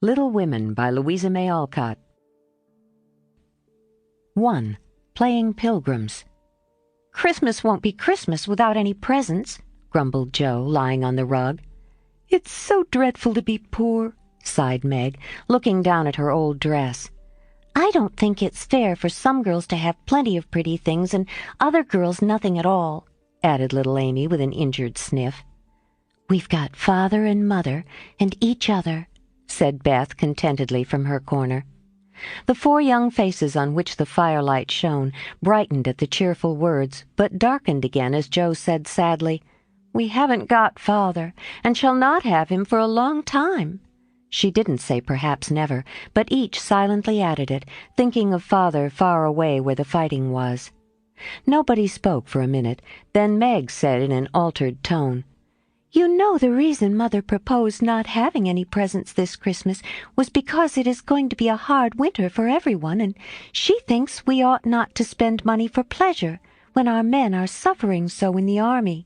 Little Women by Louisa May Alcott. 1. Playing Pilgrims. "Christmas won't be Christmas without any presents," grumbled Jo, lying on the rug. "It's so dreadful to be poor," sighed Meg, looking down at her old dress. "I don't think it's fair for some girls to have plenty of pretty things and other girls nothing at all," added little Amy with an injured sniff. "We've got Father and Mother and each other," said Beth contentedly from her corner. The 4 young faces on which the firelight shone brightened at the cheerful words, but darkened again as Jo said sadly, "We haven't got Father, and shall not have him for a long time." She didn't say perhaps never, but each silently added it, thinking of Father far away where the fighting was. Nobody spoke for a minute, then Meg said in an altered tone, "You know the reason Mother proposed not having any presents this Christmas was because it is going to be a hard winter for everyone, and she thinks we ought not to spend money for pleasure when our men are suffering so in the army.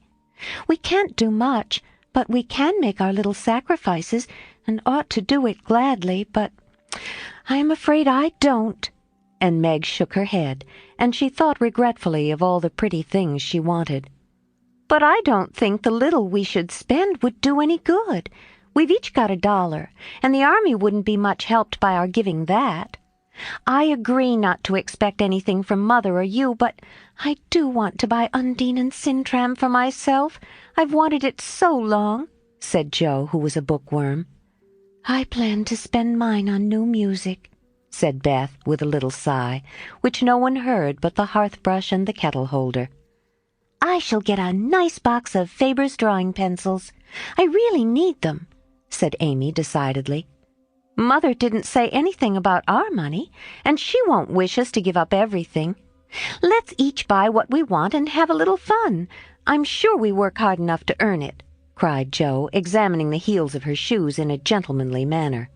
We can't do much, but we can make our little sacrifices and ought to do it gladly, but I am afraid I don't." And Meg shook her head, and she thought regretfully of all the pretty things she wanted. "But I don't think the little we should spend would do any good. We've each got $1, and the army wouldn't be much helped by our giving that. I agree not to expect anything from Mother or you, but I do want to buy Undine and Sintram for myself. I've wanted it so long," said Jo, who was a bookworm. "I plan to spend mine on new music," said Beth with a little sigh, which no one heard but the hearth-brush and the kettle-holder. "I shall get a nice box of Faber's drawing pencils. I really need them," said Amy decidedly. "Mother didn't say anything about our money, and she won't wish us to give up everything. Let's each buy what we want and have a little fun. I'm sure we work hard enough to earn it," cried Jo, examining the heels of her shoes in a gentlemanly manner.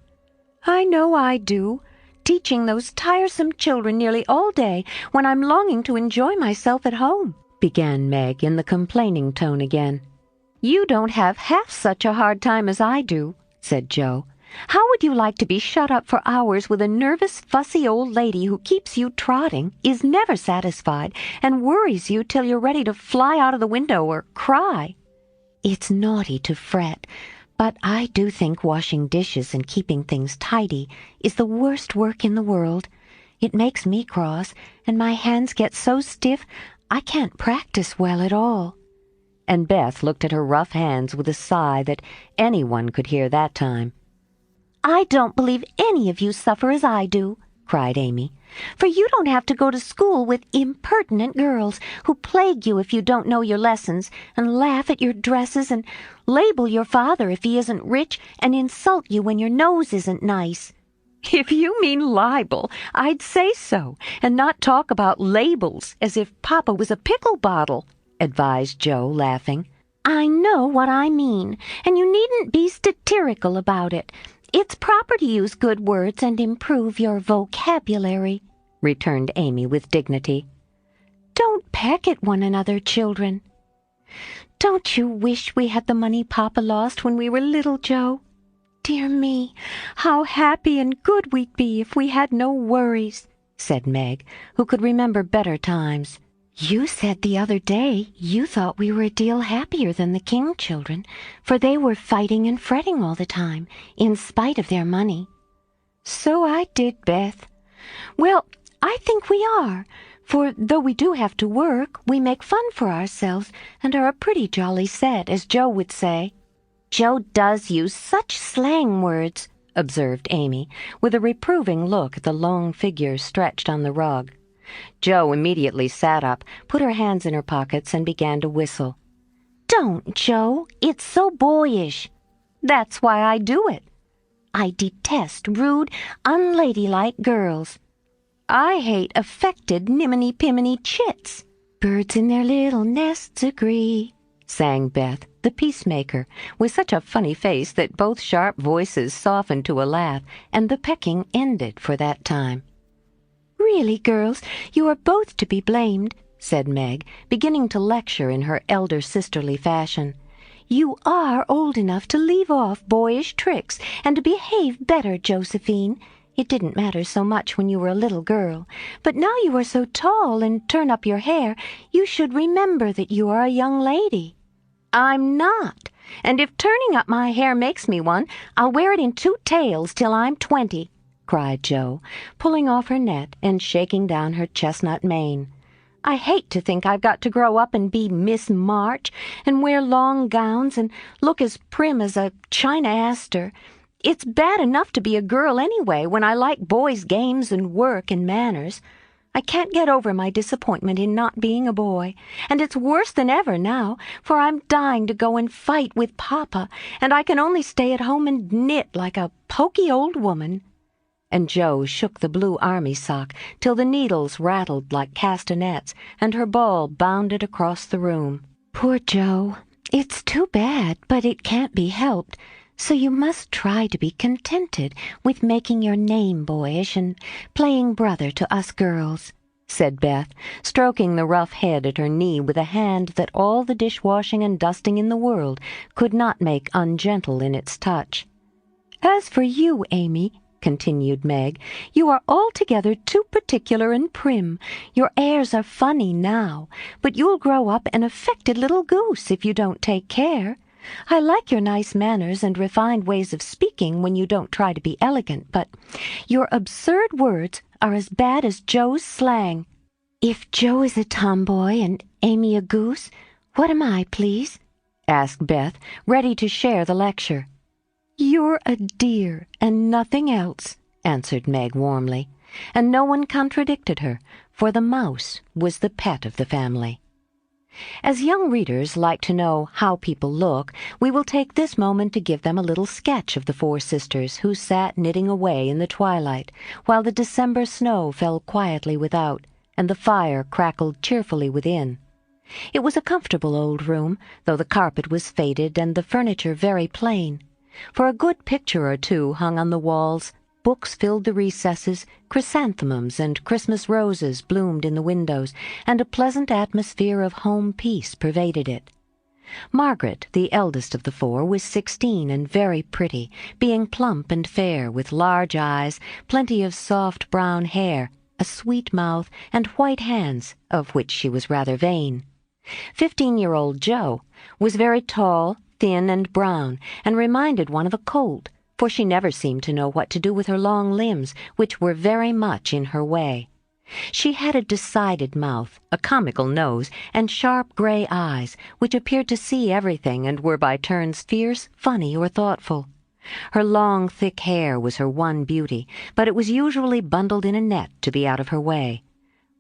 "I know I do, teaching those tiresome children nearly all day when I'm longing to enjoy myself at home," began Meg in the complaining tone again. "You don't have half such a hard time as I do," said Jo. "How would you like to be shut up for hours with a nervous, fussy old lady who keeps you trotting, is never satisfied, and worries you till you're ready to fly out of the window or cry?" "It's naughty to fret, but I do think washing dishes and keeping things tidy is the worst work in the world. It makes me cross, and my hands get so stiff I can't practice well at all." And Beth looked at her rough hands with a sigh that anyone could hear that time. "I don't believe any of you suffer as I do," cried Amy, "for you don't have to go to school with impertinent girls who plague you if you don't know your lessons, and laugh at your dresses, and label your father if he isn't rich, and insult you when your nose isn't nice." "If you mean libel, I'd say so, and not talk about labels as if Papa was a pickle bottle," advised Jo, laughing. "I know what I mean, and you needn't be satirical about it. It's proper to use good words and improve your vocabulary," returned Amy with dignity. "Don't peck at one another, children. Don't you wish we had the money Papa lost when we were little, Jo? Dear me, how happy and good we'd be if we had no worries," said Meg, who could remember better times. "You said the other day you thought we were a deal happier than the King children, for they were fighting and fretting all the time, in spite of their money." "So I did, Beth. Well, I think we are, for though we do have to work, we make fun for ourselves and are a pretty jolly set, as Jo would say." "Jo does use such slang words," observed Amy, with a reproving look at the long figure stretched on the rug. Jo immediately sat up, put her hands in her pockets, and began to whistle. "Don't, Jo. It's so boyish." "That's why I do it." "I detest rude, unladylike girls." "I hate affected, niminy-piminy chits." "Birds in their little nests agree," sang Beth, the peacemaker, with such a funny face that both sharp voices softened to a laugh, and the pecking ended for that time. "Really, girls, you are both to be blamed," said Meg, beginning to lecture in her elder sisterly fashion. You are old enough to leave off boyish tricks and to behave better, Josephine. It didn't matter so much when you were a little girl, but now you are so tall and turn up your hair, you should remember that you are a young lady." "I'm not, and if turning up my hair makes me one, I'll wear it in 2 tails till I'm 20, cried Jo, pulling off her net and shaking down her chestnut mane. "I hate to think I've got to grow up and be Miss March and wear long gowns and look as prim as a china aster. It's bad enough to be a girl anyway when I like boys' games and work and manners. I can't get over my disappointment in not being a boy, and it's worse than ever now, for I'm dying to go and fight with Papa, and I can only stay at home and knit like a poky old woman." And Jo shook the blue army sock till the needles rattled like castanets, and her ball bounded across the room. "Poor Jo, it's too bad, but it can't be helped. So you must try to be contented with making your name boyish and playing brother to us girls," said Beth, stroking the rough head at her knee with a hand that all the dishwashing and dusting in the world could not make ungentle in its touch. "As for you, Amy," continued Meg, "you are altogether too particular and prim. Your airs are funny now, but you'll grow up an affected little goose if you don't take care. I like your nice manners and refined ways of speaking when you don't try to be elegant, but your absurd words are as bad as Jo's slang." "If Jo is a tomboy and Amy a goose, what am I, please?" asked Beth, ready to share the lecture. "You're a dear and nothing else," answered Meg warmly, and no one contradicted her, for the mouse was the pet of the family. As young readers like to know how people look, we will take this moment to give them a little sketch of the 4 sisters who sat knitting away in the twilight, while the December snow fell quietly without, and the fire crackled cheerfully within. It was a comfortable old room, though the carpet was faded and the furniture very plain. For a good picture or 2 hung on the walls, books filled the recesses, chrysanthemums and Christmas roses bloomed in the windows, and a pleasant atmosphere of home peace pervaded it. Margaret, the eldest of the 4, was 16 and very pretty, being plump and fair, with large eyes, plenty of soft brown hair, a sweet mouth, and white hands, of which she was rather vain. 15-year-old Jo was very tall, thin and brown, and reminded one of a colt, for she never seemed to know what to do with her long limbs, which were very much in her way. She had a decided mouth, a comical nose, and sharp gray eyes, which appeared to see everything and were by turns fierce, funny, or thoughtful. Her long, thick hair was her one beauty, but it was usually bundled in a net to be out of her way.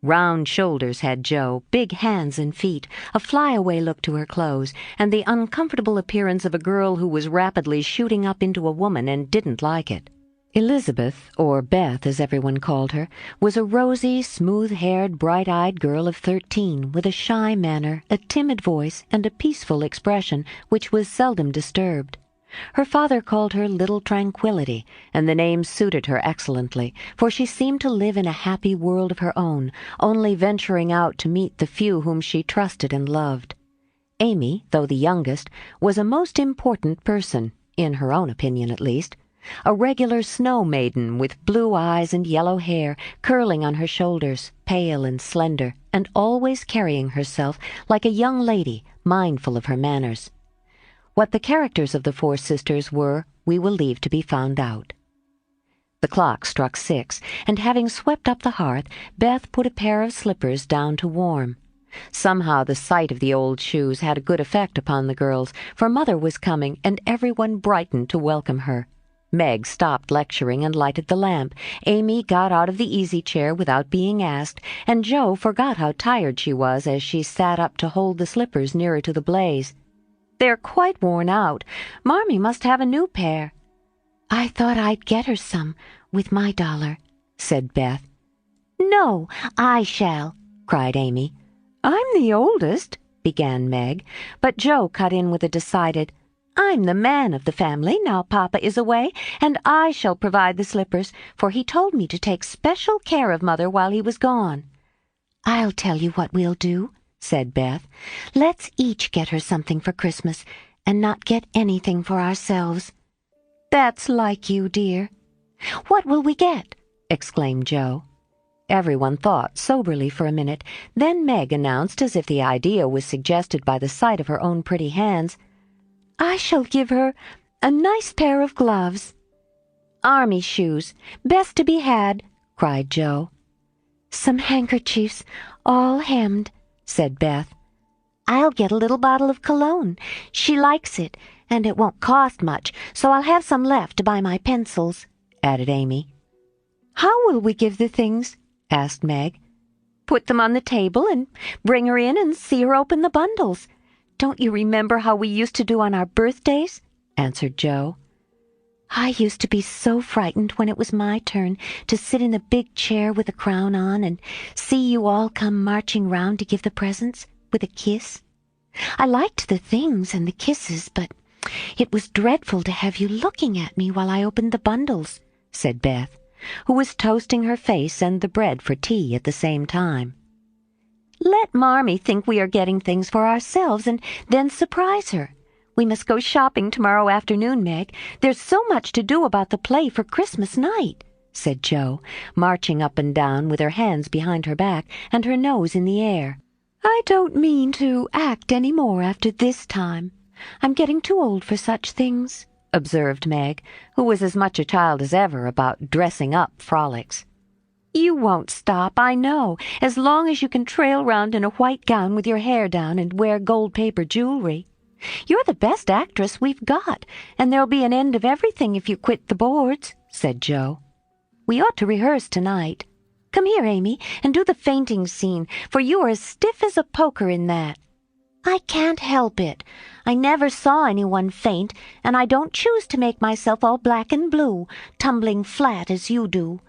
Round shoulders had Jo, big hands and feet, a fly-away look to her clothes, and the uncomfortable appearance of a girl who was rapidly shooting up into a woman and didn't like it. Elizabeth, or Beth as everyone called her, was a rosy, smooth-haired, bright-eyed girl of 13, with a shy manner, a timid voice, and a peaceful expression which was seldom disturbed. Her father called her Little Tranquillity, and the name suited her excellently, for she seemed to live in a happy world of her own, only venturing out to meet the few whom she trusted and loved. Amy, though the youngest, was a most important person, in her own opinion at least, a regular snow maiden with blue eyes and yellow hair curling on her shoulders, pale and slender, and always carrying herself like a young lady, mindful of her manners. What the characters of the 4 sisters were, we will leave to be found out. The clock struck 6, and having swept up the hearth, Beth put a pair of slippers down to warm. Somehow the sight of the old shoes had a good effect upon the girls, for Mother was coming, and everyone brightened to welcome her. Meg stopped lecturing and lighted the lamp. Amy got out of the easy-chair without being asked, and Jo forgot how tired she was as she sat up to hold the slippers nearer to the blaze. "They're quite worn out. Marmee must have a new pair." "I thought I'd get her some with my dollar," said Beth. "No, I shall," cried Amy. "I'm the oldest," began Meg, but Jo cut in with a decided, "I'm the man of the family now Papa is away, and I shall provide the slippers, for he told me to take special care of Mother while he was gone." "I'll tell you what we'll do," said Beth. "Let's each get her something for Christmas, and not get anything for ourselves. That's like you, dear. What will we get? Exclaimed Joe. Everyone thought soberly for a minute. Then Meg announced, as if the idea was suggested by the sight of her own pretty hands, I shall give her a nice pair of gloves. Army shoes, best to be had, cried Joe. Some handkerchiefs, all hemmed, said Beth. I'll get a little bottle of cologne. She likes it, and it won't cost much, so I'll have some left to buy my pencils, added Amy. How will we give the things? Asked Meg. Put them on the table and bring her in and see her open the bundles. Don't you remember how we used to do on our birthdays? Answered Joe. I used to be so frightened when it was my turn to sit in the big chair with a crown on and see you all come marching round to give the presents, with a kiss. I liked the things and the kisses, but it was dreadful to have you looking at me while I opened the bundles, said Beth, who was toasting her face and the bread for tea at the same time. Let Marmee think we are getting things for ourselves and then surprise her. We must go shopping tomorrow afternoon, Meg. There's so much to do about the play for Christmas night, said Jo, marching up and down with her hands behind her back and her nose in the air. I don't mean to act any more after this time. I'm getting too old for such things, observed Meg, who was as much a child as ever about dressing up frolics. You won't stop, I know, as long as you can trail round in a white gown with your hair down and wear gold paper jewelry. You're the best actress we've got, and there'll be an end of everything if you quit the boards, said Jo. We ought to rehearse tonight. Come here, Amy, and do the fainting scene, for you are as stiff as a poker in that. I can't help it. I never saw anyone faint, and I don't choose to make myself all black and blue, tumbling flat as you do.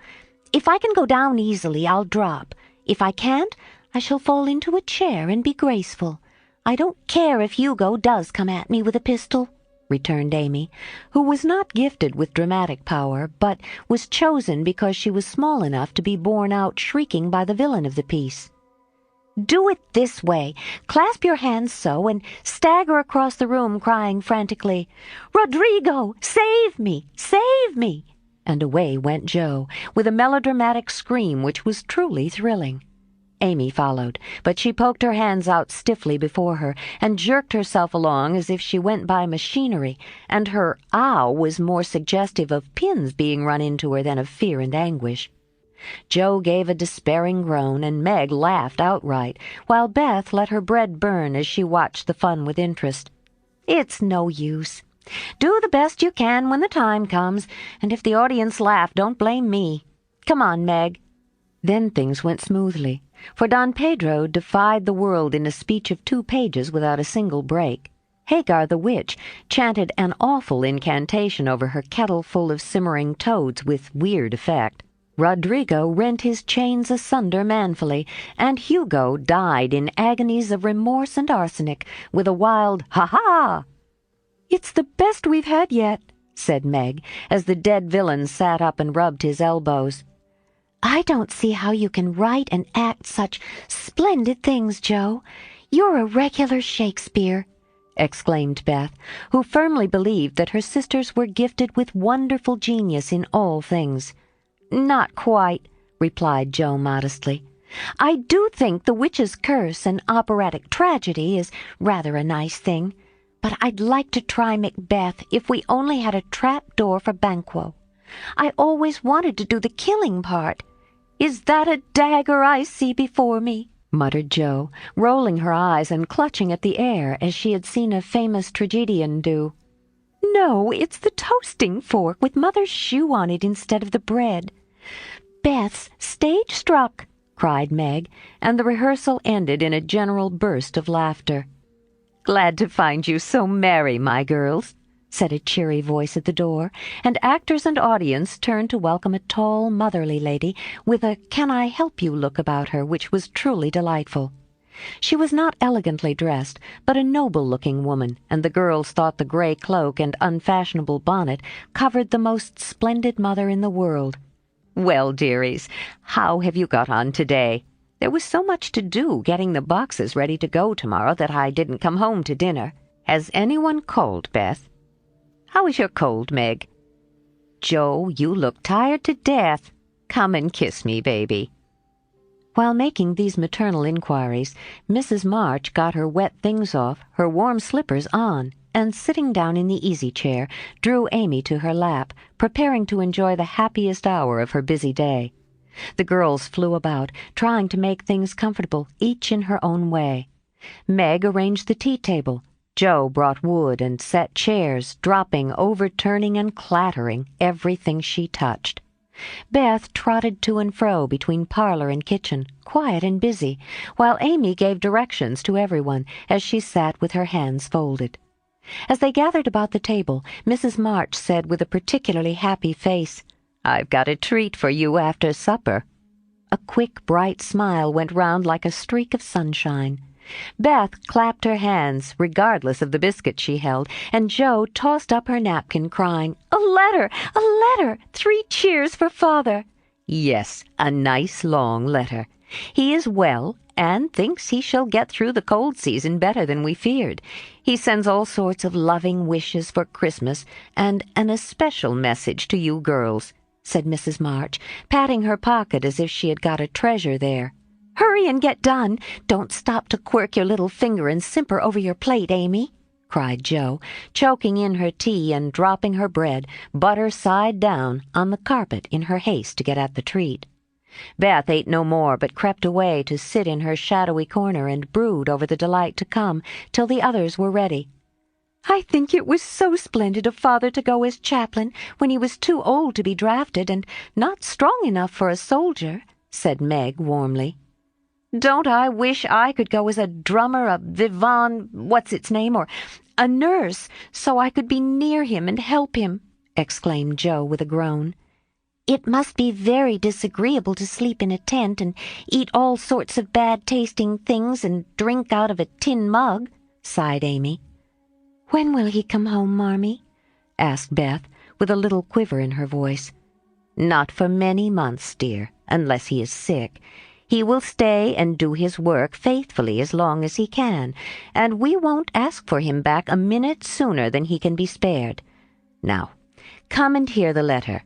If I can go down easily, I'll drop. If I can't, I shall fall into a chair and be graceful. I don't care if Hugo does come at me with a pistol, returned Amy, who was not gifted with dramatic power, but was chosen because she was small enough to be borne out shrieking by the villain of the piece. Do it this way. Clasp your hands so, and stagger across the room crying frantically, Rodrigo, save me! Save me! And away went Jo, with a melodramatic scream which was truly thrilling. Amy followed, but she poked her hands out stiffly before her and jerked herself along as if she went by machinery, and her ow was more suggestive of pins being run into her than of fear and anguish. Jo gave a despairing groan, and Meg laughed outright, while Beth let her bread burn as she watched the fun with interest. It's no use. Do the best you can when the time comes, and if the audience laugh, don't blame me. Come on, Meg. Then things went smoothly, for Don Pedro defied the world in a speech of 2 pages without a single break. Hagar the witch chanted an awful incantation over her kettle full of simmering toads with weird effect. Rodrigo rent his chains asunder manfully, and Hugo died in agonies of remorse and arsenic with a wild ha-ha. It's the best we've had yet, said Meg, as the dead villain sat up and rubbed his elbows. I don't see how you can write and act such splendid things, Jo. You're a regular Shakespeare, exclaimed Beth, who firmly believed that her sisters were gifted with wonderful genius in all things. Not quite, replied Jo modestly. I do think The Witch's Curse and operatic tragedy is rather a nice thing, but I'd like to try Macbeth if we only had a trap door for Banquo. I always wanted to do the killing part. Is that a dagger I see before me? Muttered Jo, rolling her eyes and clutching at the air as she had seen a famous tragedian do. No, it's the toasting fork with Mother's shoe on it instead of the bread. Beth's stage struck, cried Meg, and the rehearsal ended in a general burst of laughter. Glad to find you so merry, my girls, said a cheery voice at the door, and actors and audience turned to welcome a tall, motherly lady with a can-I-help-you look about her which was truly delightful. She was not elegantly dressed, but a noble-looking woman, and the girls thought the gray cloak and unfashionable bonnet covered the most splendid mother in the world. Well, dearies, how have you got on today? There was so much to do getting the boxes ready to go tomorrow that I didn't come home to dinner. Has anyone called, Beth? How is your cold, Meg? Joe, you look tired to death. Come and kiss me, baby. While making these maternal inquiries, Mrs. March got her wet things off, her warm slippers on, and sitting down in the easy-chair, drew Amy to her lap, preparing to enjoy the happiest hour of her busy day. The girls flew about, trying to make things comfortable, each in her own way. Meg arranged the tea-table. Joe brought wood and set chairs, dropping, overturning, and clattering everything she touched. Beth trotted to and fro between parlor and kitchen, quiet and busy, while Amy gave directions to everyone as she sat with her hands folded. As they gathered about the table, Mrs. March said with a particularly happy face, "I've got a treat for you after supper." A quick, bright smile went round like a streak of sunshine. Beth clapped her hands, regardless of the biscuit she held, and Joe tossed up her napkin, crying, "A letter! A letter! 3 cheers for Father!" Yes, a nice long letter. He is well, and thinks he shall get through the cold season better than we feared. He sends all sorts of loving wishes for Christmas, and an especial message to you girls, said Mrs. March, patting her pocket as if she had got a treasure there. "Hurry and get done. Don't stop to quirk your little finger and simper over your plate, Amy," cried Joe, choking in her tea and dropping her bread, butter side down, on the carpet in her haste to get at the treat. Beth ate no more, but crept away to sit in her shadowy corner and brood over the delight to come till the others were ready. "I think it was so splendid of Father to go as chaplain when he was too old to be drafted and not strong enough for a soldier," said Meg warmly. "Don't I wish I could go as a drummer, a what's-its-name, or a nurse, so I could be near him and help him," exclaimed Joe with a groan. "It must be very disagreeable to sleep in a tent and eat all sorts of bad-tasting things and drink out of a tin mug," sighed Amy. "When will he come home, Marmee?" asked Beth, with a little quiver in her voice. "Not for many months, dear, unless he is sick. He will stay and do his work faithfully as long as he can, and we won't ask for him back a minute sooner than he can be spared. Now, come and hear the letter."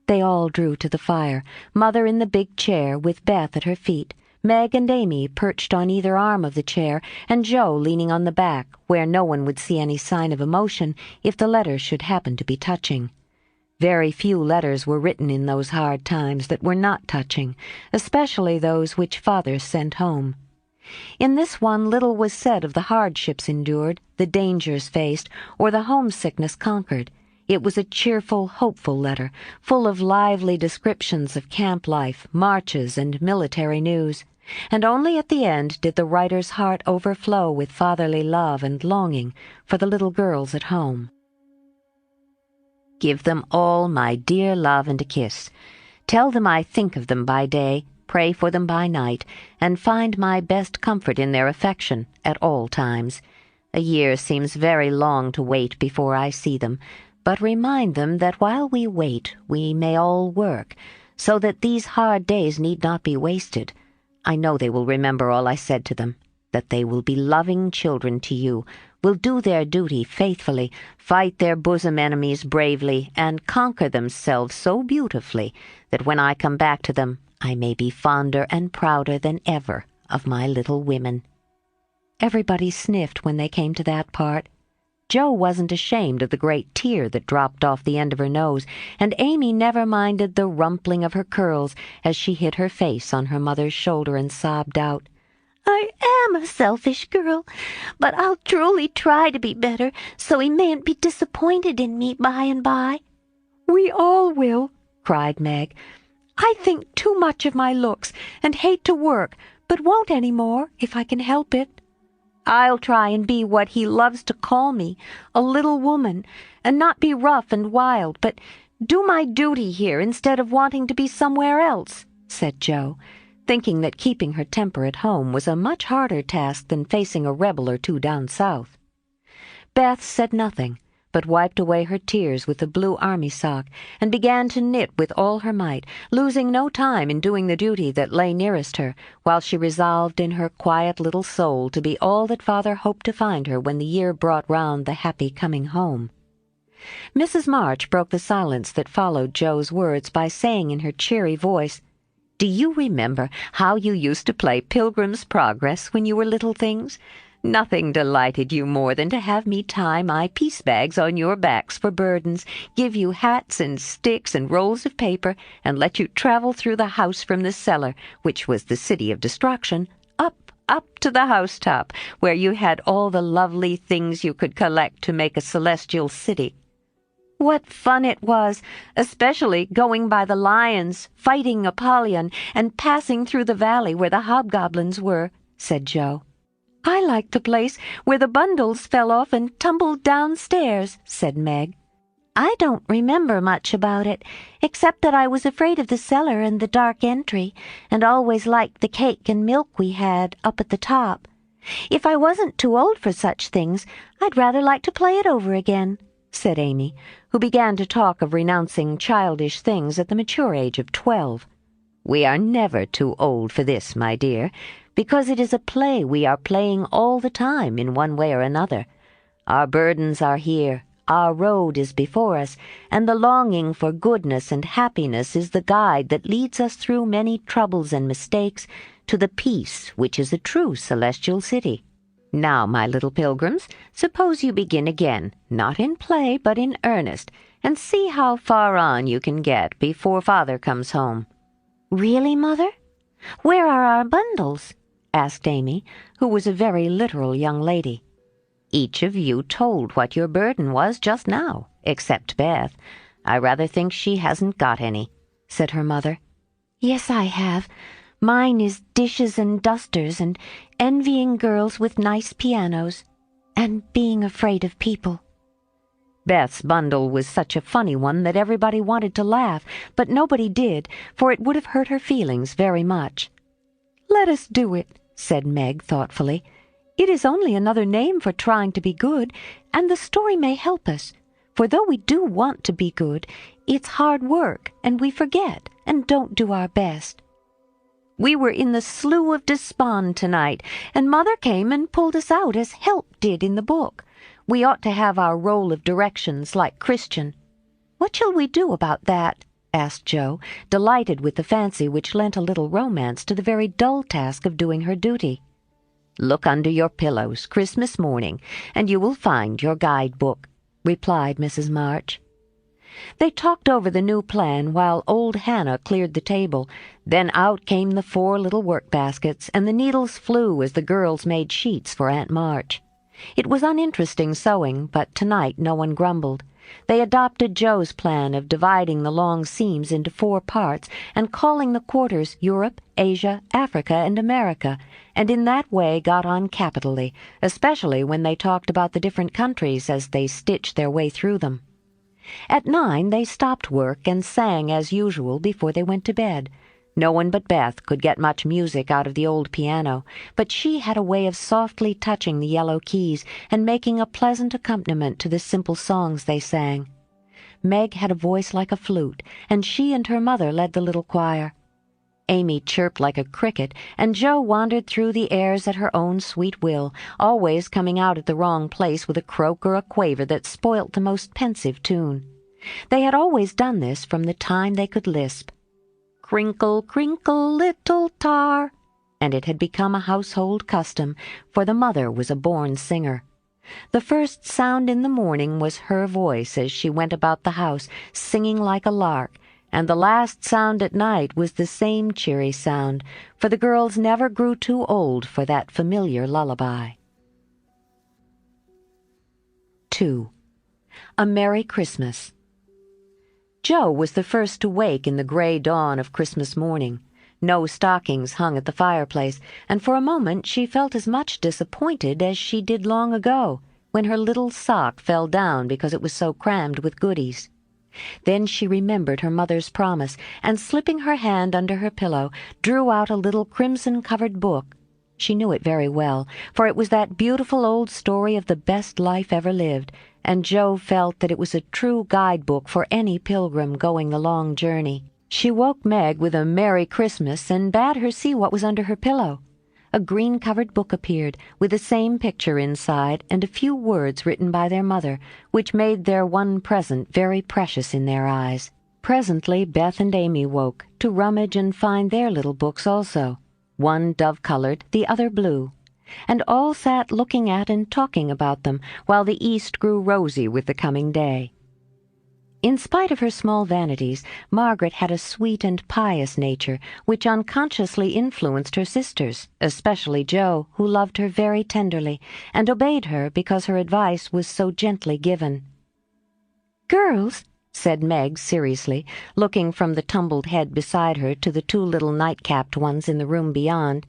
They all drew to the fire, Mother in the big chair with Beth at her feet, Meg and Amy perched on either arm of the chair, and Joe leaning on the back, where no one would see any sign of emotion if the letter should happen to be touching. Very few letters were written in those hard times that were not touching, especially those which Father sent home. In this one little was said of the hardships endured, the dangers faced, or the homesickness conquered. It was a cheerful, hopeful letter, full of lively descriptions of camp life, marches, and military news, and only at the end did the writer's heart overflow with fatherly love and longing for the little girls at home. "Give them all my dear love and a kiss. Tell them I think of them by day, pray for them by night, and find my best comfort in their affection at all times. A year seems very long to wait before I see them, but remind them that while we wait we may all work, so that these hard days need not be wasted. I know they will remember all I said to them, that they will be loving children to you, will do their duty faithfully, fight their bosom enemies bravely, and conquer themselves so beautifully that when I come back to them I may be fonder and prouder than ever of my little women." Everybody sniffed when they came to that part. Joe wasn't ashamed of the great tear that dropped off the end of her nose, and Amy never minded the rumpling of her curls as she hid her face on her mother's shoulder and sobbed out, "I am a selfish girl, but I'll truly try to be better so he mayn't be disappointed in me by and by." "We all will," cried Meg. "I think too much of my looks and hate to work, but won't any more if I can help it. I'll try and be what he loves to call me, a little woman, and not be rough and wild, but do my duty here instead of wanting to be somewhere else," said Joe, thinking that keeping her temper at home was a much harder task than facing a rebel or two down south. Beth said nothing, but wiped away her tears with the blue army sock, and began to knit with all her might, losing no time in doing the duty that lay nearest her, while she resolved in her quiet little soul to be all that Father hoped to find her when the year brought round the happy coming home. Mrs. March broke the silence that followed Joe's words by saying in her cheery voice, "Do you remember how you used to play Pilgrim's Progress when you were little things? Nothing delighted you more than to have me tie my piece bags on your backs for burdens, give you hats and sticks and rolls of paper, and let you travel through the house from the cellar, which was the city of destruction, up to the housetop, where you had all the lovely things you could collect to make a celestial city. What fun it was, especially going by the lions, fighting Apollyon, and passing through the valley where the hobgoblins were," said Joe. "I liked the place where the bundles fell off and tumbled downstairs," said Meg. "I don't remember much about it, except that I was afraid of the cellar and the dark entry, and always liked the cake and milk we had up at the top. If I wasn't too old for such things, I'd rather like to play it over again," said Amy, who began to talk of renouncing childish things at the mature age of 12. "We are never too old for this, my dear, because it is a play we are playing all the time in one way or another. Our burdens are here, our road is before us, and the longing for goodness and happiness is the guide that leads us through many troubles and mistakes to the peace which is a true celestial city. Now, my little pilgrims, suppose you begin again, not in play but in earnest, and see how far on you can get before Father comes home." "Really, Mother? Where are our bundles?" asked Amy, who was a very literal young lady. "Each of you told what your burden was just now, except Beth. I rather think she hasn't got any," said her mother. "Yes, I have. Mine is dishes and dusters, and envying girls with nice pianos, and being afraid of people." Beth's bundle was such a funny one that everybody wanted to laugh, but nobody did, for it would have hurt her feelings very much. "Let us do it," said Meg thoughtfully. "It is only another name for trying to be good, and the story may help us, for though we do want to be good, it's hard work, and we forget and don't do our best. We were in the Slough of Despond tonight, and Mother came and pulled us out as Help did in the book. We ought to have our roll of directions like Christian. What shall we do about that?" asked Joe, delighted with the fancy which lent a little romance to the very dull task of doing her duty. "Look under your pillows Christmas morning, and you will find your guide-book," replied Mrs. March. They talked over the new plan while old Hannah cleared the table. Then out came the 4 little work-baskets, and the needles flew as the girls made sheets for Aunt March. It was uninteresting sewing, but tonight no one grumbled. They adopted Joe's plan of dividing the long seams into 4 parts and calling the quarters Europe, Asia, Africa, and America, and in that way got on capitally, especially when they talked about the different countries as they stitched their way through them. At 9 they stopped work and sang as usual before they went to bed. No one but Beth could get much music out of the old piano, but she had a way of softly touching the yellow keys and making a pleasant accompaniment to the simple songs they sang. Meg had a voice like a flute, and she and her mother led the little choir. Amy chirped like a cricket, and Jo wandered through the airs at her own sweet will, always coming out at the wrong place with a croak or a quaver that spoilt the most pensive tune. They had always done this from the time they could lisp. "Crinkle, crinkle, little tar," and it had become a household custom, for the mother was a born singer. The first sound in the morning was her voice as she went about the house, singing like a lark, and the last sound at night was the same cheery sound, for the girls never grew too old for that familiar lullaby. 2. A Merry Christmas. Jo was the first to wake in the gray dawn of Christmas morning. No stockings hung at the fireplace, and for a moment she felt as much disappointed as she did long ago, when her little sock fell down because it was so crammed with goodies. Then she remembered her mother's promise, and slipping her hand under her pillow, drew out a little crimson-covered book. She knew it very well, for it was that beautiful old story of the best life ever lived, and Jo felt that it was a true guidebook for any pilgrim going the long journey. She woke Meg with a Merry Christmas and bade her see what was under her pillow. A green-covered book appeared, with the same picture inside and a few words written by their mother, which made their one present very precious in their eyes. Presently Beth and Amy woke, to rummage and find their little books also, one dove-colored, the other blue, and all sat looking at and talking about them, while the east grew rosy with the coming day. In spite of her small vanities, Margaret had a sweet and pious nature which unconsciously influenced her sisters, especially Jo, who loved her very tenderly, and obeyed her because her advice was so gently given. "Girls," said Meg seriously, looking from the tumbled head beside her to the two little night-capped ones in the room beyond,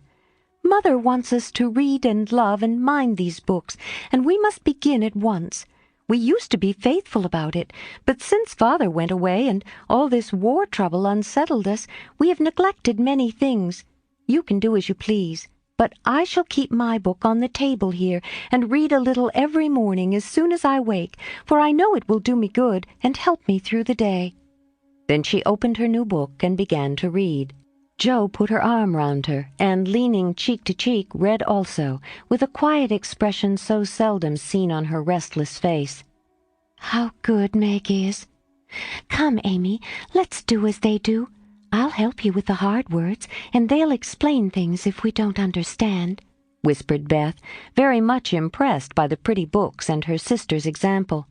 "Mother wants us to read and love and mind these books, and we must begin at once. We used to be faithful about it, but since Father went away and all this war trouble unsettled us, we have neglected many things. You can do as you please, but I shall keep my book on the table here and read a little every morning as soon as I wake, for I know it will do me good and help me through the day." Then she opened her new book and began to read. Jo put her arm round her, and, leaning cheek to cheek, read also, with a quiet expression so seldom seen on her restless face. "How good Meg is! Come, Amy, let's do as they do. I'll help you with the hard words, and they'll explain things if we don't understand," whispered Beth, very much impressed by the pretty books and her sister's example.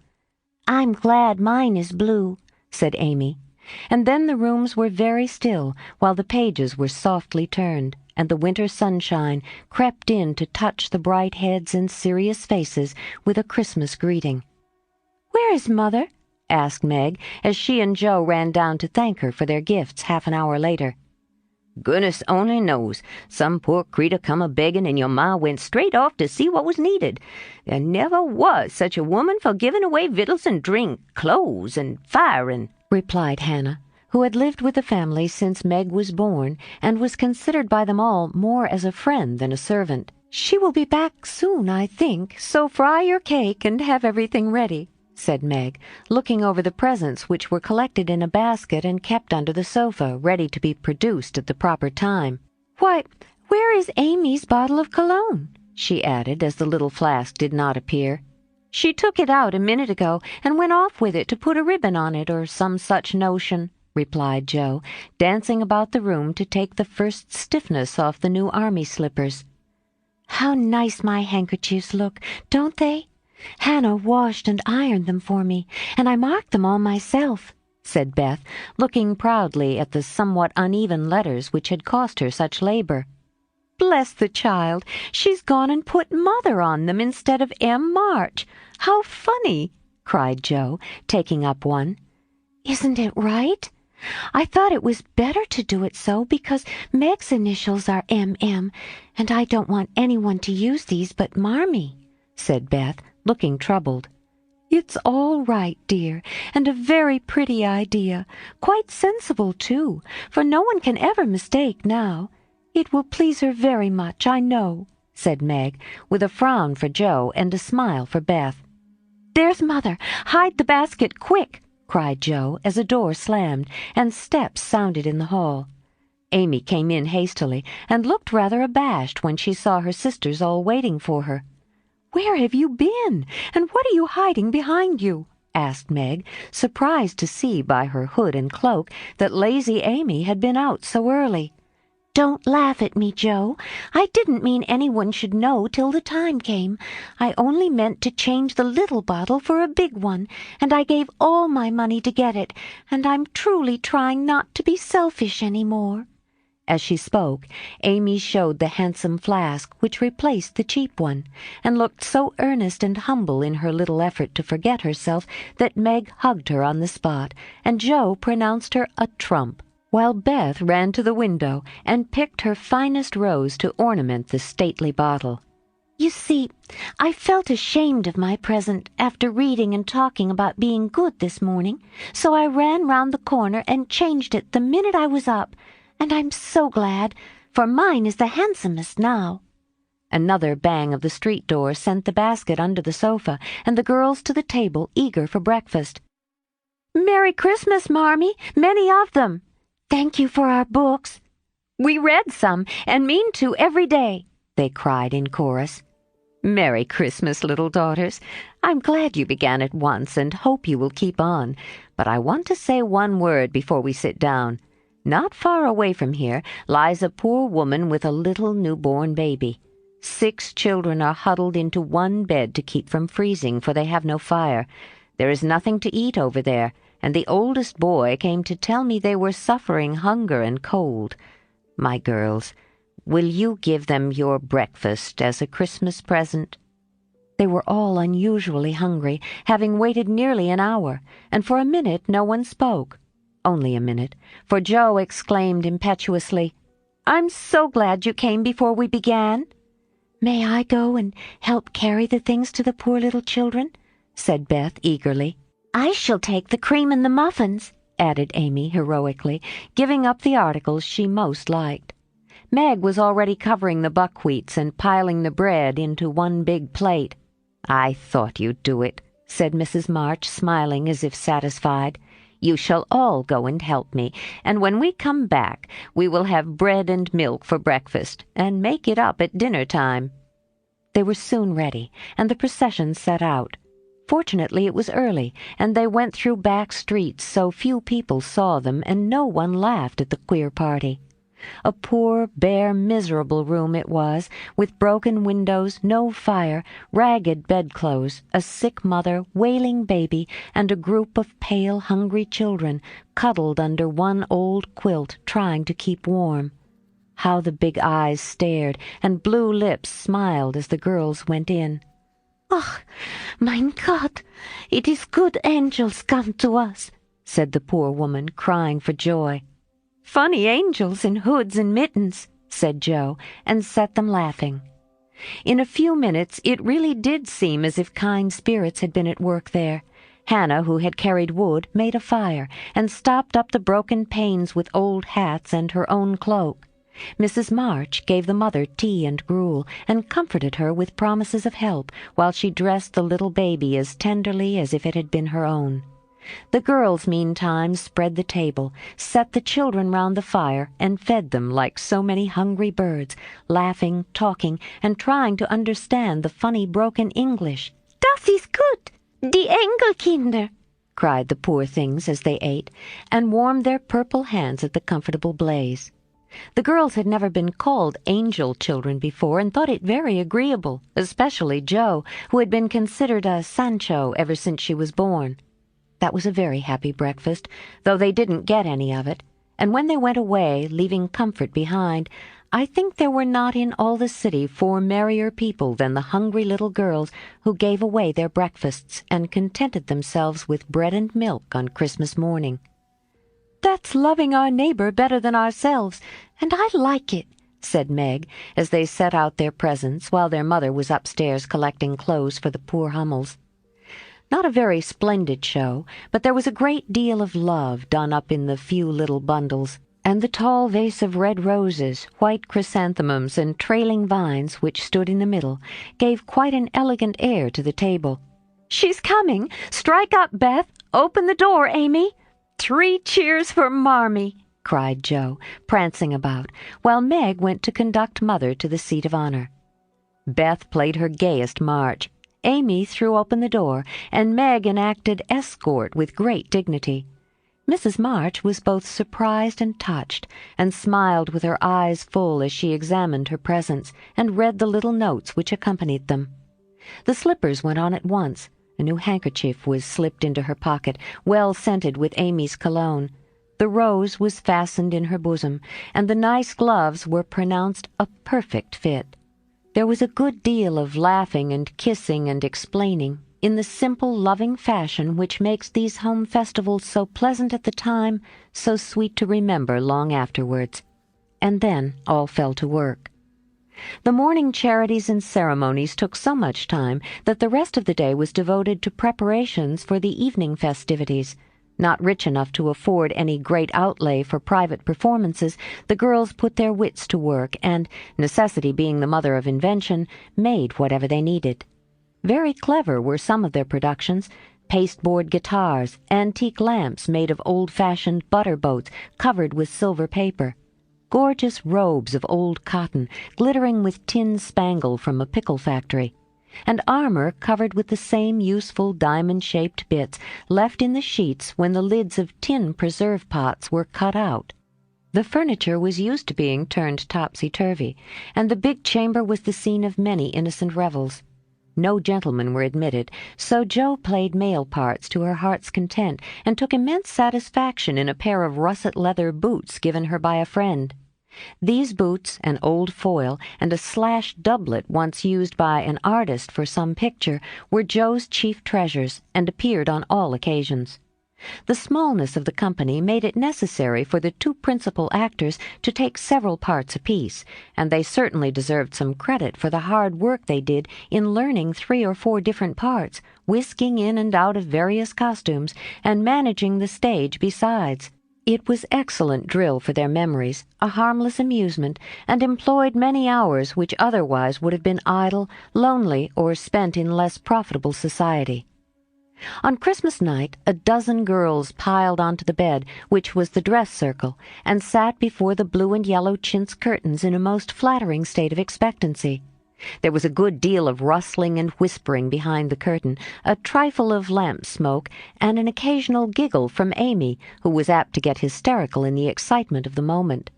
"I'm glad mine is blue," said Amy. And then the rooms were very still, while the pages were softly turned, and the winter sunshine crept in to touch the bright heads and serious faces with a Christmas greeting. "Where is Mother?" asked Meg, as she and Jo ran down to thank her for their gifts half an hour later. "Goodness only knows. Some poor creetur come a-beggin', and your ma went straight off to see what was needed. There never was such a woman for giving away victuals and drink, clothes and firing," replied Hannah, who had lived with the family since Meg was born and was considered by them all more as a friend than a servant. "She will be back soon, I think, so fry your cake and have everything ready," said Meg, looking over the presents which were collected in a basket and kept under the sofa, ready to be produced at the proper time. "Why, where is Amy's bottle of cologne?" she added, as the little flask did not appear. "She took it out a minute ago and went off with it to put a ribbon on it, or some such notion," replied Jo, dancing about the room to take the first stiffness off the new army slippers. "How nice my handkerchiefs look, don't they? Hannah washed and ironed them for me, and I marked them all myself," said Beth, looking proudly at the somewhat uneven letters which had cost her such labor. "Bless the child, she's gone and put Mother on them instead of M. March. How funny!" cried Jo, taking up one. "Isn't it right? I thought it was better to do it so because Meg's initials are M.M., and I don't want anyone to use these but Marmee," said Beth, looking troubled. "It's all right, dear, and a very pretty idea, quite sensible, too, for no one can ever mistake now. It will please her very much, I know," said Meg, with a frown for Jo and a smile for Beth. "There's Mother! Hide the basket, quick!" cried Jo, as a door slammed, and steps sounded in the hall. Amy came in hastily, and looked rather abashed when she saw her sisters all waiting for her. "Where have you been, and what are you hiding behind you?" asked Meg, surprised to see by her hood and cloak that lazy Amy had been out so early. "Don't laugh at me, Jo. I didn't mean anyone should know till the time came. I only meant to change the little bottle for a big one, and I gave all my money to get it, and I'm truly trying not to be selfish any more." As she spoke, Amy showed the handsome flask which replaced the cheap one, and looked so earnest and humble in her little effort to forget herself that Meg hugged her on the spot, and Jo pronounced her a trump, while Beth ran to the window and picked her finest rose to ornament the stately bottle. "You see, I felt ashamed of my present after reading and talking about being good this morning, so I ran round the corner and changed it the minute I was up, and I'm so glad, for mine is the handsomest now." Another bang of the street door sent the basket under the sofa, and the girls to the table, eager for breakfast. "Merry Christmas, Marmee, many of them. Thank you for our books. We read some, and mean to every day," they cried in chorus. "Merry Christmas, little daughters. I'm glad you began at once and hope you will keep on. But I want to say one word before we sit down. Not far away from here lies a poor woman with a little newborn baby. 6 children are huddled into one bed to keep from freezing, for they have no fire. There is nothing to eat over there, and the oldest boy came to tell me they were suffering hunger and cold. My girls, will you give them your breakfast as a Christmas present?" They were all unusually hungry, having waited nearly an hour, and for a minute no one spoke. Only a minute, for Joe exclaimed impetuously, "I'm so glad you came before we began." "May I go and help carry the things to the poor little children?" said Beth eagerly. "I shall take the cream and the muffins," added Amy heroically, giving up the articles she most liked. Meg was already covering the buckwheats and piling the bread into one big plate. "I thought you'd do it," said Mrs. March, smiling as if satisfied. "You shall all go and help me, and when we come back we will have bread and milk for breakfast, and make it up at dinner time." They were soon ready, and the procession set out. Fortunately it was early, and they went through back streets so few people saw them, and no one laughed at the queer party. A poor, bare, miserable room it was, with broken windows, no fire, ragged bedclothes, a sick mother, wailing baby, and a group of pale, hungry children cuddled under one old quilt, trying to keep warm. How the big eyes stared, and blue lips smiled as the girls went in. "Ach, mein Gott, it is good angels come to us," said the poor woman, crying for joy. "Funny angels in hoods and mittens," said Joe, and set them laughing. In a few minutes it really did seem as if kind spirits had been at work there. Hannah, who had carried wood, made a fire, and stopped up the broken panes with old hats and her own cloak. Mrs. March gave the mother tea and gruel, and comforted her with promises of help, while she dressed the little baby as tenderly as if it had been her own. The girls, meantime, spread the table, set the children round the fire, and fed them like so many hungry birds, laughing, talking, and trying to understand the funny broken English. "Das ist gut, die Engelkinder," cried the poor things as they ate, and warmed their purple hands at the comfortable blaze. The girls had never been called angel children before, and thought it very agreeable, especially Jo, who had been considered a Sancho ever since she was born. That was a very happy breakfast, though they didn't get any of it, and when they went away, leaving comfort behind, I think there were not in all the city 4 merrier people than the hungry little girls who gave away their breakfasts and contented themselves with bread and milk on Christmas morning. "That's loving our neighbor better than ourselves, and I like it," said Meg, as they set out their presents while their mother was upstairs collecting clothes for the poor Hummels. Not a very splendid show, but there was a great deal of love done up in the few little bundles, and the tall vase of red roses, white chrysanthemums, and trailing vines which stood in the middle gave quite an elegant air to the table. "She's coming! Strike up, Beth! Open the door, Amy! 3 cheers for Marmee!" cried Jo, prancing about, while Meg went to conduct Mother to the seat of honor. Beth played her gayest march. Amy threw open the door, and Meg enacted escort with great dignity. Mrs. March was both surprised and touched, and smiled with her eyes full as she examined her presents, and read the little notes which accompanied them. The slippers went on at once. A new handkerchief was slipped into her pocket, well scented with Amy's cologne. The rose was fastened in her bosom, and the nice gloves were pronounced a perfect fit. There was a good deal of laughing and kissing and explaining, in the simple, loving fashion which makes these home festivals so pleasant at the time, so sweet to remember long afterwards. And then all fell to work. The morning charities and ceremonies took so much time that the rest of the day was devoted to preparations for the evening festivities. Not rich enough to afford any great outlay for private performances, the girls put their wits to work and, necessity being the mother of invention, made whatever they needed. Very clever were some of their productions: pasteboard guitars, antique lamps made of old-fashioned butter boats covered with silver paper, gorgeous robes of old cotton glittering with tin spangle from a pickle factory, and armor covered with the same useful diamond-shaped bits left in the sheets when the lids of tin preserve pots were cut out. The furniture was used to being turned topsy-turvy, and the big chamber was the scene of many innocent revels. No gentlemen were admitted, so Jo played male parts to her heart's content and took immense satisfaction in a pair of russet leather boots given her by a friend. These boots, an old foil, and a slashed doublet once used by an artist for some picture, were Jo's chief treasures, and appeared on all occasions. The smallness of the company made it necessary for the two principal actors to take several parts apiece, and they certainly deserved some credit for the hard work they did in learning 3 or 4 different parts, whisking in and out of various costumes, and managing the stage besides. It was excellent drill for their memories, a harmless amusement, and employed many hours which otherwise would have been idle, lonely, or spent in less profitable society. On Christmas night, a dozen girls piled onto the bed, which was the dress circle, and sat before the blue and yellow chintz curtains in a most flattering state of expectancy. There was a good deal of rustling and whispering behind the curtain, a trifle of lamp smoke, and an occasional giggle from Amy, who was apt to get hysterical in the excitement of the moment.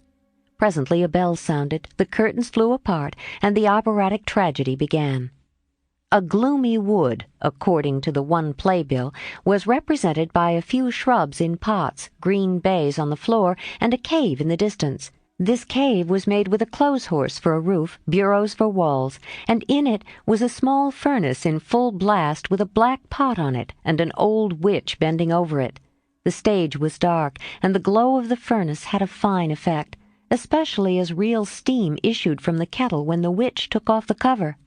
Presently a bell sounded, the curtains flew apart, and the operatic tragedy began. A gloomy wood, according to the one playbill, was represented by a few shrubs in pots, green baize on the floor, and a cave in the distance. This cave was made with a clothes-horse for a roof, bureaus for walls, and in it was a small furnace in full blast with a black pot on it and an old witch bending over it. The stage was dark, and the glow of the furnace had a fine effect, especially as real steam issued from the kettle when the witch took off the cover.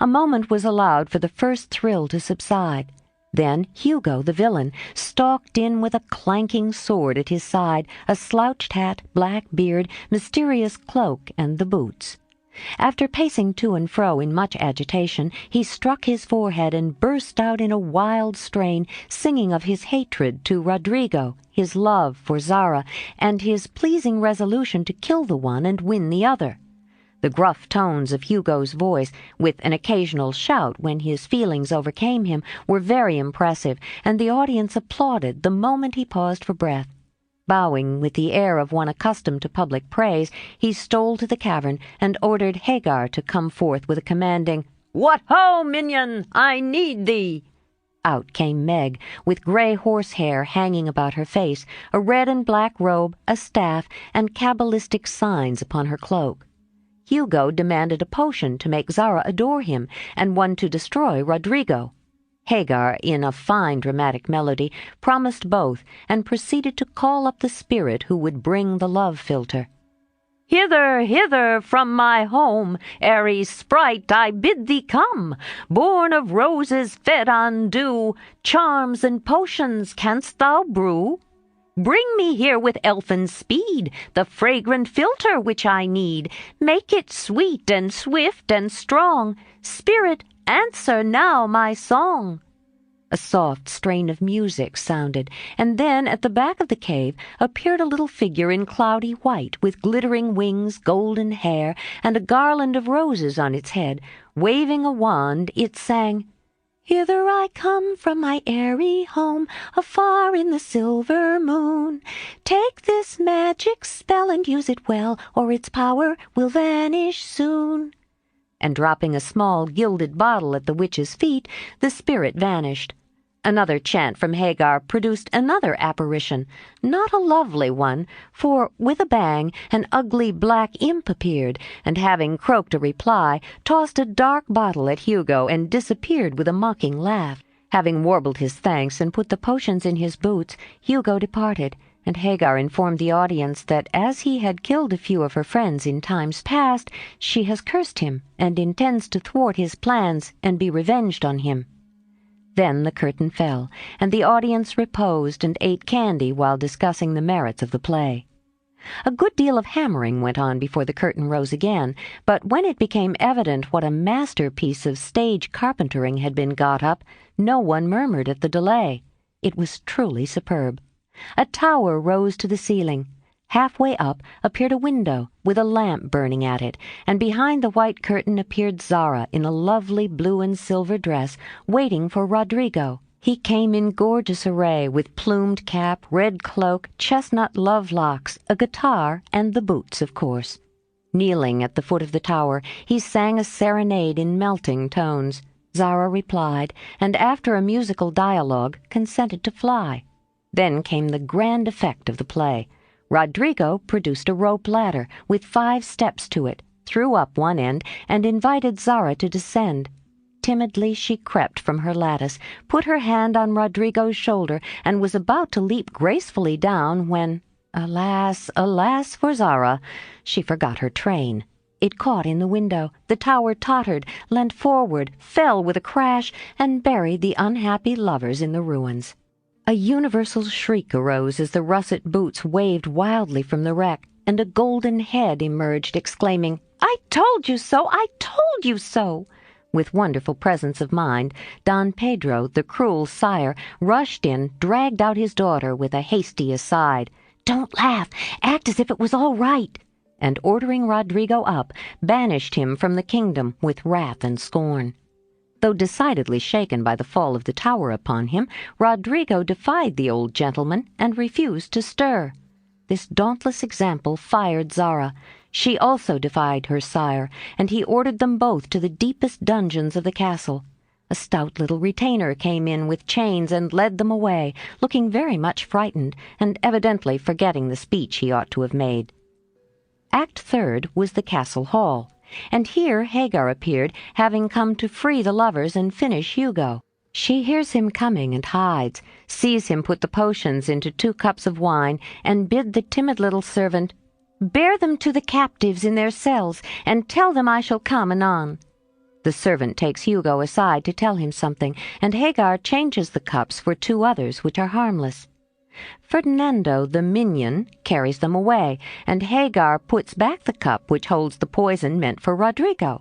A moment was allowed for the first thrill to subside. Then Hugo, the villain, stalked in with a clanking sword at his side, a slouched hat, black beard, mysterious cloak, and the boots. After pacing to and fro in much agitation, he struck his forehead and burst out in a wild strain, singing of his hatred to Rodrigo, his love for Zara, and his pleasing resolution to kill the one and win the other. The gruff tones of Hugo's voice, with an occasional shout when his feelings overcame him, were very impressive, and the audience applauded the moment he paused for breath. Bowing with the air of one accustomed to public praise, he stole to the cavern and ordered Hagar to come forth with a commanding, "What ho, minion! I need thee!" Out came Meg, with grey horsehair hanging about her face, a red and black robe, a staff, and cabalistic signs upon her cloak. Hugo demanded a potion to make Zara adore him, and one to destroy Rodrigo. Hagar, in a fine dramatic melody, promised both, and proceeded to call up the spirit who would bring the love philtre. "Hither, hither from my home, airy sprite, I bid thee come, born of roses fed on dew, charms and potions canst thou brew? Bring me here with elfin speed the fragrant philtre which I need. Make it sweet and swift and strong. Spirit, answer now my song." A soft strain of music sounded, and then at the back of the cave appeared a little figure in cloudy white, with glittering wings, golden hair, and a garland of roses on its head. Waving a wand, it sang, "Hither I come from my airy home, afar in the silver moon. Take this magic spell and use it well, or its power will vanish soon." And dropping a small gilded bottle at the witch's feet, the spirit vanished. Another chant from Hagar produced another apparition, not a lovely one, for, with a bang, an ugly black imp appeared, and having croaked a reply, tossed a dark bottle at Hugo and disappeared with a mocking laugh. Having warbled his thanks and put the potions in his boots, Hugo departed, and Hagar informed the audience that as he had killed a few of her friends in times past, she has cursed him and intends to thwart his plans and be revenged on him. Then the curtain fell, and the audience reposed and ate candy while discussing the merits of the play. A good deal of hammering went on before the curtain rose again, but when it became evident what a masterpiece of stage carpentering had been got up, no one murmured at the delay. It was truly superb. A tower rose to the ceiling. Halfway up appeared a window with a lamp burning at it, and behind the white curtain appeared Zara in a lovely blue and silver dress, waiting for Rodrigo. He came in gorgeous array, with plumed cap, red cloak, chestnut love locks, a guitar, and the boots, of course. Kneeling at the foot of the tower, he sang a serenade in melting tones. Zara replied, and after a musical dialogue, consented to fly. Then came the grand effect of the play. Rodrigo produced a rope ladder with 5 steps to it, threw up one end, and invited Zara to descend. Timidly she crept from her lattice, put her hand on Rodrigo's shoulder, and was about to leap gracefully down when, alas, alas for Zara, she forgot her train. It caught in the window, the tower tottered, leant forward, fell with a crash, and buried the unhappy lovers in the ruins. A universal shriek arose as the russet boots waved wildly from the wreck, and a golden head emerged, exclaiming, "I told you so! I told you so!" With wonderful presence of mind, Don Pedro, the cruel sire, rushed in, dragged out his daughter with a hasty aside. "Don't laugh! Act as if it was all right!" and ordering Rodrigo up, banished him from the kingdom with wrath and scorn. Though decidedly shaken by the fall of the tower upon him, Rodrigo defied the old gentleman and refused to stir. This dauntless example fired Zara. She also defied her sire, and he ordered them both to the deepest dungeons of the castle. A stout little retainer came in with chains and led them away, looking very much frightened, and evidently forgetting the speech he ought to have made. Act Third was the castle hall, and here Hagar appeared, having come to free the lovers and finish Hugo. She hears him coming and hides, sees him put the potions into 2 cups of wine, and bid the timid little servant, "Bear them to the captives in their cells, and tell them I shall come anon." The servant takes Hugo aside to tell him something, and Hagar changes the cups for 2 others which are harmless. Ferdinando, the minion, carries them away, and Hagar puts back the cup which holds the poison meant for Rodrigo.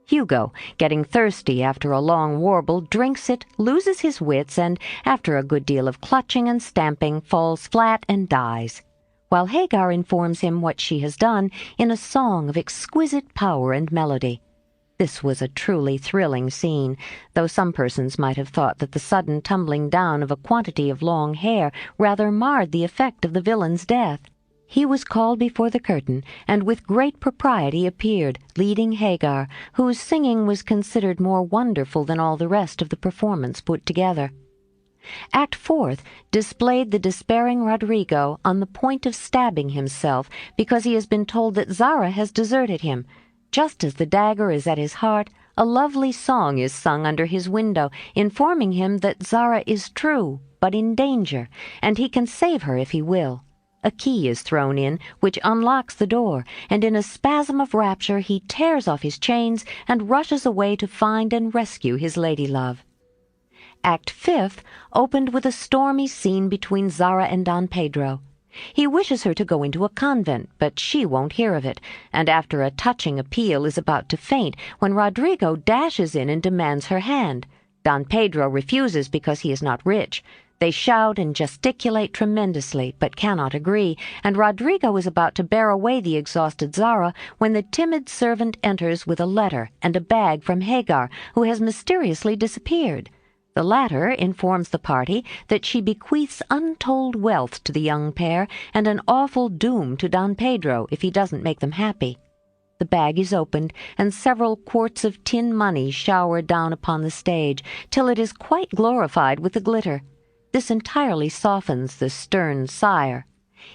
Hugo, getting thirsty after a long warble, drinks it, loses his wits, and, after a good deal of clutching and stamping, falls flat and dies, while Hagar informs him what she has done in a song of exquisite power and melody. This was a truly thrilling scene, though some persons might have thought that the sudden tumbling down of a quantity of long hair rather marred the effect of the villain's death. He was called before the curtain, and with great propriety appeared, leading Hagar, whose singing was considered more wonderful than all the rest of the performance put together. Act Fourth displayed the despairing Rodrigo on the point of stabbing himself because he has been told that Zara has deserted him. Just as the dagger is at his heart, a lovely song is sung under his window, informing him that Zara is true, but in danger, and he can save her if he will. A key is thrown in, which unlocks the door, and in a spasm of rapture he tears off his chains and rushes away to find and rescue his lady-love. Act Fifth opened with a stormy scene between Zara and Don Pedro. He wishes her to go into a convent, but she won't hear of it, and after a touching appeal is about to faint when Rodrigo dashes in and demands her hand. Don Pedro refuses because he is not rich. They shout and gesticulate tremendously, but cannot agree, and Rodrigo is about to bear away the exhausted Zara when the timid servant enters with a letter and a bag from Hagar, who has mysteriously disappeared. The latter informs the party that she bequeaths untold wealth to the young pair and an awful doom to Don Pedro if he doesn't make them happy. The bag is opened, and several quarts of tin money shower down upon the stage, till it is quite glorified with the glitter. This entirely softens the stern sire.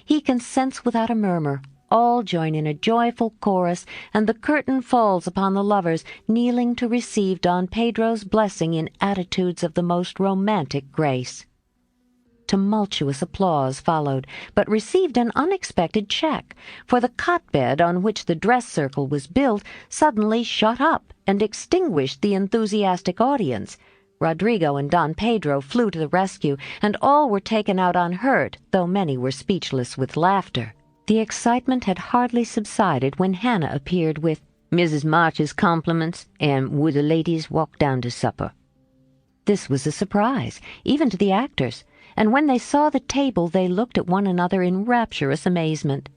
He consents without a murmur. All join in a joyful chorus, and the curtain falls upon the lovers, kneeling to receive Don Pedro's blessing in attitudes of the most romantic grace. Tumultuous applause followed, but received an unexpected check, for the cot-bed on which the dress circle was built suddenly shut up and extinguished the enthusiastic audience. Rodrigo and Don Pedro flew to the rescue, and all were taken out unhurt, though many were speechless with laughter. The excitement had hardly subsided when Hannah appeared with Mrs. March's compliments, and would the ladies walk down to supper? This was a surprise, even to the actors, and when they saw the table they looked at one another in rapturous amazement.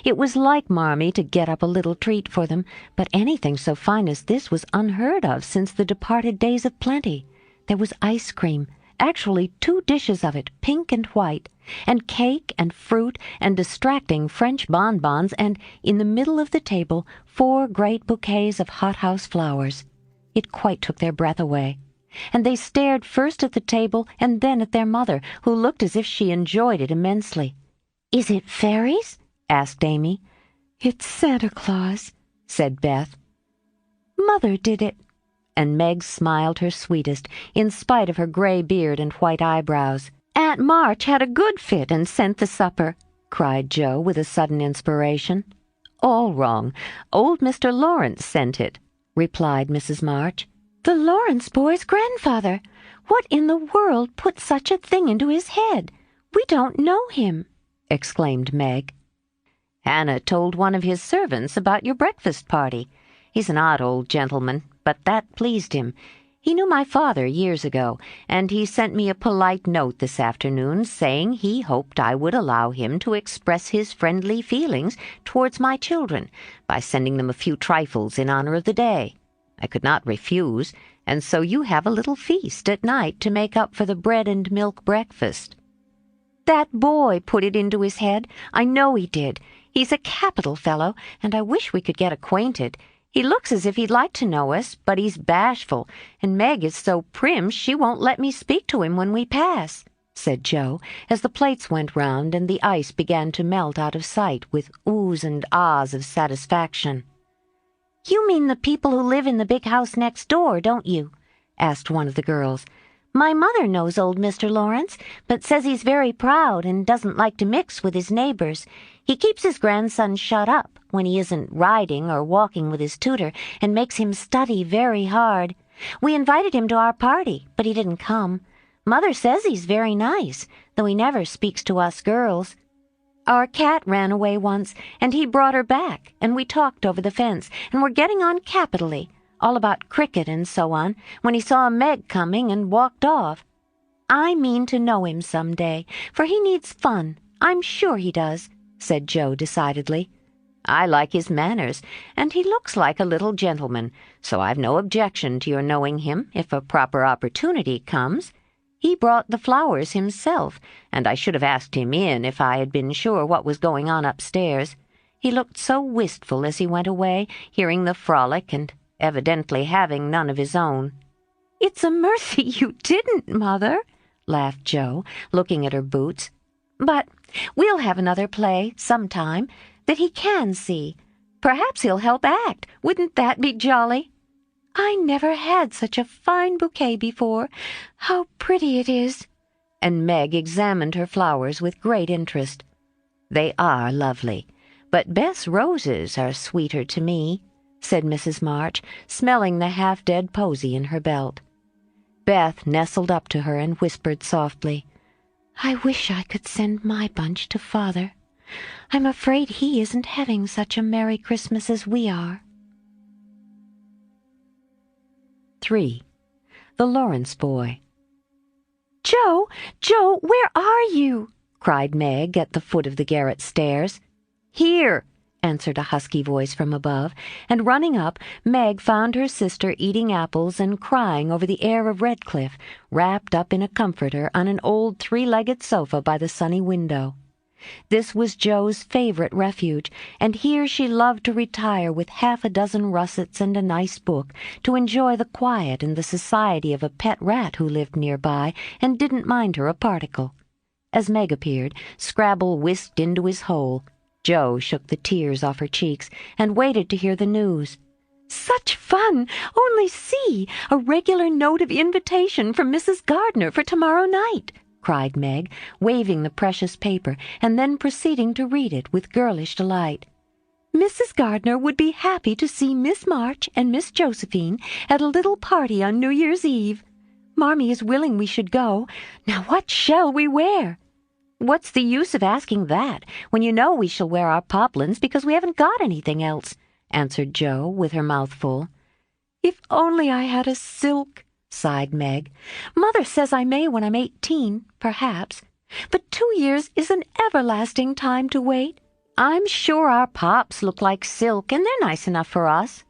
It was like Marmee to get up a little treat for them, but anything so fine as this was unheard of since the departed days of plenty. There was ice cream, actually 2 dishes of it, pink and white, and cake and fruit and distracting French bonbons, and in the middle of the table 4 great bouquets of hothouse flowers. It quite took their breath away, and they stared first at the table and then at their mother, who looked as if she enjoyed it immensely. "Is it fairies?" asked Amy. "It's Santa Claus," said Beth. "Mother did it." And Meg smiled her sweetest, in spite of her gray beard and white eyebrows. "Aunt March had a good fit and sent the supper," cried Jo with a sudden inspiration. "All wrong. Old Mr. Lawrence sent it," replied Mrs. March. "The Lawrence boy's grandfather! What in the world put such a thing into his head? We don't know him," exclaimed Meg. "Hannah told one of his servants about your breakfast party. He's an odd old gentleman, but that pleased him. He knew my father years ago, and he sent me a polite note this afternoon saying he hoped I would allow him to express his friendly feelings towards my children by sending them a few trifles in honor of the day. I could not refuse, and so you have a little feast at night to make up for the bread-and-milk breakfast." "That boy put it into his head. I know he did. He's a capital fellow, and I wish we could get acquainted. He looks as if he'd like to know us, but he's bashful, and Meg is so prim she won't let me speak to him when we pass," said Jo, as the plates went round and the ice began to melt out of sight with oohs and ahs of satisfaction. "You mean the people who live in the big house next door, don't you?" asked one of the girls. "My mother knows old Mr. Lawrence, but says he's very proud and doesn't like to mix with his neighbors. He keeps his grandson shut up when he isn't riding or walking with his tutor, and makes him study very hard. We invited him to our party, but he didn't come. Mother says he's very nice, though he never speaks to us girls. Our cat ran away once, and he brought her back, and we talked over the fence, and we're getting on capitally, all about cricket and so on, when he saw Meg coming and walked off. I mean to know him some day, for he needs fun. I'm sure he does," said Jo decidedly. "I like his manners, and he looks like a little gentleman, so I've no objection to your knowing him if a proper opportunity comes. He brought the flowers himself, and I should have asked him in if I had been sure what was going on upstairs. He looked so wistful as he went away, hearing the frolic and evidently having none of his own." "It's a mercy you didn't, Mother," laughed Jo, looking at her boots. "But we'll have another play sometime that he can see. Perhaps he'll help act. Wouldn't that be jolly? I never had such a fine bouquet before. How pretty it is!" And Meg examined her flowers with great interest. "They are lovely, but Beth's roses are sweeter to me," said Mrs. March, smelling the half-dead posy in her belt. Beth nestled up to her and whispered softly, "I wish I could send my bunch to Father. I'm afraid he isn't having such a Merry Christmas as we are." 3. The Lawrence Boy. "Jo, Jo, where are you?" cried Meg at the foot of the garret stairs. "Here," answered a husky voice from above, and running up, Meg found her sister eating apples and crying over the heir of Redcliffe, wrapped up in a comforter on an old 3-legged sofa by the sunny window. This was Jo's favorite refuge, and here she loved to retire with 6 russets and a nice book, to enjoy the quiet and the society of a pet rat who lived nearby and didn't mind her a particle. As Meg appeared, Scrabble whisked into his hole. Jo shook the tears off her cheeks and waited to hear the news. "Such fun! Only see! A regular note of invitation from Mrs. Gardner for tomorrow night!" cried Meg, waving the precious paper and then proceeding to read it with girlish delight. "Mrs. Gardner would be happy to see Miss March and Miss Josephine at a little party on New Year's Eve. Marmee is willing we should go. Now what shall we wear?" "What's the use of asking that, when you know we shall wear our poplins because we haven't got anything else," answered Jo, with her mouth full. "If only I had a silk," sighed Meg. "Mother says I may when I'm 18, perhaps. But 2 years is an everlasting time to wait. I'm sure our pops look like silk, and they're nice enough for us."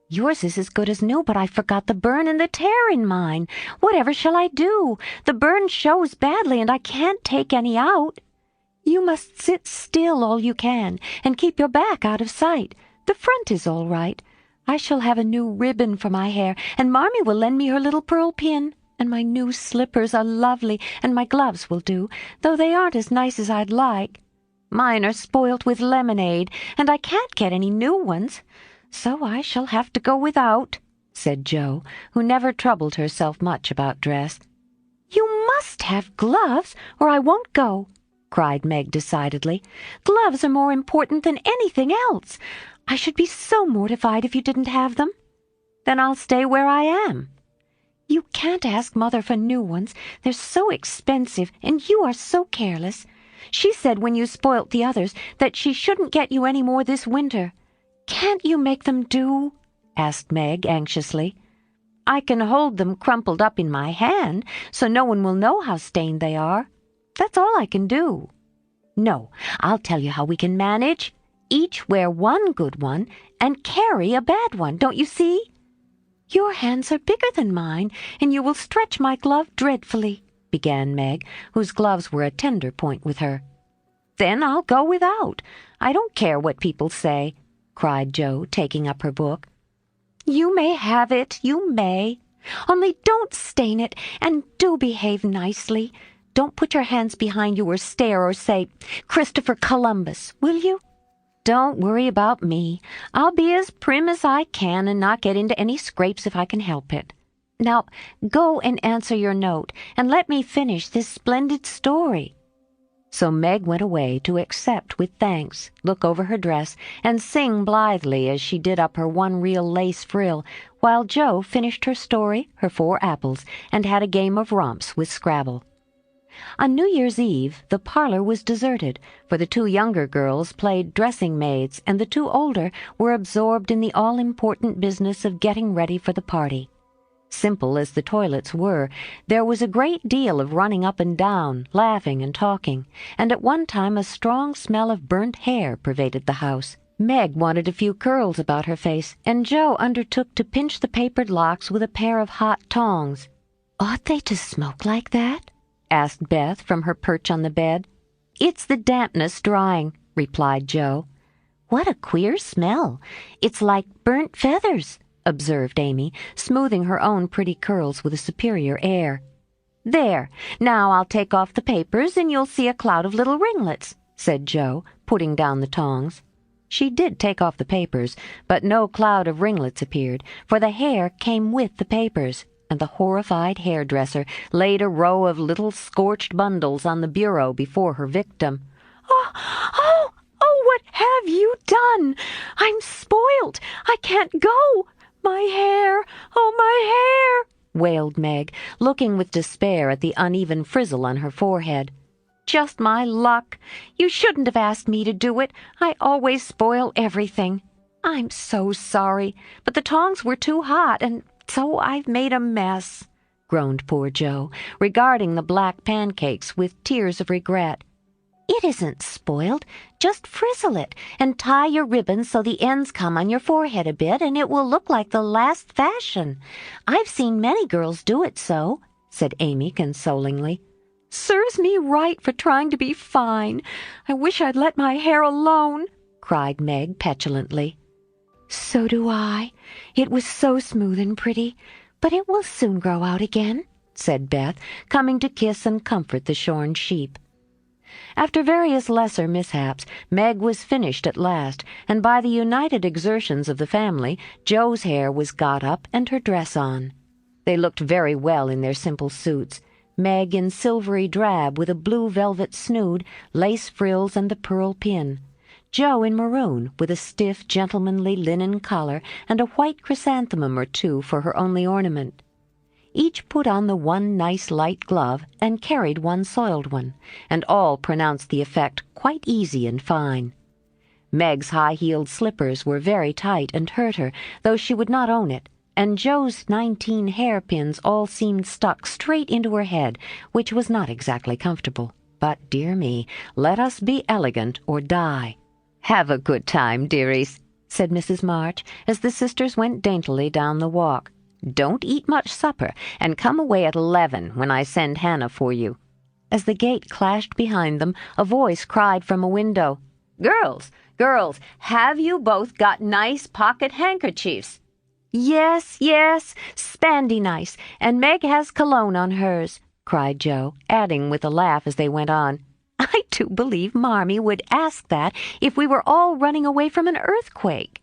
"Yours is as good as new, but I forgot the burn and the tear in mine. Whatever shall I do? The burn shows badly, and I can't take any out." "You must sit still all you can, and keep your back out of sight. The front is all right. I shall have a new ribbon for my hair, and Marmee will lend me her little pearl pin. And my new slippers are lovely, and my gloves will do, though they aren't as nice as I'd like. Mine are spoilt with lemonade, and I can't get any new ones. So I shall have to go without," said Jo, who never troubled herself much about dress. "You must have gloves, or I won't go," cried Meg decidedly. "Gloves are more important than anything else. I should be so mortified if you didn't have them." "Then I'll stay where I am." "You can't ask Mother for new ones. They're so expensive, and you are so careless. She said when you spoilt the others that she shouldn't get you any more this winter. Can't you make them do?" asked Meg anxiously. "I can hold them crumpled up in my hand so no one will know how stained they are. That's all I can do." "No, I'll tell you how we can manage. Each wear one good one and carry a bad one, don't you see?" "Your hands are bigger than mine, and you will stretch my glove dreadfully," began Meg, whose gloves were a tender point with her. "Then I'll go without. I don't care what people say," cried Jo, taking up her book. "You may have it, you may. Only don't stain it, and do behave nicely. Don't put your hands behind you or stare or say, 'Christopher Columbus,' will you?" "Don't worry about me. I'll be as prim as I can and not get into any scrapes if I can help it. Now go and answer your note, and let me finish this splendid story." So Meg went away to accept with thanks, look over her dress, and sing blithely as she did up her one real lace frill, while Jo finished her story, her 4 apples, and had a game of romps with Scrabble. On New Year's Eve the parlor was deserted, for the 2 younger girls played dressing maids, and the 2 older were absorbed in the all-important business of getting ready for the party. Simple as the toilets were, there was a great deal of running up and down, laughing and talking, and at one time a strong smell of burnt hair pervaded the house. Meg wanted a few curls about her face, and Jo undertook to pinch the papered locks with a pair of hot tongs. "Ought they to smoke like that?" asked Beth from her perch on the bed. "It's the dampness drying," replied Jo. "What a queer smell! It's like burnt feathers," observed Amy, smoothing her own pretty curls with a superior air. "There, now I'll take off the papers, and you'll see a cloud of little ringlets," said Jo, putting down the tongs. She did take off the papers, but no cloud of ringlets appeared, for the hair came with the papers, and the horrified hairdresser laid a row of little scorched bundles on the bureau before her victim. Oh, what have you done? I'm spoilt. I can't go. My hair, oh, my hair," wailed Meg, looking with despair at the uneven frizzle on her forehead. "Just my luck. You shouldn't have asked me to do it. I always spoil everything. I'm so sorry, but the tongs were too hot, and so I've made a mess," groaned poor Jo, regarding the black pancakes with tears of regret. "It isn't spoiled. Just frizzle it, and tie your ribbon so the ends come on your forehead a bit, and it will look like the last fashion. I've seen many girls do it so," said Amy consolingly. "Serves me right for trying to be fine. I wish I'd let my hair alone," cried Meg petulantly. "So do I. It was so smooth and pretty, but it will soon grow out again," said Beth, coming to kiss and comfort the shorn sheep. After various lesser mishaps, Meg was finished at last, and by the united exertions of the family, Jo's hair was got up and her dress on. They looked very well in their simple suits, Meg in silvery drab with a blue velvet snood, lace frills, and the pearl pin. Jo in maroon with a stiff, gentlemanly linen collar and a white chrysanthemum or 2 for her only ornament. Each put on the one nice light glove and carried one soiled one, and all pronounced the effect quite easy and fine. Meg's high-heeled slippers were very tight and hurt her, though she would not own it, and Jo's 19 hairpins all seemed stuck straight into her head, which was not exactly comfortable. But, dear me, let us be elegant or die. "Have a good time, dearies," said Mrs. March, as the sisters went daintily down the walk. "Don't eat much supper, and come away at 11 when I send Hannah for you." As the gate clashed behind them, a voice cried from a window, "Girls, girls, have you both got nice pocket handkerchiefs?" "Yes, yes, spandy nice, and Meg has cologne on hers," cried Jo, adding with a laugh as they went on, "I do believe Marmee would ask that if we were all running away from an earthquake."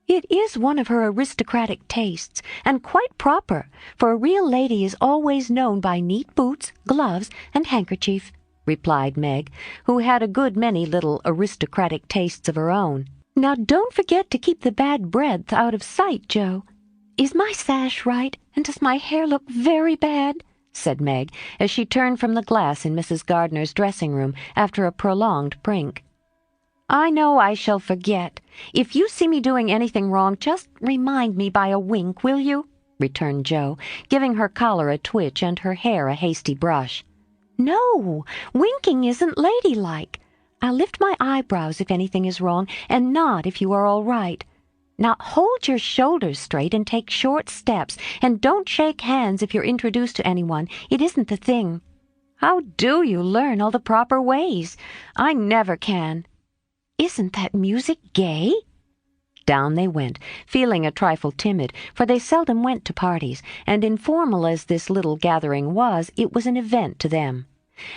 "It is one of her aristocratic tastes, and quite proper, for a real lady is always known by neat boots, gloves, and handkerchief," replied Meg, who had a good many little aristocratic tastes of her own. "Now don't forget to keep the bad breath out of sight, Jo. Is my sash right, and does my hair look very bad?" said Meg, as she turned from the glass in Mrs. Gardner's dressing room after a prolonged brink. "I know I shall forget. If you see me doing anything wrong, just remind me by a wink, will you?" returned Jo, giving her collar a twitch and her hair a hasty brush. "No, winking isn't ladylike. I'll lift my eyebrows if anything is wrong, and nod if you are all right. Now hold your shoulders straight and take short steps, and don't shake hands if you're introduced to anyone. It isn't the thing. How do you learn all the proper ways? I never can. Isn't that music gay?" Down they went, feeling a trifle timid, for they seldom went to parties, and informal as this little gathering was, it was an event to them.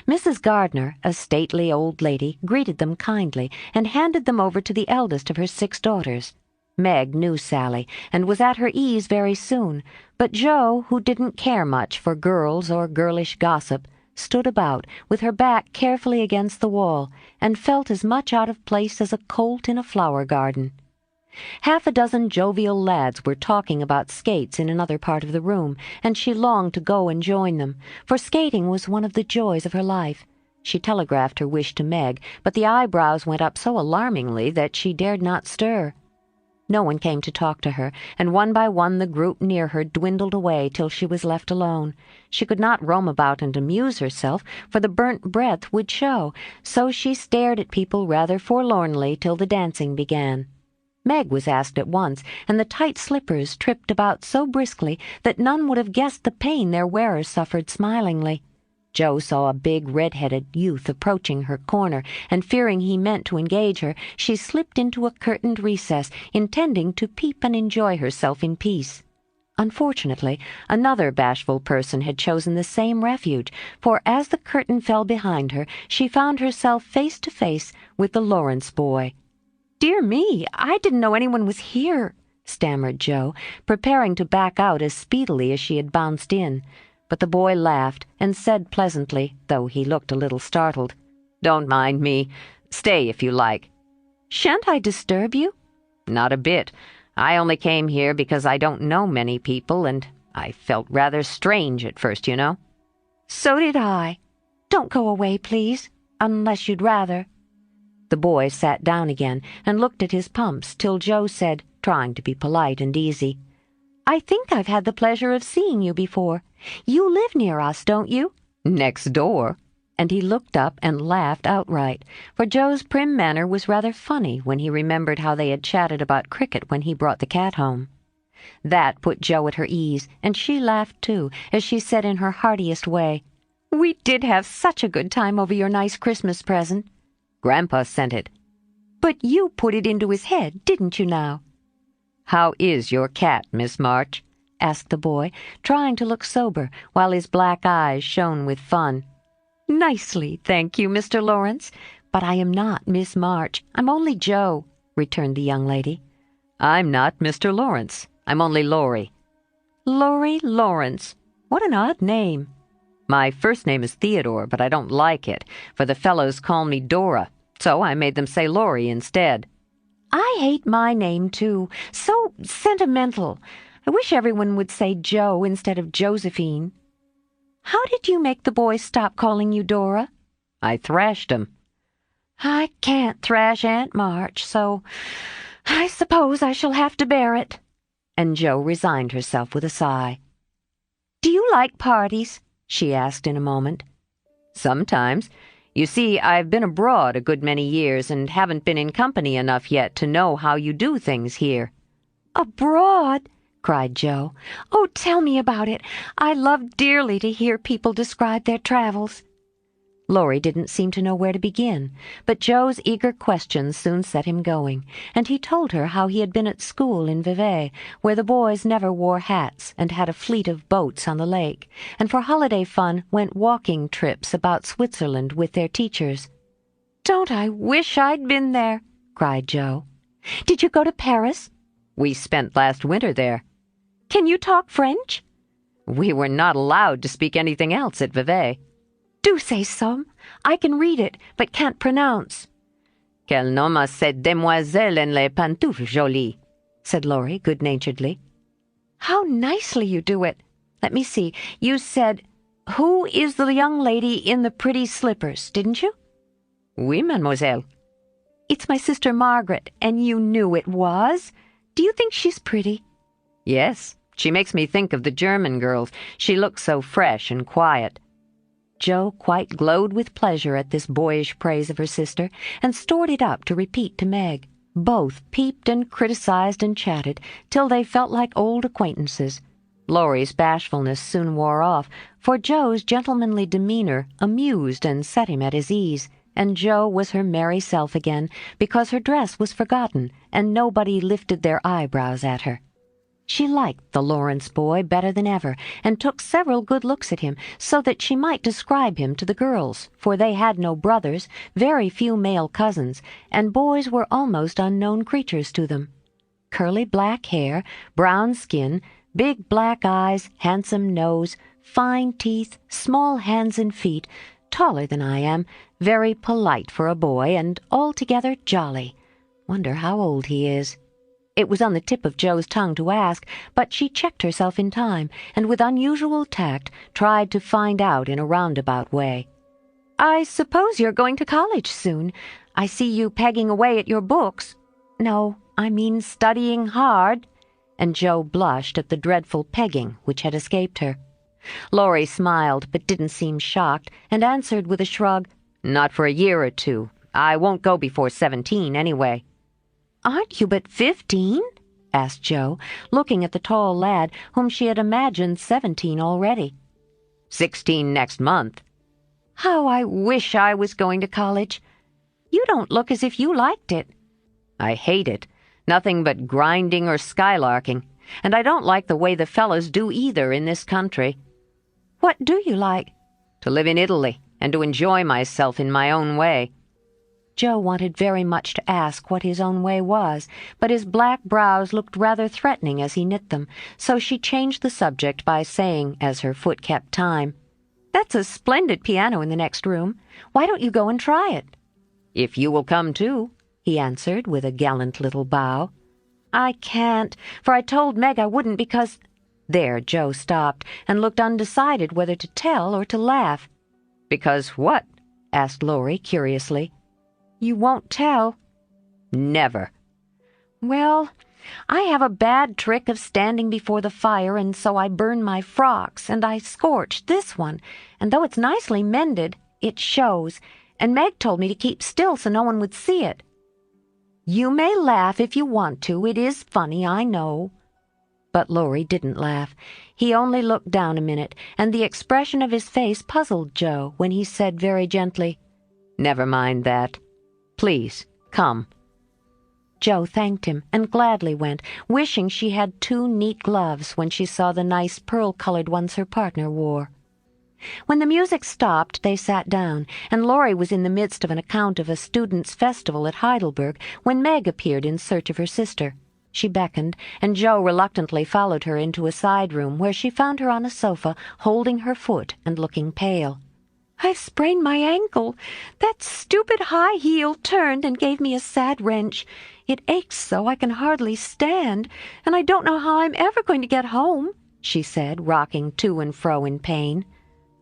Mrs. Gardner, a stately old lady, greeted them kindly, and handed them over to the eldest of her 6 daughters. Meg knew Sally, and was at her ease very soon, but Jo, who didn't care much for girls or girlish gossip, stood about, with her back carefully against the wall, and felt as much out of place as a colt in a flower garden. Half a dozen jovial lads were talking about skates in another part of the room, and she longed to go and join them, for skating was one of the joys of her life. She telegraphed her wish to Meg, but the eyebrows went up so alarmingly that she dared not stir. No one came to talk to her, and one by one the group near her dwindled away till she was left alone. She could not roam about and amuse herself, for the burnt breath would show, so she stared at people rather forlornly till the dancing began. Meg was asked at once, and the tight slippers tripped about so briskly that none would have guessed the pain their wearers suffered smilingly. Jo saw a big red-headed youth approaching her corner, and fearing he meant to engage her, she slipped into a curtained recess, intending to peep and enjoy herself in peace. Unfortunately, another bashful person had chosen the same refuge, for as the curtain fell behind her, she found herself face to face with the Lawrence boy. "Dear me, I didn't know anyone was here," stammered Jo, preparing to back out as speedily as she had bounced in. But the boy laughed and said pleasantly, though he looked a little startled, "Don't mind me. Stay if you like." "Shan't I disturb you?" "Not a bit. I only came here because I don't know many people, and I felt rather strange at first, you know." "So did I. Don't go away, please, unless you'd rather." The boy sat down again and looked at his pumps till Jo said, trying to be polite and easy, "I think I've had the pleasure of seeing you before. You live near us, don't you?" "Next door." And he looked up and laughed outright, for Jo's prim manner was rather funny when he remembered how they had chatted about cricket when he brought the cat home. That put Jo at her ease, and she laughed too, as she said in her heartiest way, "We did have such a good time over your nice Christmas present." "Grandpa sent it." "But you put it into his head, didn't you now?" "How is your cat, Miss March?" asked the boy, trying to look sober, while his black eyes shone with fun. "Nicely, thank you, Mr. Lawrence. But I am not Miss March. I'm only Jo," returned the young lady. "I'm not Mr. Lawrence. I'm only Laurie." "Laurie Lawrence. What an odd name." "My first name is Theodore, but I don't like it, for the fellows call me Dora, so I made them say Laurie instead." "I hate my name, too. So sentimental. I wish everyone would say Joe instead of Josephine. How did you make the boys stop calling you Dora? I thrashed 'em. I can't thrash Aunt March, so I suppose I shall have to bear it. And Jo resigned herself with a sigh. Do you like parties? She asked in a moment. Sometimes. You see, I've been abroad a good many years and haven't been in company enough yet to know how you do things here. Abroad? Cried Jo. Oh, tell me about it. I love dearly to hear people describe their travels. Laurie didn't seem to know where to begin, but Jo's eager questions soon set him going, and he told her how he had been at school in Kvothe, where the boys never wore hats and had a fleet of boats on the lake, and for holiday fun went walking trips about Switzerland with their teachers. Don't I wish I'd been there, cried Jo. Did you go to Paris? We spent last winter there. Can you talk French? We were not allowed to speak anything else at Kvothe. Do say some. I can read it, but can't pronounce. Quel nom a cette demoiselle en les pantoufles jolies, said Laurie good-naturedly. How nicely you do it. Let me see. You said, who is the young lady in the pretty slippers, didn't you? Oui, mademoiselle. It's my sister Margaret, and you knew it was. Do you think she's pretty? Yes, she makes me think of the German girls. She looks so fresh and quiet. Jo quite glowed with pleasure at this boyish praise of her sister, and stored it up to repeat to Meg. Both peeped and criticized and chatted, till they felt like old acquaintances. Laurie's bashfulness soon wore off, for Jo's gentlemanly demeanor amused and set him at his ease, and Jo was her merry self again, because her dress was forgotten, and nobody lifted their eyebrows at her. She liked the Lawrence boy better than ever, and took several good looks at him, so that she might describe him to the girls, for they had no brothers, very few male cousins, and boys were almost unknown creatures to them. Curly black hair, brown skin, big black eyes, handsome nose, fine teeth, small hands and feet, taller than I am, very polite for a boy, and altogether jolly. Wonder how old he is. It was on the tip of Jo's tongue to ask, but she checked herself in time, and with unusual tact tried to find out in a roundabout way. I suppose you're going to college soon. I see you pegging away at your books. No, I mean studying hard. And Jo blushed at the dreadful pegging which had escaped her. Laurie smiled, but didn't seem shocked, and answered with a shrug, Not for a year or two. I won't go before 17, anyway. Aren't you but 15? Asked Jo, looking at the tall lad whom she had imagined 17 already. 16 next month. How I wish I was going to college. You don't look as if you liked it. I hate it. Nothing but grinding or skylarking. And I don't like the way the fellows do either in this country. What do you like? To live in Italy, and to enjoy myself in my own way. Jo wanted very much to ask what his own way was, but his black brows looked rather threatening as he knit them, so she changed the subject by saying, as her foot kept time, That's a splendid piano in the next room. Why don't you go and try it? If you will come too, he answered with a gallant little bow. I can't, for I told Meg I wouldn't because— There Jo stopped and looked undecided whether to tell or to laugh. Because what? Asked Laurie curiously. You won't tell? Never. Well, I have a bad trick of standing before the fire, and so I burn my frocks, and I scorched this one, and though it's nicely mended, it shows, and Meg told me to keep still so no one would see it. You may laugh if you want to. It is funny, I know. But Laurie didn't laugh. He only looked down a minute, and the expression of his face puzzled Jo when he said very gently, Never mind that. Please, come. Jo thanked him and gladly went, wishing she had 2 neat gloves when she saw the nice pearl-colored ones her partner wore. When the music stopped, they sat down, and Laurie was in the midst of an account of a students' festival at Heidelberg when Meg appeared in search of her sister. She beckoned, and Jo reluctantly followed her into a side room where she found her on a sofa, holding her foot and looking pale. "I've sprained my ankle. That stupid high heel turned and gave me a sad wrench. It aches so I can hardly stand, and I don't know how I'm ever going to get home," she said, rocking to and fro in pain.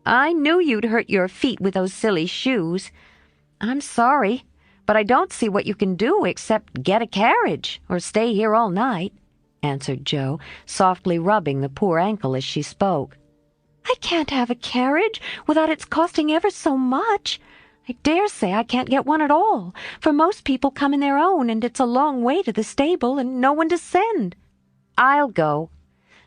"I knew you'd hurt your feet with those silly shoes. I'm sorry, but I don't see what you can do except get a carriage or stay here all night," answered Jo, softly rubbing the poor ankle as she spoke. "I can't have a carriage without its costing ever so much. I dare say I can't get one at all, for most people come in their own, and it's a long way to the stable and no one to send." "I'll go."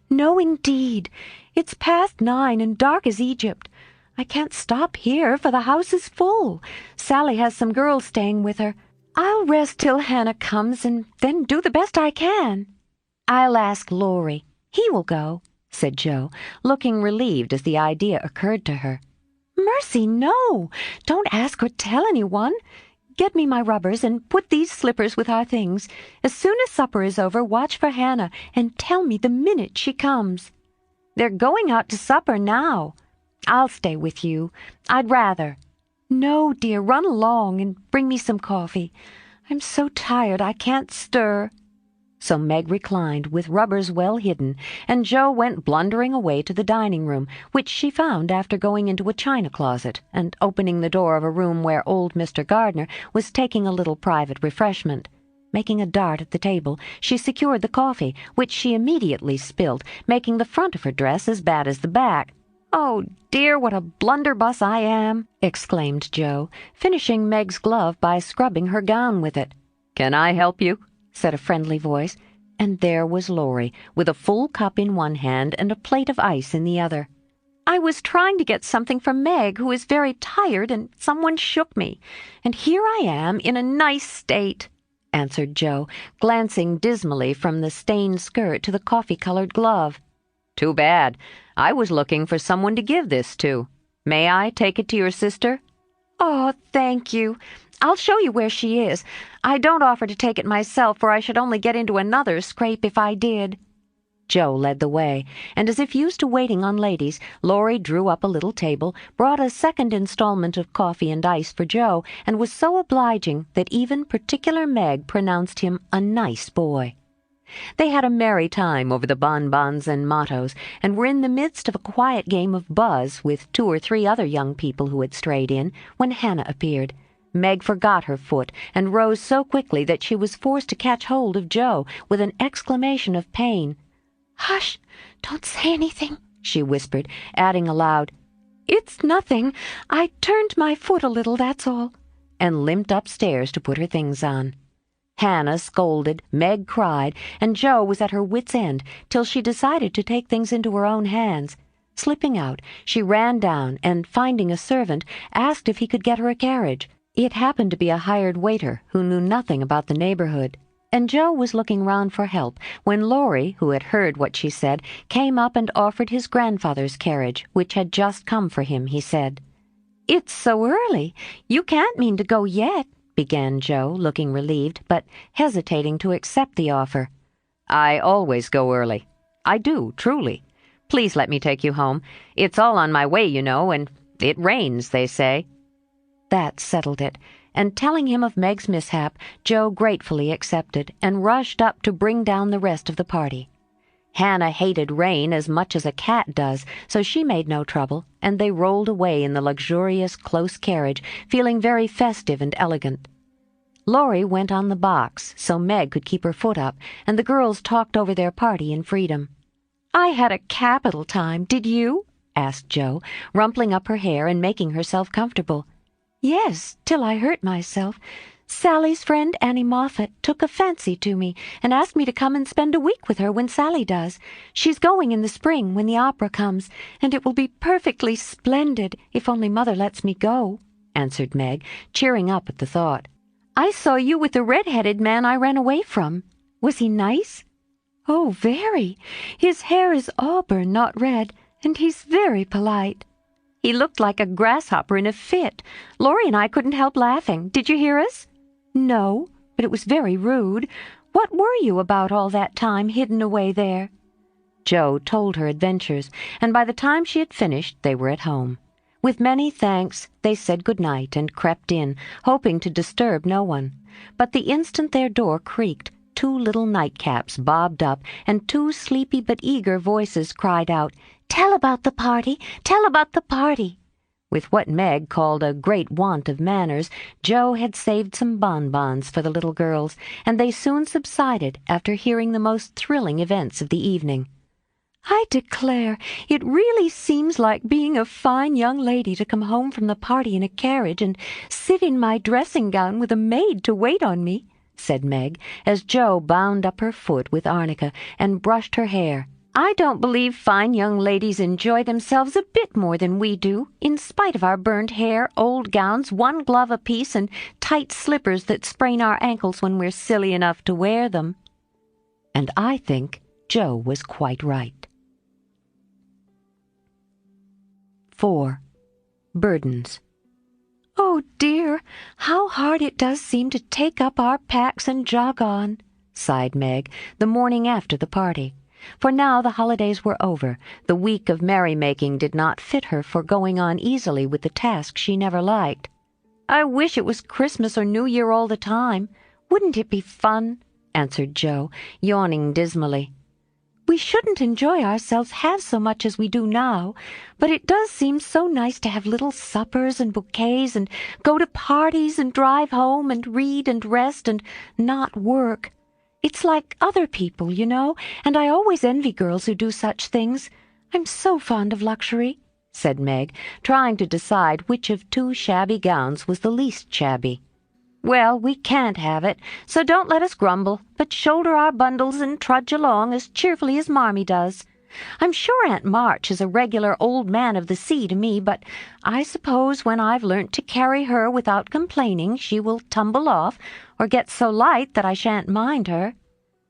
"No, indeed. It's past 9 and dark as Egypt. I can't stop here, for the house is full. Sally has some girls staying with her. I'll rest till Hannah comes, and then do the best I can." "I'll ask Laurie. He will go," said Jo, looking relieved as the idea occurred to her. "Mercy, no! Don't ask or tell anyone. Get me my rubbers and put these slippers with our things. As soon as supper is over, watch for Hannah and tell me the minute she comes." "They're going out to supper now." "I'll stay with you. I'd rather." "No, dear, run along and bring me some coffee. I'm so tired I can't stir." So Meg reclined, with rubbers well hidden, and Jo went blundering away to the dining room, which she found after going into a china closet and opening the door of a room where old Mr. Gardner was taking a little private refreshment. Making a dart at the table, she secured the coffee, which she immediately spilt, making the front of her dress as bad as the back. "Oh, dear, what a blunderbuss I am!" exclaimed Jo, finishing Meg's glove by scrubbing her gown with it. "Can I help you?" said a friendly voice, and there was Laurie, with a full cup in one hand and a plate of ice in the other. "I was trying to get something for Meg, who is very tired, and someone shook me, and here I am in a nice state," answered Jo, glancing dismally from the stained skirt to the coffee-colored glove. "Too bad. I was looking for someone to give this to. May I take it to your sister?" "Oh, thank you. I'll show you where she is. I don't offer to take it myself, for I should only get into another scrape if I did." Jo led the way, and as if used to waiting on ladies, Laurie drew up a little table, brought a second installment of coffee and ice for Jo, and was so obliging that even particular Meg pronounced him a nice boy. They had a merry time over the bonbons and mottos, and were in the midst of a quiet game of buzz with 2 or 3 other young people who had strayed in, when Hannah appeared. Meg forgot her foot, and rose so quickly that she was forced to catch hold of Jo with an exclamation of pain. "Hush! Don't say anything," she whispered, adding aloud, "It's nothing. I turned my foot a little, that's all," and limped upstairs to put her things on. Hannah scolded, Meg cried, and Jo was at her wits' end till she decided to take things into her own hands. Slipping out, she ran down and, finding a servant, asked if he could get her a carriage. It happened to be a hired waiter who knew nothing about the neighborhood, and Jo was looking round for help when Laurie, who had heard what she said, came up and offered his grandfather's carriage, which had just come for him, he said. "It's so early. You can't mean to go yet," began Jo, looking relieved, but hesitating to accept the offer. "I always go early. I do, truly. Please let me take you home. It's all on my way, you know, and it rains, they say." That settled it, and telling him of Meg's mishap, Jo gratefully accepted, and rushed up to bring down the rest of the party. Hannah hated rain as much as a cat does, so she made no trouble, and they rolled away in the luxurious, close carriage, feeling very festive and elegant. Laurie went on the box, so Meg could keep her foot up, and the girls talked over their party in freedom. "I had a capital time, did you?" asked Jo, rumpling up her hair and making herself comfortable. "Yes, till I hurt myself. Sally's friend Annie Moffat took a fancy to me and asked me to come and spend a week with her when Sally does. She's going in the spring when the opera comes, and it will be perfectly splendid if only Mother lets me go," answered Meg, cheering up at the thought. "I saw you with the red-headed man I ran away from. Was he nice?" "Oh, very. His hair is auburn, not red, and he's very polite." "He looked like a grasshopper in a fit. Laurie and I couldn't help laughing. Did you hear us?" "No, but it was very rude. What were you about all that time hidden away there?" Jo told her adventures, and by the time she had finished they were at home. With many thanks, they said good night and crept in, hoping to disturb no one. But the instant their door creaked, 2 little nightcaps bobbed up, and 2 sleepy but eager voices cried out, "Tell about the party! Tell about the party!" With what Meg called a great want of manners, Joe had saved some bonbons for the little girls, and they soon subsided after hearing the most thrilling events of the evening. "I declare, it really seems like being a fine young lady to come home from the party in a carriage and sit in my dressing-gown with a maid to wait on me," said Meg, as Joe bound up her foot with arnica and brushed her hair. "I don't believe fine young ladies enjoy themselves a bit more than we do, in spite of our burned hair, old gowns, 1 glove apiece, and tight slippers that sprain our ankles when we're silly enough to wear them." And I think Joe was quite right. 4. Burdens. "Oh dear, how hard it does seem to take up our packs and jog on," sighed Meg, the morning after the party. For now the holidays were over. The week of merrymaking did not fit her for going on easily with the task she never liked. "I wish it was Christmas or New Year all the time. Wouldn't it be fun?" answered Joe, yawning dismally. "We shouldn't enjoy ourselves half so much as we do now, but it does seem so nice to have little suppers and bouquets and go to parties and drive home and read and rest and not work. It's like other people, you know, and I always envy girls who do such things. I'm so fond of luxury," said Meg, trying to decide which of 2 shabby gowns was the least shabby. "Well, we can't have it, so don't let us grumble, but shoulder our bundles and trudge along as cheerfully as Marmee does. I'm sure Aunt March is a regular old man of the sea to me, but I suppose when I've learnt to carry her without complaining she will tumble off, or get so light that I shan't mind her."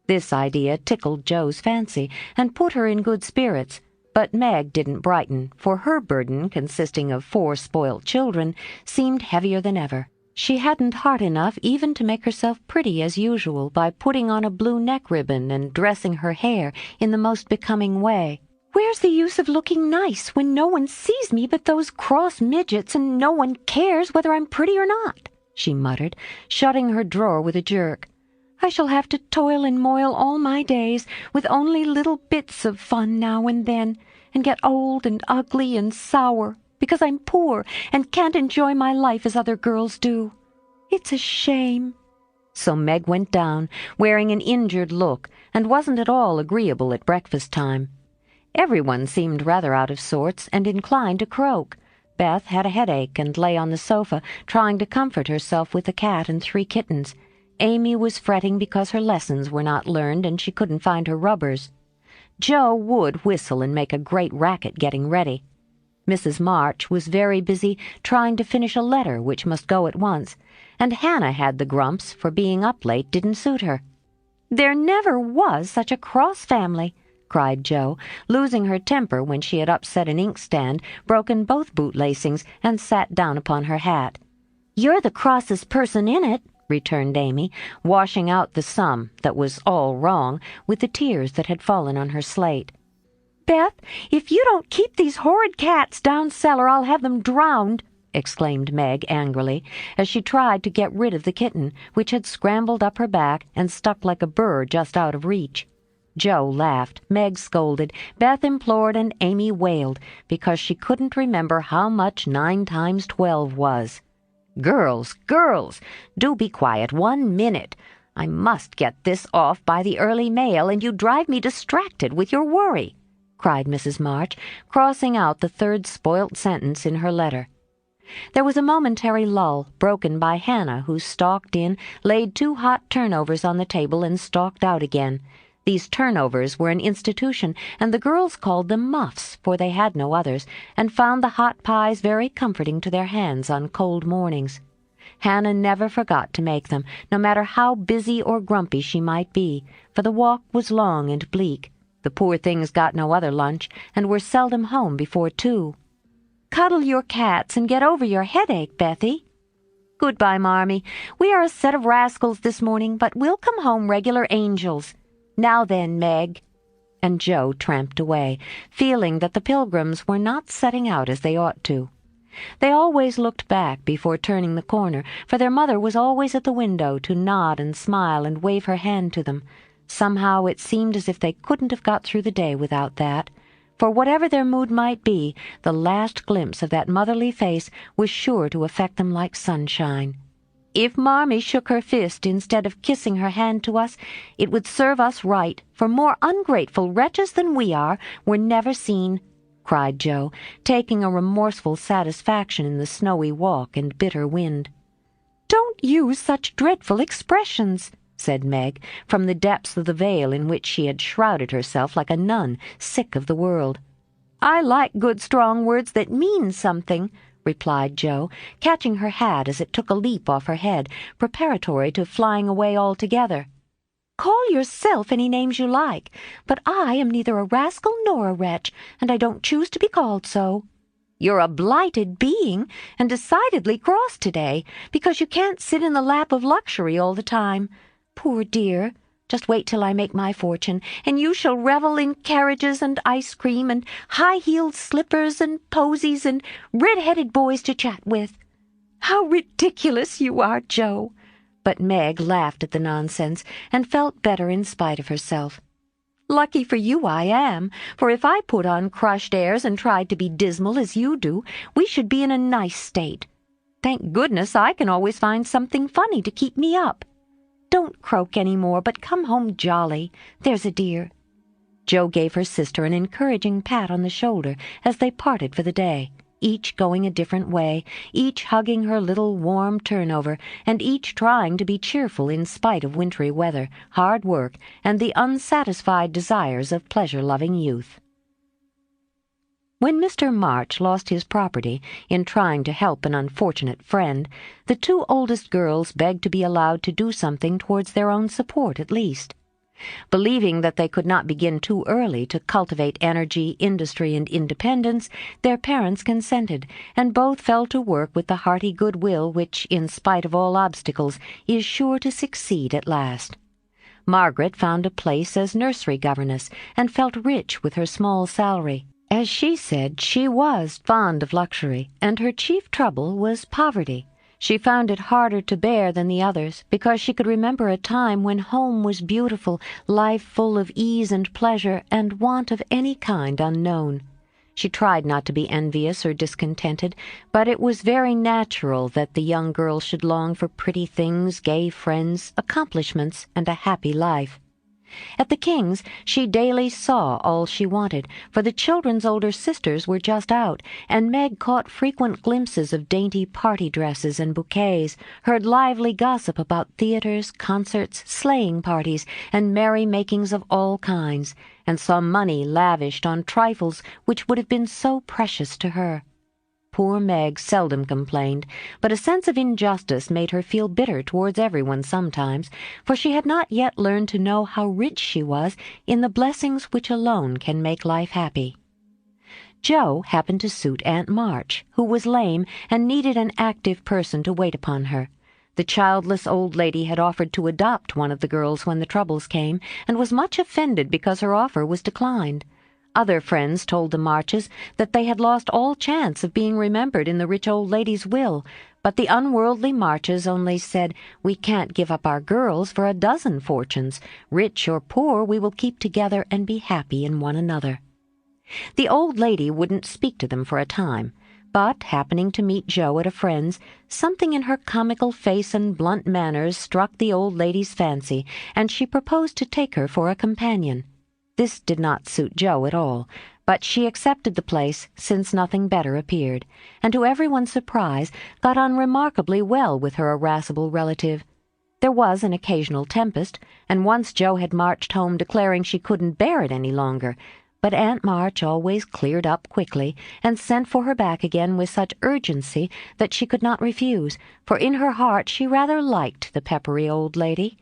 This idea tickled Joe's fancy and put her in good spirits, but Meg didn't brighten, for her burden, consisting of 4 spoilt children, seemed heavier than ever. She hadn't heart enough even to make herself pretty as usual by putting on a blue neck ribbon and dressing her hair in the most becoming way. "Where's the use of looking nice when no one sees me but those cross midgets, and no one cares whether I'm pretty or not?" she muttered, shutting her drawer with a jerk. "I shall have to toil and moil all my days, with only little bits of fun now and then, and get old and ugly and sour, because I'm poor and can't enjoy my life as other girls do. It's a shame." So Meg went down, wearing an injured look, and wasn't at all agreeable at breakfast time. Everyone seemed rather out of sorts and inclined to croak. Beth had a headache and lay on the sofa, trying to comfort herself with the cat and 3 kittens. Amy was fretting because her lessons were not learned and she couldn't find her rubbers. Joe would whistle and make a great racket getting ready. Mrs. March was very busy trying to finish a letter which must go at once, and Hannah had the grumps, for being up late didn't suit her. "There never was such a cross family," cried Joe, losing her temper when she had upset an inkstand, broken both boot-lacings, and sat down upon her hat. "You're the crossest person in it," returned Amy, washing out the sum that was all wrong with the tears that had fallen on her slate. "Beth, if you don't keep these horrid cats down cellar, I'll have them drowned," exclaimed Meg angrily, as she tried to get rid of the kitten, which had scrambled up her back and stuck like a burr just out of reach. Joe laughed, Meg scolded, Beth implored, and Amy wailed, because she couldn't remember how much 9 times 12 was. "Girls, girls, do be quiet 1 minute. I must get this off by the early mail, and you drive me distracted with your worry," cried Mrs. March, crossing out the 3rd spoilt sentence in her letter. There was a momentary lull, broken by Hannah, who stalked in, laid 2 hot turnovers on the table, and stalked out again. These turnovers were an institution, and the girls called them muffs, for they had no others, and found the hot pies very comforting to their hands on cold mornings. Hannah never forgot to make them, no matter how busy or grumpy she might be, for the walk was long and bleak. The poor things got no other lunch, and were seldom home before 2. "Cuddle your cats and get over your headache, Bethy." "Goodbye, Marmee. We are a set of rascals this morning, but we'll come home regular angels. Now then, Meg." And Joe tramped away, feeling that the Pilgrims were not setting out as they ought to. They always looked back before turning the corner, for their mother was always at the window to nod and smile and wave her hand to them. Somehow it seemed as if they couldn't have got through the day without that. For whatever their mood might be, the last glimpse of that motherly face was sure to affect them like sunshine. If Marmee shook her fist instead of kissing her hand to us, it would serve us right, for more ungrateful wretches than we are were never seen, cried Joe, taking a remorseful satisfaction in the snowy walk and bitter wind. "Don't use such dreadful expressions," said Meg, from the depths of the veil in which she had shrouded herself like a nun sick of the world. "I like good strong words that mean something," replied Joe, catching her hat as it took a leap off her head, preparatory to flying away altogether. "Call yourself any names you like, but I am neither a rascal nor a wretch, and I don't choose to be called so. You're a blighted being, and decidedly cross today, because you can't sit in the lap of luxury all the time. Poor dear, just wait till I make my fortune, and you shall revel in carriages and ice cream and high-heeled slippers and posies and red-headed boys to chat with. How ridiculous you are, Joe!" But Meg laughed at the nonsense and felt better in spite of herself. "Lucky for you I am, for if I put on crushed airs and tried to be dismal as you do, we should be in a nice state. Thank goodness I can always find something funny to keep me up. Don't croak any more, but come home jolly, there's a dear." Joe gave her sister an encouraging pat on the shoulder as they parted for the day, each going a different way, each hugging her little warm turnover, and each trying to be cheerful in spite of wintry weather, hard work, and the unsatisfied desires of pleasure-loving youth. When Mr. March lost his property in trying to help an unfortunate friend, the two oldest girls begged to be allowed to do something towards their own support at least. Believing that they could not begin too early to cultivate energy, industry, and independence, their parents consented, and both fell to work with the hearty goodwill which, in spite of all obstacles, is sure to succeed at last. Margaret found a place as nursery governess, and felt rich with her small salary. As she said, she was fond of luxury, and her chief trouble was poverty. She found it harder to bear than the others, because she could remember a time when home was beautiful, life full of ease and pleasure, and want of any kind unknown. She tried not to be envious or discontented, but it was very natural that the young girl should long for pretty things, gay friends, accomplishments, and a happy life. At the King's she daily saw all she wanted, for the children's older sisters were just out, and Meg caught frequent glimpses of dainty party dresses and bouquets, heard lively gossip about theatres, concerts, sleighing parties, and merry-makings of all kinds, and saw money lavished on trifles which would have been so precious to her. Poor Meg seldom complained, but a sense of injustice made her feel bitter towards everyone sometimes, for she had not yet learned to know how rich she was in the blessings which alone can make life happy. Jo happened to suit Aunt March, who was lame and needed an active person to wait upon her. The childless old lady had offered to adopt one of the girls when the troubles came, and was much offended because her offer was declined. Other friends told the Marches that they had lost all chance of being remembered in the rich old lady's will, but the unworldly Marches only said, "We can't give up our girls for a dozen fortunes. Rich or poor, we will keep together and be happy in one another." The old lady wouldn't speak to them for a time, but, happening to meet Jo at a friend's, something in her comical face and blunt manners struck the old lady's fancy, and she proposed to take her for a companion. This did not suit Jo at all, but she accepted the place since nothing better appeared, and to everyone's surprise got on remarkably well with her irascible relative. There was an occasional tempest, and once Jo had marched home declaring she couldn't bear it any longer, but Aunt March always cleared up quickly and sent for her back again with such urgency that she could not refuse, for in her heart she rather liked the peppery old lady.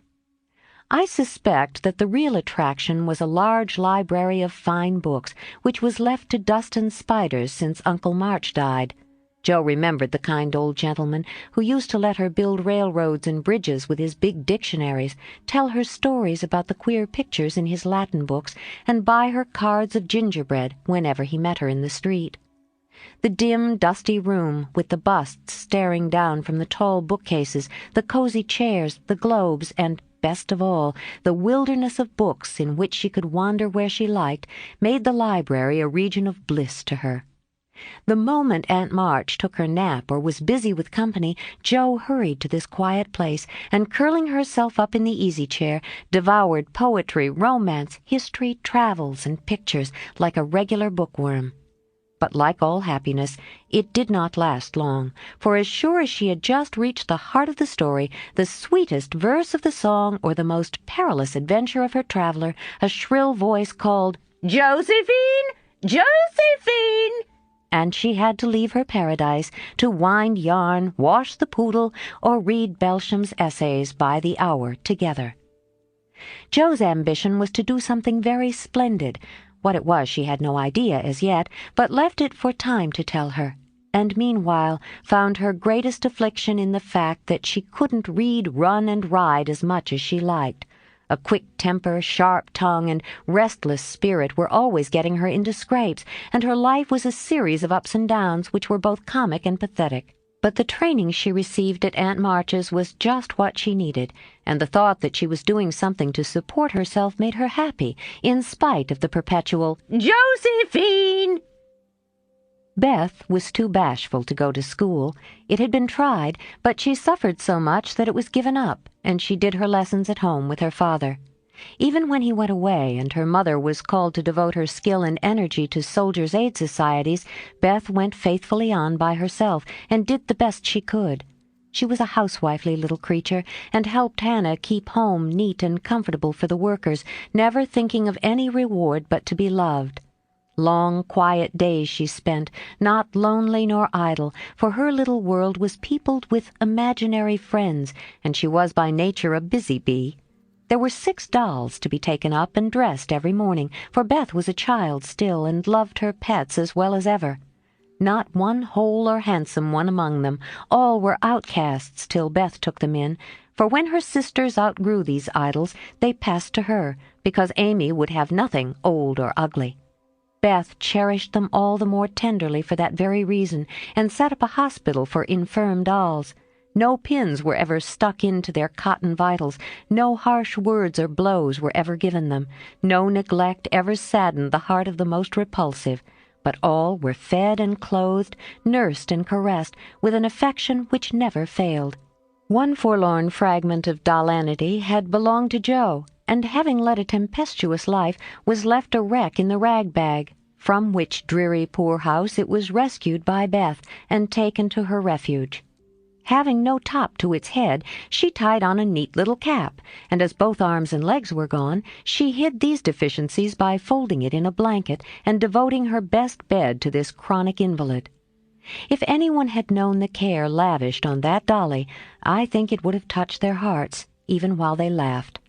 I suspect that the real attraction was a large library of fine books, which was left to dust and spiders since Uncle March died. Jo remembered the kind old gentleman who used to let her build railroads and bridges with his big dictionaries, tell her stories about the queer pictures in his Latin books, and buy her cards of gingerbread whenever he met her in the street. The dim, dusty room, with the busts staring down from the tall bookcases, the cozy chairs, the globes, and, best of all, the wilderness of books in which she could wander where she liked, made the library a region of bliss to her. The moment Aunt March took her nap or was busy with company, Jo hurried to this quiet place, and curling herself up in the easy-chair, devoured poetry, romance, history, travels, and pictures like a regular bookworm. But like all happiness, it did not last long, for as sure as she had just reached the heart of the story, the sweetest verse of the song, or the most perilous adventure of her traveler, a shrill voice called, "Josephine! Josephine!" and she had to leave her paradise to wind yarn, wash the poodle, or read Belsham's essays by the hour together. Jo's ambition was to do something very splendid. What it was she had no idea as yet, but left it for time to tell her, and meanwhile found her greatest affliction in the fact that she couldn't read, run, and ride as much as she liked. A quick temper, sharp tongue, and restless spirit were always getting her into scrapes, and her life was a series of ups and downs which were both comic and pathetic. But the training she received at Aunt March's was just what she needed, and the thought that she was doing something to support herself made her happy, in spite of the perpetual "Josephine!" Beth was too bashful to go to school. It had been tried, but she suffered so much that it was given up, and she did her lessons at home with her father. Even when he went away and her mother was called to devote her skill and energy to soldiers' aid societies, Beth went faithfully on by herself and did the best she could. She was a housewifely little creature, and helped Hannah keep home neat and comfortable for the workers, never thinking of any reward but to be loved. Long, quiet days she spent, not lonely nor idle, for her little world was peopled with imaginary friends, and she was by nature a busy bee. There were 6 dolls to be taken up and dressed every morning, for Beth was a child still and loved her pets as well as ever. Not one whole or handsome one among them. All were outcasts till Beth took them in, for when her sisters outgrew these idols, they passed to her, because Amy would have nothing old or ugly. Beth cherished them all the more tenderly for that very reason, and set up a hospital for infirm dolls. No pins were ever stuck into their cotton vitals, no harsh words or blows were ever given them, no neglect ever saddened the heart of the most repulsive, but all were fed and clothed, nursed and caressed, with an affection which never failed. One forlorn fragment of dollanity had belonged to Jo, and having led a tempestuous life, was left a wreck in the rag-bag, from which dreary poorhouse it was rescued by Beth and taken to her refuge. Having no top to its head, she tied on a neat little cap, and as both arms and legs were gone, she hid these deficiencies by folding it in a blanket and devoting her best bed to this chronic invalid. If anyone had known the care lavished on that dolly, I think it would have touched their hearts, even while they laughed.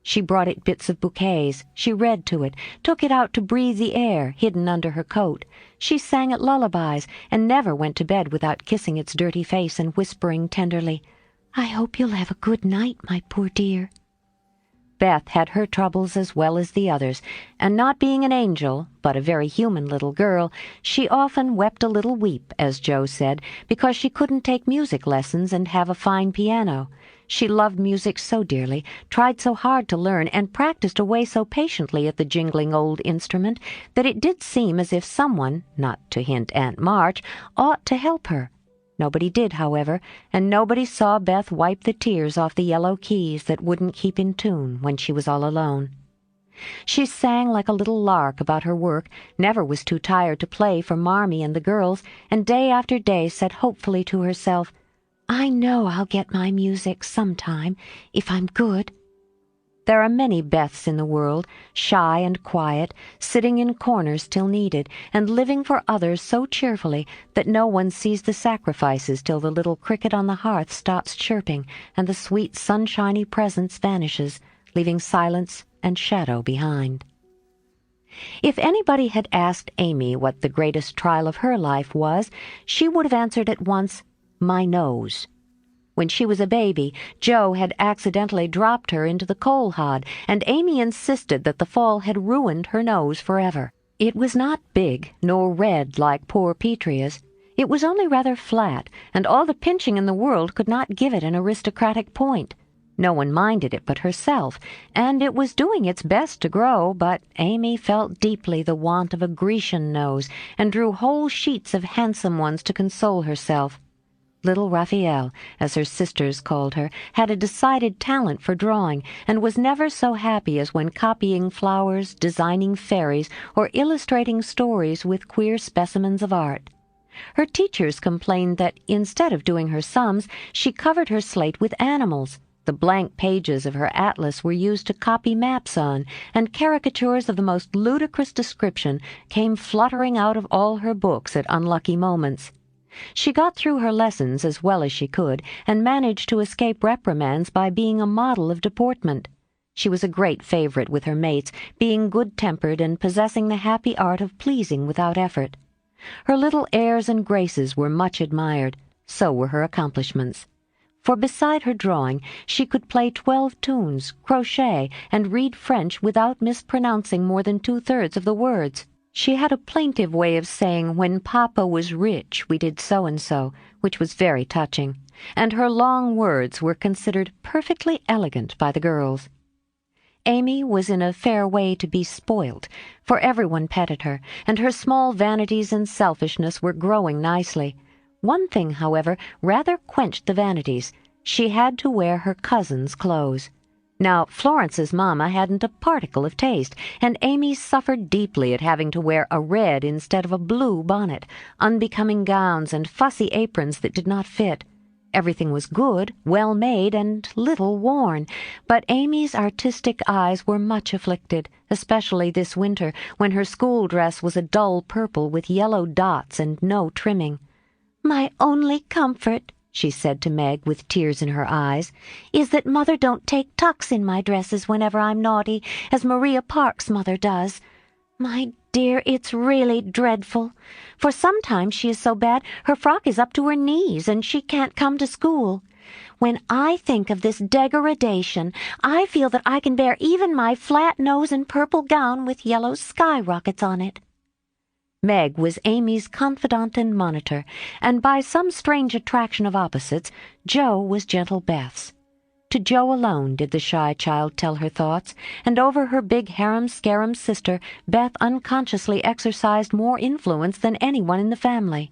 She brought it bits of bouquets, she read to it, took it out to breathe the air hidden under her coat. She sang it lullabies, and never went to bed without kissing its dirty face and whispering tenderly, "I hope you'll have a good night, my poor dear." Beth had her troubles as well as the others, and not being an angel, but a very human little girl, she often wept a little weep, as Jo said, because she couldn't take music lessons and have a fine piano. She loved music so dearly, tried so hard to learn, and practiced away so patiently at the jingling old instrument, that it did seem as if someone, not to hint Aunt March, ought to help her. Nobody did, however, and nobody saw Beth wipe the tears off the yellow keys that wouldn't keep in tune when she was all alone. She sang like a little lark about her work, never was too tired to play for Marmee and the girls, and day after day said hopefully to herself, "I know I'll get my music sometime, if I'm good." There are many Beths in the world, shy and quiet, sitting in corners till needed, and living for others so cheerfully that no one sees the sacrifices till the little cricket on the hearth stops chirping and the sweet sunshiny presence vanishes, leaving silence and shadow behind. If anybody had asked Amy what the greatest trial of her life was, she would have answered at once, "My nose." When she was a baby, Jo had accidentally dropped her into the coal hod, and Amy insisted that the fall had ruined her nose forever. It was not big, nor red like poor Petria's. It was only rather flat, and all the pinching in the world could not give it an aristocratic point. No one minded it but herself, and it was doing its best to grow, but Amy felt deeply the want of a Grecian nose, and drew whole sheets of handsome ones to console herself. Little Raphael, as her sisters called her, had a decided talent for drawing, and was never so happy as when copying flowers, designing fairies, or illustrating stories with queer specimens of art. Her teachers complained that, instead of doing her sums, she covered her slate with animals. The blank pages of her atlas were used to copy maps on, and caricatures of the most ludicrous description came fluttering out of all her books at unlucky moments. She got through her lessons as well as she could, and managed to escape reprimands by being a model of deportment. She was a great favorite with her mates, being good-tempered and possessing the happy art of pleasing without effort. Her little airs and graces were much admired. So were her accomplishments. For beside her drawing, she could play 12 tunes, crochet, and read French without mispronouncing more than 2/3 of the words. She had a plaintive way of saying, "When Papa was rich, we did so-and-so," which was very touching, and her long words were considered perfectly elegant by the girls. Amy was in a fair way to be spoilt, for everyone petted her, and her small vanities and selfishness were growing nicely. One thing, however, rather quenched the vanities. She had to wear her cousin's clothes. Now, Florence's mamma hadn't a particle of taste, and Amy suffered deeply at having to wear a red instead of a blue bonnet, unbecoming gowns, and fussy aprons that did not fit. Everything was good, well made, and little worn, but Amy's artistic eyes were much afflicted, especially this winter, when her school dress was a dull purple with yellow dots and no trimming. "My only comfort," she said to Meg with tears in her eyes, "is that Mother don't take tucks in my dresses whenever I'm naughty, as Maria Park's mother does. My dear, it's really dreadful, for sometimes she is so bad her frock is up to her knees and she can't come to school. When I think of this degradation, I feel that I can bear even my flat nose and purple gown with yellow skyrockets on it." Meg was Amy's confidant and monitor, and by some strange attraction of opposites, Jo was gentle Beth's. To Jo alone did the shy child tell her thoughts, and over her big harum-scarum sister Beth unconsciously exercised more influence than anyone in the family.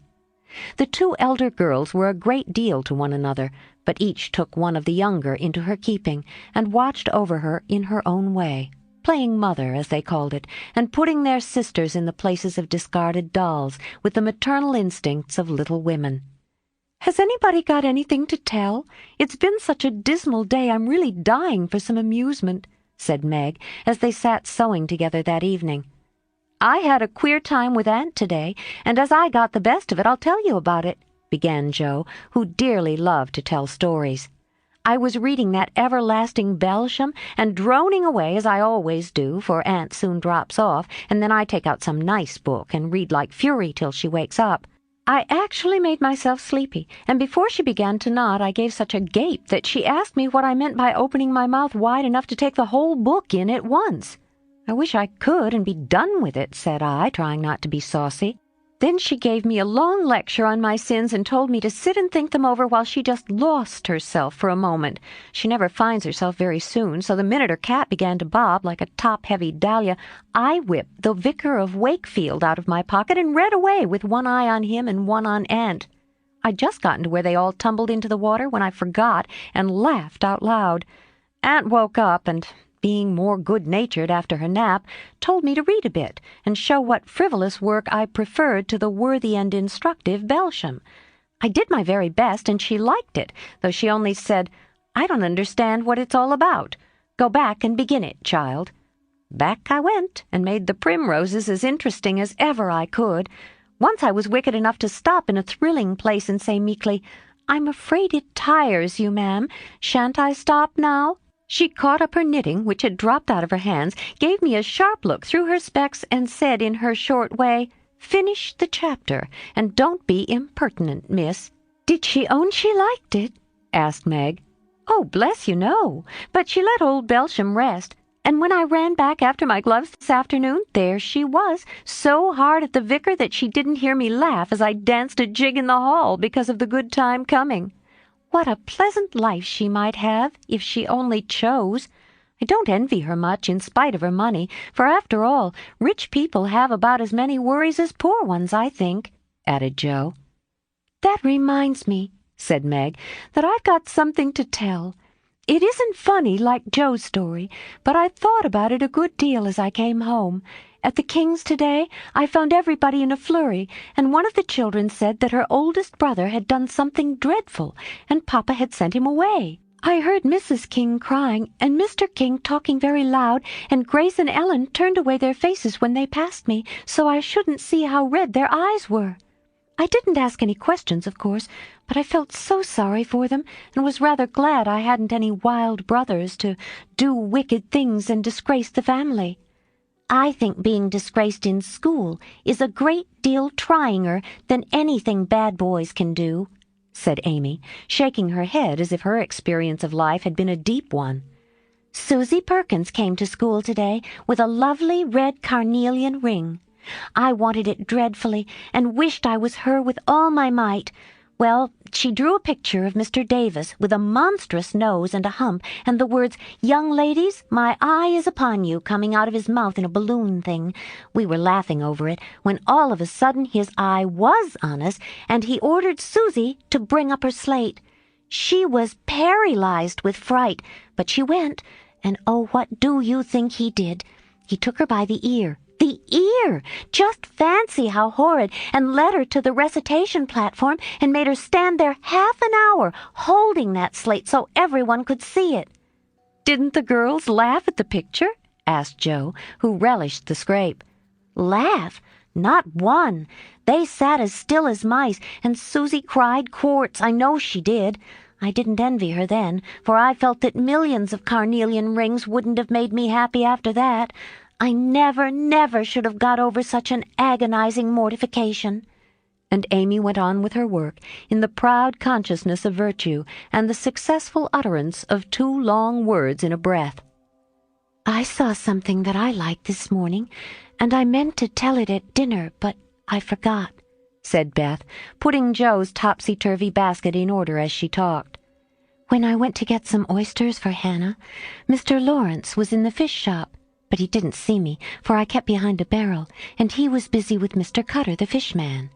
The 2 elder girls were a great deal to one another, but each took one of the younger into her keeping, and watched over her in her own way, playing mother, as they called it, and putting their sisters in the places of discarded dolls, with the maternal instincts of little women. "Has anybody got anything to tell? It's been such a dismal day I'm really dying for some amusement," said Meg, as they sat sewing together that evening. "I had a queer time with Aunt today, and as I got the best of it, I'll tell you about it," began Jo, who dearly loved to tell stories. "I was reading that everlasting Belsham and droning away, as I always do, for Aunt soon drops off, and then I take out some nice book and read like fury till she wakes up. I actually made myself sleepy, and before she began to nod I gave such a gape that she asked me what I meant by opening my mouth wide enough to take the whole book in at once. 'I wish I could and be done with it,' said I, trying not to be saucy. Then she gave me a long lecture on my sins and told me to sit and think them over while she just lost herself for a moment. She never finds herself very soon, so the minute her cat began to bob like a top-heavy dahlia, I whipped the Vicar of Wakefield out of my pocket and read away with one eye on him and one on Aunt. I'd just gotten to where they all tumbled into the water when I forgot and laughed out loud. Aunt woke up and, being more good-natured after her nap, told me to read a bit and show what frivolous work I preferred to the worthy and instructive Belsham. I did my very best, and she liked it, though she only said, 'I don't understand what it's all about. Go back and begin it, child.' Back I went, and made the primroses as interesting as ever I could. Once I was wicked enough to stop in a thrilling place and say meekly, 'I'm afraid it tires you, ma'am. Shan't I stop now?' She caught up her knitting, which had dropped out of her hands, gave me a sharp look through her specs, and said in her short way, 'Finish the chapter, and don't be impertinent, miss.'" "Did she own she liked it?" asked Meg. "Oh, bless you, no. But she let old Belsham rest. And when I ran back after my gloves this afternoon, there she was, so hard at the vicar that she didn't hear me laugh as I danced a jig in the hall because of the good time coming. What a pleasant life she might have if she only chose. I don't envy her much in spite of her money, for after all, rich people have about as many worries as poor ones, I think," added Jo. "That reminds me," said Meg, "that I've got something to tell. It isn't funny like Jo's story, but I thought about it a good deal as I came home. At the King's today, I found everybody in a flurry, and one of the children said that her oldest brother had done something dreadful, and Papa had sent him away. I heard Mrs. King crying, and Mr. King talking very loud, and Grace and Ellen turned away their faces when they passed me, so I shouldn't see how red their eyes were. I didn't ask any questions, of course, but I felt so sorry for them, and was rather glad I hadn't any wild brothers to do wicked things and disgrace the family. I think being disgraced in school is a great deal tryinger than anything bad boys can do," said Amy, shaking her head as if her experience of life had been a deep one. "Susie Perkins came to school today with a lovely red carnelian ring. I wanted it dreadfully, and wished I was her with all my might. Well, she drew a picture of Mr. Davis with a monstrous nose and a hump, and the words, 'Young ladies, my eye is upon you,' coming out of his mouth in a balloon thing. We were laughing over it, when all of a sudden his eye was on us, and he ordered Susie to bring up her slate. She was paralyzed with fright, but she went, and oh, what do you think he did? He took her by the ear. The ear! Just fancy how horrid, and led her to the recitation platform and made her stand there half an hour holding that slate so everyone could see it." "Didn't the girls laugh at the picture?" asked Jo, who relished the scrape. "Laugh? Not one. They sat as still as mice, and Susie cried quarts. I know she did. I didn't envy her then, for I felt that millions of carnelian rings wouldn't have made me happy after that. I never should have got over such an agonizing mortification." And Amy went on with her work in the proud consciousness of virtue and the successful utterance of 2 long words in a breath. "I saw something that I liked this morning, and I meant to tell it at dinner, but I forgot," said Beth, putting Jo's topsy-turvy basket in order as she talked. "When I went to get some oysters for Hannah, Mr. Lawrence was in the fish shop. But he didn't see me, for I kept behind a barrel, and he was busy with Mr. Cutter, the fishman.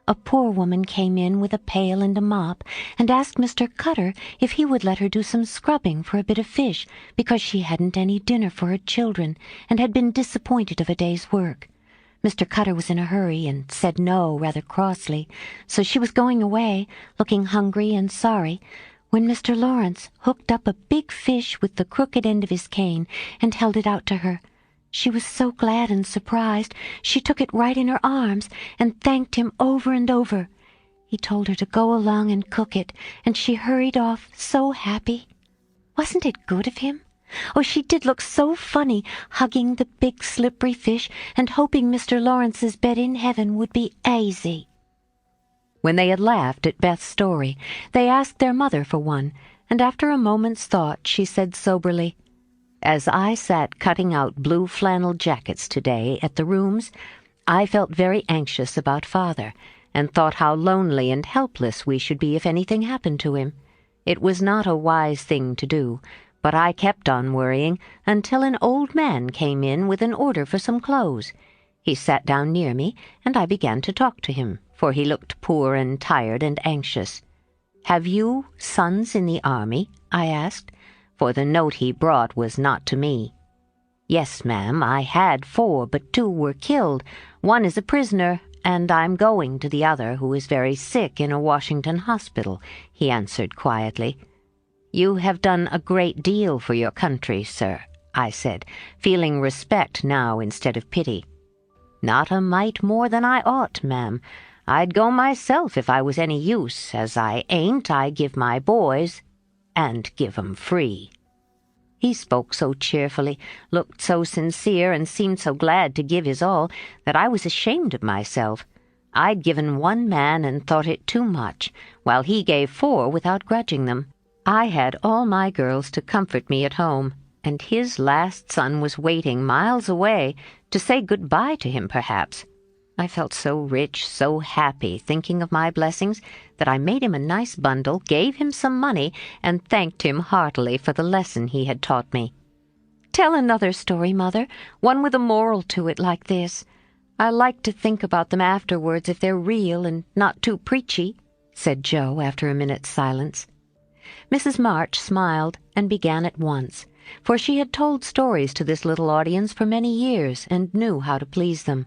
A poor woman came in with a pail and a mop, and asked Mr. Cutter if he would let her do some scrubbing for a bit of fish, because she hadn't any dinner for her children, and had been disappointed of a day's work. Mr. Cutter was in a hurry, and said no rather crossly, so she was going away, looking hungry and sorry, when Mr. Lawrence hooked up a big fish with the crooked end of his cane and held it out to her. She was so glad and surprised, she took it right in her arms and thanked him over and over. He told her to go along and cook it, and she hurried off so happy. Wasn't it good of him? Oh, she did look so funny, hugging the big slippery fish and hoping Mr. Lawrence's bed in heaven would be aisy." When they had laughed at Beth's story, they asked their mother for one, and after a moment's thought she said soberly, "As I sat cutting out blue flannel jackets today at the Rooms, I felt very anxious about Father, and thought how lonely and helpless we should be if anything happened to him. It was not a wise thing to do, but I kept on worrying until an old man came in with an order for some clothes. He sat down near me, and I began to talk to him, for he looked poor and tired and anxious. 'Have you sons in the army?' I asked, for the note he brought was not to me. 'Yes, ma'am, I had 4, but 2 were killed. One is a prisoner, and I'm going to the other, who is very sick in a Washington hospital,' he answered quietly. 'You have done a great deal for your country, sir,' I said, feeling respect now instead of pity. 'Not a mite more than I ought, ma'am. I'd go myself if I was any use. As I ain't, I give my boys, and give 'em free.' He spoke so cheerfully, looked so sincere, and seemed so glad to give his all, that I was ashamed of myself. I'd given 1 man and thought it too much, while he gave 4 without grudging them. I had all my girls to comfort me at home, and his last son was waiting miles away to say good-bye to him, perhaps. I felt so rich, so happy, thinking of my blessings, that I made him a nice bundle, gave him some money, and thanked him heartily for the lesson he had taught me. "Tell another story, Mother, one with a moral to it like this. I like to think about them afterwards if they're real and not too preachy," said Jo after a minute's silence. Mrs. March smiled and began at once, for she had told stories to this little audience for many years and knew how to please them.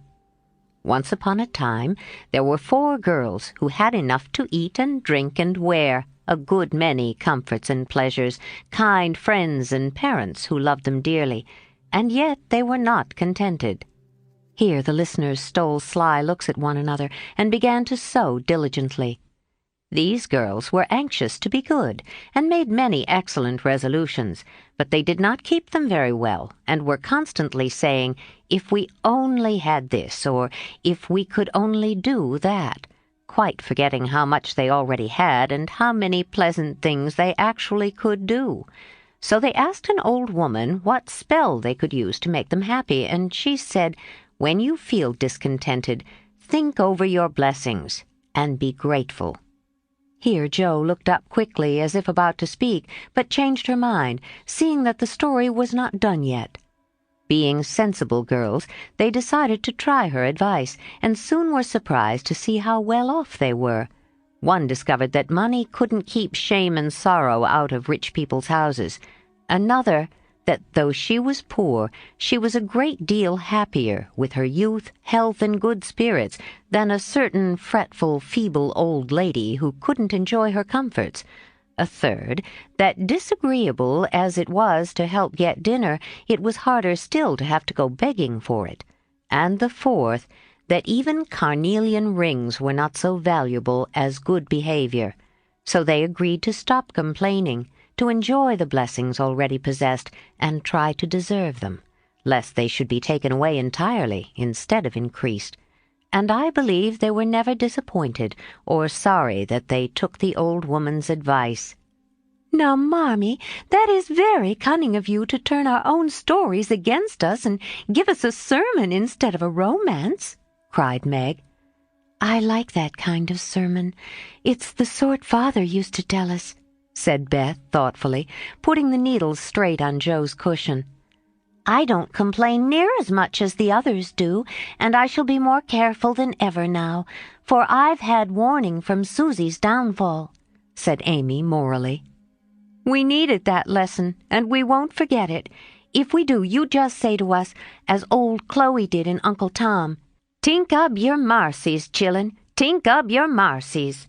Once upon a time there were 4 girls who had enough to eat and drink and wear, a good many comforts and pleasures, kind friends and parents who loved them dearly, and yet they were not contented. Here the listeners stole sly looks at one another and began to sew diligently. These girls were anxious to be good, and made many excellent resolutions, but they did not keep them very well, and were constantly saying, "If we only had this," or "If we could only do that," quite forgetting how much they already had and how many pleasant things they actually could do. So they asked an old woman what spell they could use to make them happy, and she said, "When you feel discontented, think over your blessings and be grateful." Here Jo looked up quickly as if about to speak, but changed her mind, seeing that the story was not done yet. Being sensible girls, they decided to try her advice, and soon were surprised to see how well off they were. One discovered that money couldn't keep shame and sorrow out of rich people's houses. Another, that though she was poor, she was a great deal happier with her youth, health, and good spirits than a certain fretful, feeble old lady who couldn't enjoy her comforts. A third, that disagreeable as it was to help get dinner, it was harder still to have to go begging for it. And the fourth, that even carnelian rings were not so valuable as good behavior. So they agreed to stop complaining, to enjoy the blessings already possessed, and try to deserve them, lest they should be taken away entirely instead of increased. And I believe they were never disappointed or sorry that they took the old woman's advice. "Now, Marmee, that is very cunning of you to turn our own stories against us and give us a sermon instead of a romance," cried Meg. "I like that kind of sermon. It's the sort Father used to tell us," said Beth thoughtfully, putting the needles straight on Jo's cushion. "I don't complain near as much as the others do, and I shall be more careful than ever now, for I've had warning from Susie's downfall," said Amy morally. "We needed that lesson, and we won't forget it. If we do, you just say to us, as old Chloe did in Uncle Tom, 'Tink up your marcies, chillun, tink up your marcies,'"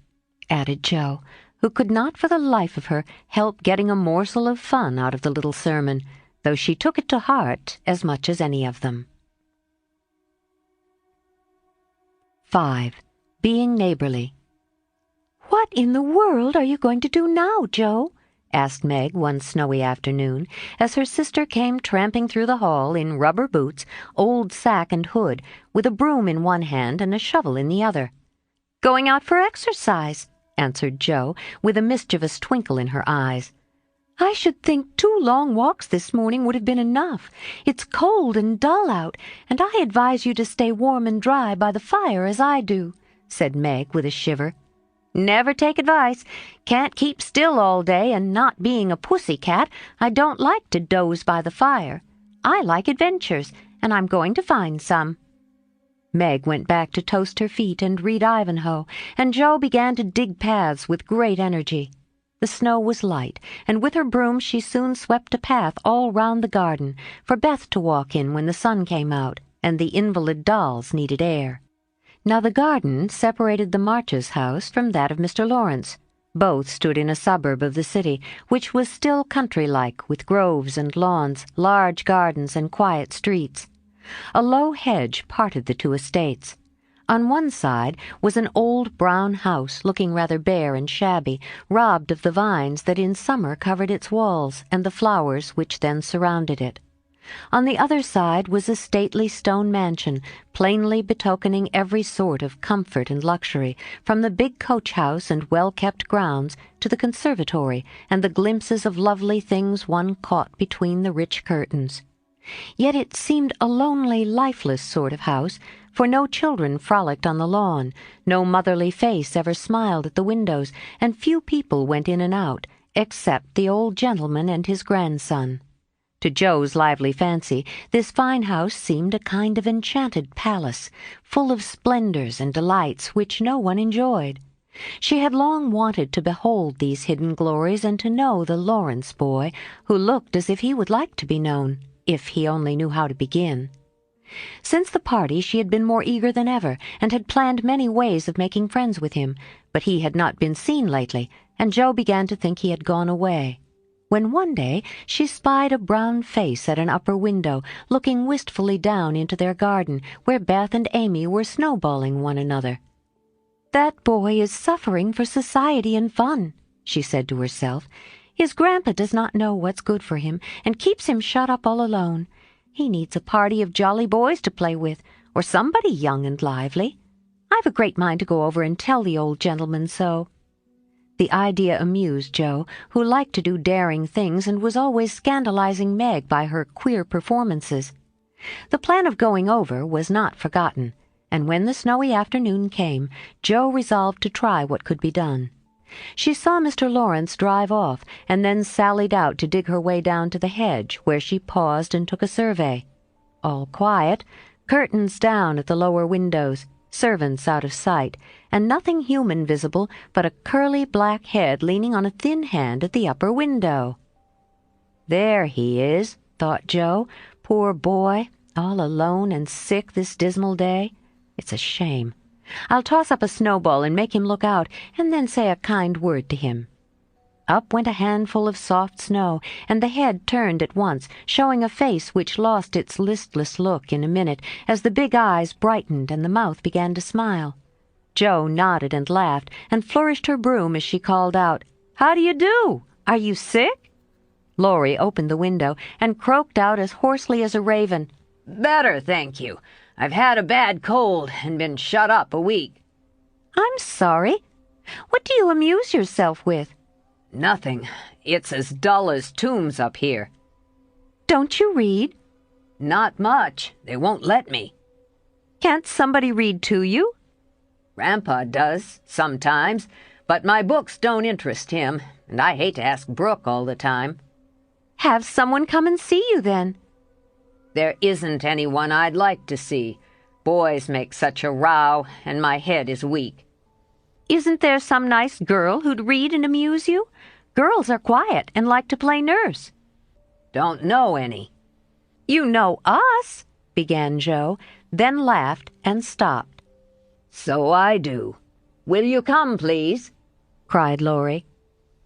added Jo, who could not for the life of her help getting a morsel of fun out of the little sermon, though she took it to heart as much as any of them. 5. Being neighborly. "What in the world are you going to do now, Jo?" asked Meg one snowy afternoon, as her sister came tramping through the hall in rubber boots, old sack and hood, with a broom in one hand and a shovel in the other. "Going out for exercise," answered Jo, with a mischievous twinkle in her eyes. "I should think 2 long walks this morning would have been enough. It's cold and dull out, and I advise you to stay warm and dry by the fire as I do," said Meg with a shiver. "Never take advice. Can't keep still all day, and not being a pussy cat, I don't like to doze by the fire. I like adventures, and I'm going to find some." Meg went back to toast her feet and read Ivanhoe, and Jo began to dig paths with great energy. The snow was light, and with her broom she soon swept a path all round the garden, for Beth to walk in when the sun came out, and the invalid dolls needed air. Now the garden separated the Marches' house from that of Mr. Lawrence. Both stood in a suburb of the city, which was still country-like, with groves and lawns, large gardens, and quiet streets. A low hedge parted the 2 estates. On one side was an old brown house, looking rather bare and shabby, robbed of the vines that in summer covered its walls and the flowers which then surrounded it. On the other side was a stately stone mansion, plainly betokening every sort of comfort and luxury, from the big coach-house and well-kept grounds to the conservatory and the glimpses of lovely things one caught between the rich curtains. Yet it seemed a lonely, lifeless sort of house, for no children frolicked on the lawn, no motherly face ever smiled at the windows, and few people went in and out, except the old gentleman and his grandson. To Joe's lively fancy, this fine house seemed a kind of enchanted palace, full of splendors and delights which no one enjoyed. She had long wanted to behold these hidden glories and to know the Lawrence boy, who looked as if he would like to be known, if he only knew how to begin. Since the party she had been more eager than ever, and had planned many ways of making friends with him, but he had not been seen lately, and Joe began to think he had gone away. When one day she spied a brown face at an upper window, looking wistfully down into their garden, where Beth and Amy were snowballing one another. "That boy is suffering for society and fun," she said to herself. "His grandpa does not know what's good for him, and keeps him shut up all alone. He needs a party of jolly boys to play with, or somebody young and lively. I've a great mind to go over and tell the old gentleman so." The idea amused Joe, who liked to do daring things and was always scandalizing Meg by her queer performances. The plan of going over was not forgotten, and when the snowy afternoon came, Joe resolved to try what could be done. She saw Mr. Lawrence drive off, and then sallied out to dig her way down to the hedge, where she paused and took a survey. All quiet, curtains down at the lower windows, servants out of sight, and nothing human visible but a curly black head leaning on a thin hand at the upper window. "There he is," thought Joe. "Poor boy, all alone and sick this dismal day. It's a shame. I'll toss up a snowball and make him look out, and then say a kind word to him." Up went a handful of soft snow, and the head turned at once, showing a face which lost its listless look in a minute as the big eyes brightened and the mouth began to smile. Joe nodded and laughed, and flourished her broom as she called out, "How do you do? Are you sick?" Laurie opened the window and croaked out as hoarsely as a raven, "Better, thank you. I've had a bad cold and been shut up a week." "I'm sorry. What do you amuse yourself with?" "Nothing. It's as dull as tombs up here." "Don't you read?" "Not much. They won't let me." "Can't somebody read to you?" "Grandpa does, sometimes, but my books don't interest him, and I hate to ask Brooke all the time." "Have someone come and see you, then." "There isn't anyone I'd like to see. Boys make such a row, and my head is weak." "Isn't there some nice girl who'd read and amuse you? Girls are quiet and like to play nurse." "Don't know any." "You know us," began Joe, then laughed and stopped. "So I do. Will you come, please?" cried Laurie.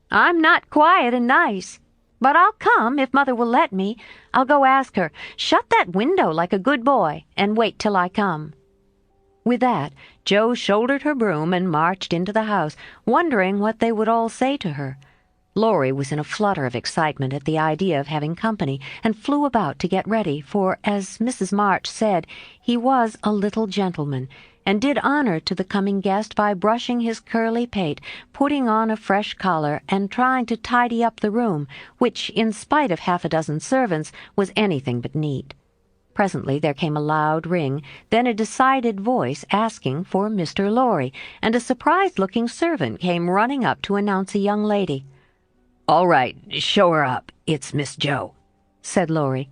"I'm not quiet and nice, but I'll come if Mother will let me. I'll go ask her. Shut that window like a good boy, and wait till I come." With that, Joe shouldered her broom and marched into the house, wondering what they would all say to her. Laurie was in a flutter of excitement at the idea of having company, and flew about to get ready, for, as Mrs. March said, he was a little gentleman, and did honor to the coming guest by brushing his curly pate, putting on a fresh collar, and trying to tidy up the room, which, in spite of half a dozen servants, was anything but neat. Presently there came a loud ring, then a decided voice asking for Mr. Laurie, and a surprised-looking servant came running up to announce a young lady. "All right, show her up. It's Miss Joe," said Laurie,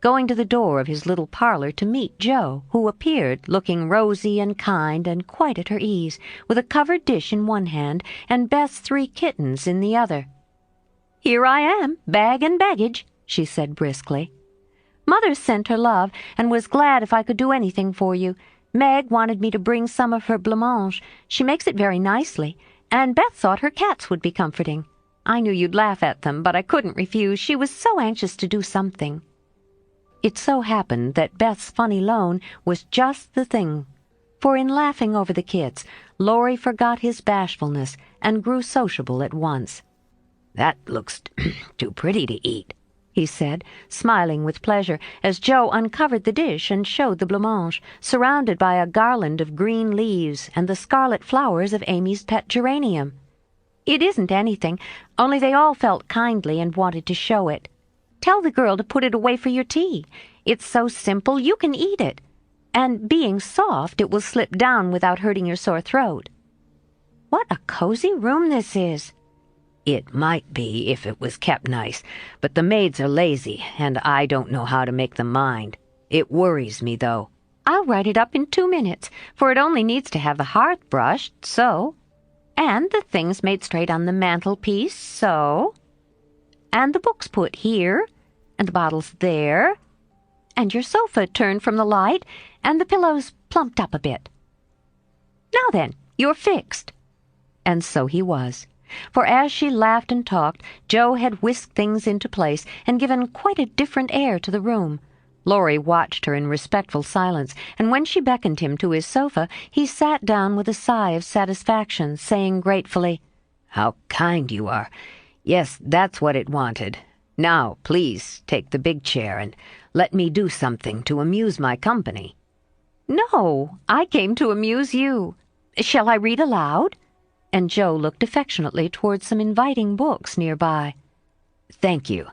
going to the door of his little parlor to meet Joe, who appeared, looking rosy and kind and quite at her ease, with a covered dish in one hand and Beth's 3 kittens in the other. "Here I am, bag and baggage," she said briskly. "Mother sent her love, and was glad if I could do anything for you. Meg wanted me to bring some of her blancmange. She makes it very nicely, and Beth thought her cats would be comforting. I knew you'd laugh at them, but I couldn't refuse. She was so anxious to do something." It so happened that Beth's funny loan was just the thing, for in laughing over the kits, Laurie forgot his bashfulness and grew sociable at once. "That looks too pretty to eat," he said, smiling with pleasure as Joe uncovered the dish and showed the blancmange, surrounded by a garland of green leaves and the scarlet flowers of Amy's pet geranium. "It isn't anything, only they all felt kindly and wanted to show it. Tell the girl to put it away for your tea. It's so simple you can eat it. And being soft, it will slip down without hurting your sore throat." "What a cozy room this is." "It might be if it was kept nice, but the maids are lazy, and I don't know how to make them mind. It worries me, though." "I'll write it up in 2 minutes, for it only needs to have the hearth brushed, so. And the things made straight on the mantelpiece, so. And the books put here, and the bottles there, and your sofa turned from the light, and the pillows plumped up a bit. Now then, you're fixed." And so he was. For as she laughed and talked, Joe had whisked things into place and given quite a different air to the room. Laurie watched her in respectful silence, and when she beckoned him to his sofa, he sat down with a sigh of satisfaction, saying gratefully, "How kind you are. Yes, that's what it wanted. Now, please, take the big chair and let me do something to amuse my company." "No, I came to amuse you. Shall I read aloud?" And Joe looked affectionately towards some inviting books nearby. "Thank you.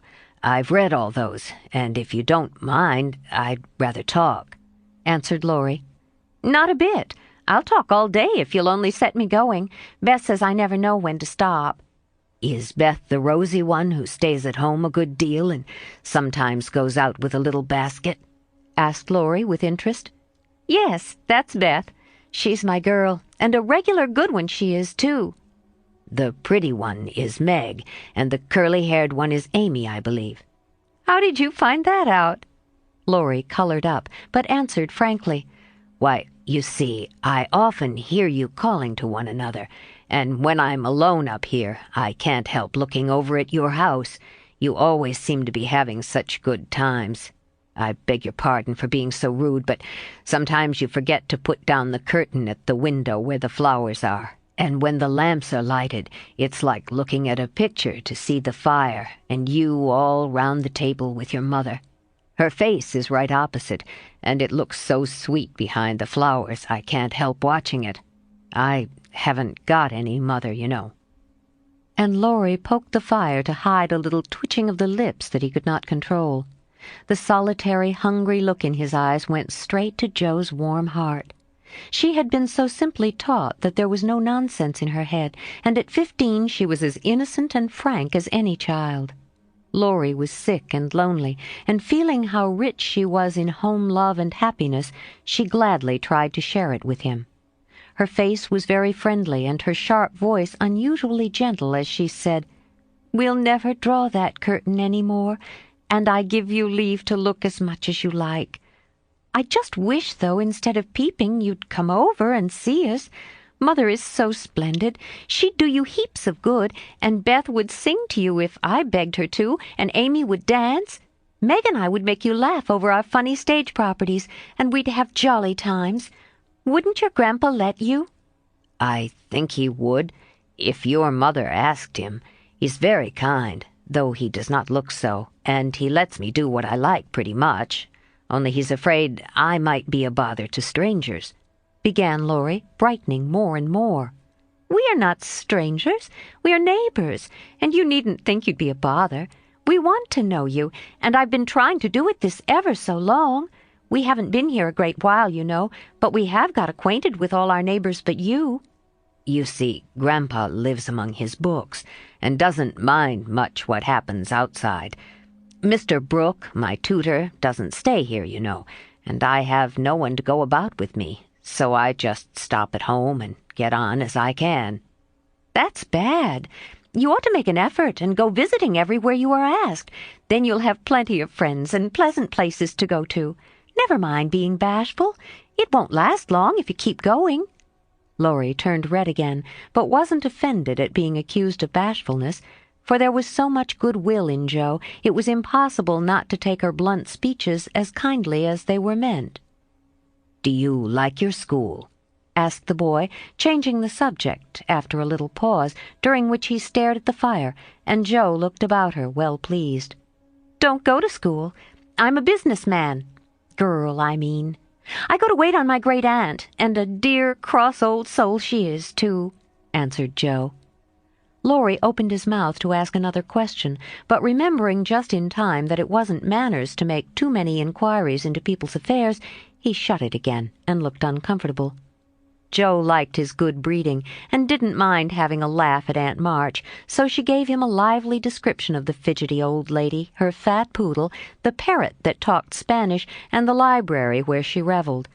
I've read all those, and if you don't mind, I'd rather talk," answered Laurie. "Not a bit. I'll talk all day if you'll only set me going. Beth says I never know when to stop." "Is Beth the rosy one who stays at home a good deal and sometimes goes out with a little basket?" asked Laurie with interest. "Yes, that's Beth. She's my girl, and a regular good one she is, too." "The pretty one is Meg, and the curly-haired one is Amy, I believe." "How did you find that out?" Laurie colored up, but answered frankly, "Why, you see, I often hear you calling to one another, and when I'm alone up here, I can't help looking over at your house. You always seem to be having such good times. I beg your pardon for being so rude, but sometimes you forget to put down the curtain at the window where the flowers are. And when the lamps are lighted, it's like looking at a picture to see the fire, and you all round the table with your mother. Her face is right opposite, and it looks so sweet behind the flowers I can't help watching it. I haven't got any mother, you know." And Laurie poked the fire to hide a little twitching of the lips that he could not control. The solitary, hungry look in his eyes went straight to Joe's warm heart. She had been so simply taught that there was no nonsense in her head, and at 15 she was as innocent and frank as any child. Laurie was sick and lonely, and feeling how rich she was in home love and happiness, she gladly tried to share it with him. Her face was very friendly, and her sharp voice unusually gentle as she said, "We'll never draw that curtain any more, and I give you leave to look as much as you like. I just wish, though, instead of peeping, you'd come over and see us. Mother is so splendid. She'd do you heaps of good, and Beth would sing to you if I begged her to, and Amy would dance. Meg and I would make you laugh over our funny stage properties, and we'd have jolly times. Wouldn't your grandpa let you?" "I think he would, if your mother asked him. He's very kind, though he does not look so, and he lets me do what I like pretty much. Only he's afraid I might be a bother to strangers," began Laurie, brightening more and more. "We are not strangers. We are neighbors, and you needn't think you'd be a bother. We want to know you, and I've been trying to do it this ever so long. We haven't been here a great while, you know, but we have got acquainted with all our neighbors but you." "You see, Grandpa lives among his books, and doesn't mind much what happens outside. Mr. Brooke, my tutor, doesn't stay here, you know, and I have no one to go about with me, so I just stop at home and get on as I can." "That's bad. You ought to make an effort and go visiting everywhere you are asked. Then you'll have plenty of friends and pleasant places to go to. Never mind being bashful. It won't last long if you keep going." Laurie turned red again, but wasn't offended at being accused of bashfulness, for there was so much goodwill in Joe, it was impossible not to take her blunt speeches as kindly as they were meant. "Do you like your school?" asked the boy, changing the subject after a little pause, during which he stared at the fire, and Joe looked about her well pleased. don't go to school. I'm a businessman. Girl, I mean. I go to wait on my great-aunt, and a dear, cross old soul she is, too," answered Joe. Laurie opened his mouth to ask another question, but remembering just in time that it wasn't manners to make too many inquiries into people's affairs, he shut it again and looked uncomfortable. Joe liked his good breeding and didn't mind having a laugh at Aunt March, so she gave him a lively description of the fidgety old lady, her fat poodle, the parrot that talked Spanish, and the library where she reveled.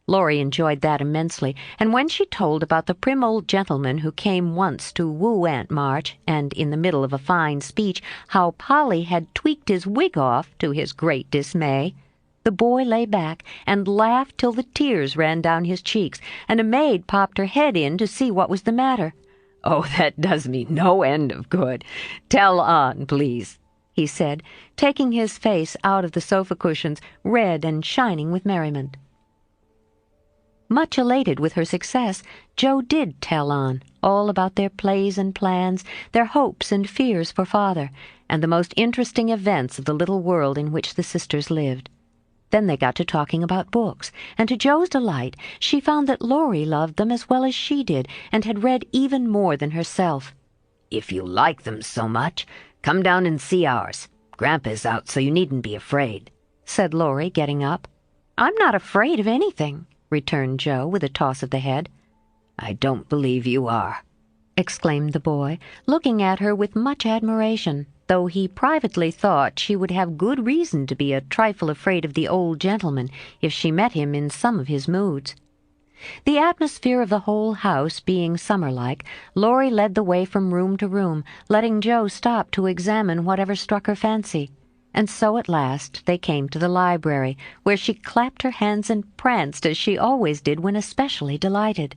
Laurie enjoyed that immensely, and when she told about the prim old gentleman who came once to woo Aunt March, and in the middle of a fine speech how Polly had tweaked his wig off, to his great dismay, the boy lay back and laughed till the tears ran down his cheeks, and a maid popped her head in to see what was the matter. "Oh, that does me no end of good. Tell on, please," he said, taking his face out of the sofa cushions, red and shining with merriment. Much elated with her success, Joe did tell on, all about their plays and plans, their hopes and fears for father, and the most interesting events of the little world in which the sisters lived. Then they got to talking about books, and to Joe's delight, she found that Laurie loved them as well as she did, and had read even more than herself. "If you like them so much, come down and see ours. Grandpa's out, so you needn't be afraid," said Laurie, getting up. "I'm not afraid of anything," returned Joe with a toss of the head. "I don't believe you are," exclaimed the boy, looking at her with much admiration, though he privately thought she would have good reason to be a trifle afraid of the old gentleman if she met him in some of his moods. The atmosphere of the whole house being summer-like, Laurie led the way from room to room, letting Joe stop to examine whatever struck her fancy. And so at last they came to the library, where she clapped her hands and pranced as she always did when especially delighted.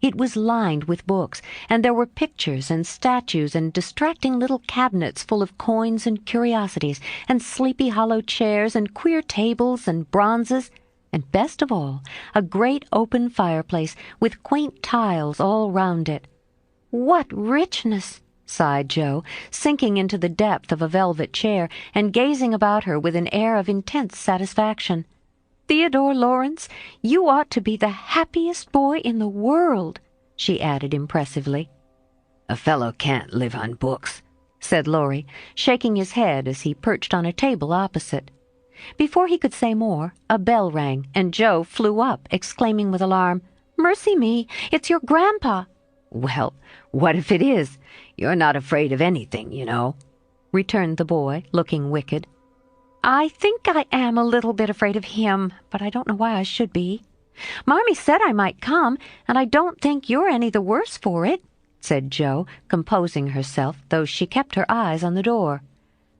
It was lined with books, and there were pictures and statues and distracting little cabinets full of coins and curiosities, and sleepy hollow chairs and queer tables and bronzes, and best of all, a great open fireplace with quaint tiles all round it. "What richness!" sighed Joe, sinking into the depth of a velvet chair and gazing about her with an air of intense satisfaction. "Theodore Lawrence, you ought to be the happiest boy in the world," she added impressively. "A fellow can't live on books," said Laurie, shaking his head as he perched on a table opposite. Before he could say more, a bell rang, and Joe flew up, exclaiming with alarm, "Mercy me, it's your grandpa!" "Well, what if it is? You're not afraid of anything, you know," returned the boy, looking wicked. "I think I am a little bit afraid of him, but I don't know why I should be. Marmee said I might come, and I don't think you're any the worse for it," said Joe, composing herself, though she kept her eyes on the door.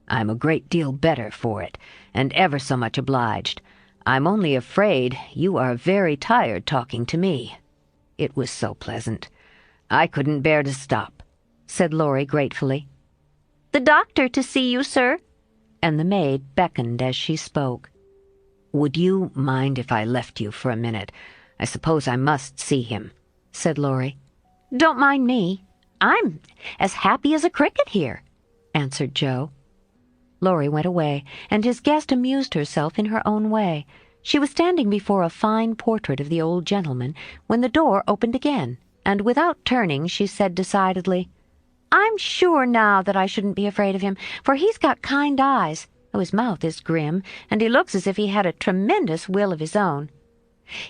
"I'm a great deal better for it, and ever so much obliged. I'm only afraid you are very tired talking to me. It was so pleasant. I couldn't bear to stop," said Laurie gratefully. "The doctor to see you, sir," and the maid beckoned as she spoke. "Would you mind if I left you for a minute? I suppose I must see him," said Laurie. "Don't mind me. I'm as happy as a cricket here," answered Joe. Laurie went away, and his guest amused herself in her own way. She was standing before a fine portrait of the old gentleman when the door opened again, and without turning she said decidedly, "I'm sure now that I shouldn't be afraid of him, for he's got kind eyes, though his mouth is grim, and he looks as if he had a tremendous will of his own.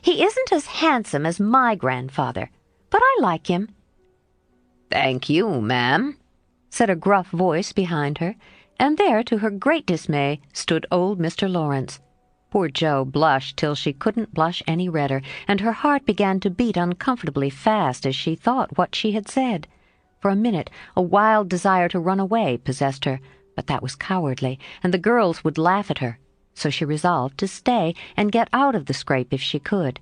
He isn't as handsome as my grandfather, but I like him." "Thank you, ma'am," said a gruff voice behind her, and there, to her great dismay, stood old Mr. Lawrence. Poor Joe blushed till she couldn't blush any redder, and her heart began to beat uncomfortably fast as she thought what she had said. For a minute, a wild desire to run away possessed her, but that was cowardly, and the girls would laugh at her, so she resolved to stay and get out of the scrape if she could.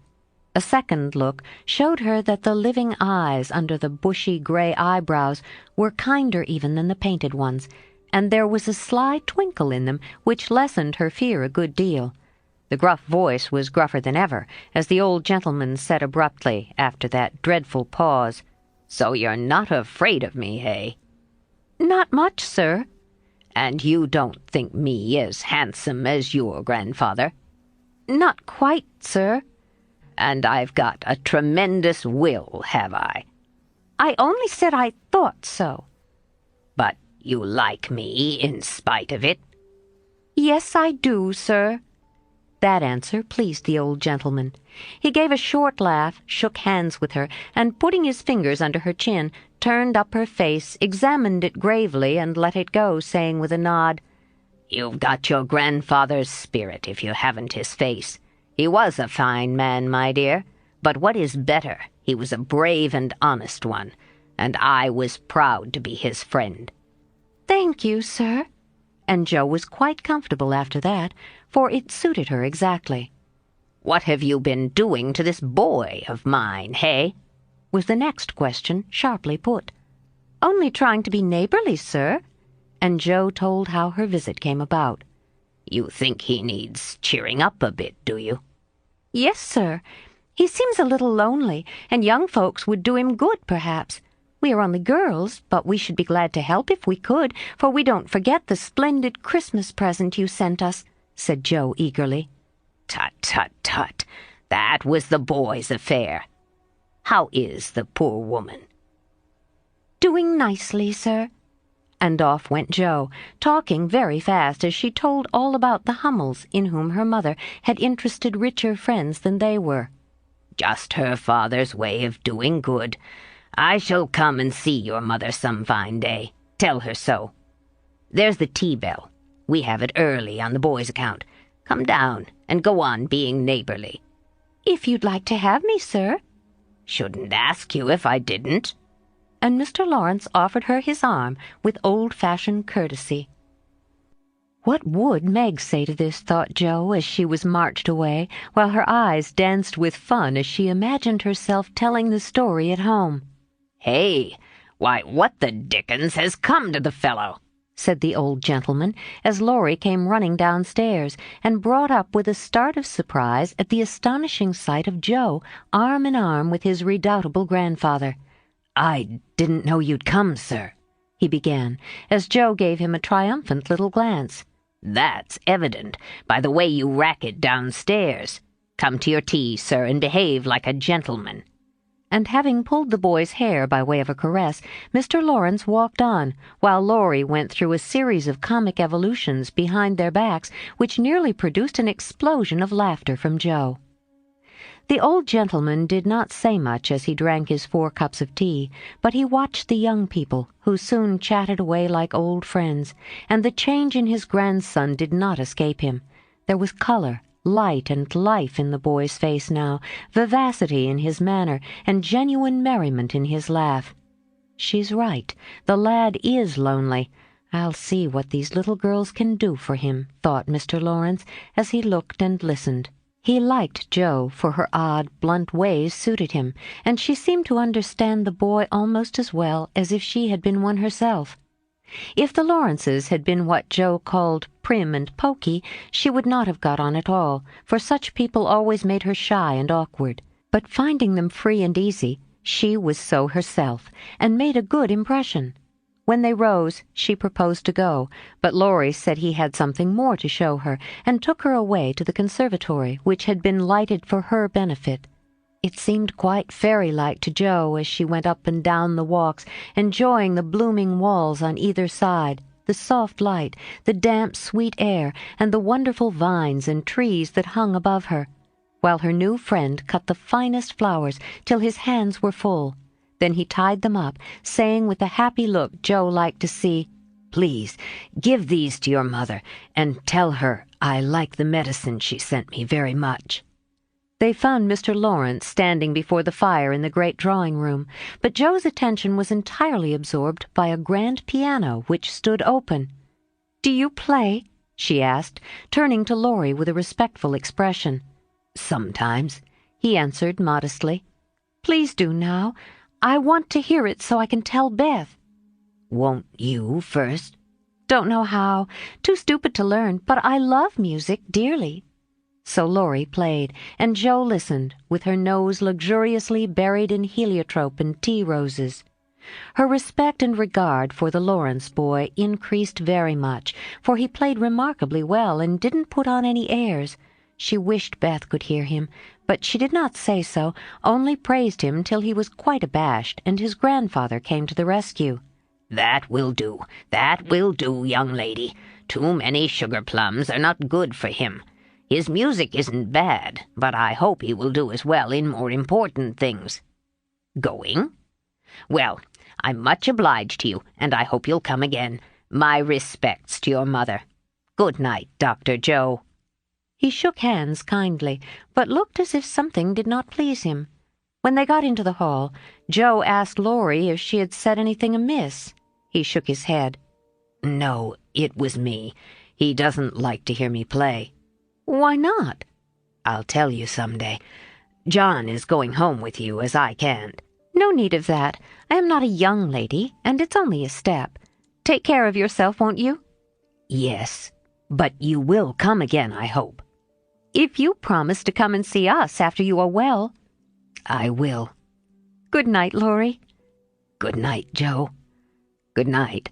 A second look showed her that the living eyes under the bushy gray eyebrows were kinder even than the painted ones, and there was a sly twinkle in them which lessened her fear a good deal. The gruff voice was gruffer than ever, as the old gentleman said abruptly, after that dreadful pause, "So you're not afraid of me, hey?" "Not much, sir." And you don't think me as handsome as your grandfather? Not quite, sir. And I've got a tremendous will, have I? I only said I thought so. But you like me in spite of it? Yes, I do, sir. That answer pleased the old gentleman. He gave a short laugh, shook hands with her, and putting his fingers under her chin, turned up her face, examined it gravely, and let it go, saying with a nod, You've got your grandfather's spirit if you haven't his face. He was a fine man, my dear, but what is better, he was a brave and honest one, and I was proud to be his friend. Thank you, sir. And Jo was quite comfortable after that, for it suited her exactly. What have you been doing to this boy of mine, hey? Was the next question sharply put. Only trying to be neighborly, sir. And Jo told how her visit came about. You think he needs cheering up a bit, do you? Yes, sir. He seems a little lonely, and young folks would do him good, perhaps. We are only girls, but we should be glad to help if we could, for we don't forget the splendid Christmas present you sent us, said Jo eagerly. Tut, tut, tut. That was the boy's affair. How is the poor woman? Doing nicely, sir. And off went Jo, talking very fast as she told all about the Hummels in whom her mother had interested richer friends than they were. Just her father's way of doing good. I shall come and see your mother some fine day. Tell her so. There's the tea bell. We have it early on the boy's account. Come down and go on being neighborly. If you'd like to have me, sir. Shouldn't ask you if I didn't. And Mr. Lawrence offered her his arm with old-fashioned courtesy. What would Meg say to this, thought Jo, as she was marched away, while her eyes danced with fun as she imagined herself telling the story at home. Hey, why, what the dickens has come to the fellow? Said the old gentleman, as Laurie came running downstairs, and brought up with a start of surprise at the astonishing sight of Jo, arm in arm with his redoubtable grandfather. I didn't know you'd come, sir, he began, as Jo gave him a triumphant little glance. That's evident by the way you racket downstairs. Come to your tea, sir, and behave like a gentleman. And having pulled the boy's hair by way of a caress, Mr. Lawrence walked on, while Laurie went through a series of comic evolutions behind their backs which nearly produced an explosion of laughter from Jo. The old gentleman did not say much as he drank his 4 cups of tea, but he watched the young people, who soon chatted away like old friends, and the change in his grandson did not escape him. There was color, light and life in the boy's face now, vivacity in his manner, and genuine merriment in his laugh. She's right, the lad is lonely. I'll see what these little girls can do for him, thought Mr. Lawrence, as he looked and listened. He liked Jo, for her odd, blunt ways suited him, and she seemed to understand the boy almost as well as if she had been one herself. If the Lawrences had been what Jo called prim and poky, she would not have got on at all, for such people always made her shy and awkward. But finding them free and easy, she was so herself, and made a good impression. When they rose, she proposed to go, but Laurie said he had something more to show her, and took her away to the conservatory, which had been lighted for her benefit. It seemed quite fairy-like to Jo as she went up and down the walks, enjoying the blooming walls on either side, the soft light, the damp, sweet air, and the wonderful vines and trees that hung above her, while her new friend cut the finest flowers till his hands were full. Then he tied them up, saying with the happy look Jo liked to see, "Please, give these to your mother, and tell her I like the medicine she sent me very much." They found Mr. Lawrence standing before the fire in the great drawing-room, but Jo's attention was entirely absorbed by a grand piano which stood open. "Do you play?" she asked, turning to Laurie with a respectful expression. "Sometimes," he answered modestly. "Please do now. I want to hear it so I can tell Beth." "Won't you first?" "Don't know how. Too stupid to learn, but I love music dearly." So Laurie played, and Jo listened, with her nose luxuriously buried in heliotrope and tea roses. Her respect and regard for the Lawrence boy increased very much, for he played remarkably well and didn't put on any airs. She wished Beth could hear him, but she did not say so, only praised him till he was quite abashed, and his grandfather came to the rescue. That will do, young lady. Too many sugar plums are not good for him. His music isn't bad, but I hope he will do as well in more important things. Going? Well, I'm much obliged to you, and I hope you'll come again. My respects to your mother. Good night, Dr. Joe. He shook hands kindly, but looked as if something did not please him. When they got into the hall, Joe asked Laurie if she had said anything amiss. He shook his head. No, it was me. He doesn't like to hear me play. Why not? I'll tell you some day. John is going home with you, as I can't. No need of that. I am not a young lady, and it's only a step. Take care of yourself, won't you? Yes, but you will come again, I hope. If you promise to come and see us after you are well. I will. Good night, Laurie. Good night, Joe. Good night.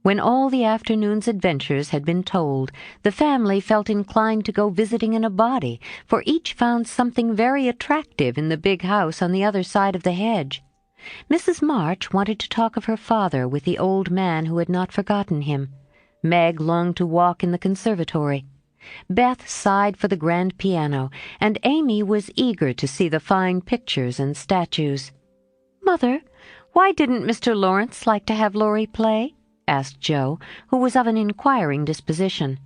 When all the afternoon's adventures had been told, the family felt inclined to go visiting in a body, for each found something very attractive in the big house on the other side of the hedge. Mrs. March wanted to talk of her father with the old man who had not forgotten him. Meg longed to walk in the conservatory. Beth sighed for the grand piano, and Amy was eager to see the fine pictures and statues. "Mother, why didn't Mr. Lawrence like to have Laurie play?" asked Joe, who was of an inquiring disposition.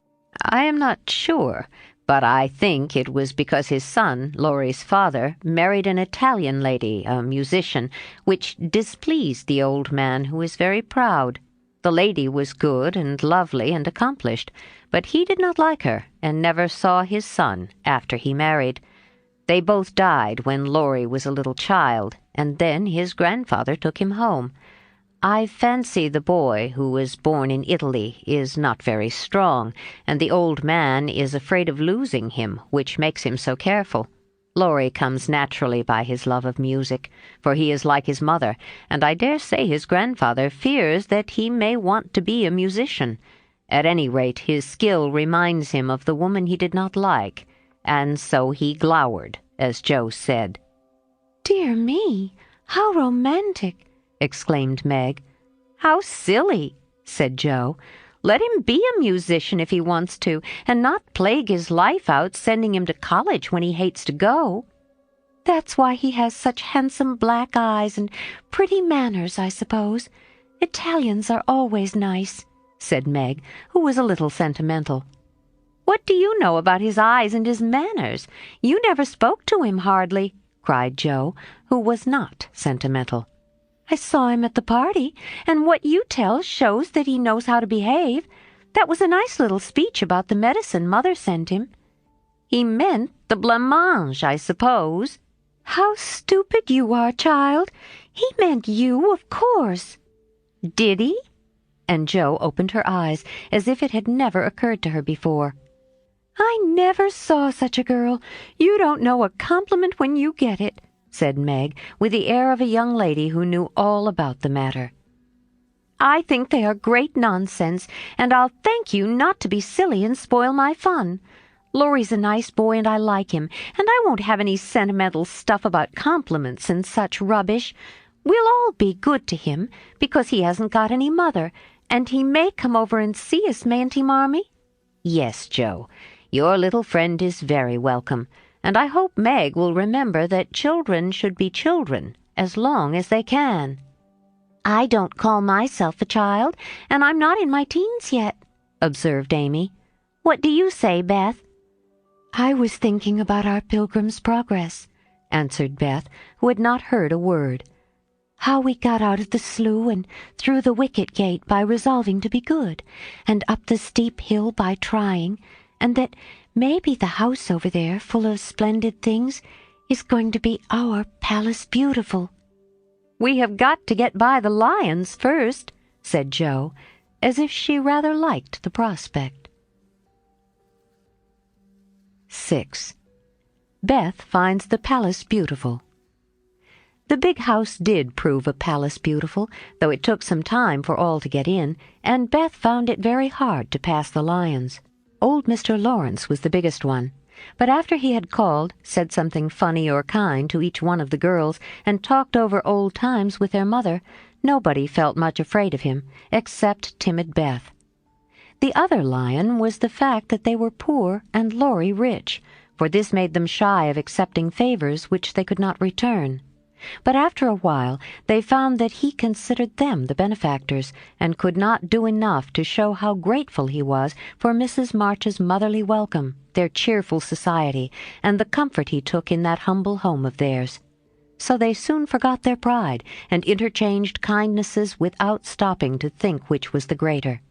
I am not sure, but I think it was because his son, Laurie's father, married an Italian lady, a musician, which displeased the old man, who is very proud. The lady was good and lovely and accomplished, but he did not like her, and never saw his son after he married. They both died when Laurie was a little child, and then his grandfather took him home. I fancy the boy, who was born in Italy, is not very strong, and the old man is afraid of losing him, which makes him so careful. Laurie comes naturally by his love of music, for he is like his mother, and I dare say his grandfather fears that he may want to be a musician. At any rate, his skill reminds him of the woman he did not like, and so he glowered, as Joe said. "Dear me, how romantic!" exclaimed Meg. "How silly!" said Joe. "Let him be a musician if he wants to, and not plague his life out sending him to college when he hates to go. That's why he has such handsome black eyes and pretty manners, I suppose. Italians are always nice," said Meg, who was a little sentimental. "What do you know about his eyes and his manners? You never spoke to him hardly," cried Joe, who was not sentimental. "I saw him at the party, and what you tell shows that he knows how to behave. That was a nice little speech about the medicine Mother sent him." "He meant the blancmange, I suppose." "How stupid you are, child! He meant you, of course." "Did he?" And Joe opened her eyes as if it had never occurred to her before. "I never saw such a girl. You don't know a compliment when you get it," said Meg, with the air of a young lady who knew all about the matter. "I think they are great nonsense, and I'll thank you not to be silly and spoil my fun. Laurie's a nice boy, and I like him, and I won't have any sentimental stuff about compliments and such rubbish. We'll all be good to him, because he hasn't got any mother, and he may come over and see us, mayn't he, Marmee?" "Yes, Joe, your little friend is very welcome, and I hope Meg will remember that children should be children as long as they can." "I don't call myself a child, and I'm not in my teens yet," observed Amy. "What do you say, Beth?" "I was thinking about our Pilgrim's Progress," answered Beth, who had not heard a word. "How we got out of the slough and through the wicket gate by resolving to be good, and up the steep hill by trying, and that maybe the house over there, full of splendid things, is going to be our Palace Beautiful." "We have got to get by the lions first," said Joe, as if she rather liked the prospect. 6. Beth finds the palace beautiful. The big house did prove a palace beautiful, though it took some time for all to get in, and Beth found it very hard to pass the lions. Old Mr. Lawrence was the biggest one, but after he had called, said something funny or kind to each one of the girls, and talked over old times with their mother, nobody felt much afraid of him, except timid Beth. The other lion was the fact that they were poor and Laurie rich, for this made them shy of accepting favors which they could not return. But after a while they found that he considered them the benefactors, and could not do enough to show how grateful he was for Mrs. March's motherly welcome, their cheerful society, and the comfort he took in that humble home of theirs. So they soon forgot their pride, and interchanged kindnesses without stopping to think which was the greater.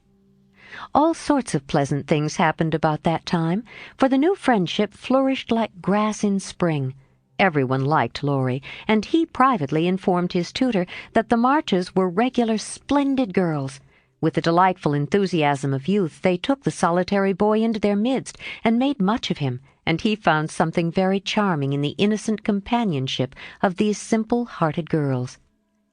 All sorts of pleasant things happened about that time, for the new friendship flourished like grass in spring. Everyone liked Laurie, and he privately informed his tutor that the Marches were regular splendid girls. With the delightful enthusiasm of youth, they took the solitary boy into their midst and made much of him, and he found something very charming in the innocent companionship of these simple-hearted girls.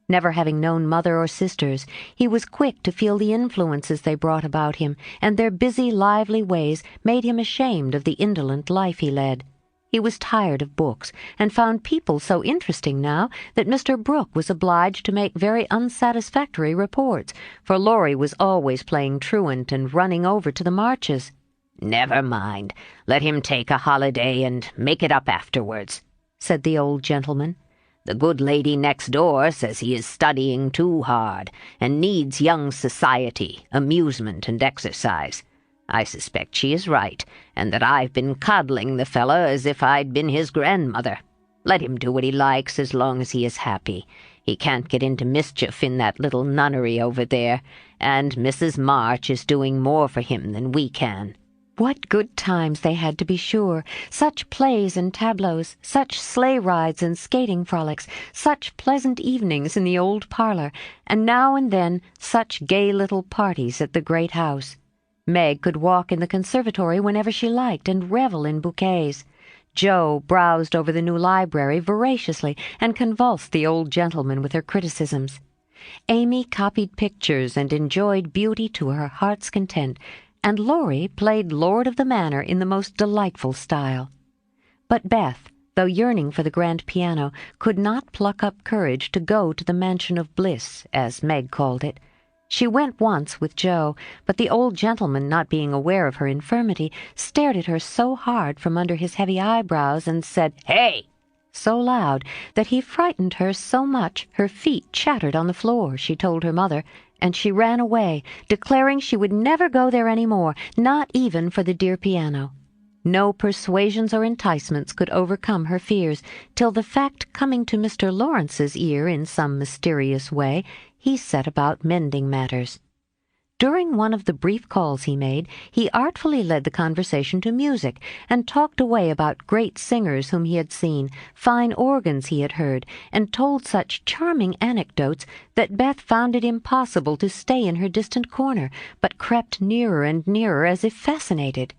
Never having known mother or sisters, he was quick to feel the influences they brought about him, and their busy, lively ways made him ashamed of the indolent life he led. He was tired of books, and found people so interesting now that Mr. Brooke was obliged to make very unsatisfactory reports, for Laurie was always playing truant and running over to the Marches. "Never mind. Let him take a holiday and make it up afterwards," said the old gentleman. "The good lady next door says he is studying too hard, and needs young society, amusement, and exercise. I suspect she is right, and that I've been coddling the fellow as if I'd been his grandmother. Let him do what he likes as long as he is happy. He can't get into mischief in that little nunnery over there, and Mrs. March is doing more for him than we can." What good times they had, to be sure! Such plays and tableaux, such sleigh rides and skating frolics, such pleasant evenings in the old parlor, and now and then such gay little parties at the great house. Meg could walk in the conservatory whenever she liked and revel in bouquets. Jo browsed over the new library voraciously and convulsed the old gentleman with her criticisms. Amy copied pictures and enjoyed beauty to her heart's content, and Laurie played lord of the manor in the most delightful style. But Beth, though yearning for the grand piano, could not pluck up courage to go to the mansion of bliss, as Meg called it. She went once with Jo, but the old gentleman, not being aware of her infirmity, stared at her so hard from under his heavy eyebrows and said, "Hey!" so loud that he frightened her so much her feet chattered on the floor, she told her mother, and she ran away, declaring she would never go there any more, not even for the dear piano. No persuasions or enticements could overcome her fears, till the fact coming to Mr. Lawrence's ear in some mysterious way, he set about mending matters. During one of the brief calls he made, he artfully led the conversation to music, and talked away about great singers whom he had seen, fine organs he had heard, and told such charming anecdotes that Beth found it impossible to stay in her distant corner, but crept nearer and nearer as if fascinated.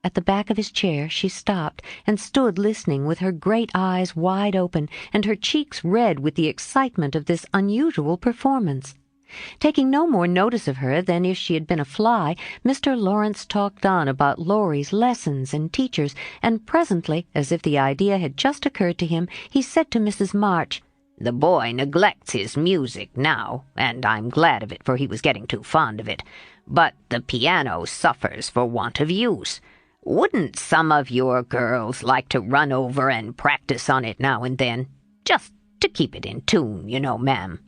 At the back of his chair she stopped, and stood listening with her great eyes wide open, and her cheeks red with the excitement of this unusual performance. Taking no more notice of her than if she had been a fly, Mr. Lawrence talked on about Laurie's lessons and teachers, and presently, as if the idea had just occurred to him, he said to Mrs. March, "The boy neglects his music now, and I'm glad of it, for he was getting too fond of it. But the piano suffers for want of use. Wouldn't some of your girls like to run over and practice on it now and then? Just to keep it in tune, you know, ma'am."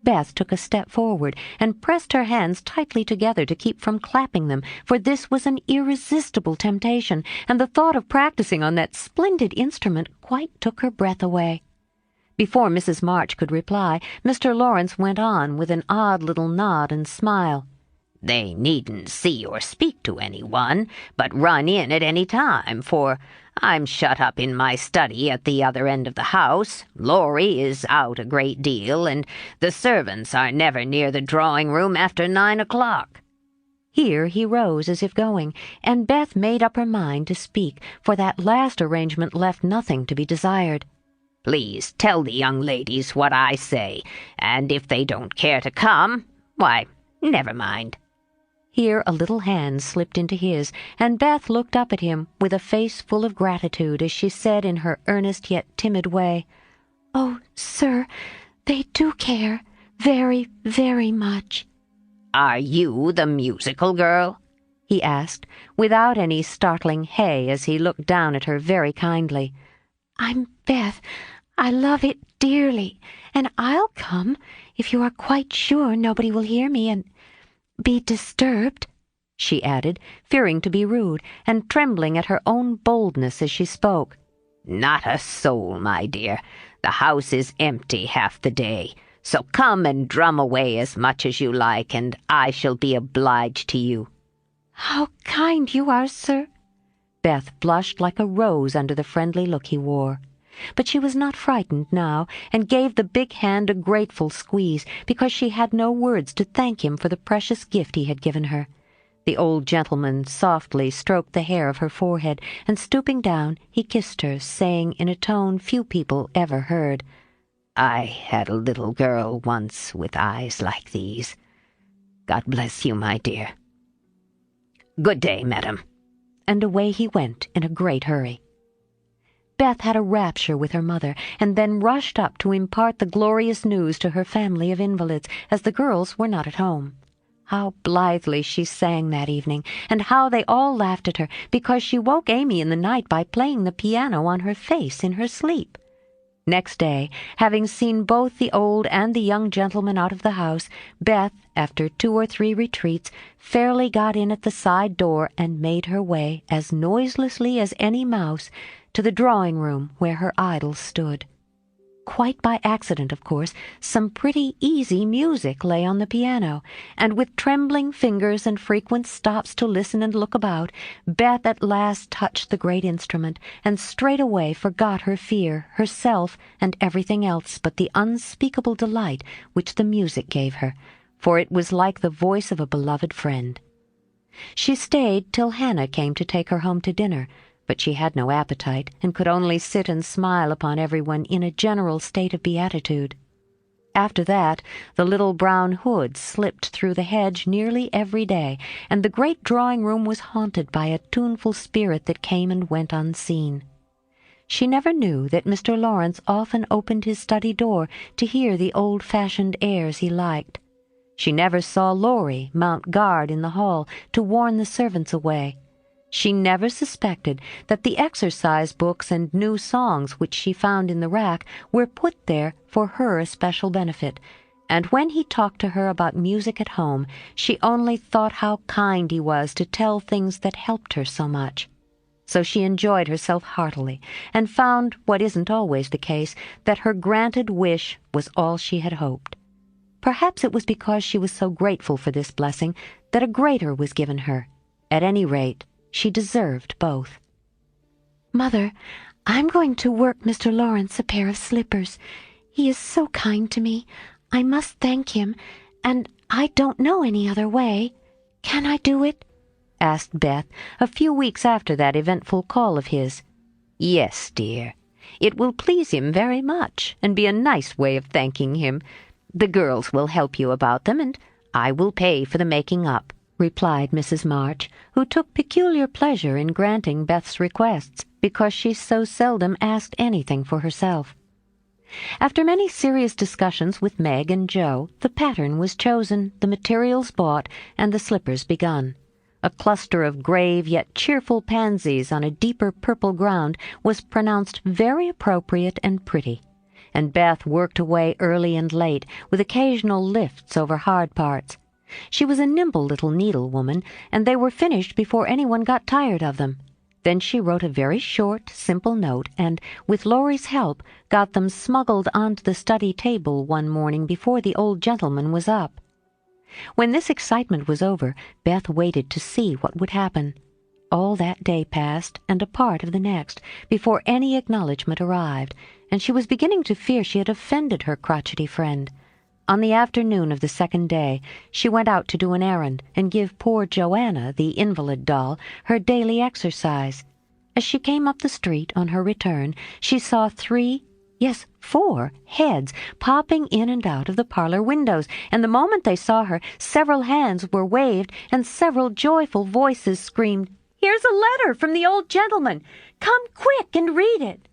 Beth took a step forward and pressed her hands tightly together to keep from clapping them, for this was an irresistible temptation, and the thought of practicing on that splendid instrument quite took her breath away. Before Mrs. March could reply, Mr. Lawrence went on with an odd little nod and smile. "They needn't see or speak to anyone, but run in at any time, for I'm shut up in my study at the other end of the house. Laurie is out a great deal, and the servants are never near the drawing-room after 9 o'clock. Here he rose as if going, and Beth made up her mind to speak, for that last arrangement left nothing to be desired. Please tell the young ladies what I say, and if they don't care to come, why, never mind." Here a little hand slipped into his, and Beth looked up at him with a face full of gratitude as she said in her earnest yet timid way, "Oh, sir, they do care, very, very much." "Are you the musical girl?" he asked, without any startling hey as he looked down at her very kindly. "I'm Beth. I love it dearly, and I'll come if you are quite sure nobody will hear me and be disturbed," she added, fearing to be rude, and trembling at her own boldness as she spoke. "Not a soul, my dear. The house is empty half the day, so come and drum away as much as you like, and I shall be obliged to you." "How kind you are, sir." Beth blushed like a rose under the friendly look he wore. But she was not frightened now, and gave the big hand a grateful squeeze, because she had no words to thank him for the precious gift he had given her. The old gentleman softly stroked the hair of her forehead, and stooping down, he kissed her, saying in a tone few people ever heard, "I had a little girl once with eyes like these. God bless you, my dear. Good day, madam." And away he went in a great hurry. Beth had a rapture with her mother, and then rushed up to impart the glorious news to her family of invalids, as the girls were not at home. How blithely she sang that evening, and how they all laughed at her, because she woke Amy in the night by playing the piano on her face in her sleep. Next day, having seen both the old and the young gentleman out of the house, Beth, after 2 or 3 retreats, fairly got in at the side door and made her way, as noiselessly as any mouse, to the drawing-room where her idol stood. Quite by accident, of course, some pretty easy music lay on the piano, and with trembling fingers and frequent stops to listen and look about, Beth at last touched the great instrument, and straightway forgot her fear, herself, and everything else but the unspeakable delight which the music gave her, for it was like the voice of a beloved friend. She stayed till Hannah came to take her home to dinner, but she had no appetite, and could only sit and smile upon everyone in a general state of beatitude. After that, the little brown hood slipped through the hedge nearly every day, and the great drawing-room was haunted by a tuneful spirit that came and went unseen. She never knew that Mr. Lawrence often opened his study door to hear the old-fashioned airs he liked. She never saw Laurie mount guard in the hall to warn the servants away. She never suspected that the exercise books and new songs which she found in the rack were put there for her especial benefit, and when he talked to her about music at home, she only thought how kind he was to tell things that helped her so much. So she enjoyed herself heartily, and found, what isn't always the case, that her granted wish was all she had hoped. Perhaps it was because she was so grateful for this blessing that a greater was given her. At any rate, she deserved both. "Mother, I'm going to work Mr. Lawrence a pair of slippers. He is so kind to me. I must thank him, and I don't know any other way. Can I do it?" asked Beth, a few weeks after that eventful call of his. "Yes, dear. It will please him very much, and be a nice way of thanking him. The girls will help you about them, and I will pay for the making up," replied Mrs. March, who took peculiar pleasure in granting Beth's requests, because she so seldom asked anything for herself. After many serious discussions with Meg and Joe, the pattern was chosen, the materials bought, and the slippers begun. A cluster of grave yet cheerful pansies on a deeper purple ground was pronounced very appropriate and pretty, and Beth worked away early and late, with occasional lifts over hard parts. She was a nimble little needlewoman, and they were finished before anyone got tired of them. Then she wrote a very short, simple note, and, with Laurie's help, got them smuggled onto the study table one morning before the old gentleman was up. When this excitement was over, Beth waited to see what would happen. All that day passed, and a part of the next, before any acknowledgment arrived, and she was beginning to fear she had offended her crotchety friend. On the afternoon of the second day, she went out to do an errand and give poor Joanna, the invalid doll, her daily exercise. As she came up the street on her return, she saw 3 Yes, 4 heads popping in and out of the parlor windows, and the moment they saw her, several hands were waved and several joyful voices screamed, "Here's a letter from the old gentleman! Come quick and read it!"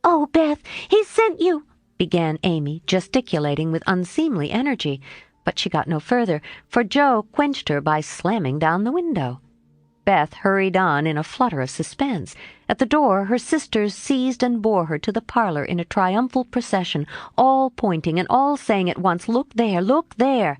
"Oh, Beth, he sent you," began Amy, gesticulating with unseemly energy, but she got no further, for Joe quenched her by slamming down the window. Beth hurried on in a flutter of suspense. At the door, her sisters seized and bore her to the parlor in a triumphal procession, all pointing and all saying at once, "Look there, look there!"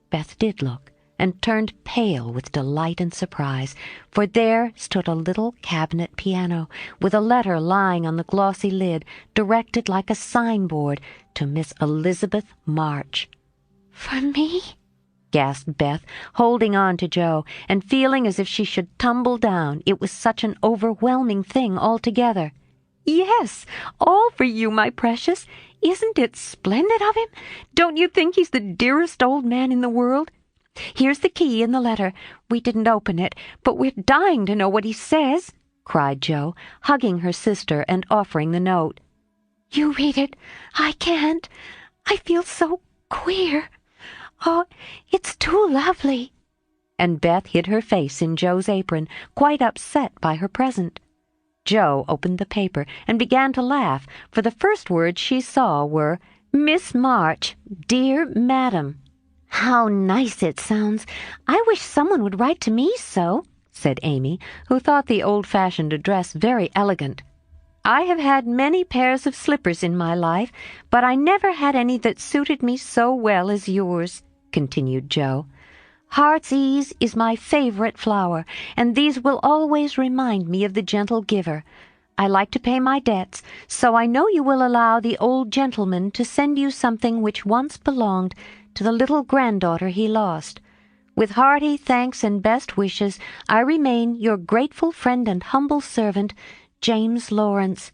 Beth did look, and turned pale with delight and surprise, for there stood a little cabinet piano, with a letter lying on the glossy lid, directed like a signboard to Miss Elizabeth March. "For me?" gasped Beth, holding on to Joe, and feeling as if she should tumble down. It was such an overwhelming thing altogether. "Yes, all for you, my precious. Isn't it splendid of him? Don't you think he's the dearest old man in the world? Here's the key in the letter. We didn't open it, but we're dying to know what he says," cried Joe, hugging her sister and offering the note. "You read it. I can't. I feel so queer. Oh, it's too lovely." And Beth hid her face in Joe's apron, quite upset by her present. Joe opened the paper and began to laugh, for the first words she saw were, "Miss March, dear Madam." "How nice it sounds. I wish someone would write to me so," said Amy, who thought the old-fashioned address very elegant. "I have had many pairs of slippers in my life, but I never had any that suited me so well as yours," continued Joe. "Heart's ease is my favorite flower, and these will always remind me of the gentle giver. I like to pay my debts, so I know you will allow the old gentleman to send you something which once belonged to the little granddaughter he lost. With hearty thanks and best wishes, I remain your grateful friend and humble servant, James Lawrence."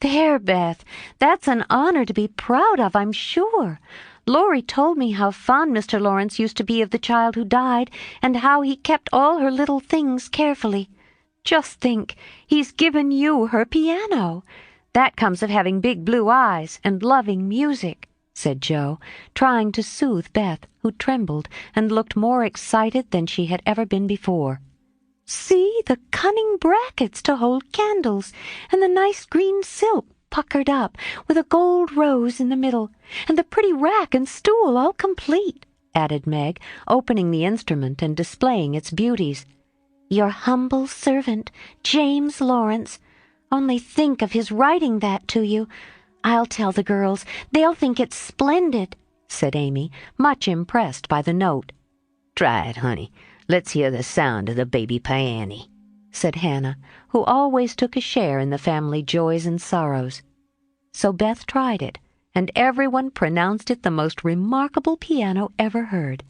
"There, Beth, that's an honor to be proud of, I'm sure. Laurie told me how fond Mr. Lawrence used to be of the child who died, and how he kept all her little things carefully. Just think, he's given you her piano. That comes of having big blue eyes and loving music," said Joe, trying to soothe Beth, who trembled and looked more excited than she had ever been before. "See the cunning brackets to hold candles, and the nice green silk puckered up, with a gold rose in the middle, and the pretty rack and stool all complete," added Meg, opening the instrument and displaying its beauties. "Your humble servant, James Lawrence. Only think of his writing that to you. I'll tell the girls. They'll think it's splendid," said Amy, much impressed by the note. "Try it, honey. Let's hear the sound of the baby piano," said Hannah, who always took a share in the family joys and sorrows. So Beth tried it, and everyone pronounced it the most remarkable piano ever heard.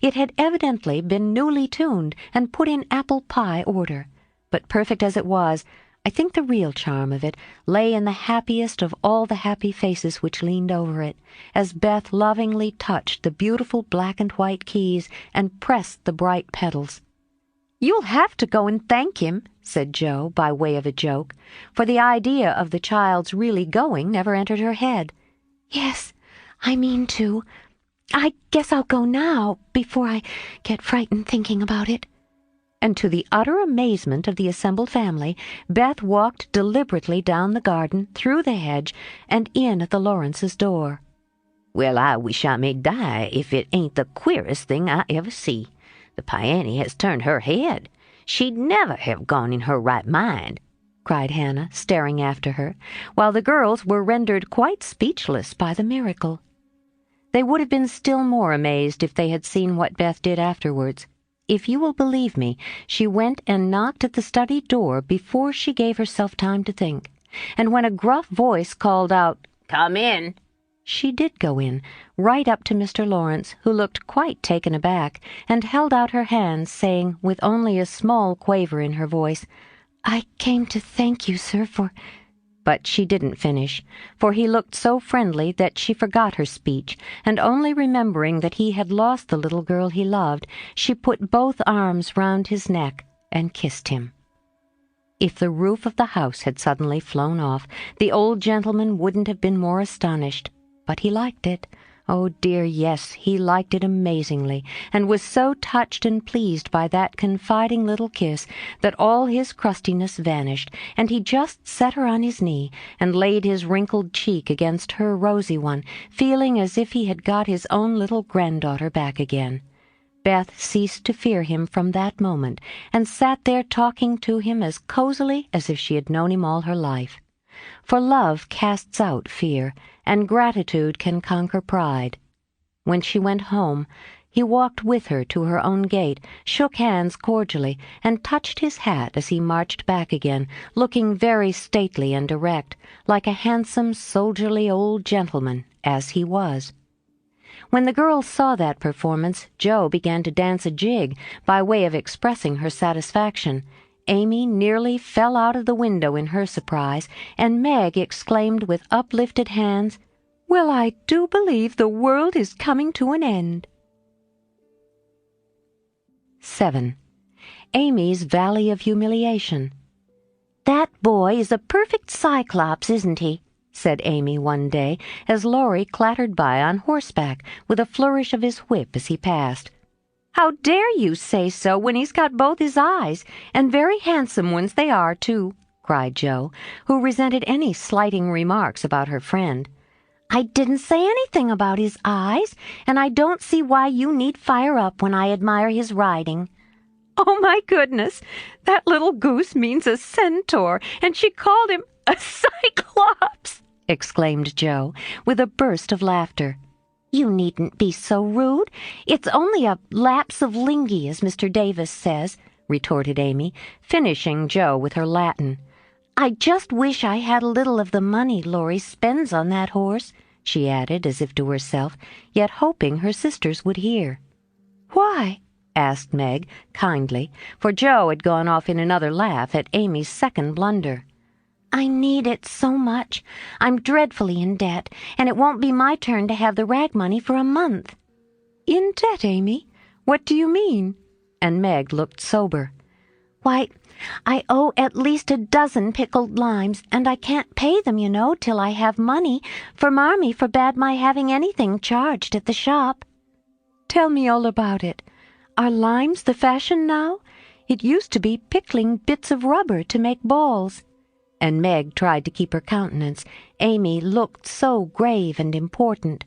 It had evidently been newly tuned and put in apple pie order, but perfect as it was, I think the real charm of it lay in the happiest of all the happy faces which leaned over it, as Beth lovingly touched the beautiful black and white keys and pressed the bright pedals. "You'll have to go and thank him," said Joe, by way of a joke, for the idea of the child's really going never entered her head. "Yes, I mean to. I guess I'll go now, before I get frightened thinking about it." And to the utter amazement of the assembled family, Beth walked deliberately down the garden, through the hedge, and in at the Lawrences' door. "Well, I wish I may die if it ain't the queerest thing I ever see. The piano has turned her head. She'd never have gone in her right mind," cried Hannah, staring after her, while the girls were rendered quite speechless by the miracle. They would have been still more amazed if they had seen what Beth did afterwards. If you will believe me, she went and knocked at the study door before she gave herself time to think, and when a gruff voice called out, "Come in," she did go in, right up to Mr. Lawrence, who looked quite taken aback, and held out her hands, saying, with only a small quaver in her voice, "I came to thank you, sir, for—" But she didn't finish, for he looked so friendly that she forgot her speech, and only remembering that he had lost the little girl he loved, she put both arms round his neck and kissed him. If the roof of the house had suddenly flown off, the old gentleman wouldn't have been more astonished. But he liked it. Oh dear, yes, he liked it amazingly, and was so touched and pleased by that confiding little kiss that all his crustiness vanished, and he just set her on his knee and laid his wrinkled cheek against her rosy one, feeling as if he had got his own little granddaughter back again. Beth ceased to fear him from that moment, and sat there talking to him as cosily as if she had known him all her life. For love casts out fear, and gratitude can conquer pride. When she went home, he walked with her to her own gate, shook hands cordially, and touched his hat as he marched back again, looking very stately and erect, like a handsome, soldierly old gentleman, as he was. When the girls saw that performance, Jo began to dance a jig by way of expressing her satisfaction. Amy nearly fell out of the window in her surprise, and Meg exclaimed with uplifted hands, "Well, I do believe the world is coming to an end." 7. Amy's Valley of Humiliation. "That boy is a perfect Cyclops, isn't he?" said Amy one day, as Laurie clattered by on horseback with a flourish of his whip as he passed. "How dare you say so when he's got both his eyes, and very handsome ones they are, too," cried Jo, who resented any slighting remarks about her friend. "I didn't say anything about his eyes, and I don't see why you need fire up when I admire his riding." "Oh, my goodness! That little goose means a centaur, and she called him a Cyclops!" exclaimed Jo, with a burst of laughter. "You needn't be so rude. It's only a lapse of linguae, as Mr. Davis says," retorted Amy, finishing Jo with her Latin. "I just wish I had a little of the money Laurie spends on that horse," she added, as if to herself, yet hoping her sisters would hear. "Why?" asked Meg, kindly, for Jo had gone off in another laugh at Amy's second blunder. "I need it so much. I'm dreadfully in debt, and it won't be my turn to have the rag money for a month." "In debt, Amy? What do you mean?" And Meg looked sober. "Why, I owe at least a dozen pickled limes, and I can't pay them, you know, till I have money, for Marmee forbade my having anything charged at the shop." "Tell me all about it. Are limes the fashion now? It used to be pickling bits of rubber to make balls." And Meg tried to keep her countenance. Amy looked so grave and important.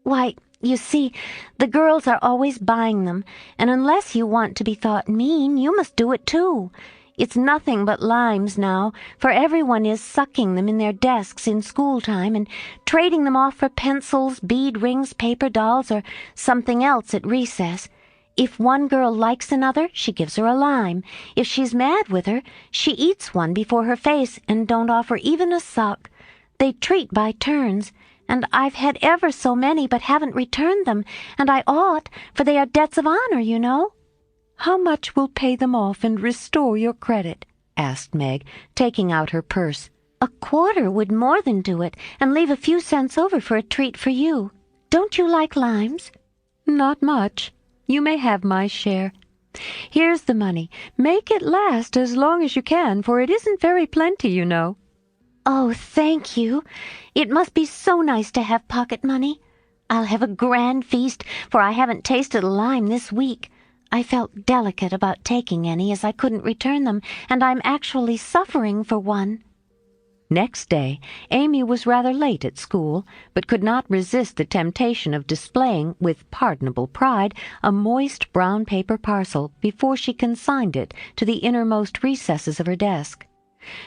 "Why, you see, the girls are always buying them, and unless you want to be thought mean, you must do it too. It's nothing but limes now, for everyone is sucking them in their desks in school time and trading them off for pencils, bead rings, paper dolls, or something else at recess. If one girl likes another, she gives her a lime. If she's mad with her, she eats one before her face and don't offer even a suck. They treat by turns, and I've had ever so many but haven't returned them, and I ought, for they are debts of honor, you know." "How much will pay them off and restore your credit?" asked Meg, taking out her purse. "A quarter would more than do it, and leave a few cents over for a treat for you. Don't you like limes?" "Not much. You may have my share. Here's the money. Make it last as long as you can, for it isn't very plenty, you know." "Oh, thank you. It must be so nice to have pocket money. I'll have a grand feast, for I haven't tasted a lime this week. I felt delicate about taking any, as I couldn't return them, and I'm actually suffering for one." Next day, Amy was rather late at school, but could not resist the temptation of displaying, with pardonable pride, a moist brown paper parcel before she consigned it to the innermost recesses of her desk.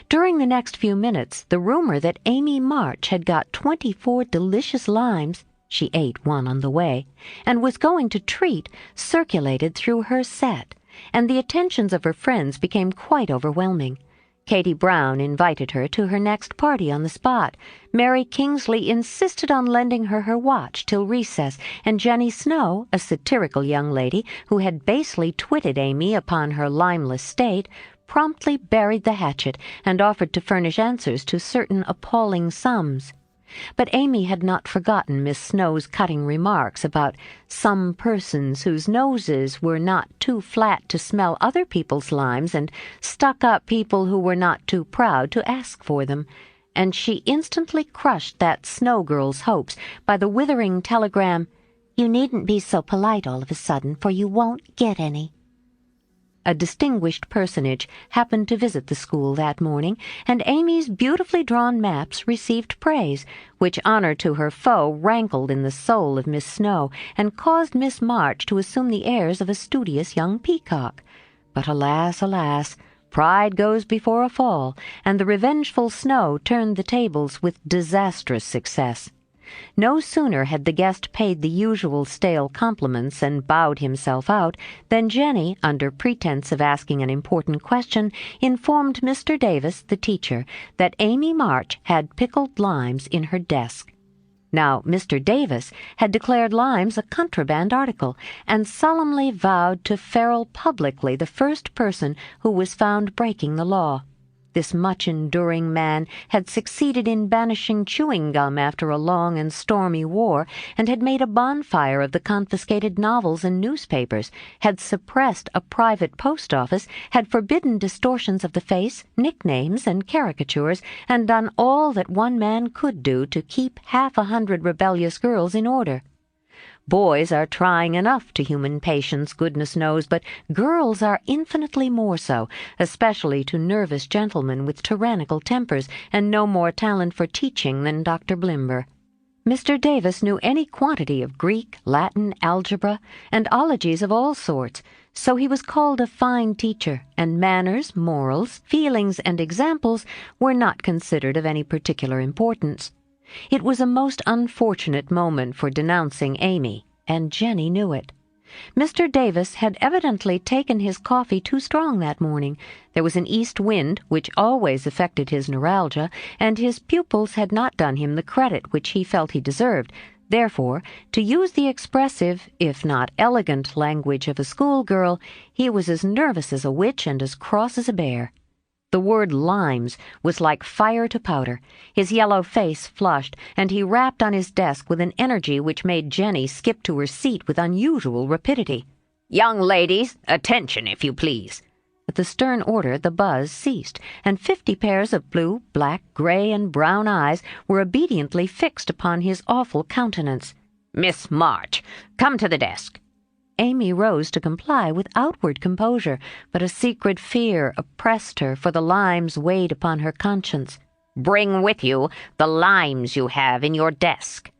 During the next few minutes, the rumor that Amy March had got 24 delicious limes — she ate one on the way — and was going to treat, circulated through her set, and the attentions of her friends became quite overwhelming. Katie Brown invited her to her next party on the spot. Mary Kingsley insisted on lending her watch till recess, and Jenny Snow, a satirical young lady who had basely twitted Amy upon her limeless state, promptly buried the hatchet and offered to furnish answers to certain appalling sums. But Amy had not forgotten Miss Snow's cutting remarks about some persons whose noses were not too flat to smell other people's limes and stuck-up people who were not too proud to ask for them, and she instantly crushed that Snow girl's hopes by the withering telegram, "You needn't be so polite all of a sudden, for you won't get any." A distinguished personage happened to visit the school that morning, and Amy's beautifully drawn maps received praise, which honor to her foe rankled in the soul of Miss Snow, and caused Miss March to assume the airs of a studious young peacock. But alas, alas, pride goes before a fall, and the revengeful Snow turned the tables with disastrous success. No sooner had the guest paid the usual stale compliments and bowed himself out than Jenny, under pretense of asking an important question, informed Mr. Davis, the teacher, that Amy March had pickled limes in her desk. Now, Mr. Davis had declared limes a contraband article, and solemnly vowed to ferule publicly the first person who was found breaking the law. This much-enduring man had succeeded in banishing chewing gum after a long and stormy war, and had made a bonfire of the confiscated novels and newspapers, had suppressed a private post office, had forbidden distortions of the face, nicknames, and caricatures, and done all that one man could do to keep 100 rebellious girls in order. Boys are trying enough to human patience, goodness knows, but girls are infinitely more so, especially to nervous gentlemen with tyrannical tempers and no more talent for teaching than Dr. Blimber. Mr. Davis knew any quantity of Greek, Latin, algebra, and ologies of all sorts, so he was called a fine teacher, and manners, morals, feelings, and examples were not considered of any particular importance. It was a most unfortunate moment for denouncing Amy, and Jenny knew it. Mr. Davis had evidently taken his coffee too strong that morning. There was an east wind, which always affected his neuralgia, and his pupils had not done him the credit which he felt he deserved. Therefore, to use the expressive, if not elegant, language of a schoolgirl, he was as nervous as a witch and as cross as a bear. The word limes was like fire to powder. His yellow face flushed, and he rapped on his desk with an energy which made Jenny skip to her seat with unusual rapidity. "Young ladies, attention, if you please." At the stern order the buzz ceased, and 50 pairs of blue, black, gray, and brown eyes were obediently fixed upon his awful countenance. "Miss March, come to the desk." Amy rose to comply with outward composure, but a secret fear oppressed her, for the limes weighed upon her conscience. "Bring with you the limes you have in your desk,"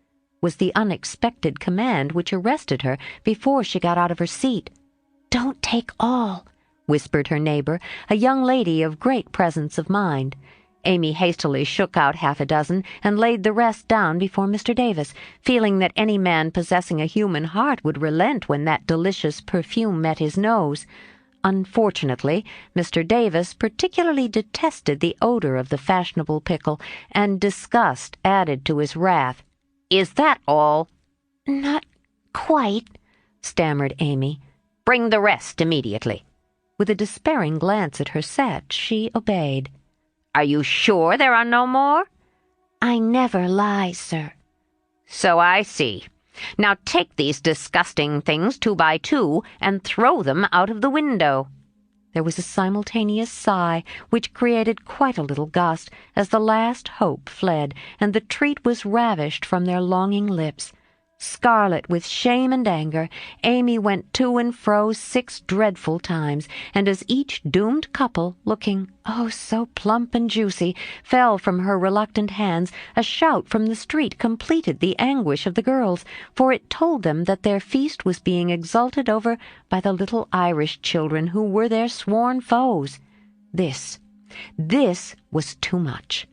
was the unexpected command which arrested her before she got out of her seat. "Don't take all," whispered her neighbor, a young lady of great presence of mind. Amy hastily shook out 6 and laid the rest down before Mr. Davis, feeling that any man possessing a human heart would relent when that delicious perfume met his nose. Unfortunately, Mr. Davis particularly detested the odor of the fashionable pickle, and disgust added to his wrath. "Is that all?" "Not quite," stammered Amy. "Bring the rest immediately." With a despairing glance at her set, she obeyed. "Are you sure there are no more?" "I never lie, sir." "So I see. Now take these disgusting things 2 by 2 and throw them out of the window." There was a simultaneous sigh, which created quite a little gust, as the last hope fled, and the treat was ravished from their longing lips. Scarlet with shame and anger, Amy went to and fro 6 dreadful times, and as each doomed couple, looking, oh, so plump and juicy, fell from her reluctant hands, a shout from the street completed the anguish of the girls, for it told them that their feast was being exulted over by the little Irish children who were their sworn foes. This was too much.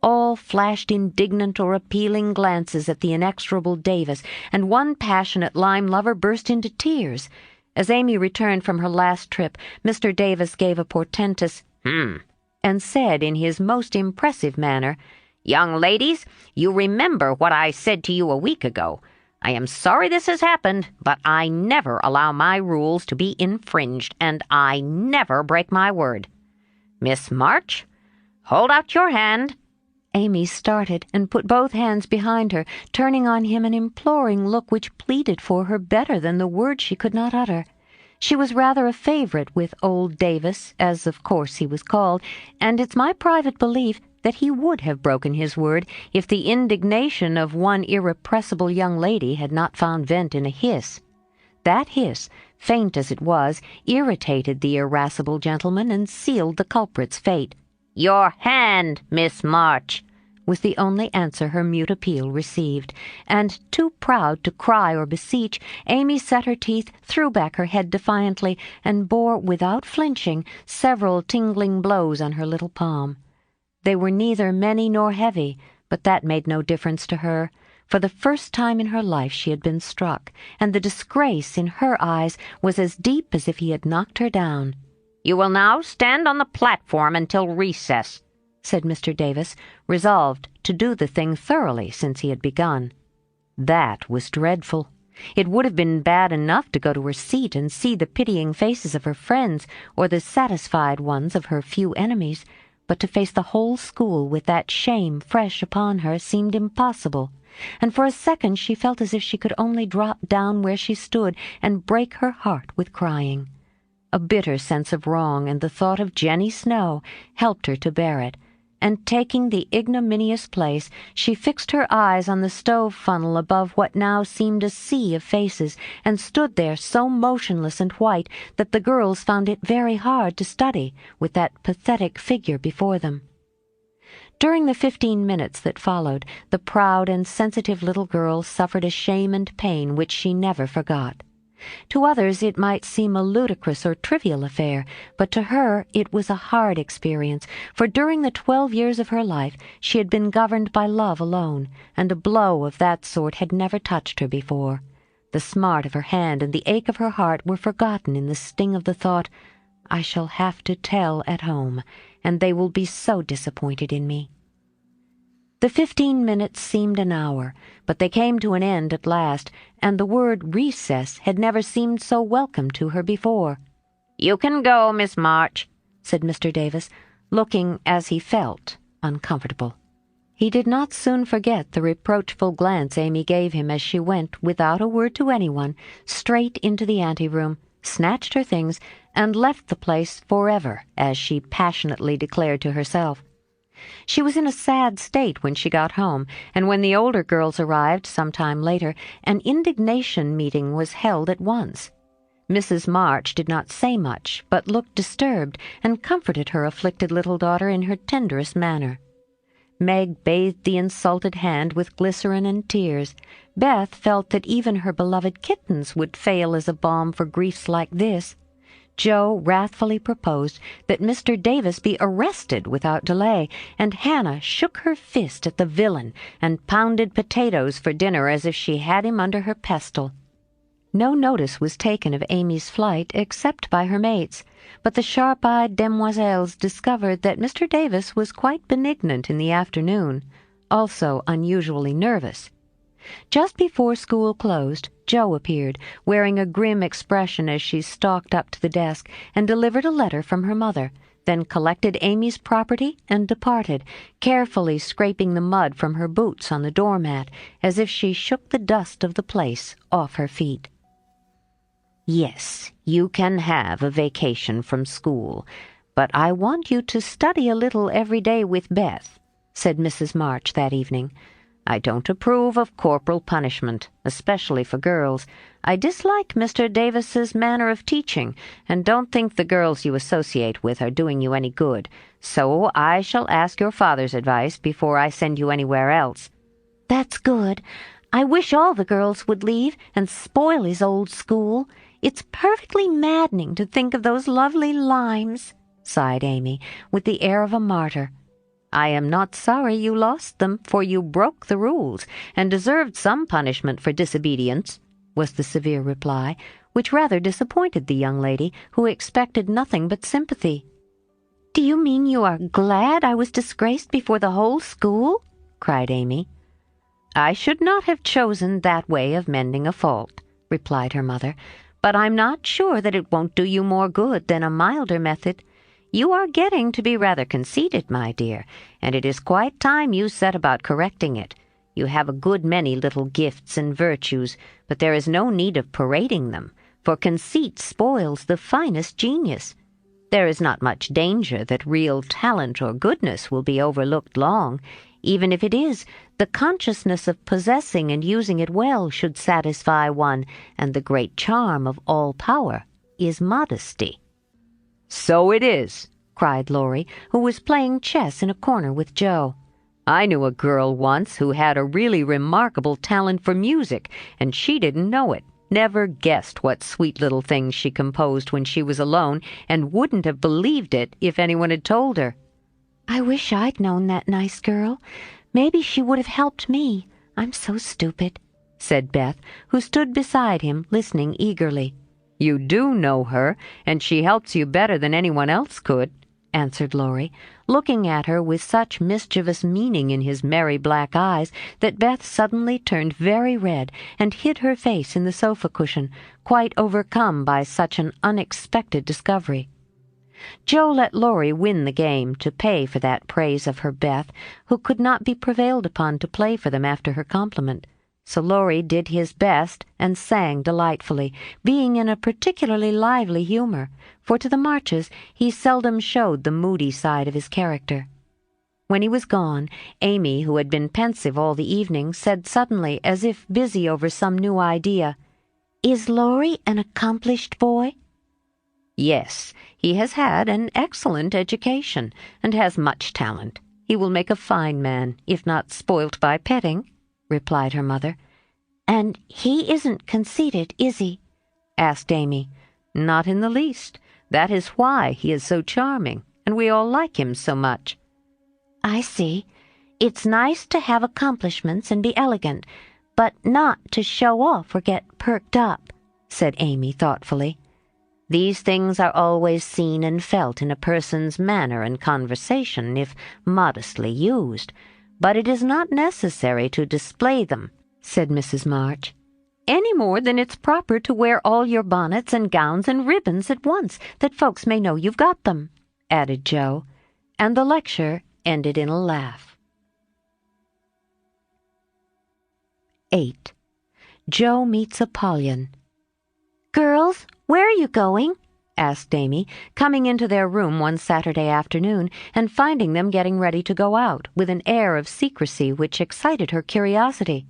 All flashed indignant or appealing glances at the inexorable Davis, and one passionate lime lover burst into tears. As Amy returned from her last trip, Mr. Davis gave a portentous and said in his most impressive manner, "Young ladies, you remember what I said to you a week ago. I am sorry this has happened, but I never allow my rules to be infringed, and I never break my word. Miss March, hold out your hand." Amy started and put both hands behind her, turning on him an imploring look which pleaded for her better than the words she could not utter. She was rather a favorite with old Davis, as of course he was called, and it's my private belief that he would have broken his word if the indignation of one irrepressible young lady had not found vent in a hiss. That hiss, faint as it was, irritated the irascible gentleman and sealed the culprit's fate. "Your hand, Miss March," was the only answer her mute appeal received, and, too proud to cry or beseech, Amy set her teeth, threw back her head defiantly, and bore, without flinching, several tingling blows on her little palm. They were neither many nor heavy, but that made no difference to her. For the first time in her life she had been struck, and the disgrace in her eyes was as deep as if he had knocked her down. "You will now stand on the platform until recess," said Mr. Davis, resolved to do the thing thoroughly since he had begun. That was dreadful. It would have been bad enough to go to her seat and see the pitying faces of her friends or the satisfied ones of her few enemies, but to face the whole school with that shame fresh upon her seemed impossible, and for a second she felt as if she could only drop down where she stood and break her heart with crying. A bitter sense of wrong and the thought of Jenny Snow helped her to bear it, and taking the ignominious place, she fixed her eyes on the stove funnel above what now seemed a sea of faces, and stood there so motionless and white that the girls found it very hard to study with that pathetic figure before them. During the 15 minutes that followed, the proud and sensitive little girl suffered a shame and pain which she never forgot. To others it might seem a ludicrous or trivial affair, but to her it was a hard experience, for during the 12 years of her life she had been governed by love alone, and a blow of that sort had never touched her before. The smart of her hand and the ache of her heart were forgotten in the sting of the thought, "I shall have to tell at home, and they will be so disappointed in me." The 15 minutes seemed an hour, but they came to an end at last, and the word recess had never seemed so welcome to her before. "You can go, Miss March," said Mr. Davis, looking, as he felt, uncomfortable. He did not soon forget the reproachful glance Amy gave him as she went, without a word to anyone, straight into the anteroom, snatched her things, and left the place forever, as she passionately declared to herself. She was in a sad state when she got home, and when the older girls arrived some time later, an indignation meeting was held at once. Mrs. March did not say much, but looked disturbed, and comforted her afflicted little daughter in her tenderest manner. Meg bathed the insulted hand with glycerin and tears. Beth felt that even her beloved kittens would fail as a balm for griefs like this. Joe wrathfully proposed that Mr. Davis be arrested without delay, and Hannah shook her fist at the villain and pounded potatoes for dinner as if she had him under her pestle. No notice was taken of Amy's flight except by her mates, but the sharp-eyed demoiselles discovered that Mr. Davis was quite benignant in the afternoon, also unusually nervous. Just before school closed, Jo appeared, wearing a grim expression as she stalked up to the desk and delivered a letter from her mother, then collected Amy's property and departed, carefully scraping the mud from her boots on the doormat as if she shook the dust of the place off her feet. "Yes, you can have a vacation from school, but I want you to study a little every day with Beth," said Mrs. March that evening. "I don't approve of corporal punishment, especially for girls. I dislike Mr. Davis's manner of teaching, and don't think the girls you associate with are doing you any good, so I shall ask your father's advice before I send you anywhere else." "That's good. I wish all the girls would leave and spoil his old school. It's perfectly maddening to think of those lovely limes," sighed Amy, with the air of a martyr. "I am not sorry you lost them, for you broke the rules, and deserved some punishment for disobedience," was the severe reply, which rather disappointed the young lady, who expected nothing but sympathy. "Do you mean you are glad I was disgraced before the whole school?" cried Amy. "I should not have chosen that way of mending a fault," replied her mother, "but I'm not sure that it won't do you more good than a milder method. You are getting to be rather conceited, my dear, and it is quite time you set about correcting it. You have a good many little gifts and virtues, but there is no need of parading them, for conceit spoils the finest genius. There is not much danger that real talent or goodness will be overlooked long. Even if it is, the consciousness of possessing and using it well should satisfy one, and the great charm of all power is modesty." "So it is," cried Laurie, who was playing chess in a corner with Joe. "I knew a girl once who had a really remarkable talent for music, and she didn't know it. Never guessed what sweet little things she composed when she was alone, and wouldn't have believed it if anyone had told her." "I wish I'd known that nice girl. Maybe she would have helped me. I'm so stupid," said Beth, who stood beside him, listening eagerly. "You do know her, and she helps you better than anyone else could," answered Laurie, looking at her with such mischievous meaning in his merry black eyes that Beth suddenly turned very red and hid her face in the sofa cushion, quite overcome by such an unexpected discovery. Joe let Laurie win the game to pay for that praise of her Beth, who could not be prevailed upon to play for them after her compliment. So Laurie did his best and sang delightfully, being in a particularly lively humor, for to the Marches he seldom showed the moody side of his character. When he was gone, Amy, who had been pensive all the evening, said suddenly, as if busy over some new idea, "Is Laurie an accomplished boy?" "Yes, he has had an excellent education, and has much talent. He will make a fine man, if not spoilt by petting," replied her mother. "And he isn't conceited, is he?" asked Amy. "Not in the least. That is why he is so charming, and we all like him so much." "I see. It's nice to have accomplishments and be elegant, but not to show off or get perked up," said Amy thoughtfully. "These things are always seen and felt in a person's manner and conversation, if modestly used, but it is not necessary to display them," said Mrs. March, "any more than it's proper to wear all your bonnets and gowns and ribbons at once, that folks may know you've got them," added Joe, and the lecture ended in a laugh. 8. Joe meets Apollyon. "Girls, where are you going?" asked Amy, coming into their room one Saturday afternoon and finding them getting ready to go out, with an air of secrecy which excited her curiosity.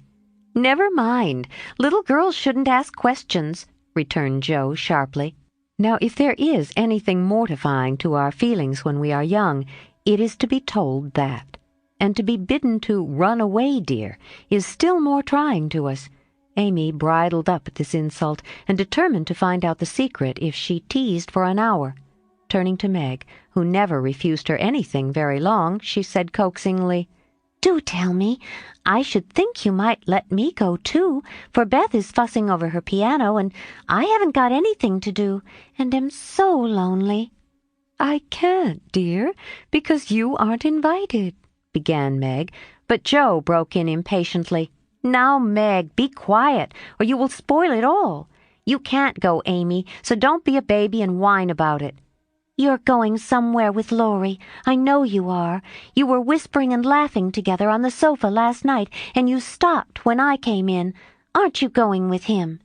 "Never mind. Little girls shouldn't ask questions," returned Joe sharply. Now, if there is anything mortifying to our feelings when we are young, it is to be told that. And to be bidden to run away, dear, is still more trying to us. Amy bridled up at this insult and determined to find out the secret if she teased for an hour. Turning to Meg, who never refused her anything very long, she said coaxingly, "Do tell me. I should think you might let me go, too, for Beth is fussing over her piano, and I haven't got anything to do, and am so lonely." "I can't, dear, because you aren't invited," began Meg, but Joe broke in impatiently. "Now, Meg, be quiet, or you will spoil it all. You can't go, Amy, so don't be a baby and whine about it." "You're going somewhere with Laurie. I know you are. You were whispering and laughing together on the sofa last night, and you stopped when I came in. Aren't you going with him?"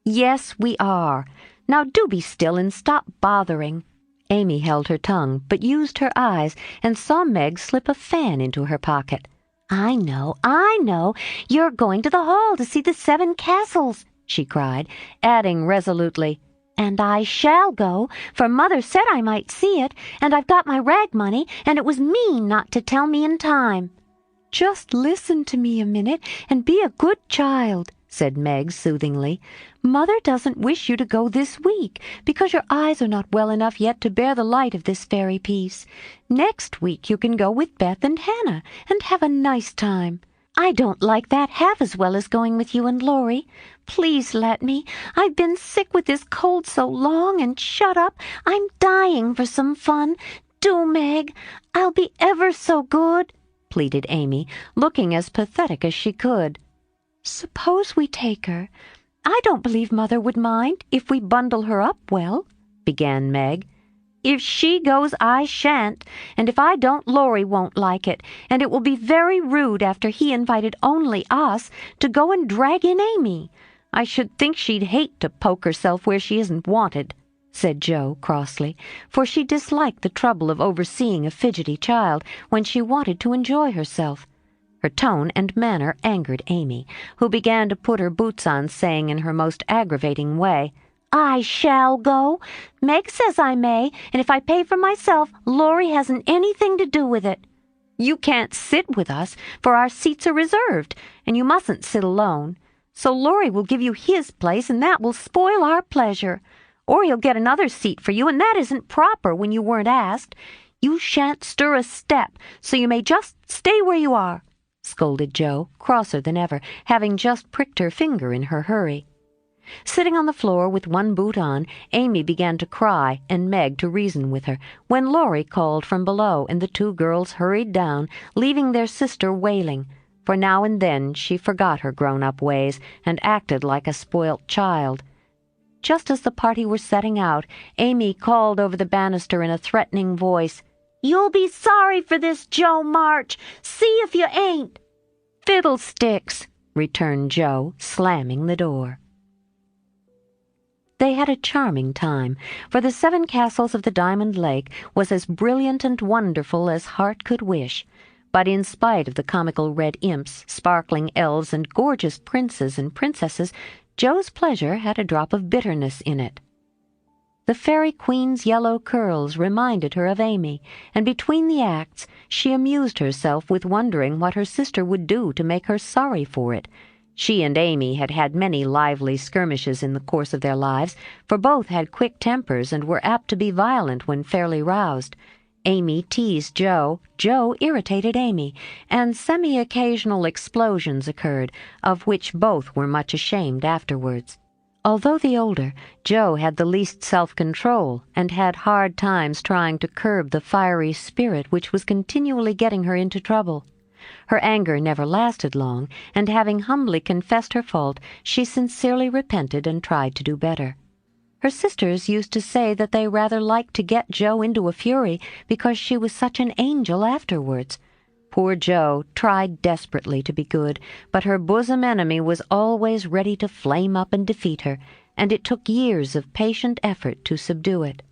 "Yes, we are. Now do be still and stop bothering." Amy held her tongue, but used her eyes, and saw Meg slip a fan into her pocket. I know. You're going to the hall to see the 7 castles," she cried, adding resolutely, "And I shall go, for Mother said I might see it, and I've got my rag money, and it was mean not to tell me in time." "Just listen to me a minute, and be a good child," said Meg soothingly. "Mother doesn't wish you to go this week, because your eyes are not well enough yet to bear the light of this fairy piece. Next week you can go with Beth and Hannah, and have a nice time." "I don't like that half as well as going with you and Laurie. Please let me. I've been sick with this cold so long and shut up. I'm dying for some fun. Do, Meg. I'll be ever so good," pleaded Amy, looking as pathetic as she could. "Suppose we take her. I don't believe Mother would mind if we bundle her up well," began Meg. If she goes, I shan't, and if I don't, Laurie won't like it, and it will be very rude after he invited only us to go and drag in Amy. I should think she'd hate to poke herself where she isn't wanted," said Jo crossly, for she disliked the trouble of overseeing a fidgety child when she wanted to enjoy herself. Her tone and manner angered Amy, who began to put her boots on, saying in her most aggravating way, "I shall go. Meg says I may, and if I pay for myself, Laurie hasn't anything to do with it. You can't sit with us, for our seats are reserved, and you mustn't sit alone. So Laurie will give you his place, and that will spoil our pleasure. Or he'll get another seat for you, and that isn't proper when you weren't asked. You shan't stir a step, so you may just stay where you are," scolded Jo, crosser than ever, having just pricked her finger in her hurry. Sitting on the floor with one boot on, Amy began to cry and Meg to reason with her, when Laurie called from below and the two girls hurried down, leaving their sister wailing, for now and then she forgot her grown-up ways and acted like a spoilt child. Just as the party were setting out, Amy called over the banister in a threatening voice, "You'll be sorry for this, Jo March. See if you ain't." "Fiddlesticks," returned Jo, slamming the door. They had a charming time, for the 7 castles of the Diamond Lake was as brilliant and wonderful as heart could wish. But in spite of the comical red imps, sparkling elves, and gorgeous princes and princesses, Jo's pleasure had a drop of bitterness in it. The Fairy Queen's yellow curls reminded her of Amy, and between the acts she amused herself with wondering what her sister would do to make her sorry for it. She and Amy had had many lively skirmishes in the course of their lives, for both had quick tempers and were apt to be violent when fairly roused. Amy teased Jo, Jo irritated Amy, and semi-occasional explosions occurred, of which both were much ashamed afterwards. Although the older, Jo had the least self-control and had hard times trying to curb the fiery spirit which was continually getting her into trouble. Her anger never lasted long, and having humbly confessed her fault, she sincerely repented and tried to do better. Her sisters used to say that they rather liked to get Jo into a fury because she was such an angel afterwards. Poor Jo tried desperately to be good, but her bosom enemy was always ready to flame up and defeat her, and it took years of patient effort to subdue it.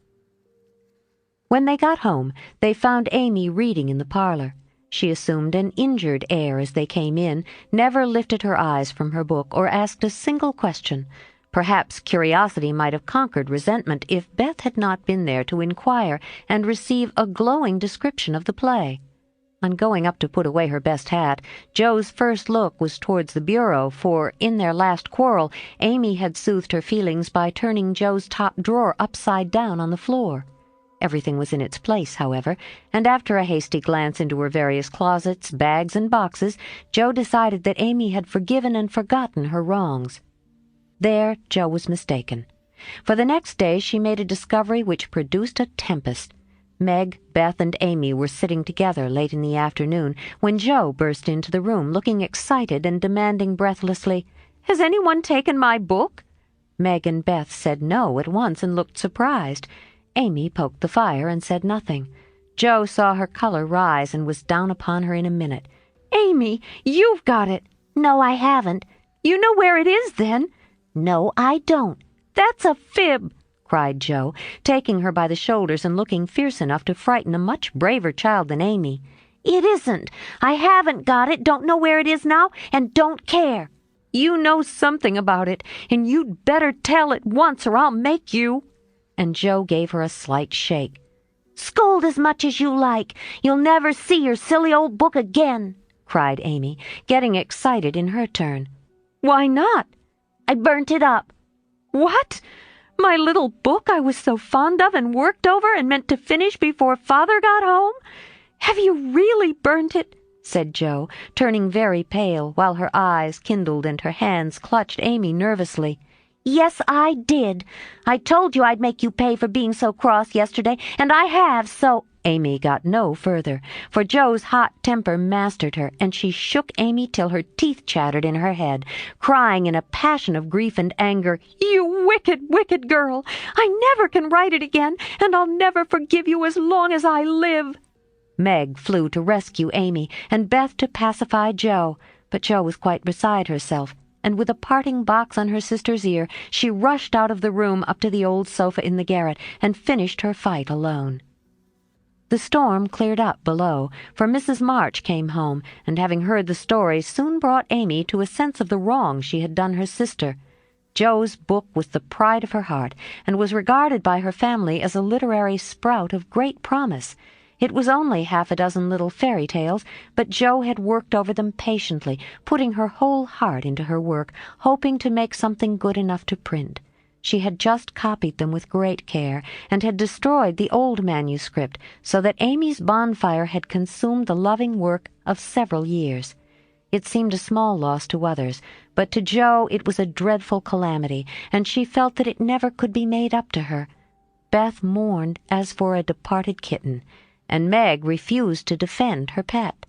When they got home, they found Amy reading in the parlor. She assumed an injured air as they came in, never lifted her eyes from her book or asked a single question. Perhaps curiosity might have conquered resentment if Beth had not been there to inquire and receive a glowing description of the play. On going up to put away her best hat, Jo's first look was towards the bureau, for in their last quarrel Amy had soothed her feelings by turning Jo's top drawer upside down on the floor. Everything was in its place, however, and after a hasty glance into her various closets, bags, and boxes, Jo decided that Amy had forgiven and forgotten her wrongs. There Jo was mistaken, for the next day she made a discovery which produced a tempest. Meg, Beth, and Amy were sitting together late in the afternoon when Jo burst into the room, looking excited and demanding breathlessly, "Has anyone taken my book?" Meg and Beth said no at once and looked surprised. Amy poked the fire and said nothing. Jo saw her color rise and was down upon her in a minute. "Amy, you've got it." "No, I haven't." "You know where it is, then?" "No, I don't." "That's a fib," cried Jo, taking her by the shoulders and looking fierce enough to frighten a much braver child than Amy. "It isn't. I haven't got it, don't know where it is now, and don't care." "You know something about it, and you'd better tell at once or I'll make you." And Jo gave her a slight shake. "Scold as much as you like. You'll never see your silly old book again," cried Amy, getting excited in her turn. "Why not?" "I burnt it up." "What? My little book I was so fond of and worked over and meant to finish before Father got home? Have you really burnt it?" said Jo, turning very pale, while her eyes kindled and her hands clutched Amy nervously. "Yes, I did. I told you I'd make you pay for being so cross yesterday, and I have, so—" Amy got no further, for Jo's hot temper mastered her, and she shook Amy till her teeth chattered in her head, crying in a passion of grief and anger, "You wicked, wicked girl! I never can write it again, and I'll never forgive you as long as I live." Meg flew to rescue Amy, and Beth to pacify Jo, but Jo was quite beside herself, and with a parting box on her sister's ear, she rushed out of the room up to the old sofa in the garret, and finished her fight alone. The storm cleared up below, for Mrs. March came home, and having heard the story, soon brought Amy to a sense of the wrong she had done her sister. Jo's book was the pride of her heart, and was regarded by her family as a literary sprout of great promise. It was only half a dozen little fairy tales, but Jo had worked over them patiently, putting her whole heart into her work, hoping to make something good enough to print. She had just copied them with great care, and had destroyed the old manuscript, so that Amy's bonfire had consumed the loving work of several years. It seemed a small loss to others, but to Jo it was a dreadful calamity, and she felt that it never could be made up to her. Beth mourned as for a departed kitten, and Meg refused to defend her pet.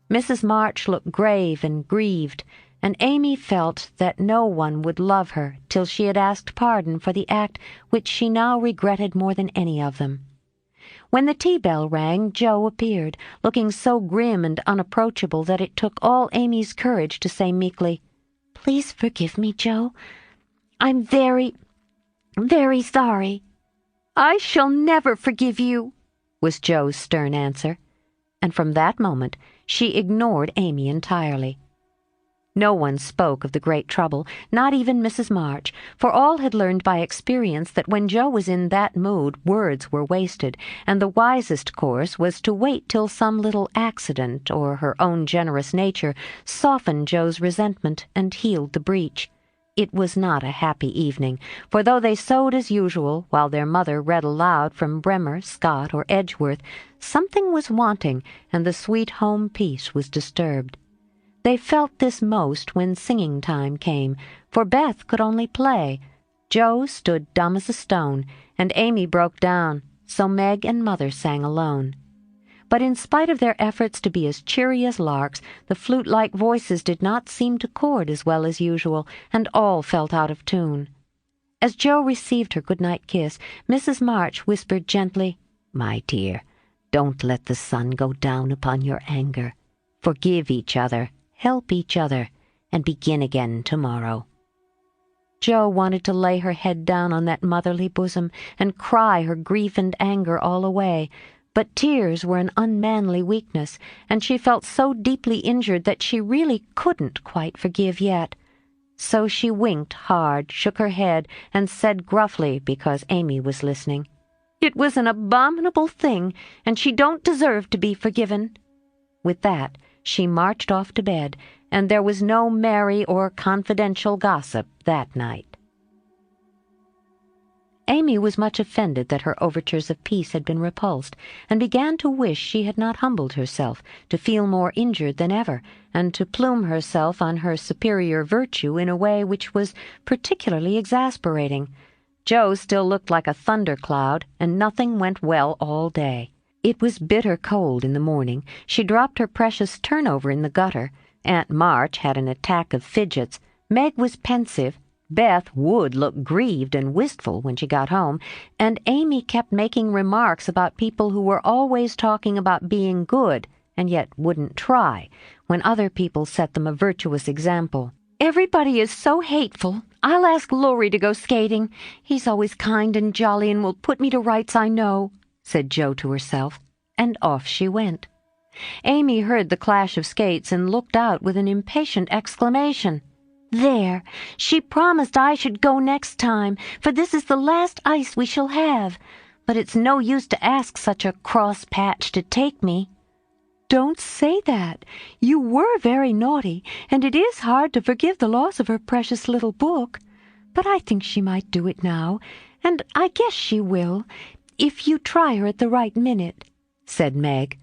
Mrs. March looked grave and grieved, and Amy felt that no one would love her till she had asked pardon for the act which she now regretted more than any of them. When the tea-bell rang, Jo appeared, looking so grim and unapproachable that it took all Amy's courage to say meekly, "Please forgive me, Jo. I'm very, very sorry." "I shall never forgive you," was Jo's stern answer, and from that moment she ignored Amy entirely. No one spoke of the great trouble, not even Mrs. March, for all had learned by experience that when Jo was in that mood words were wasted, and the wisest course was to wait till some little accident or her own generous nature softened Jo's resentment and healed the breach. It was not a happy evening, for though they sewed as usual, while their mother read aloud from Bremer, Scott, or Edgeworth, something was wanting, and the sweet home peace was disturbed. They felt this most when singing time came, for Beth could only play. Jo stood dumb as a stone, and Amy broke down, so Meg and Mother sang alone. But in spite of their efforts to be as cheery as larks, the flute-like voices did not seem to chord as well as usual, and all felt out of tune. As Jo received her good-night kiss, Mrs. March whispered gently, "My dear, don't let the sun go down upon your anger. Forgive each other, help each other, and begin again tomorrow." Jo wanted to lay her head down on that motherly bosom and cry her grief and anger all away, but tears were an unmanly weakness, and she felt so deeply injured that she really couldn't quite forgive yet. So she winked hard, shook her head, and said gruffly, because Amy was listening, "It was an abominable thing, and she don't deserve to be forgiven." With that, she marched off to bed, and there was no merry or confidential gossip that night. Amy was much offended that her overtures of peace had been repulsed, and began to wish she had not humbled herself, to feel more injured than ever, and to plume herself on her superior virtue in a way which was particularly exasperating. Jo still looked like a thundercloud, and nothing went well all day. It was bitter cold in the morning. She dropped her precious turnover in the gutter. Aunt March had an attack of fidgets. Meg was pensive. Beth would look grieved and wistful when she got home, and Amy kept making remarks about people who were always talking about being good, and yet wouldn't try, when other people set them a virtuous example. "Everybody is so hateful. I'll ask Laurie to go skating. He's always kind and jolly and will put me to rights, I know," said Jo to herself, and off she went. Amy heard the clash of skates and looked out with an impatient exclamation. "There! She promised I should go next time, for this is the last ice we shall have. But it's no use to ask such a cross patch to take me." "Don't say that. You were very naughty, and it is hard to forgive the loss of her precious little book. But I think she might do it now, and I guess she will, if you try her at the right minute," said Meg.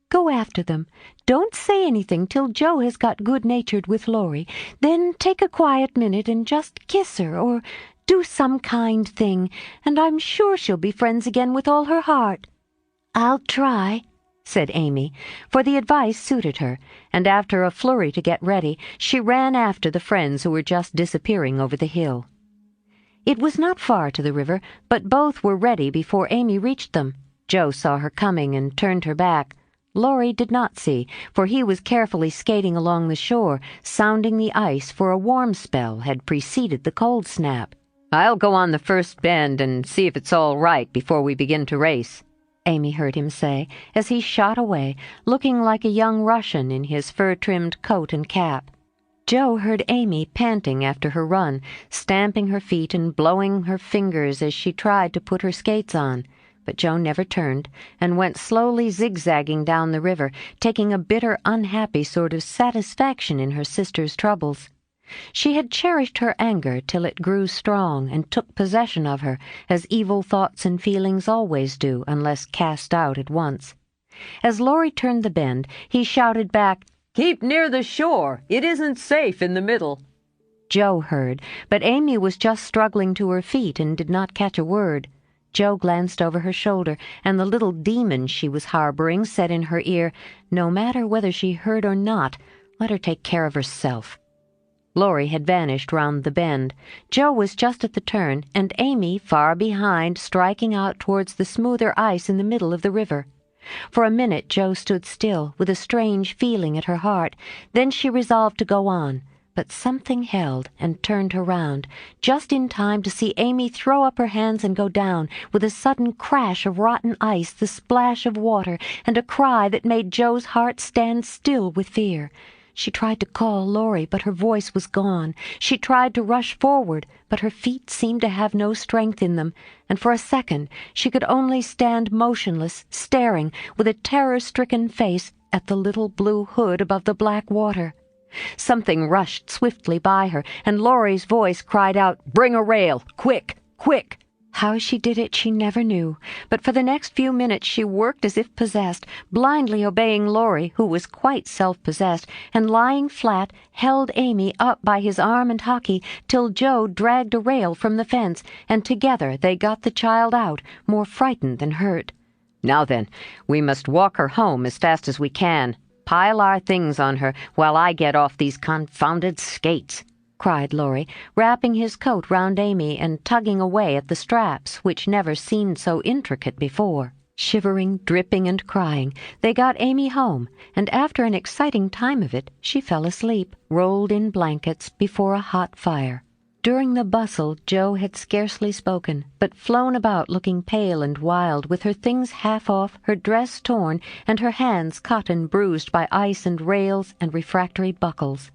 "Go after them. Don't say anything till Jo has got good-natured with Laurie. Then take a quiet minute and just kiss her, or do some kind thing, and I'm sure she'll be friends again with all her heart." "I'll try," said Amy, for the advice suited her, and after a flurry to get ready, she ran after the friends who were just disappearing over the hill. It was not far to the river, but both were ready before Amy reached them. Joe saw her coming and turned her back. Laurie did not see, for he was carefully skating along the shore, sounding the ice, for a warm spell had preceded the cold snap. "I'll go on the first bend and see if it's all right before we begin to race," Amy heard him say as he shot away, looking like a young Russian in his fur-trimmed coat and cap. Joe heard Amy panting after her run, stamping her feet and blowing her fingers as she tried to put her skates on. But Joe never turned, and went slowly zigzagging down the river, taking a bitter, unhappy sort of satisfaction in her sister's troubles. She had cherished her anger till it grew strong and took possession of her, as evil thoughts and feelings always do unless cast out at once. As Laurie turned the bend, he shouted back, "Keep near the shore. It isn't safe in the middle." Joe heard, but Amy was just struggling to her feet and did not catch a word. Joe glanced over her shoulder, and the little demon she was harboring said in her ear, no matter whether she heard or not, let her take care of herself. Laurie had vanished round the bend. Joe was just at the turn, and Amy far behind, striking out towards the smoother ice in the middle of the river. For a minute Joe stood still, with a strange feeling at her heart. Then she resolved to go on. But something held and turned her round, just in time to see Amy throw up her hands and go down, with a sudden crash of rotten ice, the splash of water, and a cry that made Joe's heart stand still with fear. She tried to call Laurie, but her voice was gone. She tried to rush forward, but her feet seemed to have no strength in them, and for a second she could only stand motionless, staring, with a terror-stricken face, at the little blue hood above the black water. Something rushed swiftly by her, and Laurie's voice cried out, "Bring a rail! Quick! Quick!" How she did it she never knew, but for the next few minutes she worked as if possessed, blindly obeying Laurie, who was quite self-possessed, and lying flat, held Amy up by his arm and hockey till Joe dragged a rail from the fence, and together they got the child out, more frightened than hurt. "Now then, we must walk her home as fast as we can. Pile our things on her while I get off these confounded skates," cried Laurie, wrapping his coat round Amy and tugging away at the straps, which never seemed so intricate before. Shivering, dripping, and crying, they got Amy home, and after an exciting time of it, she fell asleep, rolled in blankets before a hot fire. During the bustle, Joe had scarcely spoken, but flown about looking pale and wild, with her things half off, her dress torn, and her hands cut and bruised by ice and rails and refractory buckles.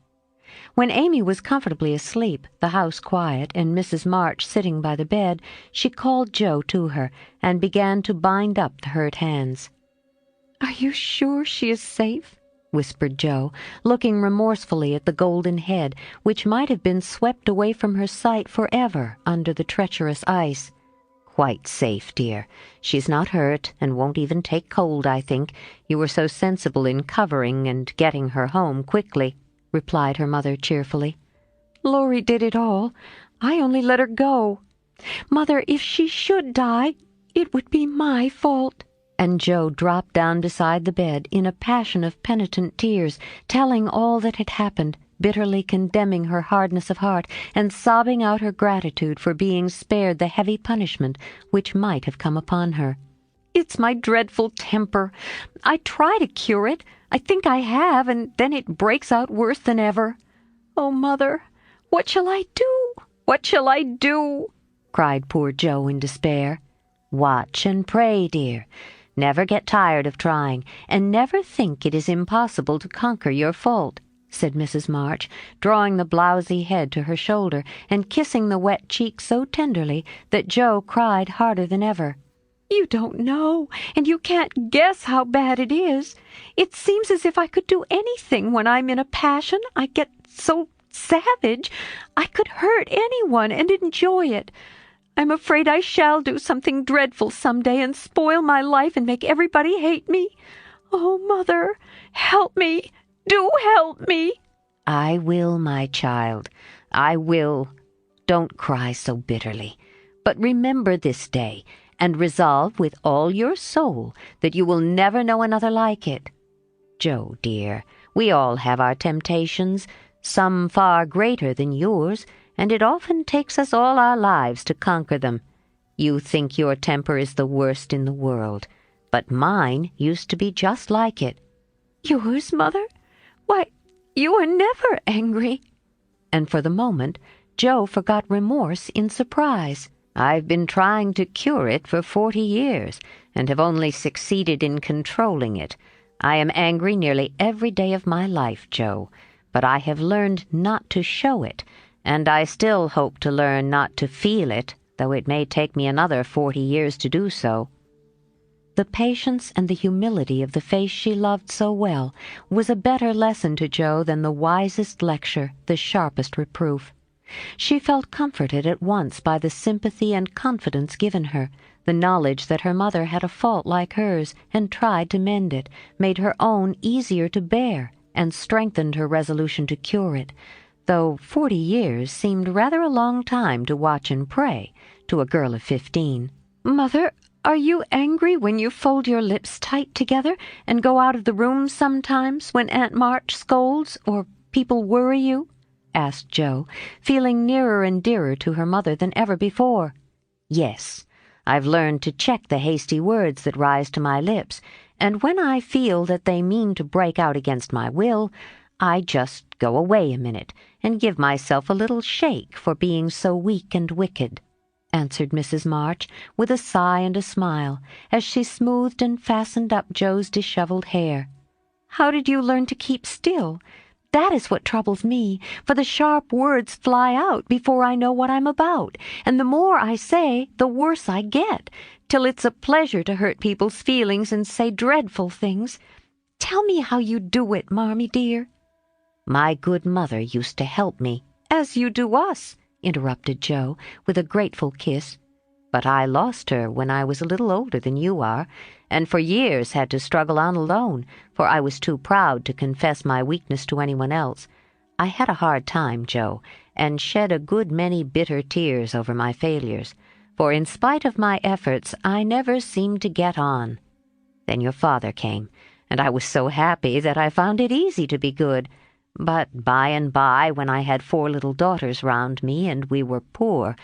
When Amy was comfortably asleep, the house quiet, and Mrs. March sitting by the bed, she called Joe to her, and began to bind up the hurt hands. "Are you sure she is safe?" whispered Joe, looking remorsefully at the golden head, which might have been swept away from her sight forever under the treacherous ice. "Quite safe, dear. She's not hurt, and won't even take cold, I think. You were so sensible in covering and getting her home quickly," replied her mother cheerfully. "Laurie did it all. I only let her go. Mother, if she should die, it would be my fault." And Joe dropped down beside the bed in a passion of penitent tears, telling all that had happened, bitterly condemning her hardness of heart, and sobbing out her gratitude for being spared the heavy punishment which might have come upon her. "It's my dreadful temper. I try to cure it. I think I have, and then it breaks out worse than ever. Oh, Mother, what shall I do? What shall I do?" cried poor Joe in despair. "Watch and pray, dear. Never get tired of trying, and never think it is impossible to conquer your fault," said Mrs. March, drawing the blousy head to her shoulder and kissing the wet cheek so tenderly that Joe cried harder than ever. "You don't know, and you can't guess how bad it is. It seems as if I could do anything when I'm in a passion. I get so savage. I could hurt anyone and enjoy it. I'm afraid I shall do something dreadful some day and spoil my life and make everybody hate me. Oh, Mother, help me. Do help me." "I will, my child. I will. Don't cry so bitterly. But remember this day, and resolve with all your soul that you will never know another like it. Joe, dear, we all have our temptations, some far greater than yours, and it often takes us all our lives to conquer them. You think your temper is the worst in the world, but mine used to be just like it." "Yours, Mother? Why, you are never angry." And for the moment, Joe forgot remorse in surprise. "I've been trying to cure it for 40 years, and have only succeeded in controlling it. I am angry nearly every day of my life, Joe, but I have learned not to show it, and I still hope to learn not to feel it, though it may take me another 40 years to do so." The patience and the humility of the face she loved so well was a better lesson to Joe than the wisest lecture, the sharpest reproof. She felt comforted at once by the sympathy and confidence given her. The knowledge that her mother had a fault like hers and tried to mend it made her own easier to bear and strengthened her resolution to cure it, though 40 years seemed rather a long time to watch and pray to a girl of 15. "Mother, are you angry when you fold your lips tight together and go out of the room sometimes when Aunt March scolds or people worry you?" asked Joe, feeling nearer and dearer to her mother than ever before. "Yes, I've learned to check the hasty words that rise to my lips, and when I feel that they mean to break out against my will, I just go away a minute and give myself a little shake for being so weak and wicked," answered Mrs. March, with a sigh and a smile, as she smoothed and fastened up Joe's disheveled hair. "How did you learn to keep still? That is what troubles me, for the sharp words fly out before I know what I'm about, and the more I say, the worse I get, till it's a pleasure to hurt people's feelings and say dreadful things. Tell me how you do it, Marmee dear." "My good mother used to help me." "As you do us," interrupted Joe, with a grateful kiss. "But I lost her when I was a little older than you are, and for years had to struggle on alone, for I was too proud to confess my weakness to anyone else. I had a hard time, Joe, and shed a good many bitter tears over my failures, for in spite of my efforts I never seemed to get on. Then your father came, and I was so happy that I found it easy to be good. But by and by, when I had 4 little daughters round me and we were poor,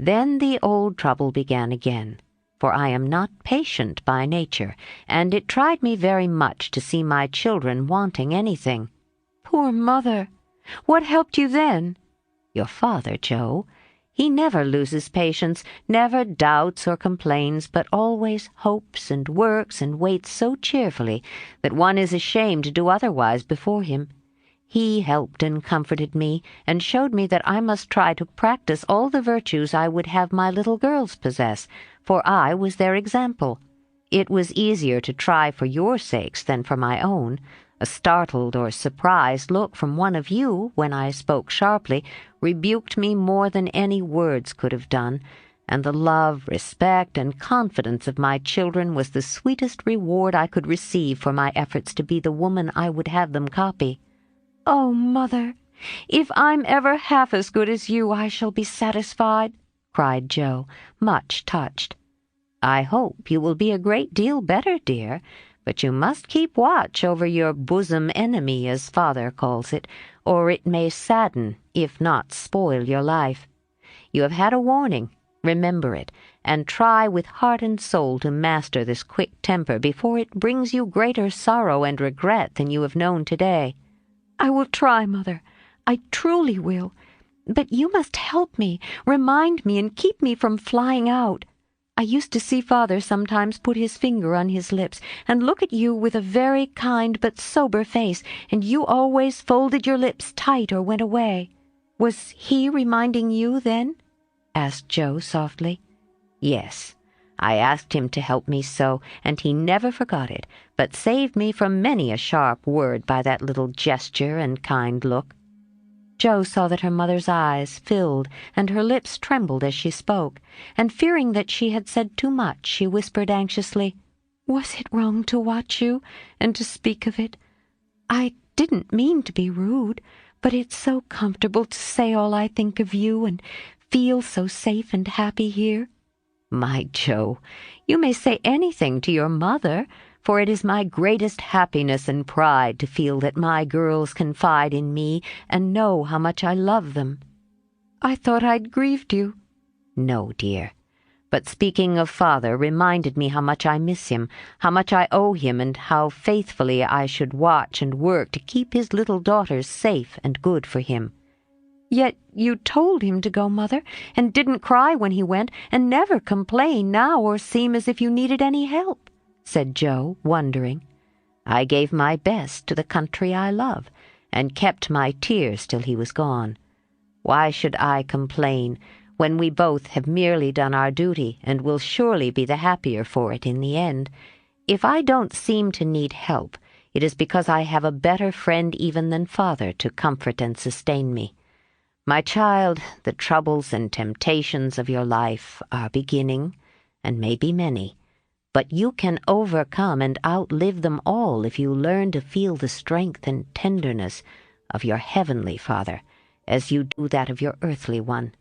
then the old trouble began again, for I am not patient by nature, and it tried me very much to see my children wanting anything." "Poor mother! What helped you then?" "Your father, Joe. He never loses patience, never doubts or complains, but always hopes and works and waits so cheerfully that one is ashamed to do otherwise before him. He helped and comforted me, and showed me that I must try to practice all the virtues I would have my little girls possess, for I was their example. It was easier to try for your sakes than for my own. A startled or surprised look from one of you, when I spoke sharply, rebuked me more than any words could have done, and the love, respect, and confidence of my children was the sweetest reward I could receive for my efforts to be the woman I would have them copy." "Oh, Mother, if I'm ever half as good as you, I shall be satisfied," cried Joe, much touched. "I hope you will be a great deal better, dear, but you must keep watch over your bosom enemy, as Father calls it, or it may sadden, if not spoil your life. You have had a warning. Remember it, and try with heart and soul to master this quick temper before it brings you greater sorrow and regret than you have known today." "I will try, Mother. I truly will. But you must help me, remind me, and keep me from flying out. I used to see Father sometimes put his finger on his lips and look at you with a very kind but sober face, and you always folded your lips tight or went away. Was he reminding you then?" asked Joe softly. "Yes. I asked him to help me so, and he never forgot it, but saved me from many a sharp word by that little gesture and kind look." Joe saw that her mother's eyes filled and her lips trembled as she spoke, and fearing that she had said too much, she whispered anxiously, "Was it wrong to watch you and to speak of it? I didn't mean to be rude, but it's so comfortable to say all I think of you and feel so safe and happy here." My Joe, you may say anything to your mother, for it is my greatest happiness and pride to feel that my girls confide in me and know how much I love them." "I thought I'd grieved you." "No, dear. But speaking of father reminded me how much I miss him, how much I owe him, and how faithfully I should watch and work to keep his little daughters safe and good for him." "Yet you told him to go, Mother, and didn't cry when he went, and never complain now or seem as if you needed any help," said Joe, wondering. "I gave my best to the country I love, and kept my tears till he was gone. Why should I complain when we both have merely done our duty and will surely be the happier for it in the end? If I don't seem to need help, it is because I have a better friend even than father to comfort and sustain me. My child, the troubles and temptations of your life are beginning, and may be many, but you can overcome and outlive them all if you learn to feel the strength and tenderness of your heavenly Father as you do that of your earthly one.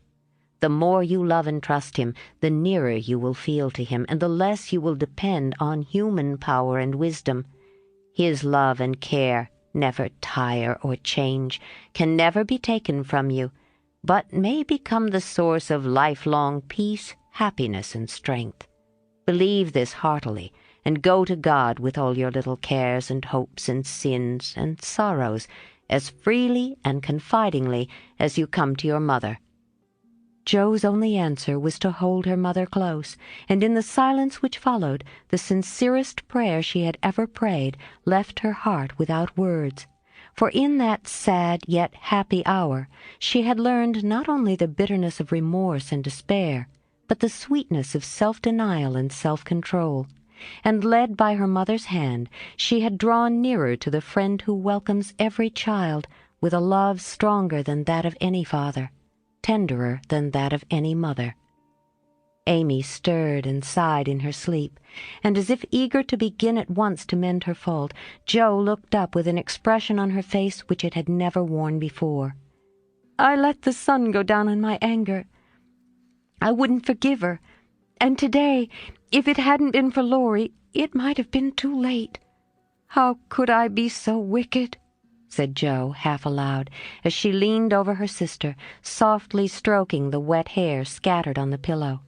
The more you love and trust him, the nearer you will feel to him, and the less you will depend on human power and wisdom. His love and care never tire or change, can never be taken from you, but may become the source of lifelong peace, happiness, and strength. Believe this heartily, and go to God with all your little cares and hopes and sins and sorrows as freely and confidingly as you come to your mother." Joe's only answer was to hold her mother close, and in the silence which followed, the sincerest prayer she had ever prayed left her heart without words. For in that sad yet happy hour she had learned not only the bitterness of remorse and despair, but the sweetness of self-denial and self-control, and led by her mother's hand she had drawn nearer to the friend who welcomes every child with a love stronger than that of any father, tenderer than that of any mother. Amy stirred and sighed in her sleep, and as if eager to begin at once to mend her fault, Joe looked up with an expression on her face which it had never worn before. "I let the sun go down in my anger. I wouldn't forgive her, and today, if it hadn't been for Laurie, it might have been too late. How could I be so wicked?" said Joe, half aloud, as she leaned over her sister, softly stroking the wet hair scattered on the pillow.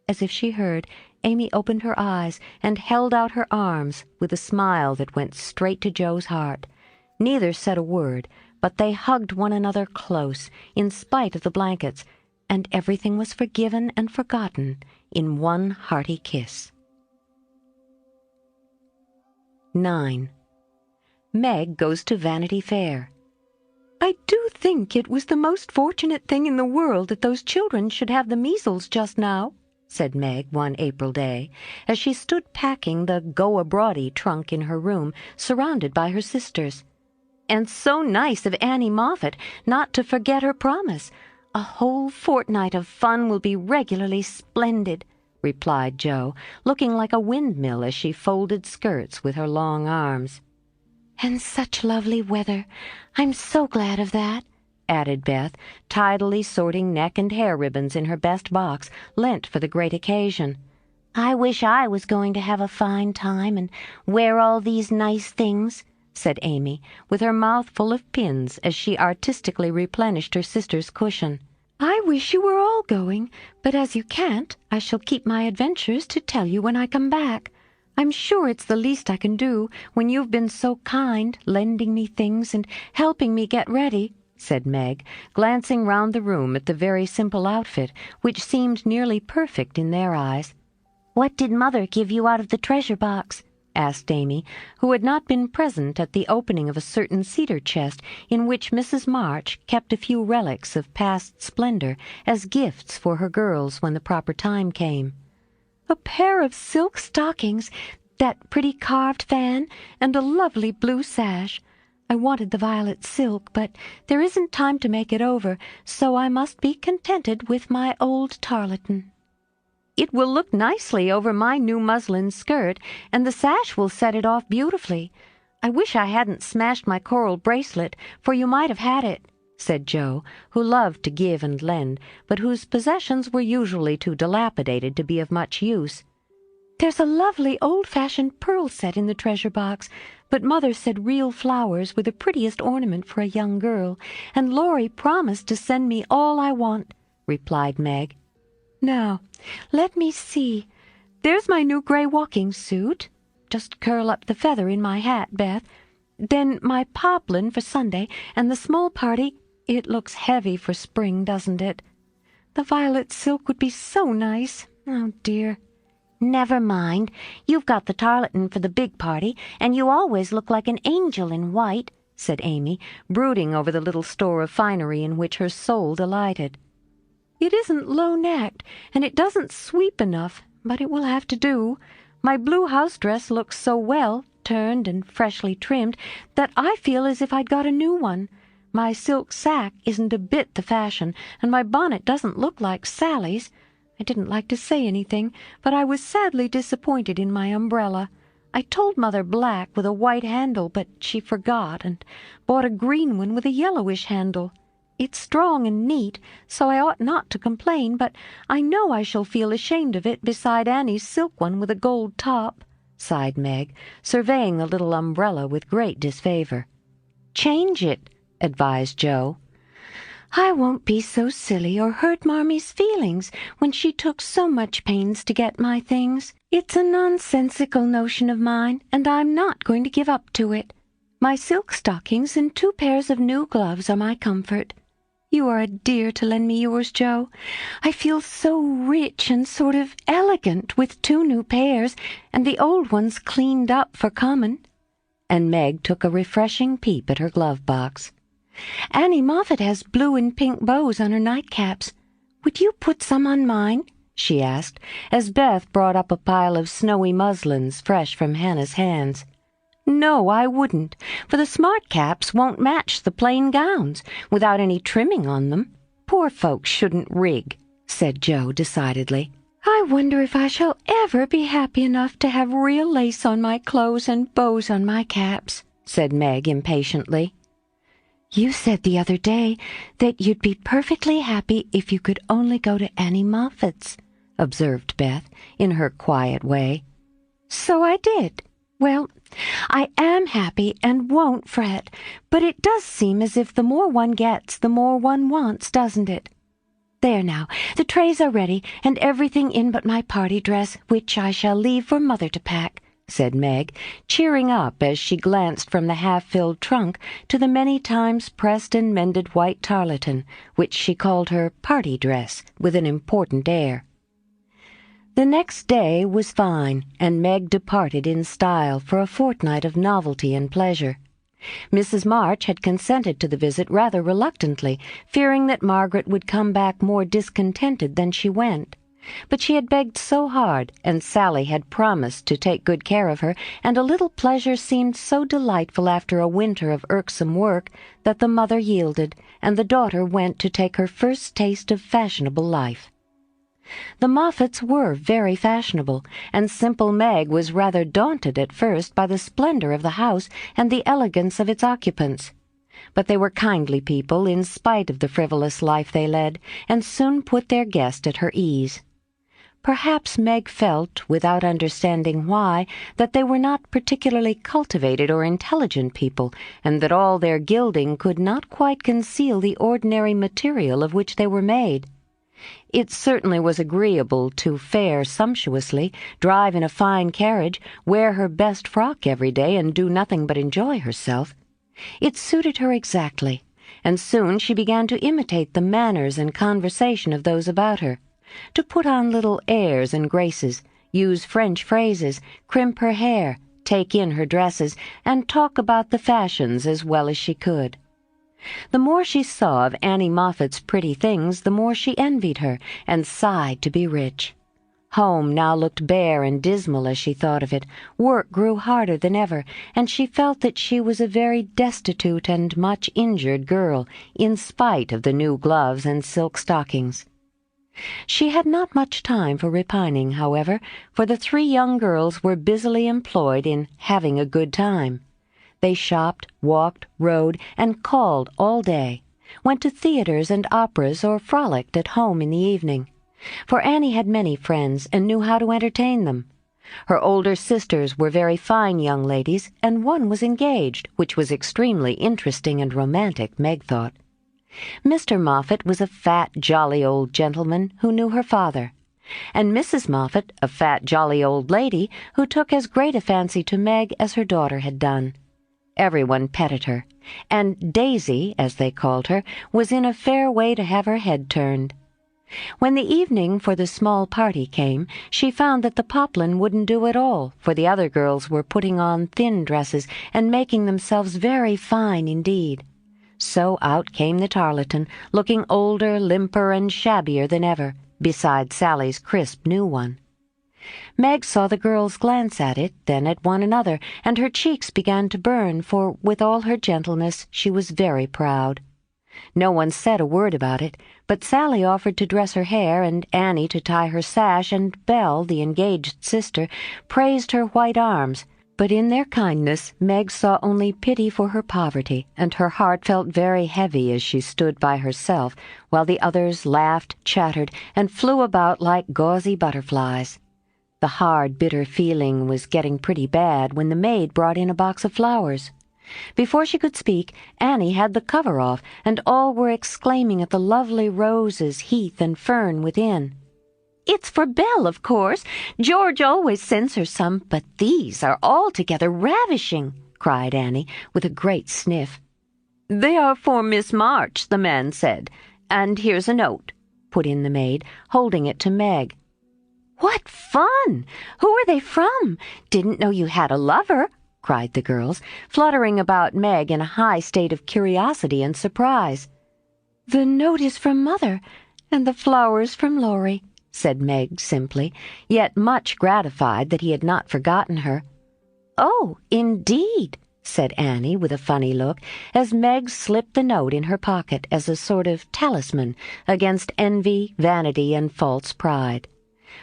As if she heard, Amy opened her eyes and held out her arms with a smile that went straight to Joe's heart. Neither said a word, but they hugged one another close, in spite of the blankets, and everything was forgiven and forgotten in one hearty kiss. 9. Meg goes to Vanity Fair. "I do think it was the most fortunate thing in the world that those children should have the measles just now," said Meg one April day, as she stood packing the go-abroady trunk in her room, surrounded by her sisters. "And so nice of Annie Moffat not to forget her promise. A whole fortnight of fun will be regularly splendid," replied Joe, looking like a windmill as she folded skirts with her long arms. "And such lovely weather. I'm so glad of that," added Beth, tidily sorting neck and hair ribbons in her best box, lent for the great occasion. "I wish I was going to have a fine time and wear all these nice things," said Amy, with her mouth full of pins as she artistically replenished her sister's cushion. "I wish you were all going, but as you can't, I shall keep my adventures to tell you when I come back. I'm sure it's the least I can do when you've been so kind, lending me things and helping me get ready," said Meg, glancing round the room at the very simple outfit, which seemed nearly perfect in their eyes. "What did Mother give you out of the treasure box?" asked Amy, who had not been present at the opening of a certain cedar chest in which Mrs. March kept a few relics of past splendor as gifts for her girls when the proper time came. "A pair of silk stockings, that pretty carved fan, and a lovely blue sash. I wanted the violet silk, but there isn't time to make it over, so I must be contented with my old tarlatan." "It will look nicely over my new muslin skirt, and the sash will set it off beautifully. I wish I hadn't smashed my coral bracelet, for you might have had it," said Jo, who loved to give and lend, but whose possessions were usually too dilapidated to be of much use. "There's a lovely old-fashioned pearl set in the treasure box, but Mother said real flowers were the prettiest ornament for a young girl, and Laurie promised to send me all I want," replied Meg. "Now, let me see. There's my new gray walking suit. Just curl up the feather in my hat, Beth. Then my poplin for Sunday, and the small party. It looks heavy for spring, doesn't it? The violet silk would be so nice. Oh, dear." "Never mind. You've got the tarlatan for the big party, and you always look like an angel in white," said Amy, brooding over the little store of finery in which her soul delighted. "It isn't low-necked, and it doesn't sweep enough, but it will have to do. My blue house dress looks so well, turned and freshly trimmed, that I feel as if I'd got a new one. My silk sack isn't a bit the fashion, and my bonnet doesn't look like Sally's. I didn't like to say anything, but I was sadly disappointed in my umbrella. I told Mother black with a white handle, but she forgot, and bought a green one with a yellowish handle. It's strong and neat, so I ought not to complain, but I know I shall feel ashamed of it beside Annie's silk one with a gold top," sighed Meg, surveying the little umbrella with great disfavor. "Change it," advised Jo. "I won't be so silly or hurt Marmy's feelings when she took so much pains to get my things. It's a nonsensical notion of mine, and I'm not going to give up to it. My silk stockings and 2 pairs of new gloves are my comfort. You are a dear to lend me yours, Jo. I feel so rich and sort of elegant with 2 new pairs, and the old ones cleaned up for common." And Meg took a refreshing peep at her glove box. "Annie Moffat has blue and pink bows on her nightcaps. Would you put some on mine?" she asked, as Beth brought up a pile of snowy muslins fresh from Hannah's hands. "No, I wouldn't, for the smart caps won't match the plain gowns without any trimming on them. Poor folks shouldn't rig," said Jo decidedly. "I wonder if I shall ever be happy enough to have real lace on my clothes and bows on my caps," said Meg impatiently. "You said the other day that you'd be perfectly happy if you could only go to Annie Moffat's," observed Beth, in her quiet way. "So I did. Well, I am happy and won't fret, but it does seem as if the more one gets, the more one wants, doesn't it? There now, the trays are ready, and everything in but my party dress, which I shall leave for Mother to pack," said Meg, cheering up as she glanced from the half-filled trunk to the many times pressed and mended white tarlatan, which she called her party dress, with an important air. The next day was fine, and Meg departed in style for a fortnight of novelty and pleasure. Mrs. March had consented to the visit rather reluctantly, fearing that Margaret would come back more discontented than she went. But she had begged so hard, and Sally had promised to take good care of her, and a little pleasure seemed so delightful after a winter of irksome work, that the mother yielded, and the daughter went to take her first taste of fashionable life. The Moffats were very fashionable, and simple Meg was rather daunted at first by the splendor of the house and the elegance of its occupants. But they were kindly people in spite of the frivolous life they led, and soon put their guest at her ease. Perhaps Meg felt, without understanding why, that they were not particularly cultivated or intelligent people, and that all their gilding could not quite conceal the ordinary material of which they were made. It certainly was agreeable to fare sumptuously, drive in a fine carriage, wear her best frock every day, and do nothing but enjoy herself. It suited her exactly, and soon she began to imitate the manners and conversation of those about her, to put on little airs and graces, use French phrases, crimp her hair, take in her dresses, and talk about the fashions as well as she could. The more she saw of Annie Moffat's pretty things, the more she envied her, and sighed to be rich. Home now looked bare and dismal as she thought of it. Work grew harder than ever, and she felt that she was a very destitute and much injured girl, in spite of the new gloves and silk stockings. She had not much time for repining, however, for the 3 young girls were busily employed in having a good time. They shopped, walked, rode, and called all day, went to theaters and operas, or frolicked at home in the evening. For Annie had many friends and knew how to entertain them. Her older sisters were very fine young ladies, and one was engaged, which was extremely interesting and romantic, Meg thought. Mr. Moffat was a fat, jolly old gentleman who knew her father, and Mrs. Moffat a fat, jolly old lady who took as great a fancy to Meg as her daughter had done. Everyone petted her, and Daisy, as they called her, was in a fair way to have her head turned. When the evening for the small party came, she found that the poplin wouldn't do at all, for the other girls were putting on thin dresses and making themselves very fine indeed. So out came the tarletan, looking older, limper, and shabbier than ever, beside Sally's crisp new one. Meg saw the girls glance at it, then at one another, and her cheeks began to burn, for, with all her gentleness, she was very proud. No one said a word about it, but Sally offered to dress her hair, and Annie to tie her sash, and Belle, the engaged sister, praised her white arms. But in their kindness Meg saw only pity for her poverty, and her heart felt very heavy as she stood by herself, while the others laughed, chattered, and flew about like gauzy butterflies. The hard, bitter feeling was getting pretty bad when the maid brought in a box of flowers. Before she could speak, Annie had the cover off, and all were exclaiming at the lovely roses, heath, and fern within. "It's for Belle, of course. George always sends her some, but these are altogether ravishing," cried Annie, with a great sniff. "They are for Miss March," the man said, "and here's a note," put in the maid, holding it to Meg. "What fun! Who are they from? Didn't know you had a lover," cried the girls, fluttering about Meg in a high state of curiosity and surprise. "The note is from Mother, and the flowers from Laurie," said Meg simply, yet much gratified that he had not forgotten her. "Oh, indeed," said Annie with a funny look, as Meg slipped the note in her pocket as a sort of talisman against envy, vanity, and false pride.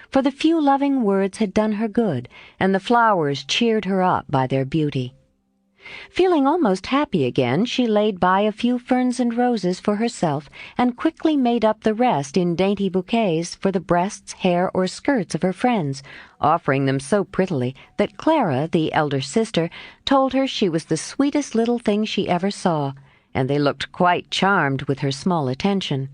For the few loving words had done her good, and the flowers cheered her up by their beauty. Feeling almost happy again, she laid by a few ferns and roses for herself, and quickly made up the rest in dainty bouquets for the breasts, hair, or skirts of her friends, offering them so prettily that Clara, the elder sister, told her she was the sweetest little thing she ever saw, and they looked quite charmed with her small attention.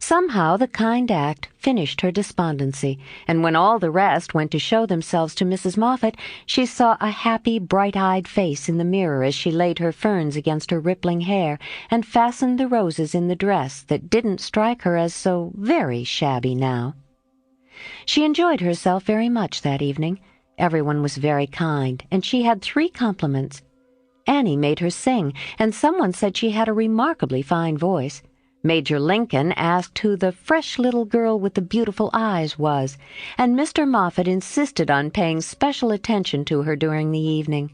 Somehow the kind act finished her despondency, and when all the rest went to show themselves to Mrs. Moffat, she saw a happy, bright-eyed face in the mirror as she laid her ferns against her rippling hair and fastened the roses in the dress that didn't strike her as so very shabby now. She enjoyed herself very much that evening. Everyone was very kind, and she had 3 compliments. Annie made her sing, and someone said she had a remarkably fine voice. Major Lincoln asked who the fresh little girl with the beautiful eyes was, and Mr. Moffat insisted on paying special attention to her during the evening.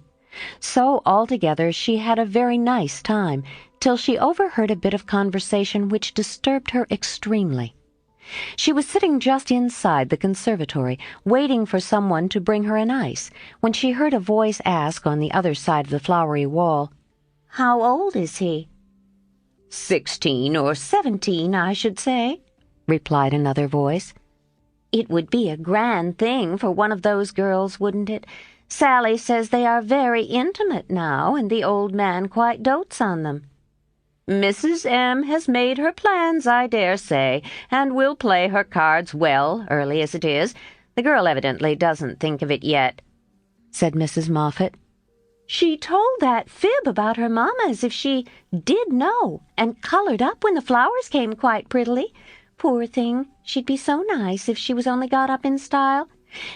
So altogether she had a very nice time, till she overheard a bit of conversation which disturbed her extremely. She was sitting just inside the conservatory, waiting for someone to bring her an ice, when she heard a voice ask on the other side of the flowery wall, "How old is he?" "16 or 17, I should say," replied another voice. "It would be a grand thing for one of those girls, wouldn't it? Sally says they are very intimate now, and the old man quite dotes on them." "Mrs. M. has made her plans, I dare say, and will play her cards well, early as it is. The girl evidently doesn't think of it yet," said Mrs. Moffat. "She told that fib about her mamma as if she did know, and colored up when the flowers came quite prettily. Poor thing, she'd be so nice if she was only got up in style.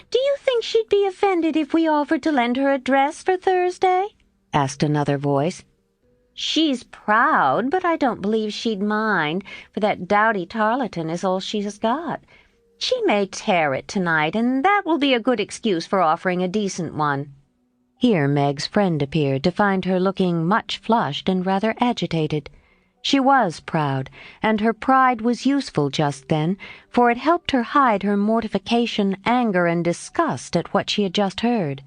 Do you think she'd be offended if we offered to lend her a dress for Thursday?" asked another voice. "She's proud, but I don't believe she'd mind, for that dowdy tarletan is all she has got. She may tear it tonight, and that will be a good excuse for offering a decent one." Here Meg's friend appeared, to find her looking much flushed and rather agitated. She was proud, and her pride was useful just then, for it helped her hide her mortification, anger, and disgust at what she had just heard.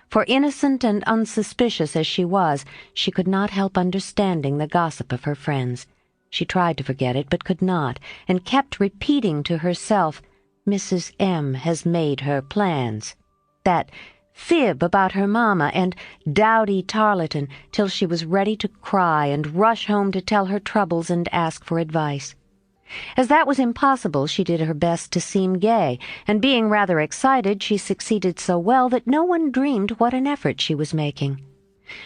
For innocent and unsuspicious as she was, she could not help understanding the gossip of her friends. She tried to forget it, but could not, and kept repeating to herself, "Mrs. M. has made her plans." That fib about her mamma and dowdy Tarleton, till she was ready to cry and rush home to tell her troubles and ask for advice. As that was impossible, she did her best to seem gay, and being rather excited, she succeeded so well that no one dreamed what an effort she was making.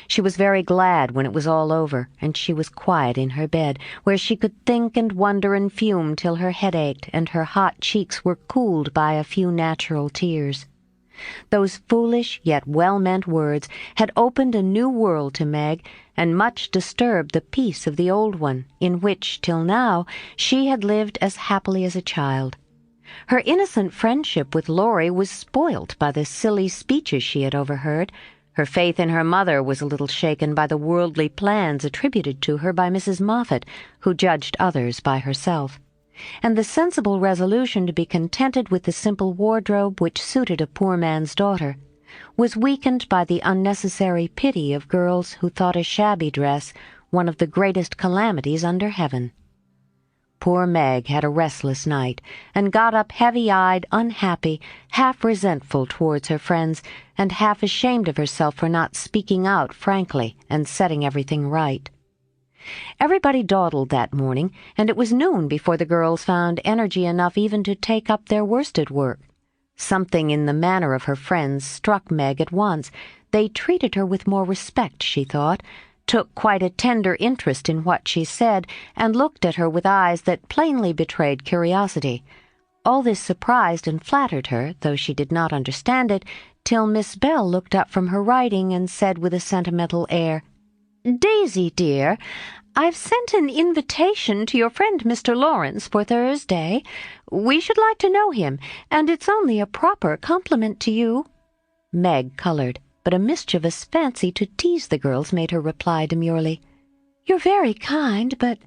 She was very glad when it was all over, and she was quiet in her bed, where she could think and wonder and fume till her head ached and her hot cheeks were cooled by a few natural tears. Those foolish yet well-meant words had opened a new world to Meg, and much disturbed the peace of the old one, in which, till now, she had lived as happily as a child. Her innocent friendship with Laurie was spoilt by the silly speeches she had overheard. Her faith in her mother was a little shaken by the worldly plans attributed to her by Mrs. Moffat, who judged others by herself. And the sensible resolution to be contented with the simple wardrobe which suited a poor man's daughter was weakened by the unnecessary pity of girls who thought a shabby dress one of the greatest calamities under heaven. Poor Meg had a restless night, and got up heavy-eyed, unhappy, half resentful towards her friends, and half ashamed of herself for not speaking out frankly and setting everything right. Everybody dawdled that morning, and it was noon before the girls found energy enough even to take up their worsted work. Something in the manner of her friends struck Meg at once. They treated her with more respect, she thought, took quite a tender interest in what she said, and looked at her with eyes that plainly betrayed curiosity. All this surprised and flattered her, though she did not understand it, till Miss Bell looked up from her writing and said with a sentimental air, "Daisy, dear, I've sent an invitation to your friend Mr. Lawrence for Thursday. We should like to know him, and it's only a proper compliment to you." Meg colored, but a mischievous fancy to tease the girls made her reply demurely, "You're very kind, but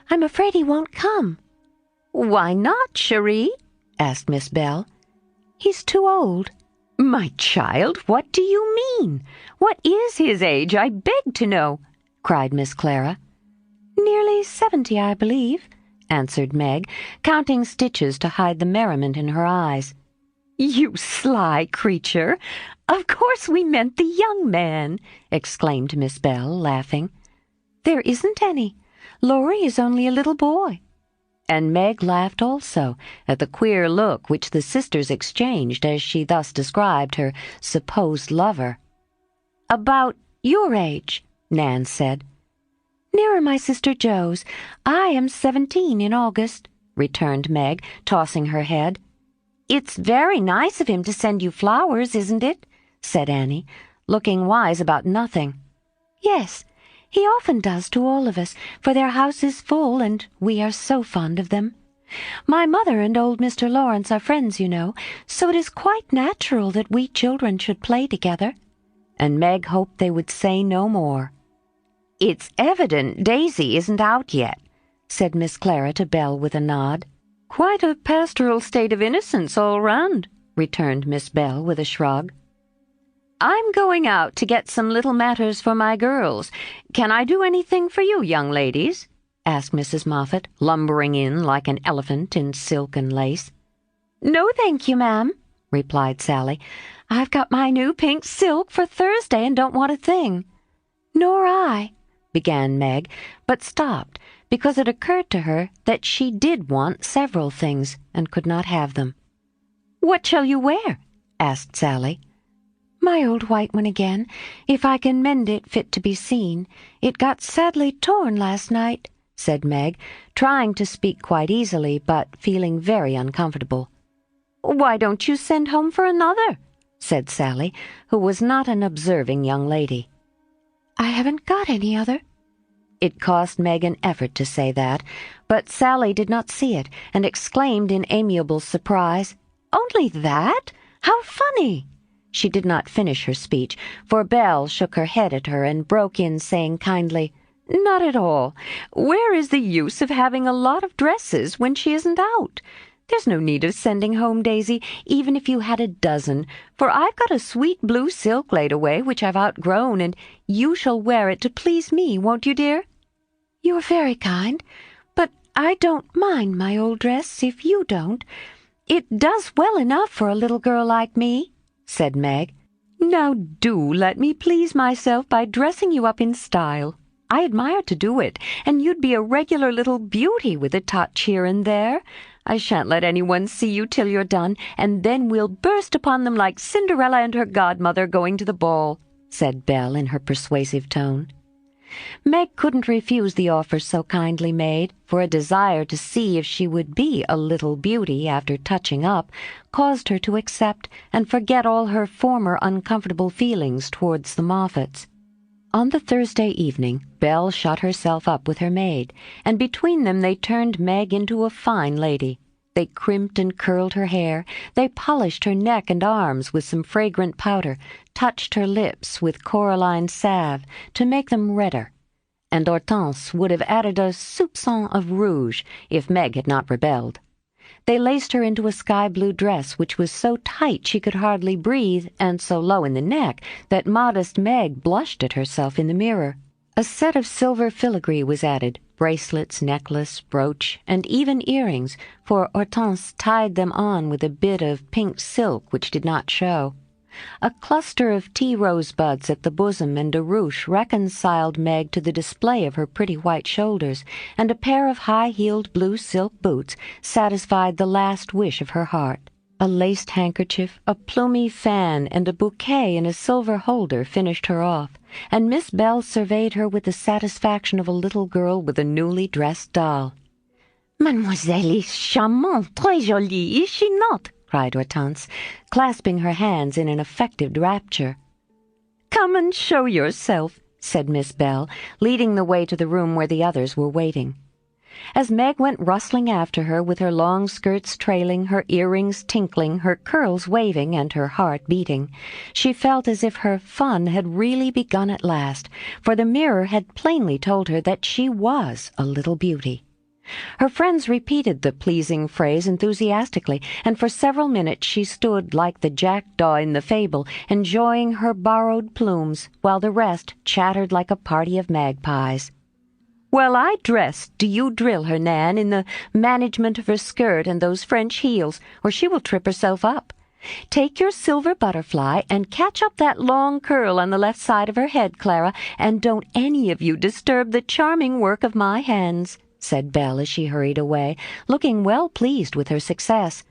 I'm afraid he won't come." "Why not, cherie?" asked Miss Bell. "He's too old." "My child, what do you mean? What is his age, I beg to know?" cried Miss Clara. "Nearly 70, I believe," answered Meg, counting stitches to hide the merriment in her eyes. "You sly creature! Of course we meant the young man," exclaimed Miss Bell, laughing. "There isn't any. Laurie is only a little boy." And Meg laughed also at the queer look which the sisters exchanged as she thus described her supposed lover. "About your age," Nan said. "Nearer my sister Jo's. I am 17 in August," returned Meg, tossing her head. "It's very nice of him to send you flowers, isn't it?" said Annie, looking wise about nothing. "Yes, he often does to all of us, for their house is full, and we are so fond of them. My mother and old Mr. Lawrence are friends, you know, so it is quite natural that we children should play together." And Meg hoped they would say no more. "It's evident Daisy isn't out yet," said Miss Clara to Belle with a nod. "Quite a pastoral state of innocence all round," returned Miss Bell with a shrug. "I'm going out to get some little matters for my girls. Can I do anything for you, young ladies?" asked Mrs. Moffat, lumbering in like an elephant in silk and lace. "No, thank you, ma'am," replied Sally. "I've got my new pink silk for Thursday and don't want a thing." "Nor I," began Meg, but stopped, because it occurred to her that she did want several things and could not have them. "What shall you wear?" asked Sally. "My old white one again, if I can mend it fit to be seen. It got sadly torn last night," said Meg, trying to speak quite easily, but feeling very uncomfortable. "Why don't you send home for another?" said Sally, who was not an observing young lady. "I haven't got any other." It cost Meg an effort to say that, but Sally did not see it, and exclaimed in amiable surprise, "Only that? How funny!" She did not finish her speech, for Belle shook her head at her and broke in, saying kindly, "Not at all. Where is the use of having a lot of dresses when she isn't out? There's no need of sending home Daisy, even if you had a dozen, for I've got a sweet blue silk laid away which I've outgrown, and you shall wear it to please me, won't you, dear?" "You're very kind, I don't mind my old dress if you don't. It does well enough for a little girl like me," said Meg. "Now do let me please myself by dressing you up in style. I admire to do it, and you'd be a regular little beauty with a touch here and there. I shan't let anyone see you till you're done, and then we'll burst upon them like Cinderella and her godmother going to the ball," said Belle in her persuasive tone. Meg couldn't refuse the offer so kindly made, for a desire to see if she would be a little beauty after touching up caused her to accept and forget all her former uncomfortable feelings towards the Moffats. On the Thursday evening, Belle shut herself up with her maid, and between them they turned Meg into a fine lady. They crimped and curled her hair, they polished her neck and arms with some fragrant powder, touched her lips with coralline salve to make them redder, and Hortense would have added a soupçon of rouge if Meg had not rebelled. They laced her into a sky-blue dress which was so tight she could hardly breathe, and so low in the neck that modest Meg blushed at herself in the mirror. A set of silver filigree was added, bracelets, necklace, brooch, and even earrings, for Hortense tied them on with a bit of pink silk which did not show. A cluster of tea rosebuds at the bosom and a ruche reconciled Meg to the display of her pretty white shoulders, and a pair of high-heeled blue silk boots satisfied the last wish of her heart. A laced handkerchief, a plumy fan, and a bouquet in a silver holder finished her off, and Miss Belle surveyed her with the satisfaction of a little girl with a newly dressed doll. "Mademoiselle is charmante, très jolie, is she not?" cried Hortense, clasping her hands in an affected rapture. "Come and show yourself," said Miss Belle, leading the way to the room where the others were waiting. As Meg went rustling after her, with her long skirts trailing, her earrings tinkling, her curls waving, and her heart beating, she felt as if her fun had really begun at last, for the mirror had plainly told her that she was a little beauty. Her friends repeated the pleasing phrase enthusiastically, and for several minutes she stood like the jackdaw in the fable, enjoying her borrowed plumes, while the rest chattered like a party of magpies. "Well, I dress. Do you drill her, Nan, in the management of her skirt and those French heels, or she will trip herself up. Take your silver butterfly and catch up that long curl on the left side of her head, Clara, and don't any of you disturb the charming work of my hands," said Belle as she hurried away, looking well pleased with her success.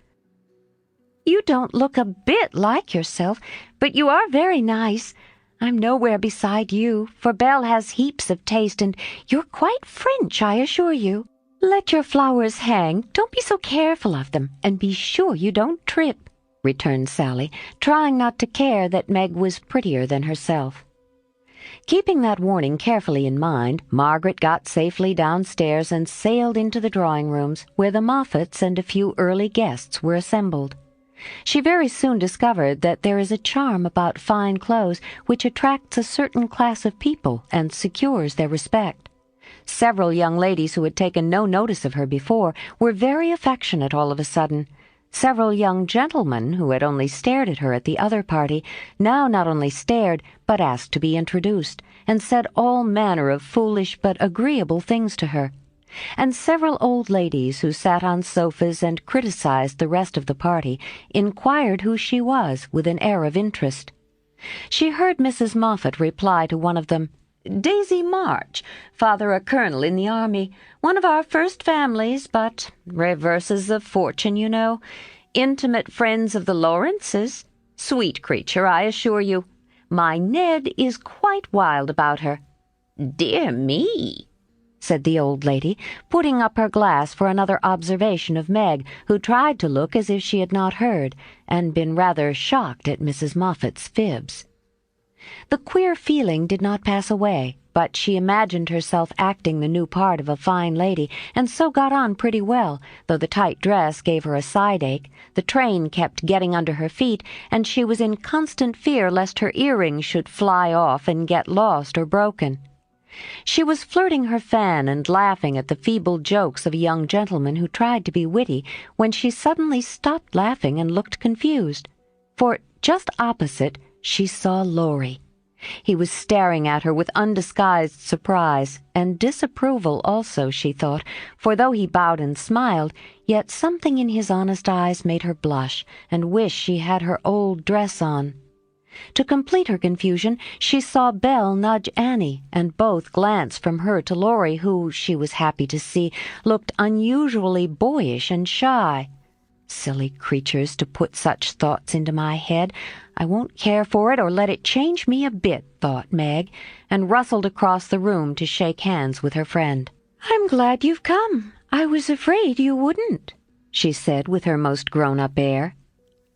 "You don't look a bit like yourself, but you are very nice. I'm nowhere beside you, for Belle has heaps of taste, and you're quite French, I assure you. Let your flowers hang. Don't be so careful of them, and be sure you don't trip," returned Sally, trying not to care that Meg was prettier than herself. Keeping that warning carefully in mind, Margaret got safely downstairs and sailed into the drawing-rooms, where the Moffats and a few early guests were assembled. She very soon discovered that there is a charm about fine clothes which attracts a certain class of people and secures their respect. Several young ladies who had taken no notice of her before were very affectionate all of a sudden. Several young gentlemen who had only stared at her at the other party now not only stared but asked to be introduced, and said all manner of foolish but agreeable things to her. And several old ladies who sat on sofas and criticized the rest of the party inquired who she was with an air of interest. She heard Mrs. Moffat reply to one of them, "Daisy March, father a colonel in the army, one of our first families, but reverses of fortune, you know. Intimate friends of the Lawrences. Sweet creature, I assure you. My Ned is quite wild about her." "Dear me," said the old lady, putting up her glass for another observation of Meg, who tried to look as if she had not heard, and been rather shocked at Mrs. Moffat's fibs. The queer feeling did not pass away, but she imagined herself acting the new part of a fine lady, and so got on pretty well, though the tight dress gave her a side-ache, the train kept getting under her feet, and she was in constant fear lest her earrings should fly off and get lost or broken. She was flirting her fan and laughing at the feeble jokes of a young gentleman who tried to be witty, when she suddenly stopped laughing and looked confused. For just opposite she saw Laurie. He was staring at her with undisguised surprise, and disapproval also, she thought, for though he bowed and smiled, yet something in his honest eyes made her blush and wish she had her old dress on. To complete her confusion, she saw Belle nudge Annie, and both glance from her to Laurie, who, she was happy to see, looked unusually boyish and shy. Silly creatures to put such thoughts into my head. I won't care for it or let it change me a bit, thought Meg, and rustled across the room to shake hands with her friend. "I'm glad you've come. I was afraid you wouldn't," she said with her most grown-up air.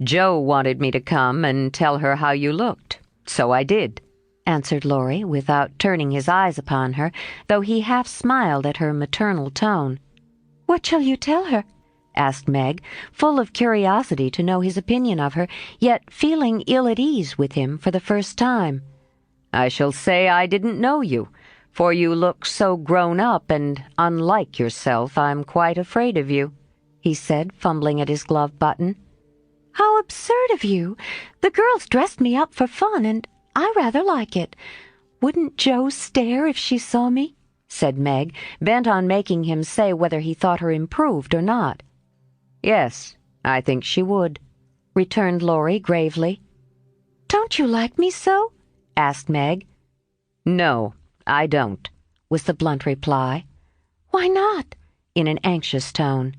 "Joe wanted me to come and tell her how you looked, so I did," answered Laurie, without turning his eyes upon her, though he half smiled at her maternal tone. "What shall you tell her?" asked Meg, full of curiosity to know his opinion of her, yet feeling ill at ease with him for the first time. "I shall say I didn't know you, for you look so grown up and unlike yourself I'm quite afraid of you," he said, fumbling at his glove button. "How absurd of you! The girls dressed me up for fun, and I rather like it. Wouldn't Joe stare if she saw me?" said Meg, bent on making him say whether he thought her improved or not. "Yes, I think she would," returned Laurie gravely. "Don't you like me so?" asked Meg. "No, I don't," was the blunt reply. "Why not?" in an anxious tone.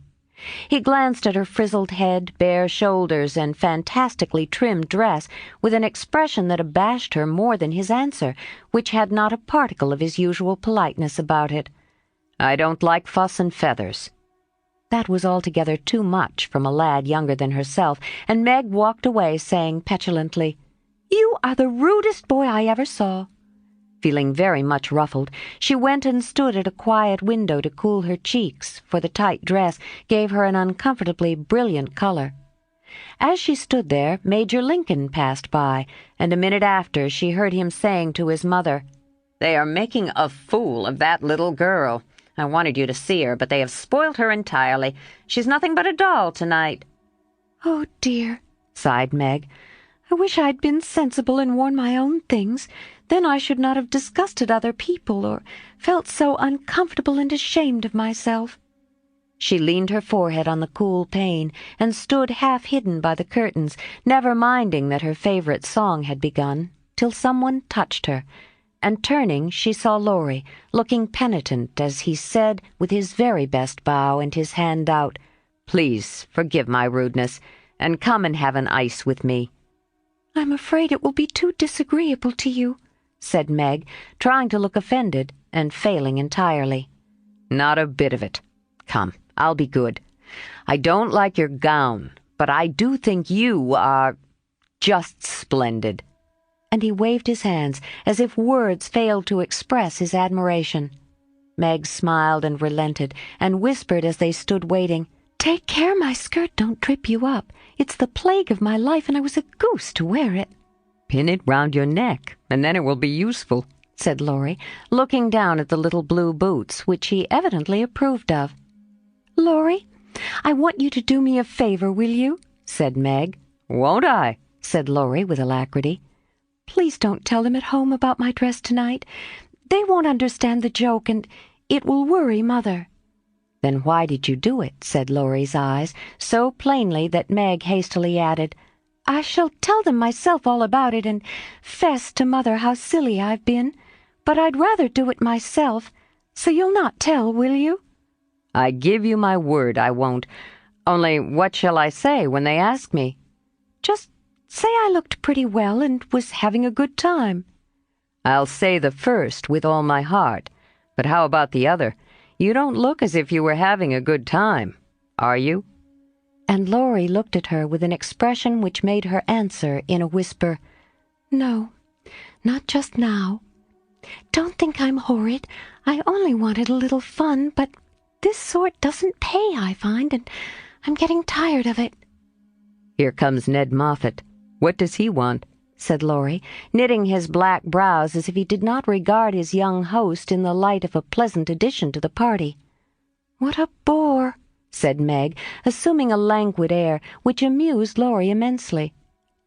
He glanced at her frizzled head, bare shoulders, and fantastically trimmed dress with an expression that abashed her more than his answer, which had not a particle of his usual politeness about it. "I don't like fuss and feathers." That was altogether too much from a lad younger than herself, and Meg walked away, saying petulantly, "You are the rudest boy I ever saw." Feeling very much ruffled, she went and stood at a quiet window to cool her cheeks, for the tight dress gave her an uncomfortably brilliant color. As she stood there, Major Lincoln passed by, and a minute after she heard him saying to his mother, "They are making a fool of that little girl. I wanted you to see her, but they have spoilt her entirely. She's nothing but a doll tonight." "Oh, dear," sighed Meg. "I wish I'd been sensible and worn my own things. Then I should not have disgusted other people or felt so uncomfortable and ashamed of myself." She leaned her forehead on the cool pane and stood half hidden by the curtains, never minding that her favorite song had begun, till someone touched her, and turning she saw Laurie, looking penitent as he said, with his very best bow and his hand out, "Please forgive my rudeness, and come and have an ice with me." "I'm afraid it will be too disagreeable to you," said Meg, trying to look offended and failing entirely. "Not a bit of it. Come, I'll be good. I don't like your gown, but I do think you are just splendid." And he waved his hands as if words failed to express his admiration. Meg smiled and relented, and whispered as they stood waiting, "Take care my skirt don't trip you up. It's the plague of my life, and I was a goose to wear it." "Pin it round your neck, and then it will be useful," said Laurie, looking down at the little blue boots, which he evidently approved of. "Laurie, I want you to do me a favor, will you?" said Meg. "Won't I?" said Laurie with alacrity. "Please don't tell them at home about my dress tonight. They won't understand the joke, and it will worry Mother." "Then why did you do it?" said Laurie's eyes, so plainly that Meg hastily added, "I shall tell them myself all about it and fess to Mother how silly I've been, but I'd rather do it myself, so you'll not tell, will you?" "I give you my word I won't. Only what shall I say when they ask me?" "Just say I looked pretty well and was having a good time." "I'll say the first with all my heart, but how about the other? You don't look as if you were having a good time, are you?" And Laurie looked at her with an expression which made her answer in a whisper, "No, not just now. Don't think I'm horrid. I only wanted a little fun, but this sort doesn't pay, I find, and I'm getting tired of it." "Here comes Ned Moffat. What does he want?" said Laurie, knitting his black brows as if he did not regard his young host in the light of a pleasant addition to the party. "What a bore!" said Meg, assuming a languid air, which amused Laurie immensely.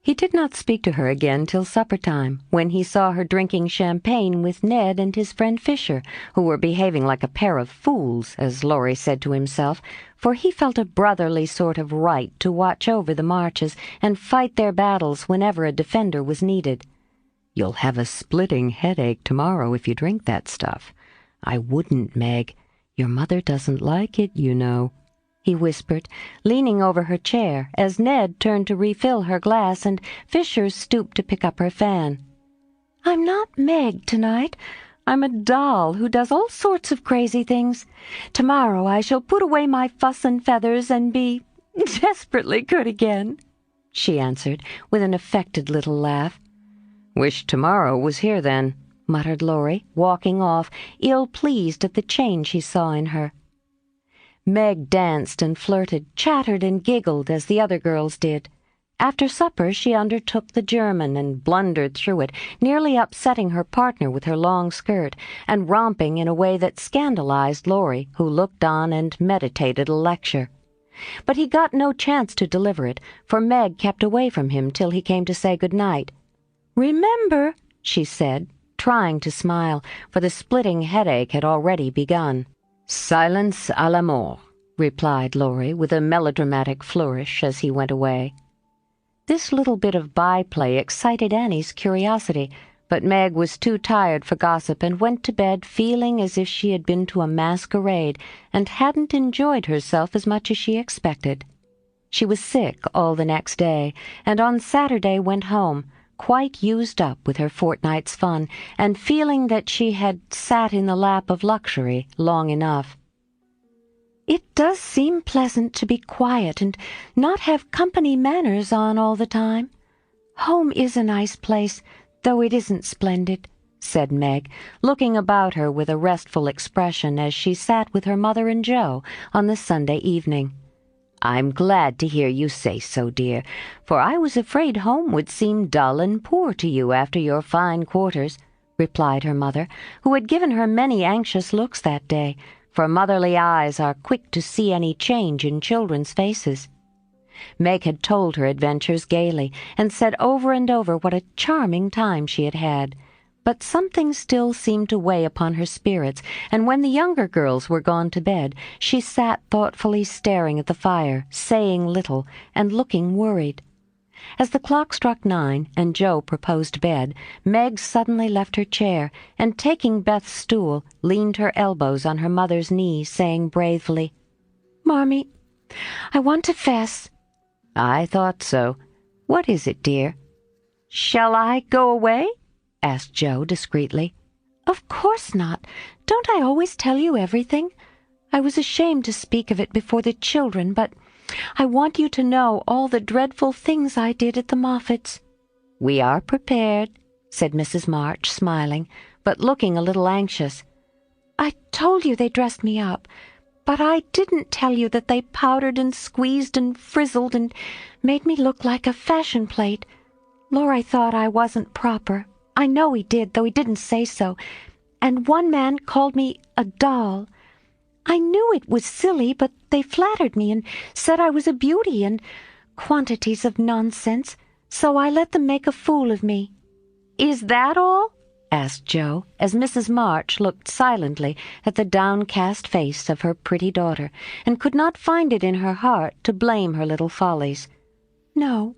He did not speak to her again till supper-time, when he saw her drinking champagne with Ned and his friend Fisher, who were behaving like a pair of fools, as Laurie said to himself, for he felt a brotherly sort of right to watch over the Marches and fight their battles whenever a defender was needed. "You'll have a splitting headache tomorrow if you drink that stuff." "I wouldn't, Meg. Your mother doesn't like it, you know," he whispered, leaning over her chair as Ned turned to refill her glass and Fisher stooped to pick up her fan. "I'm not Meg tonight. I'm a doll who does all sorts of crazy things. Tomorrow I shall put away my fuss and feathers and be desperately good again," she answered with an affected little laugh. "Wish tomorrow was here then," muttered Laurie, walking off, ill-pleased at the change he saw in her. Meg danced and flirted, chattered and giggled as the other girls did. After supper she undertook the German and blundered through it, nearly upsetting her partner with her long skirt, and romping in a way that scandalized Laurie, who looked on and meditated a lecture. But he got no chance to deliver it, for Meg kept away from him till he came to say good night. "Remember," she said, trying to smile, for the splitting headache had already begun. "Silence à la mort," replied Laurie with a melodramatic flourish as he went away. This little bit of by-play excited Annie's curiosity, but Meg was too tired for gossip and went to bed feeling as if she had been to a masquerade and hadn't enjoyed herself as much as she expected. She was sick all the next day, and on Saturday went home, quite used up with her fortnight's fun, and feeling that she had sat in the lap of luxury long enough. "It does seem pleasant to be quiet and not have company manners on all the time. Home is a nice place, though it isn't splendid," said Meg, looking about her with a restful expression as she sat with her mother and Joe on the Sunday evening. "I'm glad to hear you say so, dear, for I was afraid home would seem dull and poor to you after your fine quarters," replied her mother, who had given her many anxious looks that day, for motherly eyes are quick to see any change in children's faces. Meg had told her adventures gaily, and said over and over what a charming time she had had. But something still seemed to weigh upon her spirits, and when the younger girls were gone to bed, she sat thoughtfully staring at the fire, saying little, and looking worried. As the clock struck 9 and Joe proposed bed, Meg suddenly left her chair, and taking Beth's stool, leaned her elbows on her mother's knee, saying bravely, "Marmee, I want to fess." "I thought so. What is it, dear?" "Shall I go away?" asked Joe discreetly. "Of course not. Don't I always tell you everything? I was ashamed to speak of it before the children, but I want you to know all the dreadful things I did at the Moffats." "We are prepared," said Mrs. March, smiling, but looking a little anxious. "I told you they dressed me up, but I didn't tell you that they powdered and squeezed and frizzled and made me look like a fashion plate. Laurie thought I wasn't proper. I know he did, though he didn't say so. And one man called me a doll. I knew it was silly, but they flattered me and said I was a beauty and quantities of nonsense, so I let them make a fool of me." "Is that all?" asked Joe, as Mrs. March looked silently at the downcast face of her pretty daughter, and could not find it in her heart to blame her little follies. "No.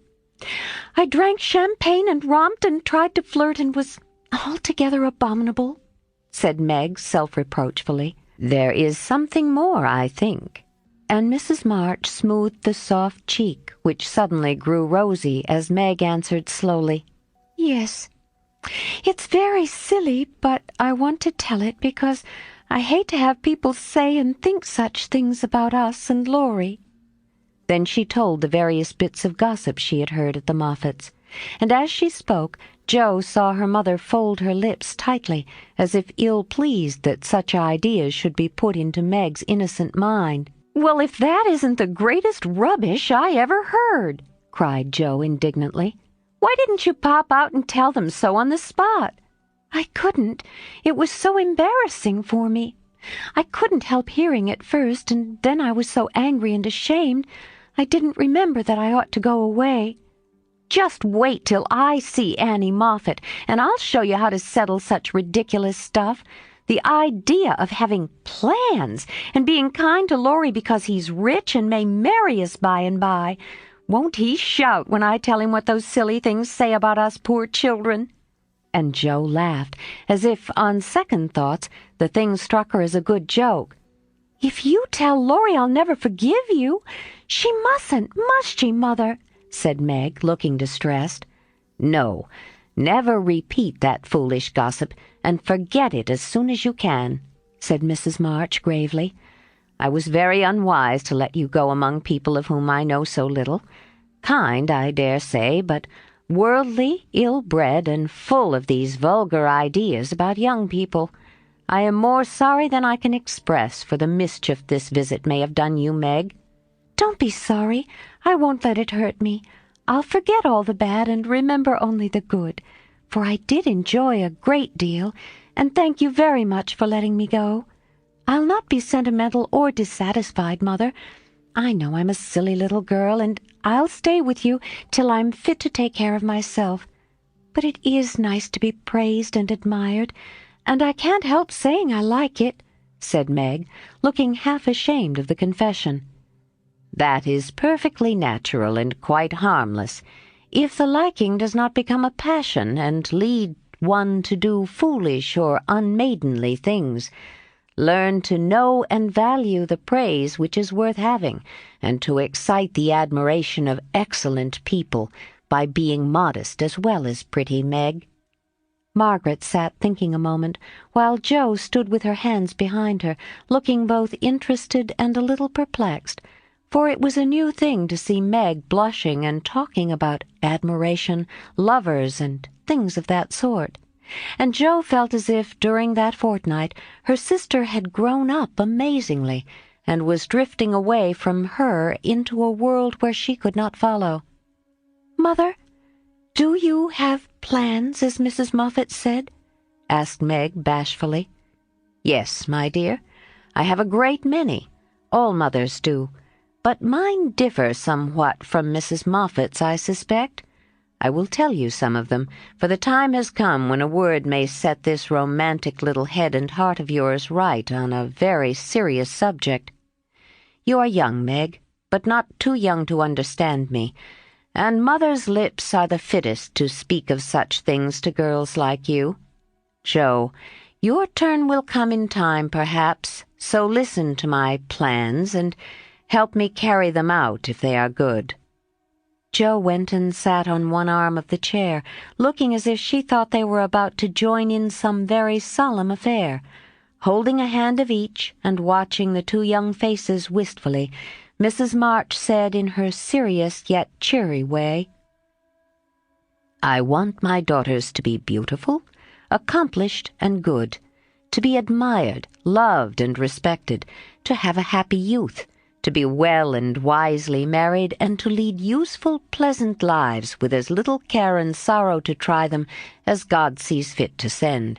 I drank champagne and romped and tried to flirt and was altogether abominable," said Meg self-reproachfully. "There is something more, I think." And Mrs. March smoothed the soft cheek, which suddenly grew rosy as Meg answered slowly, "Yes. It's very silly, but I want to tell it because I hate to have people say and think such things about us and Laurie." Then she told the various bits of gossip she had heard at the Moffats, and as she spoke, Joe saw her mother fold her lips tightly, as if ill-pleased that such ideas should be put into Meg's innocent mind. "Well, if that isn't the greatest rubbish I ever heard!" cried Joe indignantly. "Why didn't you pop out and tell them so on the spot?" "I couldn't. It was so embarrassing for me. I couldn't help hearing it first, and then I was so angry and ashamed, I didn't remember that I ought to go away." Just wait till I see Annie Moffat, and I'll show you how to settle such ridiculous stuff. The idea of having plans and being kind to Laurie because he's rich and may marry us by and by. Won't he shout when I tell him what those silly things say about us poor children?" And Joe laughed, as if, on second thoughts, the thing struck her as a good joke. "If you tell Laurie I'll never forgive you. She mustn't, must she, Mother?" said Meg, looking distressed. "No, never repeat that foolish gossip, and forget it as soon as you can," said Mrs. March gravely. "I was very unwise to let you go among people of whom I know so little. Kind, I dare say, but worldly, ill-bred, and full of these vulgar ideas about young people. I am more sorry than I can express for the mischief this visit may have done you, Meg." "Don't be sorry. I won't let it hurt me. I'll forget all the bad and remember only the good, for I did enjoy a great deal, and thank you very much for letting me go. I'll not be sentimental or dissatisfied, Mother. I know I'm a silly little girl, and I'll stay with you till I'm fit to take care of myself. But it is nice to be praised and admired, and I can't help saying I like it," said Meg, looking half ashamed of the confession. "That is perfectly natural and quite harmless, if the liking does not become a passion and lead one to do foolish or unmaidenly things. Learn to know and value the praise which is worth having, and to excite the admiration of excellent people by being modest as well as pretty, Meg." Margaret sat thinking a moment, while Jo stood with her hands behind her, looking both interested and a little perplexed, for it was a new thing to see Meg blushing and talking about admiration, lovers, and things of that sort. And Jo felt as if, during that fortnight, her sister had grown up amazingly, and was drifting away from her into a world where she could not follow. "Mother, do you have plans, as Mrs. Moffat said?" asked Meg bashfully. "Yes, my dear, I have a great many. All mothers do. But mine differ somewhat from Mrs. Moffat's, I suspect. I will tell you some of them, for the time has come when a word may set this romantic little head and heart of yours right on a very serious subject. You are young, Meg, but not too young to understand me, and mother's lips are the fittest to speak of such things to girls like you. Jo, your turn will come in time, perhaps, so listen to my plans and help me carry them out if they are good." Jo went and sat on one arm of the chair, looking as if she thought they were about to join in some very solemn affair. Holding a hand of each, and watching the two young faces wistfully, Mrs. March said in her serious yet cheery way, "I want my daughters to be beautiful, accomplished, and good, to be admired, loved, and respected, to have a happy youth, to be well and wisely married, and to lead useful, pleasant lives with as little care and sorrow to try them as God sees fit to send.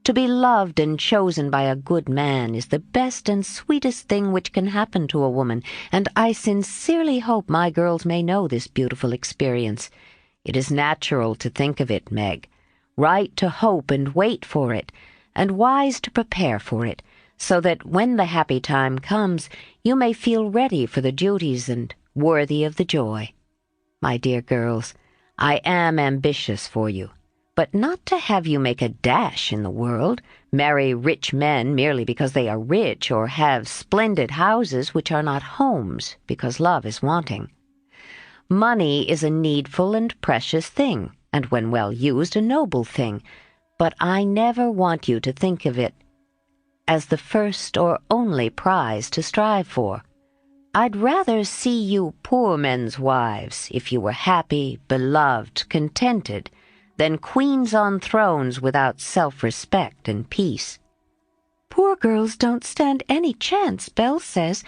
To be loved and chosen by a good man is the best and sweetest thing which can happen to a woman, and I sincerely hope my girls may know this beautiful experience. It is natural to think of it, Meg, right to hope and wait for it, and wise to prepare for it, so that when the happy time comes, you may feel ready for the duties and worthy of the joy. My dear girls, I am ambitious for you, but not to have you make a dash in the world, marry rich men merely because they are rich, or have splendid houses which are not homes because love is wanting. Money is a needful and precious thing, and when well used, a noble thing, but I never want you to think of it as the first or only prize to strive for. I'd rather see you poor men's wives, if you were happy, beloved, contented, than queens on thrones without self-respect and peace." "Poor girls don't stand any chance, Belle says,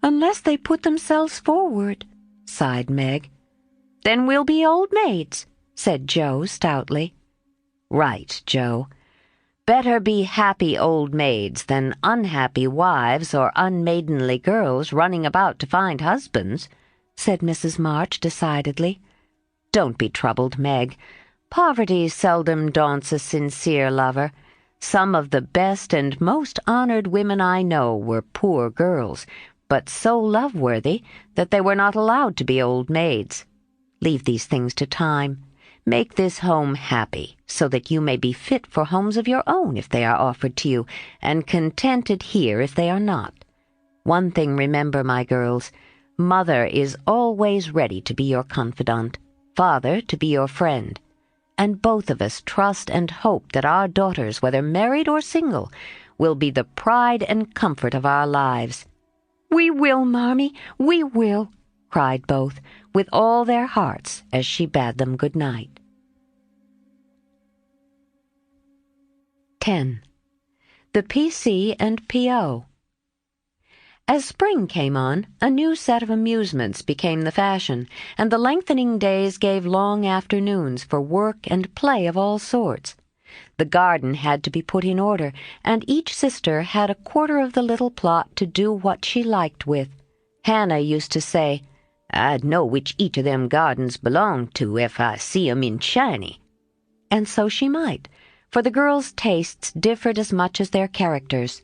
unless they put themselves forward," sighed Meg. "Then we'll be old maids," said Jo stoutly. "Right, Jo. Better be happy old maids than unhappy wives or unmaidenly girls running about to find husbands," said Mrs. March decidedly. Don't be troubled, Meg. Poverty seldom daunts a sincere lover. Some of the best and most honored women I know were poor girls, but so love-worthy that they were not allowed to be old maids. Leave these things to time. Make this home happy, so that you may be fit for homes of your own if they are offered to you, and contented here if they are not. One thing remember, my girls, Mother is always ready to be your confidant, Father to be your friend, and both of us trust and hope that our daughters, whether married or single, will be the pride and comfort of our lives." "We will, Marmee, we will," cried both, with all their hearts, as she bade them good night. 10. The P.C. and P.O. As spring came on, a new set of amusements became the fashion, and the lengthening days gave long afternoons for work and play of all sorts. The garden had to be put in order, and each sister had a quarter of the little plot to do what she liked with. Hannah used to say, "I'd know which each of them gardens belonged to if I see 'em in shiny." And so she might, for the girls' tastes differed as much as their characters.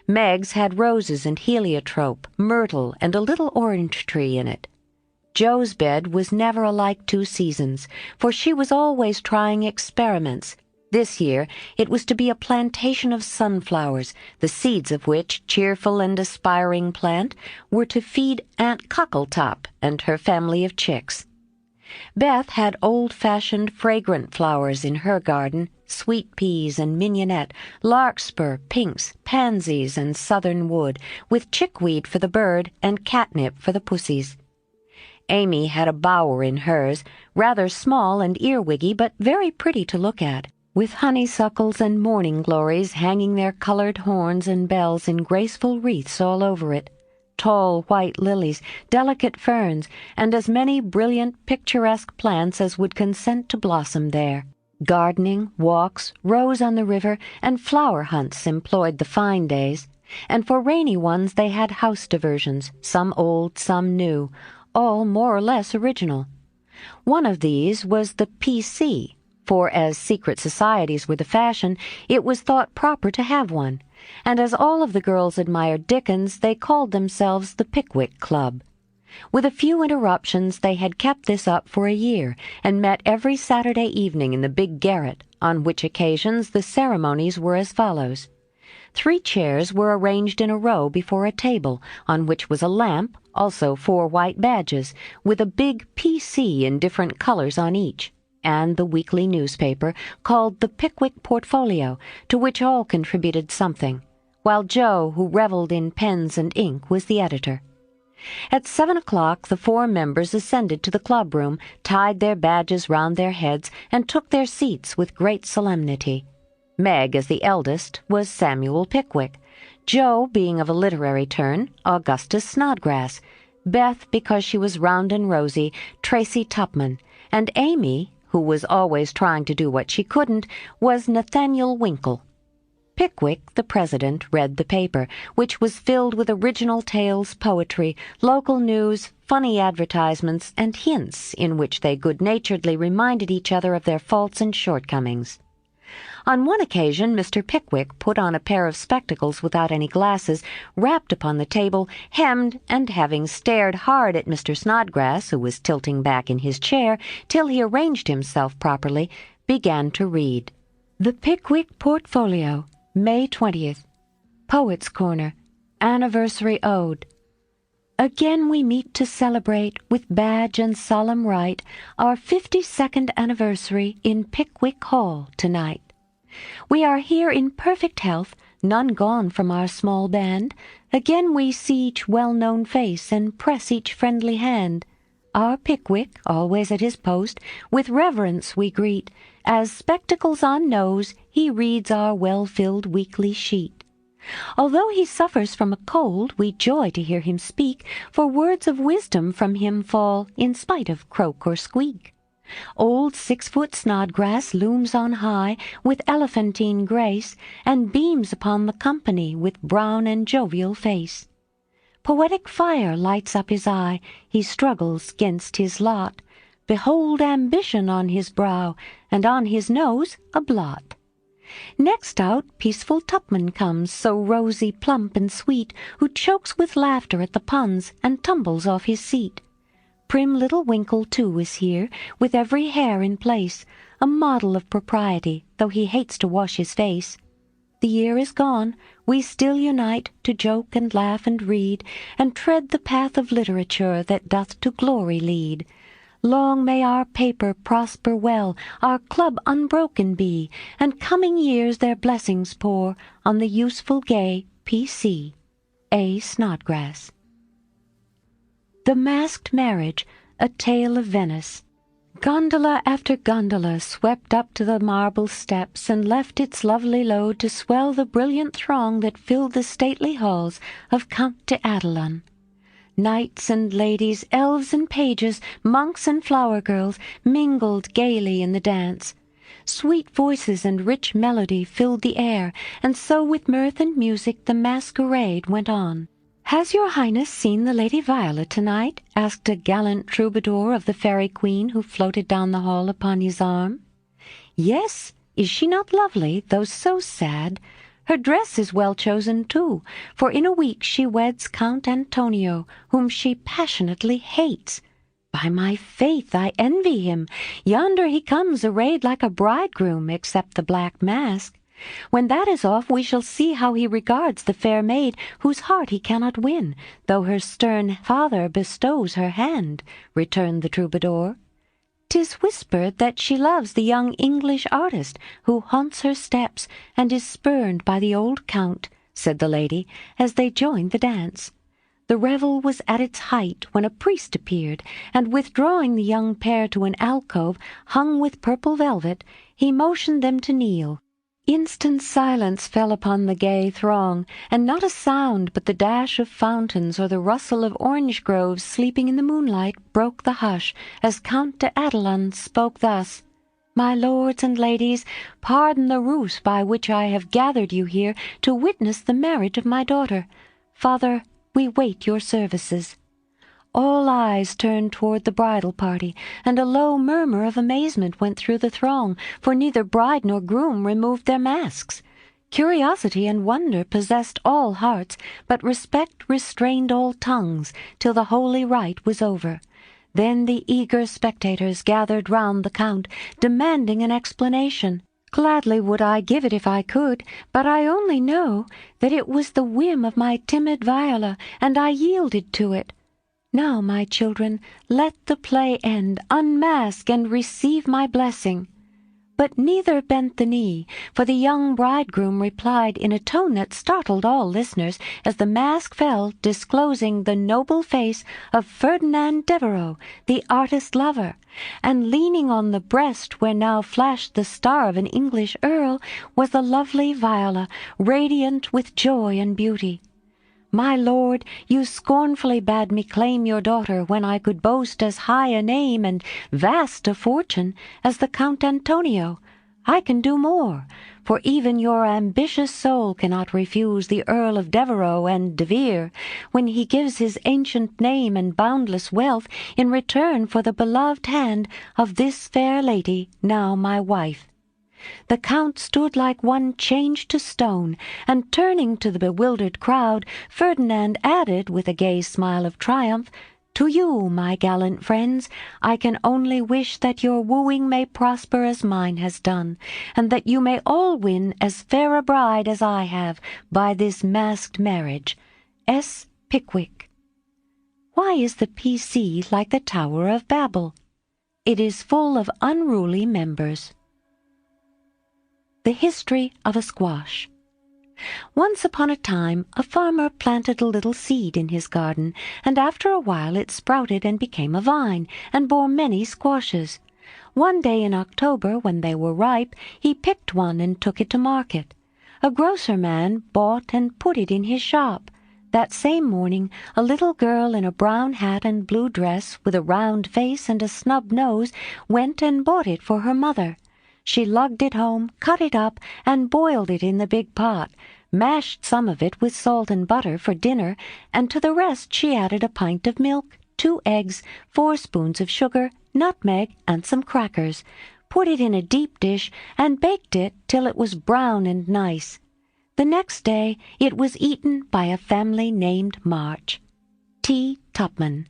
Meg's had roses and heliotrope, myrtle, and a little orange tree in it. Jo's bed was never alike 2 seasons, for she was always trying experiments. This year it was to be a plantation of sunflowers, the seeds of which cheerful and aspiring plant were to feed Aunt Cockletop and her family of chicks. Beth had old-fashioned fragrant flowers in her garden, sweet peas and mignonette, larkspur, pinks, pansies, and southern wood, with chickweed for the bird and catnip for the pussies. Amy had a bower in hers, rather small and earwiggy, but very pretty to look at, with honeysuckles and morning glories hanging their colored horns and bells in graceful wreaths all over it, tall white lilies, delicate ferns, and as many brilliant, picturesque plants as would consent to blossom there. Gardening, walks, rows on the river, and flower hunts employed the fine days, and for rainy ones they had house diversions, some old, some new, all more or less original. One of these was the P.C., for as secret societies were the fashion, it was thought proper to have one, and as all of the girls admired Dickens, they called themselves the Pickwick Club. With a few interruptions, they had kept this up for a year, and met every Saturday evening in the big garret, on which occasions the ceremonies were as follows. 3 chairs were arranged in a row before a table, on which was a lamp, also 4 white badges, with a big P.C. in different colors on each, and the weekly newspaper, called the Pickwick Portfolio, to which all contributed something, while Jo, who revelled in pens and ink, was the editor. At 7 o'clock the 4 members ascended to the club-room, tied their badges round their heads, and took their seats with great solemnity. Meg, as the eldest, was Samuel Pickwick, Jo, being of a literary turn, Augustus Snodgrass, Beth, because she was round and rosy, Tracy Tupman, and Amy, who was always trying to do what she couldn't, was Nathaniel Winkle. Pickwick, the president, read the paper, which was filled with original tales, poetry, local news, funny advertisements, and hints in which they good-naturedly reminded each other of their faults and shortcomings. On one occasion Mr. Pickwick put on a pair of spectacles without any glasses, rapped upon the table, hemmed, and having stared hard at Mr. Snodgrass, who was tilting back in his chair till he arranged himself properly, began to read. The Pickwick Portfolio, May 20th. Poets' Corner. Anniversary Ode. Again we meet to celebrate, with badge and solemn rite, our 52nd anniversary in Pickwick Hall tonight. We are here in perfect health, none gone from our small band. Again we see each well-known face and press each friendly hand. Our Pickwick, always at his post, with reverence we greet, as spectacles on nose, he reads our well-filled weekly sheet. Although he suffers from a cold, we joy to hear him speak, for words of wisdom from him fall, in spite of croak or squeak. Old 6-foot Snodgrass looms on high, with elephantine grace, and beams upon the company with brown and jovial face. Poetic fire lights up his eye, he struggles 'gainst his lot, Behold ambition on his brow, and on his nose a blot. Next out peaceful Tupman comes, so rosy, plump, and sweet, who chokes with laughter at the puns, and tumbles off his seat. Prim little Winkle, too, is here, with every hair in place, a model of propriety, though he hates to wash his face. The year is gone, we still unite to joke and laugh and read, and tread the path of literature that doth to glory lead. Long may our paper prosper well, our club unbroken be, and coming years their blessings pour on the useful gay P.C. A. Snodgrass. The Masked Marriage, a Tale of Venice. Gondola after gondola swept up to the marble steps and left its lovely load to swell the brilliant throng that filled the stately halls of Count d'Adelon. Knights and ladies, elves and pages, monks and flower girls mingled gaily in the dance. Sweet voices and rich melody filled the air, and so with mirth and music the masquerade went on. "Has your Highness seen the Lady Violet tonight?" asked a gallant troubadour of the Fairy Queen who floated down the hall upon his arm. "Yes, is she not lovely, though so sad? Her dress is well chosen, too, for in a week she weds Count Antonio, whom she passionately hates. By my faith, I envy him. Yonder he comes arrayed like a bridegroom, except the black mask. When that is off, we shall see how he regards the fair maid whose heart he cannot win, though her stern father bestows her hand," returned the troubadour. "'Tis whispered that she loves the young English artist who haunts her steps and is spurned by the old Count," said the lady, as they joined the dance. The revel was at its height when a priest appeared, and withdrawing the young pair to an alcove hung with purple velvet, he motioned them to kneel. Instant silence fell upon the gay throng, and not a sound but the dash of fountains or the rustle of orange groves sleeping in the moonlight broke the hush as Count d'Adelon spoke thus: "My lords and ladies, pardon the ruse by which I have gathered you here to witness the marriage of my daughter. Father, we wait your services." All eyes turned toward the bridal party, and a low murmur of amazement went through the throng, for neither bride nor groom removed their masks. Curiosity and wonder possessed all hearts, but respect restrained all tongues, till the holy rite was over. Then the eager spectators gathered round the Count, demanding an explanation. "Gladly would I give it if I could, but I only know that it was the whim of my timid Viola, and I yielded to it. Now, my children, let the play end, unmask, and receive my blessing." But neither bent the knee, for the young bridegroom replied in a tone that startled all listeners as the mask fell, disclosing the noble face of Ferdinand Devereux, the artist lover, and leaning on the breast where now flashed the star of an English earl was the lovely Viola, radiant with joy and beauty. "My lord, you scornfully bade me claim your daughter when I could boast as high a name and vast a fortune as the Count Antonio. I can do more, for even your ambitious soul cannot refuse the Earl of Devereux and de Vere when he gives his ancient name and boundless wealth in return for the beloved hand of this fair lady, now my wife." The Count stood like one changed to stone, and turning to the bewildered crowd, Ferdinand added with a gay smile of triumph, "To you, my gallant friends, I can only wish that your wooing may prosper as mine has done, and that you may all win as fair a bride as I have by this masked marriage. S. Pickwick." Why is the P.C. like the Tower of Babel? It is full of unruly members. The History of a Squash. Once upon a time a farmer planted a little seed in his garden, and after a while it sprouted and became a vine, and bore many squashes. One day in October, when they were ripe, he picked one and took it to market. A grocer man bought and put it in his shop. That same morning a little girl in a brown hat and blue dress, with a round face and a snub nose, went and bought it for her mother. She lugged it home, cut it up, and boiled it in the big pot, mashed some of it with salt and butter for dinner, and to the rest she added a pint of milk, 2 eggs, 4 spoons of sugar, nutmeg, and some crackers, put it in a deep dish, and baked it till it was brown and nice. The next day it was eaten by a family named March. T. Tupman.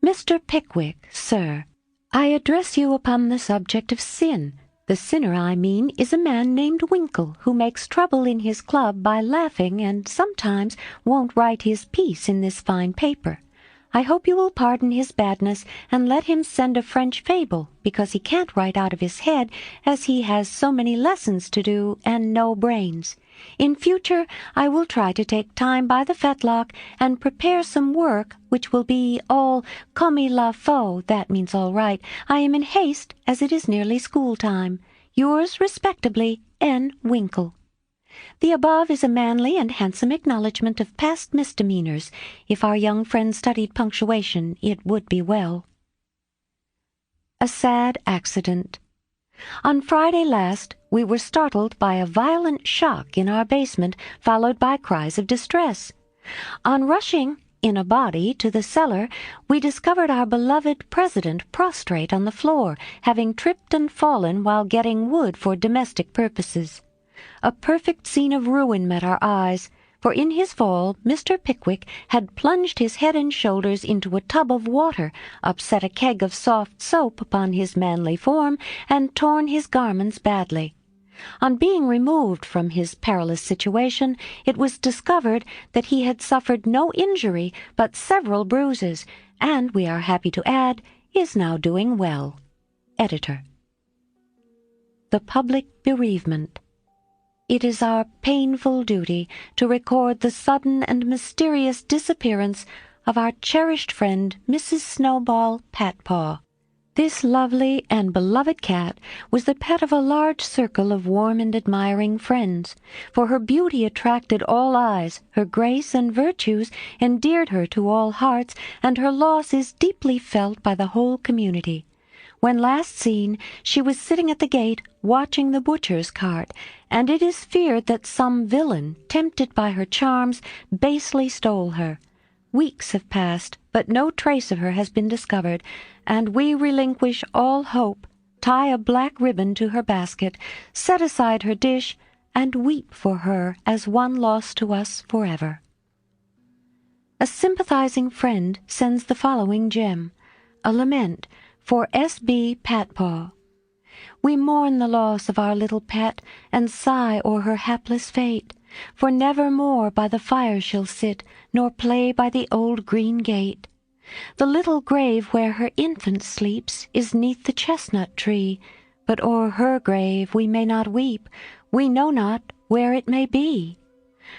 Mr. Pickwick, Sir, I address you upon the subject of sin. The sinner I mean is a man named Winkle, who makes trouble in his club by laughing, and sometimes won't write his piece in this fine paper. I hope you will pardon his badness, and let him send a French fable, because he can't write out of his head, as he has so many lessons to do, and no brains. In future I will try to take time by the fetlock, and prepare some work which will be all comme il la faut, that means all right. I am in haste, as it is nearly school time. Yours respectably, N. Winkle. The above is a manly and handsome acknowledgment of past misdemeanors. If our young friend studied punctuation, it would be well. A sad accident. On Friday last, we were startled by a violent shock in our basement, followed by cries of distress. On rushing in a body to the cellar, we discovered our beloved president prostrate on the floor, having tripped and fallen while getting wood for domestic purposes. A perfect scene of ruin met our eyes, for in his fall Mr. Pickwick had plunged his head and shoulders into a tub of water, upset a keg of soft soap upon his manly form, and torn his garments badly. On being removed from his perilous situation, it was discovered that he had suffered no injury but several bruises, and, we are happy to add, is now doing well. Editor. The Public Bereavement. It is our painful duty to record the sudden and mysterious disappearance of our cherished friend, Mrs. Snowball Patpaw. This lovely and beloved cat was the pet of a large circle of warm and admiring friends, for her beauty attracted all eyes, her grace and virtues endeared her to all hearts, and her loss is deeply felt by the whole community. When last seen, she was sitting at the gate watching the butcher's cart, and it is feared that some villain, tempted by her charms, basely stole her. Weeks have passed, but no trace of her has been discovered, and we relinquish all hope, tie a black ribbon to her basket, set aside her dish, and weep for her as one lost to us forever. A sympathizing friend sends the following gem, a lament for S.B. Patpaw. We mourn the loss of our little pet, and sigh o'er her hapless fate, for never more by the fire she'll sit, nor play by the old green gate. The little grave where her infant sleeps is 'neath the chestnut tree, but o'er her grave we may not weep, we know not where it may be.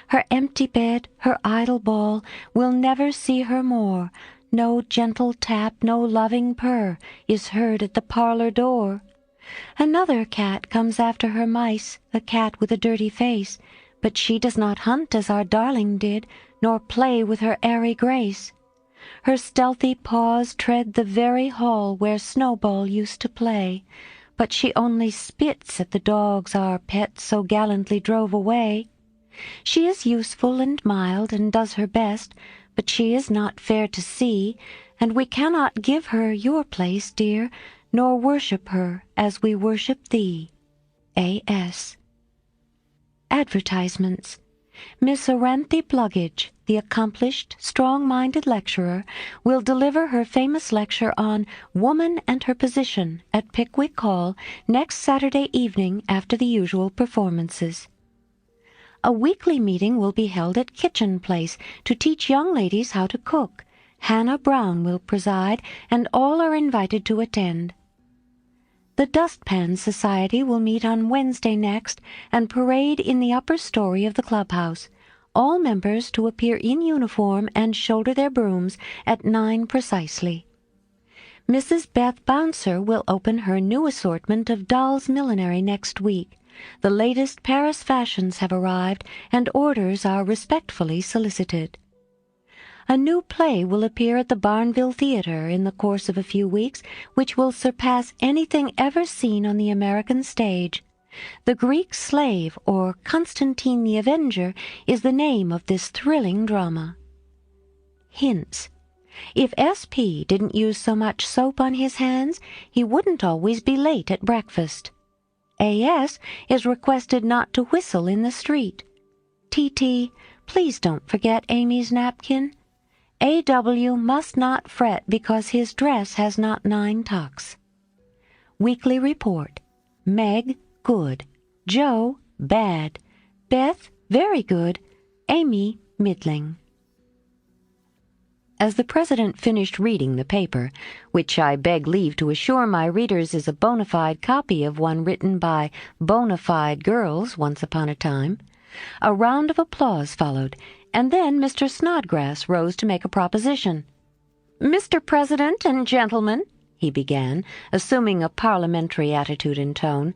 Her empty bed, her idle ball, will never see her more. No gentle tap, no loving purr, is heard at the parlor door. Another cat comes after her mice, a cat with a dirty face, but she does not hunt as our darling did, nor play with her airy grace. Her stealthy paws tread the very hall where Snowball used to play, but she only spits at the dogs our pet so gallantly drove away. She is useful and mild, and does her best, but she is not fair to see, and we cannot give her your place, dear, nor worship her as we worship thee. A.S. Advertisements. Miss Oranthe Bluggage, the accomplished, strong-minded lecturer, will deliver her famous lecture on Woman and Her Position at Pickwick Hall next Saturday evening after the usual performances. A weekly meeting will be held at Kitchen Place to teach young ladies how to cook. Hannah Brown will preside, and all are invited to attend. The Dustpan Society will meet on Wednesday next and parade in the upper story of the clubhouse. All members to appear in uniform and shoulder their brooms at 9 precisely. Mrs. Beth Bouncer will open her new assortment of dolls' millinery next week. The latest Paris fashions have arrived, and orders are respectfully solicited. A new play will appear at the Barnville Theatre in the course of a few weeks, which will surpass anything ever seen on the American stage. The Greek Slave, or Constantine the Avenger, is the name of this thrilling drama. Hints. If S.P. didn't use so much soap on his hands, he wouldn't always be late at breakfast. A.S. is requested not to whistle in the street. T.T., please don't forget Amy's napkin. A.W. must not fret because his dress has not 9 tucks. Weekly report. Meg, good. Joe, bad. Beth, very good. Amy, middling. As the President finished reading the paper, which I beg leave to assure my readers is a bona fide copy of one written by bona fide girls once upon a time, a round of applause followed, and then Mr. Snodgrass rose to make a proposition. "Mr. President and gentlemen," he began, assuming a parliamentary attitude and tone,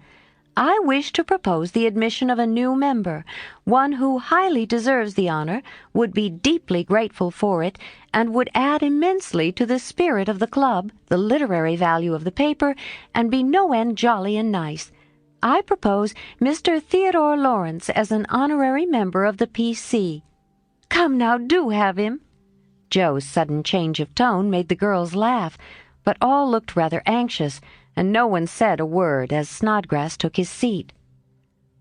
"I wish to propose the admission of a new member, one who highly deserves the honor, would be deeply grateful for it, and would add immensely to the spirit of the club, the literary value of the paper, and be no end jolly and nice. I propose Mr. Theodore Lawrence as an honorary member of the P.C. Come now, do have him." Joe's sudden change of tone made the girls laugh, but all looked rather anxious, and no one said a word as Snodgrass took his seat.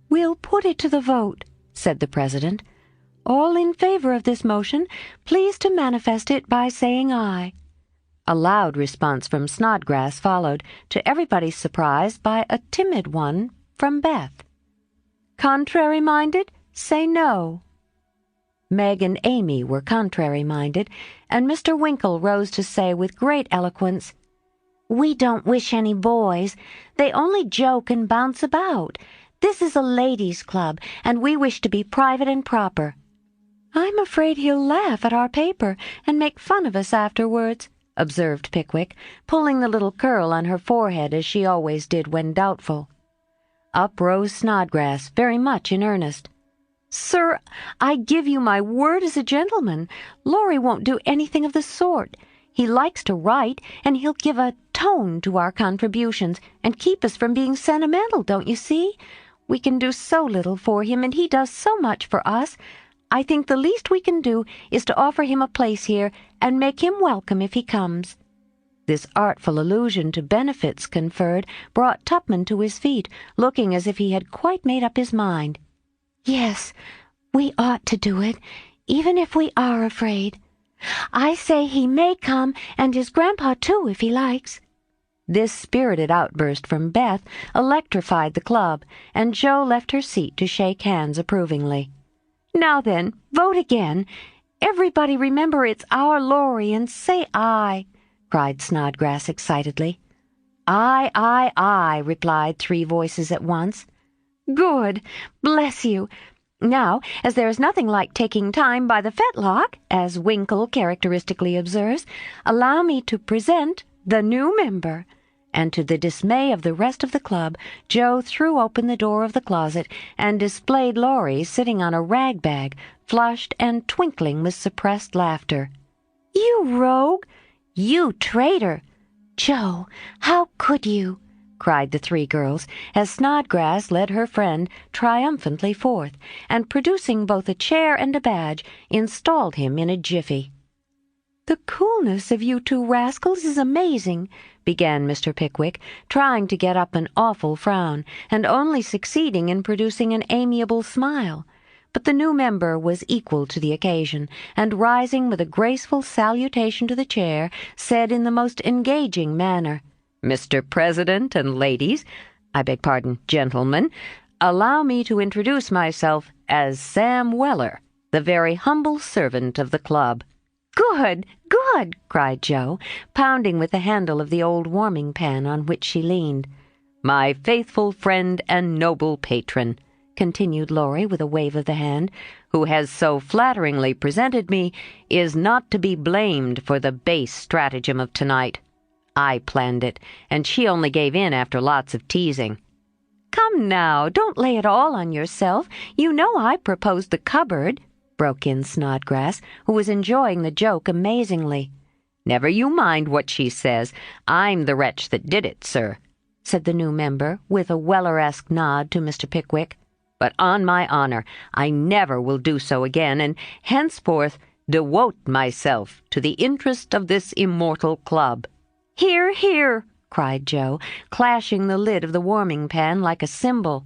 "We'll put it to the vote," said the President. "All in favor of this motion, please to manifest it by saying aye." A loud response from Snodgrass followed, to everybody's surprise, by a timid one from Beth. "Contrary-minded, say no." Meg and Amy were contrary-minded, and Mr. Winkle rose to say with great eloquence, "We don't wish any boys. They only joke and bounce about. This is a ladies' club, and we wish to be private and proper." "I'm afraid he'll laugh at our paper and make fun of us afterwards," observed Pickwick, pulling the little curl on her forehead as she always did when doubtful. Up rose Snodgrass, very much in earnest. "Sir, I give you my word as a gentleman, Laurie won't do anything of the sort. He likes to write, and he'll give a tone to our contributions and keep us from being sentimental, don't you see? We can do so little for him, and he does so much for us. I think the least we can do is to offer him a place here and make him welcome if he comes." This artful allusion to benefits conferred brought Tupman to his feet, looking as if he had quite made up his mind. "Yes, we ought to do it, even if we are afraid. I say he may come, and his grandpa too, if he likes." This spirited outburst from Beth electrified the club, and Joe left her seat to shake hands approvingly. "Now then, vote again. Everybody remember it's our Laurie, and say aye," cried Snodgrass excitedly. "Aye, aye, aye," replied 3 voices at once. "Good! Bless you! Now, as there is nothing like taking time by the fetlock, as Winkle characteristically observes, allow me to present the new member." And to the dismay of the rest of the club, Joe threw open the door of the closet and displayed Laurie sitting on a rag bag, flushed and twinkling with suppressed laughter. "You rogue! You traitor! Joe, how could you?" cried the 3 girls, as Snodgrass led her friend triumphantly forth, and producing both a chair and a badge, installed him in a jiffy. "The coolness of you 2 rascals is amazing," began Mr. Pickwick, trying to get up an awful frown, and only succeeding in producing an amiable smile. But the new member was equal to the occasion, and rising with a graceful salutation to the chair, said in the most engaging manner, "Mr. President and ladies, gentlemen, allow me to introduce myself as Sam Weller, the very humble servant of the club." "Good, good!" cried Joe, pounding with the handle of the old warming pan on which she leaned. "My faithful friend and noble patron," continued Laurie with a wave of the hand, "who has so flatteringly presented me, is not to be blamed for the base stratagem of tonight. I planned it, and she only gave in after lots of teasing." "Come now, don't lay it all on yourself. You know I proposed the cupboard," broke in Snodgrass, who was enjoying the joke amazingly. "Never you mind what she says. I'm the wretch that did it, sir," said the new member, with a Weller-esque nod to Mr. Pickwick. "But on my honor, I never will do so again, and henceforth devote myself to the interest of this immortal club." "Hear, hear!" cried Joe, clashing the lid of the warming pan like a cymbal.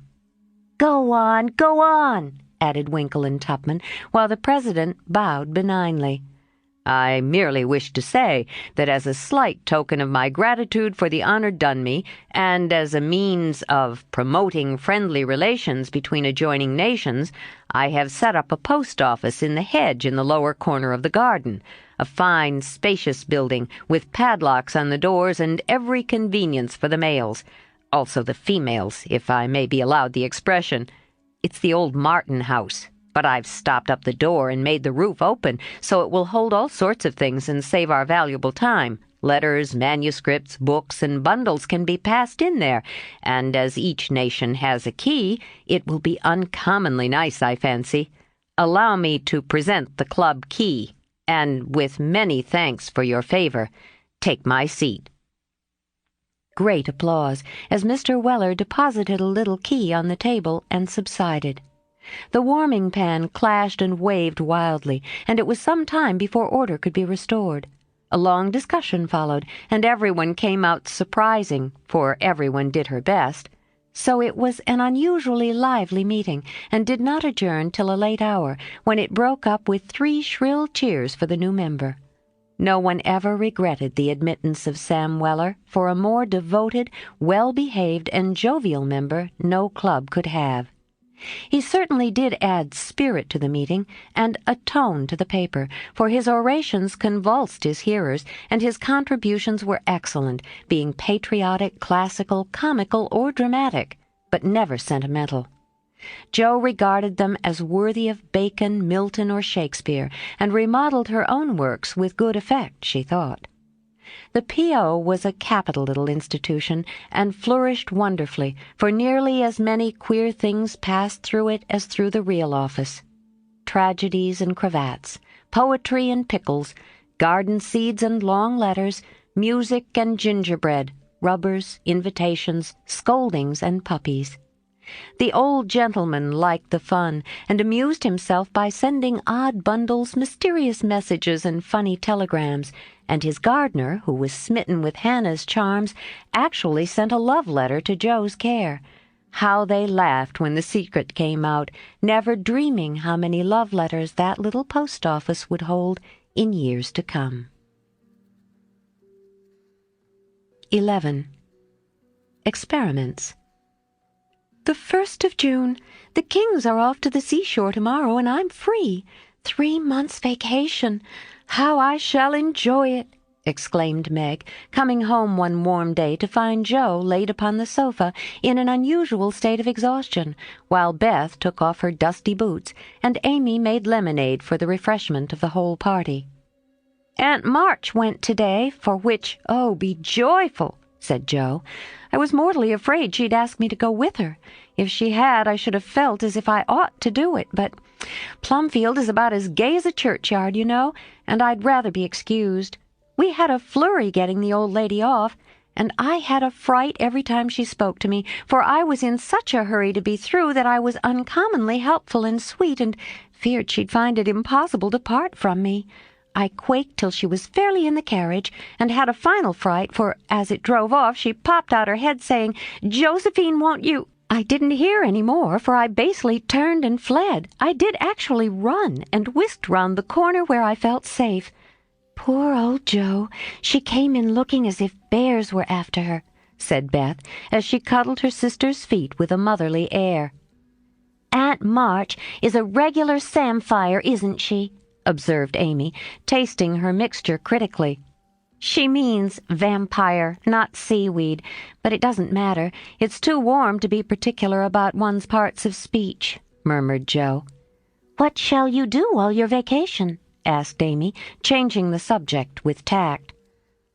Go on," added Winkle and Tupman, while the president bowed benignly. "I merely wish to say that as a slight token of my gratitude for the honor done me, and as a means of promoting friendly relations between adjoining nations, I have set up a post office in the hedge in the lower corner of the garden, a fine, spacious building with padlocks on the doors and every convenience for the males, also the females, if I may be allowed the expression. It's the old Martin house, but I've stopped up the door and made the roof open so it will hold all sorts of things and save our valuable time. Letters, manuscripts, books, and bundles can be passed in there, and as each nation has a key, it will be uncommonly nice, I fancy. Allow me to present the club key, and with many thanks for your favor, take my seat." Great applause as Mr. Weller deposited a little key on the table and subsided. The warming pan clashed and waved wildly, and it was some time before order could be restored. A long discussion followed, and everyone came out surprising, for everyone did her best. So it was an unusually lively meeting, and did not adjourn till a late hour, when it broke up with 3 shrill cheers for the new member. No one ever regretted the admittance of Sam Weller, for a more devoted, well-behaved, and jovial member no club could have. He certainly did add spirit to the meeting, and a tone to the paper, for his orations convulsed his hearers, and his contributions were excellent, being patriotic, classical, comical, or dramatic, but never sentimental. Joe regarded them as worthy of Bacon, Milton, or Shakespeare, and remodeled her own works with good effect, she thought. The P.O. was a capital little institution, and flourished wonderfully, for nearly as many queer things passed through it as through the real office. Tragedies and cravats, poetry and pickles, garden seeds and long letters, music and gingerbread, rubbers, invitations, scoldings, and puppies. The old gentleman liked the fun, and amused himself by sending odd bundles, mysterious messages, and funny telegrams, and his gardener, who was smitten with Hannah's charms, actually sent a love letter to Joe's care. How they laughed when the secret came out, never dreaming how many love letters that little post office would hold in years to come. 11. Experiments. The 1st of June. The Kings are off to the seashore tomorrow, and I'm free. 3 months' vacation. How I shall enjoy it!" exclaimed Meg, coming home one warm day to find Joe laid upon the sofa in an unusual state of exhaustion, while Beth took off her dusty boots, and Amy made lemonade for the refreshment of the whole party. "Aunt March went today, for which, oh, be joyful," said Joe. "I was mortally afraid she'd ask me to go with her. If she had, I should have felt as if I ought to do it, but Plumfield is about as gay as a churchyard, you know, and I'd rather be excused. We had a flurry getting the old lady off, and I had a fright every time she spoke to me, for I was in such a hurry to be through that I was uncommonly helpful and sweet, and feared she'd find it impossible to part from me. I quaked till she was fairly in the carriage, and had a final fright, for as it drove off she popped out her head, saying, 'Josephine, won't you—' I didn't hear any more, for I basely turned and fled. I did actually run, and whisked round the corner where I felt safe. Poor old Joe, she came in looking as if bears were after her," said Beth, as she cuddled her sister's feet with a motherly air. "Aunt March is a regular samphire, isn't she?" observed Amy, tasting her mixture critically. "She means vampire, not seaweed, but it doesn't matter. It's too warm to be particular about one's parts of speech," murmured Joe. "What shall you do all your vacation?" asked Amy, changing the subject with tact.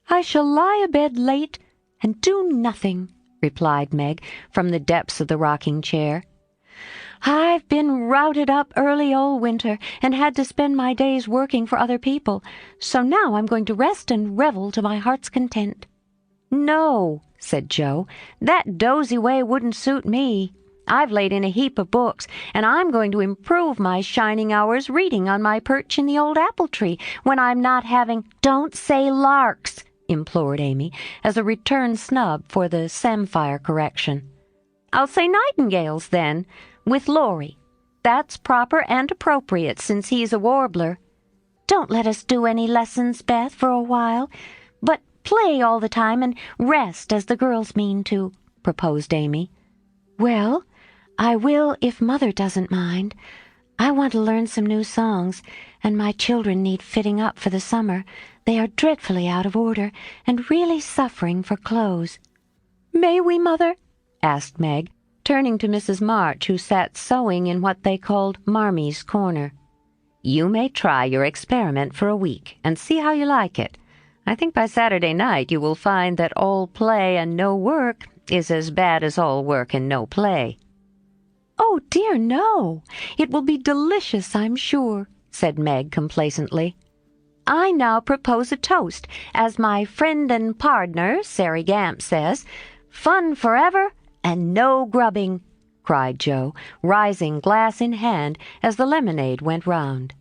"I shall lie abed late and do nothing," replied Meg from the depths of the rocking chair. "I've been routed up early all winter, and had to spend my days working for other people, so now I'm going to rest and revel to my heart's content." "No," said Joe, "that dozy way wouldn't suit me. I've laid in a heap of books, and I'm going to improve my shining hours reading on my perch in the old apple tree when I'm not having—" "Don't say larks," implored Amy, as a return snub for the samphire correction. "I'll say nightingales, then, with Laurie. That's proper and appropriate, since he's a warbler." "Don't let us do any lessons, Beth, for a while, but play all the time and rest as the girls mean to," proposed Amy. "Well, I will if Mother doesn't mind. I want to learn some new songs, and my children need fitting up for the summer. They are dreadfully out of order and really suffering for clothes." "May we, Mother?" asked Meg, turning to Mrs. March, who sat sewing in what they called Marmy's corner. "You may try your experiment for a week and see how you like it. I think by Saturday night you will find that all play and no work is as bad as all work and no play." "Oh, dear, no. It will be delicious, I'm sure," said Meg complacently. "I now propose a toast, as my friend and pardner, Sary Gamp, says, 'Fun forever and no grubbing,'" cried Joe, rising glass in hand as the lemonade went round.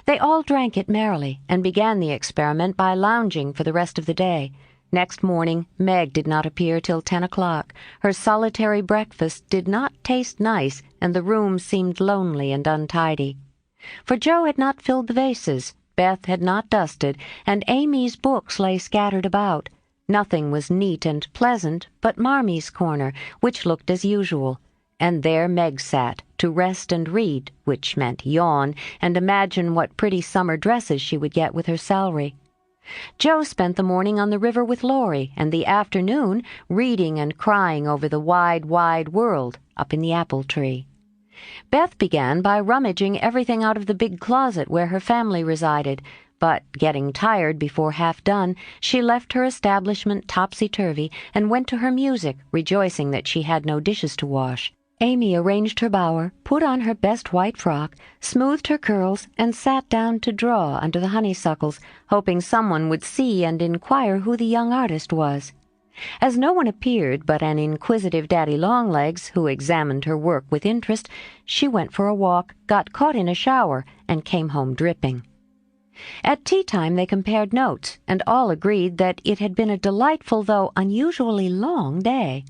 They all drank it merrily and began the experiment by lounging for the rest of the day. Next morning Meg did not appear till 10 o'clock. Her solitary breakfast did not taste nice, and the room seemed lonely and untidy. For Joe had not filled the vases, Beth had not dusted, and Amy's books lay scattered about. Nothing was neat and pleasant but Marmy's corner, which looked as usual. And there Meg sat, to rest and read, which meant yawn, and imagine what pretty summer dresses she would get with her salary. Joe spent the morning on the river with Laurie, and the afternoon reading and crying over the wide, wide world up in the apple tree. Beth began by rummaging everything out of the big closet where her family resided, but, getting tired before half done, she left her establishment topsy-turvy and went to her music, rejoicing that she had no dishes to wash. Amy arranged her bower, put on her best white frock, smoothed her curls, and sat down to draw under the honeysuckles, hoping someone would see and inquire who the young artist was. As no one appeared but an inquisitive Daddy-long-legs, who examined her work with interest, she went for a walk, got caught in a shower, and came home dripping. At tea-time they compared notes, and all agreed that it had been a delightful though unusually long day.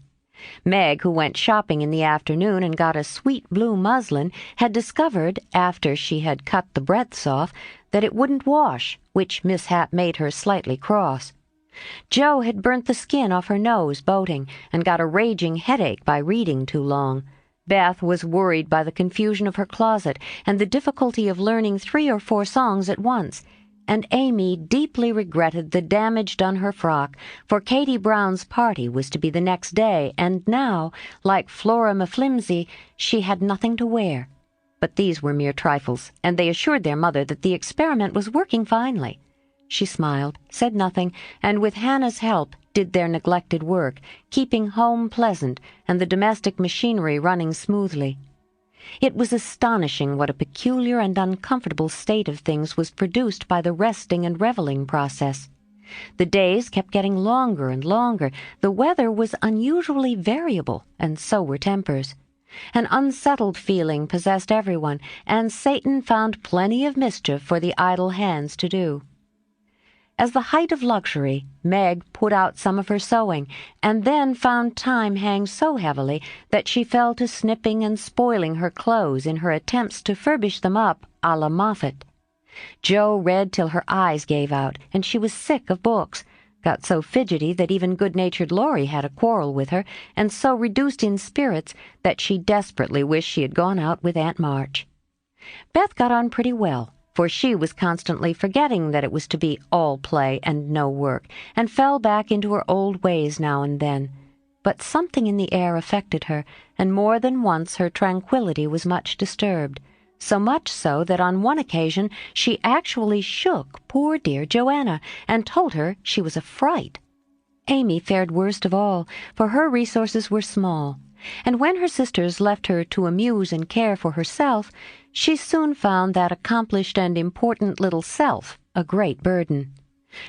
Meg, who went shopping in the afternoon and got a sweet blue muslin, had discovered, after she had cut the breadths off, that it wouldn't wash, which mishap made her slightly cross. Joe had burnt the skin off her nose boating, and got a raging headache by reading too long. Beth was worried by the confusion of her closet and the difficulty of learning 3 or 4 songs at once, and Amy deeply regretted the damage done her frock, for Katie Brown's party was to be the next day, and now, like Flora McFlimsy, she had nothing to wear. But these were mere trifles, and they assured their mother that the experiment was working finely. She smiled, said nothing, and with Hannah's help did their neglected work, keeping home pleasant and the domestic machinery running smoothly. It was astonishing what a peculiar and uncomfortable state of things was produced by the resting and reveling process. The days kept getting longer and longer, the weather was unusually variable, and so were tempers. An unsettled feeling possessed everyone, and Satan found plenty of mischief for the idle hands to do. As the height of luxury, Meg put out some of her sewing, and then found time hang so heavily that she fell to snipping and spoiling her clothes in her attempts to furbish them up a la Moffat. Jo read till her eyes gave out, and she was sick of books, got so fidgety that even good-natured Laurie had a quarrel with her, and so reduced in spirits that she desperately wished she had gone out with Aunt March. Beth got on pretty well, for she was constantly forgetting that it was to be all play and no work, and fell back into her old ways now and then. But something in the air affected her, and more than once her tranquillity was much disturbed, so much so that on one occasion she actually shook poor dear Joanna, and told her she was a fright. Amy fared worst of all, for her resources were small, and when her sisters left her to amuse and care for herself, she soon found that accomplished and important little self a great burden.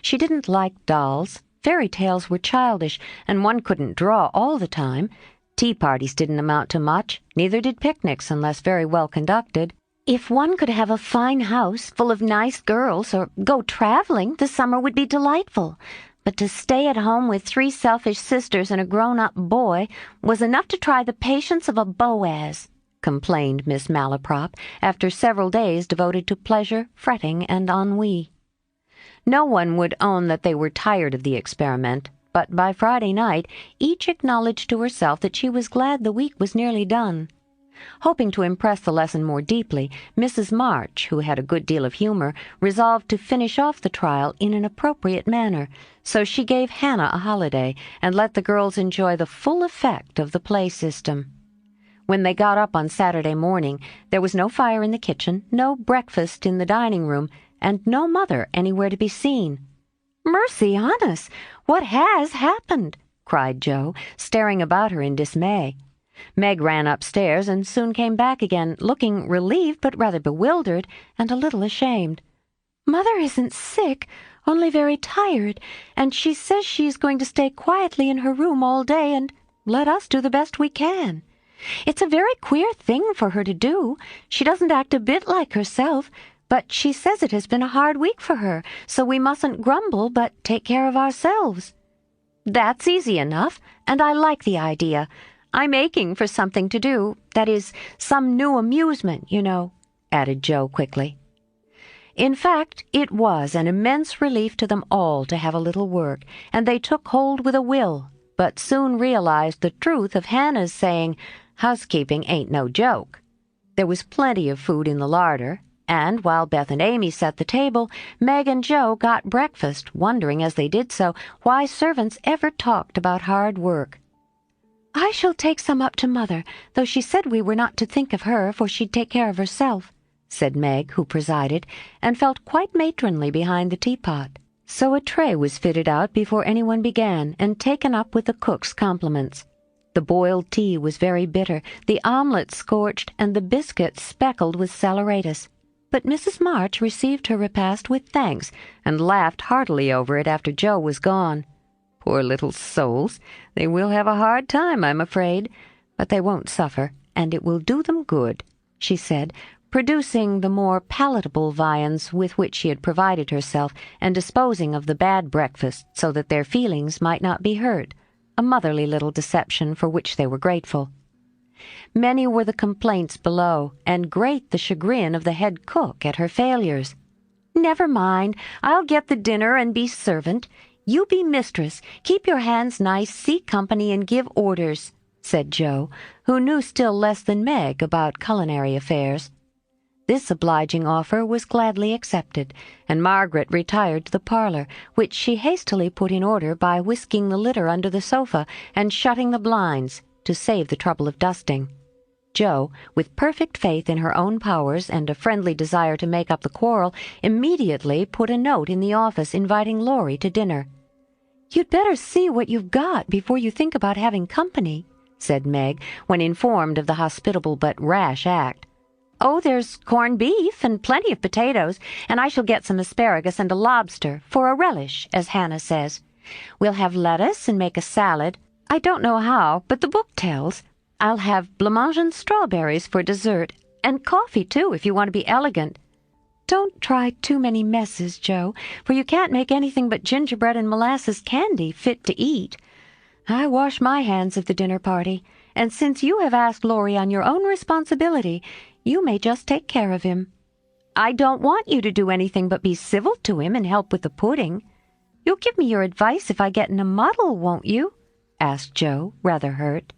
She didn't like dolls. Fairy tales were childish, and one couldn't draw all the time. Tea parties didn't amount to much, neither did picnics unless very well conducted. If one could have a fine house full of nice girls or go traveling, the summer would be delightful. But to stay at home with 3 selfish sisters and a grown-up boy was enough to try the patience of a Boaz, complained Miss Malaprop, after several days devoted to pleasure, fretting, and ennui. No one would own that they were tired of the experiment, but by Friday night each acknowledged to herself that she was glad the week was nearly done. Hoping to impress the lesson more deeply, Mrs. March, who had a good deal of humor, resolved to finish off the trial in an appropriate manner, so she gave Hannah a holiday and let the girls enjoy the full effect of the play system. When they got up on Saturday morning, there was no fire in the kitchen, no breakfast in the dining room, and no mother anywhere to be seen. "Mercy on us! What has happened?" cried Jo, staring about her in dismay. Meg ran upstairs and soon came back again, looking relieved but rather bewildered and a little ashamed. "Mother isn't sick, only very tired, and she says she is going to stay quietly in her room all day and let us do the best we can. It's a very queer thing for her to do. She doesn't act a bit like herself, but she says it has been a hard week for her, so we mustn't grumble but take care of ourselves." "That's easy enough, and I like the idea. I'm aching for something to do, that is, some new amusement, you know," added Jo quickly. In fact, it was an immense relief to them all to have a little work, and they took hold with a will, but soon realized the truth of Hannah's saying, "Housekeeping ain't no joke." There was plenty of food in the larder, and while Beth and Amy set the table, Meg and Jo got breakfast, wondering as they did so why servants ever talked about hard work. "I shall take some up to Mother, though she said we were not to think of her, for she'd take care of herself," said Meg, who presided, and felt quite matronly behind the teapot. So a tray was fitted out before anyone began, and taken up with the cook's compliments. The boiled tea was very bitter, the omelette scorched, and the biscuits speckled with saleratus. But Mrs. March received her repast with thanks, and laughed heartily over it after Jo was gone. "Poor little souls, they will have a hard time, I'm afraid, but they won't suffer, and it will do them good," she said, producing the more palatable viands with which she had provided herself, and disposing of the bad breakfast so that their feelings might not be hurt, a motherly little deception for which they were grateful. Many were the complaints below, and great the chagrin of the head cook at her failures. "Never mind, I'll get the dinner and be servant. You be mistress, keep your hands nice, see company, and give orders," said Jo, who knew still less than Meg about culinary affairs. This obliging offer was gladly accepted, and Margaret retired to the parlor, which she hastily put in order by whisking the litter under the sofa and shutting the blinds, to save the trouble of dusting. Jo, with perfect faith in her own powers and a friendly desire to make up the quarrel, immediately put a note in the office inviting Laurie to dinner. "You'd better see what you've got before you think about having company," said Meg, when informed of the hospitable but rash act. "Oh, there's corned beef and plenty of potatoes, and I shall get some asparagus and a lobster, for a relish, as Hannah says. We'll have lettuce and make a salad. I don't know how, but the book tells. I'll have blancmange and strawberries for dessert, and coffee, too, if you want to be elegant. Don't try too many messes, Jo, for you can't make anything but gingerbread and molasses candy fit to eat. I wash my hands of the dinner party, and since you have asked Laurie on your own responsibility, you may just take care of him. I don't want you to do anything but be civil to him and help with the pudding. You'll give me your advice if I get in a muddle, won't you?" asked Jo, rather hurt.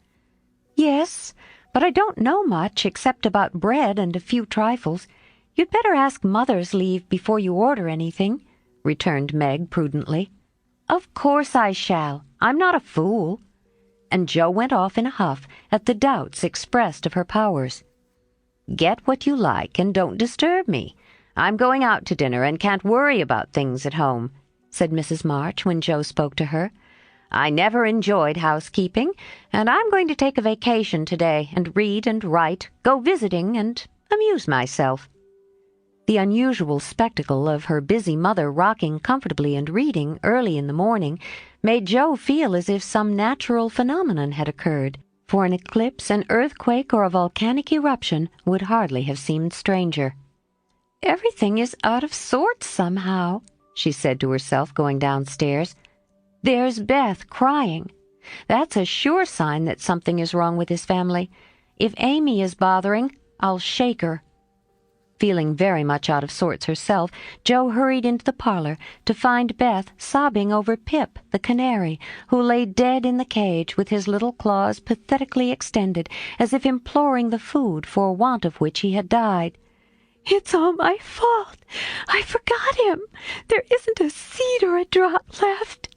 "Yes, but I don't know much except about bread and a few trifles. You'd better ask Mother's leave before you order anything," returned Meg prudently. "Of course I shall. I'm not a fool." And Jo went off in a huff at the doubts expressed of her powers. "Get what you like and don't disturb me. I'm going out to dinner and can't worry about things at home," said Mrs. March when Jo spoke to her. "I never enjoyed housekeeping, and I'm going to take a vacation today and read and write, go visiting, and amuse myself." The unusual spectacle of her busy mother rocking comfortably and reading early in the morning made Jo feel as if some natural phenomenon had occurred, For an eclipse, an earthquake, or a volcanic eruption would hardly have seemed stranger. "Everything is out of sorts somehow," she said to herself, going downstairs. "There's Beth crying. That's a sure sign that something is wrong with his family. If Amy is bothering, I'll shake her." Feeling very much out of sorts herself, Jo hurried into the parlor to find Beth sobbing over Pip, the canary, who lay dead in the cage with his little claws pathetically extended, as if imploring the food for want of which he had died. "It's all my fault. I forgot him. There isn't a seed or a drop left.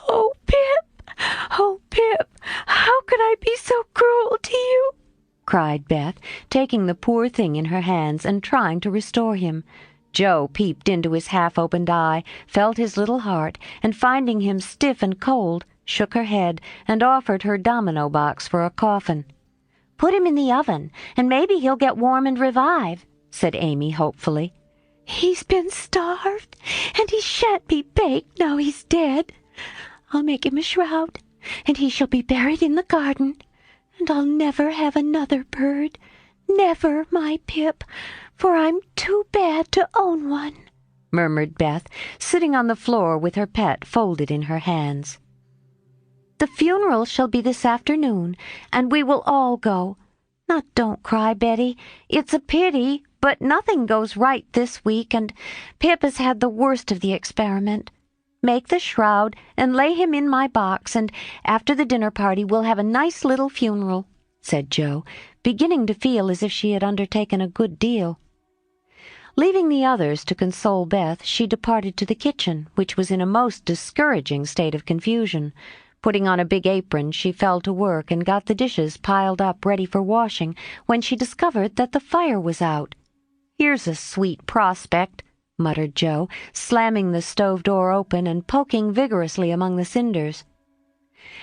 Oh, Pip! Oh, Pip! How could I be so cruel to you?" cried Beth, taking the poor thing in her hands and trying to restore him. Jo peeped into his half-opened eye, felt his little heart, and finding him stiff and cold, shook her head and offered her domino box for a coffin. "Put him in the oven, and maybe he'll get warm and revive," said Amy hopefully. "He's been starved, and he shan't be baked now he's dead. I'll make him a shroud, and he shall be buried in the garden. And I'll never have another bird, never, my Pip, for I'm too bad to own one," murmured Beth, sitting on the floor with her pet folded in her hands. "The funeral shall be this afternoon, and we will all go. Now don't cry, Betty. It's a pity, but nothing goes right this week, and Pip has had the worst of the experiment. Make the shroud and lay him in my box, and after the dinner party we'll have a nice little funeral," said Jo, beginning to feel as if she had undertaken a good deal. Leaving the others to console Beth, she departed to the kitchen, which was in a most discouraging state of confusion. Putting on a big apron, she fell to work and got the dishes piled up ready for washing, when she discovered that the fire was out. "Here's a sweet prospect," muttered Jo, slamming the stove door open and poking vigorously among the cinders.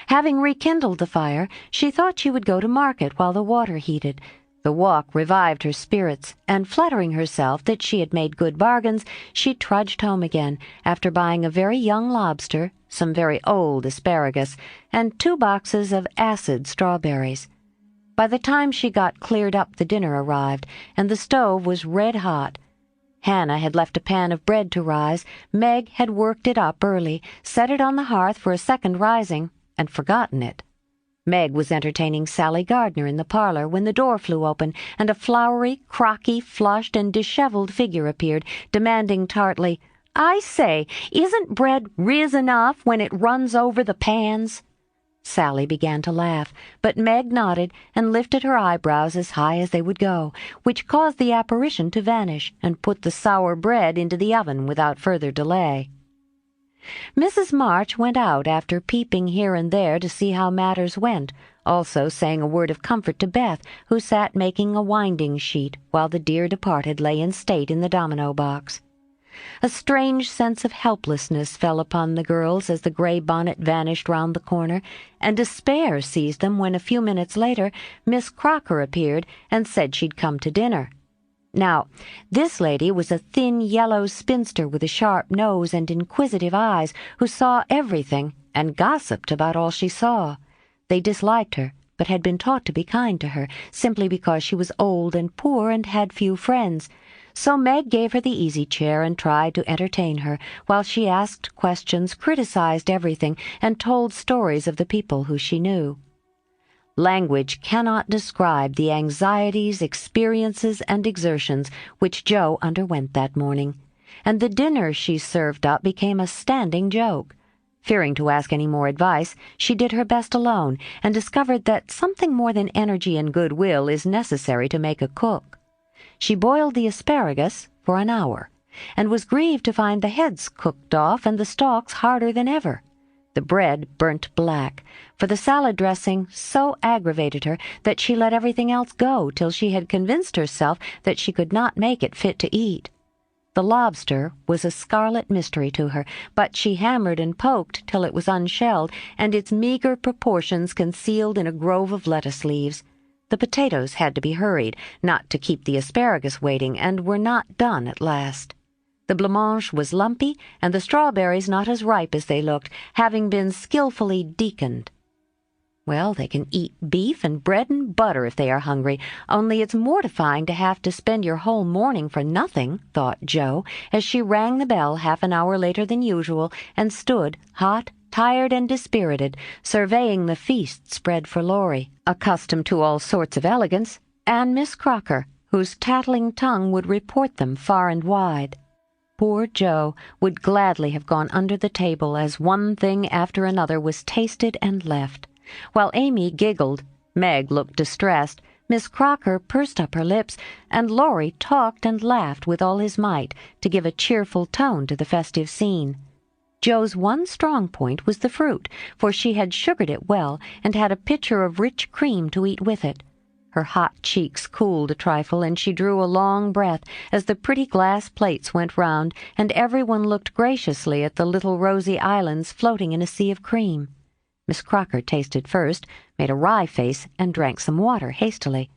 Having rekindled the fire, she thought she would go to market while the water heated. The walk revived her spirits, and flattering herself that she had made good bargains, she trudged home again, after buying a very young lobster, some very old asparagus, and 2 boxes of acid strawberries. By the time she got cleared up, the dinner arrived, and the stove was red hot. Hannah had left a pan of bread to rise, Meg had worked it up early, set it on the hearth for a second rising, and forgotten it. Meg was entertaining Sally Gardner in the parlor when the door flew open, and a flowery, crocky, flushed, and disheveled figure appeared, demanding tartly, "I say, isn't bread riz enough when it runs over the pans?" Sally began to laugh, but Meg nodded and lifted her eyebrows as high as they would go, which caused the apparition to vanish and put the sour bread into the oven without further delay. Mrs. March went out after peeping here and there to see how matters went, also saying a word of comfort to Beth, who sat making a winding-sheet while the dear departed lay in state in the domino box. A strange sense of helplessness fell upon the girls as the gray bonnet vanished round the corner, and despair seized them when a few minutes later Miss Crocker appeared and said she'd come to dinner. Now, this lady was a thin yellow spinster with a sharp nose and inquisitive eyes, who saw everything and gossiped about all she saw. They disliked her, but had been taught to be kind to her, simply because she was old and poor and had few friends. So Meg gave her the easy chair and tried to entertain her, while she asked questions, criticized everything, and told stories of the people who she knew. Language cannot describe the anxieties, experiences, and exertions which Jo underwent that morning, and the dinner she served up became a standing joke. Fearing to ask any more advice, she did her best alone, and discovered that something more than energy and goodwill is necessary to make a cook. She boiled the asparagus for an hour, and was grieved to find the heads cooked off and the stalks harder than ever. The bread burnt black, for the salad dressing so aggravated her that she let everything else go till she had convinced herself that she could not make it fit to eat. The lobster was a scarlet mystery to her, but she hammered and poked till it was unshelled, and its meager proportions concealed in a grove of lettuce leaves. The potatoes had to be hurried, not to keep the asparagus waiting, and were not done at last. The blancmange was lumpy, and the strawberries not as ripe as they looked, having been skillfully deaconed. Well, they can eat beef and bread and butter if they are hungry, only it's mortifying to have to spend your whole morning for nothing, thought Jo, as she rang the bell half an hour later than usual and stood, hot, tired, and dispirited, surveying the feast spread for Laurie, accustomed to all sorts of elegance, and Miss Crocker, whose tattling tongue would report them far and wide. Poor Jo would gladly have gone under the table as one thing after another was tasted and left. While Amy giggled, Meg looked distressed, Miss Crocker pursed up her lips, and Laurie talked and laughed with all his might to give a cheerful tone to the festive scene. Jo's one strong point was the fruit, for she had sugared it well and had a pitcher of rich cream to eat with it. Her hot cheeks cooled a trifle, and she drew a long breath as the pretty glass plates went round, and everyone looked graciously at the little rosy islands floating in a sea of cream. Miss Crocker tasted first, made a wry face, and drank some water hastily.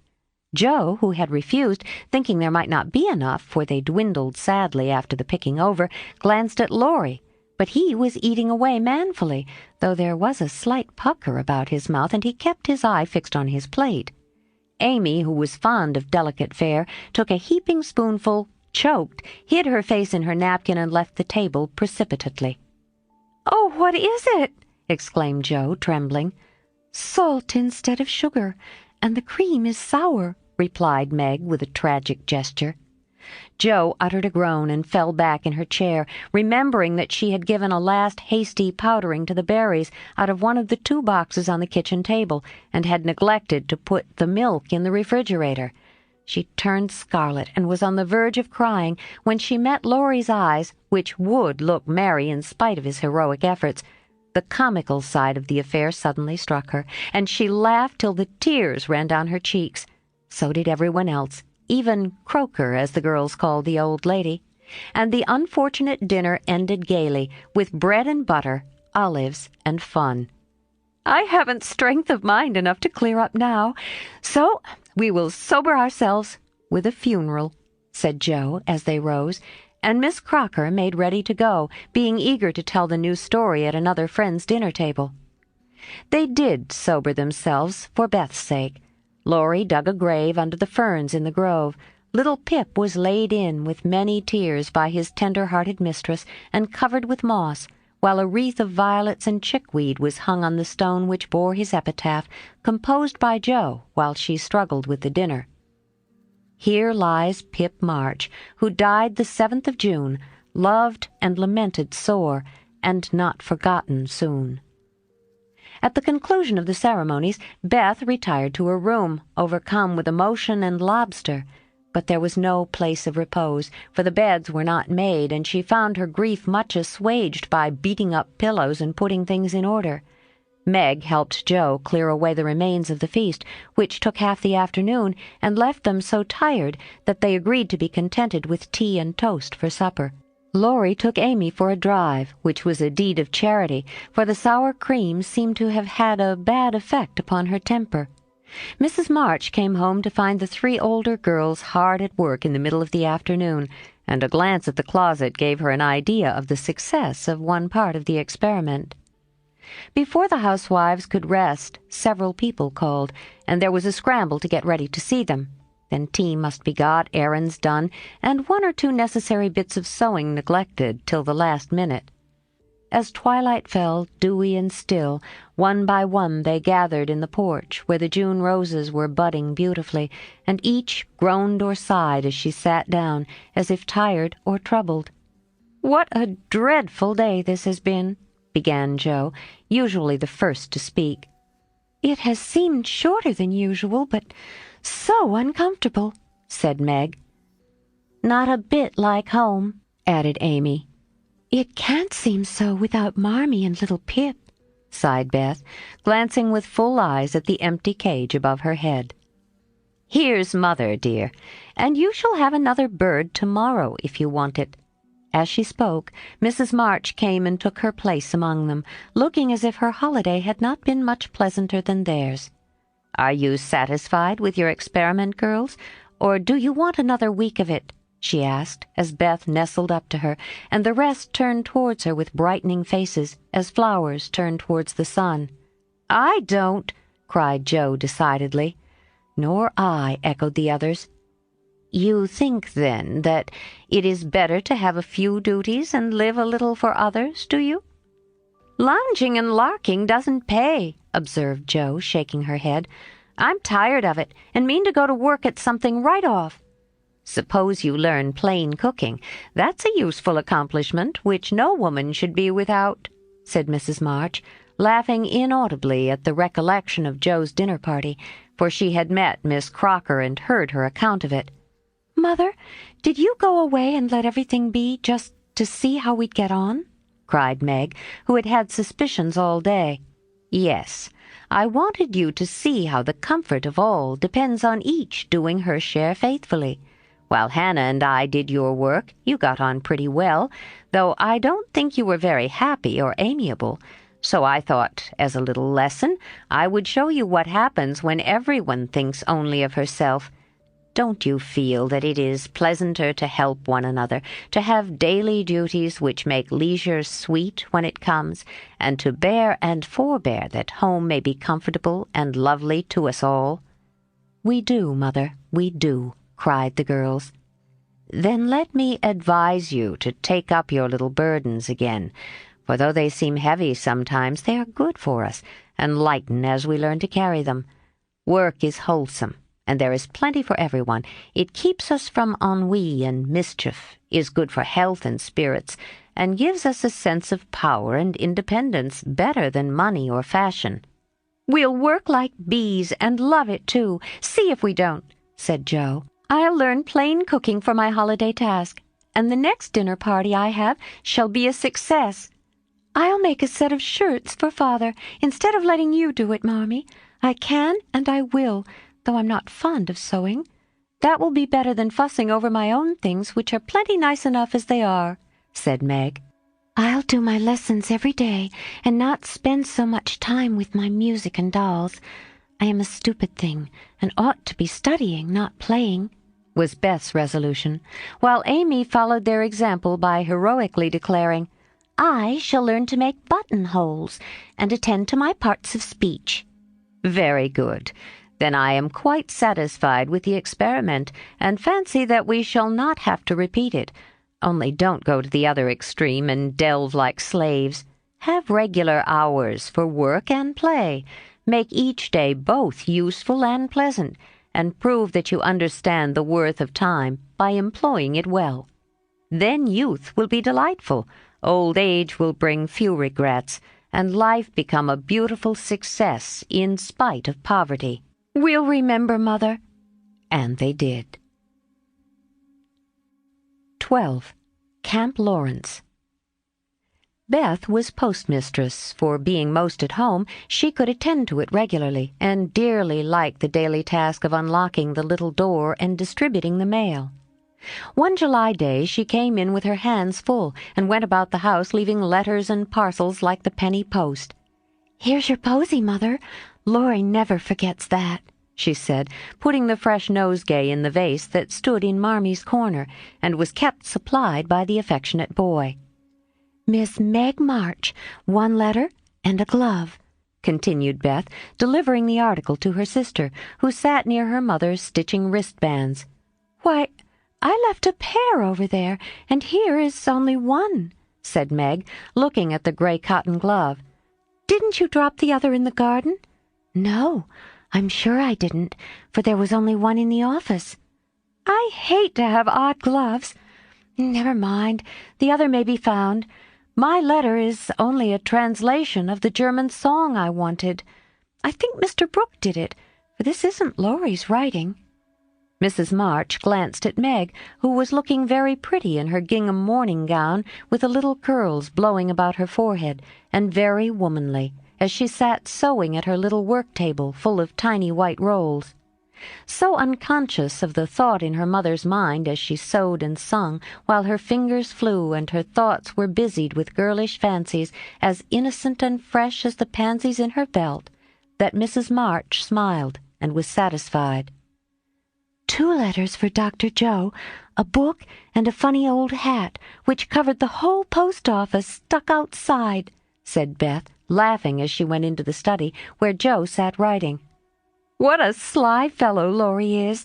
Jo, who had refused, thinking there might not be enough, for they dwindled sadly after the picking over, glanced at Laurie, but he was eating away manfully, though there was a slight pucker about his mouth, and he kept his eye fixed on his plate. Amy, who was fond of delicate fare, took a heaping spoonful, choked, hid her face in her napkin, and left the table precipitately. "Oh, what is it?" exclaimed Jo, trembling. "Salt instead of sugar, and the cream is sour," replied Meg with a tragic gesture. Jo uttered a groan and fell back in her chair, remembering that she had given a last hasty powdering to the berries out of one of the 2 boxes on the kitchen table, and had neglected to put the milk in the refrigerator. She turned scarlet and was on the verge of crying when she met Laurie's eyes, which would look merry in spite of his heroic efforts. The comical side of the affair suddenly struck her, and she laughed till the tears ran down her cheeks. So did everyone else, even Croker, as the girls called the old lady, and the unfortunate dinner ended gaily, with bread and butter, olives, and fun. "I haven't strength of mind enough to clear up now, so we will sober ourselves with a funeral," said Jo as they rose, and Miss Crocker made ready to go, being eager to tell the new story at another friend's dinner table. They did sober themselves for Beth's sake. Laurie dug a grave under the ferns in the grove. Little Pip was laid in with many tears by his tender-hearted mistress and covered with moss, while a wreath of violets and chickweed was hung on the stone which bore his epitaph, composed by Jo while she struggled with the dinner. "Here lies Pip March, who died the 7th of June, loved and lamented sore, and not forgotten soon." At the conclusion of the ceremonies, Beth retired to her room, overcome with emotion and lobster. But there was no place of repose, for the beds were not made, and she found her grief much assuaged by beating up pillows and putting things in order. Meg helped Jo clear away the remains of the feast, which took half the afternoon, and left them so tired that they agreed to be contented with tea and toast for supper. Laurie took Amy for a drive, which was a deed of charity, for the sour cream seemed to have had a bad effect upon her temper. Mrs. March came home to find the 3 older girls hard at work in the middle of the afternoon, and a glance at the closet gave her an idea of the success of one part of the experiment. Before the housewives could rest, several people called, and there was a scramble to get ready to see them. Then tea must be got, errands done, and 1 or 2 necessary bits of sewing neglected till the last minute. As twilight fell, dewy and still, one by one they gathered in the porch, where the June roses were budding beautifully, and each groaned or sighed as she sat down, as if tired or troubled. "What a dreadful day this has been," began Jo, usually the first to speak. "It has seemed shorter than usual, but so uncomfortable," said Meg. "Not a bit like home," added Amy. "It can't seem so without Marmee and little Pip," sighed Beth, glancing with full eyes at the empty cage above her head. "Here's Mother, dear, and you shall have another bird tomorrow if you want it." As she spoke, Mrs. March came and took her place among them, looking as if her holiday had not been much pleasanter than theirs. "Are you satisfied with your experiment, girls, or do you want another week of it?" she asked, as Beth nestled up to her, and the rest turned towards her with brightening faces, as flowers turn towards the sun. "I don't," cried Joe decidedly. "Nor I," echoed the others. "You think, then, that it is better to have a few duties and live a little for others, do you?" "Lounging and larking doesn't pay," observed Joe, shaking her head. "I'm tired of it, and mean to go to work at something right off." "Suppose you learn plain cooking. That's a useful accomplishment which no woman should be without," said Mrs. March, laughing inaudibly at the recollection of Joe's dinner party, for she had met Miss Crocker and heard her account of it. "Mother, did you go away and let everything be just to see how we'd get on?" cried Meg, who had had suspicions all day. "Yes, I wanted you to see how the comfort of all depends on each doing her share faithfully. While Hannah and I did your work, you got on pretty well, though I don't think you were very happy or amiable. So I thought, as a little lesson, I would show you what happens when everyone thinks only of herself. Don't you feel that it is pleasanter to help one another, to have daily duties which make leisure sweet when it comes, and to bear and forbear that home may be comfortable and lovely to us all?" "We do, Mother, we do," cried the girls. "Then let me advise you to take up your little burdens again, for though they seem heavy sometimes, they are good for us, and lighten as we learn to carry them. Work is wholesome, and there is plenty for everyone. It keeps us from ennui and mischief, is good for health and spirits, and gives us a sense of power and independence better than money or fashion." "We'll work like bees and love it, too. See if we don't," said Joe. "I'll learn plain cooking for my holiday task, and the next dinner party I have shall be a success. I'll make a set of shirts for Father, instead of letting you do it, Marmee. I can and I will, though I'm not fond of sewing. That will be better than fussing over my own things, which are plenty nice enough as they are," said Meg. "I'll do my lessons every day, and not spend so much time with my music and dolls. I am a stupid thing, and ought to be studying, not playing," was Beth's resolution, while Amy followed their example by heroically declaring, "I shall learn to make buttonholes, and attend to my parts of speech." "Very good. Then I am quite satisfied with the experiment, and fancy that we shall not have to repeat it. Only don't go to the other extreme and delve like slaves. Have regular hours for work and play. Make each day both useful and pleasant, and prove that you understand the worth of time by employing it well. Then youth will be delightful, old age will bring few regrets, and life become a beautiful success in spite of poverty." "We'll remember, Mother." And they did. 12. Camp Lawrence. Beth was postmistress, for being most at home, she could attend to it regularly, and dearly liked the daily task of unlocking the little door and distributing the mail. One July day she came in with her hands full, and went about the house leaving letters and parcels like the penny post. "Here's your posy, Mother. Laurie never forgets that," she said, putting the fresh nosegay in the vase that stood in Marmee's corner, and was kept supplied by the affectionate boy. "Miss Meg March, one letter and a glove," continued Beth, delivering the article to her sister, who sat near her mother stitching wristbands. "Why, I left a pair over there, and here is only one," said Meg, looking at the gray cotton glove. "Didn't you drop the other in the garden?" "No, I'm sure I didn't, for there was only one in the office." "I hate to have odd gloves. Never mind, the other may be found. My letter is only a translation of the German song I wanted. I think Mr. Brooke did it, for this isn't Laurie's writing." Mrs. March glanced at Meg, who was looking very pretty in her gingham morning gown with the little curls blowing about her forehead, and very womanly, as she sat sewing at her little work-table full of tiny white rolls. So unconscious of the thought in her mother's mind as she sewed and sung, while her fingers flew and her thoughts were busied with girlish fancies as innocent and fresh as the pansies in her belt, that Mrs. March smiled and was satisfied. "2 letters for Dr. Joe, a book, and a funny old hat, which covered the whole post office stuck outside," said Beth, laughing as she went into the study where Joe sat writing. "What a sly fellow Laurie is!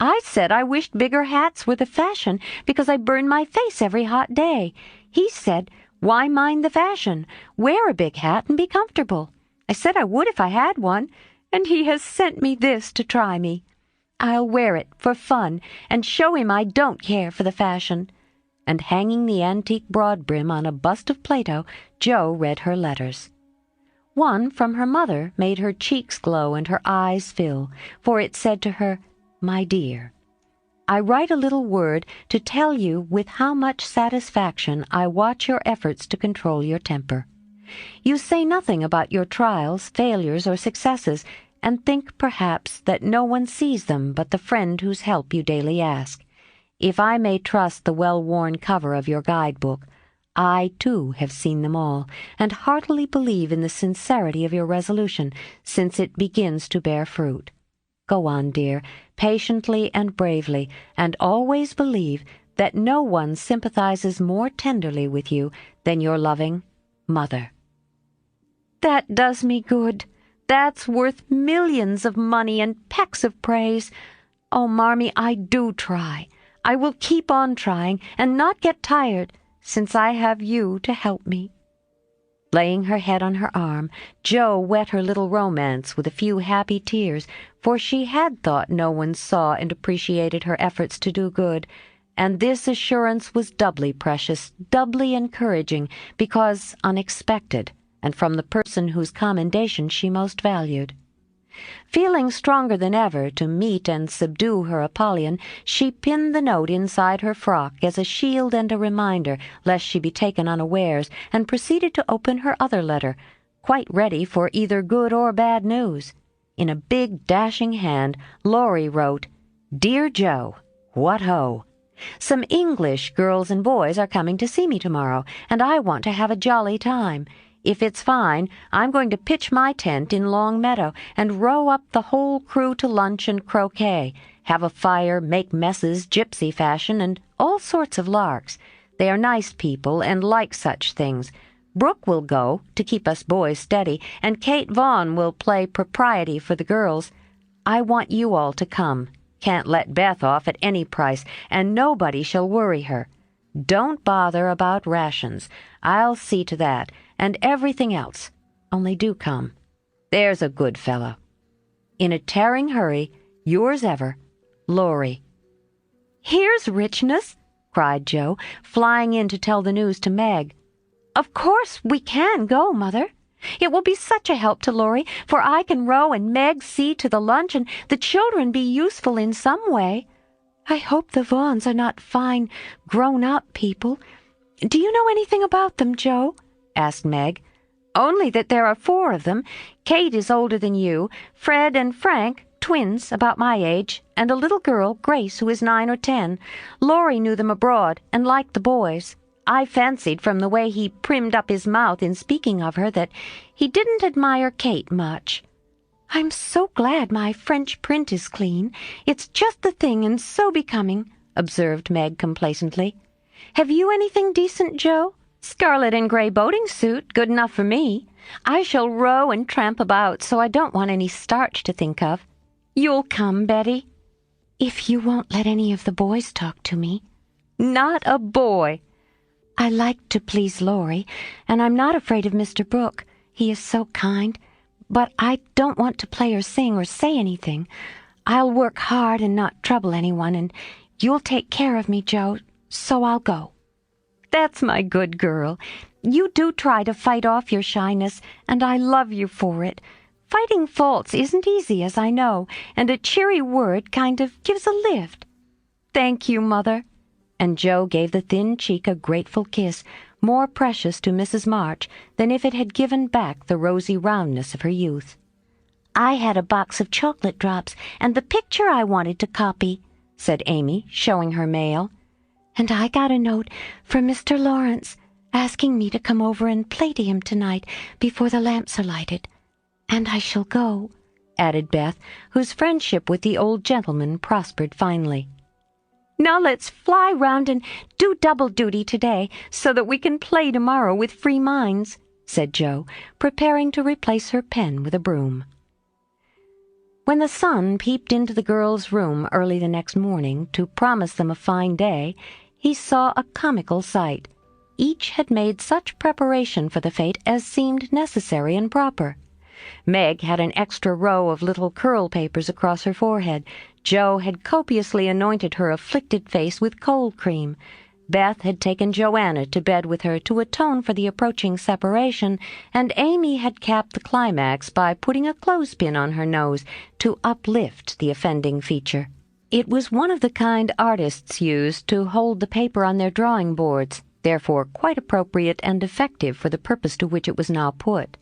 I said I wished bigger hats were the fashion because I burn my face every hot day. He said, 'Why mind the fashion? Wear a big hat and be comfortable.' I said I would if I had one, and he has sent me this to try me. I'll wear it for fun and show him I don't care for the fashion." And hanging the antique broad brim on a bust of Plato, Jo read her letters. One from her mother made her cheeks glow and her eyes fill, for it said to her, "My dear, I write a little word to tell you with how much satisfaction I watch your efforts to control your temper. You say nothing about your trials, failures, or successes, and think perhaps that no one sees them but the friend whose help you daily ask. If I may trust the well-worn cover of your guidebook, I, too, have seen them all, and heartily believe in the sincerity of your resolution, since it begins to bear fruit. Go on, dear, patiently and bravely, and always believe that no one sympathizes more tenderly with you than your loving mother." "That does me good. That's worth millions of money and pecks of praise. Oh, Marmee, I do try. I will keep on trying and not get tired, since I have you to help me." Laying her head on her arm, Jo wet her little romance with a few happy tears, for she had thought no one saw and appreciated her efforts to do good, and this assurance was doubly precious, doubly encouraging, because unexpected, and from the person whose commendation she most valued. Feeling stronger than ever to meet and subdue her Apollyon, she pinned the note inside her frock as a shield and a reminder lest she be taken unawares, and proceeded to open her other letter, quite ready for either good or bad news. In a big, dashing hand, Laurie wrote, "Dear Jo, what ho! Some English girls and boys are coming to see me tomorrow, and I want to have a jolly time. If it's fine, I'm going to pitch my tent in Long Meadow and row up the whole crew to lunch and croquet, have a fire, make messes gypsy fashion, and all sorts of larks. They are nice people and like such things. Brooke will go, to keep us boys steady, and Kate Vaughan will play propriety for the girls. I want you all to come. Can't let Beth off at any price, and nobody shall worry her. Don't bother about rations. I'll see to that, and everything else. Only do come. There's a good fellow. In a tearing hurry, yours ever, Laurie." "Here's richness!" cried Jo, flying in to tell the news to Meg. "Of course we can go, Mother. It will be such a help to Laurie, for I can row and Meg see to the lunch and the children be useful in some way. I hope the Vaughans are not fine, grown-up people. Do you know anything about them, Jo?" asked Meg. "Only that there are 4 of them. Kate is older than you, Fred and Frank, twins, about my age, and a little girl, Grace, who is 9 or 10. Laurie knew them abroad and liked the boys. I fancied from the way he primmed up his mouth in speaking of her that he didn't admire Kate much." "I'm so glad my French print is clean. It's just the thing and so becoming," observed Meg complacently. "Have you anything decent, Jo?" "Scarlet and gray boating suit, good enough for me. I shall row and tramp about, so I don't want any starch to think of. You'll come, Betty?" "If you won't let any of the boys talk to me." "Not a boy." "I like to please Laurie, and I'm not afraid of Mr. Brooke. He is so kind. But I don't want to play or sing or say anything. I'll work hard and not trouble anyone, and you'll take care of me, Jo, so I'll go." "That's my good girl. You do try to fight off your shyness, and I love you for it. Fighting faults isn't easy, as I know, and a cheery word kind of gives a lift." "Thank you, Mother." And Jo gave the thin cheek a grateful kiss, more precious to Mrs. March than if it had given back the rosy roundness of her youth. "I had a box of chocolate drops and the picture I wanted to copy," said Amy, showing her mail. "And I got a note from Mr. Lawrence, asking me to come over and play to him tonight before the lamps are lighted. And I shall go," added Beth, whose friendship with the old gentleman prospered finely. "Now let's fly round and do double duty today, so that we can play tomorrow with free minds," said Jo, preparing to replace her pen with a broom. When the sun peeped into the girls' room early the next morning to promise them a fine day, he saw a comical sight. Each had made such preparation for the fete as seemed necessary and proper. Meg had an extra row of little curl papers across her forehead. Jo had copiously anointed her afflicted face with cold cream. Beth had taken Joanna to bed with her to atone for the approaching separation, and Amy had capped the climax by putting a clothespin on her nose to uplift the offending feature. It was one of the kind artists use to hold the paper on their drawing boards, therefore quite appropriate and effective for the purpose to which it was now put.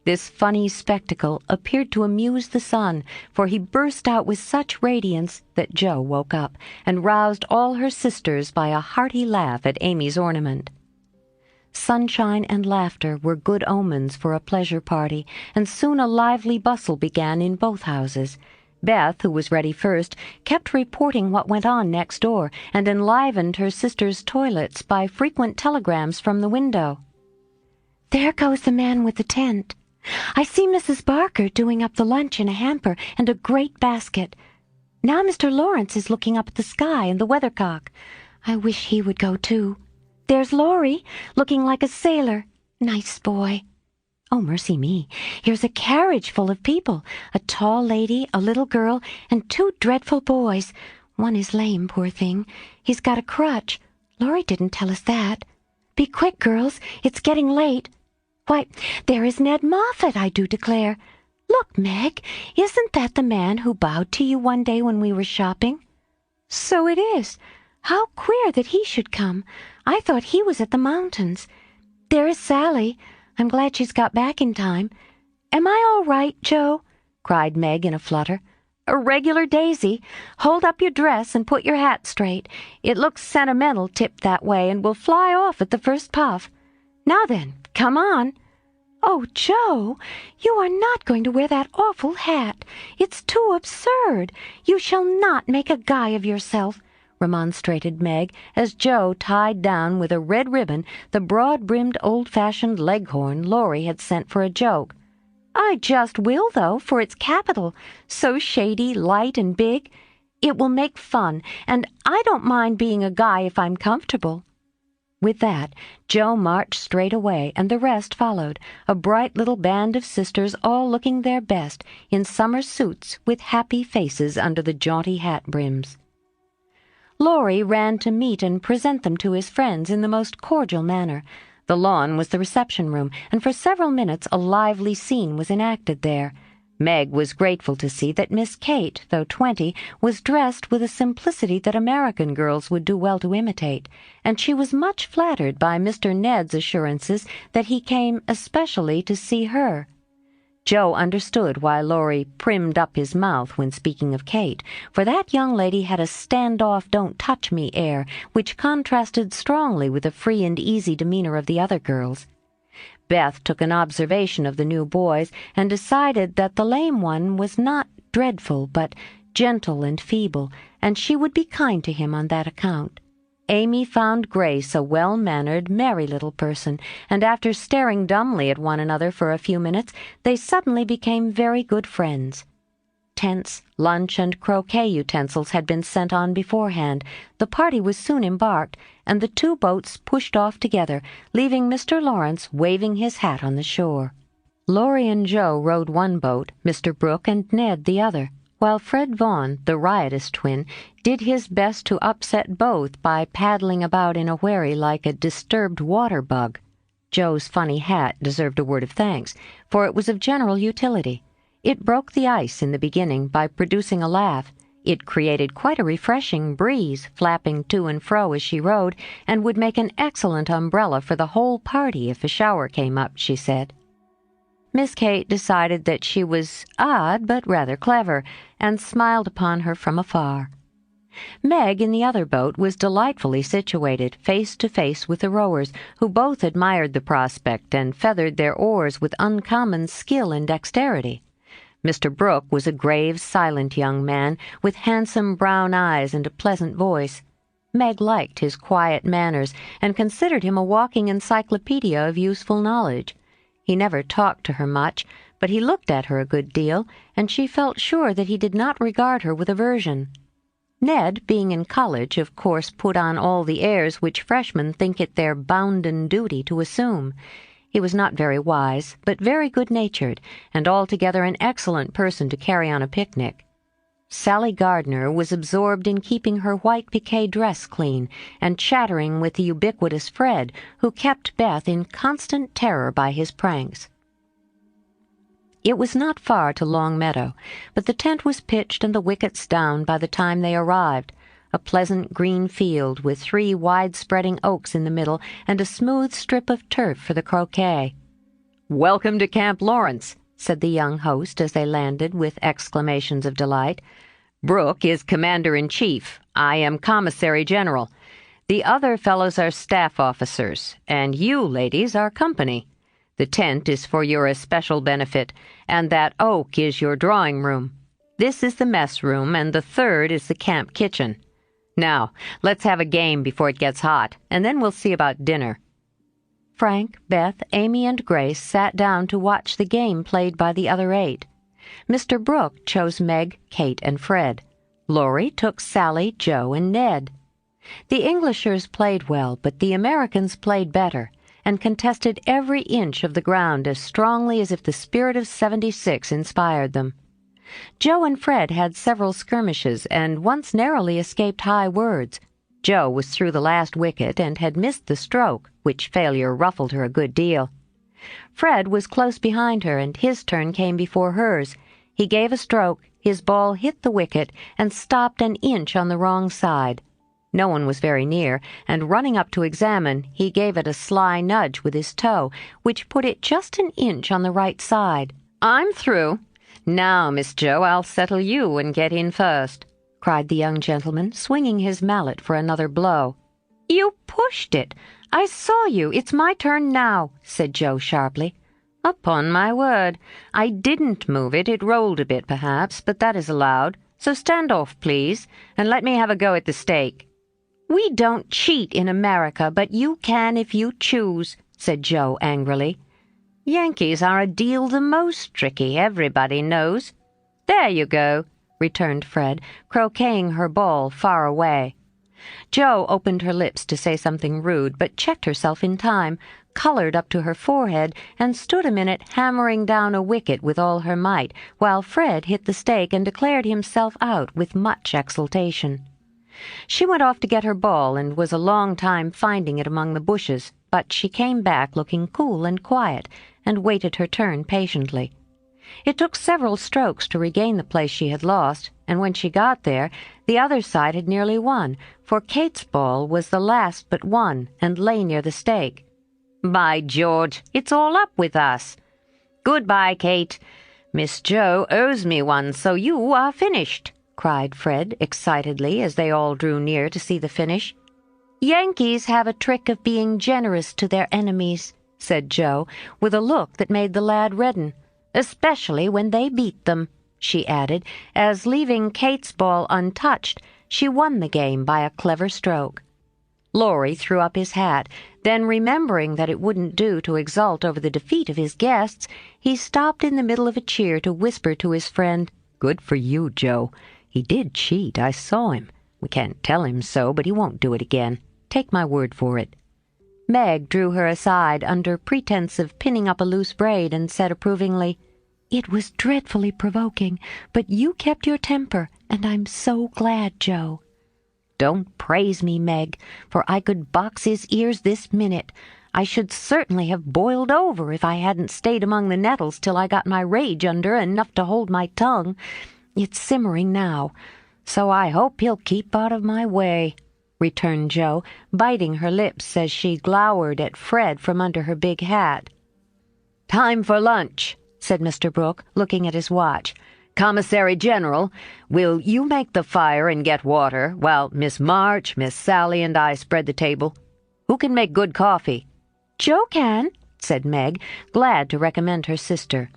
This funny spectacle appeared to amuse the sun, for he burst out with such radiance that Jo woke up, and roused all her sisters by a hearty laugh at Amy's ornament. Sunshine and laughter were good omens for a pleasure party, and soon a lively bustle began in both houses. Beth, who was ready first, kept reporting what went on next door, and enlivened her sisters' toilets by frequent telegrams from the window. "There goes the man with the tent. I see Mrs. Barker doing up the lunch in a hamper and a great basket. Now Mr. Lawrence is looking up at the sky and the weathercock. I wish he would go too. There's Laurie, looking like a sailor. Nice boy. Oh, mercy me, here's a carriage full of people, a tall lady, a little girl, and 2 dreadful boys. One is lame, poor thing. He's got a crutch. Laurie didn't tell us that. Be quick, girls, it's getting late. Why, there is Ned Moffat, I do declare. Look, Meg, isn't that the man who bowed to you one day when we were shopping?" "So it is. How queer that he should come. I thought he was at the mountains. There is Sally. I'm glad she's got back in time. Am I all right, Jo?" cried Meg in a flutter. "A regular daisy. Hold up your dress and put your hat straight. It looks sentimental tipped that way and will fly off at the first puff. Now then, come on." "Oh, Jo, you are not going to wear that awful hat. It's too absurd. You shall not make a guy of yourself," remonstrated Meg, as Jo tied down with a red ribbon the broad-brimmed old-fashioned leghorn Laurie had sent for a joke. "I just will, though, for it's capital. So shady, light, and big. It will make fun, and I don't mind being a guy if I'm comfortable." With that, Jo marched straight away, and the rest followed, a bright little band of sisters all looking their best, in summer suits with happy faces under the jaunty hat brims. Laurie ran to meet and present them to his friends in the most cordial manner. The lawn was the reception-room, and for several minutes a lively scene was enacted there. Meg was grateful to see that Miss Kate, though 20, was dressed with a simplicity that American girls would do well to imitate, and she was much flattered by Mr. Ned's assurances that he came especially to see her. Jo understood why Laurie primmed up his mouth when speaking of Kate, for that young lady had a stand-off, don't-touch-me air, which contrasted strongly with the free and easy demeanor of the other girls. Beth took an observation of the new boys and decided that the lame one was not dreadful, but gentle and feeble, and she would be kind to him on that account. Amy found Grace a well-mannered, merry little person, and after staring dumbly at one another for a few minutes, they suddenly became very good friends. Tents, lunch, and croquet utensils had been sent on beforehand. The party was soon embarked, and the 2 boats pushed off together, leaving Mr. Lawrence waving his hat on the shore. Laurie and Jo rowed one boat, Mr. Brooke and Ned the other, while Fred Vaughn, the riotous twin, did his best to upset both by paddling about in a wherry like a disturbed water-bug. Jo's funny hat deserved a word of thanks, for it was of general utility. It broke the ice in the beginning by producing a laugh. It created quite a refreshing breeze, flapping to and fro as she rowed, and would make an excellent umbrella for the whole party if a shower came up, she said. Miss Kate decided that she was odd but rather clever, and smiled upon her from afar. Meg, in the other boat, was delightfully situated, face to face with the rowers, who both admired the prospect and feathered their oars with uncommon skill and dexterity. Mr. Brooke was a grave, silent young man, with handsome brown eyes and a pleasant voice. Meg liked his quiet manners, and considered him a walking encyclopedia of useful knowledge. He never talked to her much, but he looked at her a good deal, and she felt sure that he did not regard her with aversion. Ned, being in college, of course put on all the airs which freshmen think it their bounden duty to assume. He was not very wise, but very good-natured, and altogether an excellent person to carry on a picnic. Sally Gardner was absorbed in keeping her white piqué dress clean, and chattering with the ubiquitous Fred, who kept Beth in constant terror by his pranks. It was not far to Long Meadow, but the tent was pitched and the wickets down by the time they arrived, a pleasant green field with 3 wide-spreading oaks in the middle and a smooth strip of turf for the croquet. "Welcome to Camp Lawrence," said the young host as they landed with exclamations of delight. "Brooke is Commander-in-Chief. I am Commissary General. The other fellows are staff officers, and you, ladies, are company. The tent is for your especial benefit, and that oak is your drawing room. This is the mess room, and the third is the camp kitchen. Now, let's have a game before it gets hot, and then we'll see about dinner." Frank, Beth, Amy, and Grace sat down to watch the game played by the other 8. Mr. Brooke chose Meg, Kate, and Fred. Laurie took Sally, Joe, and Ned. The Englishers played well, but the Americans played better, and contested every inch of the ground as strongly as if the spirit of '76 inspired them. Joe and Fred had several skirmishes, and once narrowly escaped high words. Joe was through the last wicket and had missed the stroke, which failure ruffled her a good deal. Fred was close behind her, and his turn came before hers. He gave a stroke, his ball hit the wicket, and stopped an inch on the wrong side. No one was very near, and running up to examine, he gave it a sly nudge with his toe, which put it just an inch on the right side. "I'm through. Now, Miss Joe, I'll settle you and get in first," cried the young gentleman, swinging his mallet for another blow. "You pushed it. I saw you. It's my turn now," said Joe sharply. "Upon my word, I didn't move it. It rolled a bit, perhaps, but that is allowed. So stand off, please, and let me have a go at the stake." "We don't cheat in America, but you can if you choose," said Joe angrily. "Yankees are a deal the most tricky, everybody knows." "There you go," returned Fred, croqueting her ball far away. Joe opened her lips to say something rude, but checked herself in time, colored up to her forehead, and stood a minute hammering down a wicket with all her might, while Fred hit the stake and declared himself out with much exultation. She went off to get her ball and was a long time finding it among the bushes, but she came back looking cool and quiet, and waited her turn patiently. It took several strokes to regain the place she had lost, and when she got there, the other side had nearly won, for Kate's ball was the last but one, and lay near the stake. "By George, it's all up with us. Goodbye, Kate. Miss Joe owes me one, so you are finished," cried Fred excitedly as they all drew near to see the finish. "Yankees have a trick of being generous to their enemies," said Joe, with a look that made the lad redden. "Especially when they beat them," she added, as, leaving Kate's ball untouched, she won the game by a clever stroke. Laurie threw up his hat. Then, remembering that it wouldn't do to exult over the defeat of his guests, he stopped in the middle of a cheer to whisper to his friend, "Good for you, Joe. He did cheat. I saw him. We can't tell him so, but he won't do it again. Take my word for it." Meg drew her aside under pretense of pinning up a loose braid and said approvingly, "It was dreadfully provoking, but you kept your temper, and I'm so glad, Joe." "Don't praise me, Meg, for I could box his ears this minute. I should certainly have boiled over if I hadn't stayed among the nettles till I got my rage under enough to hold my tongue. It's simmering now, so I hope he'll keep out of my way," returned Joe, biting her lips as she glowered at Fred from under her big hat. "Time for lunch," said Mr. Brooke, looking at his watch. "Commissary General, will you make the fire and get water while Miss March, Miss Sally, and I spread the table? Who can make good coffee?" "Joe can," said Meg, glad to recommend her sister.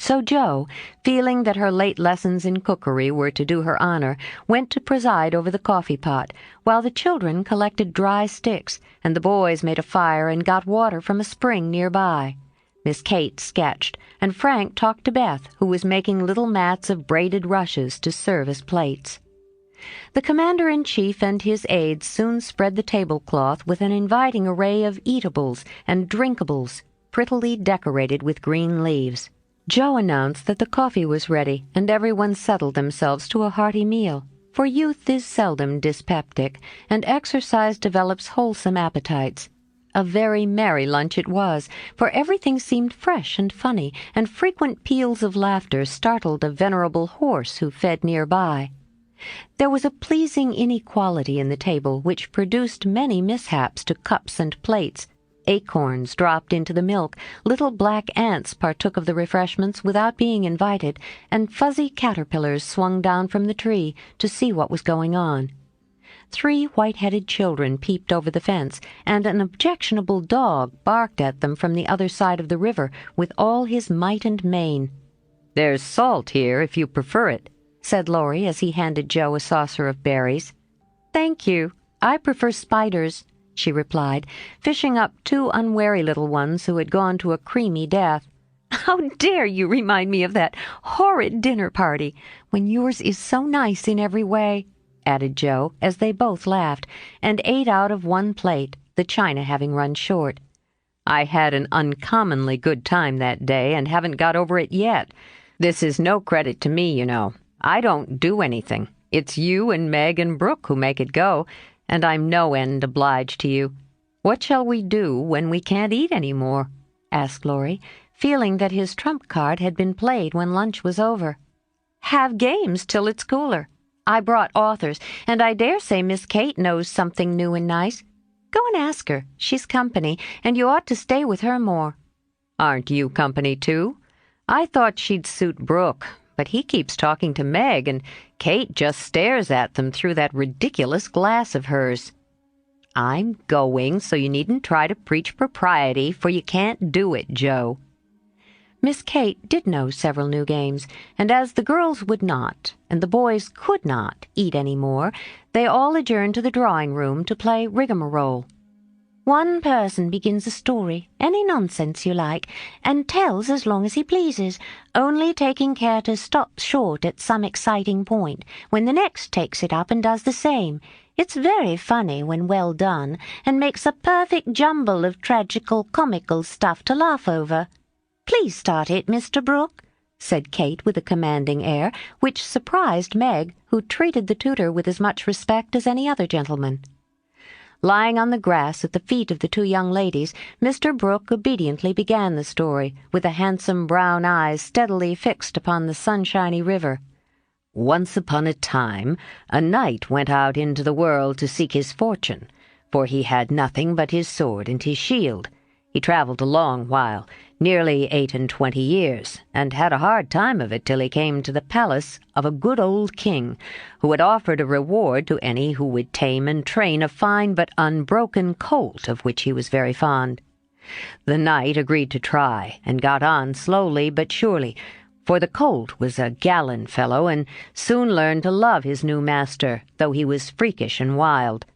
So Jo, feeling that her late lessons in cookery were to do her honor, went to preside over the coffee pot, while the children collected dry sticks, and the boys made a fire and got water from a spring nearby. Miss Kate sketched, and Frank talked to Beth, who was making little mats of braided rushes to serve as plates. The commander-in-chief and his aides soon spread the tablecloth with an inviting array of eatables and drinkables, prettily decorated with green leaves. Jo announced that the coffee was ready, and everyone settled themselves to a hearty meal, for youth is seldom dyspeptic, and exercise develops wholesome appetites. A very merry lunch it was, for everything seemed fresh and funny, and frequent peals of laughter startled a venerable horse who fed nearby. There was a pleasing inequality in the table which produced many mishaps to cups and plates. Acorns dropped into the milk, little black ants partook of the refreshments without being invited, and fuzzy caterpillars swung down from the tree to see what was going on. 3 white-headed children peeped over the fence, and an objectionable dog barked at them from the other side of the river with all his might and main. "There's salt here if you prefer it," said Laurie as he handed Jo a saucer of berries. "Thank you. I prefer spiders," she replied, fishing up 2 unwary little ones who had gone to a creamy death. "How dare you remind me of that horrid dinner party, when yours is so nice in every way," added Jo, as they both laughed, and ate out of one plate, the china having run short. "I had an uncommonly good time that day, and haven't got over it yet. This is no credit to me, you know. I don't do anything. It's you and Meg and Brooke who make it go, and I'm no end obliged to you. What shall we do when we can't eat any more?" asked Laurie, feeling that his trump card had been played when lunch was over. "Have games till it's cooler. I brought authors, and I dare say Miss Kate knows something new and nice. Go and ask her. She's company, and you ought to stay with her more." "Aren't you company, too? I thought she'd suit Brooke, but he keeps talking to Meg, and Kate just stares at them through that ridiculous glass of hers." "I'm going, so you needn't try to preach propriety, for you can't do it, Jo." Miss Kate did know several new games, and as the girls would not, and the boys could not, eat any more, they all adjourned to the drawing-room to play rigmarole. One person begins a story, any nonsense you like, and tells as long as he pleases, only taking care to stop short at some exciting point, when the next takes it up and does the same. It's very funny when well done, and makes a perfect jumble of tragical-comical stuff to laugh over. "Please start it, Mr. Brooke," said Kate with a commanding air, which surprised Meg, who treated the tutor with as much respect as any other gentleman. Lying on the grass at the feet of the 2 young ladies, Mr. Brooke obediently began the story, with the handsome brown eyes steadily fixed upon the sunshiny river. "Once upon a time, a knight went out into the world to seek his fortune, for he had nothing but his sword and his shield. He travelled a long while, nearly 28 years, and had a hard time of it till he came to the palace of a good old king, who had offered a reward to any who would tame and train a fine but unbroken colt of which he was very fond. The knight agreed to try, and got on slowly but surely, for the colt was a gallant fellow, and soon learned to love his new master, though he was freakish and wild.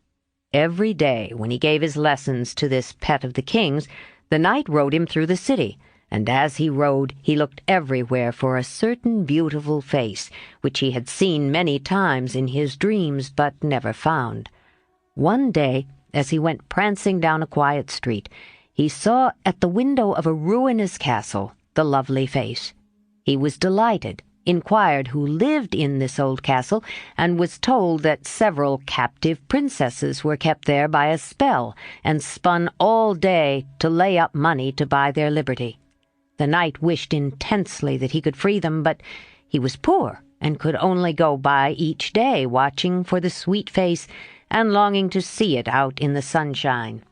Every day, when he gave his lessons to this pet of the king's, the knight rode him through the city, and as he rode he looked everywhere for a certain beautiful face, which he had seen many times in his dreams but never found. One day, as he went prancing down a quiet street, he saw at the window of a ruinous castle the lovely face. He was delighted, inquired who lived in this old castle, and was told that several captive princesses were kept there by a spell, and spun all day to lay up money to buy their liberty. The knight wished intensely that he could free them, but he was poor, and could only go by each day watching for the sweet face, and longing to see it out in the sunshine.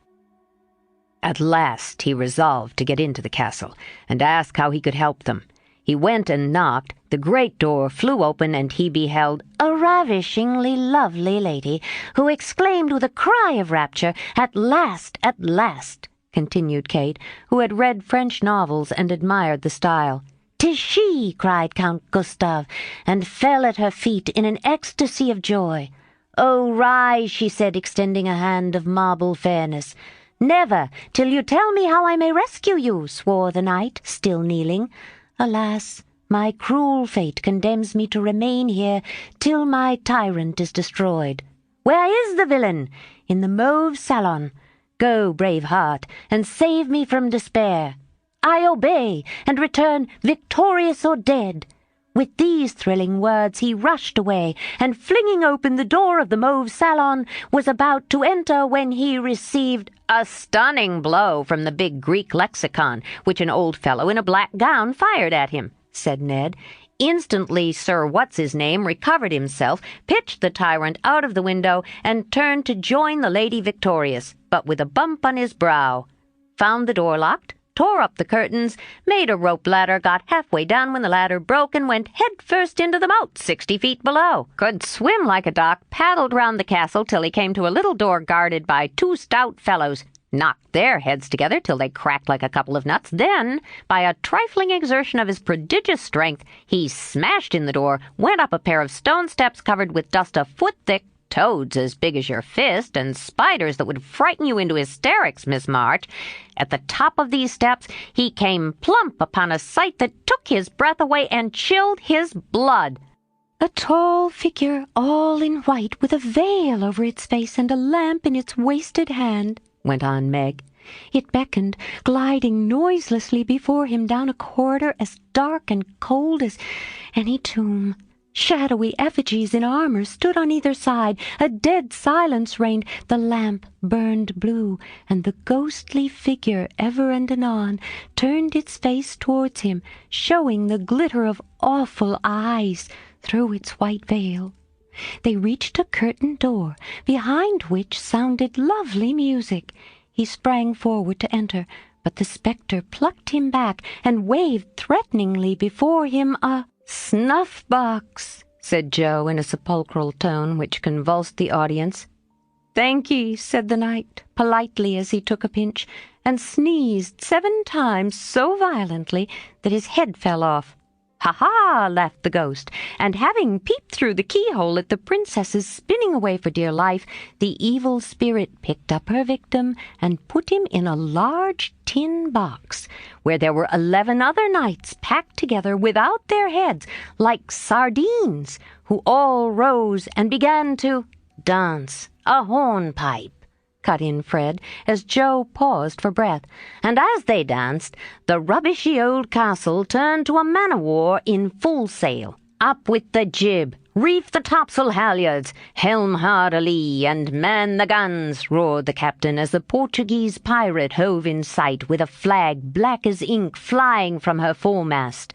At last he resolved to get into the castle, and ask how he could help them. He went and knocked, the great door flew open, and he beheld a ravishingly lovely lady, who exclaimed with a cry of rapture, "At last, at last!" continued Kate, who had read French novels and admired the style. 'Tis she!" cried Count Gustav, and fell at her feet in an ecstasy of joy. "Oh, rise," she said, extending a hand of marble fairness. "Never, till you tell me how I may rescue you," swore the knight, still kneeling. "Alas, my cruel fate condemns me to remain here till my tyrant is destroyed." "Where is the villain?" "In the mauve salon. Go, brave heart, and save me from despair." "I obey, and return victorious or dead." With these thrilling words he rushed away, and flinging open the door of the mauve salon, was about to enter when he received a stunning blow from the big Greek lexicon, which an old fellow in a black gown fired at him, said Ned. Instantly Sir What's-his-name recovered himself, pitched the tyrant out of the window, and turned to join the Lady Victorious, but with a bump on his brow. Found the door locked, tore up the curtains, made a rope ladder, got halfway down when the ladder broke, and went head first into the moat 60 feet below. Could swim like a duck, paddled round the castle till he came to a little door guarded by 2 stout fellows, knocked their heads together till they cracked like a couple of nuts. Then, by a trifling exertion of his prodigious strength, he smashed in the door, went up a pair of stone steps covered with dust a foot thick, toads as big as your fist, and spiders that would frighten you into hysterics, Miss March. At the top of these steps he came plump upon a sight that took his breath away and chilled his blood. A tall figure, all in white, with a veil over its face and a lamp in its wasted hand, went on Meg. It beckoned, gliding noiselessly before him down a corridor as dark and cold as any tomb. Shadowy effigies in armor stood on either side. A dead silence reigned. The lamp burned blue, and the ghostly figure ever and anon turned its face towards him, showing the glitter of awful eyes through its white veil. They reached a curtained door, behind which sounded lovely music. He sprang forward to enter, but the spectre plucked him back and waved threateningly before him a "Snuff-box," said Joe in a sepulchral tone which convulsed the audience. "Thank ye," said the knight, politely as he took a pinch, and sneezed 7 times so violently that his head fell off. "Ha-ha!" laughed the ghost, and having peeped through the keyhole at the princess's spinning away for dear life, the evil spirit picked up her victim and put him in a large tin box, where there were 11 other knights packed together without their heads, like sardines, who all rose and began to "Dance a hornpipe," cut in Fred, as Joe paused for breath, and as they danced, the rubbishy old castle turned to a man-o'-war in full sail. "Up with the jib, reef the topsail halyards, helm hard alee, and man the guns," roared the captain as the Portuguese pirate hove in sight with a flag black as ink flying from her foremast.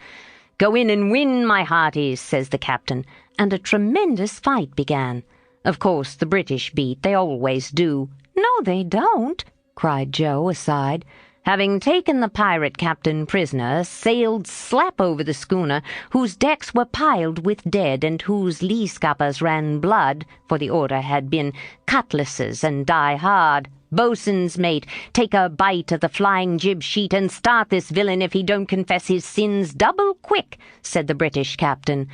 "Go in and win, my hearties," says the captain, and a tremendous fight began. Of course the British beat, they always do. "No, they don't," cried Joe aside. Having taken the pirate captain prisoner, sailed slap over the schooner, whose decks were piled with dead and whose lee scuppers ran blood, for the order had been cutlasses and die hard. "Boatswain's mate, take a bite of the flying jib sheet and start this villain if he don't confess his sins double quick," said the British captain.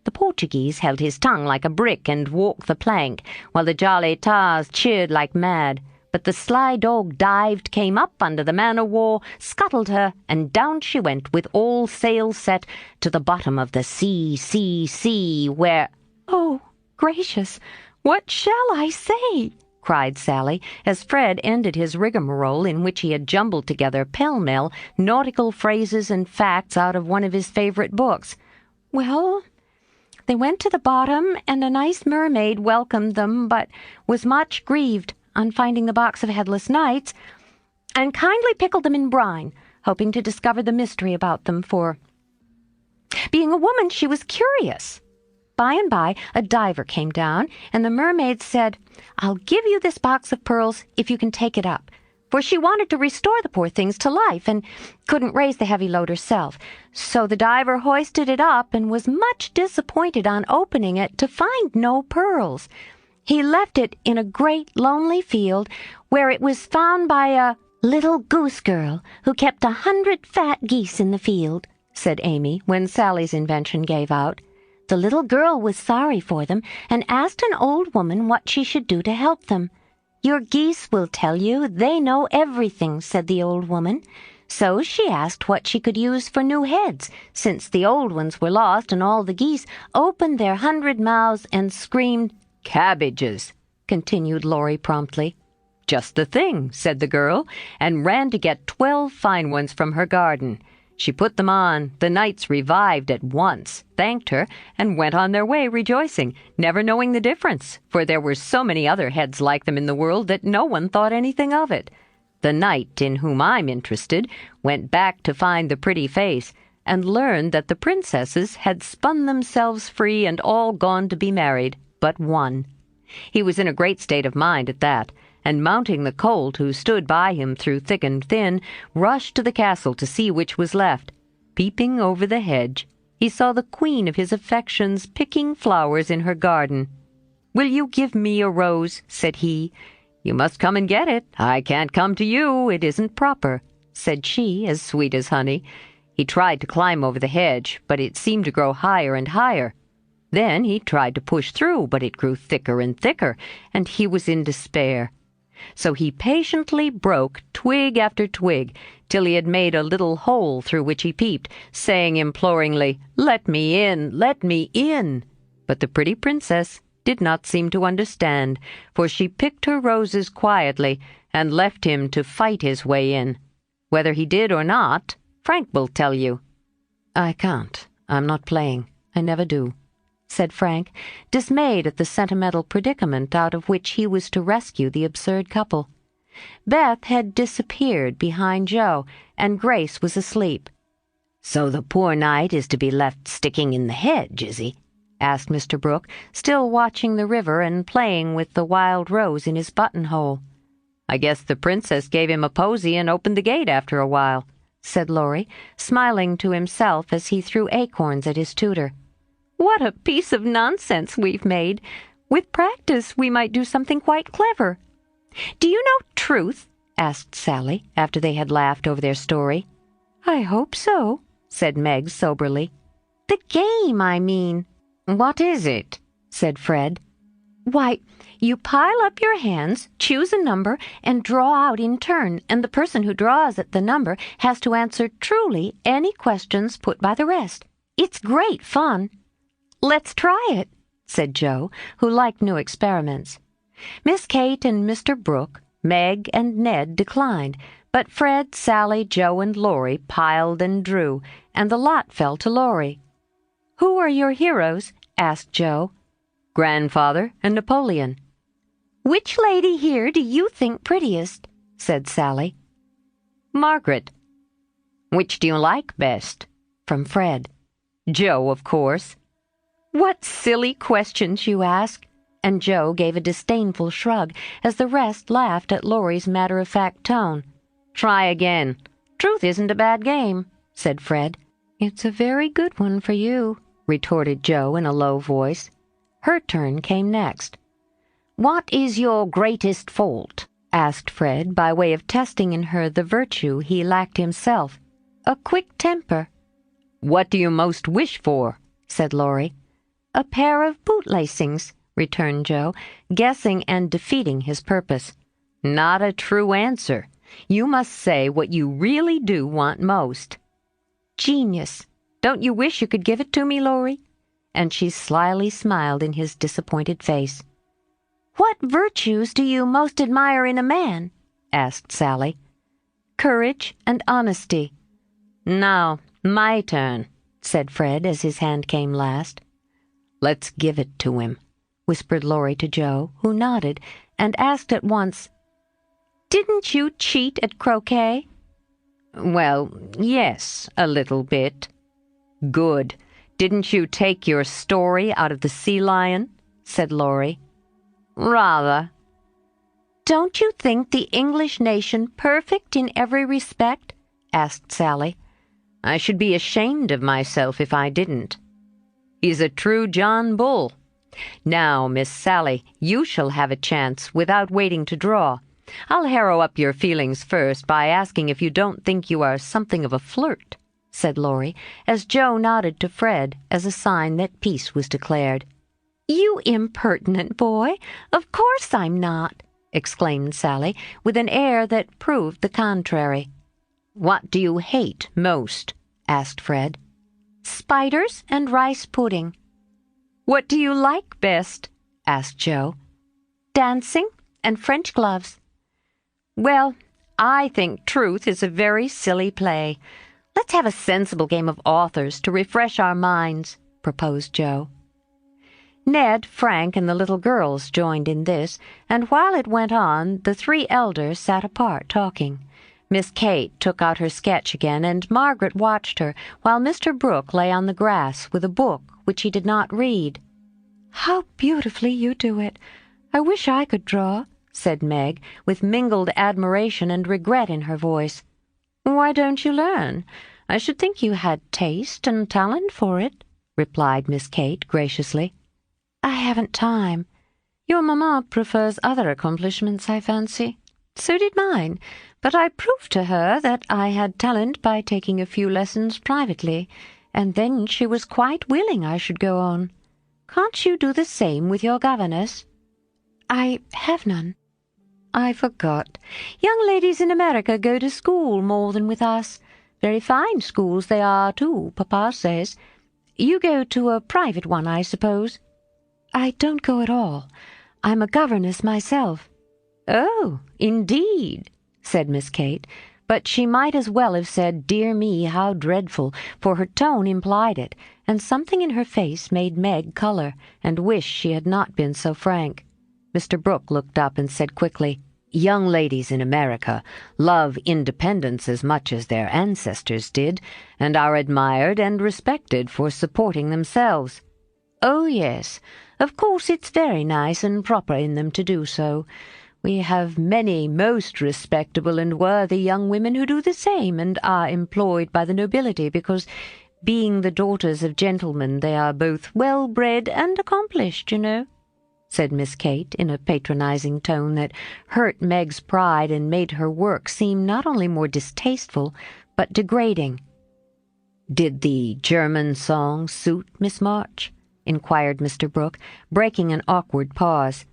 The Portuguese held his tongue like a brick and walked the plank, while the jolly tars cheered like mad. But the sly dog dived, came up under the man-o'-war, scuttled her, and down she went with all sails set to the bottom of the sea, where— "Oh, gracious, what shall I say?" cried Sally, as Fred ended his rigmarole in which he had jumbled together pell-mell nautical phrases and facts out of one of his favorite books. "Well, they went to the bottom, and a nice mermaid welcomed them, but was much grieved on finding the box of headless knights, and kindly pickled them in brine, hoping to discover the mystery about them, for, being a woman, she was curious. By and by, a diver came down, and the mermaid said, 'I'll give you this box of pearls if you can take it up,' for she wanted to restore the poor things to life, and couldn't raise the heavy load herself. So the diver hoisted it up, and was much disappointed on opening it to find no pearls. He left it in a great lonely field, where it was found by a little goose girl who kept 100 fat geese in the field," said Amy, when Sally's invention gave out. "The little girl was sorry for them and asked an old woman what she should do to help them. 'Your geese will tell you. They know everything,' said the old woman. So she asked what she could use for new heads, since the old ones were lost, and all the geese opened their 100 mouths and screamed." "Cabbages," continued Laurie promptly. "Just the thing," said the girl, and ran to get 12 fine ones from her garden. She put them on. The knights revived at once, thanked her, and went on their way rejoicing, never knowing the difference, for there were so many other heads like them in the world that no one thought anything of it. The knight, in whom I'm interested, went back to find the pretty face, and learned that the princesses had spun themselves free and all gone to be married, but one. He was in a great state of mind at that, and mounting the colt, who stood by him through thick and thin, rushed to the castle to see which was left. Peeping over the hedge, he saw the queen of his affections picking flowers in her garden. "Will you give me a rose?" said he. "You must come and get it. I can't come to you. It isn't proper," said she, as sweet as honey. He tried to climb over the hedge, but it seemed to grow higher and higher. Then he tried to push through, but it grew thicker and thicker, and he was in despair. So he patiently broke twig after twig, till he had made a little hole through which he peeped, saying imploringly, "Let me in, let me in." But the pretty princess did not seem to understand, for she picked her roses quietly and left him to fight his way in. Whether he did or not, Frank will tell you. "I can't. I'm not playing. I never do," said Frank, dismayed at the sentimental predicament out of which he was to rescue the absurd couple. Beth had disappeared behind Joe, and Grace was asleep. "So the poor knight is to be left sticking in the hedge, is he?" asked Mr. Brooke, still watching the river and playing with the wild rose in his buttonhole. "I guess the princess gave him a posy and opened the gate after a while," said Laurie, smiling to himself as he threw acorns at his tutor. "What a piece of nonsense we've made! With practice, we might do something quite clever. Do you know Truth?" asked Sally, after they had laughed over their story. "I hope so," said Meg soberly. "The game, I mean." "What is it?" said Fred. "Why, you pile up your hands, choose a number, and draw out in turn, and the person who draws at the number has to answer truly any questions put by the rest. It's great fun." "Let's try it," said Joe, who liked new experiments. Miss Kate and Mr. Brooke, Meg and Ned declined, but Fred, Sally, Joe, and Laurie piled and drew, and the lot fell to Laurie. "Who are your heroes?" asked Joe. "Grandfather and Napoleon." "Which lady here do you think prettiest?" said Sally. "Margaret." "Which do you like best?" from Fred. "Joe, of course." "What silly questions you ask!" And Joe gave a disdainful shrug as the rest laughed at Laurie's matter-of-fact tone. "Try again. Truth isn't a bad game," said Fred. "It's a very good one for you," retorted Joe in a low voice. Her turn came next. "What is your greatest fault?" asked Fred, by way of testing in her the virtue he lacked himself. "A quick temper." "What do you most wish for?" said Laurie. "A pair of bootlacings," returned Joe, guessing and defeating his purpose. "Not a true answer. You must say what you really do want most." "Genius. Don't you wish you could give it to me, Laurie?" And she slyly smiled in his disappointed face. "What virtues do you most admire in a man?" asked Sally. "Courage and honesty." "Now, my turn," said Fred as his hand came last. "Let's give it to him," whispered Laurie to Joe, who nodded, and asked at once, "Didn't you cheat at croquet?" "Well, yes, a little bit." "Good. Didn't you take your story out of the sea lion?" said Laurie. "Rather." "Don't you think the English nation perfect in every respect?" asked Sally. "I should be ashamed of myself if I didn't." "He's a true John Bull. Now, Miss Sally, you shall have a chance without waiting to draw. I'll harrow up your feelings first by asking if you don't think you are something of a flirt." said Laurie, as Joe nodded to Fred as a sign that peace was declared. "You impertinent boy! Of course I'm not!" exclaimed Sally, with an air that proved the contrary. "What do you hate most?" asked Fred. "Spiders and rice pudding." "What do you like best?" asked Joe. "Dancing and French gloves." "Well, I think truth is a very silly play. Let's have a sensible game of authors to refresh our minds," proposed Joe. Ned, Frank, and the little girls joined in this, and while it went on, the three elders sat apart talking. Miss Kate took out her sketch again, and Margaret watched her, while Mr. Brooke lay on the grass with a book which he did not read. "How beautifully you do it! I wish I could draw," said Meg, with mingled admiration and regret in her voice. "Why don't you learn? I should think you had taste and talent for it," replied Miss Kate graciously. "I haven't time. Your mamma prefers other accomplishments, I fancy. So did mine, but I proved to her that I had talent by taking a few lessons privately, and then she was quite willing I should go on. Can't you do the same with your governess?" "I have none." "I forgot. Young ladies in America go to school more than with us. Very fine schools they are, too, Papa says. You go to a private one, I suppose?" "I don't go at all. I'm a governess myself." "Oh, indeed," said Miss Kate, but she might as well have said, "Dear me, how dreadful," for her tone implied it, and something in her face made Meg color, and wish she had not been so frank. Mr. Brooke looked up and said quickly, "Young ladies in America love independence as much as their ancestors did, and are admired and respected for supporting themselves." "Oh, yes. Of course it's very nice and proper in them to do so. We have many most respectable and worthy young women who do the same and are employed by the nobility because, being the daughters of gentlemen, they are both well-bred and accomplished, you know," said Miss Kate in a patronizing tone that hurt Meg's pride and made her work seem not only more distasteful, but degrading. "Did the German song suit Miss March?" inquired Mr. Brooke, breaking an awkward pause.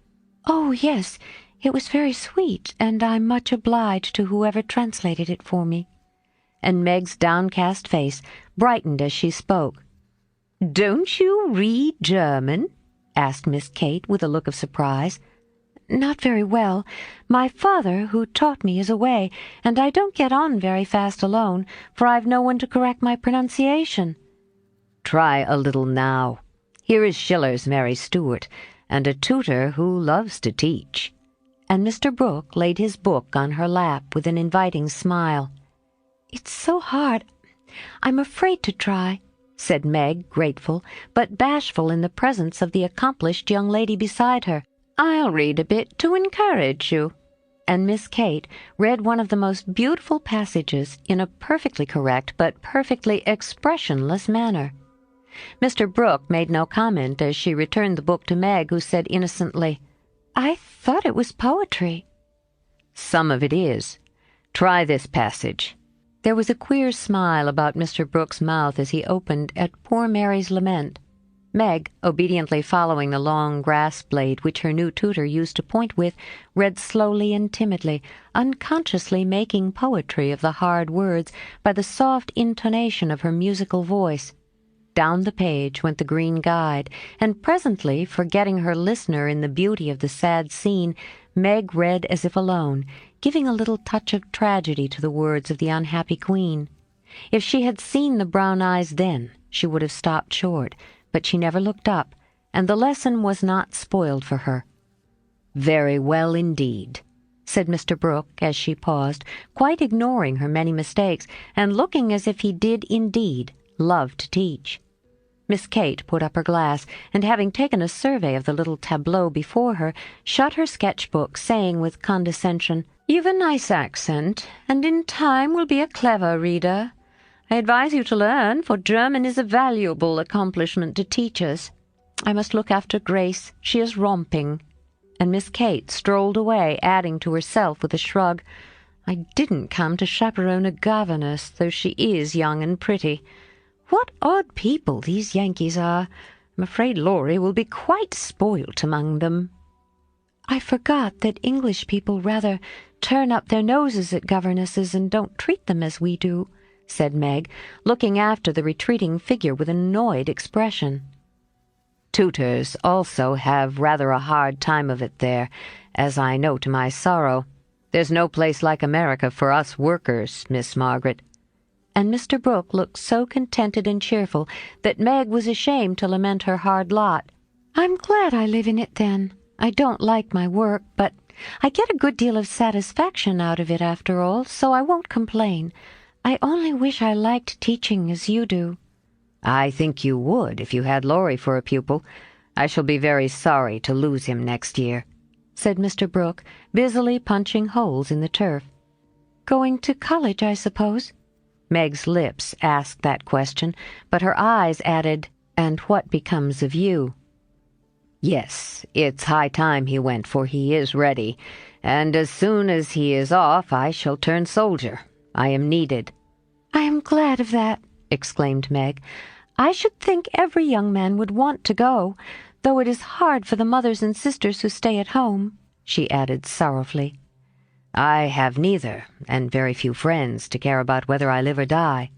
"Oh, yes, it was very sweet, and I'm much obliged to whoever translated it for me." And Meg's downcast face brightened as she spoke. "Don't you read German?" asked Miss Kate with a look of surprise. "Not very well. My father, who taught me, is away, and I don't get on very fast alone, for I've no one to correct my pronunciation." "Try a little now. Here is Schiller's Mary Stuart, and a tutor who loves to teach." And Mr. Brooke laid his book on her lap with an inviting smile. "It's so hard. I'm afraid to try," said Meg, grateful, but bashful in the presence of the accomplished young lady beside her. "I'll read a bit to encourage you." And Miss Kate read one of the most beautiful passages in a perfectly correct but perfectly expressionless manner. Mr. Brooke made no comment as she returned the book to Meg, who said innocently, "I thought it was poetry." "Some of it is. Try this passage." There was a queer smile about Mr. Brooke's mouth as he opened at Poor Mary's Lament. Meg, obediently following the long grass blade which her new tutor used to point with, read slowly and timidly, unconsciously making poetry of the hard words by the soft intonation of her musical voice. Down the page went the green guide, and presently, forgetting her listener in the beauty of the sad scene, Meg read as if alone, giving a little touch of tragedy to the words of the unhappy queen. If she had seen the brown eyes then, she would have stopped short, but she never looked up, and the lesson was not spoiled for her. "Very well indeed," said Mr. Brooke as she paused, quite ignoring her many mistakes, and looking as if he did indeed love to teach. Miss Kate put up her glass, and having taken a survey of the little tableau before her, shut her sketch-book, saying with condescension, "You've a nice accent, and in time will be a clever reader. I advise you to learn, for German is a valuable accomplishment to teachers. I must look after Grace. She is romping." And Miss Kate strolled away, adding to herself with a shrug, I didn't come to chaperone a governess, though she is young and pretty. What odd people these Yankees are! I'm afraid Laurie will be quite spoilt among them." "I forgot that English people rather turn up their noses at governesses and don't treat them as we do," said Meg, looking after the retreating figure with an annoyed expression. "Tutors also have rather a hard time of it there, as I know to my sorrow. There's no place like America for us workers, Miss Margaret." And Mr. Brooke looked so contented and cheerful that Meg was ashamed to lament her hard lot. "I'm glad I live in it, then. I don't like my work, but I get a good deal of satisfaction out of it after all, so I won't complain. I only wish I liked teaching as you do." "I think you would if you had Laurie for a pupil. I shall be very sorry to lose him next year," said Mr. Brooke, busily punching holes in the turf. "Going to college, I suppose?" Meg's lips asked that question, but her eyes added, "And what becomes of you?" "Yes, it's high time he went, for he is ready, and as soon as he is off I shall turn soldier. I am needed." "I am glad of that," exclaimed Meg. "I should think every young man would want to go, though it is hard for the mothers and sisters who stay at home," she added sorrowfully. "I have neither, and very few friends to care about whether I live or die,"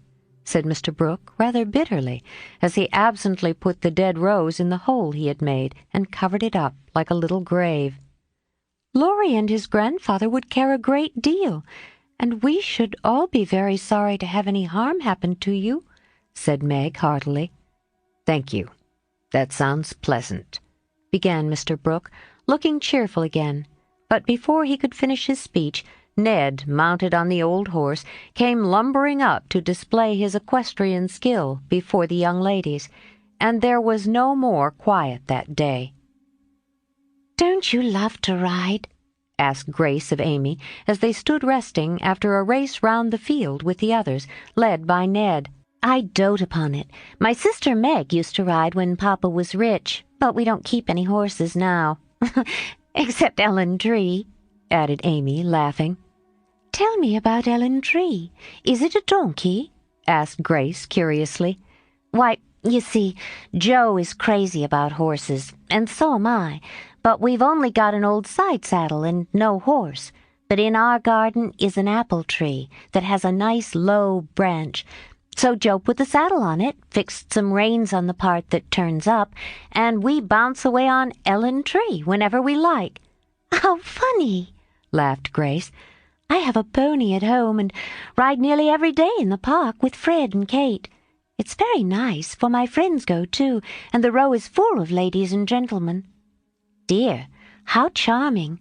said Mr. Brooke rather bitterly, as he absently put the dead rose in the hole he had made and covered it up like a little grave. "Laurie and his grandfather would care a great deal, and we should all be very sorry to have any harm happen to you," said Meg heartily. "Thank you. That sounds pleasant," began Mr. Brooke, looking cheerful again. But before he could finish his speech, Ned, mounted on the old horse, came lumbering up to display his equestrian skill before the young ladies, and there was no more quiet that day. "Don't you love to ride?" asked Grace of Amy, as they stood resting after a race round the field with the others, led by Ned. "I dote upon it. My sister Meg used to ride when Papa was rich, but we don't keep any horses now. Except Ellen Tree," added Amy, laughing. "Tell me about Ellen Tree. Is it a donkey?" asked Grace curiously. "Why, you see, Joe is crazy about horses, and so am I, but we've only got an old side saddle and no horse. But in our garden is an apple tree that has a nice low branch. So Joe put the saddle on it, fixed some reins on the part that turns up, and we bounce away on Ellen Tree whenever we like." "How funny!" laughed Grace. "I have a pony at home and ride nearly every day in the park with Fred and Kate. It's very nice, for my friends go too, and the row is full of ladies and gentlemen." "Dear, how charming!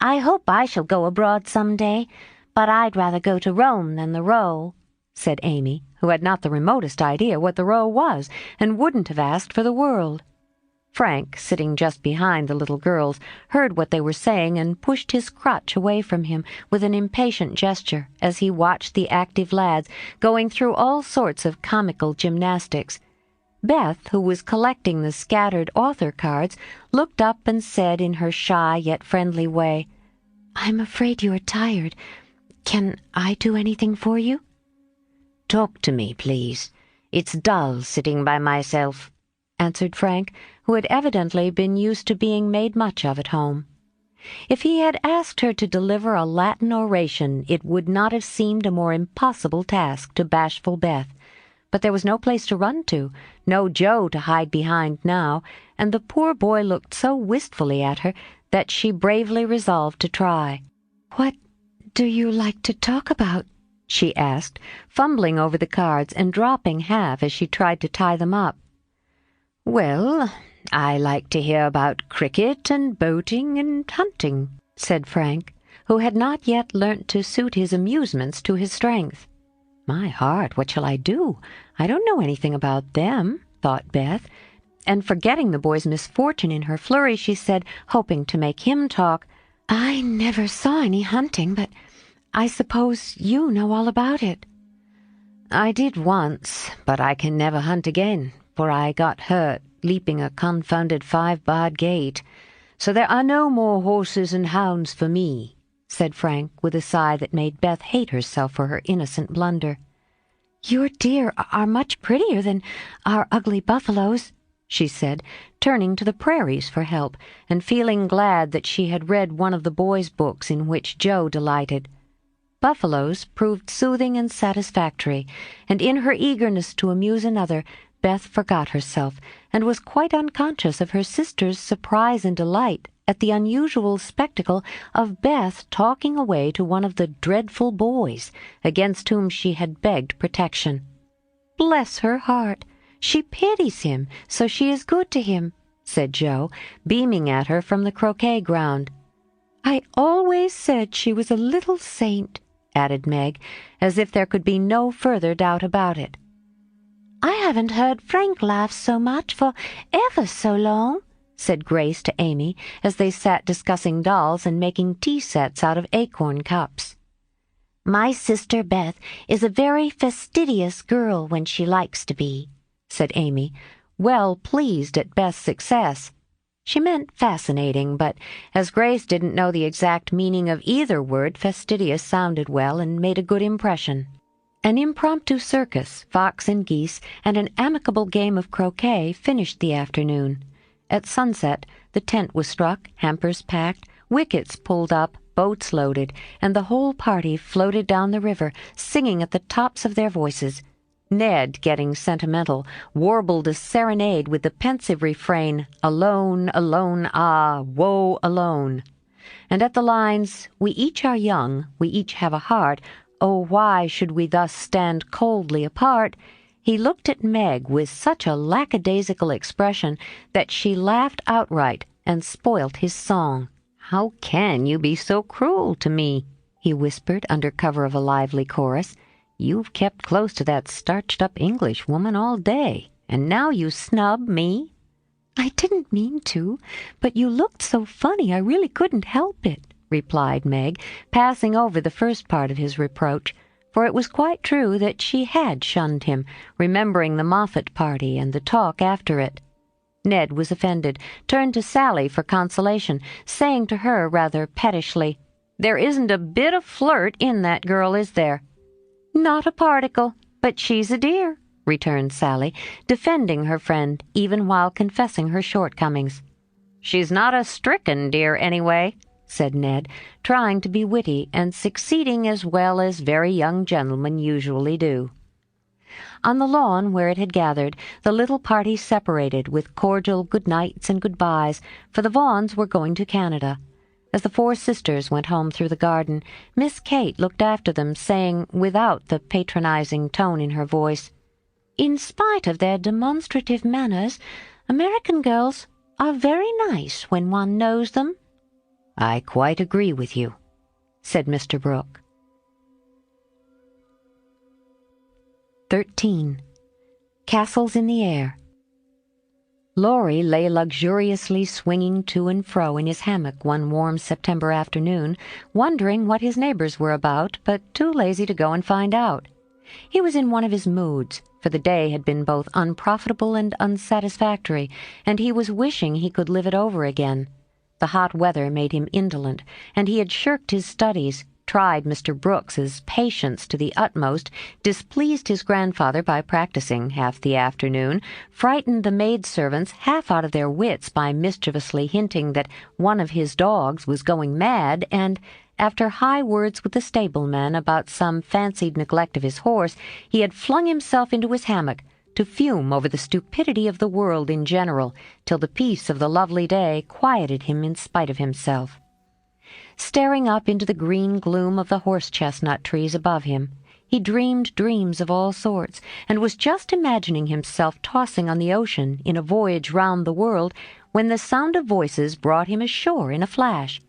I hope I shall go abroad some day, but I'd rather go to Rome than the row," said Amy, who had not the remotest idea what the row was, and wouldn't have asked for the world. Frank, sitting just behind the little girls, heard what they were saying and pushed his crutch away from him with an impatient gesture as he watched the active lads going through all sorts of comical gymnastics. Beth, who was collecting the scattered author cards, looked up and said in her shy yet friendly way, "I'm afraid you are tired. Can I do anything for you?" "Talk to me, please. It's dull sitting by myself," answered Frank, who had evidently been used to being made much of at home. If he had asked her to deliver a Latin oration, it would not have seemed a more impossible task to bashful Beth. But there was no place to run to, no Joe to hide behind now, and the poor boy looked so wistfully at her that she bravely resolved to try. "What do you like to talk about?" she asked, fumbling over the cards and dropping half as she tried to tie them up. "Well, I like to hear about cricket and boating and hunting," said Frank, who had not yet learnt to suit his amusements to his strength. "My heart, what shall I do? I don't know anything about them," thought Beth, and forgetting the boy's misfortune in her flurry, she said, hoping to make him talk, "I never saw any hunting, but I suppose you know all about it." "I did once, but I can never hunt again, for I got hurt leaping a confounded 5-barred gate. So there are no more horses and hounds for me," said Frank, with a sigh that made Beth hate herself for her innocent blunder. "Your deer are much prettier than our ugly buffaloes," she said, turning to the prairies for help, and feeling glad that she had read one of the boys' books in which Joe delighted. Buffaloes proved soothing and satisfactory, and in her eagerness to amuse another, Beth forgot herself, and was quite unconscious of her sister's surprise and delight at the unusual spectacle of Beth talking away to one of the dreadful boys against whom she had begged protection. "Bless her heart! She pities him, so she is good to him," said Joe, beaming at her from the croquet ground. "I always said she was a little saint," added Meg, as if there could be no further doubt about it. "I haven't heard Frank laugh so much for ever so long," said Grace to Amy, as they sat discussing dolls and making tea sets out of acorn cups. "My sister Beth is a very fastidious girl when she likes to be," said Amy, well pleased at Beth's success. She meant fascinating, but as Grace didn't know the exact meaning of either word, fastidious sounded well and made a good impression. An impromptu circus, fox and geese, and an amicable game of croquet finished the afternoon. At sunset, the tent was struck, hampers packed, wickets pulled up, boats loaded, and the whole party floated down the river, singing at the tops of their voices. Ned, getting sentimental, warbled a serenade with the pensive refrain, "Alone, alone, ah, woe alone." And at the lines, "We each are young, we each have a heart, oh, why should we thus stand coldly apart?" he looked at Meg with such a lackadaisical expression that she laughed outright and spoilt his song. "How can you be so cruel to me?" he whispered under cover of a lively chorus. "You've kept close to that starched-up English woman all day, and now you snub me." "I didn't mean to, but you looked so funny I really couldn't help it," replied Meg, passing over the first part of his reproach, for it was quite true that she had shunned him, remembering the Moffat party and the talk after it. Ned was offended, turned to Sally for consolation, saying to her rather pettishly, "There isn't a bit of flirt in that girl, is there?" "Not a particle, but she's a dear," returned Sally, defending her friend even while confessing her shortcomings. "She's not a stricken dear, anyway," said Ned, trying to be witty and succeeding as well as very young gentlemen usually do. On the lawn where it had gathered, the little party separated with cordial good-nights and good-byes, for the Vaughans were going to Canada. As the four sisters went home through the garden, Miss Kate looked after them, saying, without the patronizing tone in her voice, "In spite of their demonstrative manners, American girls are very nice when one knows them." "I quite agree with you," said Mr. Brooke. 13. Castles in the Air. Laurie lay luxuriously swinging to and fro in his hammock one warm September afternoon, wondering what his neighbors were about, but too lazy to go and find out. He was in one of his moods, for the day had been both unprofitable and unsatisfactory, and he was wishing he could live it over again. The hot weather made him indolent, and he had shirked his studies, tried Mr. Brooks's patience to the utmost, displeased his grandfather by practicing half the afternoon, frightened the maidservants half out of their wits by mischievously hinting that one of his dogs was going mad, and, after high words with the stableman about some fancied neglect of his horse, he had flung himself into his hammock, to fume over the stupidity of the world in general, till the peace of the lovely day quieted him in spite of himself. Staring up into the green gloom of the horse-chestnut trees above him, he dreamed dreams of all sorts, and was just imagining himself tossing on the ocean in a voyage round the world, when the sound of voices brought him ashore in a flash.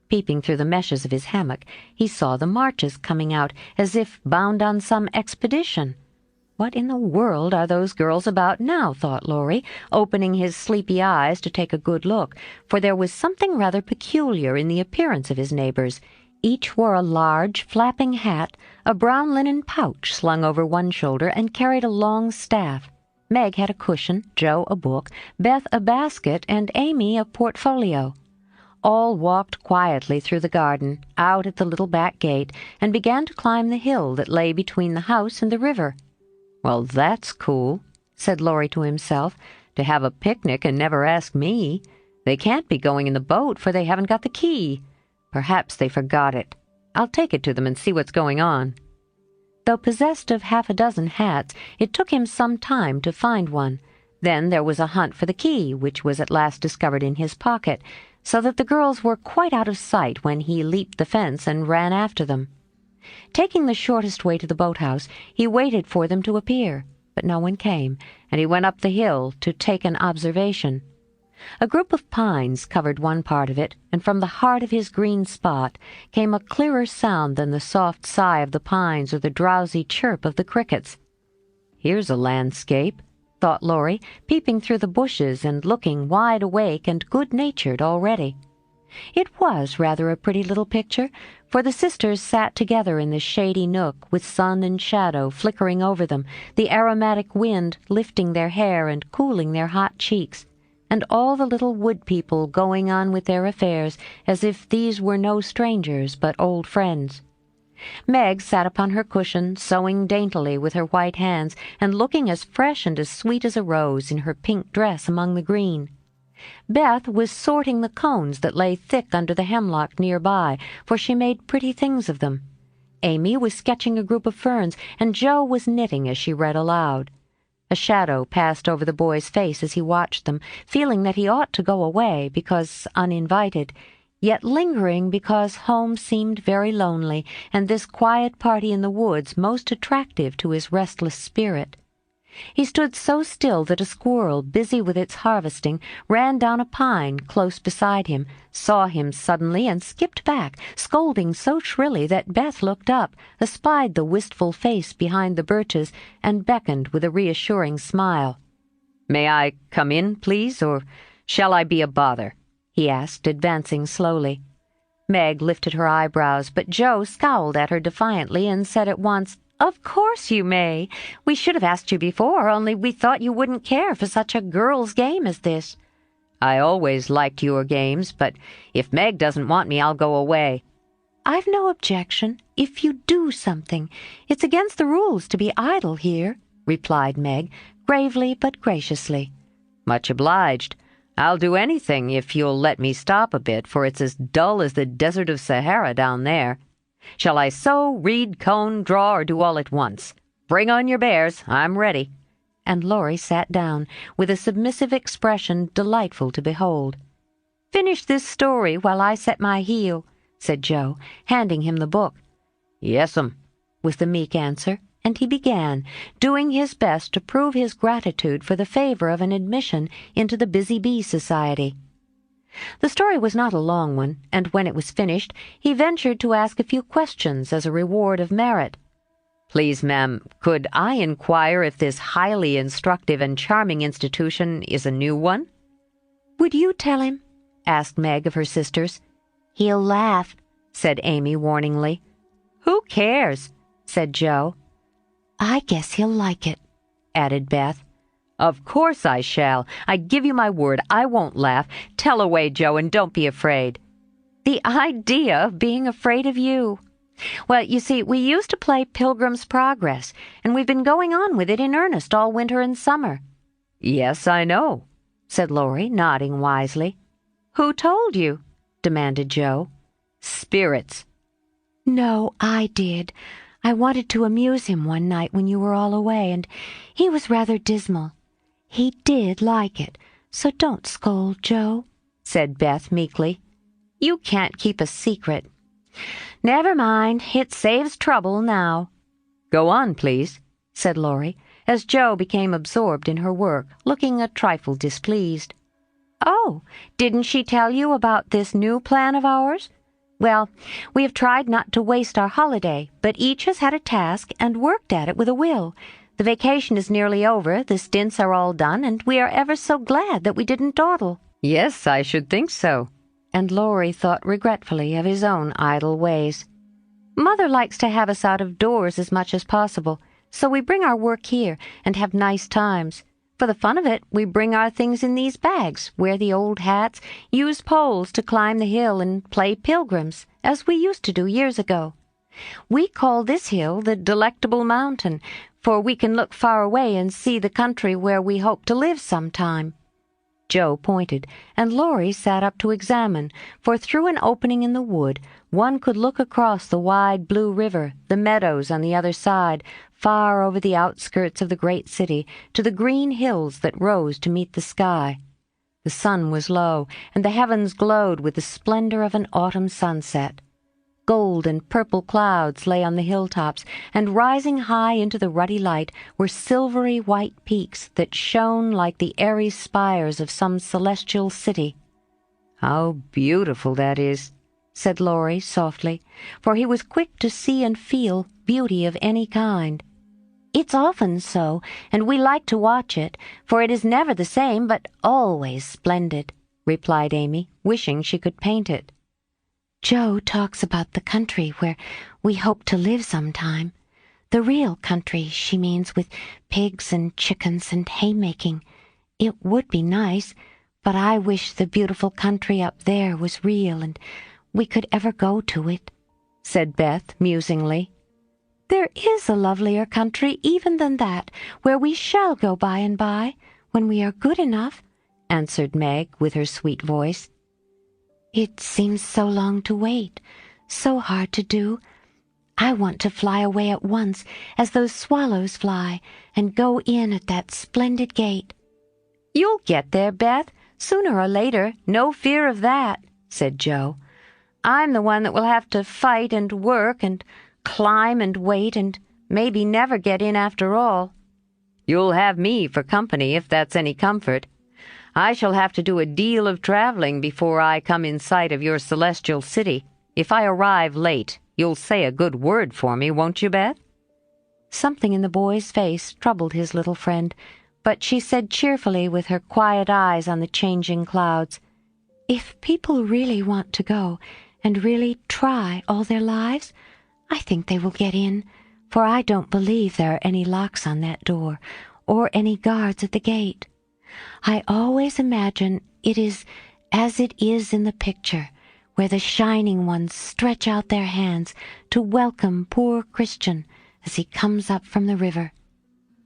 Peeping through the meshes of his hammock, he saw the Marches coming out, as if bound on some expedition. "What in the world are those girls about now?" thought Laurie, opening his sleepy eyes to take a good look, for there was something rather peculiar in the appearance of his neighbors. Each wore a large, flapping hat, a brown linen pouch slung over one shoulder, and carried a long staff. Meg had a cushion, Joe a book, Beth a basket, and Amy a portfolio. all walked quietly through the garden, out at the little back gate, and began to climb the hill that lay between the house and the river. "Well, that's cool," said Laurie to himself, "to have a picnic and never ask me. They can't be going in the boat, for they haven't got the key. Perhaps they forgot it. I'll take it to them and see what's going on." Though possessed of half a dozen hats, it took him some time to find one. Then there was a hunt for the key, which was at last discovered in his pocket, so that the girls were quite out of sight when he leaped the fence and ran after them. Taking the shortest way to the boathouse, he waited for them to appear, but no one came, and he went up the hill to take an observation. A group of pines covered one part of it, and from the heart of his green spot came a clearer sound than the soft sigh of the pines or the drowsy chirp of the crickets. "Here's a landscape," thought Laurie, peeping through the bushes and looking wide awake and good-natured already. It was rather a pretty little picture, for the sisters sat together in this shady nook, with sun and shadow flickering over them, the aromatic wind lifting their hair and cooling their hot cheeks, and all the little wood people going on with their affairs as if these were no strangers but old friends. Meg sat upon her cushion, sewing daintily with her white hands, and looking as fresh and as sweet as a rose in her pink dress among the green. Beth was sorting the cones that lay thick under the hemlock near by, for she made pretty things of them. Amy was sketching a group of ferns, and Jo was knitting as she read aloud. A shadow passed over the boy's face as he watched them, feeling that he ought to go away because uninvited, yet lingering because home seemed very lonely, and this quiet party in the woods most attractive to his restless spirit. He stood so still that a squirrel, busy with its harvesting, ran down a pine close beside him, saw him suddenly, and skipped back, scolding so shrilly that Beth looked up, espied the wistful face behind the birches, and beckoned with a reassuring smile. "May I come in, please, or shall I be a bother?" he asked, advancing slowly. Meg lifted her eyebrows, but Jo scowled at her defiantly and said at once, "Of course you may. We should have asked you before, only we thought you wouldn't care for such a girl's game as this." "I always liked your games, but if Meg doesn't want me, I'll go away." "I've no objection, if you do something. It's against the rules to be idle here," replied Meg, gravely but graciously. "Much obliged. I'll do anything if you'll let me stop a bit, for it's as dull as the desert of Sahara down there. Shall I sew, read, cone, draw, or do all at once? Bring on your bears. I'm ready." And Laurie sat down, with a submissive expression delightful to behold. "Finish this story while I set my heel," said Jo, handing him the book. "Yes'm," was the meek answer, and he began, doing his best to prove his gratitude for the favor of an admission into the Busy Bee Society. The story was not a long one, and when it was finished, he ventured to ask a few questions as a reward of merit. "Please, ma'am, could I inquire if this highly instructive and charming institution is a new one?" "Would you tell him?" asked Meg of her sisters. "He'll laugh," said Amy warningly. "Who cares?" said Jo. "I guess he'll like it," added Beth. "Of course I shall. I give you my word, I won't laugh. Tell away, Jo, and don't be afraid." "The idea of being afraid of you! Well, you see, we used to play Pilgrim's Progress, and we've been going on with it in earnest all winter and summer." "Yes, I know," said Laurie, nodding wisely. "Who told you?" demanded Jo. "Spirits." "No, I did. I wanted to amuse him one night when you were all away, and he was rather dismal. He did like it, so don't scold, Jo," said Beth meekly. "You can't keep a secret." "Never mind, it saves trouble now." "Go on, please," said Laurie, as Jo became absorbed in her work, looking a trifle displeased. "Oh, didn't she tell you about this new plan of ours? Well, we have tried not to waste our holiday, but each has had a task and worked at it with a will. The vacation is nearly over, the stints are all done, and we are ever so glad that we didn't dawdle." "Yes, I should think so." And Laurie thought regretfully of his own idle ways. "Mother likes to have us out of doors as much as possible, so we bring our work here and have nice times. For the fun of it, we bring our things in these bags, wear the old hats, use poles to climb the hill, and play pilgrims, as we used to do years ago. We call this hill the Delectable Mountain, for we can look far away and see the country where we hope to live sometime." Joe pointed, and Laurie sat up to examine, for through an opening in the wood one could look across the wide blue river, the meadows on the other side, far over the outskirts of the great city, to the green hills that rose to meet the sky. The sun was low, and the heavens glowed with the splendor of an autumn sunset. Gold and purple clouds lay on the hilltops, and rising high into the ruddy light were silvery white peaks that shone like the airy spires of some celestial city. "How beautiful that is," said Laurie softly, for he was quick to see and feel beauty of any kind. "It's often so, and we like to watch it, for it is never the same, but always splendid," replied Amy, wishing she could paint it. "Joe talks about the country where we hope to live sometime. The real country, she means, with pigs and chickens and haymaking. It would be nice, but I wish the beautiful country up there was real and we could ever go to it," said Beth musingly. "There is a lovelier country even than that, where we shall go by and by, when we are good enough," answered Meg with her sweet voice. "It seems so long to wait, so hard to do. I want to fly away at once, as those swallows fly, and go in at that splendid gate." "You'll get there, Beth, sooner or later, no fear of that," said Joe. "I'm the one that will have to fight and work and climb and wait and maybe never get in after all." "You'll have me for company, if that's any comfort. I shall have to do a deal of traveling before I come in sight of your celestial city. If I arrive late, you'll say a good word for me, won't you, Beth?" Something in the boy's face troubled his little friend, but she said cheerfully with her quiet eyes on the changing clouds, "If people really want to go, and really try all their lives, I think they will get in, for I don't believe there are any locks on that door, or any guards at the gate. I always imagine it is as it is in the picture, where the shining ones stretch out their hands to welcome poor Christian as he comes up from the river."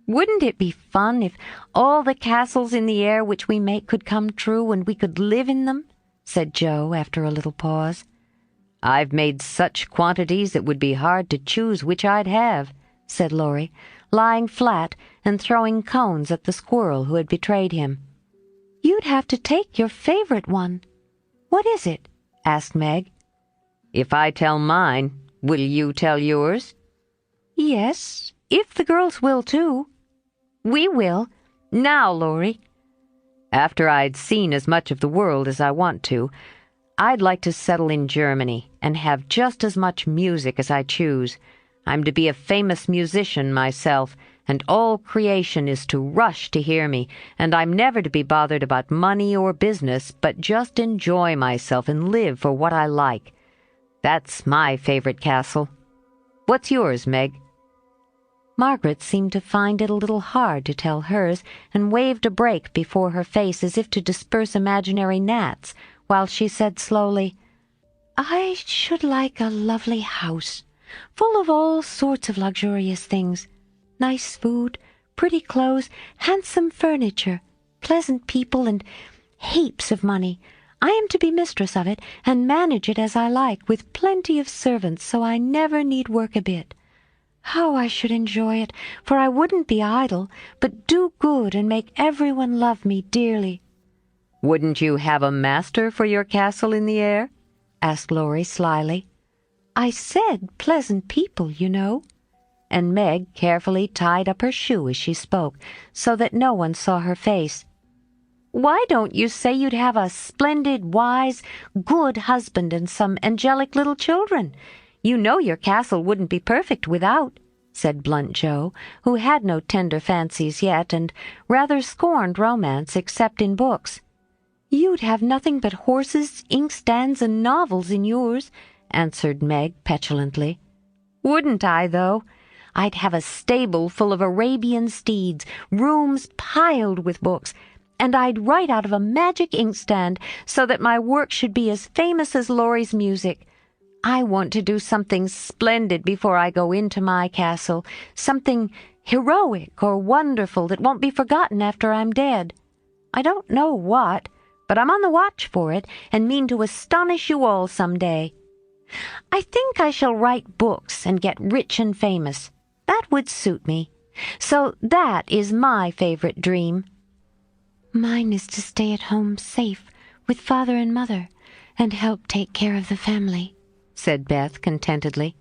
"Wouldn't it be fun if all the castles in the air which we make could come true and we could live in them?" said Joe after a little pause. "I've made such quantities it would be hard to choose which I'd have," said Laurie, lying flat and throwing cones at the squirrel who had betrayed him. "You'd have to take your favorite one. What is it?" asked Meg. "If I tell mine, will you tell yours?" "Yes, if the girls will too." "We will. Now, Laurie." "After I'd seen as much of the world as I want to, I'd like to settle in Germany and have just as much music as I choose. I'm to be a famous musician myself, and all creation is to rush to hear me, and I'm never to be bothered about money or business, but just enjoy myself and live for what I like. That's my favorite castle. What's yours, Meg?" Margaret seemed to find it a little hard to tell hers, and waved a break before her face as if to disperse imaginary gnats, while she said slowly, "I should like a lovely house, full of all sorts of luxurious things, nice food, pretty clothes, handsome furniture, pleasant people, and heaps of money. I am to be mistress of it, and manage it as I like, with plenty of servants, so I never need work a bit. How I should enjoy it, for I wouldn't be idle, but do good and make everyone love me dearly." "Wouldn't you have a master for your castle in the air?" asked Laurie slyly. "I said pleasant people, you know." And Meg carefully tied up her shoe as she spoke, so that no one saw her face. "Why don't you say you'd have a splendid, wise, good husband and some angelic little children? You know your castle wouldn't be perfect without," said blunt Joe, who had no tender fancies yet, and rather scorned romance except in books. "You'd have nothing but horses, inkstands, and novels in yours," answered Meg petulantly. "Wouldn't I, though? I'd have a stable full of Arabian steeds, rooms piled with books, and I'd write out of a magic inkstand so that my work should be as famous as Laurie's music. I want to do something splendid before I go into my castle, something heroic or wonderful that won't be forgotten after I'm dead. I don't know what, but I'm on the watch for it and mean to astonish you all some day. I think I shall write books and get rich and famous. That would suit me. So that is my favorite dream. Mine is to stay at home safe with Father and Mother and help take care of the family, said Beth contentedly.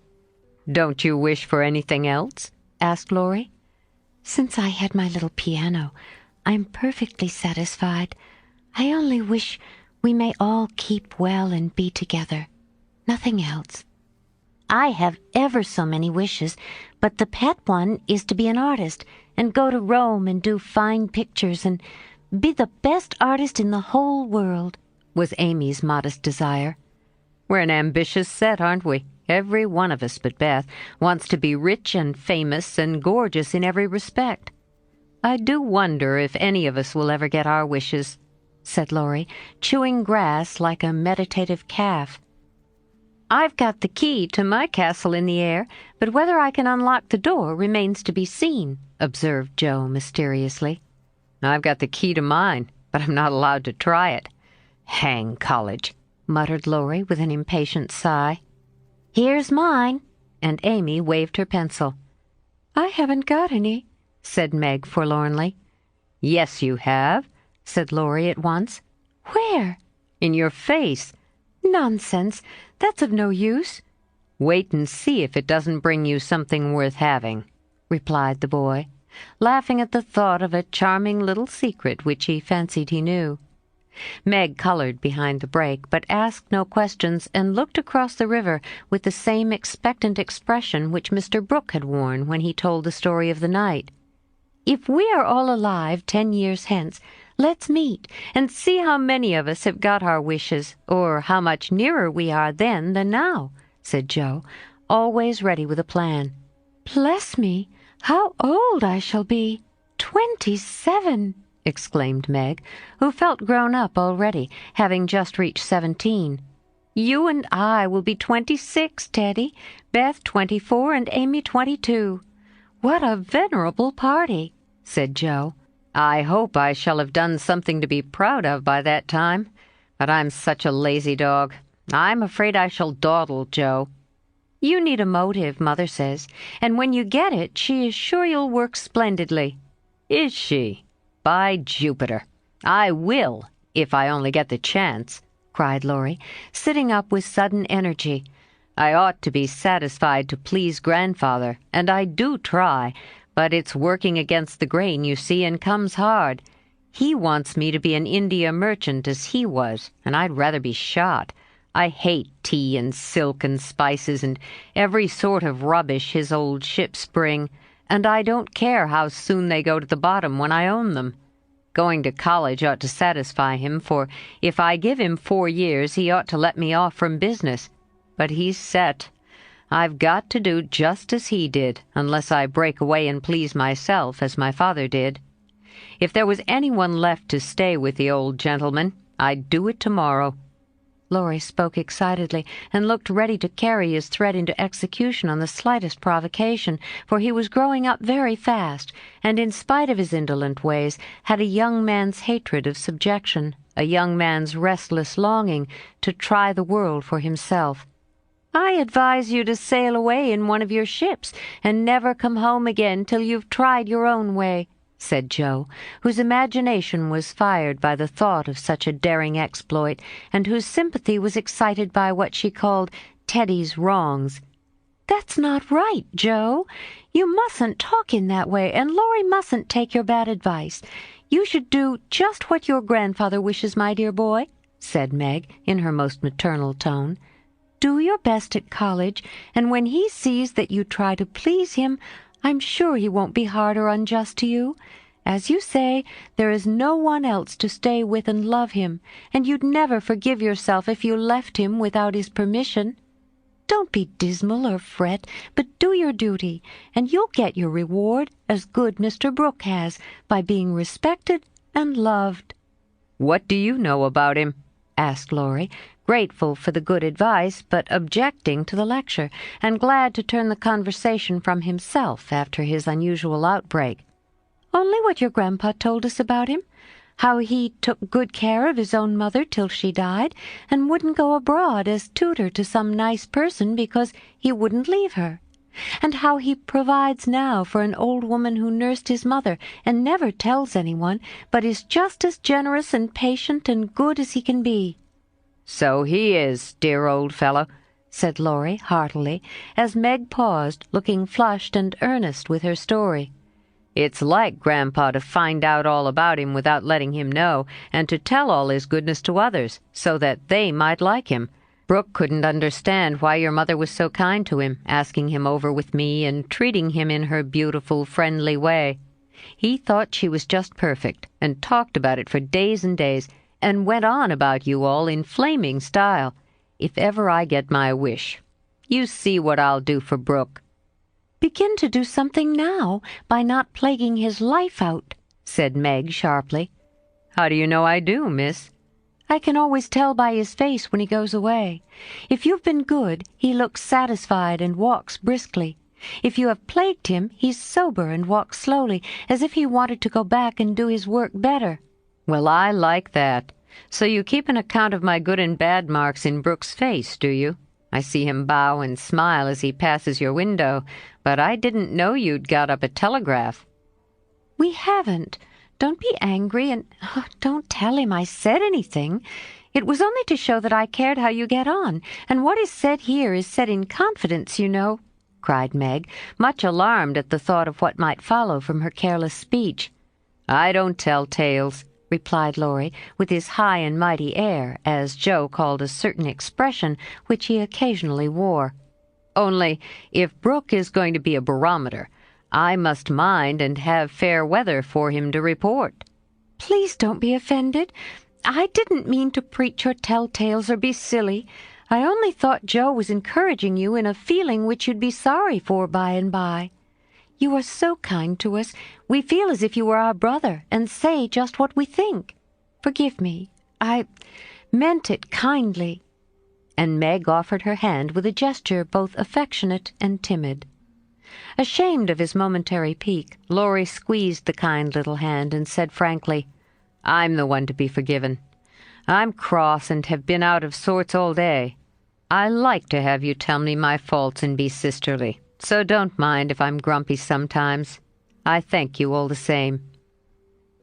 Don't you wish for anything else? Asked Laurie. Since I had my little piano, I'm perfectly satisfied. I only wish we may all keep well and be together. Nothing else. I have ever so many wishes, but the pet one is to be an artist and go to Rome and do fine pictures and be the best artist in the whole world, was Amy's modest desire. We're an ambitious set, aren't we? Every one of us but Beth wants to be rich and famous and gorgeous in every respect. I do wonder if any of us will ever get our wishes, said Laurie, chewing grass like a meditative calf. I've got the key to my castle in the air, but whether I can unlock the door remains to be seen, observed Joe mysteriously. I've got the key to mine, but I'm not allowed to try it. Hang college, muttered Laurie with an impatient sigh. Here's mine, and Amy waved her pencil. I haven't got any, said Meg forlornly. Yes, you have, said Laurie at once. Where? In your face. Nonsense. That's of no use. Wait and see if it doesn't bring you something worth having, replied the boy, laughing at the thought of a charming little secret which he fancied he knew. Meg colored behind the brake, but asked no questions and looked across the river with the same expectant expression which Mr. Brooke had worn when he told the story of the night. If we are all alive 10 years hence, let's meet and see how many of us have got our wishes, or how much nearer we are then than now, said Joe, always ready with a plan. Bless me, how old I shall be! 27! exclaimed Meg, who felt grown up already, having just reached 17. You and I will be 26, Teddy, Beth 24, and Amy 22. What a venerable party, said Joe. I hope I shall have done something to be proud of by that time, but I'm such a lazy dog. I'm afraid I shall dawdle, Joe. You need a motive, Mother says, and when you get it, she is sure you'll work splendidly. Is she? By Jupiter, I will, if I only get the chance, cried Laurie, sitting up with sudden energy. I ought to be satisfied to please Grandfather, and I do try, but it's working against the grain, you see, and comes hard. He wants me to be an India merchant as he was, and I'd rather be shot. I hate tea and silk and spices and every sort of rubbish his old ships bring, and I don't care how soon they go to the bottom when I own them. Going to college ought to satisfy him, for if I give him 4 years, he ought to let me off from business. But he's set. I've got to do just as he did, unless I break away and please myself, as my father did. If there was anyone left to stay with the old gentleman, I'd do it tomorrow. Laurie spoke excitedly and looked ready to carry his threat into execution on the slightest provocation, for he was growing up very fast, and in spite of his indolent ways, had a young man's hatred of subjection, a young man's restless longing to try the world for himself. I advise you to sail away in one of your ships and never come home again till you've tried your own way, said Joe, whose imagination was fired by the thought of such a daring exploit, and whose sympathy was excited by what she called Teddy's wrongs. That's not right, Joe. You mustn't talk in that way, and Laurie mustn't take your bad advice. You should do just what your grandfather wishes, my dear boy, said Meg in her most maternal tone. Do your best at college, and when he sees that you try to please him, I'm sure he won't be hard or unjust to you. As you say, there is no one else to stay with and love him, and you'd never forgive yourself if you left him without his permission. Don't be dismal or fret, but do your duty, and you'll get your reward, as good Mr. Brooke has, by being respected and loved." "What do you know about him?" asked Laurie, grateful for the good advice, but objecting to the lecture, and glad to turn the conversation from himself after his unusual outbreak. "Only what your grandpa told us about him. How he took good care of his own mother till she died, and wouldn't go abroad as tutor to some nice person because he wouldn't leave her. And how he provides now for an old woman who nursed his mother and never tells anyone, but is just as generous and patient and good as he can be." "So he is, dear old fellow," said Laurie heartily, as Meg paused, looking flushed and earnest with her story. "It's like Grandpa to find out all about him without letting him know, and to tell all his goodness to others, so that they might like him. Brooke couldn't understand why your mother was so kind to him, asking him over with me and treating him in her beautiful, friendly way. He thought she was just perfect, and talked about it for days and days, and went on about you all in flaming style. If ever I get my wish, you see what I'll do for Brooke." "Begin to do something now by not plaguing his life out," said Meg sharply. "How do you know I do, miss?" "I can always tell by his face when he goes away. If you've been good, he looks satisfied and walks briskly. If you have plagued him, he's sober and walks slowly, as if he wanted to go back and do his work better." "Well, I like that. So you keep an account of my good and bad marks in Brooke's face, do you? I see him bow and smile as he passes your window, but I didn't know you'd got up a telegraph." "We haven't. Don't be angry, and don't tell him I said anything. It was only to show that I cared how you get on, and what is said here is said in confidence, you know," cried Meg, much alarmed at the thought of what might follow from her careless speech. "I don't tell tales," replied Laurie, with his high and mighty air, as Joe called a certain expression which he occasionally wore. "Only, if Brooke is going to be a barometer, I must mind and have fair weather for him to report." "Please don't be offended. I didn't mean to preach or tell tales or be silly. I only thought Joe was encouraging you in a feeling which you'd be sorry for by and by. You are so kind to us. We feel as if you were our brother, and say just what we think. Forgive me. I meant it kindly." And Meg offered her hand with a gesture both affectionate and timid. Ashamed of his momentary pique, Laurie squeezed the kind little hand and said frankly, "I'm the one to be forgiven. I'm cross and have been out of sorts all day. I like to have you tell me my faults and be sisterly, so don't mind if I'm grumpy sometimes. I thank you all the same."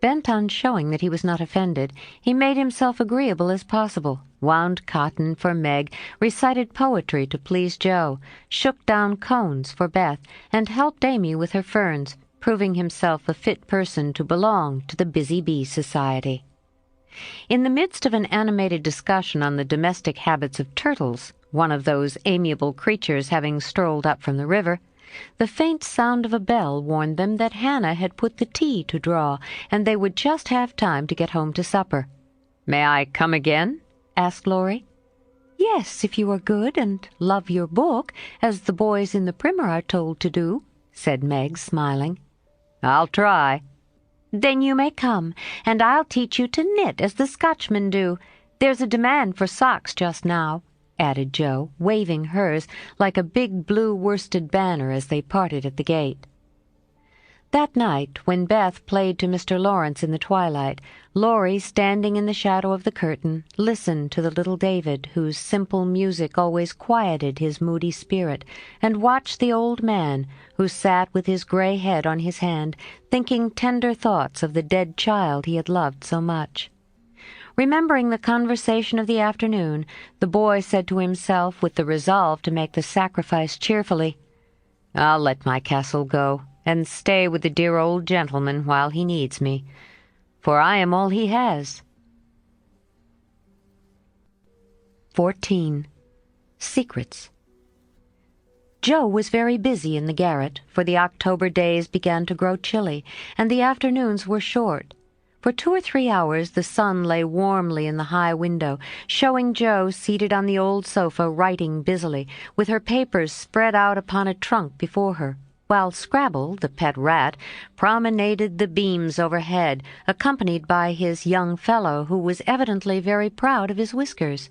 Bent on showing that he was not offended, he made himself agreeable as possible, wound cotton for Meg, recited poetry to please Joe, shook down cones for Beth, and helped Amy with her ferns, proving himself a fit person to belong to the Busy Bee Society. In the midst of an animated discussion on the domestic habits of turtles, one of those amiable creatures having strolled up from the river, the faint sound of a bell warned them that Hannah had put the tea to draw, and they would just have time to get home to supper. "May I come again?" asked Laurie. "Yes, if you are good and love your book, as the boys in the primer are told to do," said Meg, smiling. "I'll try." "Then you may come, and I'll teach you to knit as the Scotchmen do. There's a demand for socks just now," added Joe, waving hers like a big blue worsted banner as they parted at the gate. That night, when Beth played to Mr. Lawrence in the twilight, Laurie, standing in the shadow of the curtain, listened to the little David, whose simple music always quieted his moody spirit, and watched the old man, who sat with his gray head on his hand, thinking tender thoughts of the dead child he had loved so much. Remembering the conversation of the afternoon, the boy said to himself, with the resolve to make the sacrifice cheerfully, "I'll let my castle go, and stay with the dear old gentleman while he needs me, for I am all he has." 14. Secrets. Joe was very busy in the garret, for the October days began to grow chilly, and the afternoons were short. For 2 or 3 hours the sun lay warmly in the high window, showing Jo seated on the old sofa writing busily, with her papers spread out upon a trunk before her, while Scrabble, the pet rat, promenaded the beams overhead, accompanied by his young fellow, who was evidently very proud of his whiskers.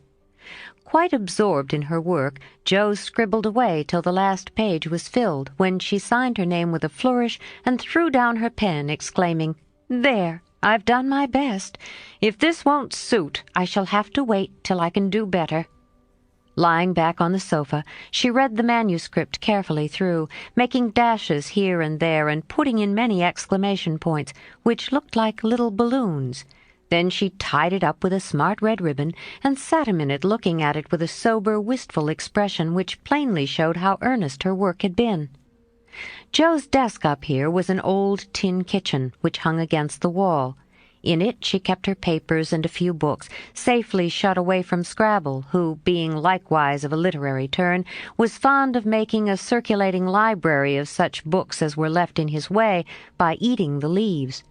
Quite absorbed in her work, Jo scribbled away till the last page was filled, when she signed her name with a flourish and threw down her pen, exclaiming, "There! I've done my best. If this won't suit, I shall have to wait till I can do better." Lying back on the sofa, she read the manuscript carefully through, making dashes here and there and putting in many exclamation points, which looked like little balloons. Then she tied it up with a smart red ribbon and sat a minute looking at it with a sober, wistful expression which plainly showed how earnest her work had been. Jo's desk up here was an old tin kitchen which hung against the wall. In it she kept her papers and a few books, safely shut away from Scrabble, who, being likewise of a literary turn, was fond of making a circulating library of such books as were left in his way by eating the leaves.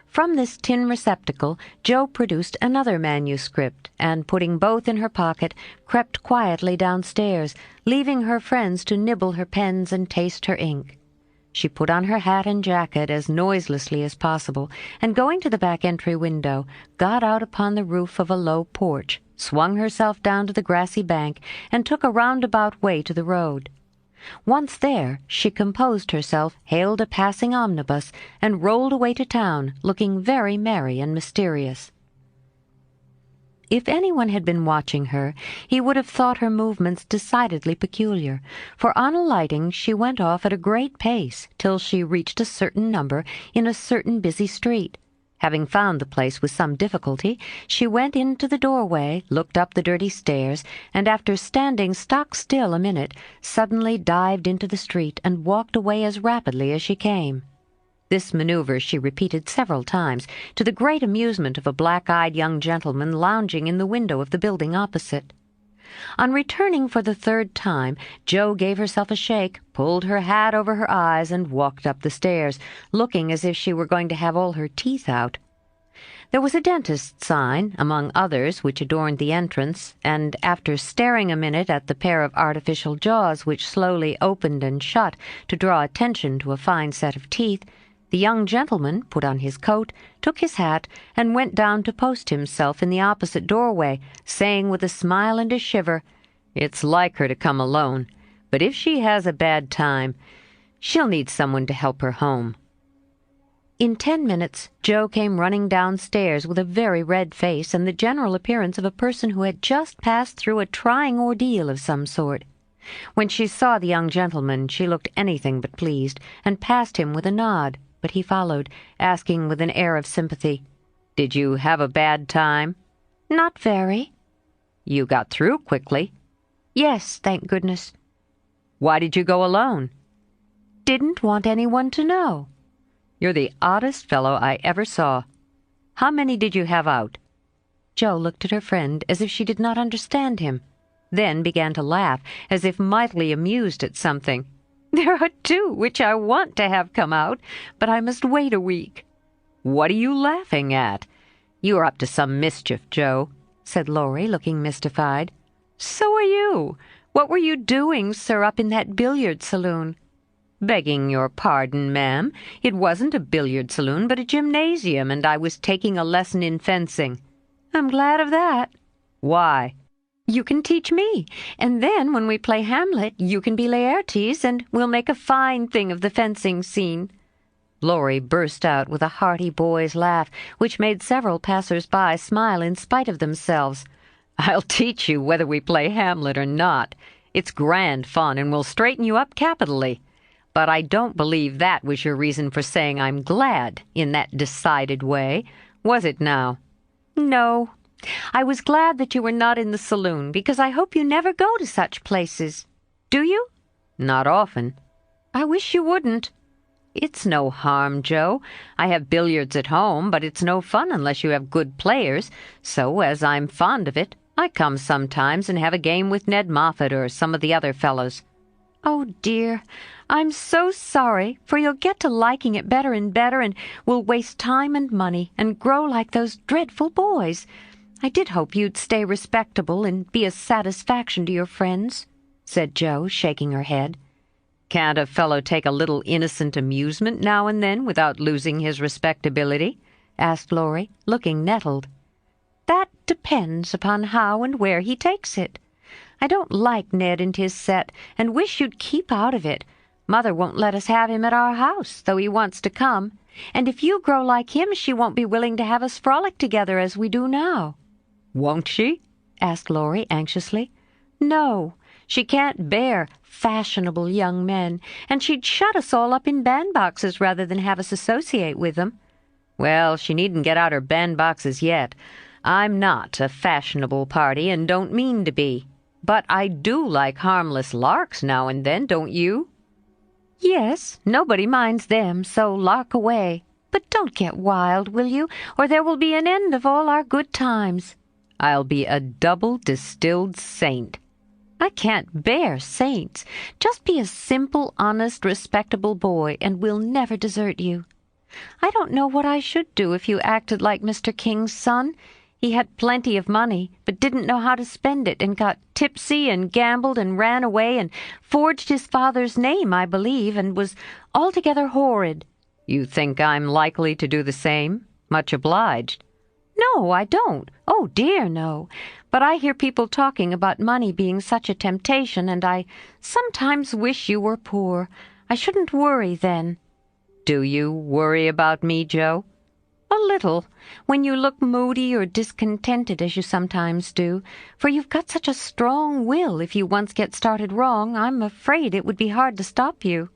From this tin receptacle Jo produced another manuscript, and, putting both in her pocket, crept quietly downstairs, leaving her friends to nibble her pens and taste her ink. She put on her hat and jacket as noiselessly as possible, and going to the back entry window, got out upon the roof of a low porch, swung herself down to the grassy bank, and took a roundabout way to the road. Once there, she composed herself, hailed a passing omnibus, and rolled away to town, looking very merry and mysterious. If anyone had been watching her, he would have thought her movements decidedly peculiar, for on alighting she went off at a great pace till she reached a certain number in a certain busy street. Having found the place with some difficulty, she went into the doorway, looked up the dirty stairs, and after standing stock-still a minute, suddenly dived into the street and walked away as rapidly as she came. This maneuver she repeated several times, to the great amusement of a black-eyed young gentleman lounging in the window of the building opposite. On returning for the 3rd time, Jo gave herself a shake, pulled her hat over her eyes, and walked up the stairs, looking as if she were going to have all her teeth out. There was a dentist's sign, among others, which adorned the entrance, and after staring a minute at the pair of artificial jaws which slowly opened and shut to draw attention to a fine set of teeth, the young gentleman put on his coat, took his hat, and went down to post himself in the opposite doorway, saying with a smile and a shiver, "It's like her to come alone, but if she has a bad time, she'll need someone to help her home." In 10 minutes, Jo came running downstairs with a very red face and the general appearance of a person who had just passed through a trying ordeal of some sort. When she saw the young gentleman, she looked anything but pleased, and passed him with a nod, but he followed, asking with an air of sympathy, "Did you have a bad time?" "Not very." "You got through quickly." "Yes, thank goodness." "Why did you go alone?" "Didn't want anyone to know." "You're the oddest fellow I ever saw. How many did you have out?" Jo looked at her friend as if she did not understand him, then began to laugh, as if mightily amused at something. "There are 2 which I want to have come out, but I must wait a week." "What are you laughing at? You are up to some mischief, Jo," said Laurie, looking mystified. "So are you. What were you doing, sir, up in that billiard saloon?" "Begging your pardon, ma'am, it wasn't a billiard saloon but a gymnasium, and I was taking a lesson in fencing." "I'm glad of that." "Why?" "You can teach me, and then when we play Hamlet, you can be Laertes, and we'll make a fine thing of the fencing scene." Laurie burst out with a hearty boy's laugh, which made several passers-by smile in spite of themselves. "I'll teach you whether we play Hamlet or not. It's grand fun, and will straighten you up capitally. But I don't believe that was your reason for saying I'm glad in that decided way, was it now?" "No. I was glad that you were not in the saloon, because I hope you never go to such places. Do you?" "Not often." "I wish you wouldn't." "It's no harm, Jo. I have billiards at home, but it's no fun unless you have good players. So, as I'm fond of it, I come sometimes and have a game with Ned Moffat or some of the other fellows." "Oh, dear, I'm so sorry, for you'll get to liking it better and better, and will waste time and money, and grow like those dreadful boys. I did hope you'd stay respectable and be a satisfaction to your friends," said Jo, shaking her head. Can't a fellow take a little innocent amusement now and then without losing his respectability? Asked Laurie, looking nettled. "That depends upon how and where he takes it. I don't like Ned and his set, and wish you'd keep out of it. Mother won't let us have him at our house, though he wants to come. And if you grow like him, she won't be willing to have us frolic together as we do now." "Won't she?" asked Laurie anxiously. "No, she can't bear fashionable young men, and she'd shut us all up in bandboxes rather than have us associate with them." "Well, she needn't get out her bandboxes yet. I'm not a fashionable party and don't mean to be. But I do like harmless larks now and then, don't you?" "Yes, nobody minds them, so lark away. But don't get wild, will you, or there will be an end of all our good times." "I'll be a double distilled saint." "I can't bear saints. Just be a simple, honest, respectable boy, and we'll never desert you. I don't know what I should do if you acted like Mr. King's son. He had plenty of money, but didn't know how to spend it, and got tipsy and gambled and ran away and forged his father's name, I believe, and was altogether horrid." "You think I'm likely to do the same? Much obliged." "No, I don't. Oh, dear, no. But I hear people talking about money being such a temptation, and I sometimes wish you were poor. I shouldn't worry then." "Do you worry about me, Jo?" "A little, when you look moody or discontented as you sometimes do, for you've got such a strong will. If you once get started wrong, I'm afraid it would be hard to stop you."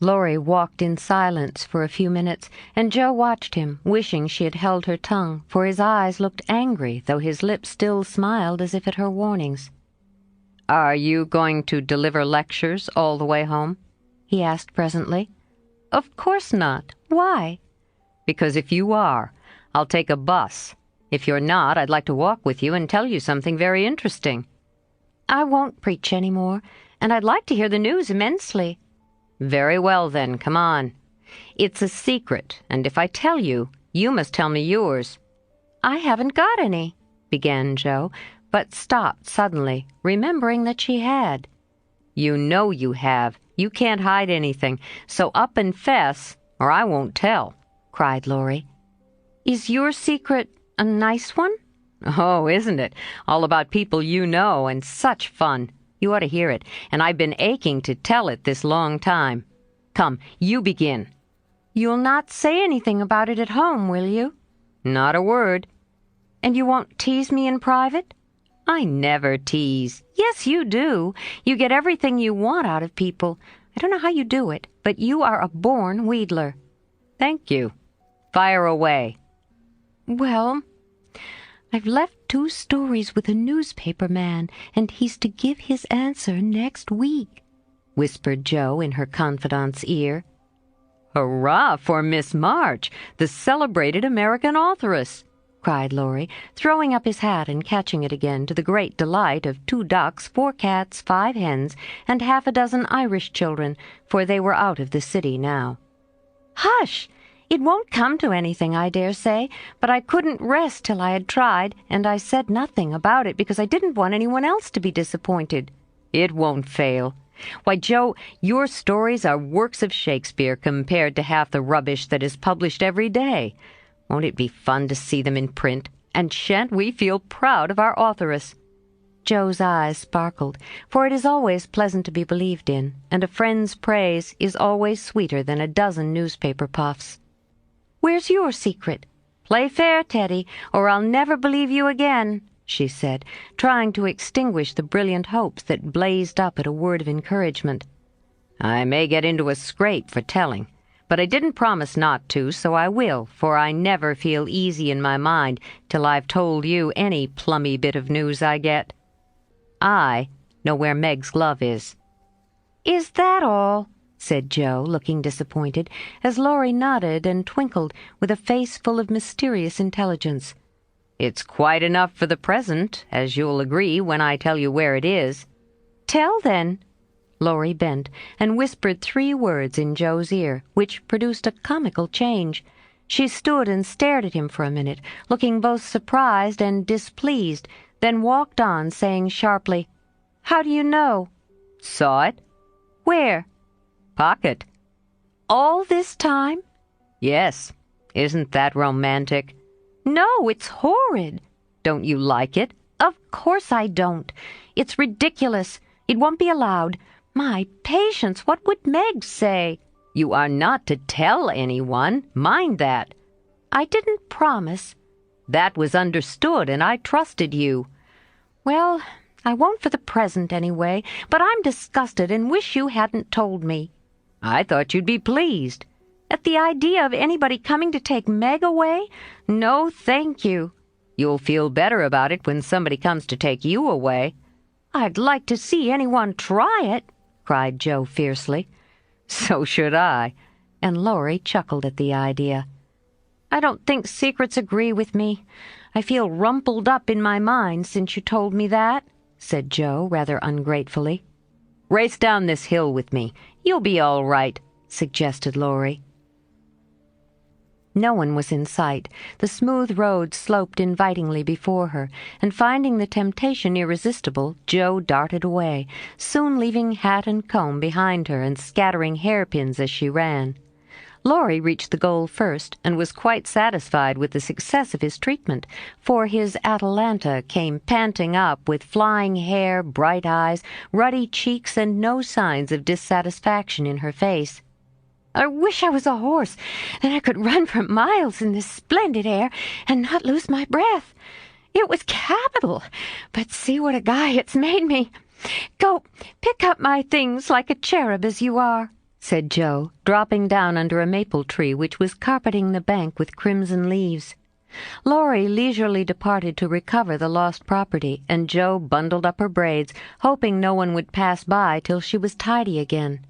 Laurie walked in silence for a few minutes, and Jo watched him, wishing she had held her tongue, for his eyes looked angry, though his lips still smiled as if at her warnings. "Are you going to deliver lectures all the way home?" he asked presently. "Of course not. Why?" "Because if you are, I'll take a bus. If you're not, I'd like to walk with you and tell you something very interesting." "I won't preach any more, and I'd like to hear the news immensely." "Very well, then, come on. It's a secret, and if I tell you, you must tell me yours." "I haven't got any," began Jo, but stopped suddenly, remembering that she had. "You know you have. You can't hide anything, so up and fess, or I won't tell," cried Laurie. "Is your secret a nice one?" "Oh, isn't it? All about people you know, and such fun. You ought to hear it, and I've been aching to tell it this long time. Come, you begin." "You'll not say anything about it at home, will you?" "Not a word." "And you won't tease me in private?" "I never tease." "Yes, you do. You get everything you want out of people. I don't know how you do it, but you are a born wheedler." "Thank you. Fire away." "Well, I've left 2 stories with a newspaper man, and he's to give his answer next week," whispered Jo in her confidant's ear. "Hurrah for Miss March, the celebrated American authoress!" cried Laurie, throwing up his hat and catching it again, to the great delight of 2 ducks, 4 cats, 5 hens, and half a dozen Irish children, for they were out of the city now. "Hush! It won't come to anything, I dare say, but I couldn't rest till I had tried, and I said nothing about it because I didn't want anyone else to be disappointed." "It won't fail. Why, Jo, your stories are works of Shakespeare compared to half the rubbish that is published every day. Won't it be fun to see them in print? And shan't we feel proud of our authoress?" Jo's eyes sparkled, for it is always pleasant to be believed in, and a friend's praise is always sweeter than a dozen newspaper puffs. "Where's your secret? Play fair, Teddy, or I'll never believe you again," she said, trying to extinguish the brilliant hopes that blazed up at a word of encouragement. "I may get into a scrape for telling, but I didn't promise not to, so I will, for I never feel easy in my mind till I've told you any plummy bit of news I get. I know where Meg's glove is." "Is that all?" said Jo, looking disappointed, as Laurie nodded and twinkled with a face full of mysterious intelligence. "It's quite enough for the present, as you'll agree when I tell you where it is." "Tell, then." Laurie bent and whispered 3 words in Joe's ear, which produced a comical change. She stood and stared at him for a minute, looking both surprised and displeased, then walked on, saying sharply, "How do you know?" Saw it? "Where?" Pocket. "All this time?" Yes. Isn't that romantic? "No, it's horrid." Don't you like it? "Of course I don't. It's ridiculous. It won't be allowed. My patience, what would Meg say?" You are not to tell anyone. Mind that. "I didn't promise." That was understood, and I trusted you. "Well, I won't for the present anyway, but I'm disgusted and wish you hadn't told me." I thought you'd be pleased. "At the idea of anybody coming to take Meg away? No, thank you." You'll feel better about it when somebody comes to take you away." "I'd like to see anyone try it," cried Joe fiercely. So should I. And Laurie chuckled at the idea. "I don't think secrets agree with me. I feel rumpled up in my mind since you told me that," said Joe rather ungratefully. Race down this hill with me. You'll be all right," suggested Laurie. No one was in sight. The smooth road sloped invitingly before her, and finding the temptation irresistible, Joe darted away, soon leaving hat and comb behind her and scattering hairpins as she ran. Laurie reached the goal first, and was quite satisfied with the success of his treatment, for his Atalanta came panting up with flying hair, bright eyes, ruddy cheeks, and no signs of dissatisfaction in her face. "I wish I was a horse, then I could run for miles in this splendid air and not lose my breath. It was capital, but see what a guy it's made me. Go, pick up my things like a cherub as you are," said Joe, dropping down under a maple tree which was carpeting the bank with crimson leaves. Laurie leisurely departed to recover the lost property, and Joe bundled up her braids, hoping no one would pass by till she was tidy again.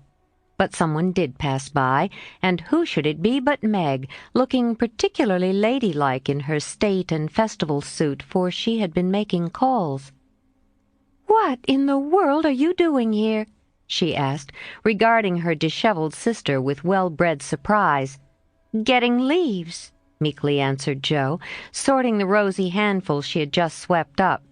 But someone did pass by, and who should it be but Meg, looking particularly ladylike in her state and festival suit, for she had been making calls. "What in the world are you doing here?" she asked, regarding her disheveled sister with well-bred surprise. "Getting leaves," meekly answered Joe, sorting the rosy handful she had just swept up.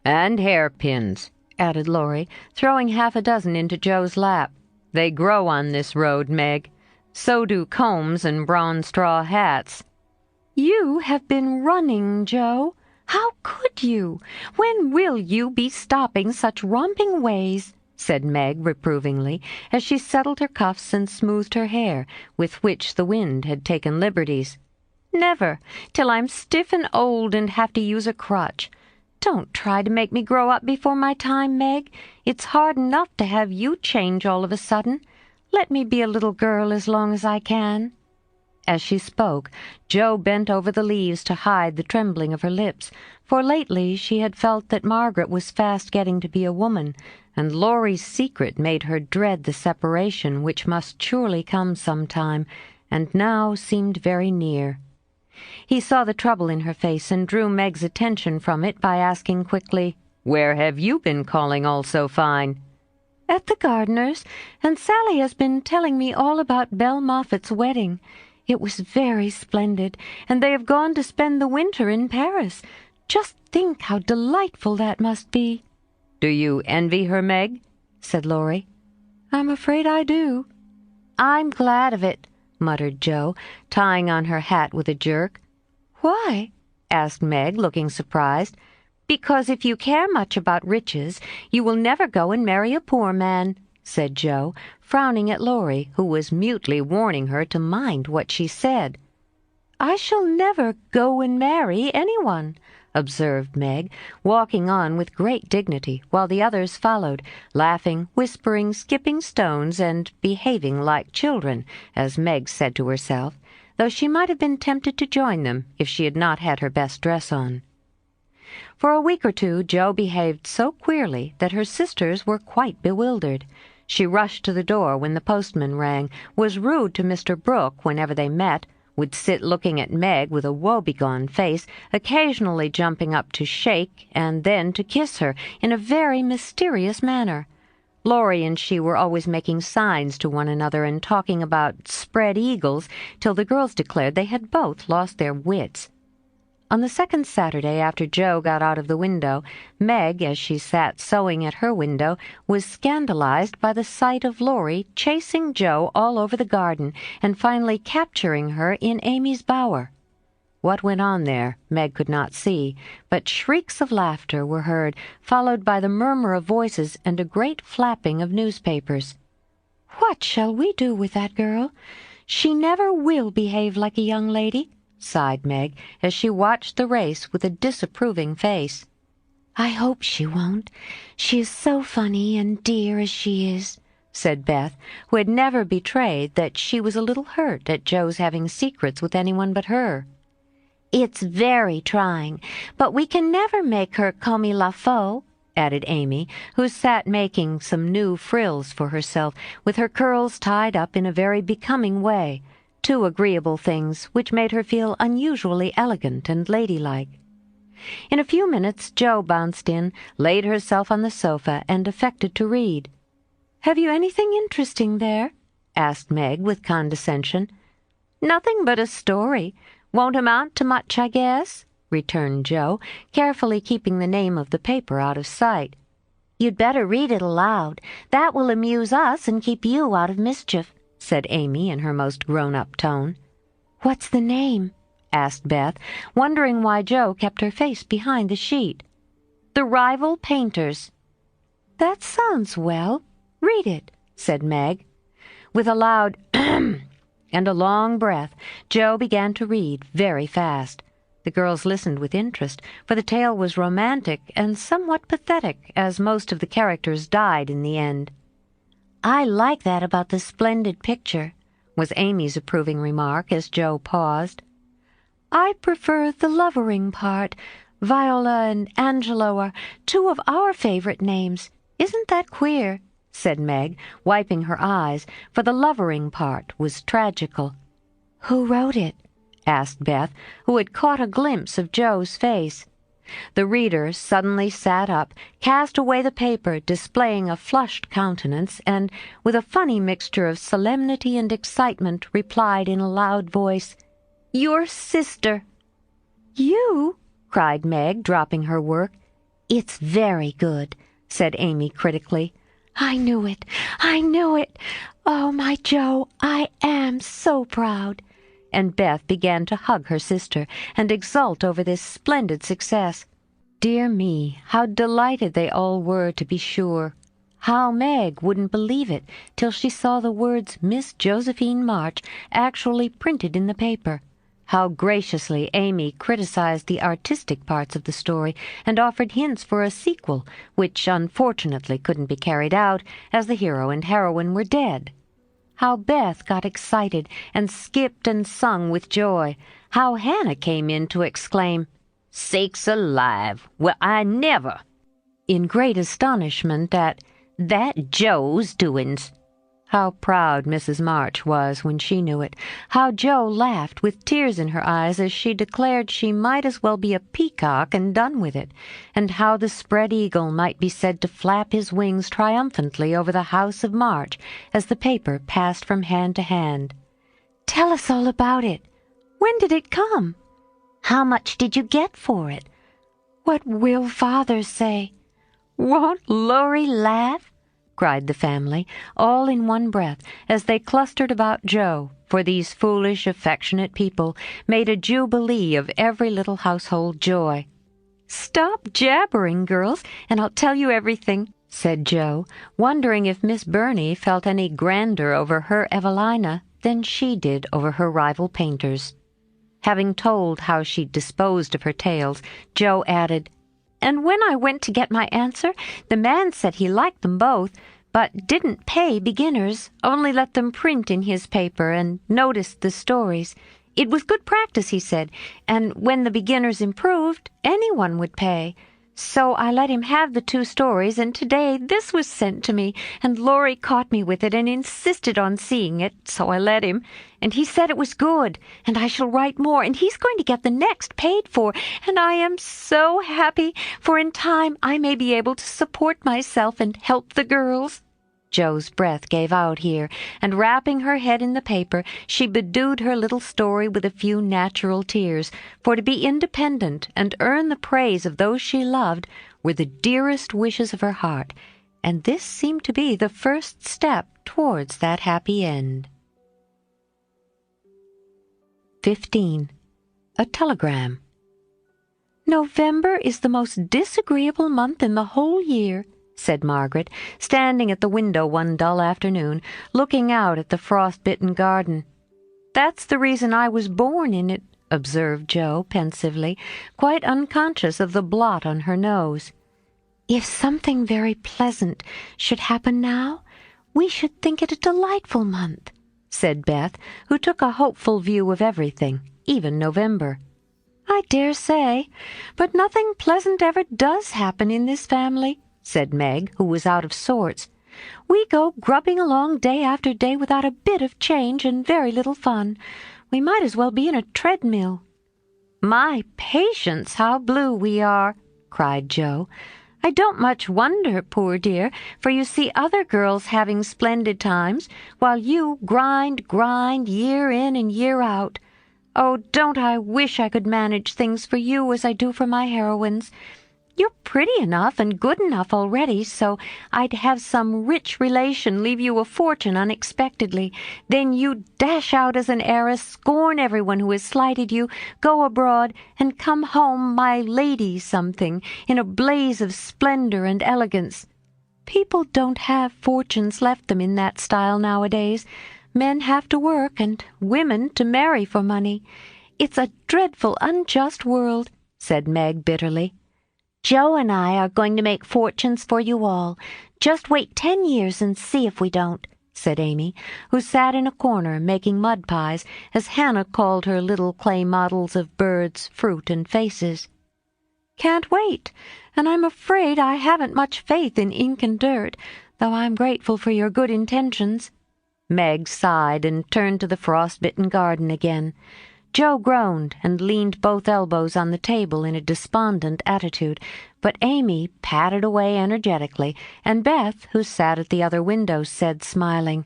"And hairpins," added Laurie, throwing 6 into Joe's lap. "They grow on this road, Meg. So do combs and brown straw hats." "You have been running, Joe. How could you? When will you be stopping such romping ways?" said Meg reprovingly, as she settled her cuffs and smoothed her hair, with which the wind had taken liberties. "Never, till I'm stiff and old and have to use a crutch. Don't try to make me grow up before my time, Meg. It's hard enough to have you change all of a sudden. Let me be a little girl as long as I can." As she spoke, Joe bent over the leaves to hide the trembling of her lips, for lately she had felt that Margaret was fast getting to be a woman, and Laurie's secret made her dread the separation which must surely come some time, and now seemed very near. He saw the trouble in her face and drew Meg's attention from it by asking quickly, "Where have you been calling all so fine?" "At the gardener's, and Sally has been telling me all about Belle Moffat's wedding. It was very splendid, and they have gone to spend the winter in Paris. Just think how delightful that must be." "Do you envy her, Meg?" said Laurie. "I'm afraid I do." "I'm glad of it," muttered Joe, tying on her hat with a jerk. "Why?" asked Meg, looking surprised. "Because if you care much about riches, you will never go and marry a poor man," said Joe, frowning at Laurie, who was mutely warning her to mind what she said. "I shall never go and marry anyone," observed Meg, walking on with great dignity, while the others followed, laughing, whispering, skipping stones, and behaving like children, as Meg said to herself, though she might have been tempted to join them if she had not had her best dress on. For a week or two Joe behaved so queerly that her sisters were quite bewildered. She rushed to the door when the postman rang, was rude to Mr. Brooke whenever they met, would sit looking at Meg with a woebegone face, occasionally jumping up to shake and then to kiss her in a very mysterious manner. Laurie and she were always making signs to one another and talking about spread eagles till the girls declared they had both lost their wits. On the second Saturday after Joe got out of the window, Meg, as she sat sewing at her window, was scandalized by the sight of Laurie chasing Joe all over the garden and finally capturing her in Amy's bower. What went on there, Meg could not see, but shrieks of laughter were heard, followed by the murmur of voices and a great flapping of newspapers. "What shall we do with that girl? She never will behave like a young lady," sighed Meg, as she watched the race with a disapproving face. "I hope she won't. She is so funny and dear as she is," said Beth, who had never betrayed that she was a little hurt at Joe's having secrets with anyone but her. "It's very trying, but we can never make her comme il la faut," added Amy, who sat making some new frills for herself, with her curls tied up in a very becoming way, two agreeable things which made her feel unusually elegant and ladylike. In a few minutes Joe bounced in, laid herself on the sofa, and affected to read. "Have you anything interesting there?" asked Meg with condescension. "Nothing but a story. Won't amount to much, I guess," returned Joe, carefully keeping the name of the paper out of sight. "You'd better read it aloud. That will amuse us and keep you out of mischief," said Amy in her most grown-up tone. "What's the name?" asked Beth, wondering why Joe kept her face behind the sheet. "The Rival Painters." "That sounds well. Read it," said Meg. With a loud ahem and a long breath, Joe began to read very fast. The girls listened with interest, for the tale was romantic and somewhat pathetic, as most of the characters died in the end. "I like that about the splendid picture," was Amy's approving remark as Joe paused. "I prefer the lovering part. Viola and Angelo are two of our favorite names. Isn't that queer?" said Meg, wiping her eyes, for the lovering part was tragical. "Who wrote it?" asked Beth, who had caught a glimpse of Joe's face. The reader suddenly sat up, cast away the paper, displaying a flushed countenance, and, with a funny mixture of solemnity and excitement, replied in a loud voice, "Your sister." "You?" cried Meg, dropping her work. "It's very good," said Amy critically. "I knew it! I knew it! Oh, my Joe, I am so proud!" And Beth began to hug her sister and exult over this splendid success. Dear me, how delighted they all were, to be sure! How Meg wouldn't believe it till she saw the words Miss Josephine March actually printed in the paper. How graciously Amy criticized the artistic parts of the story and offered hints for a sequel, which unfortunately couldn't be carried out, as the hero and heroine were dead. How Beth got excited and skipped and sung with joy. How Hannah came in to exclaim, "Sakes alive! Well, I never!" in great astonishment at "that Joe's doin's." How proud Mrs. March was when she knew it. How Joe laughed with tears in her eyes as she declared she might as well be a peacock and done with it, and how the spread eagle might be said to flap his wings triumphantly over the house of March as the paper passed from hand to hand. "Tell us all about it. When did it come? "How much did you get for it?" What will Father say?" "Won't Laurie laugh?" cried the family, all in one breath, as they clustered about Joe, for these foolish, affectionate people made a jubilee of every little household joy. "Stop jabbering, girls, and I'll tell you everything," said Joe, wondering if Miss Burney felt any grander over her Evelina than she did over her rival painters. Having told how she disposed of her tales, Joe added, "And when I went to get my answer, the man said he liked them both, but didn't pay beginners, only let them print in his paper and noticed the stories. It was good practice, he said, and when the beginners improved, anyone would pay. So I let him have the 2 stories, and today this was sent to me, and Laurie caught me with it and insisted on seeing it, so I let him, and he said it was good, and I shall write more, and he's going to get the next paid for, and I am so happy, for in time I may be able to support myself and help the girls." Joe's breath gave out here, and wrapping her head in the paper, she bedewed her little story with a few natural tears, for to be independent and earn the praise of those she loved were the dearest wishes of her heart, and this seemed to be the first step towards that happy end. 15. A telegram. November is the most disagreeable month in the whole year, said Margaret, standing at the window one dull afternoon, looking out at the frost-bitten garden. That's the reason I was born in it, observed Jo pensively, quite unconscious of the blot on her nose. If something very pleasant should happen now, we should think it a delightful month, said Beth, who took a hopeful view of everything, even November. I dare say, but nothing pleasant ever does happen in this family, said Meg, who was out of sorts. We go grubbing along day after day without a bit of change and very little fun. We might as well be in a treadmill. My patience, how blue we are, cried Jo. I don't much wonder, poor dear, for you see other girls having splendid times, while you grind, year in and year out. Oh, don't I wish I could manage things for you as I do for my heroines. You're pretty enough and good enough already, so I'd have some rich relation leave you a fortune unexpectedly. Then you'd dash out as an heiress, scorn everyone who has slighted you, go abroad, and come home my lady something, in a blaze of splendor and elegance. People don't have fortunes left them in that style nowadays. Men have to work, and women to marry for money. It's a dreadful, unjust world, said Meg bitterly. Jo and I are going to make fortunes for you all. Just wait 10 years and see if we don't, said Amy, who sat in a corner making mud pies, as Hannah called her little clay models of birds, fruit, and faces. Can't wait, and I'm afraid I haven't much faith in ink and dirt, though I'm grateful for your good intentions. Meg sighed and turned to the frost-bitten garden again. Jo groaned and leaned both elbows on the table in a despondent attitude, but Amy patted away energetically, and Beth, who sat at the other window, said, smiling,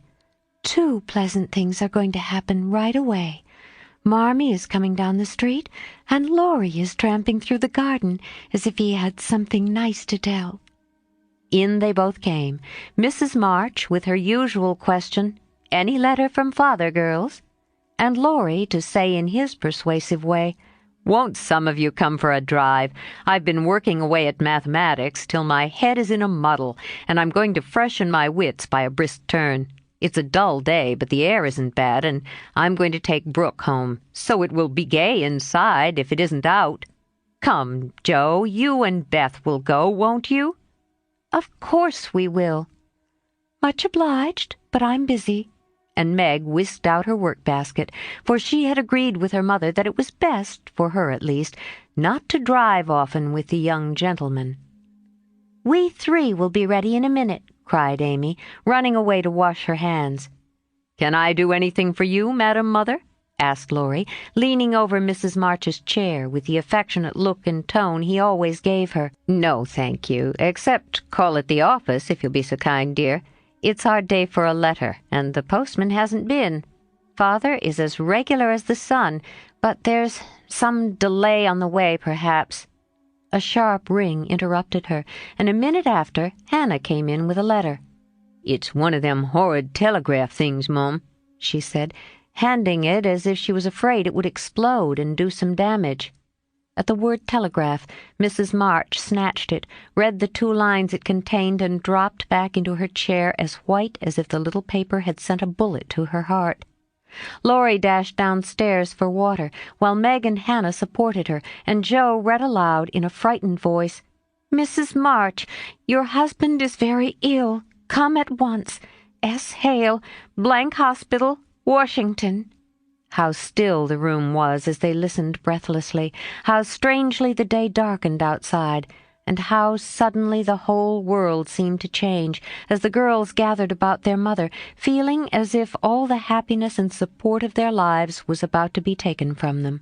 2 pleasant things are going to happen right away. Marmee is coming down the street, and Laurie is tramping through the garden as if he had something nice to tell. In they both came, Mrs. March with her usual question, "Any letter from father, girls?" and Laurie to say in his persuasive way, "Won't some of you come for a drive? I've been working away at mathematics till my head is in a muddle, and I'm going to freshen my wits by a brisk turn. It's a dull day, but the air isn't bad, and I'm going to take Brooke home, so it will be gay inside if it isn't out. Come, Jo, you and Beth will go, won't you?" "Of course we will." "Much obliged, but I'm busy." And Meg whisked out her work-basket, for she had agreed with her mother that it was best, for her at least, not to drive often with the young gentleman. "We 3 will be ready in a minute," cried Amy, running away to wash her hands. "Can I do anything for you, Madam Mother?" asked Laurie, leaning over Mrs. March's chair with the affectionate look and tone he always gave her. "No, thank you, except call at the office, if you'll be so kind, dear. It's our day for a letter, and the postman hasn't been. Father is as regular as the sun, but there's some delay on the way, perhaps." A sharp ring interrupted her, and a minute after Hannah came in with a letter. "It's one of them horrid telegraph things, Mum," she said, handing it as if she was afraid it would explode and do some damage. At the word telegraph, Mrs. March snatched it, read the 2 lines it contained, and dropped back into her chair as white as if the little paper had sent a bullet to her heart. Laurie dashed downstairs for water, while Meg and Hannah supported her, and Jo read aloud in a frightened voice, "Mrs. March, your husband is very ill. Come at once. S. Hale, Blank Hospital, Washington." How still the room was as they listened breathlessly, how strangely the day darkened outside, and how suddenly the whole world seemed to change as the girls gathered about their mother, feeling as if all the happiness and support of their lives was about to be taken from them.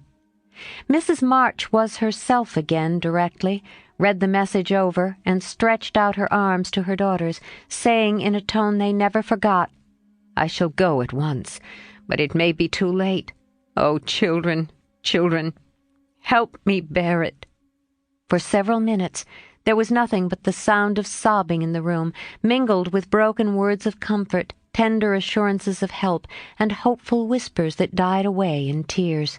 Mrs. March was herself again directly, read the message over, and stretched out her arms to her daughters, saying in a tone they never forgot, "I shall go at once, but it may be too late. Oh, children, children, help me bear it." For several minutes there was nothing but the sound of sobbing in the room, mingled with broken words of comfort, tender assurances of help, and hopeful whispers that died away in tears.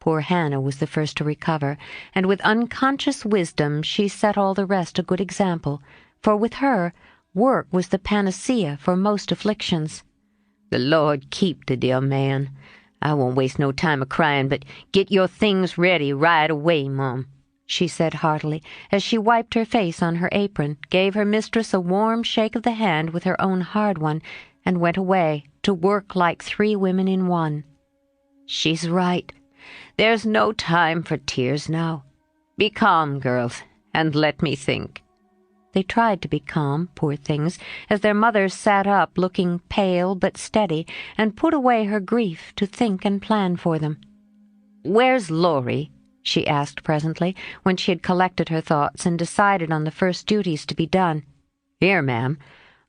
Poor Hannah was the first to recover, and with unconscious wisdom she set all the rest a good example, for with her, work was the panacea for most afflictions. "The Lord keep the dear man. I won't waste no time a-crying, but get your things ready right away, Mum," she said heartily, as she wiped her face on her apron, gave her mistress a warm shake of the hand with her own hard one, and went away to work like 3 women in one. "She's right. There's no time for tears now. Be calm, girls, and let me think." They tried to be calm, poor things, as their mother sat up looking pale but steady, and put away her grief to think and plan for them. "Where's Laurie?" she asked presently, when she had collected her thoughts and decided on the first duties to be done. "Here, ma'am.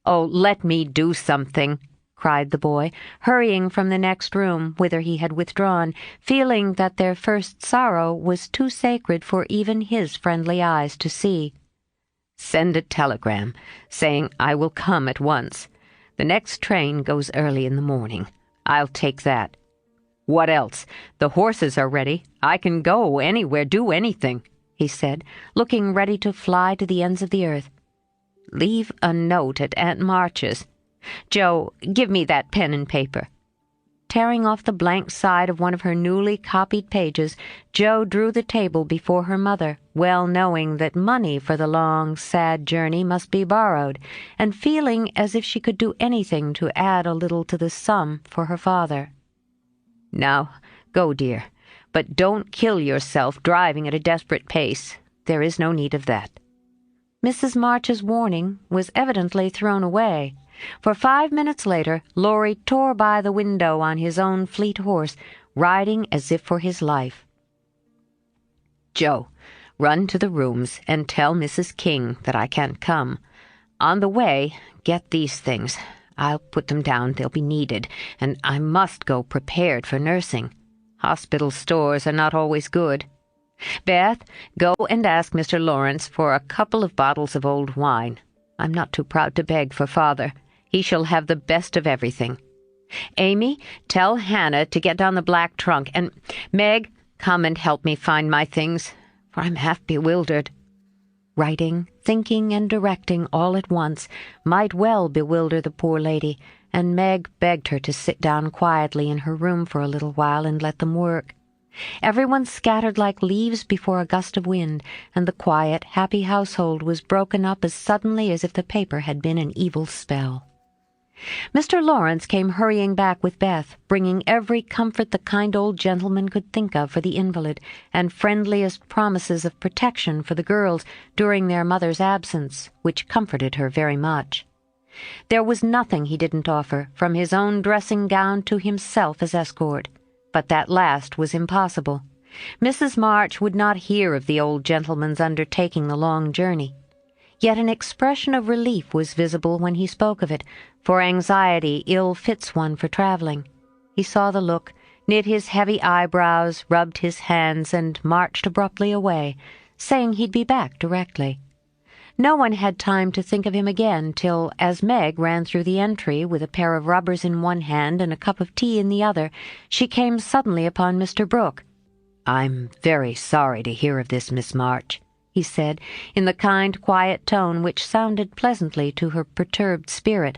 Oh, let me do something," cried the boy, hurrying from the next room, whither he had withdrawn, feeling that their first sorrow was too sacred for even his friendly eyes to see. "Send a telegram, saying I will come at once. The next train goes early in the morning. I'll take that. What else? The horses are ready. I can go anywhere, do anything," he said, looking ready to fly to the ends of the earth. "Leave a note at Aunt March's. Joe, give me that pen and paper." Tearing off the blank side of one of her newly copied pages, Jo drew the table before her mother, well knowing that money for the long, sad journey must be borrowed, and feeling as if she could do anything to add a little to the sum for her father. "Now, go, dear, but don't kill yourself driving at a desperate pace. There is no need of that." Mrs. March's warning was evidently thrown away, for 5 minutes later Laurie tore by the window on his own fleet horse, riding as if for his life. "Joe, run to the rooms and tell Mrs. King that I can't come. On the way, get these things. I'll put them down, they'll be needed, and I must go prepared for nursing. Hospital stores are not always good. Beth, go and ask Mr. Lawrence for a couple of bottles of old wine. I'm not too proud to beg for Father. He shall have the best of everything. Amy, tell Hannah to get down the black trunk, and Meg, come and help me find my things, for I'm half bewildered." Writing, thinking, and directing all at once might well bewilder the poor lady, and Meg begged her to sit down quietly in her room for a little while and let them work. Everyone scattered like leaves before a gust of wind, and the quiet, happy household was broken up as suddenly as if the paper had been an evil spell. Mr. Lawrence came hurrying back with Beth, bringing every comfort the kind old gentleman could think of for the invalid, and friendliest promises of protection for the girls during their mother's absence, which comforted her very much. There was nothing he didn't offer, from his own dressing-gown to himself as escort, but that last was impossible. Mrs. March would not hear of the old gentleman's undertaking the long journey. Yet an expression of relief was visible when he spoke of it, for anxiety ill fits one for traveling. He saw the look, knit his heavy eyebrows, rubbed his hands, and marched abruptly away, saying he'd be back directly. No one had time to think of him again till, as Meg ran through the entry with a pair of rubbers in one hand and a cup of tea in the other, she came suddenly upon Mr. Brooke. "I'm very sorry to hear of this, Miss March," he said, in the kind, quiet tone which sounded pleasantly to her perturbed spirit.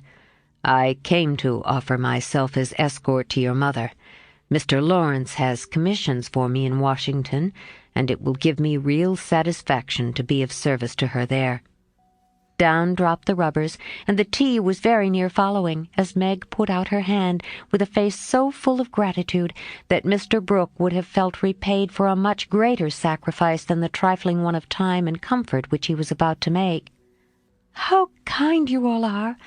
"I came to offer myself as escort to your mother. Mr. Lawrence has commissions for me in Washington, and it will give me real satisfaction to be of service to her there." Down dropped the rubbers, and the tea was very near following, as Meg put out her hand with a face so full of gratitude that Mr. Brooke would have felt repaid for a much greater sacrifice than the trifling one of time and comfort which he was about to make. "How kind you all are!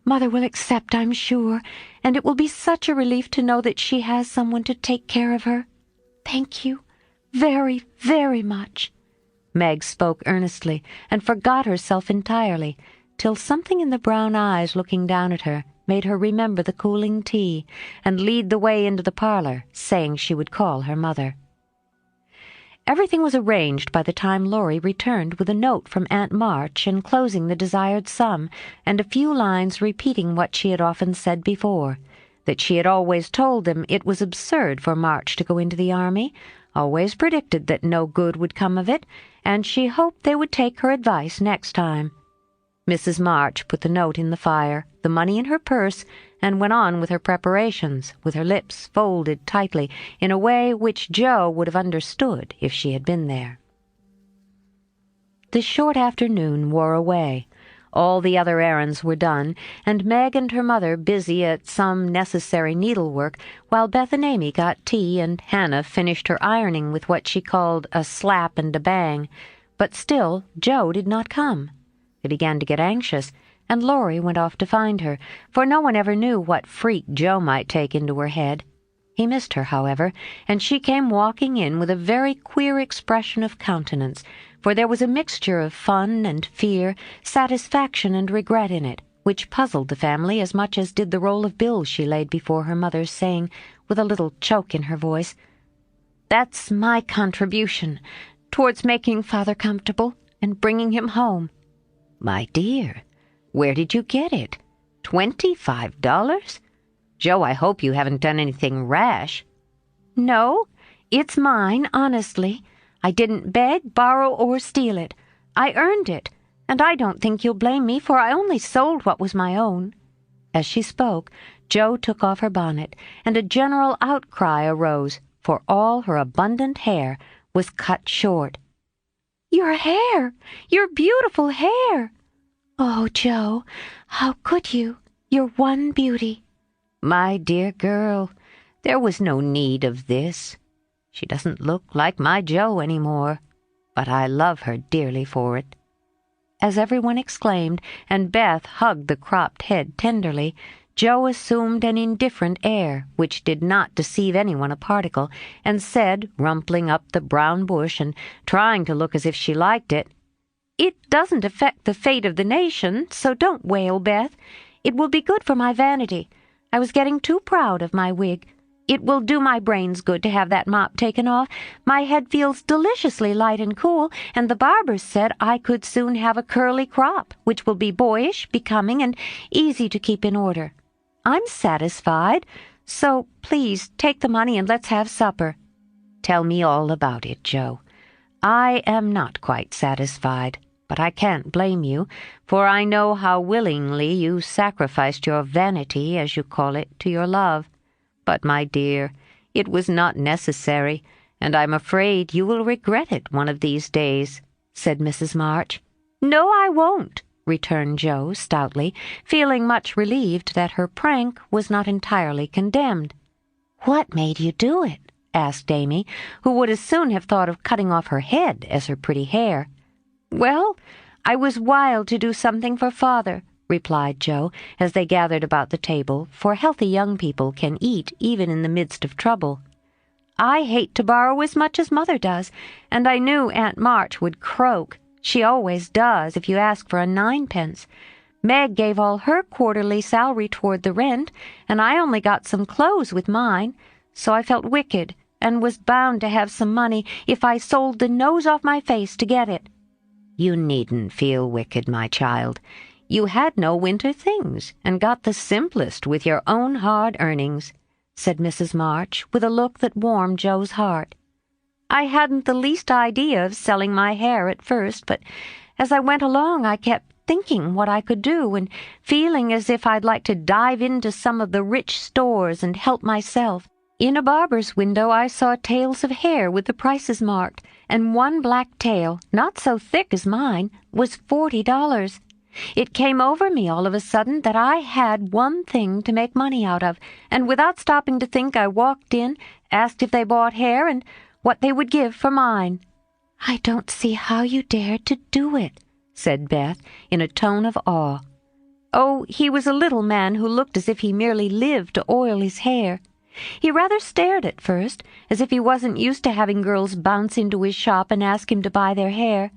Mother will accept, I'm sure, and it will be such a relief to know that she has someone to take care of her. Thank you. very, very much." Meg spoke earnestly and forgot herself entirely, till something in the brown eyes looking down at her made her remember the cooling tea and lead the way into the parlor, saying she would call her mother. Everything was arranged by the time Laurie returned with a note from Aunt March enclosing the desired sum, and a few lines repeating what she had often said before, that she had always told them it was absurd for March to go into the army, always predicted that no good would come of it, and she hoped they would take her advice next time. Mrs. March put the note in the fire, the money in her purse, and went on with her preparations, with her lips folded tightly in a way which Jo would have understood if she had been there. The short afternoon wore away. All the other errands were done, and Meg and her mother busy at some necessary needlework, while Beth and Amy got tea and Hannah finished her ironing with what she called a slap and a bang. But still Jo did not come. They began to get anxious, and Laurie went off to find her, for no one ever knew what freak Jo might take into her head. He missed her, however, and she came walking in with a very queer expression of countenance, for there was a mixture of fun and fear, satisfaction and regret in it, which puzzled the family as much as did the roll of bills she laid before her mother, saying, with a little choke in her voice, "That's my contribution towards making Father comfortable and bringing him home." My dear, where did you get it? $25? Jo, I hope you haven't done anything rash. "No, it's mine, honestly. I didn't beg, borrow, or steal it. I earned it, and I don't think you'll blame me, for I only sold what was my own." As she spoke, Jo took off her bonnet, and a general outcry arose, for all her abundant hair was cut short. "Your hair! Your beautiful hair! Oh, Jo, how could you? Your one beauty." My dear girl, there was no need of this. She doesn't look like my Jo any more, but I love her dearly for it." As everyone exclaimed, and Beth hugged the cropped head tenderly, Jo assumed an indifferent air, which did not deceive anyone a particle, and said, rumpling up the brown bush and trying to look as if she liked it, "It doesn't affect the fate of the nation, so don't wail, Beth. It will be good for my vanity. I was getting too proud of my wig. It will do my brains good to have that mop taken off. My head feels deliciously light and cool, and the barber said I could soon have a curly crop, which will be boyish, becoming, and easy to keep in order. I'm satisfied, so please take the money and let's have supper." Tell me all about it, Jo. I am not quite satisfied, but I can't blame you, for I know how willingly you sacrificed your vanity, as you call it, to your love. But, my dear, it was not necessary, and I'm afraid you will regret it one of these days," said Mrs. March. "No, I won't," returned Jo stoutly, feeling much relieved that her prank was not entirely condemned. "What made you do it?" asked Amy, who would as soon have thought of cutting off her head as her pretty hair. "Well, I was wild to do something for Father," replied Jo, as they gathered about the table, for healthy young people can eat even in the midst of trouble. "I hate to borrow as much as Mother does, and I knew Aunt March would croak. She always does if you ask for a 9-pence. Meg gave all her quarterly salary toward the rent, and I only got some clothes with mine, so I felt wicked and was bound to have some money if I sold the nose off my face to get it." You needn't feel wicked, my child. You had no winter things, and got the simplest with your own hard earnings," said Mrs. March, with a look that warmed Jo's heart. "I hadn't the least idea of selling my hair at first, but as I went along I kept thinking what I could do and feeling as if I'd like to dive into some of the rich stores and help myself. In a barber's window I saw tails of hair with the prices marked, and one black tail, not so thick as mine, was $40. It came over me all of a sudden that I had one thing to make money out of, and without stopping to think I walked in, asked if they bought hair, and what they would give for mine." "I don't see how you dared to do it," said Beth, in a tone of awe. "Oh, he was a little man who looked as if he merely lived to oil his hair. He rather stared at first, as if he wasn't used to having girls bounce into his shop and ask him to buy their hair.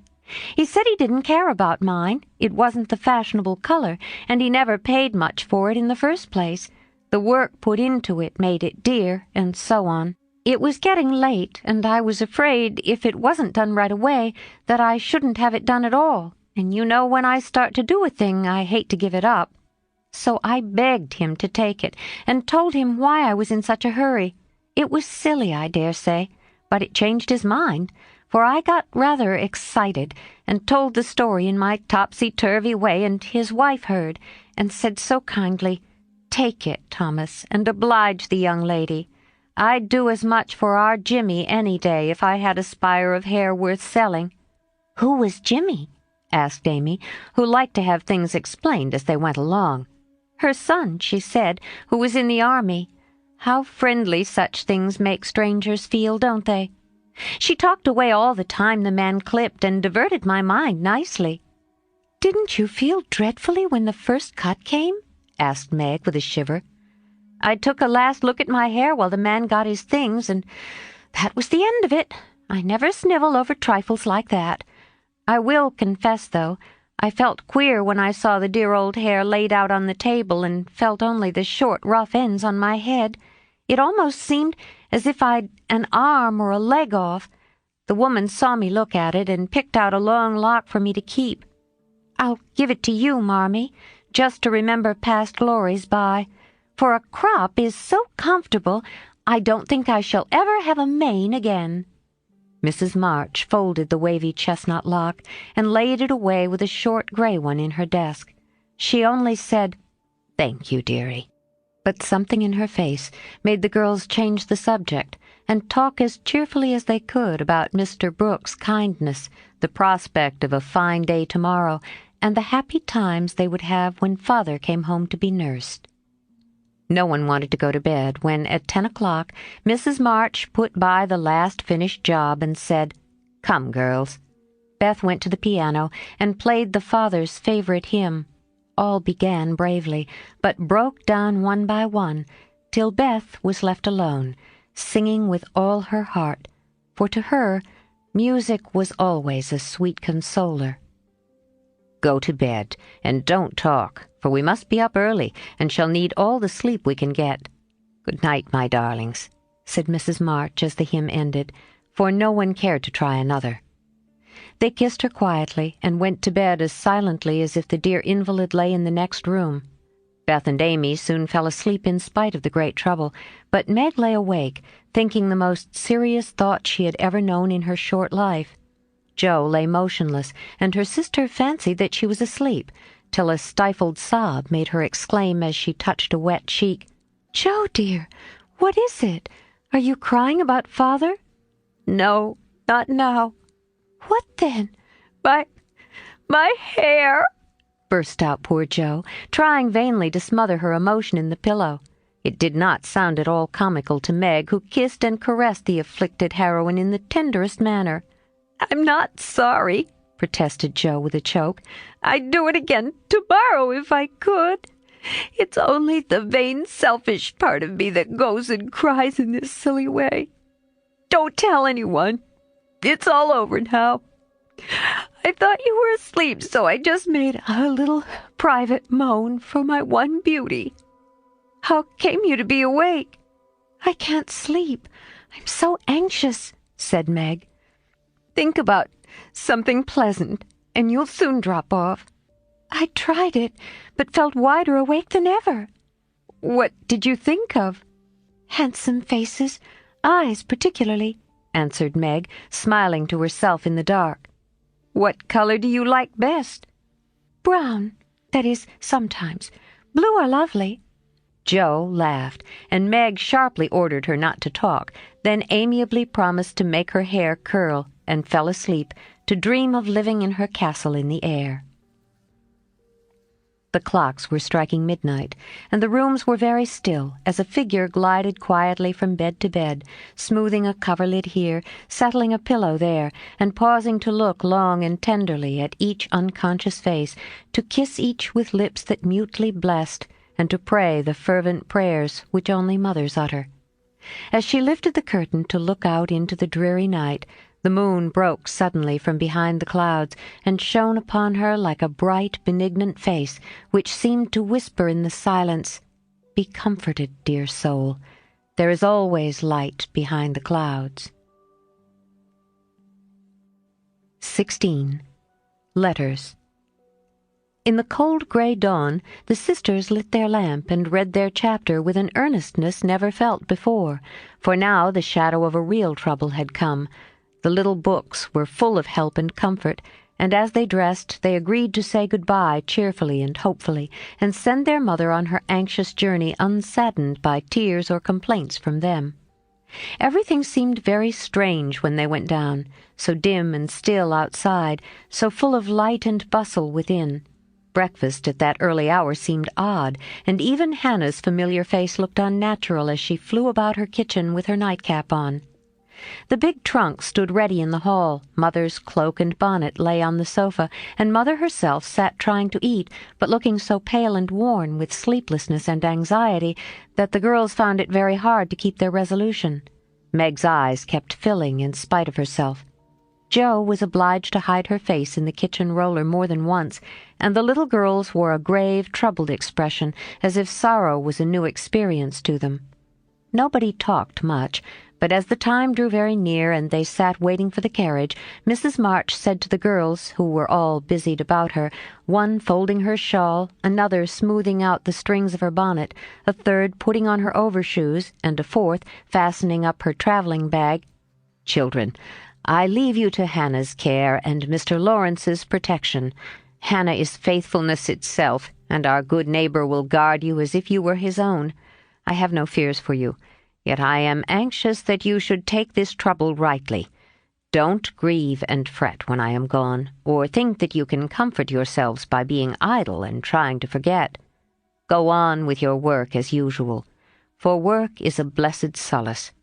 He said he didn't care about mine. It wasn't the fashionable color, and he never paid much for it in the first place. The work put into it made it dear, and so on. It was getting late, and I was afraid if it wasn't done right away that I shouldn't have it done at all, and you know when I start to do a thing I hate to give it up. So I begged him to take it, and told him why I was in such a hurry. It was silly, I dare say, but it changed his mind, for I got rather excited, and told the story in my topsy-turvy way, and his wife heard, and said so kindly, "Take it, Thomas, and oblige the young lady. I'd do as much for our Jimmy any day if I had a spire of hair worth selling." "Who was Jimmy?" asked Amy, who liked to have things explained as they went along. "Her son," she said, "who was in the army. How friendly such things make strangers feel, don't they? She talked away all the time the man clipped and diverted my mind nicely." "Didn't you feel dreadfully when the first cut came?" asked Meg with a shiver. "I took a last look at my hair while the man got his things, and that was the end of it. I never snivel over trifles like that. I will confess, though, I felt queer when I saw the dear old hair laid out on the table and felt only the short, rough ends on my head. It almost seemed as if I'd an arm or a leg off. The woman saw me look at it and picked out a long lock for me to keep. I'll give it to you, Marmee, just to remember past glories by. For a crop is so comfortable, I don't think I shall ever have a mane again." Mrs. March folded the wavy chestnut lock and laid it away with a short gray one in her desk. She only said, "Thank you, dearie." But something in her face made the girls change the subject and talk as cheerfully as they could about Mr. Brooks' kindness, the prospect of a fine day tomorrow, and the happy times they would have when Father came home to be nursed. No one wanted to go to bed when, at 10 o'clock, Mrs. March put by the last finished job and said, "Come, girls." Beth went to the piano and played the Father's favorite hymn. All began bravely, but broke down one by one, till Beth was left alone, singing with all her heart, for to her music was always a sweet consoler. "Go to bed, and don't talk, for we must be up early, and shall need all the sleep we can get. Good night, my darlings," said Mrs. March as the hymn ended, for no one cared to try another. They kissed her quietly and went to bed as silently as if the dear invalid lay in the next room. Beth and Amy soon fell asleep in spite of the great trouble, but Meg lay awake, thinking the most serious thoughts she had ever known in her short life. Jo lay motionless, and her sister fancied that she was asleep, till a stifled sob made her exclaim as she touched a wet cheek, "Jo, dear, what is it? Are you crying about Father?" "No, not now." "What then?" My hair," burst out poor Jo, trying vainly to smother her emotion in the pillow. It did not sound at all comical to Meg, who kissed and caressed the afflicted heroine in the tenderest manner. "I'm not sorry," protested Jo with a choke. "I'd do it again tomorrow if I could. It's only the vain, selfish part of me that goes and cries in this silly way. Don't tell anyone. It's all over now. I thought you were asleep, so I just made a little private moan for my one beauty. How came you to be awake?" "I can't sleep. I'm so anxious," said Meg. "Think about something pleasant, and you'll soon drop off." "I tried it, but felt wider awake than ever." "What did you think of?" "Handsome faces, eyes particularly," answered Meg, smiling to herself in the dark. "What color do you like best?" "Brown, that is, sometimes. Blue are lovely." Jo laughed, and Meg sharply ordered her not to talk, then amiably promised to make her hair curl, and fell asleep to dream of living in her castle in the air. The clocks were striking midnight, and the rooms were very still as a figure glided quietly from bed to bed, smoothing a coverlid here, settling a pillow there, and pausing to look long and tenderly at each unconscious face, to kiss each with lips that mutely blessed, and to pray the fervent prayers which only mothers utter. As she lifted the curtain to look out into the dreary night, the moon broke suddenly from behind the clouds and shone upon her like a bright, benignant face, which seemed to whisper in the silence, "Be comforted, dear soul. There is always light behind the clouds." 16. Letters. In the cold grey dawn, the sisters lit their lamp and read their chapter with an earnestness never felt before, for now the shadow of a real trouble had come. The little books were full of help and comfort, and as they dressed they agreed to say good-bye cheerfully and hopefully, and send their mother on her anxious journey unsaddened by tears or complaints from them. Everything seemed very strange when they went down, so dim and still outside, so full of light and bustle within. Breakfast at that early hour seemed odd, and even Hannah's familiar face looked unnatural as she flew about her kitchen with her nightcap on. The big trunk stood ready in the hall, Mother's cloak and bonnet lay on the sofa, and Mother herself sat trying to eat, but looking so pale and worn with sleeplessness and anxiety that the girls found it very hard to keep their resolution. Meg's eyes kept filling in spite of herself. Jo was obliged to hide her face in the kitchen roller more than once, and the little girls wore a grave, troubled expression, as if sorrow was a new experience to them. Nobody talked much, but as the time drew very near and they sat waiting for the carriage, Mrs. March said to the girls, who were all busied about her, one folding her shawl, another smoothing out the strings of her bonnet, a third putting on her overshoes, and a fourth fastening up her travelling bag, "Children, I leave you to Hannah's care and Mr. Lawrence's protection. Hannah is faithfulness itself, and our good neighbor will guard you as if you were his own. I have no fears for you, yet I am anxious that you should take this trouble rightly. Don't grieve and fret when I am gone, or think that you can comfort yourselves by being idle and trying to forget. Go on with your work as usual, for work is a blessed solace.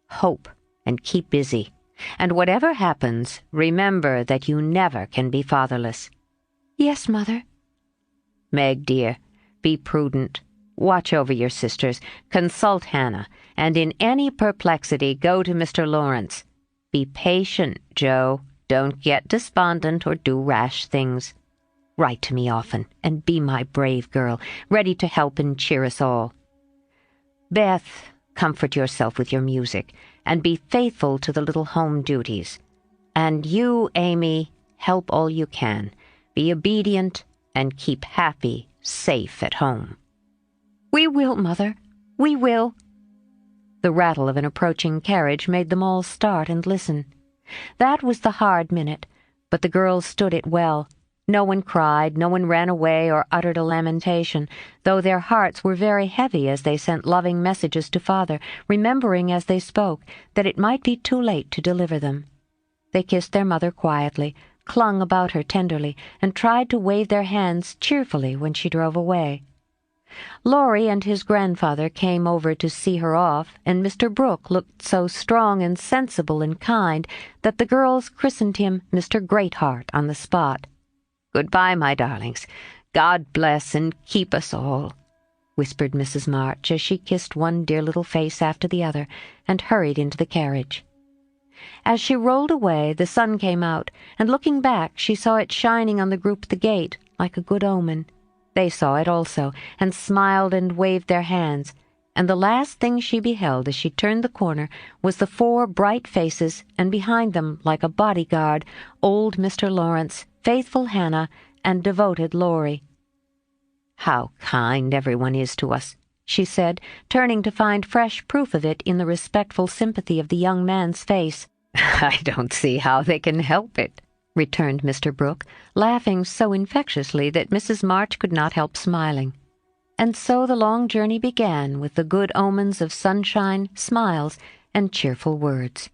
Hope and keep busy. And whatever happens, remember that you never can be fatherless." "Yes, Mother." "Meg, dear, be prudent. Watch over your sisters, consult Hannah, and in any perplexity go to Mr. Lawrence. Be patient, Jo. Don't get despondent or do rash things. Write to me often, and be my brave girl, ready to help and cheer us all. Beth, comfort yourself with your music, and be faithful to the little home duties. And you, Amy, help all you can. Be obedient, and keep happy, safe at home." "We will, Mother, we will." The rattle of an approaching carriage made them all start and listen. That was the hard minute, but the girls stood it well. No one cried, no one ran away or uttered a lamentation, though their hearts were very heavy as they sent loving messages to Father, remembering as they spoke that it might be too late to deliver them. They kissed their mother quietly, clung about her tenderly, and tried to wave their hands cheerfully when she drove away. Laurie and his grandfather came over to see her off, and Mr. Brooke looked so strong and sensible and kind that the girls christened him Mr. Greatheart on the spot. "Goodbye, my darlings. God bless and keep us all," whispered Mrs. March as she kissed one dear little face after the other and hurried into the carriage. As she rolled away, the sun came out, and looking back she saw it shining on the group at the gate like a good omen. They saw it also, and smiled and waved their hands, and the last thing she beheld as she turned the corner was the 4 bright faces, and behind them, like a bodyguard, old Mr. Lawrence, faithful Hannah, and devoted Laurie. "How kind everyone is to us," she said, turning to find fresh proof of it in the respectful sympathy of the young man's face. "I don't see how they can help it," returned Mr. Brooke, laughing so infectiously that Mrs. March could not help smiling. And so the long journey began with the good omens of sunshine, smiles, and cheerful words.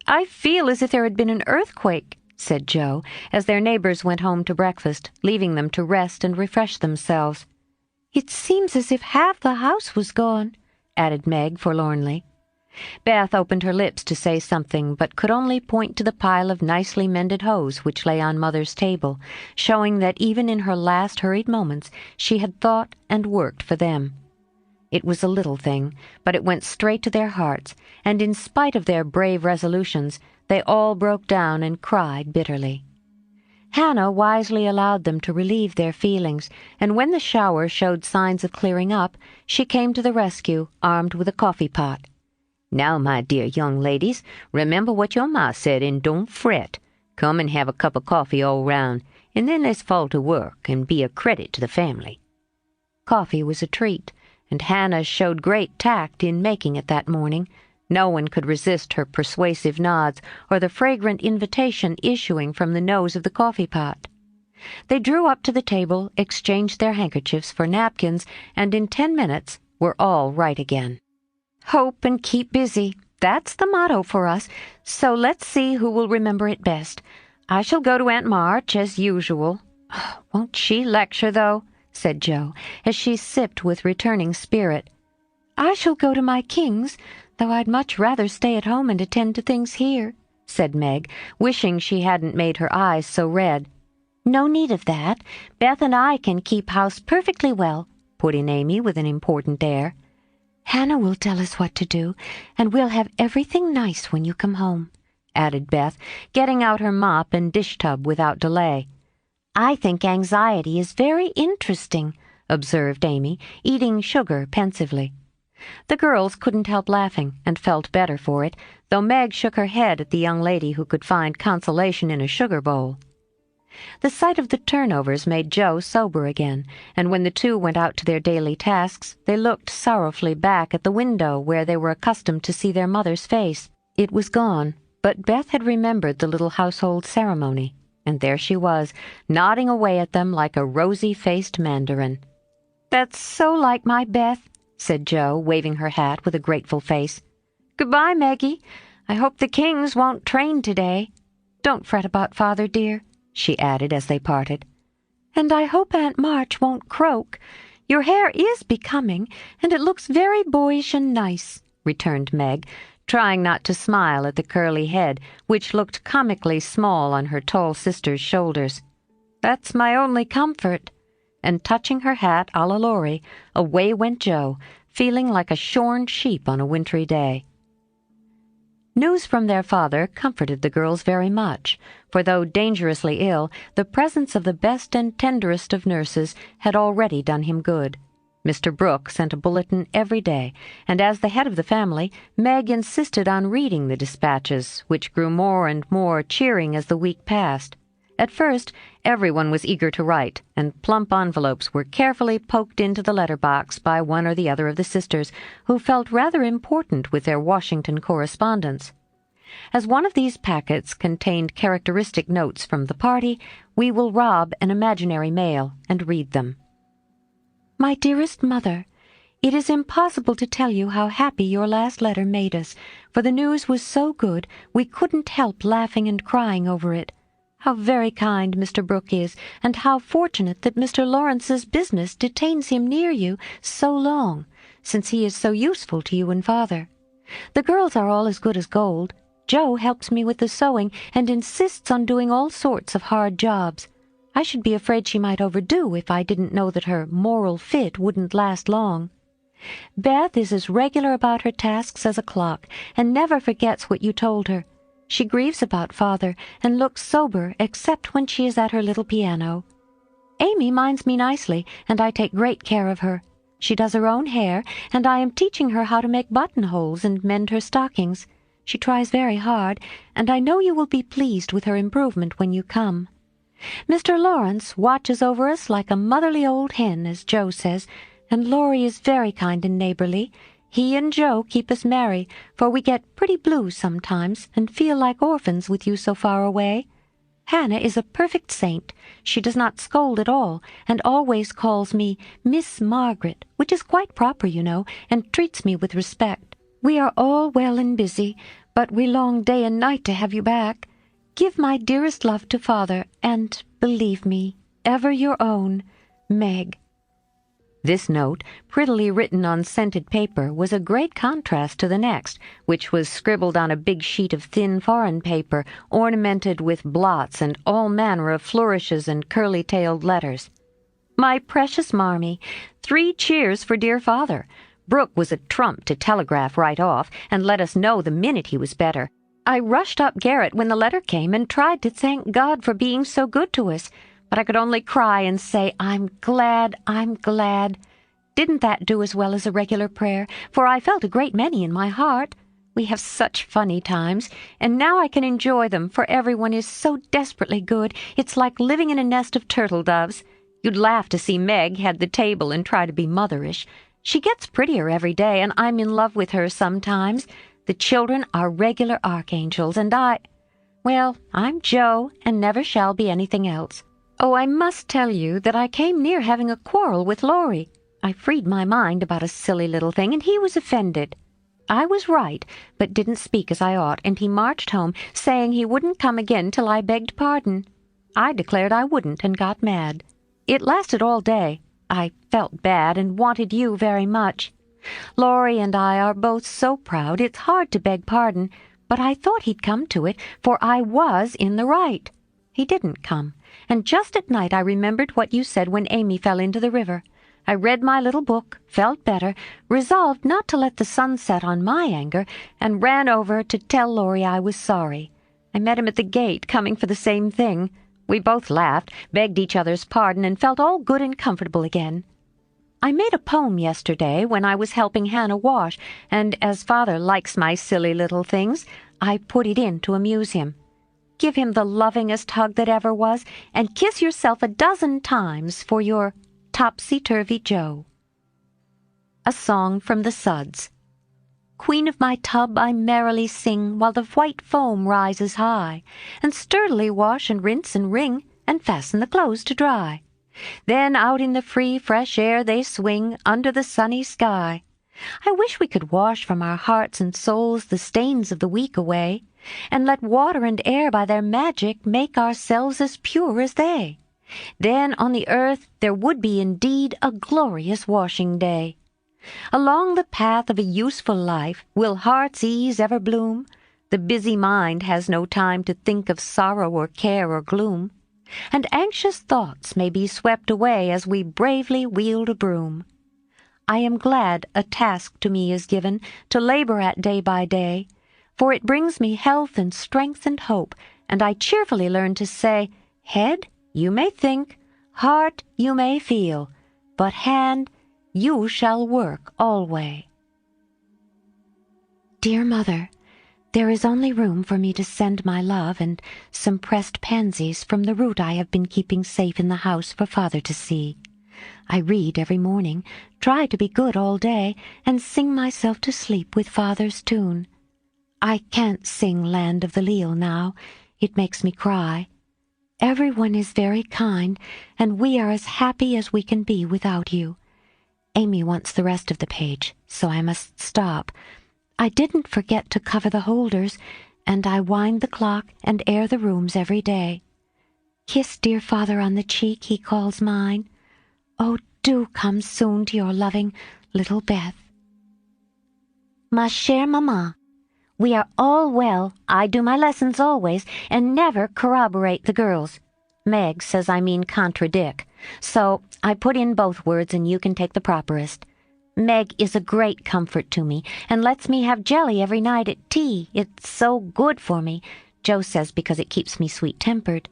"I feel as if there had been an earthquake," said Jo, as their neighbors went home to breakfast, leaving them to rest and refresh themselves. "It seems as if half the house was gone," added Meg forlornly. Beth opened her lips to say something, but could only point to the pile of nicely mended hose which lay on Mother's table, showing that even in her last hurried moments she had thought and worked for them. It was a little thing, but it went straight to their hearts, and in spite of their brave resolutions, they all broke down and cried bitterly. Hannah wisely allowed them to relieve their feelings, and when the shower showed signs of clearing up, she came to the rescue, armed with a coffee-pot. "Now, my dear young ladies, remember what your ma said and don't fret. Come and have a cup of coffee all round, and then let's fall to work and be a credit to the family." Coffee was a treat, and Hannah showed great tact in making it that morning. No one could resist her persuasive nods or the fragrant invitation issuing from the nose of the coffee-pot. They drew up to the table, exchanged their handkerchiefs for napkins, and in 10 minutes were all right again. "Hope and keep busy. That's the motto for us, so let's see who will remember it best. I shall go to Aunt March, as usual. Won't she lecture, though?" said Jo, as she sipped with returning spirit. "I shall go to my King's, though I'd much rather stay at home and attend to things here," said Meg, wishing she hadn't made her eyes so red. "No need of that. Beth and I can keep house perfectly well," put in Amy with an important air. "Hannah will tell us what to do, and we'll have everything nice when you come home," added Beth, getting out her mop and dish-tub without delay. "I think anxiety is very interesting," observed Amy, eating sugar pensively. The girls couldn't help laughing, and felt better for it, though Meg shook her head at the young lady who could find consolation in a sugar bowl. The sight of the turnovers made Jo sober again, and when the two went out to their daily tasks, they looked sorrowfully back at the window where they were accustomed to see their mother's face. It was gone, but Beth had remembered the little household ceremony, and there she was, nodding away at them like a rosy-faced mandarin. "That's so like my Beth," said Jo, waving her hat with a grateful face. "Goodbye, Maggie. I hope the Kings won't train today. Don't fret about Father, dear," she added as they parted. "And I hope Aunt March won't croak. Your hair is becoming, and it looks very boyish and nice," returned Meg, trying not to smile at the curly head, which looked comically small on her tall sister's shoulders. "That's my only comfort." And touching her hat a la Laurie, away went Jo, feeling like a shorn sheep on a wintry day. News from their father comforted the girls very much, for though dangerously ill, the presence of the best and tenderest of nurses had already done him good. Mr. Brooke sent a bulletin every day, and as the head of the family, Meg insisted on reading the dispatches, which grew more and more cheering as the week passed. At first, everyone was eager to write, and plump envelopes were carefully poked into the letter-box by one or the other of the sisters, who felt rather important with their Washington correspondence. As one of these packets contained characteristic notes from the party, we will rob an imaginary mail and read them. "My dearest Mother, it is impossible to tell you how happy your last letter made us, for the news was so good we couldn't help laughing and crying over it. How very kind Mr. Brooke is, and how fortunate that Mr. Lawrence's business detains him near you so long, since he is so useful to you and Father. The girls are all as good as gold. Jo helps me with the sewing and insists on doing all sorts of hard jobs. I should be afraid she might overdo if I didn't know that her moral fit wouldn't last long. Beth is as regular about her tasks as a clock, and never forgets what you told her. She grieves about Father, and looks sober except when she is at her little piano. Amy minds me nicely, and I take great care of her. She does her own hair, and I am teaching her how to make buttonholes and mend her stockings. She tries very hard, and I know you will be pleased with her improvement when you come. Mr. Lawrence watches over us like a motherly old hen, as Jo says, and Laurie is very kind and neighborly. He and Jo keep us merry, for we get pretty blue sometimes and feel like orphans with you so far away. Hannah is a perfect saint. She does not scold at all, and always calls me Miss Margaret, which is quite proper, you know, and treats me with respect. We are all well and busy, but we long day and night to have you back. Give my dearest love to Father, and, believe me, ever your own, Meg. This note, prettily written on scented paper, was a great contrast to the next, which was scribbled on a big sheet of thin foreign paper, ornamented with blots and all manner of flourishes and curly-tailed letters. My precious Marmee, 3 cheers for dear Father. Brooke was a trump to telegraph right off and let us know the minute he was better. I rushed up garret when the letter came and tried to thank God for being so good to us, but I could only cry and say, I'm glad, I'm glad. Didn't that do as well as a regular prayer? For I felt a great many in my heart. We have such funny times, and now I can enjoy them, for everyone is so desperately good. It's like living in a nest of turtle doves. You'd laugh to see Meg head the table and try to be motherish. She gets prettier every day, and I'm in love with her sometimes. The children are regular archangels, and I'm Jo, and never shall be anything else. Oh, I must tell you that I came near having a quarrel with Laurie. I freed my mind about a silly little thing, and he was offended. I was right, but didn't speak as I ought, and he marched home, saying he wouldn't come again till I begged pardon. I declared I wouldn't, and got mad. It lasted all day. I felt bad and wanted you very much. Laurie and I are both so proud it's hard to beg pardon, but I thought he'd come to it, for I was in the right. He didn't come, and just at night I remembered what you said when Amy fell into the river. I read my little book, felt better, resolved not to let the sun set on my anger, and ran over to tell Laurie I was sorry. I met him at the gate, coming for the same thing. We both laughed, begged each other's pardon, and felt all good and comfortable again. I made a poem yesterday when I was helping Hannah wash, and as Father likes my silly little things, I put it in to amuse him. Give him the lovingest hug that ever was, and kiss yourself 12 times for your Topsy-Turvy Jo. A Song from the Suds. Queen of my tub, I merrily sing while the white foam rises high, and sturdily wash and rinse and wring, and fasten the clothes to dry. Then out in the free, fresh air they swing under the sunny sky. I wish we could wash from our hearts and souls the stains of the week away, and let water and air by their magic make ourselves as pure as they. Then on the earth there would be indeed a glorious washing day. Along the path of a useful life will heart's ease ever bloom. The busy mind has no time to think of sorrow or care or gloom, and anxious thoughts may be swept away as we bravely wield a broom. I am glad a task to me is given to labor at day by day, for it brings me health and strength and hope, and I cheerfully learn to say, Head, you may think, heart, you may feel, but hand, you shall work alway. Dear Mother, there is only room for me to send my love and some pressed pansies from the root I have been keeping safe in the house for Father to see. I read every morning, try to be good all day, and sing myself to sleep with Father's tune. I can't sing Land of the Leal now. It makes me cry. Everyone is very kind, and we are as happy as we can be without you. Amy wants the rest of the page, so I must stop. I didn't forget to cover the holders, and I wind the clock and air the rooms every day. Kiss dear Father on the cheek he calls mine. Oh, do come soon to your loving little Beth. Ma chère maman, we are all well. I do my lessons always, and never corroborate the girls. Meg says I mean contradict, so I put in both words and you can take the properest. Meg is a great comfort to me, and lets me have jelly every night at tea. It's so good for me, Jo says, because it keeps me sweet-tempered.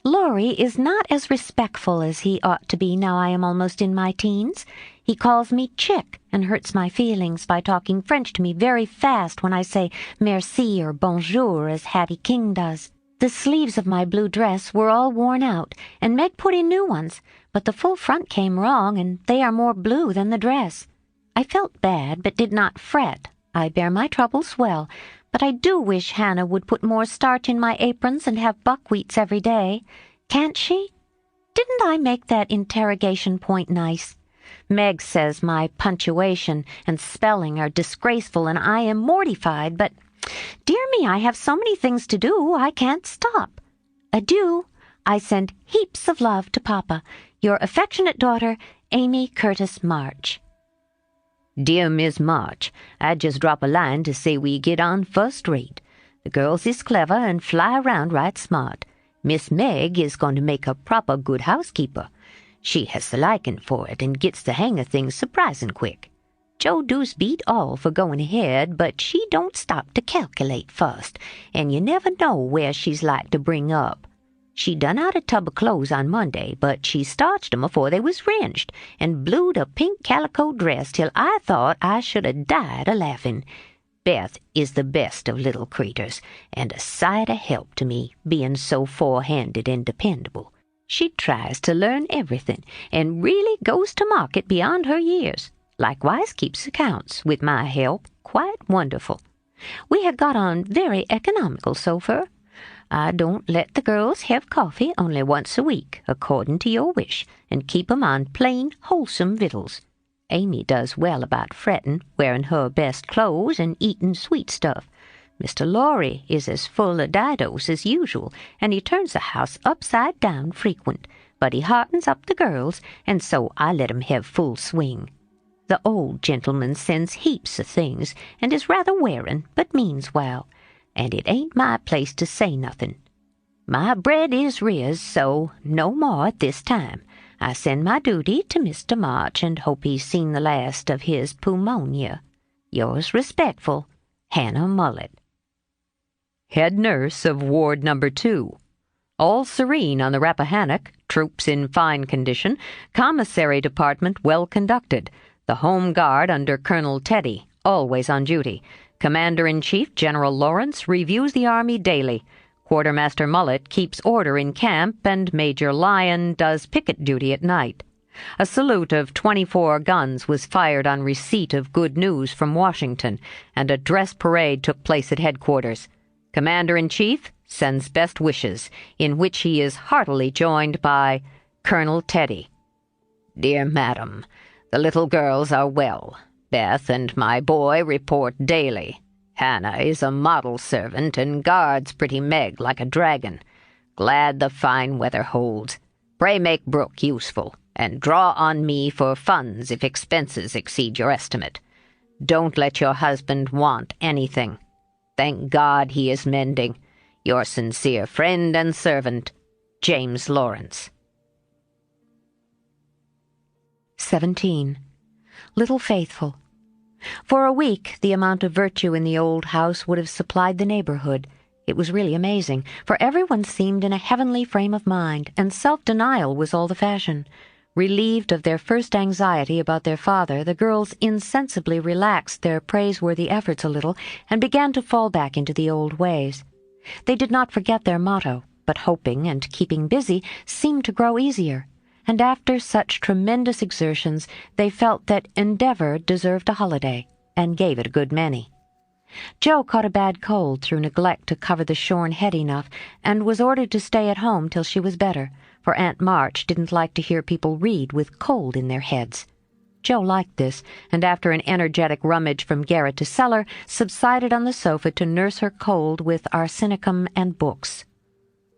Laurie is not as respectful as he ought to be now I am almost in my teens. He calls me chick and hurts my feelings by talking French to me very fast when I say merci or bonjour as Hattie King does. The sleeves of my blue dress were all worn out, and Meg put in new ones, but the full front came wrong, and they are more blue than the dress. I felt bad, but did not fret. I bear my troubles well, but I do wish Hannah would put more starch in my aprons and have buckwheats every day. Can't she? Didn't I make that interrogation point nice? Meg says my punctuation and spelling are disgraceful, and I am mortified, but dear me, I have so many things to do, I can't stop. Adieu. I send heaps of love to Papa. Your affectionate daughter, Amy Curtis March. Dear Miss March, I just drop a line to say we get on first rate. The girls is clever and fly around right smart. Miss Meg is going to make a proper good housekeeper. She has the liking for it and gets the hang of things surprising quick. Joe doos beat all for going ahead, but she don't stop to calculate first, and you never know where she's like to bring up. She done out a tub of clothes on Monday, but she starched 'em afore they was rinsed, and blued a pink calico dress till I thought I should have died a-laughin'. Beth is the best of little creeters, and a sight of help to me, bein' so forehanded and dependable. She tries to learn everything, and really goes to market beyond her years. Likewise keeps accounts, with my help, quite wonderful. We have got on very economical so far. I don't let the girls have coffee only once a week, according to your wish, and keep 'em on plain, wholesome victuals. Amy does well about frettin', wearing her best clothes and eatin' sweet stuff. Mr. Lorry is as full of didos as usual, and he turns the house upside down frequent, but he heartens up the girls, and so I let 'em have full swing. The old gentleman sends heaps of things, and is rather wearin', but means well, and it ain't my place to say nothin'. My bread is riz, so no more at this time. I send my duty to Mr. March, and hope he's seen the last of his pneumonia. Yours respectful, Hannah Mullet. Head nurse of Ward No. 2. All serene on the Rappahannock, troops in fine condition, commissary department well conducted, the home guard under Colonel Teddy, always on duty. Commander-in-Chief General Lawrence reviews the army daily. Quartermaster Mullet keeps order in camp, and Major Lyon does picket duty at night. A salute of 24 guns was fired on receipt of good news from Washington, and a dress parade took place at headquarters. Commander-in-Chief sends best wishes, in which he is heartily joined by Colonel Teddy. Dear Madam, the little girls are well. Beth and my boy report daily. Hannah is a model servant and guards pretty Meg like a dragon. Glad the fine weather holds. Pray make Brooke useful, and draw on me for funds if expenses exceed your estimate. Don't let your husband want anything. Thank God he is mending. Your sincere friend and servant, James Lawrence. 17. Little Faithful. For a week, the amount of virtue in the old house would have supplied the neighborhood. It was really amazing, for everyone seemed in a heavenly frame of mind, and self-denial was all the fashion. Relieved of their first anxiety about their father, the girls insensibly relaxed their praiseworthy efforts a little, and began to fall back into the old ways. They did not forget their motto, but hoping and keeping busy seemed to grow easier, and after such tremendous exertions they felt that endeavor deserved a holiday, and gave it a good many. Joe caught a bad cold through neglect to cover the shorn head enough, and was ordered to stay at home till she was better, for Aunt March didn't like to hear people read with cold in their heads. Joe liked this, and after an energetic rummage from garret to cellar, subsided on the sofa to nurse her cold with arsenicum and books.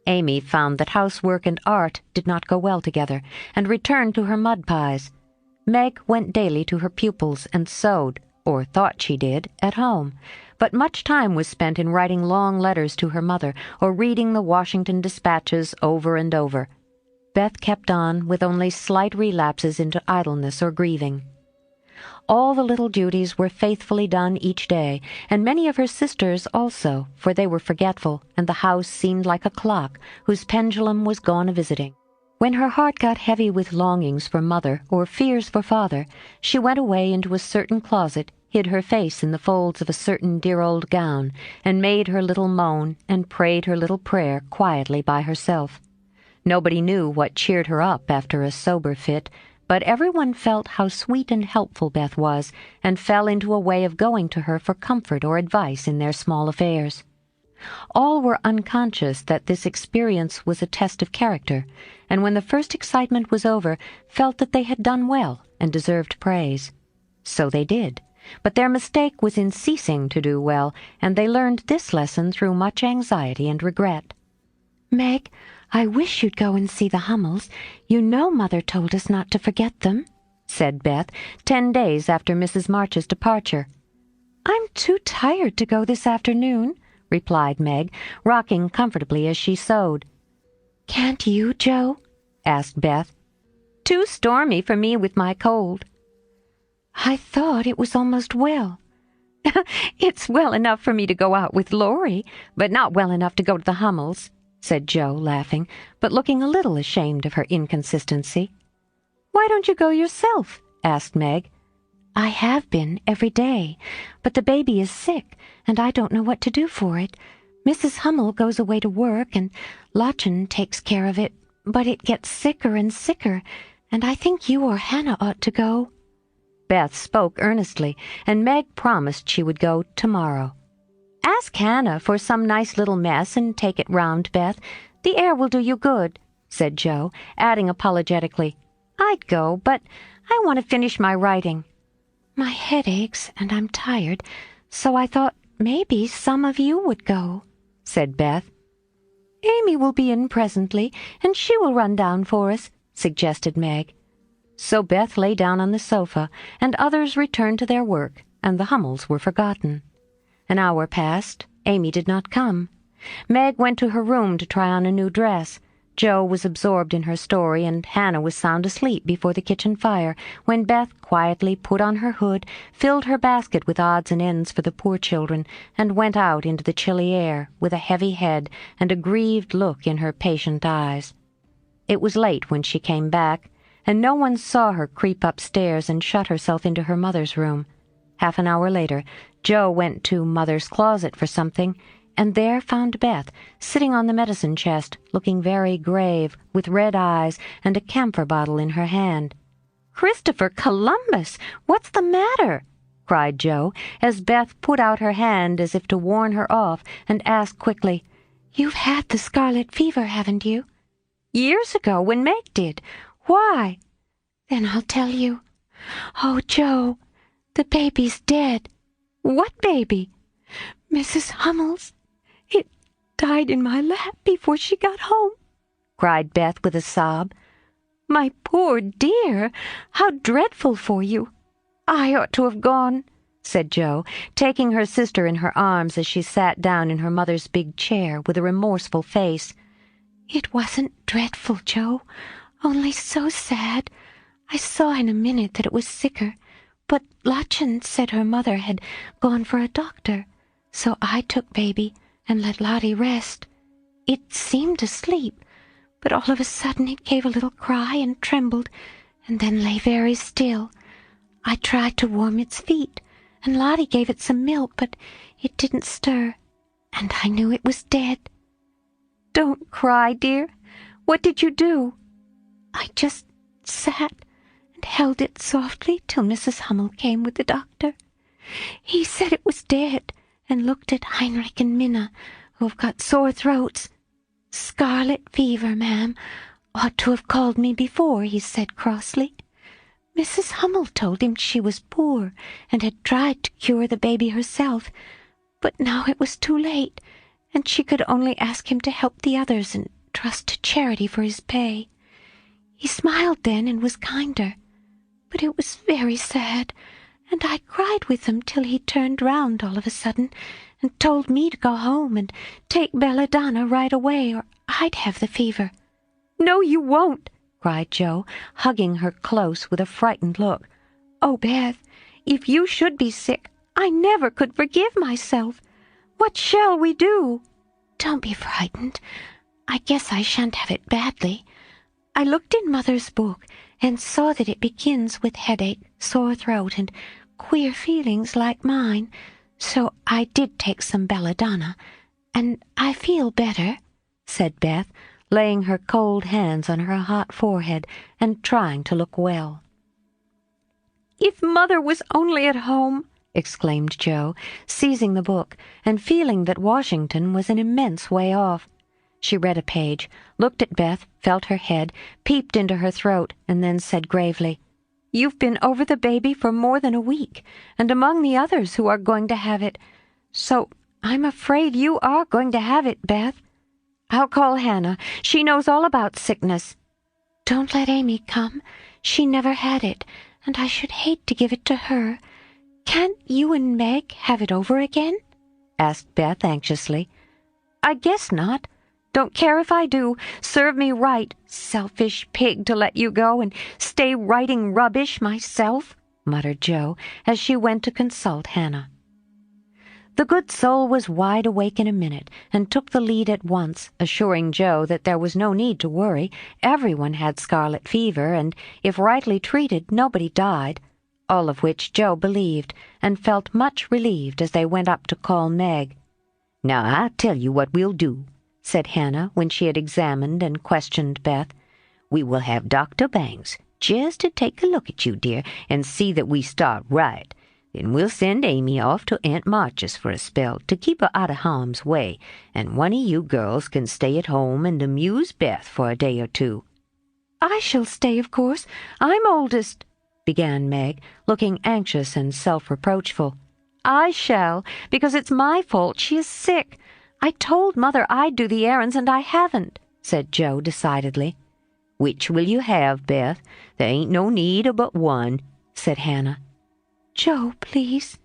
Amy found that housework and art did not go well together, and returned to her mud pies. Meg went daily to her pupils and sewed, or thought she did, at home, but much time was spent in writing long letters to her mother, or reading the Washington dispatches over and over. Beth kept on, with only slight relapses into idleness or grieving. All the little duties were faithfully done each day, and many of her sisters also, for they were forgetful, and the house seemed like a clock whose pendulum was gone a-visiting. When her heart got heavy with longings for mother or fears for father, she went away into a certain closet, hid her face in the folds of a certain dear old gown, and made her little moan and prayed her little prayer quietly by herself. Nobody knew what cheered her up after a sober fit, but everyone felt how sweet and helpful Beth was, and fell into a way of going to her for comfort or advice in their small affairs. All were unconscious that this experience was a test of character, and when the first excitement was over, felt that they had done well and deserved praise. So they did, but their mistake was in ceasing to do well, and they learned this lesson through much anxiety and regret. "Meg, I wish you'd go and see the Hummels. You know Mother told us not to forget them," said Beth, 10 days after Mrs. March's departure. "I'm too tired to go this afternoon," replied Meg, rocking comfortably as she sewed. "Can't you, Joe?" asked Beth. "Too stormy for me with my cold." I thought it was almost well." "It's well enough for me to go out with Laurie, but not well enough to go to the Hummels," said Jo, laughing, but looking a little ashamed of her inconsistency. "Why don't you go yourself?" asked Meg. "I have been every day, but the baby is sick, and I don't know what to do for it. Mrs. Hummel goes away to work, and Lottchen takes care of it, but it gets sicker and sicker, and I think you or Hannah ought to go." Beth spoke earnestly, and Meg promised she would go tomorrow. "Ask Hannah for some nice little mess and take it round, Beth. The air will do you good," said Jo, adding apologetically, "I'd go, but I want to finish my writing." "My head aches, and I'm tired, so I thought maybe some of you would go," said Beth. "Amy will be in presently, and she will run down for us," suggested Meg. So Beth lay down on the sofa, and others returned to their work, and the Hummels were forgotten. An hour passed. Amy did not come. Meg went to her room to try on a new dress. Jo was absorbed in her story, and Hannah was sound asleep before the kitchen fire, when Beth quietly put on her hood, filled her basket with odds and ends for the poor children, and went out into the chilly air, with a heavy head and a grieved look in her patient eyes. It was late when she came back, and no one saw her creep upstairs and shut herself into her mother's room. Half an hour later, Jo went to Mother's closet for something, and there found Beth, sitting on the medicine chest, looking very grave, with red eyes and a camphor bottle in her hand. "Christopher Columbus, what's the matter?" cried Jo, as Beth put out her hand as if to warn her off, and asked quickly, "You've had the scarlet fever, haven't you?" "Years ago, when Meg did. Why?" "Then I'll tell you. Oh, Jo, the baby's dead." "What baby?" "Mrs. Hummel's. It died in my lap before she got home," cried Beth with a sob. "My poor dear, how dreadful for you. I ought to have gone," said Jo, taking her sister in her arms as she sat down in her mother's big chair with a remorseful face. "It wasn't dreadful, Jo, only so sad. I saw in a minute that it was sicker, but Lottchen said her mother had gone for a doctor, so I took baby and let Lottie rest. It seemed asleep, but all of a sudden it gave a little cry and trembled, and then lay very still. I tried to warm its feet, and Lottie gave it some milk, but it didn't stir, and I knew it was dead." "Don't cry, dear. What did you do?" "I just sat and held it softly till Mrs. Hummel came with the doctor. He said it was dead, and looked at Heinrich and Minna, who have got sore throats. 'Scarlet fever, ma'am. Ought to have called me before,' he said crossly. Mrs. Hummel told him she was poor, and had tried to cure the baby herself, but now it was too late, and she could only ask him to help the others and trust to charity for his pay. He smiled then and was kinder, but it was very sad, and I cried with him till he turned round all of a sudden and told me to go home and take belladonna right away, or I'd have the fever." "No, you won't," cried Jo, hugging her close with a frightened look. "Oh, Beth, if you should be sick, I never could forgive myself. What shall we do?" "Don't be frightened. I guess I shan't have it badly. I looked in Mother's book and saw that it begins with headache, sore throat, and queer feelings like mine, so I did take some belladonna, and I feel better," said Beth, laying her cold hands on her hot forehead and trying to look well. "If Mother was only at home!" exclaimed Jo, seizing the book and feeling that Washington was an immense way off. She read a page, looked at Beth, felt her head, peeped into her throat, and then said gravely, "You've been over the baby for more than a week, and among the others who are going to have it. So I'm afraid you are going to have it, Beth. I'll call Hannah. She knows all about sickness." "Don't let Amy come. She never had it, and I should hate to give it to her. Can't you and Meg have it over again?" asked Beth anxiously. "I guess not. Don't care if I do. Serve me right, selfish pig, to let you go and stay writing rubbish myself," muttered Jo, as she went to consult Hannah. The good soul was wide awake in a minute, and took the lead at once, assuring Jo that there was no need to worry. Everyone had scarlet fever, and if rightly treated, nobody died, all of which Jo believed, and felt much relieved as they went up to call Meg. "Now I'll tell you what we'll do," said Hannah when she had examined and questioned Beth. "We will have Dr. Bangs just to take a look at you, dear, and see that we start right. Then we'll send Amy off to Aunt March's for a spell to keep her out of harm's way, and one of you girls can stay at home and amuse Beth for a day or two." "I shall stay, of course. I'm oldest," began Meg, looking anxious and self-reproachful. "I shall, because it's my fault she is sick. I told Mother I'd do the errands, and I haven't," said Jo decidedly. "Which will you have, Beth? There ain't no need of but one," said Hannah. "Jo, please."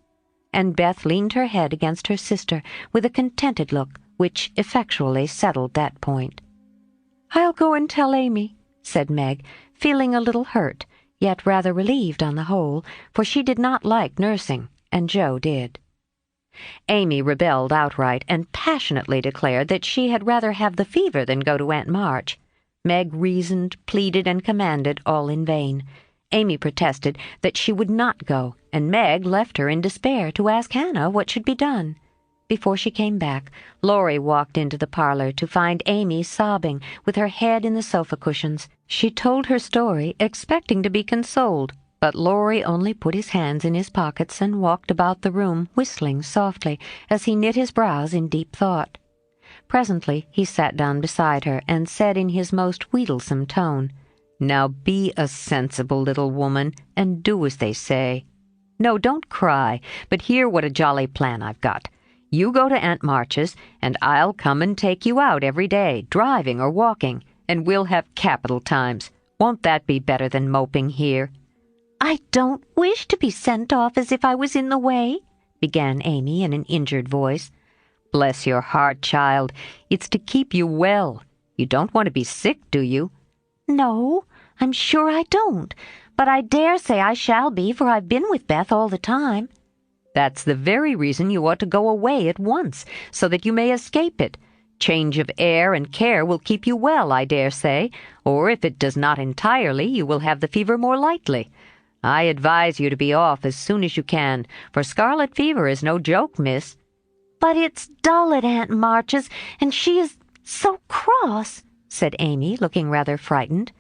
And Beth leaned her head against her sister with a contented look, which effectually settled that point. "I'll go and tell Amy," said Meg, feeling a little hurt, yet rather relieved on the whole, for she did not like nursing, and Jo did. Amy rebelled outright, and passionately declared that she had rather have the fever than go to Aunt March. Meg reasoned, pleaded, and commanded, all in vain. Amy protested that she would not go, and Meg left her in despair to ask Hannah what should be done. Before she came back, Laurie walked into the parlor to find Amy sobbing, with her head in the sofa cushions. She told her story, expecting to be consoled, but Laurie only put his hands in his pockets and walked about the room, whistling softly, as he knit his brows in deep thought. Presently he sat down beside her, and said in his most wheedlesome tone, "Now be a sensible little woman, and do as they say. No, don't cry, but hear what a jolly plan I've got. You go to Aunt March's, and I'll come and take you out every day, driving or walking, and we'll have capital times. Won't that be better than moping here?" "I don't wish to be sent off as if I was in the way," began Amy in an injured voice. "Bless your heart, child, it's to keep you well. You don't want to be sick, do you?" "No, I'm sure I don't, but I dare say I shall be, for I've been with Beth all the time." "That's the very reason you ought to go away at once, so that you may escape it. Change of air and care will keep you well, I dare say, or if it does not entirely, you will have the fever more lightly. I advise you to be off as soon as you can, for scarlet fever is no joke, miss." "But it's dull at Aunt March's, and she is so cross," said Amy, looking rather frightened.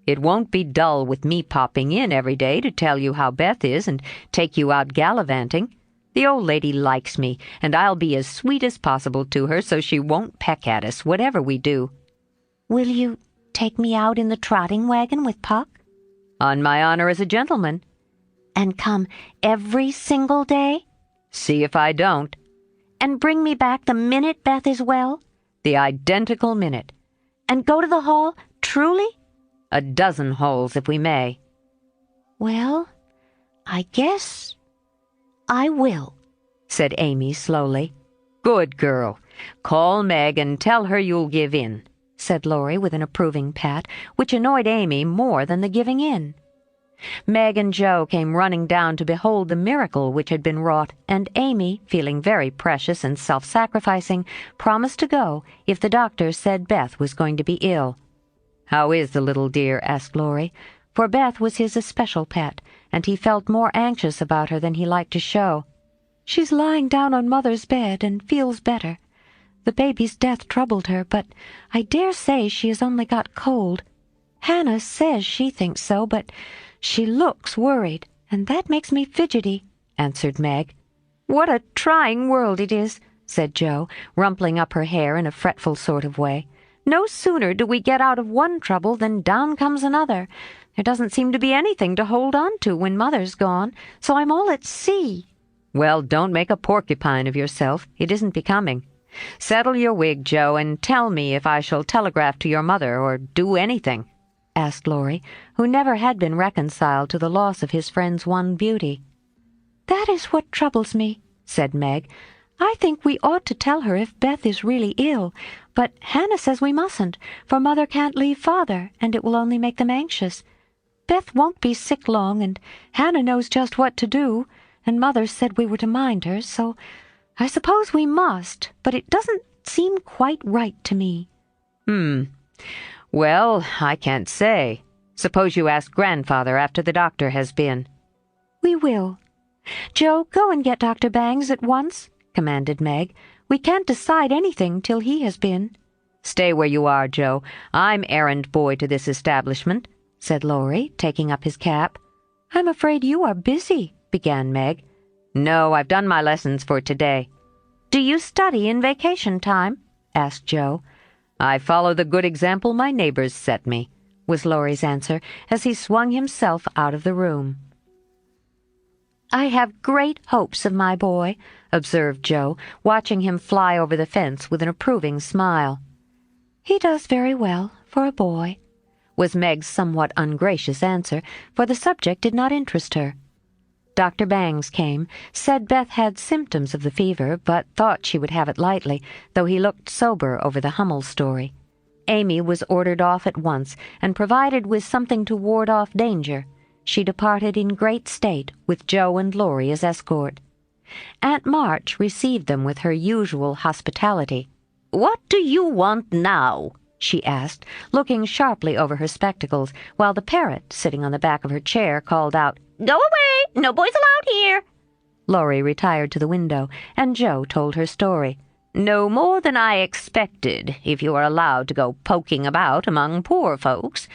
"It won't be dull with me popping in every day to tell you how Beth is and take you out gallivanting. The old lady likes me, and I'll be as sweet as possible to her so she won't peck at us, whatever we do." "Will you take me out in the trotting wagon with Puck?" "On my honor as a gentleman." "And come every single day?" "See if I don't." "And bring me back the minute Beth is well?" "The identical minute." "And go to the hall, truly?" "A dozen halls, if we may." "Well, I guess I will," said Amy slowly. "Good girl. Call Meg and tell her you'll give in," said Laurie with an approving pat, which annoyed Amy more than the giving in. Meg and Jo came running down to behold the miracle which had been wrought, and Amy, feeling very precious and self-sacrificing, promised to go if the doctor said Beth was going to be ill. "How is the little dear?" asked Laurie, for Beth was his especial pet, and he felt more anxious about her than he liked to show. "She's lying down on Mother's bed and feels better. The baby's death troubled her, but I dare say she has only got cold. Hannah says she thinks so, but she looks worried, and that makes me fidgety," answered Meg. "What a trying world it is," said Jo, rumpling up her hair in a fretful sort of way. "No sooner do we get out of one trouble than down comes another. There doesn't seem to be anything to hold on to when Mother's gone, so I'm all at sea." "Well, don't make a porcupine of yourself. It isn't becoming. Settle your wig, Jo, and tell me if I shall telegraph to your mother or do anything," asked Laurie, who never had been reconciled to the loss of his friend's one beauty. "That is what troubles me," said Meg. "I think we ought to tell her if Beth is really ill, but Hannah says we mustn't, for Mother can't leave Father, and it will only make them anxious. Beth won't be sick long, and Hannah knows just what to do, and Mother said we were to mind her, so I suppose we must, but it doesn't seem quite right to me." Well, I can't say. Suppose you ask Grandfather after the doctor has been." "We will. Joe, go and get Dr. Bangs at once," commanded Meg. "We can't decide anything till he has been." "Stay where you are, Joe. I'm errand boy to this establishment," said Laurie, taking up his cap. "I'm afraid you are busy," began Meg. "No, I've done my lessons for today." "Do you study in vacation time?" asked Joe. "I follow the good example my neighbors set me," was Laurie's answer as he swung himself out of the room. "I have great hopes of my boy," observed Joe, watching him fly over the fence with an approving smile. "He does very well for a boy," was Meg's somewhat ungracious answer, for the subject did not interest her. Dr. Bangs came, said Beth had symptoms of the fever, but thought she would have it lightly, though he looked sober over the Hummel story. Amy was ordered off at once, and provided with something to ward off danger. She departed in great state, with Joe and Laurie as escort. Aunt March received them with her usual hospitality. "What do you want now?" she asked, looking sharply over her spectacles, while the parrot, sitting on the back of her chair, called out, "Go away! No boys allowed here!" Laurie retired to the window, and Joe told her story. "No more than I expected, if you are allowed to go poking about among poor folks.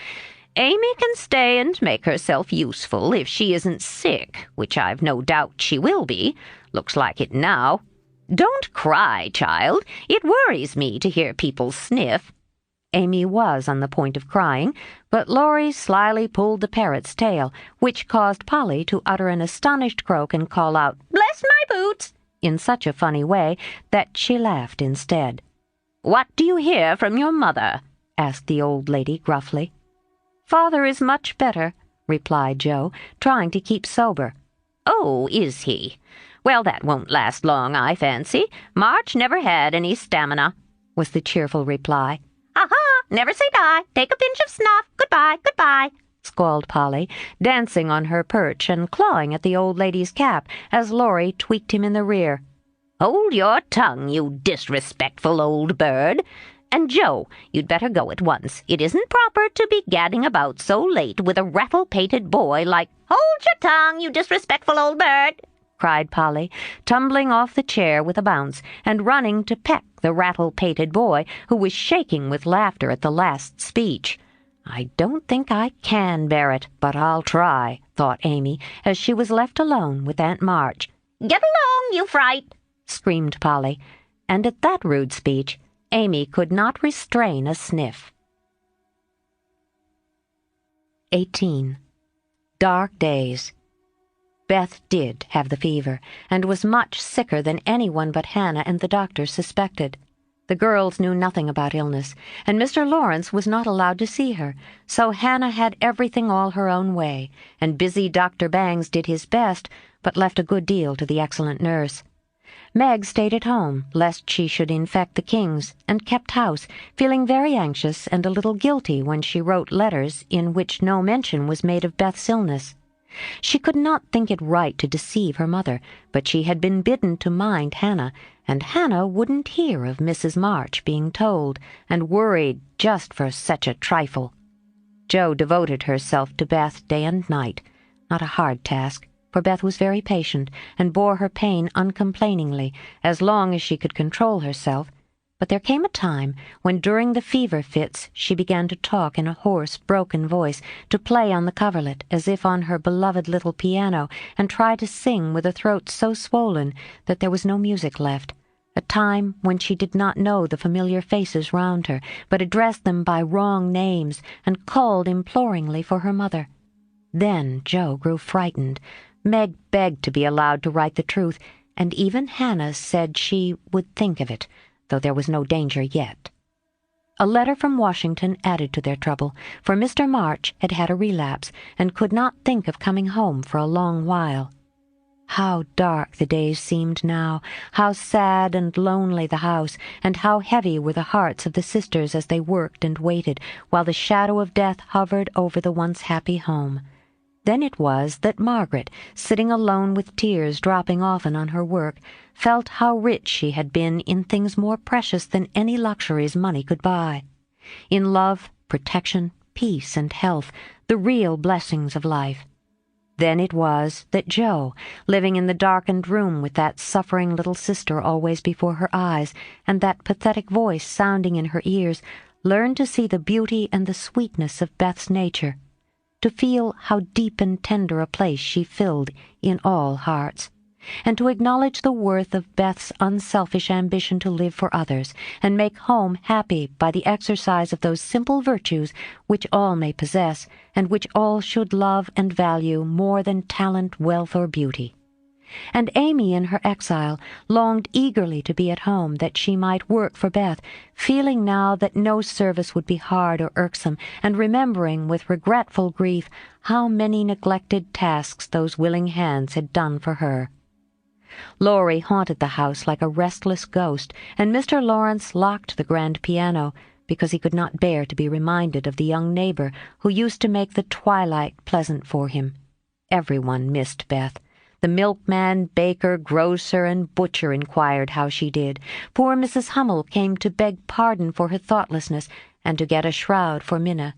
Amy can stay and make herself useful if she isn't sick, which I've no doubt she will be. Looks like it now. Don't cry, child. It worries me to hear people sniff." Amy was on the point of crying, but Laurie slyly pulled the parrot's tail, which caused Polly to utter an astonished croak and call out, "Bless my boots!" in such a funny way that she laughed instead. "What do you hear from your mother?" asked the old lady gruffly. "Father is much better," replied Joe, trying to keep sober. "Oh, is he? Well, that won't last long, I fancy. March never had any stamina," was the cheerful reply. "Aha! Never say die. Take a pinch of snuff. Goodbye, goodbye," squalled Polly, dancing on her perch and clawing at the old lady's cap as Laurie tweaked him in the rear. "Hold your tongue, you disrespectful old bird. And, Joe, you'd better go at once. It isn't proper to be gadding about so late with a rattle-pated boy like—" "Hold your tongue, you disrespectful old bird!" cried Polly, tumbling off the chair with a bounce and running to peck the rattle-pated boy, who was shaking with laughter at the last speech. "I don't think I can bear it, but I'll try," thought Amy, as she was left alone with Aunt March. "Get along, you fright!" screamed Polly, and at that rude speech, Amy could not restrain a sniff. 18. Dark days. Beth did have the fever, and was much sicker than anyone but Hannah and the doctor suspected. The girls knew nothing about illness, and Mr. Lawrence was not allowed to see her, so Hannah had everything all her own way, and busy Dr. Bangs did his best, but left a good deal to the excellent nurse. Meg stayed at home, lest she should infect the Kings, and kept house, feeling very anxious and a little guilty when she wrote letters in which no mention was made of Beth's illness. She could not think it right to deceive her mother, but she had been bidden to mind Hannah, and Hannah wouldn't hear of Mrs. March being told, and worried just for such a trifle. Jo devoted herself to Beth day and night, not a hard task, for Beth was very patient and bore her pain uncomplainingly as long as she could control herself. But there came a time when during the fever fits she began to talk in a hoarse, broken voice, to play on the coverlet as if on her beloved little piano, and try to sing with a throat so swollen that there was no music left. A time when she did not know the familiar faces round her, but addressed them by wrong names and called imploringly for her mother. Then Jo grew frightened. Meg begged to be allowed to write the truth, and even Hannah said she would think of it, though there was no danger yet. A letter from Washington added to their trouble, for Mr. March had had a relapse and could not think of coming home for a long while. How dark the days seemed now, how sad and lonely the house, and how heavy were the hearts of the sisters as they worked and waited, while the shadow of death hovered over the once happy home. Then it was that Margaret, sitting alone with tears dropping often on her work, felt how rich she had been in things more precious than any luxuries money could buy. In love, protection, peace, and health, the real blessings of life. Then it was that Jo, living in the darkened room with that suffering little sister always before her eyes, and that pathetic voice sounding in her ears, learned to see the beauty and the sweetness of Beth's nature, to feel how deep and tender a place she filled in all hearts, and to acknowledge the worth of Beth's unselfish ambition to live for others, and make home happy by the exercise of those simple virtues which all may possess, and which all should love and value more than talent, wealth, or beauty. And Amy, in her exile, longed eagerly to be at home, that she might work for Beth, feeling now that no service would be hard or irksome, and remembering with regretful grief how many neglected tasks those willing hands had done for her. Laurie haunted the house like a restless ghost, and Mr. Lawrence locked the grand piano, because he could not bear to be reminded of the young neighbor who used to make the twilight pleasant for him. Everyone missed Beth. The milkman, baker, grocer, and butcher inquired how she did. Poor Mrs. Hummel came to beg pardon for her thoughtlessness, and to get a shroud for Minna.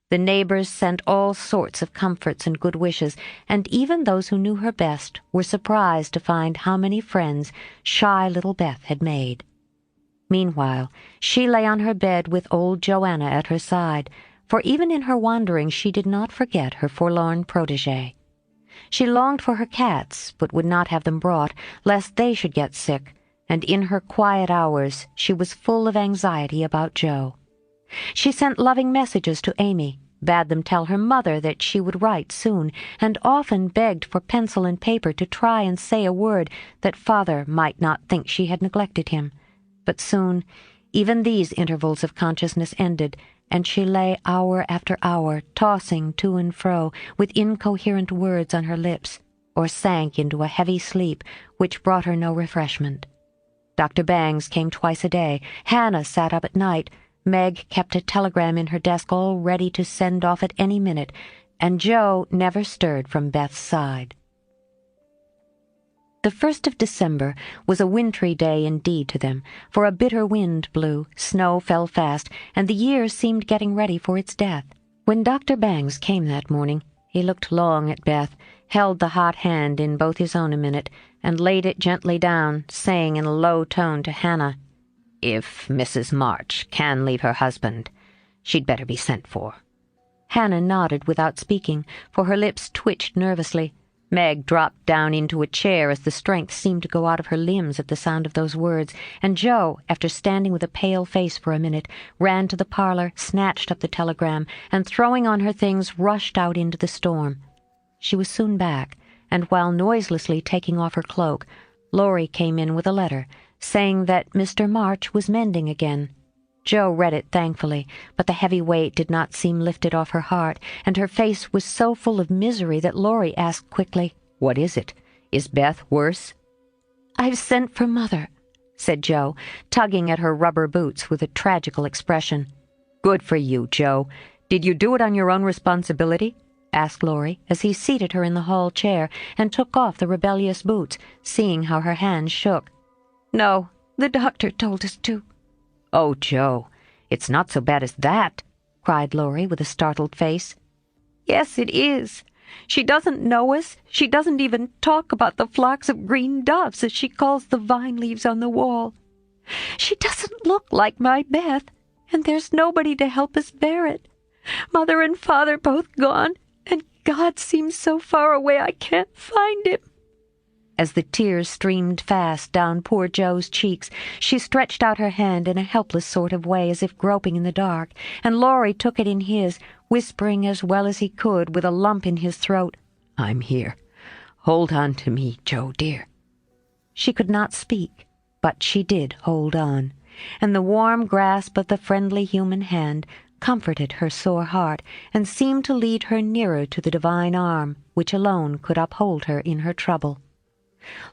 The neighbors sent all sorts of comforts and good wishes, and even those who knew her best were surprised to find how many friends shy little Beth had made. Meanwhile, she lay on her bed with old Joanna at her side, for even in her wanderings she did not forget her forlorn protégée. She longed for her cats, but would not have them brought, lest they should get sick, and in her quiet hours she was full of anxiety about Jo. She sent loving messages to Amy, bade them tell her mother that she would write soon, and often begged for pencil and paper to try and say a word, that father might not think she had neglected him. But soon even these intervals of consciousness ended, and she lay hour after hour, tossing to and fro, with incoherent words on her lips, or sank into a heavy sleep which brought her no refreshment. Dr. Bangs came twice a day. Hannah sat up at night. Meg kept a telegram in her desk all ready to send off at any minute, and Jo never stirred from Beth's side. The 1st of December was a wintry day indeed to them, for a bitter wind blew, snow fell fast, and the year seemed getting ready for its death. When Dr. Bangs came that morning, he looked long at Beth, held the hot hand in both his own a minute, and laid it gently down, saying in a low tone to Hannah, "If Mrs. March can leave her husband, she'd better be sent for." Hannah nodded without speaking, for her lips twitched nervously. Meg dropped down into a chair as the strength seemed to go out of her limbs at the sound of those words, and Jo, after standing with a pale face for a minute, ran to the parlor, snatched up the telegram, and throwing on her things, rushed out into the storm. She was soon back, and while noiselessly taking off her cloak, Laurie came in with a letter, saying that Mr. March was mending again. Jo read it thankfully, but the heavy weight did not seem lifted off her heart, and her face was so full of misery that Laurie asked quickly, "What is it? Is Beth worse?" "I've sent for Mother," said Jo, tugging at her rubber boots with a tragical expression. "Good for you, Jo. Did you do it on your own responsibility?" asked Laurie, as he seated her in the hall chair and took off the rebellious boots, seeing how her hands shook. "No, the doctor told us to." "Oh, Jo, it's not so bad as that," cried Laurie with a startled face. "Yes, it is. She doesn't know us. She doesn't even talk about the flocks of green doves, as she calls the vine leaves on the wall. She doesn't look like my Beth, and there's nobody to help us bear it. Mother and Father both gone, and God seems so far away I can't find him." As the tears streamed fast down poor Jo's cheeks, she stretched out her hand in a helpless sort of way, as if groping in the dark, and Laurie took it in his, whispering as well as he could, with a lump in his throat, "I'm here. Hold on to me, Jo, dear." She could not speak, but she did hold on, and the warm grasp of the friendly human hand comforted her sore heart, and seemed to lead her nearer to the divine arm, which alone could uphold her in her trouble.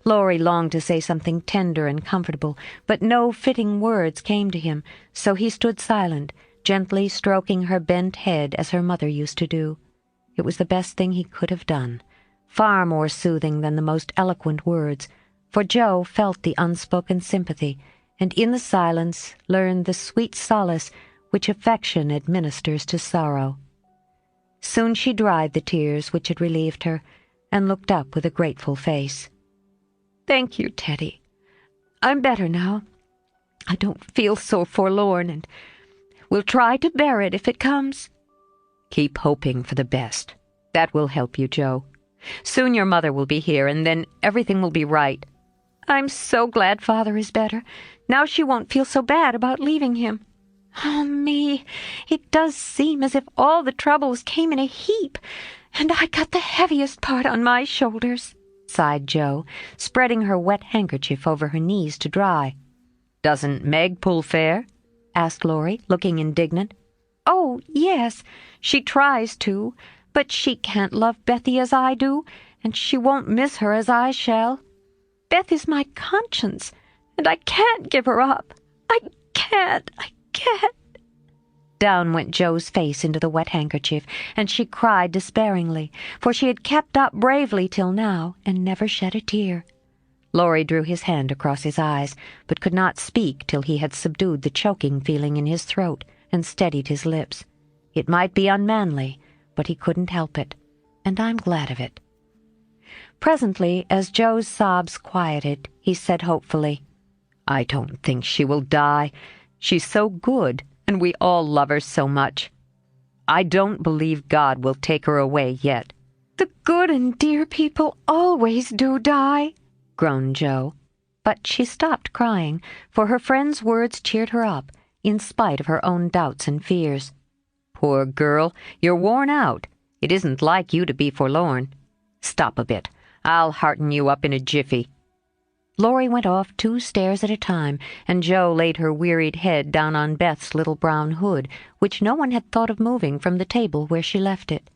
Laurie longed to say something tender and comfortable, but no fitting words came to him, so he stood silent, gently stroking her bent head as her mother used to do. It was the best thing he could have done, far more soothing than the most eloquent words, for Joe felt the unspoken sympathy, and in the silence learned the sweet solace which affection administers to sorrow. Soon she dried the tears which had relieved her, and looked up with a grateful face. "Thank you, Teddy. I'm better now. I don't feel so forlorn, and will try to bear it if it comes." "Keep hoping for the best. That will help you, Joe. Soon your mother will be here, and then everything will be right." "I'm so glad Father is better. Now she won't feel so bad about leaving him." "Oh, me, it does seem as if all the troubles came in a heap, and I got the heaviest part on my shoulders," sighed Joe, spreading her wet handkerchief over her knees to dry. "Doesn't Meg pull fair?" asked Laurie, looking indignant. "Oh, yes, she tries to, but she can't love Bethy as I do, and she won't miss her as I shall. Beth is my conscience, and I can't give her up. I can't. Down went Joe's face into the wet handkerchief, and she cried despairingly, for she had kept up bravely till now, and never shed a tear. Laurie drew his hand across his eyes, but could not speak till he had subdued the choking feeling in his throat and steadied his lips. It might be unmanly, but he couldn't help it, and I'm glad of it. Presently, as Joe's sobs quieted, he said hopefully, "I don't think she will die. She's so good, and we all love her so much. I don't believe God will take her away yet." "The good and dear people always do die," groaned Joe. But she stopped crying, for her friend's words cheered her up, in spite of her own doubts and fears. "Poor girl, you're worn out. It isn't like you to be forlorn. Stop a bit. I'll hearten you up in a jiffy." Laurie went off 2 stairs at a time, and Joe laid her wearied head down on Beth's little brown hood, which no one had thought of moving from the table where she left it.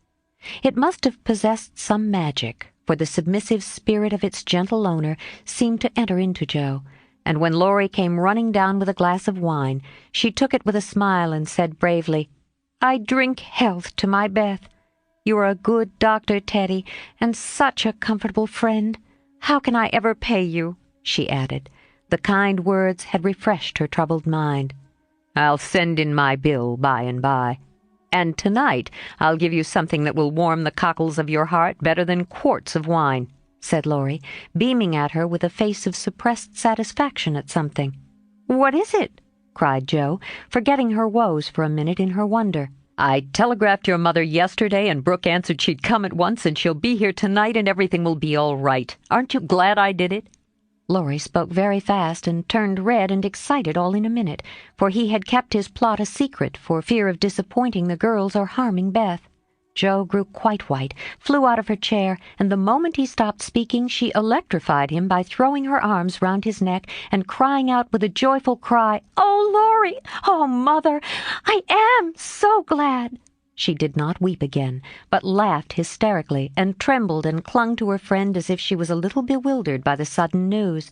It must have possessed some magic, for the submissive spirit of its gentle owner seemed to enter into Joe, and when Laurie came running down with a glass of wine, she took it with a smile and said bravely, "I drink health to my Beth. You are a good doctor, Teddy, and such a comfortable friend. How can I ever pay you?" she added. The kind words had refreshed her troubled mind. "I'll send in my bill by and by. And tonight I'll give you something that will warm the cockles of your heart better than quarts of wine," said Laurie, beaming at her with a face of suppressed satisfaction at something. "What is it?" cried Joe, forgetting her woes for a minute in her wonder. "I telegraphed your mother yesterday, and Brooke answered she'd come at once, and she'll be here tonight, and everything will be all right. Aren't you glad I did it?" Laurie spoke very fast and turned red and excited all in a minute, for he had kept his plot a secret for fear of disappointing the girls or harming Beth. Joe grew quite white, flew out of her chair, and the moment he stopped speaking she electrified him by throwing her arms round his neck and crying out with a joyful cry, "Oh, Laurie! Oh, Mother! I am so glad!" She did not weep again, but laughed hysterically and trembled and clung to her friend as if she was a little bewildered by the sudden news.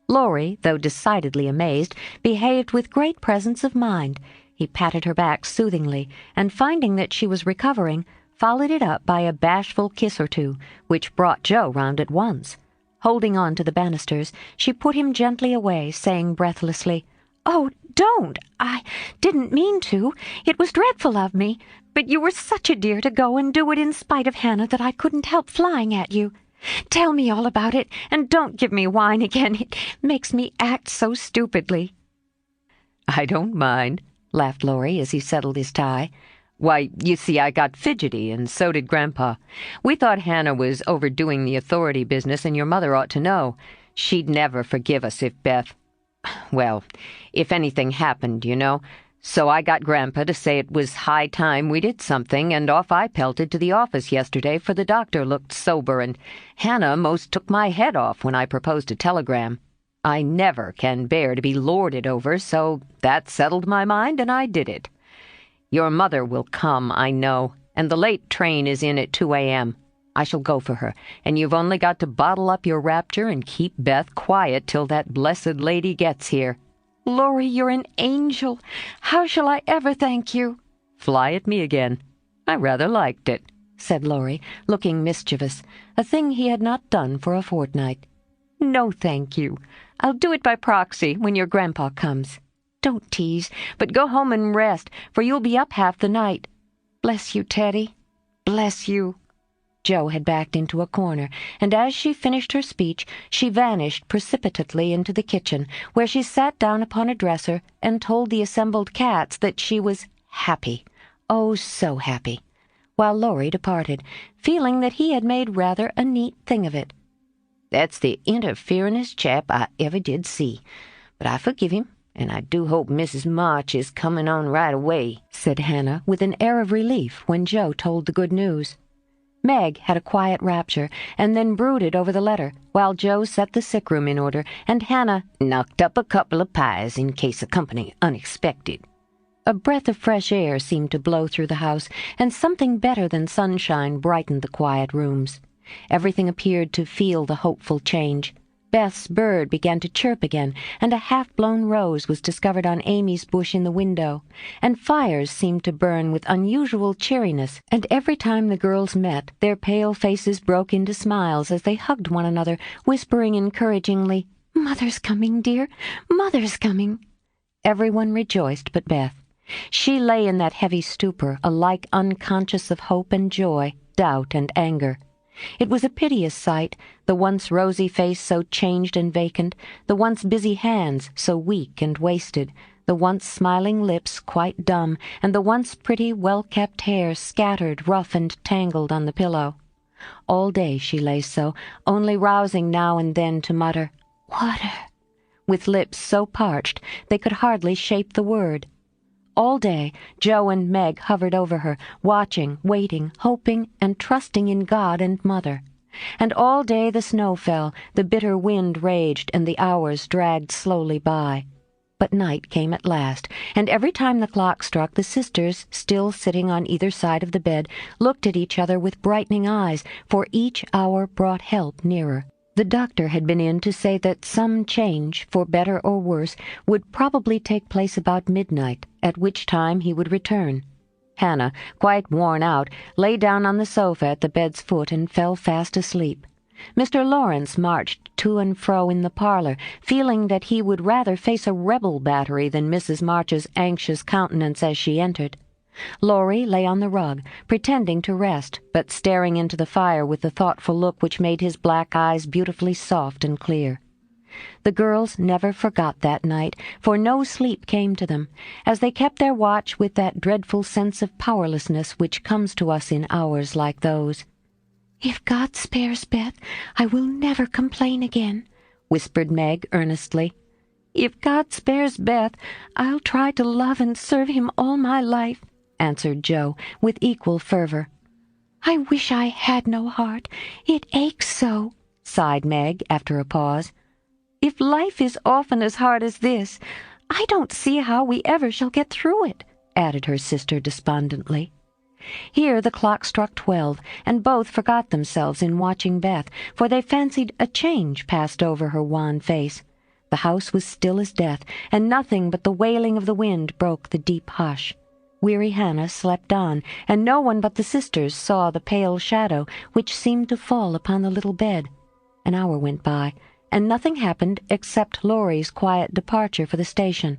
Laurie, though decidedly amazed, behaved with great presence of mind. He patted her back soothingly, and finding that she was recovering, followed it up by a bashful kiss or two, which brought Joe round at once. Holding on to the banisters, she put him gently away, saying breathlessly, "Oh, don't! I didn't mean to. It was dreadful of me. But you were such a dear to go and do it in spite of Hannah that I couldn't help flying at you. Tell me all about it, and don't give me wine again. It makes me act so stupidly." "I don't mind," laughed Laurie as he settled his tie. "Why, you see, I got fidgety, and so did Grandpa. We thought Hannah was overdoing the authority business, and your mother ought to know. She'd never forgive us if if anything happened, you know. So I got Grandpa to say it was high time we did something, and off I pelted to the office yesterday, for the doctor looked sober, and Hannah most took my head off when I proposed a telegram. I never can bear to be lorded over, so that settled my mind, and I did it. Your mother will come, I know, and the late train is in at 2 a.m. I shall go for her, and you've only got to bottle up your rapture and keep Beth quiet till that blessed lady gets here." "Laurie, you're an angel. How shall I ever thank you?" "Fly at me again. I rather liked it," said Laurie, looking mischievous, a thing he had not done for a fortnight. "No, thank you. I'll do it by proxy when your grandpa comes. Don't tease, but go home and rest, for you'll be up half the night. Bless you, Teddy. Bless you." Jo had backed into a corner, and as she finished her speech, she vanished precipitately into the kitchen, where she sat down upon a dresser and told the assembled cats that she was happy, oh, so happy, while Laurie departed, feeling that he had made rather a neat thing of it. "That's the interferin'est chap I ever did see, but I forgive him, and I do hope Mrs. March is coming on right away," said Hannah with an air of relief when Jo told the good news. Meg had a quiet rapture, and then brooded over the letter, while Jo set the sick room in order, and Hannah knocked up a couple of pies in case of company unexpected. A breath of fresh air seemed to blow through the house, and something better than sunshine brightened the quiet rooms. Everything appeared to feel the hopeful change. Beth's bird began to chirp again, and a half-blown rose was discovered on Amy's bush in the window, and fires seemed to burn with unusual cheeriness, and every time the girls met, their pale faces broke into smiles as they hugged one another, whispering encouragingly, "Mother's coming, dear, Mother's coming." Everyone rejoiced but Beth. She lay in that heavy stupor, alike unconscious of hope and joy, doubt and anger. It was a piteous sight, the once rosy face so changed and vacant, the once busy hands so weak and wasted, the once smiling lips quite dumb, and the once pretty, well-kept hair scattered, rough and tangled on the pillow. All day she lay so, only rousing now and then to mutter, "Water," with lips so parched they could hardly shape the word. All day, Jo and Meg hovered over her, watching, waiting, hoping, and trusting in God and Mother. And all day the snow fell, the bitter wind raged, and the hours dragged slowly by. But night came at last, and every time the clock struck, the sisters, still sitting on either side of the bed, looked at each other with brightening eyes, for each hour brought help nearer. The doctor had been in to say that some change, for better or worse, would probably take place about midnight, at which time he would return. Hannah, quite worn out, lay down on the sofa at the bed's foot and fell fast asleep. Mr. Lawrence marched to and fro in the parlor, feeling that he would rather face a rebel battery than Mrs. March's anxious countenance as she entered. Laurie lay on the rug, pretending to rest, but staring into the fire with the thoughtful look which made his black eyes beautifully soft and clear. The girls never forgot that night, for no sleep came to them, as they kept their watch with that dreadful sense of powerlessness which comes to us in hours like those. "If God spares Beth, I will never complain again," whispered Meg earnestly. "If God spares Beth, I'll try to love and serve him all my life," answered Jo, with equal fervor. "I wish I had no heart. It aches so," sighed Meg after a pause. "If life is often as hard as this, I don't see how we ever shall get through it," added her sister despondently. Here the clock struck 12, and both forgot themselves in watching Beth, for they fancied a change passed over her wan face. The house was still as death, and nothing but the wailing of the wind broke the deep hush. Weary Hannah slept on, and no one but the sisters saw the pale shadow which seemed to fall upon the little bed. An hour went by, and nothing happened except Laurie's quiet departure for the station.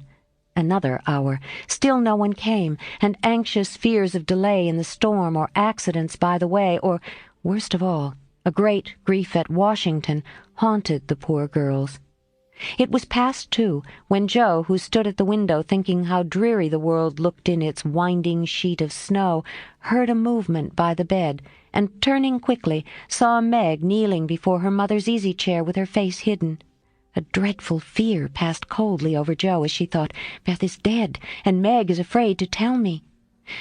Another hour. Still no one came, and anxious fears of delay in the storm or accidents by the way, or, worst of all, a great grief at Washington, haunted the poor girls. It was past 2 when Jo, who stood at the window thinking how dreary the world looked in its winding sheet of snow, heard a movement by the bed, and turning quickly, saw Meg kneeling before her mother's easy-chair with her face hidden. A dreadful fear passed coldly over Jo as she thought, "Beth is dead, and Meg is afraid to tell me."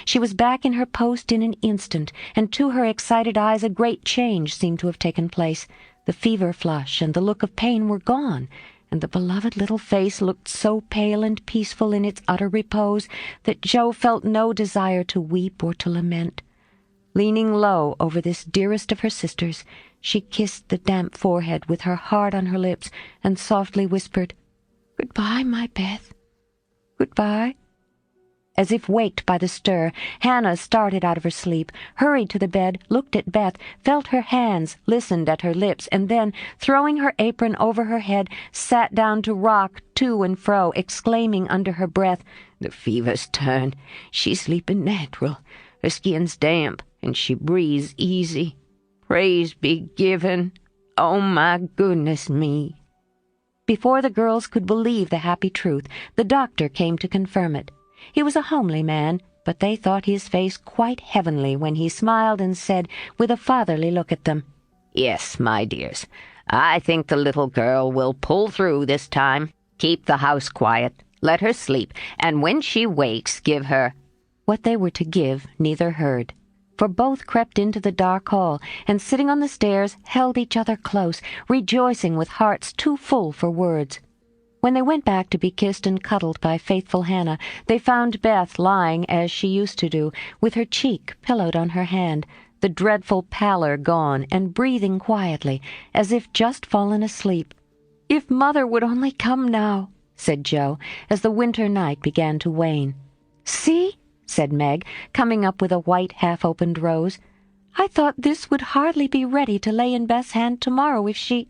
She was back in her post in an instant, and to her excited eyes a great change seemed to have taken place. The fever flush and the look of pain were gone, and the beloved little face looked so pale and peaceful in its utter repose that Jo felt no desire to weep or to lament. Leaning low over this dearest of her sisters, she kissed the damp forehead with her heart on her lips and softly whispered, "Goodbye, my Beth. Goodbye." As if waked by the stir, Hannah started out of her sleep, hurried to the bed, looked at Beth, felt her hands, listened at her lips, and then, throwing her apron over her head, sat down to rock to and fro, exclaiming under her breath, "The fever's turned. She's sleeping natural. Her skin's damp, and she breathes easy. Praise be given. Oh, my goodness me." Before the girls could believe the happy truth, the doctor came to confirm it. He was a homely man, but they thought his face quite heavenly when he smiled and said, with a fatherly look at them, "Yes, my dears, I think the little girl will pull through this time. Keep the house quiet, let her sleep, and when she wakes, give her—" What they were to give neither heard, for both crept into the dark hall, and sitting on the stairs held each other close, rejoicing with hearts too full for words. When they went back to be kissed and cuddled by faithful Hannah, they found Beth lying as she used to do, with her cheek pillowed on her hand, the dreadful pallor gone, and breathing quietly, as if just fallen asleep. "If Mother would only come now," said Jo, as the winter night began to wane. "See," said Meg, coming up with a white half-opened rose. "I thought this would hardly be ready to lay in Beth's hand tomorrow if she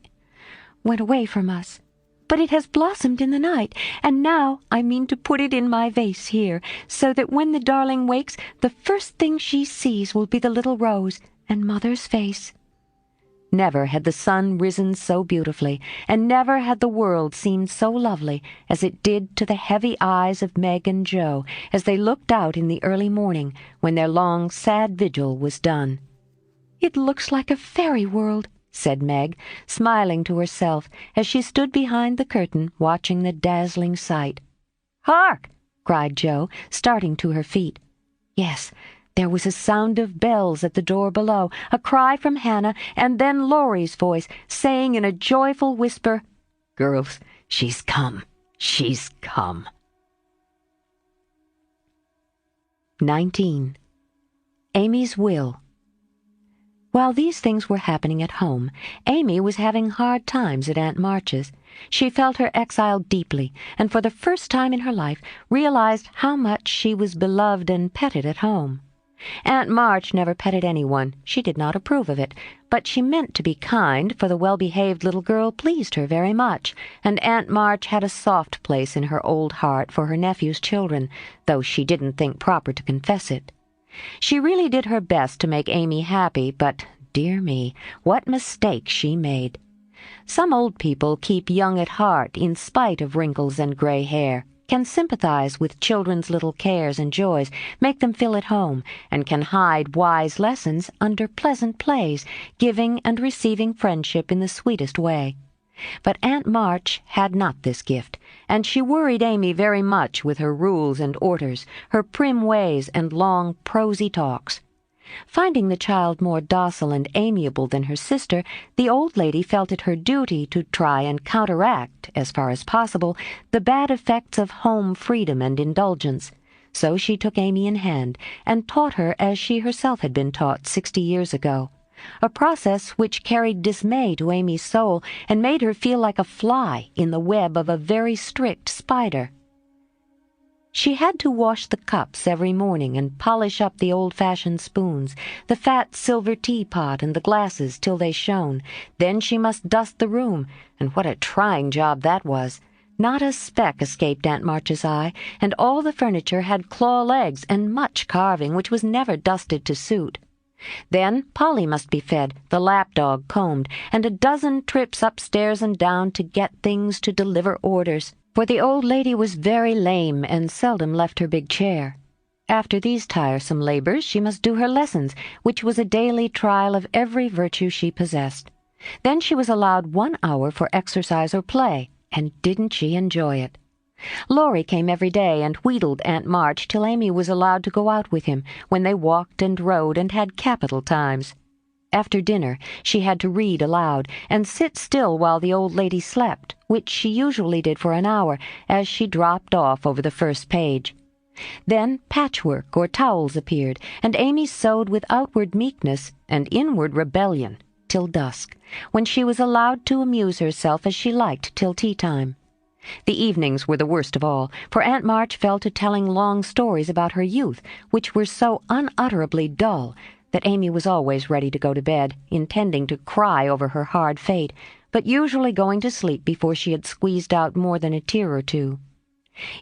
went away from us. But it has blossomed in the night, and now I mean to put it in my vase here, so that when the darling wakes, the first thing she sees will be the little rose and Mother's face." Never had the sun risen so beautifully, and never had the world seemed so lovely as it did to the heavy eyes of Meg and Jo as they looked out in the early morning when their long, sad vigil was done. "It looks like a fairy world," said Meg, smiling to herself as she stood behind the curtain watching the dazzling sight. "Hark!" cried Jo, starting to her feet. Yes, there was a sound of bells at the door below, a cry from Hannah, and then Laurie's voice, saying in a joyful whisper, "Girls, she's come. She's come." 19. Amy's Will. While these things were happening at home, Amy was having hard times at Aunt March's. She felt her exile deeply, and for the first time in her life realized how much she was beloved and petted at home. Aunt March never petted anyone. She did not approve of it, but she meant to be kind, for the well-behaved little girl pleased her very much, and Aunt March had a soft place in her old heart for her nephew's children, though she didn't think proper to confess it. She really did her best to make Amy happy, but, dear me, what mistakes she made. Some old people keep young at heart in spite of wrinkles and gray hair, can sympathize with children's little cares and joys, make them feel at home, and can hide wise lessons under pleasant plays, giving and receiving friendship in the sweetest way. But Aunt March had not this gift, and she worried Amy very much with her rules and orders, her prim ways and long, prosy talks. Finding the child more docile and amiable than her sister, the old lady felt it her duty to try and counteract, as far as possible, the bad effects of home freedom and indulgence. So she took Amy in hand, and taught her as she herself had been taught 60 years ago. A process which carried dismay to Amy's soul and made her feel like a fly in the web of a very strict spider. She had to wash the cups every morning and polish up the old-fashioned spoons, the fat silver teapot and the glasses till they shone. Then she must dust the room, and what a trying job that was. Not a speck escaped Aunt March's eye, and all the furniture had claw legs and much carving which was never dusted to suit. Then Polly must be fed, the lapdog combed, and a dozen trips upstairs and down to get things to deliver orders, for the old lady was very lame and seldom left her big chair. After these tiresome labors she must do her lessons, which was a daily trial of every virtue she possessed. Then she was allowed 1 hour for exercise or play, and didn't she enjoy it! Laurie came every day and wheedled Aunt March till Amy was allowed to go out with him, when they walked and rode and had capital times. After dinner she had to read aloud, and sit still while the old lady slept, which she usually did for an hour, as she dropped off over the first page. Then patchwork or towels appeared, and Amy sewed with outward meekness and inward rebellion till dusk, when she was allowed to amuse herself as she liked till tea-time. The evenings were the worst of all, for Aunt March fell to telling long stories about her youth, which were so unutterably dull that Amy was always ready to go to bed, intending to cry over her hard fate, but usually going to sleep before she had squeezed out more than a tear or two.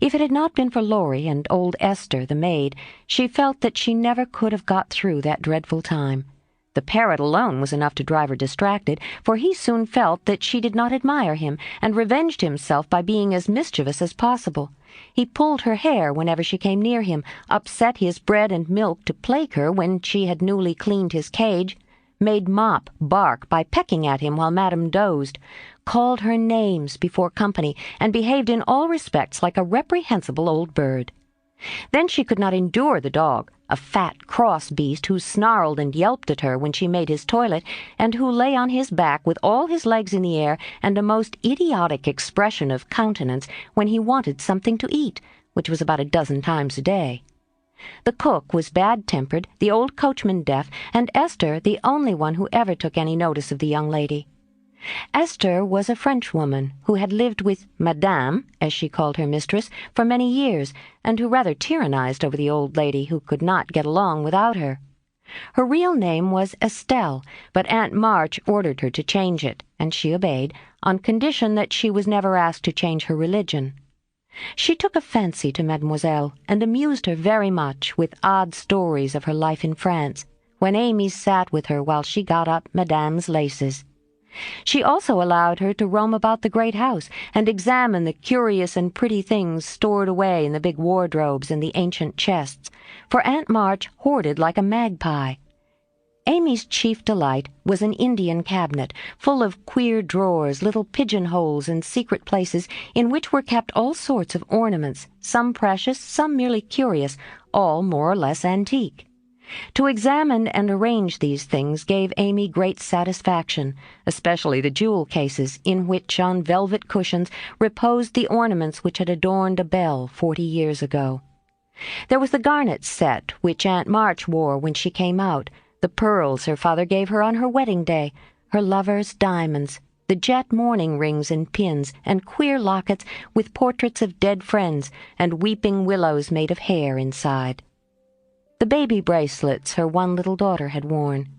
If it had not been for Laurie and old Esther, the maid, she felt that she never could have got through that dreadful time. The parrot alone was enough to drive her distracted, for he soon felt that she did not admire him, and revenged himself by being as mischievous as possible. He pulled her hair whenever she came near him, upset his bread and milk to plague her when she had newly cleaned his cage, made Mop bark by pecking at him while Madame dozed, called her names before company, and behaved in all respects like a reprehensible old bird. Then she could not endure the dog, a fat, cross beast who snarled and yelped at her when she made his toilet, and who lay on his back with all his legs in the air and a most idiotic expression of countenance when he wanted something to eat, which was about a dozen times a day. The cook was bad-tempered, the old coachman deaf, and Esther the only one who ever took any notice of the young lady. Esther was a Frenchwoman who had lived with Madame, as she called her mistress, for many years, and who rather tyrannized over the old lady who could not get along without her. Her real name was Estelle, but Aunt March ordered her to change it, and she obeyed, on condition that she was never asked to change her religion. She took a fancy to Mademoiselle, and amused her very much with odd stories of her life in France, when Amy sat with her while she got up Madame's laces. She also allowed her to roam about the great house and examine the curious and pretty things stored away in the big wardrobes and the ancient chests, for Aunt March hoarded like a magpie. Amy's chief delight was an Indian cabinet, full of queer drawers, little pigeonholes, and secret places in which were kept all sorts of ornaments, some precious, some merely curious, all more or less antique. To examine and arrange these things gave Amy great satisfaction, especially the jewel cases, in which, on velvet cushions, reposed the ornaments which had adorned a belle 40 years ago. There was the garnet set which Aunt March wore when she came out, the pearls her father gave her on her wedding day, her lover's diamonds, the jet mourning rings and pins, and queer lockets with portraits of dead friends, and weeping willows made of hair inside. The baby bracelets her one little daughter had worn,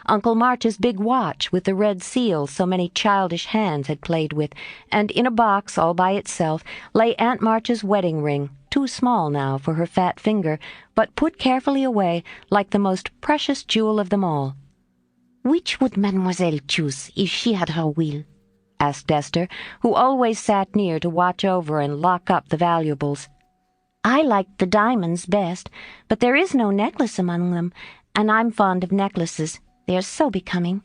Uncle March's big watch with the red seal so many childish hands had played with, and in a box all by itself lay Aunt March's wedding ring, too small now for her fat finger, but put carefully away like the most precious jewel of them all. "Which would Mademoiselle choose if she had her will?" asked Esther, who always sat near to watch over and lock up the valuables. "I like the diamonds best, but there is no necklace among them, and I'm fond of necklaces. They are so becoming.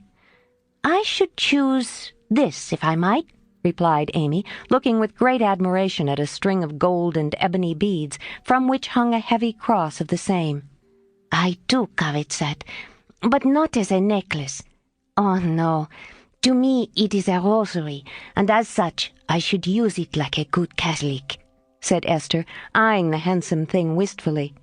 I should choose this, if I might," replied Amy, looking with great admiration at a string of gold and ebony beads, from which hung a heavy cross of the same. "I do covet that, but not as a necklace. Oh, no. To me it is a rosary, and as such I should use it like a good Catholic," said Esther, eyeing the handsome thing wistfully.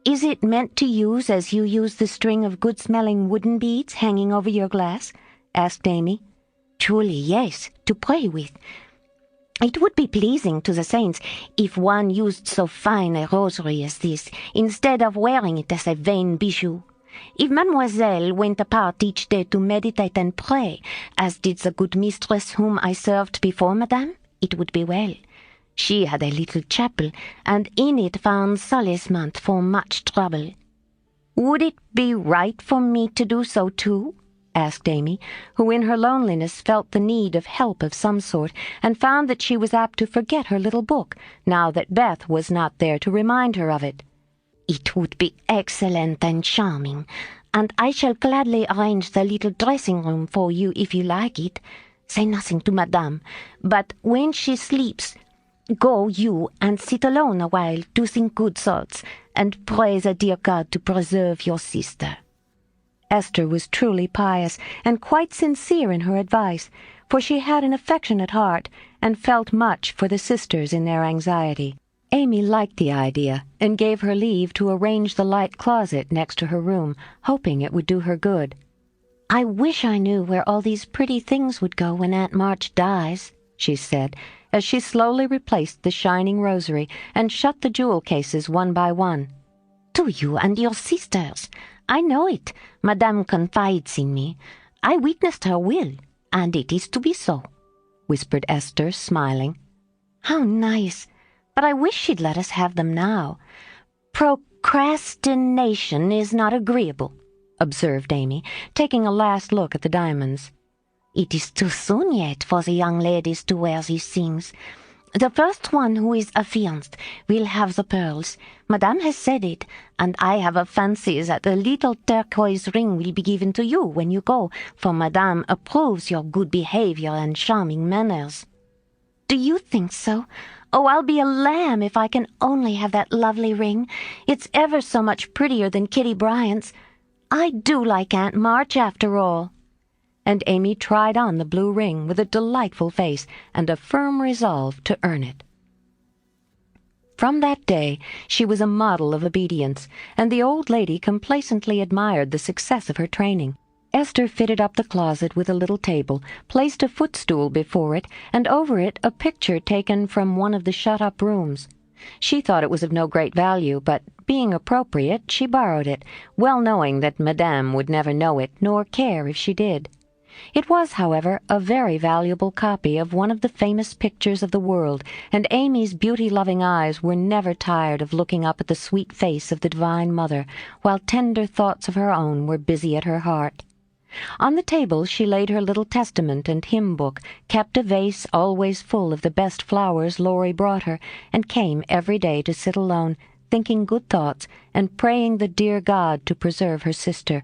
"Is it meant to use as you use the string of good-smelling wooden beads hanging over your glass?" asked Amy. "Truly, yes, to pray with. It would be pleasing to the saints if one used so fine a rosary as this, instead of wearing it as a vain bijou. If Mademoiselle went apart each day to meditate and pray, as did the good mistress whom I served before Madame, it would be well. She had a little chapel, and in it found solacement for much trouble." "Would it be right for me to do so too?" asked Amy, who in her loneliness felt the need of help of some sort, and found that she was apt to forget her little book, now that Beth was not there to remind her of it. "It would be excellent and charming, and I shall gladly arrange the little dressing-room for you if you like it. Say nothing to Madame, but when she sleeps, go you and sit alone a while to think good thoughts, and pray the dear God to preserve your sister." Esther was truly pious, and quite sincere in her advice, for she had an affectionate heart, and felt much for the sisters in their anxiety. Amy liked the idea and gave her leave to arrange the light closet next to her room, hoping it would do her good. "I wish I knew where all these pretty things would go when Aunt March dies," she said, as she slowly replaced the shining rosary and shut the jewel cases one by one. "To you and your sisters. I know it. Madame confides in me. I witnessed her will, and it is to be so," whispered Esther, smiling. "How nice! But I wish she'd let us have them now. Procrastination is not agreeable," observed Amy, taking a last look at the diamonds. "It is too soon yet for the young ladies to wear these things. The first one who is affianced will have the pearls. Madame has said it, and I have a fancy that the little turquoise ring will be given to you when you go, for Madame approves your good behavior and charming manners." "Do you think so? Oh, I'll be a lamb if I can only have that lovely ring. It's ever so much prettier than Kitty Bryant's. I do like Aunt March, after all." And Amy tried on the blue ring with a delightful face and a firm resolve to earn it. From that day she was a model of obedience, and the old lady complacently admired the success of her training. Esther fitted up the closet with a little table, placed a footstool before it, and over it a picture taken from one of the shut-up rooms. She thought it was of no great value, but, being appropriate, she borrowed it, well knowing that Madame would never know it, nor care if she did. It was, however, a very valuable copy of one of the famous pictures of the world, and Amy's beauty-loving eyes were never tired of looking up at the sweet face of the Divine Mother, while tender thoughts of her own were busy at her heart. On the table she laid her little testament and hymn-book, kept a vase always full of the best flowers Laurie brought her, and came every day to sit alone, thinking good thoughts, and praying the dear God to preserve her sister.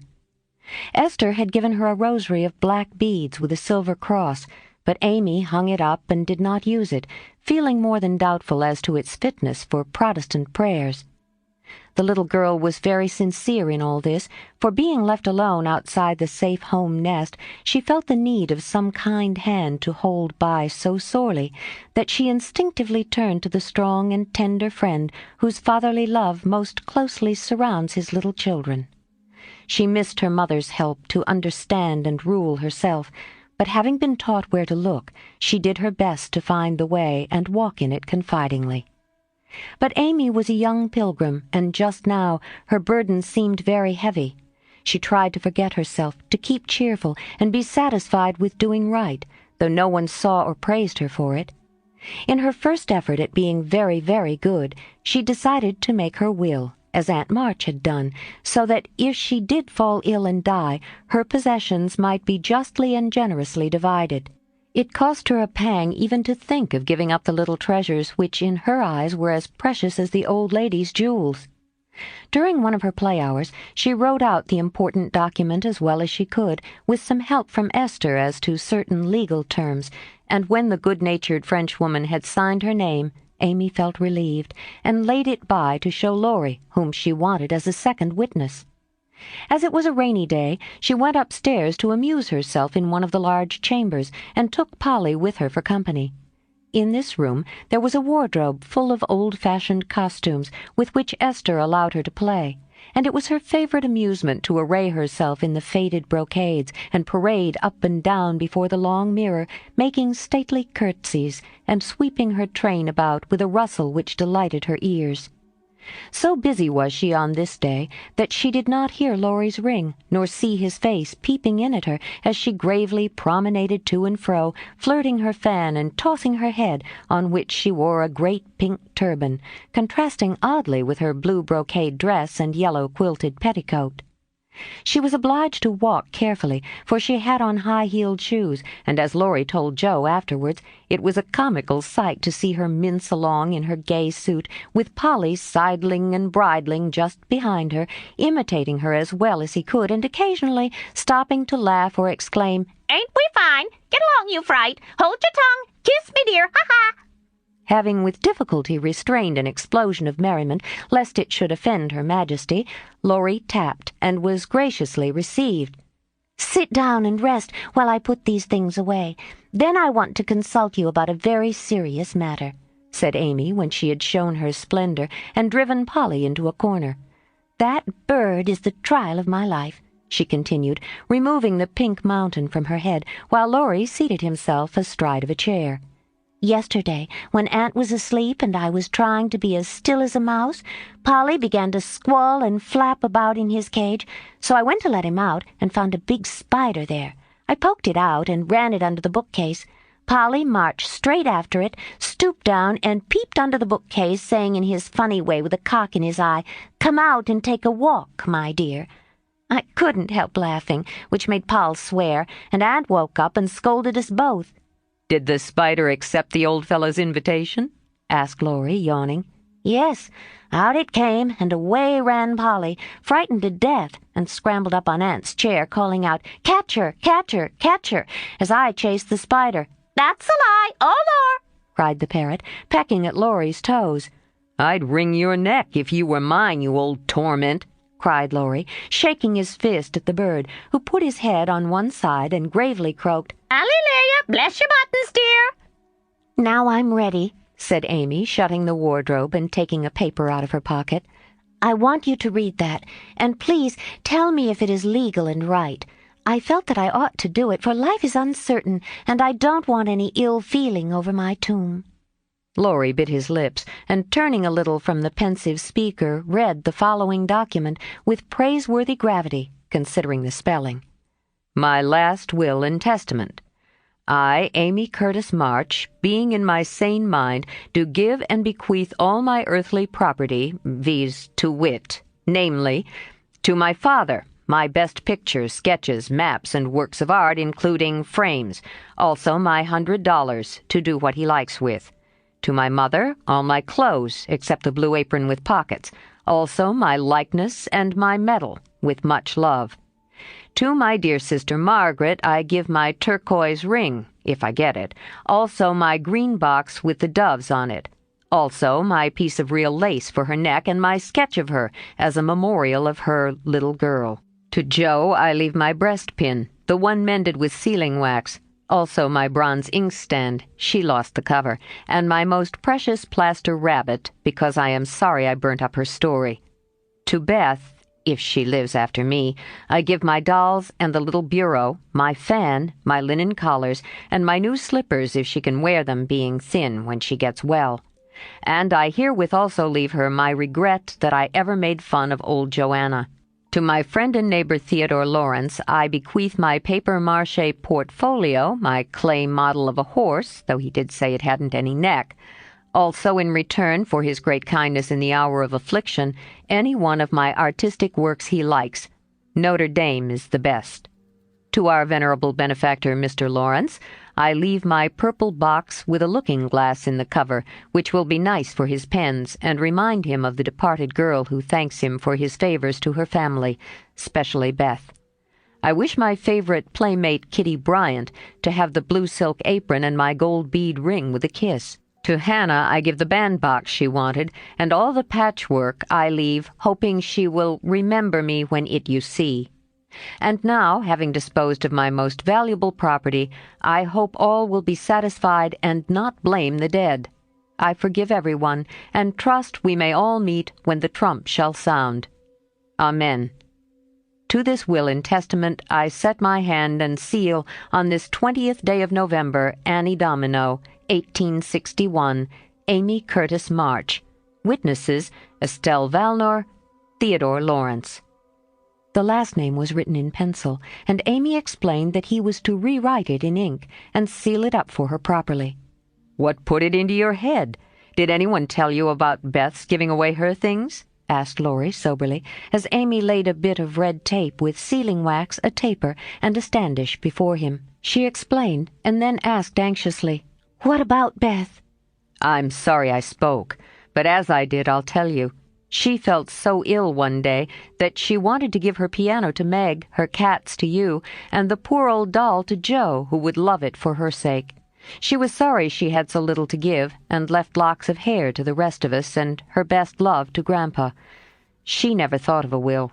Esther had given her a rosary of black beads with a silver cross, but Amy hung it up and did not use it, feeling more than doubtful as to its fitness for Protestant prayers. The little girl was very sincere in all this, for being left alone outside the safe home nest, she felt the need of some kind hand to hold by so sorely that she instinctively turned to the strong and tender friend whose fatherly love most closely surrounds his little children. She missed her mother's help to understand and rule herself, but having been taught where to look, she did her best to find the way and walk in it confidingly. But Amy was a young pilgrim, and just now her burden seemed very heavy. She tried to forget herself, to keep cheerful, and be satisfied with doing right, though no one saw or praised her for it. In her first effort at being very, very good, she decided to make her will, as Aunt March had done, so that if she did fall ill and die, her possessions might be justly and generously divided. It cost her a pang even to think of giving up the little treasures which in her eyes were as precious as the old lady's jewels. During one of her play hours she wrote out the important document as well as she could, with some help from Esther as to certain legal terms, and when the good-natured Frenchwoman had signed her name, Amy felt relieved, and laid it by to show Laurie, whom she wanted as a second witness. As it was a rainy day, she went upstairs to amuse herself in one of the large chambers, and took Polly with her for company. In this room there was a wardrobe full of old-fashioned costumes, with which Esther allowed her to play, and it was her favorite amusement to array herself in the faded brocades, and parade up and down before the long mirror, making stately curtsies, and sweeping her train about with a rustle which delighted her ears. So busy was she on this day that she did not hear Laurie's ring, nor see his face peeping in at her as she gravely promenaded to and fro, flirting her fan and tossing her head, on which she wore a great pink turban, contrasting oddly with her blue brocade dress and yellow quilted petticoat. She was obliged to walk carefully, for she had on high-heeled shoes, and as Laurie told Joe afterwards, it was a comical sight to see her mince along in her gay suit, with Polly sidling and bridling just behind her, imitating her as well as he could, and occasionally stopping to laugh or exclaim, "Ain't we fine? Get along, you fright! Hold your tongue! Kiss me, dear! Ha-ha!" Having with difficulty restrained an explosion of merriment, lest it should offend her Majesty, Laurie tapped, and was graciously received. "Sit down and rest while I put these things away. Then I want to consult you about a very serious matter," said Amy when she had shown her splendor and driven Polly into a corner. "That bird is the trial of my life," she continued, removing the pink mountain from her head, while Laurie seated himself astride of a chair. "Yesterday, when Aunt was asleep and I was trying to be as still as a mouse, Polly began to squall and flap about in his cage, so I went to let him out and found a big spider there. I poked it out and ran it under the bookcase. Polly marched straight after it, stooped down, and peeped under the bookcase, saying in his funny way with a cock in his eye, 'Come out and take a walk, my dear.' I couldn't help laughing, which made Poll swear, and Aunt woke up and scolded us both." "Did the spider accept the old fellow's invitation?" asked Laurie, yawning. "Yes, out it came, and away ran Polly, frightened to death, and scrambled up on Aunt's chair, calling out, 'Catch her, catch her, catch her,' as I chased the spider." "That's a lie, oh Lord!" cried the parrot, pecking at Laurie's toes. "I'd wring your neck if you were mine, you old torment," cried Laurie, shaking his fist at the bird, who put his head on one side and gravely croaked, "Alleluia, bless your buttons, dear." "Now I'm ready," said Amy, shutting the wardrobe and taking a paper out of her pocket. "I want you to read that, and please tell me if it is legal and right. I felt that I ought to do it, for life is uncertain, and I don't want any ill feeling over my tomb." Laurie bit his lips, and turning a little from the pensive speaker, read the following document with praiseworthy gravity, considering the spelling. "My last will and testament. I, Amy Curtis March, being in my sane mind, do give and bequeath all my earthly property, viz. to wit, namely, to my father, my best pictures, sketches, maps, and works of art, including frames, also my $100, to do what he likes with. To my mother, all my clothes, except the blue apron with pockets, also my likeness and my medal, with much love. To my dear sister Margaret, I give my turquoise ring, if I get it, also my green box with the doves on it, also my piece of real lace for her neck and my sketch of her as a memorial of her little girl. To Jo I leave my breastpin, the one mended with sealing wax, also my bronze inkstand, she lost the cover, and my most precious plaster rabbit, because I am sorry I burnt up her story. To Beth, if she lives after me, I give my dolls and the little bureau, my fan, my linen collars, and my new slippers if she can wear them, being thin when she gets well. And I herewith also leave her my regret that I ever made fun of old Joanna. To my friend and neighbor Theodore Lawrence, I bequeath my papier-mâché portfolio, my clay model of a horse, though he did say it hadn't any neck. Also, in return for his great kindness in the hour of affliction, any one of my artistic works he likes. Notre Dame is the best. To our venerable benefactor, Mr. Lawrence, I leave my purple box with a looking-glass in the cover, which will be nice for his pens, and remind him of the departed girl who thanks him for his favors to her family, specially Beth. I wish my favorite playmate Kitty Bryant to have the blue silk apron and my gold bead ring with a kiss. To Hannah I give the bandbox she wanted, and all the patchwork I leave, hoping she will remember me when it you see. And now, having disposed of my most valuable property, I hope all will be satisfied and not blame the dead. I forgive everyone, and trust we may all meet when the trump shall sound. Amen. To this will and testament I set my hand and seal on this 20th day of November, Annie Domino, 1861, Amy Curtis March. Witnesses, Estelle Valnor, Theodore Lawrence. The last name was written in pencil, and Amy explained that he was to rewrite it in ink and seal it up for her properly. "What put it into your head? Did anyone tell you about Beth's giving away her things?" asked Laurie soberly, as Amy laid a bit of red tape with sealing wax, a taper, and a standish before him. She explained, and then asked anxiously, "What about Beth?" "I'm sorry I spoke, but as I did, I'll tell you. She felt so ill one day that she wanted to give her piano to Meg, her cats to you, and the poor old doll to Jo, who would love it for her sake. She was sorry she had so little to give, and left locks of hair to the rest of us, and her best love to Grandpa. She never thought of a will."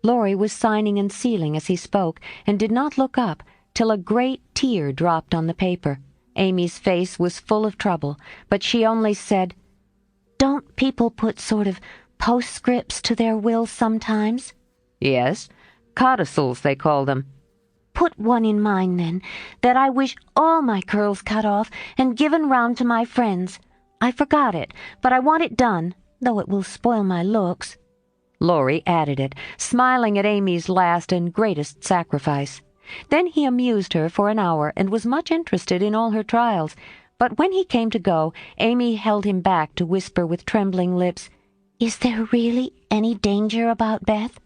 Laurie was signing and sealing as he spoke, and did not look up till a great tear dropped on the paper. Amy's face was full of trouble, but she only said, "Don't people put sort of postscripts to their wills sometimes?" "Yes, codicils they call them." "Put one in mine, then, that I wish all my curls cut off and given round to my friends. I forgot it, but I want it done, though it will spoil my looks." Laurie added it, smiling at Amy's last and greatest sacrifice. Then he amused her for an hour and was much interested in all her trials. But when he came to go, Amy held him back to whisper with trembling lips, "Is there really any danger about Beth?"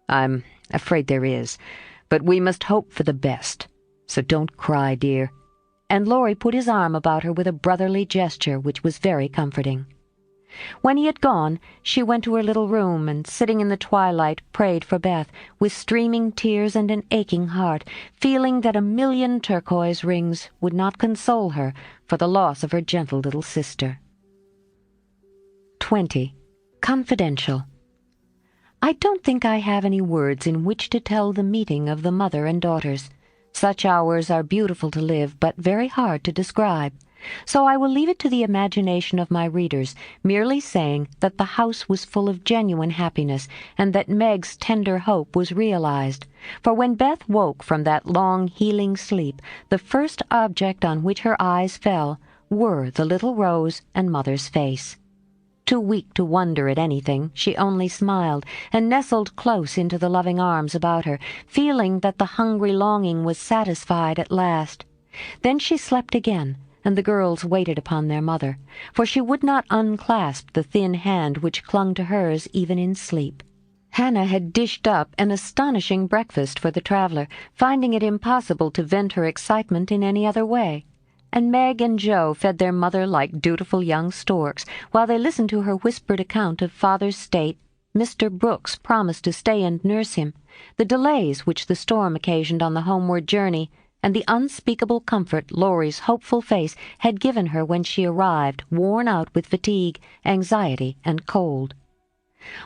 "I'm afraid there is, but we must hope for the best. So don't cry, dear." And Laurie put his arm about her with a brotherly gesture which was very comforting. When he had gone, she went to her little room and, sitting in the twilight, prayed for Beth, with streaming tears and an aching heart, feeling that a million turquoise rings would not console her for the loss of her gentle little sister. 20. Confidential. I don't think I have any words in which to tell the meeting of the mother and daughters. Such hours are beautiful to live, but very hard to describe. So I will leave it to the imagination of my readers, merely saying that the house was full of genuine happiness, and that Meg's tender hope was realized. For when Beth woke from that long, healing sleep, the first object on which her eyes fell were the little rose and mother's face. Too weak to wonder at anything, she only smiled, and nestled close into the loving arms about her, feeling that the hungry longing was satisfied at last. Then she slept again, and the girls waited upon their mother, for she would not unclasp the thin hand which clung to hers even in sleep. Hannah had dished up an astonishing breakfast for the traveler, finding it impossible to vent her excitement in any other way. And Meg and Joe fed their mother like dutiful young storks, while they listened to her whispered account of father's state, Mr. Brooks' promise to stay and nurse him, the delays which the storm occasioned on the homeward journey, and the unspeakable comfort Laurie's hopeful face had given her when she arrived, worn out with fatigue, anxiety, and cold.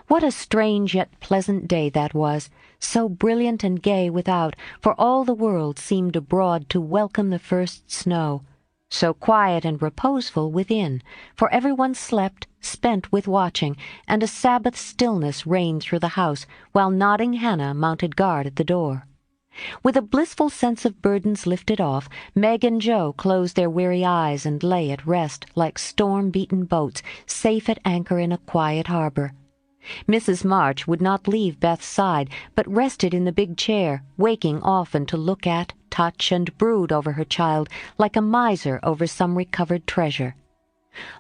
What a strange yet pleasant day that was, so brilliant and gay without, for all the world seemed abroad to welcome the first snow, so quiet and reposeful within, for everyone slept, spent with watching, and a Sabbath stillness reigned through the house, while nodding Hannah mounted guard at the door. With a blissful sense of burdens lifted off, Meg and Joe closed their weary eyes and lay at rest like storm-beaten boats, safe at anchor in a quiet harbor. Mrs. March would not leave Beth's side, but rested in the big chair, waking often to look at, touch, and brood over her child, like a miser over some recovered treasure.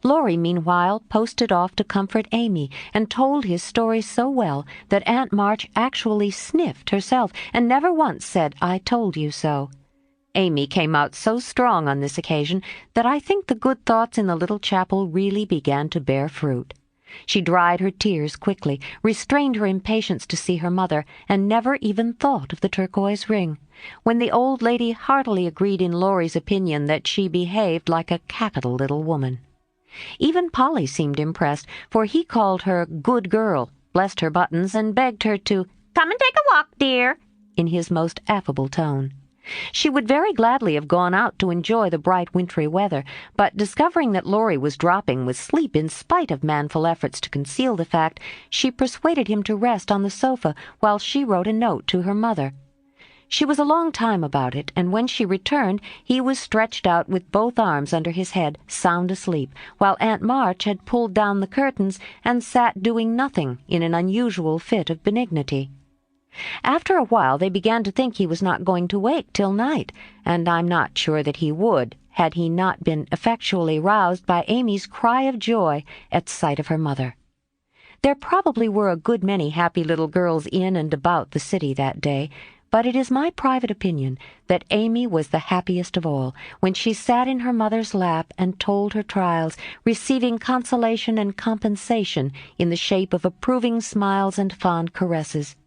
Laurie, meanwhile, posted off to comfort Amy, and told his story so well that Aunt March actually sniffed herself, and never once said, "I told you so." Amy came out so strong on this occasion that I think the good thoughts in the little chapel really began to bear fruit. She dried her tears quickly, restrained her impatience to see her mother, and never even thought of the turquoise ring, when the old lady heartily agreed in Laurie's opinion that she behaved like a capital little woman. Even Polly seemed impressed, for he called her good girl, blessed her buttons, and begged her to "come and take a walk, dear," in his most affable tone. She would very gladly have gone out to enjoy the bright wintry weather, but discovering that Laurie was dropping with sleep in spite of manful efforts to conceal the fact, she persuaded him to rest on the sofa while she wrote a note to her mother. She was a long time about it, and when she returned he was stretched out with both arms under his head, sound asleep, while Aunt March had pulled down the curtains and sat doing nothing in an unusual fit of benignity. After a while they began to think he was not going to wake till night, and I'm not sure that he would, had he not been effectually roused by Amy's cry of joy at sight of her mother. There probably were a good many happy little girls in and about the city that day, but it is my private opinion that Amy was the happiest of all when she sat in her mother's lap and told her trials, receiving consolation and compensation in the shape of approving smiles and fond caresses.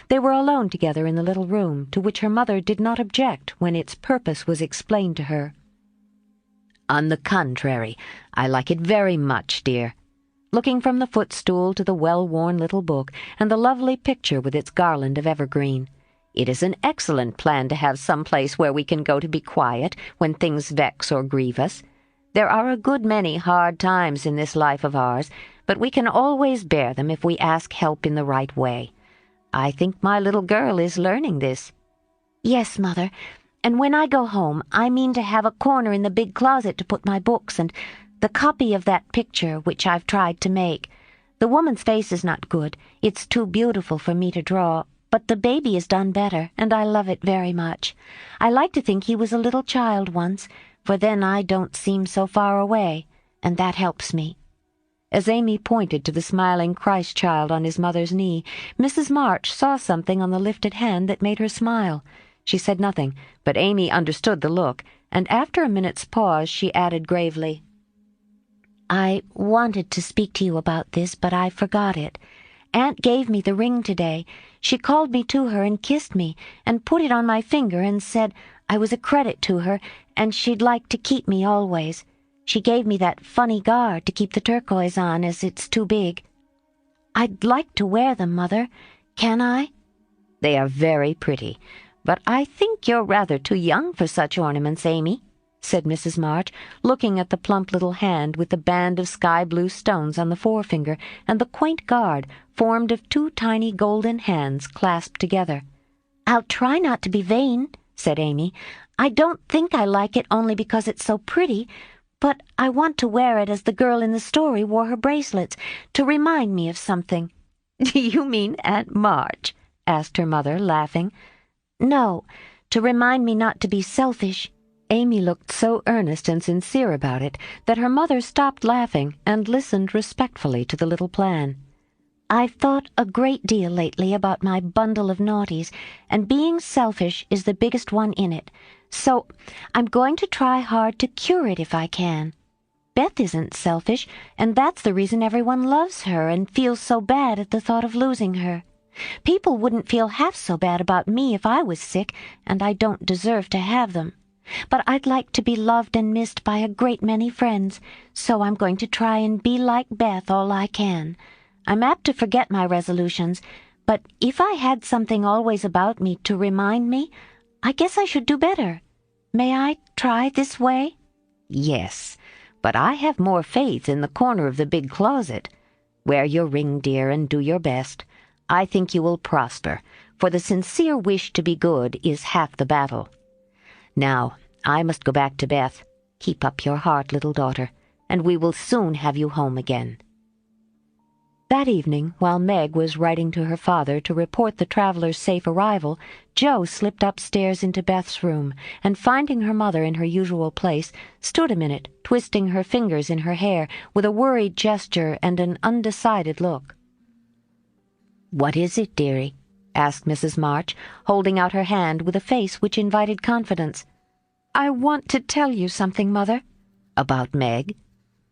They were alone together in the little room, to which her mother did not object when its purpose was explained to her. "On the contrary, I like it very much, dear," looking from the footstool to the well-worn little book and the lovely picture with its garland of evergreen. It is an excellent plan to have some place where we can go to be quiet when things vex or grieve us. There are a good many hard times in this life of ours, but we can always bear them if we ask help in the right way. I think my little girl is learning this." "Yes, Mother, and when I go home, I mean to have a corner in the big closet to put my books and the copy of that picture which I've tried to make. The woman's face is not good. It's too beautiful for me to draw, but the baby is done better, and I love it very much. I like to think he was a little child once, for then I don't seem so far away, and that helps me." As Amy pointed to the smiling Christ-child on his mother's knee, Mrs. March saw something on the lifted hand that made her smile. She said nothing, but Amy understood the look, and after a minute's pause she added gravely, "I wanted to speak to you about this, but I forgot it. Aunt gave me the ring today. She called me to her and kissed me, and put it on my finger and said I was a credit to her, and she'd like to keep me always. She gave me that funny guard to keep the turquoise on, as it's too big. I'd like to wear them, Mother. Can I?" "They are very pretty, but I think you're rather too young for such ornaments, Amy," said Mrs. March, looking at the plump little hand with the band of sky-blue stones on the forefinger and the quaint guard formed of 2 tiny golden hands clasped together. "I'll try not to be vain," said Amy. "I don't think I like it only because it's so pretty, but I want to wear it as the girl in the story wore her bracelets, to remind me of something." "Do you mean Aunt March?" asked her mother, laughing. "No, to remind me not to be selfish." Amy looked so earnest and sincere about it that her mother stopped laughing and listened respectfully to the little plan. "I've thought a great deal lately about my bundle of naughties, and being selfish is the biggest one in it. So I'm going to try hard to cure it if I can. Beth isn't selfish, and that's the reason everyone loves her and feels so bad at the thought of losing her. People wouldn't feel half so bad about me if I was sick, and I don't deserve to have them. But I'd like to be loved and missed by a great many friends, so I'm going to try and be like Beth all I can. I'm apt to forget my resolutions, but if I had something always about me to remind me, I guess I should do better. May I try this way?" "Yes, but I have more faith in the corner of the big closet. Wear your ring, dear, and do your best. I think you will prosper, for the sincere wish to be good is half the battle. Now, I must go back to Beth. Keep up your heart, little daughter, and we will soon have you home again." That evening, while Meg was writing to her father to report the traveler's safe arrival, Jo slipped upstairs into Beth's room, and finding her mother in her usual place, stood a minute, twisting her fingers in her hair with a worried gesture and an undecided look. "What is it, dearie?" asked Mrs. March, holding out her hand with a face which invited confidence. "I want to tell you something, Mother." "About Meg?"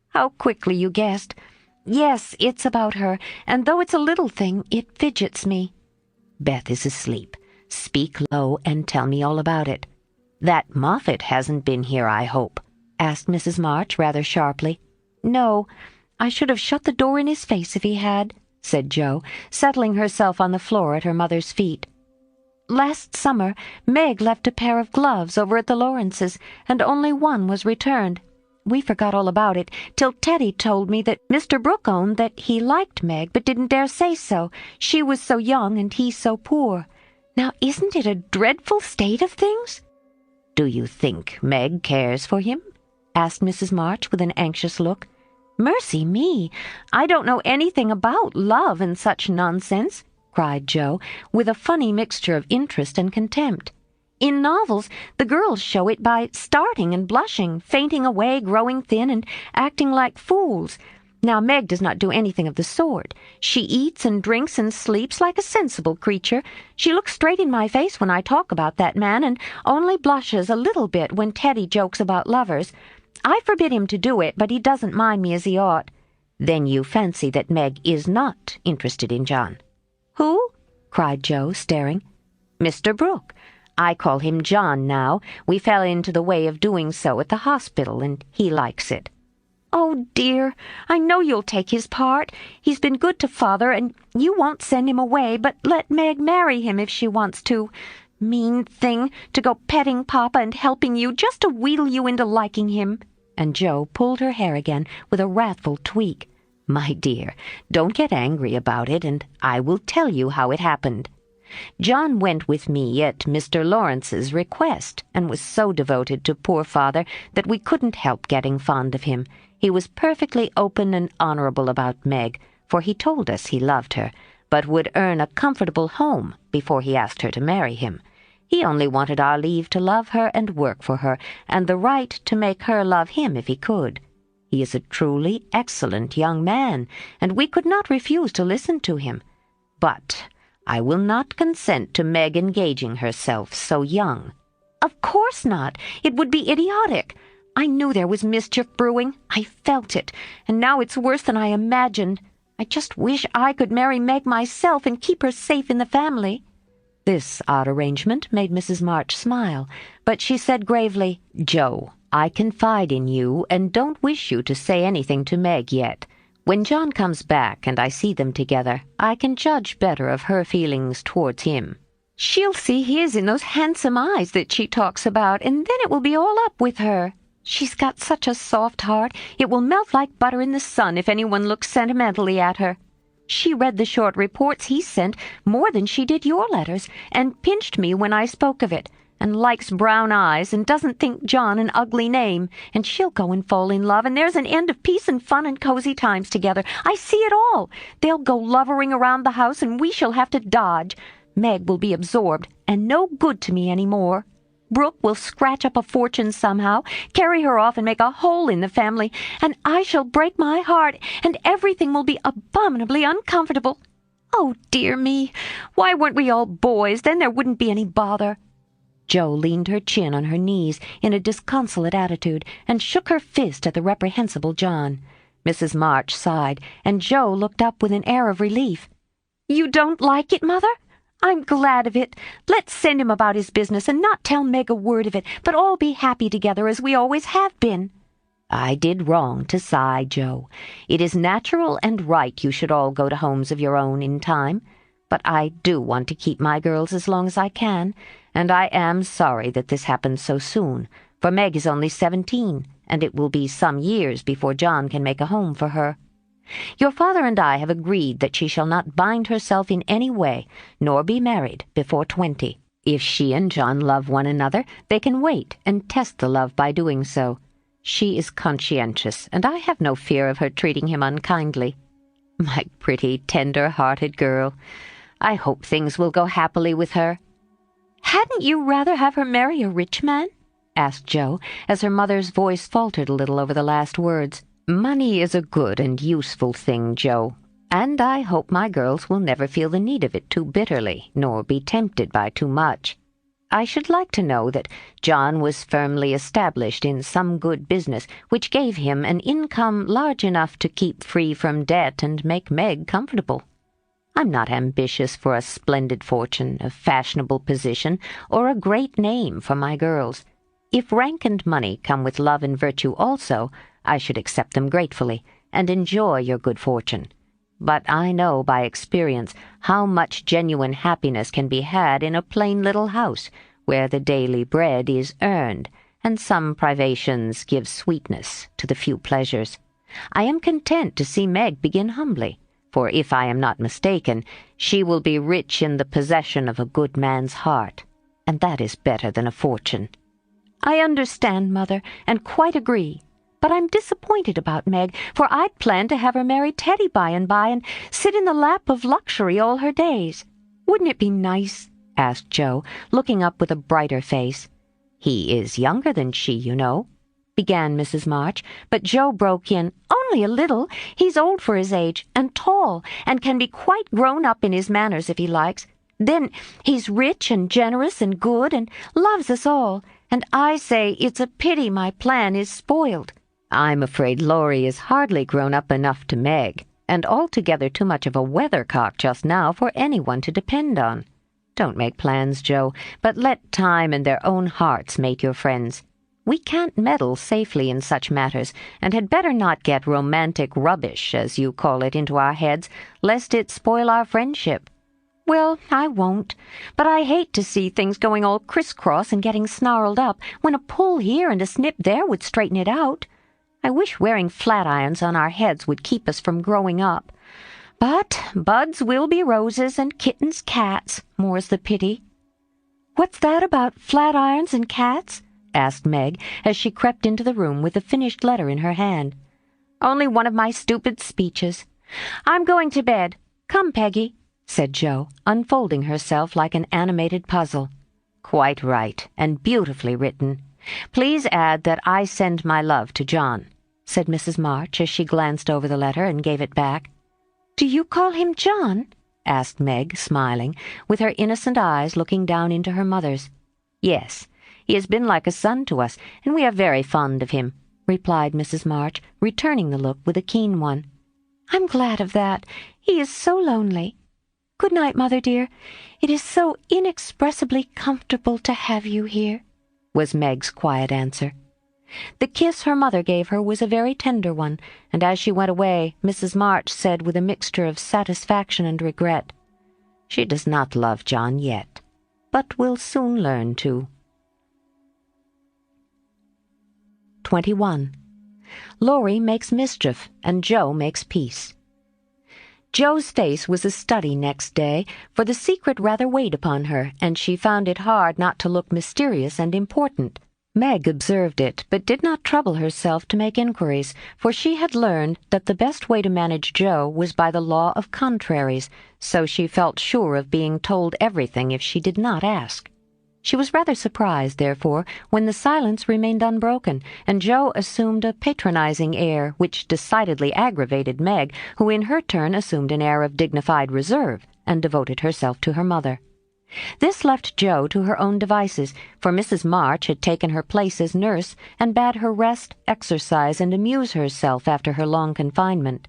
"How quickly you guessed. Yes, it's about her, and though it's a little thing, it fidgets me." "Beth is asleep. Speak low and tell me all about it. That Moffat hasn't been here, I hope?" asked Mrs. March rather sharply. "No, I should have shut the door in his face if he had," said Jo, settling herself on the floor at her mother's feet. "Last summer, Meg left a pair of gloves over at the Lawrences', and only one was returned. We forgot all about it, till Teddy told me that Mr. Brooke owned that he liked Meg, but didn't dare say so. She was so young and he so poor. Now, isn't it a dreadful state of things?" "Do you think Meg cares for him?" asked Mrs. March with an anxious look. "Mercy me! I don't know anything about love and such nonsense," cried Jo, with a funny mixture of interest and contempt. "In novels, the girls show it by starting and blushing, fainting away, growing thin, and acting like fools. Now, Meg does not do anything of the sort. She eats and drinks and sleeps like a sensible creature. She looks straight in my face when I talk about that man, and only blushes a little bit when Teddy jokes about lovers. I forbid him to do it, but he doesn't mind me as he ought." "Then you fancy that Meg is not interested in John?" "Who?" cried Jo, staring. "Mr. Brooke. I call him John now. We fell into the way of doing so at the hospital, and he likes it." "Oh, dear, I know you'll take his part. He's been good to Father, and you won't send him away, but let Meg marry him if she wants to. Mean thing, to go petting Papa and helping you just to wheedle you into liking him." And Jo pulled her hair again with a wrathful tweak. "My dear, don't get angry about it, and I will tell you how it happened. John went with me at Mr. Lawrence's request, and was so devoted to poor Father that we couldn't help getting fond of him. He was perfectly open and honorable about Meg, for he told us he loved her, but would earn a comfortable home before he asked her to marry him. He only wanted our leave to love her and work for her, and the right to make her love him if he could. He is a truly excellent young man, and we could not refuse to listen to him. But I will not consent to Meg engaging herself so young." "Of course not. It would be idiotic. I knew there was mischief brewing. I felt it, and now it's worse than I imagined. I just wish I could marry Meg myself and keep her safe in the family." This odd arrangement made Mrs. March smile, but she said gravely, "Jo, I confide in you and don't wish you to say anything to Meg yet. When John comes back and I see them together, I can judge better of her feelings towards him." "She'll see his in those handsome eyes that she talks about, and then it will be all up with her. She's got such a soft heart, it will melt like butter in the sun if anyone looks sentimentally at her. She read the short reports he sent more than she did your letters, and pinched me when I spoke of it, and likes brown eyes, and doesn't think John an ugly name, and she'll go and fall in love, and there's an end of peace and fun and cozy times together. I see it all. They'll go lovering around the house, and we shall have to dodge. Meg will be absorbed, and no good to me any more. Brooke will scratch up a fortune somehow, carry her off and make a hole in the family, and I shall break my heart, and everything will be abominably uncomfortable. Oh, dear me, why weren't we all boys? Then there wouldn't be any bother." Jo leaned her chin on her knees in a disconsolate attitude and shook her fist at the reprehensible John. Mrs. March sighed, and Jo looked up with an air of relief. "You don't like it, Mother? I'm glad of it. Let's send him about his business and not tell Meg a word of it, but all be happy together as we always have been." "I did wrong to sigh, Jo. It is natural and right you should all go to homes of your own in time. But I do want to keep my girls as long as I can, and I am sorry that this happened so soon, for Meg is only 17, and it will be some years before John can make a home for her. Your father and I have agreed that she shall not bind herself in any way, nor be married before 20. If she and John love one another, they can wait and test the love by doing so. She is conscientious, and I have no fear of her treating him unkindly. My pretty, tender-hearted girl. I hope things will go happily with her." "Hadn't you rather have her marry a rich man?" asked Jo, as her mother's voice faltered a little over the last words. "Money is a good and useful thing, Jo, and I hope my girls will never feel the need of it too bitterly, nor be tempted by too much. I should like to know that John was firmly established in some good business which gave him an income large enough to keep free from debt and make Meg comfortable. I'm not ambitious for a splendid fortune, a fashionable position, or a great name for my girls. If rank and money come with love and virtue also, I should accept them gratefully, and enjoy your good fortune. But I know by experience how much genuine happiness can be had in a plain little house, where the daily bread is earned, and some privations give sweetness to the few pleasures. I am content to see Meg begin humbly, for if I am not mistaken, she will be rich in the possession of a good man's heart, and that is better than a fortune." "I understand, Mother, and quite agree. But I'm disappointed about Meg, for I'd planned to have her marry Teddy by and by and sit in the lap of luxury all her days. Wouldn't it be nice?" asked Jo, looking up with a brighter face. "He is younger than she, you know," began Mrs. March, but Jo broke in, "Only a little. He's old for his age, and tall, and can be quite grown up in his manners if he likes. Then he's rich and generous and good and loves us all, and I say it's a pity my plan is spoiled." "I'm afraid Laurie is hardly grown up enough to Meg, and altogether too much of a weathercock just now for anyone to depend on. Don't make plans, Jo, but let time and their own hearts make your friends. We can't meddle safely in such matters, and had better not get romantic rubbish, as you call it, into our heads, lest it spoil our friendship." "Well, I won't, but I hate to see things going all crisscross and getting snarled up when a pull here and a snip there would straighten it out. I wish wearing flat irons on our heads would keep us from growing up. But buds will be roses and kittens cats, more's the pity." "What's that about flat irons and cats?" asked Meg, as she crept into the room with the finished letter in her hand. "Only one of my stupid speeches. I'm going to bed. Come, Peggy," said Jo, unfolding herself like an animated puzzle. "Quite right, and beautifully written. Please add that I send my love to John," said Mrs. March as she glanced over the letter and gave it back. "Do you call him John?" asked Meg, smiling, with her innocent eyes looking down into her mother's. "Yes, he has been like a son to us, and we are very fond of him," replied Mrs. March, returning the look with a keen one. "I'm glad of that. He is so lonely. Good night, Mother dear. It is so inexpressibly comfortable to have you here," was Meg's quiet answer. The kiss her mother gave her was a very tender one, and as she went away, Mrs. March said with a mixture of satisfaction and regret, "She does not love John yet, but will soon learn to." 21. Laurie makes mischief, and Jo makes peace. Jo's face was a study next day, for the secret rather weighed upon her, and she found it hard not to look mysterious and important. Meg observed it, but did not trouble herself to make inquiries, for she had learned that the best way to manage Jo was by the law of contraries, so she felt sure of being told everything if she did not ask. She was rather surprised, therefore, when the silence remained unbroken, and Jo assumed a patronizing air, which decidedly aggravated Meg, who in her turn assumed an air of dignified reserve, and devoted herself to her mother. This left Jo to her own devices, for Mrs. March had taken her place as nurse, and bade her rest, exercise, and amuse herself after her long confinement.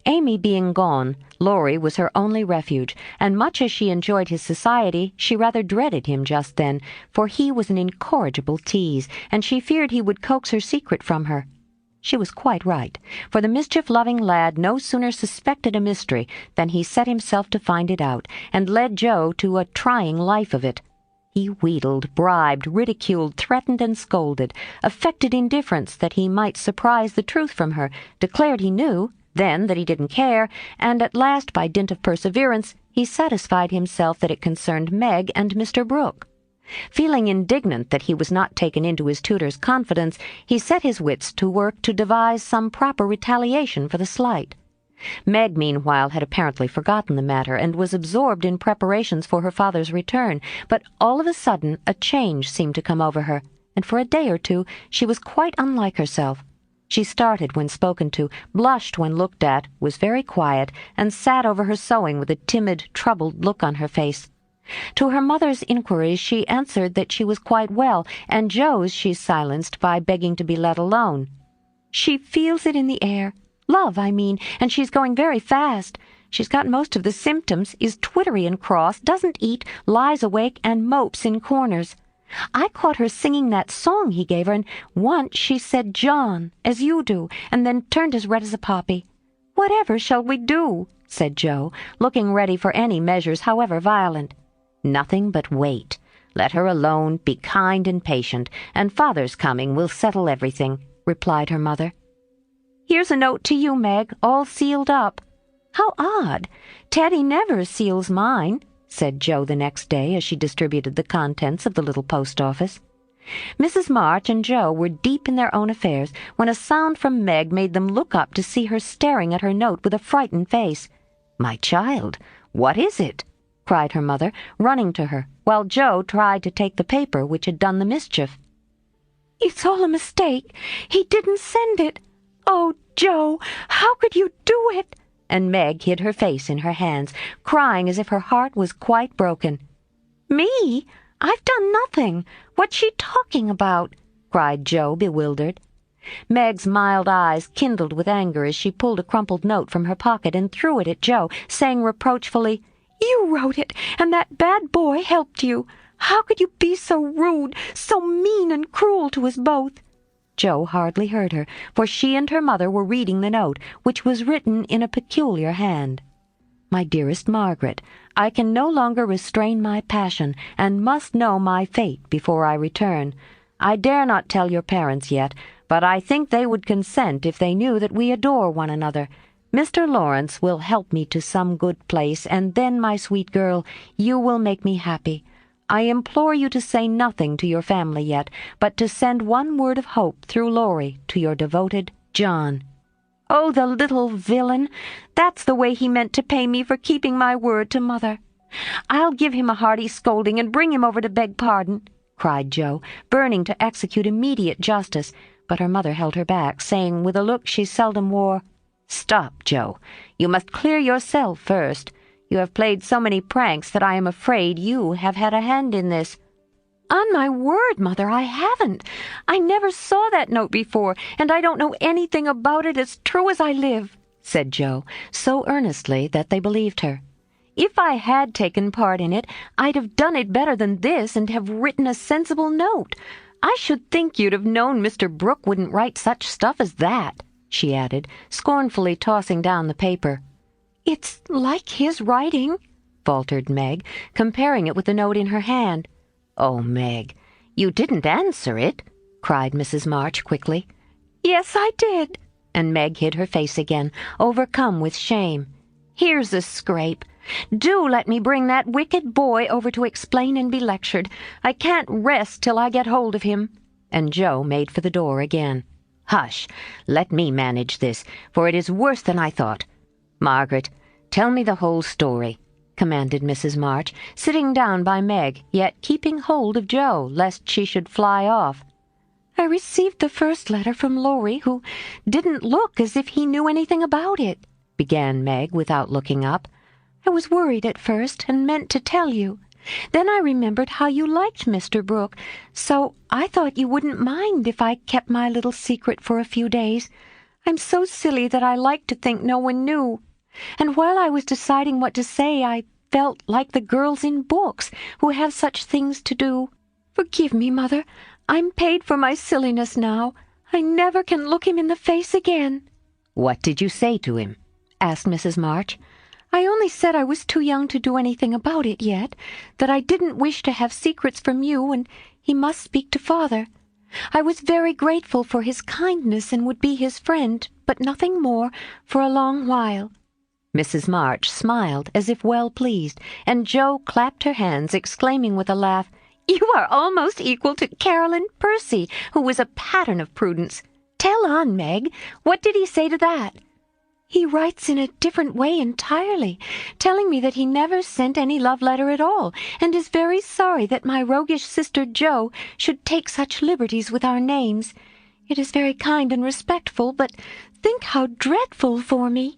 Amy being gone, Laurie was her only refuge, and much as she enjoyed his society, she rather dreaded him just then, for he was an incorrigible tease, and she feared he would coax her secret from her. She was quite right, for the mischief-loving lad no sooner suspected a mystery than he set himself to find it out, and led Jo to a trying life of it. He wheedled, bribed, ridiculed, threatened, and scolded, affected indifference that he might surprise the truth from her, declared he knew, then that he didn't care, and at last, by dint of perseverance, he satisfied himself that it concerned Meg and Mr. Brooke. Feeling indignant that he was not taken into his tutor's confidence, he set his wits to work to devise some proper retaliation for the slight. Meg, meanwhile, had apparently forgotten the matter, and was absorbed in preparations for her father's return, but all of a sudden a change seemed to come over her, and for a day or two she was quite unlike herself. She started when spoken to, blushed when looked at, was very quiet, and sat over her sewing with a timid, troubled look on her face. To her mother's inquiries she answered that she was quite well, and Jo's she silenced by begging to be let alone. "She feels it in the air. Love, I mean, and she's going very fast. She's got most of the symptoms, is twittery and cross, doesn't eat, lies awake, and mopes in corners. I caught her singing that song he gave her, and once she said John, as you do, and then turned as red as a poppy. Whatever shall we do?" said Jo, looking ready for any measures, however violent. "Nothing but wait. Let her alone, be kind and patient, and Father's coming will settle everything," replied her mother. "Here's a note to you, Meg, all sealed up." "How odd! Teddy never seals mine," said Jo the next day as she distributed the contents of the little post-office. Mrs. March and Jo were deep in their own affairs when a sound from Meg made them look up to see her staring at her note with a frightened face. "My child, what is it?" cried her mother, running to her, while Jo tried to take the paper which had done the mischief. "It's all a mistake. He didn't send it. Oh, Jo, how could you do it?" And Meg hid her face in her hands, crying as if her heart was quite broken. "Me? I've done nothing. What's she talking about?" cried Jo, bewildered. Meg's mild eyes kindled with anger as she pulled a crumpled note from her pocket and threw it at Jo, saying reproachfully, "You wrote it, and that bad boy helped you. How could you be so rude, so mean and cruel to us both?" Jo hardly heard her, for she and her mother were reading the note, which was written in a peculiar hand. "My dearest Margaret, I can no longer restrain my passion, and must know my fate before I return. I dare not tell your parents yet, but I think they would consent if they knew that we adore one another. Mr. Lawrence will help me to some good place, and then, my sweet girl, you will make me happy. I implore you to say nothing to your family yet, but to send one word of hope through Laurie to your devoted John." "Oh, the little villain! That's the way he meant to pay me for keeping my word to Mother. I'll give him a hearty scolding and bring him over to beg pardon," cried Jo, burning to execute immediate justice, but her mother held her back, saying with a look she seldom wore, "Stop, Jo. You must clear yourself first. You have played so many pranks that I am afraid you have had a hand in this." "On my word, Mother, I haven't. I never saw that note before, and I don't know anything about it as true as I live," said Jo, so earnestly that they believed her. "If I had taken part in it, I'd have done it better than this and have written a sensible note. I should think you'd have known Mr. Brooke wouldn't write such stuff as that," she added, scornfully tossing down the paper. "It's like his writing," faltered Meg, comparing it with the note in her hand. "Oh, Meg, you didn't answer it," cried Mrs. March quickly. "Yes, I did," and Meg hid her face again, overcome with shame. "Here's a scrape. Do let me bring that wicked boy over to explain and be lectured. I can't rest till I get hold of him." And Jo made for the door again. "Hush, let me manage this, for it is worse than I thought. Margaret, tell me the whole story," commanded Mrs. March, sitting down by Meg, yet keeping hold of Jo, lest she should fly off. "I received the first letter from Laurie, who didn't look as if he knew anything about it," began Meg without looking up. "I was worried at first and meant to tell you. Then I remembered how you liked Mr. Brooke, so I thought you wouldn't mind if I kept my little secret for a few days. I'm so silly that I like to think no one knew. And while I was deciding what to say, I felt like the girls in books who have such things to do. Forgive me, Mother. I'm paid for my silliness now. I never can look him in the face again." "What did you say to him?" asked Mrs. March. "I only said I was too young to do anything about it yet, that I didn't wish to have secrets from you, and he must speak to Father. I was very grateful for his kindness and would be his friend, but nothing more for a long while." Mrs. March smiled as if well pleased, and Jo clapped her hands, exclaiming with a laugh, "You are almost equal to Caroline Percy, who was a pattern of prudence. Tell on, Meg. What did he say to that?" "He writes in a different way entirely, telling me that he never sent any love letter at all, and is very sorry that my roguish sister Jo should take such liberties with our names. It is very kind and respectful, but think how dreadful for me."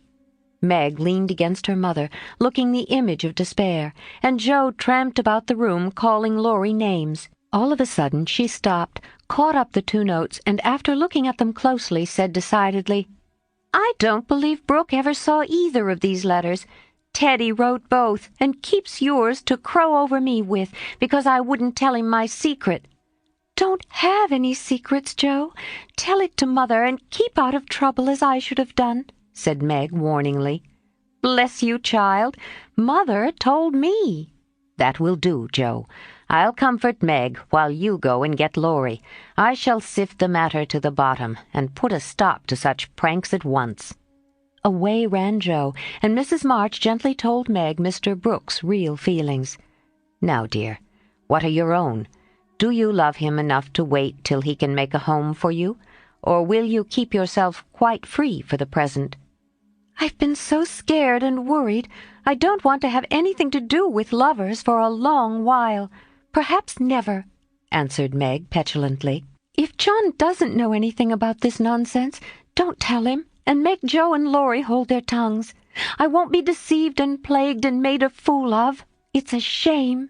Meg leaned against her mother, looking the image of despair, and Jo tramped about the room calling Laurie names. All of a sudden she stopped, caught up the two notes, and after looking at them closely said decidedly, "I don't believe Brooke ever saw either of these letters. Teddy wrote both, and keeps yours to crow over me with, because I wouldn't tell him my secret." "Don't have any secrets, Jo. Tell it to Mother and keep out of trouble as I should have done," said Meg warningly. "Bless you, child. Mother told me." "That will do, Jo. I'll comfort Meg while you go and get Laurie. I shall sift the matter to the bottom and put a stop to such pranks at once." Away ran Jo, and Mrs. March gently told Meg Mr. Brooke's real feelings. "Now, dear, what are your own? Do you love him enough to wait till he can make a home for you, or will you keep yourself quite free for the present?" "I've been so scared and worried. I don't want to have anything to do with lovers for a long while. Perhaps never," answered Meg petulantly. "If John doesn't know anything about this nonsense, don't tell him, and make Jo and Laurie hold their tongues. I won't be deceived and plagued and made a fool of. It's a shame."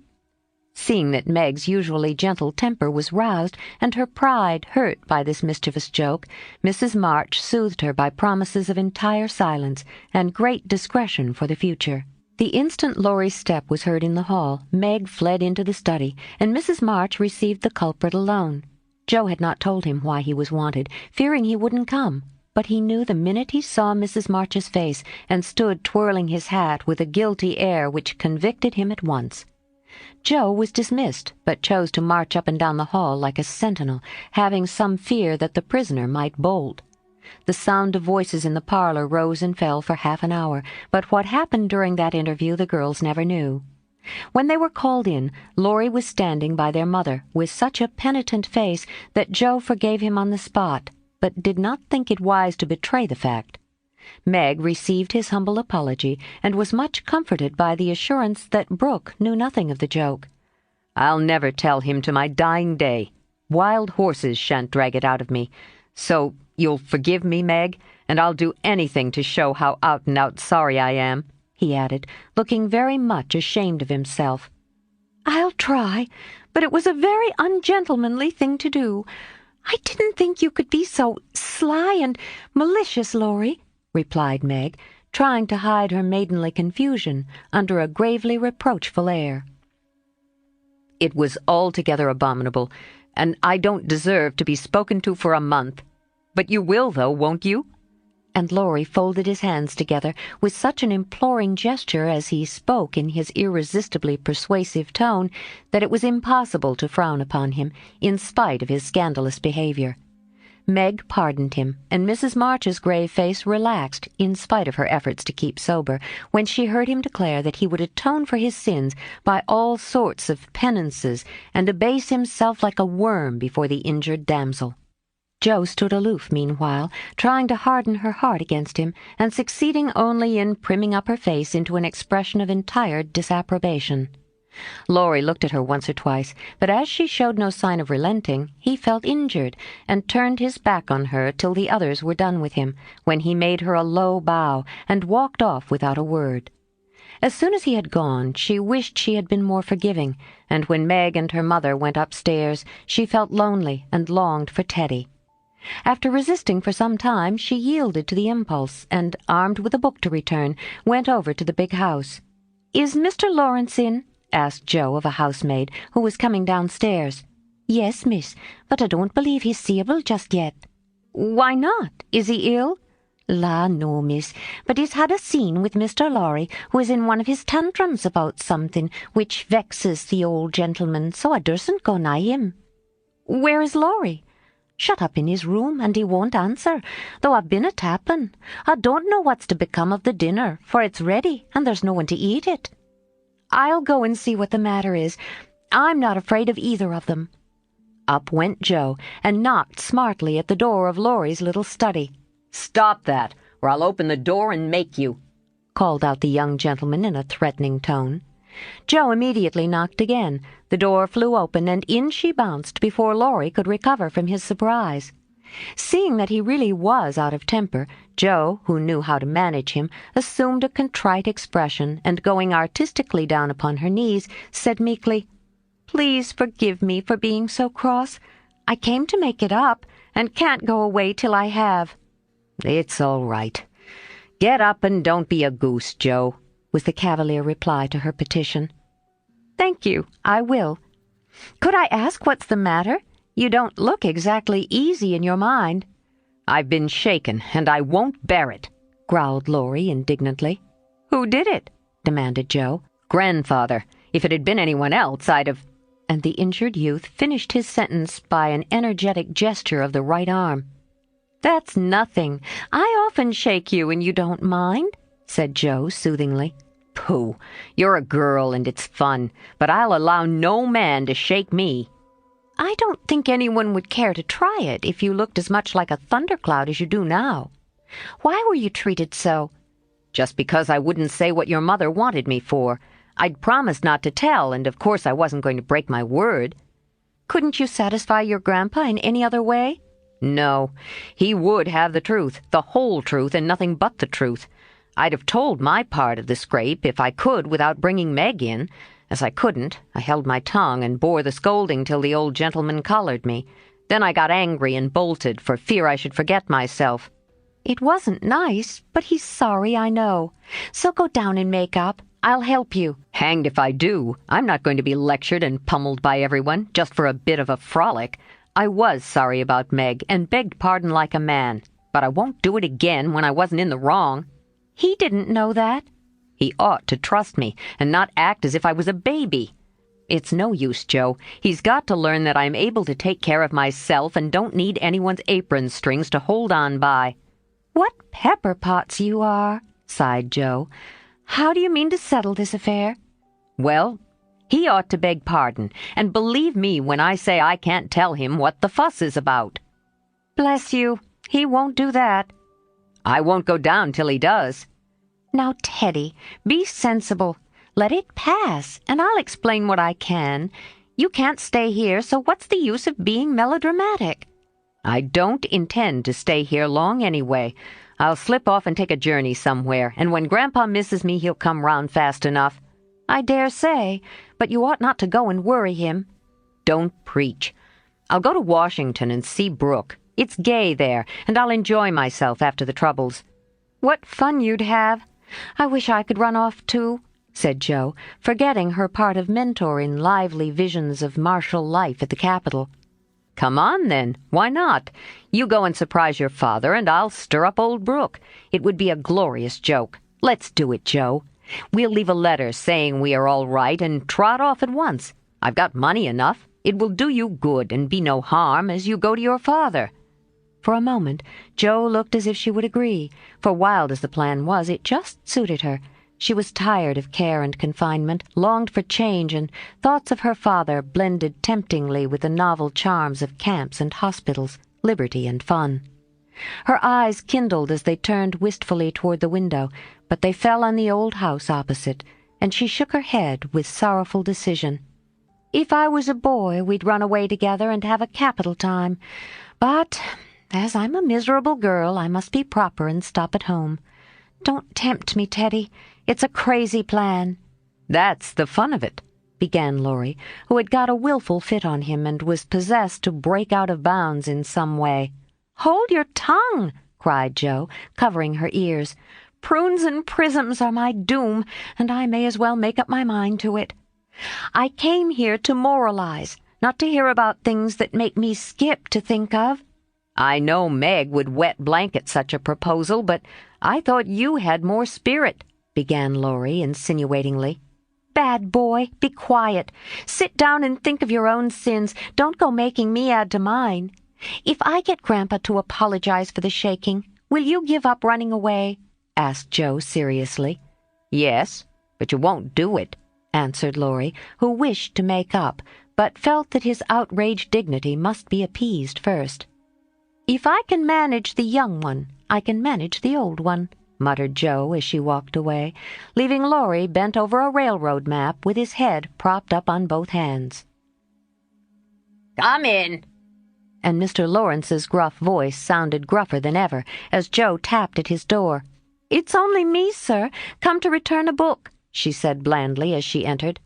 Seeing that Meg's usually gentle temper was roused and her pride hurt by this mischievous joke, Mrs. March soothed her by promises of entire silence and great discretion for the future. The instant Laurie's step was heard in the hall, Meg fled into the study, and Mrs. March received the culprit alone. Joe had not told him why he was wanted, fearing he wouldn't come, but he knew the minute he saw Mrs. March's face and stood twirling his hat with a guilty air which convicted him at once. Joe was dismissed, but chose to march up and down the hall like a sentinel, having some fear that the prisoner might bolt. The sound of voices in the parlor rose and fell for half an hour, but what happened during that interview the girls never knew. When they were called in, Laurie was standing by their mother with such a penitent face that Joe forgave him on the spot, but did not think it wise to betray the fact. Meg received his humble apology and was much comforted by the assurance that Brooke knew nothing of the joke. "I'll never tell him to my dying day. Wild horses shan't drag it out of me. So you'll forgive me, Meg, and I'll do anything to show how out-and-out sorry I am," he added, looking very much ashamed of himself. "I'll try, but it was a very ungentlemanly thing to do. I didn't think you could be so sly and malicious, Laurie," replied Meg, trying to hide her maidenly confusion under a gravely reproachful air. "It was altogether abominable, and I don't deserve to be spoken to for a month. But you will, though, won't you?" And Laurie folded his hands together with such an imploring gesture as he spoke in his irresistibly persuasive tone that it was impossible to frown upon him, in spite of his scandalous behavior. Meg pardoned him, and Mrs. March's grave face relaxed, in spite of her efforts to keep sober, when she heard him declare that he would atone for his sins by all sorts of penances and abase himself like a worm before the injured damsel. Joe stood aloof meanwhile, trying to harden her heart against him, and succeeding only in primming up her face into an expression of entire disapprobation. Laurie looked at her once or twice, but as she showed no sign of relenting, he felt injured, and turned his back on her till the others were done with him, when he made her a low bow, and walked off without a word. As soon as he had gone, she wished she had been more forgiving, and when Meg and her mother went upstairs, she felt lonely and longed for Teddy. After resisting for some time, she yielded to the impulse, and, armed with a book to return, went over to the big house. "Is Mr. Lawrence in?" asked Joe of a housemaid, who was coming downstairs. "Yes, miss, but I don't believe he's seeable just yet." "Why not? Is he ill?" "La, no, miss, but he's had a scene with Mr. Lorry, who is in one of his tantrums about something, which vexes the old gentleman, so I dursn't go nigh him." "Where is Lorry?" "Shut up in his room, and he won't answer, though I've been a-tapping. I don't know what's to become of the dinner, for it's ready, and there's no one to eat it." "I'll go and see what the matter is. I'm not afraid of either of them." Up went Joe, and knocked smartly at the door of Laurie's little study. "Stop that, or I'll open the door and make you," called out the young gentleman in a threatening tone. Joe immediately knocked again. The door flew open, and in she bounced before Laurie could recover from his surprise. Seeing that he really was out of temper, Joe, who knew how to manage him, assumed a contrite expression, and going artistically down upon her knees, said meekly, "Please forgive me for being so cross. I came to make it up, and can't go away till I have." "It's all right. Get up and don't be a goose, Joe," was the cavalier reply to her petition. "Thank you, I will. Could I ask what's the matter? You don't look exactly easy in your mind." "I've been shaken, and I won't bear it," growled Laurie indignantly. "Who did it?" demanded Joe. "Grandfather. If it had been anyone else, I'd have—" And the injured youth finished his sentence by an energetic gesture of the right arm. "That's nothing. I often shake you, and you don't mind," said Joe soothingly. "Pooh, you're a girl and it's fun, but I'll allow no man to shake me." "I don't think anyone would care to try it if you looked as much like a thundercloud as you do now. Why were you treated so?" "Just because I wouldn't say what your mother wanted me for. I'd promised not to tell, and of course I wasn't going to break my word." "Couldn't you satisfy your grandpa in any other way?" "No, he would have the truth, the whole truth, and nothing but the truth. I'd have told my part of the scrape if I could without bringing Meg in. As I couldn't, I held my tongue and bore the scolding till the old gentleman collared me. Then I got angry and bolted for fear I should forget myself." "It wasn't nice, but he's sorry, I know. So go down and make up. I'll help you." "Hanged if I do. I'm not going to be lectured and pummeled by everyone, just for a bit of a frolic. I was sorry about Meg, and begged pardon like a man. But I won't do it again when I wasn't in the wrong." "He didn't know that." "He ought to trust me, and not act as if I was a baby. It's no use, Joe. He's got to learn that I'm able to take care of myself and don't need anyone's apron strings to hold on by." "What pepper pots you are," sighed Joe. "How do you mean to settle this affair?" "Well, he ought to beg pardon, and believe me when I say I can't tell him what the fuss is about." "Bless you, he won't do that." "I won't go down till he does." "Now, Teddy, be sensible. Let it pass, and I'll explain what I can. You can't stay here, so what's the use of being melodramatic?" "I don't intend to stay here long anyway. I'll slip off and take a journey somewhere, and when Grandpa misses me, he'll come round fast enough." "I dare say, but you ought not to go and worry him." "Don't preach. I'll go to Washington and see Brooke. It's gay there, and I'll enjoy myself after the troubles." "What fun you'd have. I wish I could run off too," said Joe, forgetting her part of mentor in lively visions of martial life at the Capitol. "Come on, then. Why not? You go and surprise your father, and I'll stir up old Brooke. It would be a glorious joke. Let's do it, Joe. We'll leave a letter saying we are all right and trot off at once. I've got money enough. It will do you good and be no harm as you go to your father." For a moment, Joe looked as if she would agree, for wild as the plan was, it just suited her. She was tired of care and confinement, longed for change, and thoughts of her father blended temptingly with the novel charms of camps and hospitals, liberty and fun. Her eyes kindled as they turned wistfully toward the window, but they fell on the old house opposite, and she shook her head with sorrowful decision. "If I was a boy, we'd run away together and have a capital time. But as I'm a miserable girl, I must be proper and stop at home. Don't tempt me, Teddy. It's a crazy plan." "That's the fun of it," began Laurie, who had got a willful fit on him and was possessed to break out of bounds in some way. "Hold your tongue!" cried Joe, covering her ears. "Prunes and prisms are my doom, and I may as well make up my mind to it. I came here to moralize, not to hear about things that make me skip to think of." "I know Meg would wet blanket such a proposal, but I thought you had more spirit," began Laurie insinuatingly. "Bad boy, be quiet. Sit down and think of your own sins. Don't go making me add to mine. If I get Grandpa to apologize for the shaking, will you give up running away?" asked Joe seriously. "Yes, but you won't do it," answered Laurie, who wished to make up, but felt that his outraged dignity must be appeased first. "If I can manage the young one, I can manage the old one," muttered Joe as she walked away, leaving Laurie bent over a railroad map with his head propped up on both hands. "Come in." And Mr. Lawrence's gruff voice sounded gruffer than ever as Joe tapped at his door. "It's only me, sir, come to return a book," she said blandly as she entered.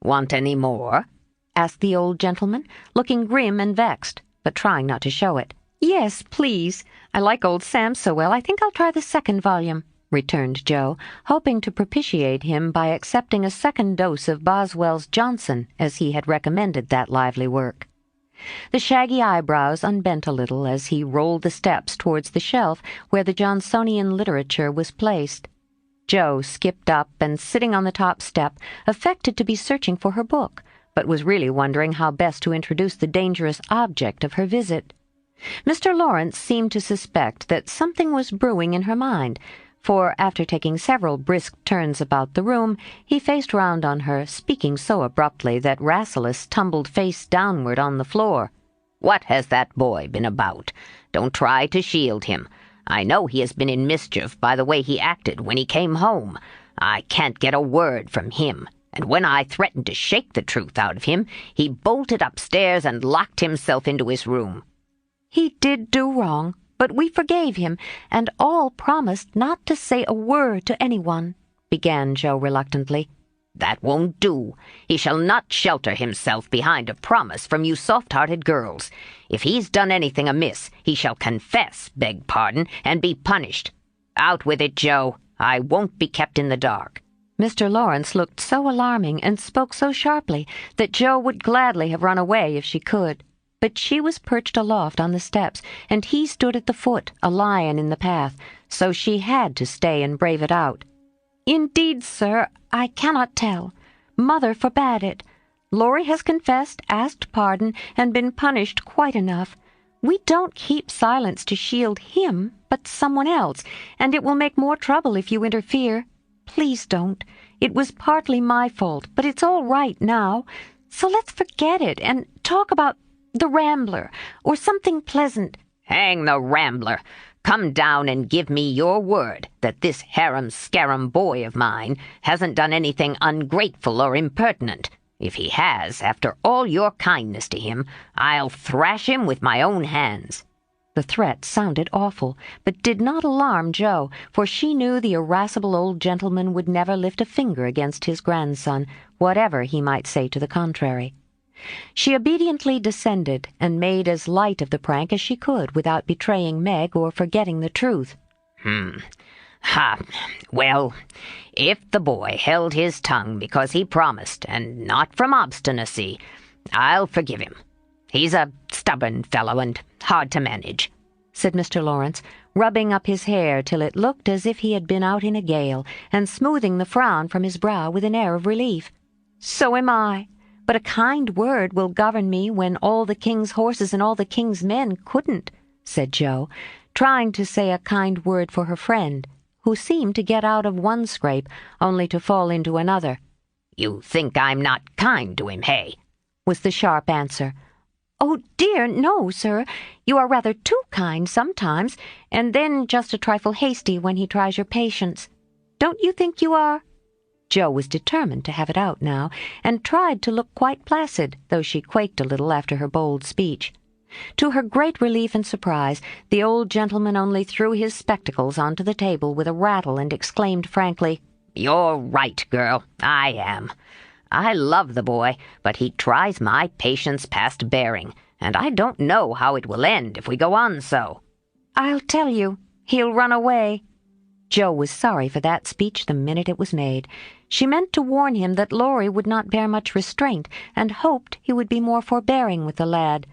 "Want any more?" asked the old gentleman, looking grim and vexed, but trying not to show it. "Yes, please. I like old Sam so well, I think I'll try the second volume," returned Joe, hoping to propitiate him by accepting a second dose of Boswell's Johnson, as he had recommended that lively work. The shaggy eyebrows unbent a little as he rolled the steps towards the shelf where the Johnsonian literature was placed. Joe skipped up and, sitting on the top step, affected to be searching for her book, but was really wondering how best to introduce the dangerous object of her visit. Mr. Lawrence seemed to suspect that something was brewing in her mind, for after taking several brisk turns about the room, he faced round on her, speaking so abruptly that Rasselas tumbled face downward on the floor. "What has that boy been about? Don't try to shield him. I know he has been in mischief by the way he acted when he came home. I can't get a word from him, and when I threatened to shake the truth out of him, he bolted upstairs and locked himself into his room." "He did do wrong, but we forgave him, and all promised not to say a word to anyone," began Joe reluctantly. "That won't do. He shall not shelter himself behind a promise from you soft-hearted girls. If he's done anything amiss, he shall confess, beg pardon, and be punished. Out with it, Joe. I won't be kept in the dark." Mr. Lawrence looked so alarming and spoke so sharply that Jo would gladly have run away if she could. But she was perched aloft on the steps, and he stood at the foot, a lion in the path, so she had to stay and brave it out. "Indeed, sir, I cannot tell. Mother forbade it. Laurie has confessed, asked pardon, and been punished quite enough. We don't keep silence to shield him, but someone else, and it will make more trouble if you interfere. Please don't. It was partly my fault, but it's all right now. So let's forget it and talk about the Rambler, or something pleasant." "Hang the Rambler! Come down and give me your word that this harum-scarum boy of mine hasn't done anything ungrateful or impertinent. If he has, after all your kindness to him, I'll thrash him with my own hands." The threat sounded awful, but did not alarm Jo, for she knew the irascible old gentleman would never lift a finger against his grandson, whatever he might say to the contrary. She obediently descended and made as light of the prank as she could without betraying Meg or forgetting the truth. Well, if the boy held his tongue because he promised, and not from obstinacy, I'll forgive him. He's a stubborn fellow and hard to manage," said Mr. Lawrence, rubbing up his hair till it looked as if he had been out in a gale, and smoothing the frown from his brow with an air of relief. "So am I. But a kind word will govern me when all the king's horses and all the king's men couldn't," said Jo, trying to say a kind word for her friend, who seemed to get out of one scrape only to fall into another. "You think I'm not kind to him, hey?" was the sharp answer. "Oh, dear, no, sir. You are rather too kind sometimes, and then just a trifle hasty when he tries your patience. Don't you think you are?" Jo was determined to have it out now, and tried to look quite placid, though she quaked a little after her bold speech. To her great relief and surprise, the old gentleman only threw his spectacles onto the table with a rattle and exclaimed frankly, "You're right, girl. I am. I love the boy, but he tries my patience past bearing, and I don't know how it will end if we go on so." "I'll tell you. He'll run away." Jo was sorry for that speech the minute it was made. She meant to warn him that Laurie would not bear much restraint, and hoped he would be more forbearing with the lad.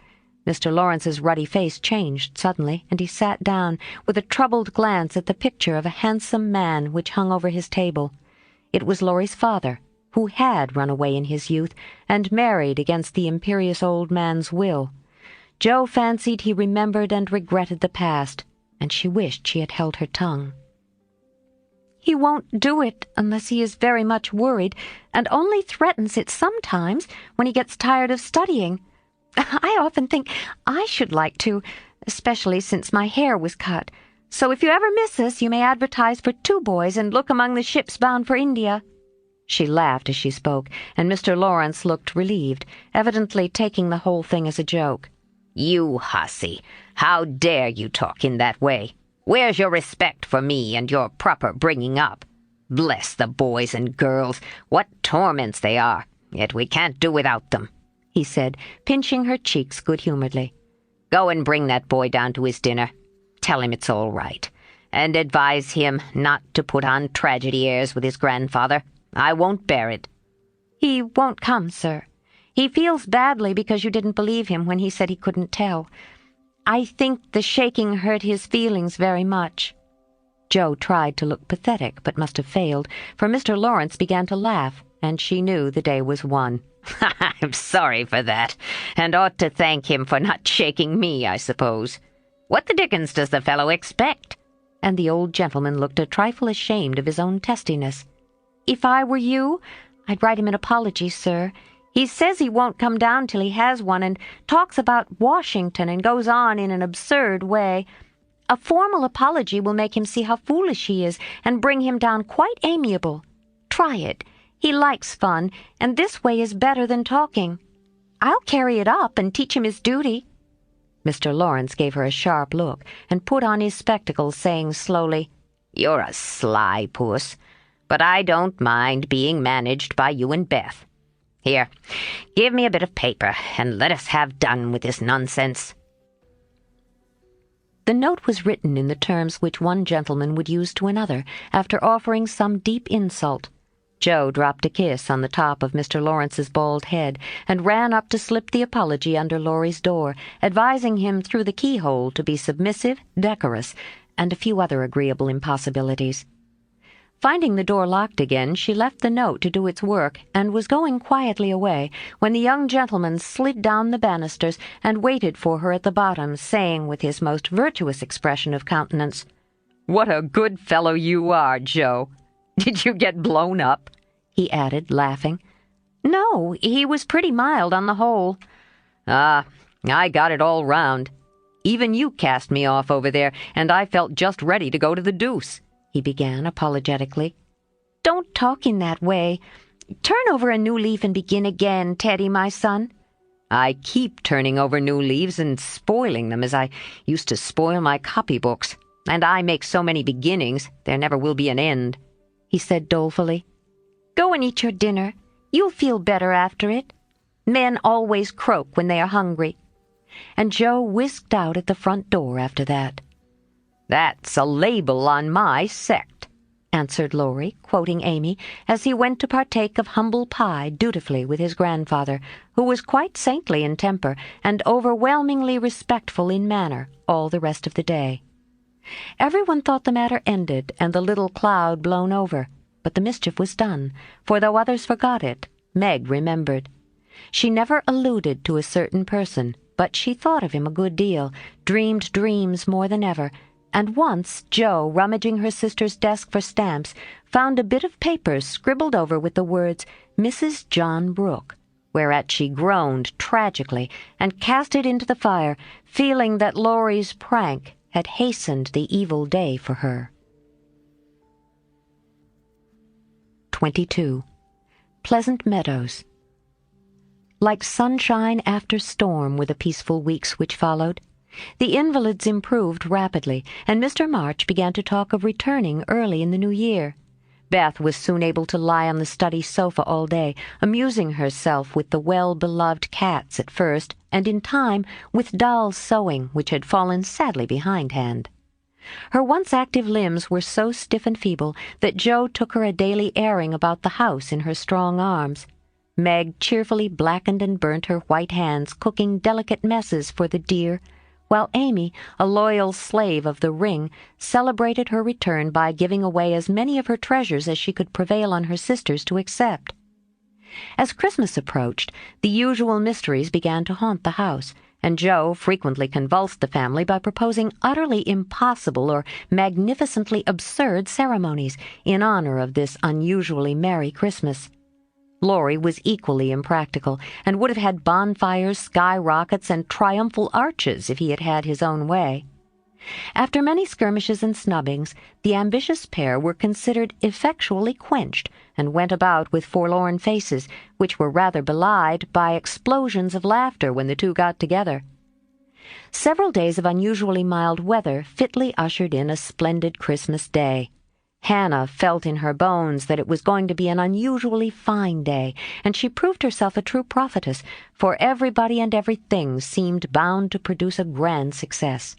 Mr. Lawrence's ruddy face changed suddenly, and he sat down, with a troubled glance at the picture of a handsome man which hung over his table. It was Laurie's father, who had run away in his youth, and married against the imperious old man's will. Jo fancied he remembered and regretted the past, and she wished she had held her tongue. "He won't do it unless he is very much worried, and only threatens it sometimes when he gets tired of studying. I often think I should like to, especially since my hair was cut. So if you ever miss us, you may advertise for 2 boys and look among the ships bound for India." She laughed as she spoke, and Mr. Lawrence looked relieved, evidently taking the whole thing as a joke. "You hussy! How dare you talk in that way? Where's your respect for me and your proper bringing up? Bless the boys and girls, what torments they are, yet we can't do without them," he said, pinching her cheeks good-humoredly. "Go and bring that boy down to his dinner. Tell him it's all right, and advise him not to put on tragedy airs with his grandfather. I won't bear it." "He won't come, sir. He feels badly because you didn't believe him when he said he couldn't tell. I think the shaking hurt his feelings very much." Jo tried to look pathetic, but must have failed, for Mr. Lawrence began to laugh, and she knew the day was won. "I'm sorry for that, and ought to thank him for not shaking me, I suppose. What the dickens does the fellow expect?" And the old gentleman looked a trifle ashamed of his own testiness. "If I were you, I'd write him an apology, sir. He says he won't come down till he has one, and talks about Washington and goes on in an absurd way. A formal apology will make him see how foolish he is and bring him down quite amiable. Try it. He likes fun, and this way is better than talking. I'll carry it up and teach him his duty." Mr. Lawrence gave her a sharp look and put on his spectacles, saying slowly, "You're a sly puss, but I don't mind being managed by you and Beth. Here, give me a bit of paper, and let us have done with this nonsense." The note was written in the terms which one gentleman would use to another after offering some deep insult. Joe dropped a kiss on the top of Mr. Lawrence's bald head and ran up to slip the apology under Laurie's door, advising him through the keyhole to be submissive, decorous, and a few other agreeable impossibilities. Finding the door locked again, she left the note to do its work and was going quietly away when the young gentleman slid down the banisters and waited for her at the bottom, saying with his most virtuous expression of countenance, "What a good fellow you are, Joe! Did you get blown up?" he added, laughing. "No, he was pretty mild on the whole." "Ah, I got it all round. Even you cast me off over there, and I felt just ready to go to the deuce," he began apologetically. "Don't talk in that way. Turn over a new leaf and begin again, Teddy, my son." "I keep turning over new leaves and spoiling them as I used to spoil my copybooks, and I make so many beginnings there never will be an end," he said dolefully. "Go and eat your dinner. You'll feel better after it. Men always croak when they are hungry." And Joe whisked out at the front door after that. "That's a label on my sect," answered Laurie, quoting Amy, as he went to partake of humble pie dutifully with his grandfather, who was quite saintly in temper and overwhelmingly respectful in manner all the rest of the day. Everyone thought the matter ended and the little cloud blown over, but the mischief was done, for though others forgot it, Meg remembered. She never alluded to a certain person, but she thought of him a good deal, dreamed dreams more than ever, and once Joe, rummaging her sister's desk for stamps, found a bit of paper scribbled over with the words Mrs. John Brooke, whereat she groaned tragically and cast it into the fire, feeling that Laurie's prank had hastened the evil day for her. 22. Pleasant Meadows. Like sunshine after storm were the peaceful weeks which followed. The invalids improved rapidly, and Mr. March began to talk of returning early in the new year. Beth was soon able to lie on the study sofa all day, amusing herself with the well-beloved cats at first, and in time with doll sewing, which had fallen sadly behindhand. Her once active limbs were so stiff and feeble that Joe took her a daily airing about the house in her strong arms. Meg cheerfully blackened and burnt her white hands cooking delicate messes for the dear, while Amy, a loyal slave of the ring, celebrated her return by giving away as many of her treasures as she could prevail on her sisters to accept. As Christmas approached, the usual mysteries began to haunt the house, and Joe frequently convulsed the family by proposing utterly impossible or magnificently absurd ceremonies in honor of this unusually merry Christmas. Laurie was equally impractical, and would have had bonfires, sky-rockets, and triumphal arches if he had had his own way. After many skirmishes and snubbings, the ambitious pair were considered effectually quenched, and went about with forlorn faces, which were rather belied by explosions of laughter when the two got together. Several days of unusually mild weather fitly ushered in a splendid Christmas day. Hannah felt in her bones that it was going to be an unusually fine day, and she proved herself a true prophetess, for everybody and everything seemed bound to produce a grand success.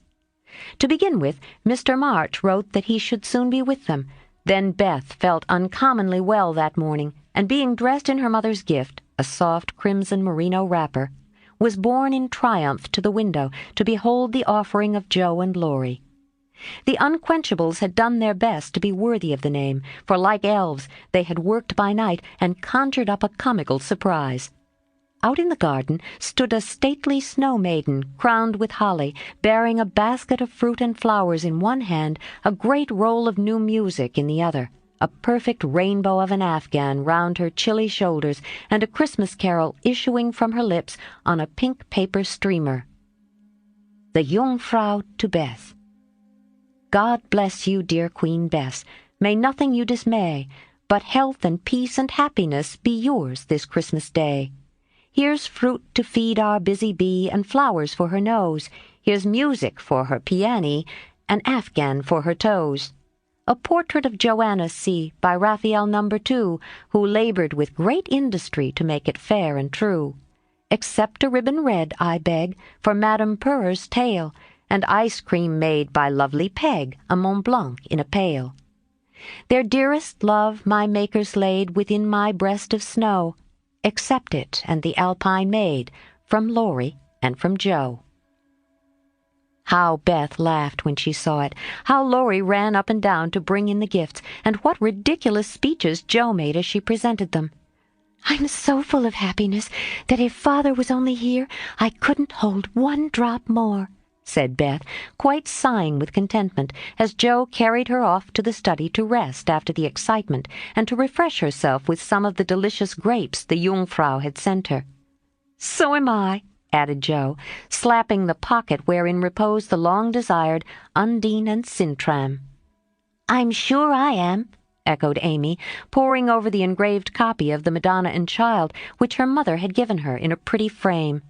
To begin with, Mr. March wrote that he should soon be with them. Then Beth felt uncommonly well that morning, and being dressed in her mother's gift, a soft crimson merino wrapper, was borne in triumph to the window to behold the offering of Joe and Laurie. The Unquenchables had done their best to be worthy of the name, for like elves, they had worked by night and conjured up a comical surprise. Out in the garden stood a stately snow maiden, crowned with holly, bearing a basket of fruit and flowers in one hand, a great roll of new music in the other, a perfect rainbow of an Afghan round her chilly shoulders, and a Christmas carol issuing from her lips on a pink paper streamer. The Jungfrau to Beth. God bless you, dear Queen Bess. May nothing you dismay, but health and peace and happiness be yours this Christmas day. Here's fruit to feed our busy bee, and flowers for her nose. Here's music for her piany, an Afghan for her toes. A portrait of Joanna C. by Raphael No. 2, who labored with great industry to make it fair and true. Accept a ribbon red, I beg, for Madame Purr's tail, and ice cream made by lovely Peg, a Mont Blanc in a pail. Their dearest love my makers laid within my breast of snow. Accept it and the Alpine maid, from Laurie and from Joe. How Beth laughed when she saw it, how Laurie ran up and down to bring in the gifts, and what ridiculous speeches Joe made as she presented them. "I'm so full of happiness that if Father was only here, I couldn't hold one drop more," said Beth, quite sighing with contentment, as Joe carried her off to the study to rest after the excitement and to refresh herself with some of the delicious grapes the Jungfrau had sent her. "So am I," added Joe, slapping the pocket wherein reposed the long-desired Undine and Sintram. "I'm sure I am," echoed Amy, poring over the engraved copy of the Madonna and Child which her mother had given her in a pretty frame.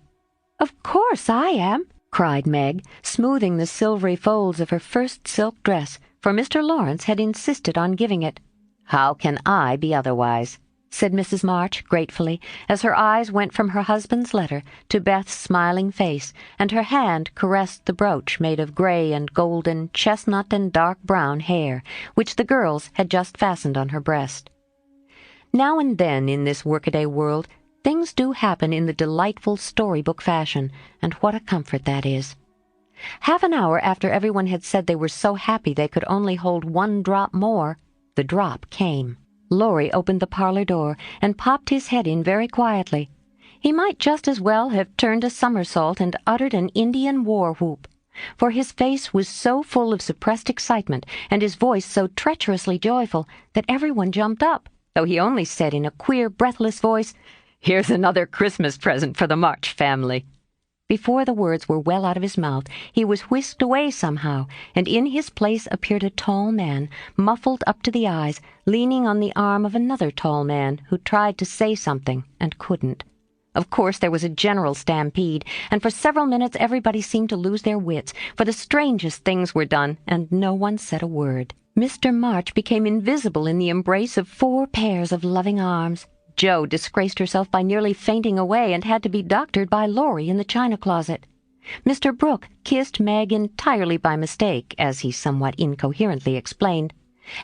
"Of course I am," cried Meg, smoothing the silvery folds of her first silk dress, for Mr. Lawrence had insisted on giving it. "How can I be otherwise?" said Mrs. March gratefully, as her eyes went from her husband's letter to Beth's smiling face, and her hand caressed the brooch made of gray and golden, chestnut and dark brown hair, which the girls had just fastened on her breast. Now and then in this workaday world, things do happen in the delightful storybook fashion, and what a comfort that is. Half an hour after everyone had said they were so happy they could only hold one drop more, the drop came. Laurie opened the parlor door and popped his head in very quietly. He might just as well have turned a somersault and uttered an Indian war whoop, for his face was so full of suppressed excitement and his voice so treacherously joyful that everyone jumped up, though he only said in a queer, breathless voice, "Here's another Christmas present for the March family." Before the words were well out of his mouth, he was whisked away somehow, and in his place appeared a tall man, muffled up to the eyes, leaning on the arm of another tall man who tried to say something and couldn't. Of course there was a general stampede, and for several minutes everybody seemed to lose their wits, for the strangest things were done, and no one said a word. Mr. March became invisible in the embrace of 4 pairs of loving arms. Joe disgraced herself by nearly fainting away and had to be doctored by Laurie in the china closet. Mr. Brooke kissed Meg entirely by mistake, as he somewhat incoherently explained,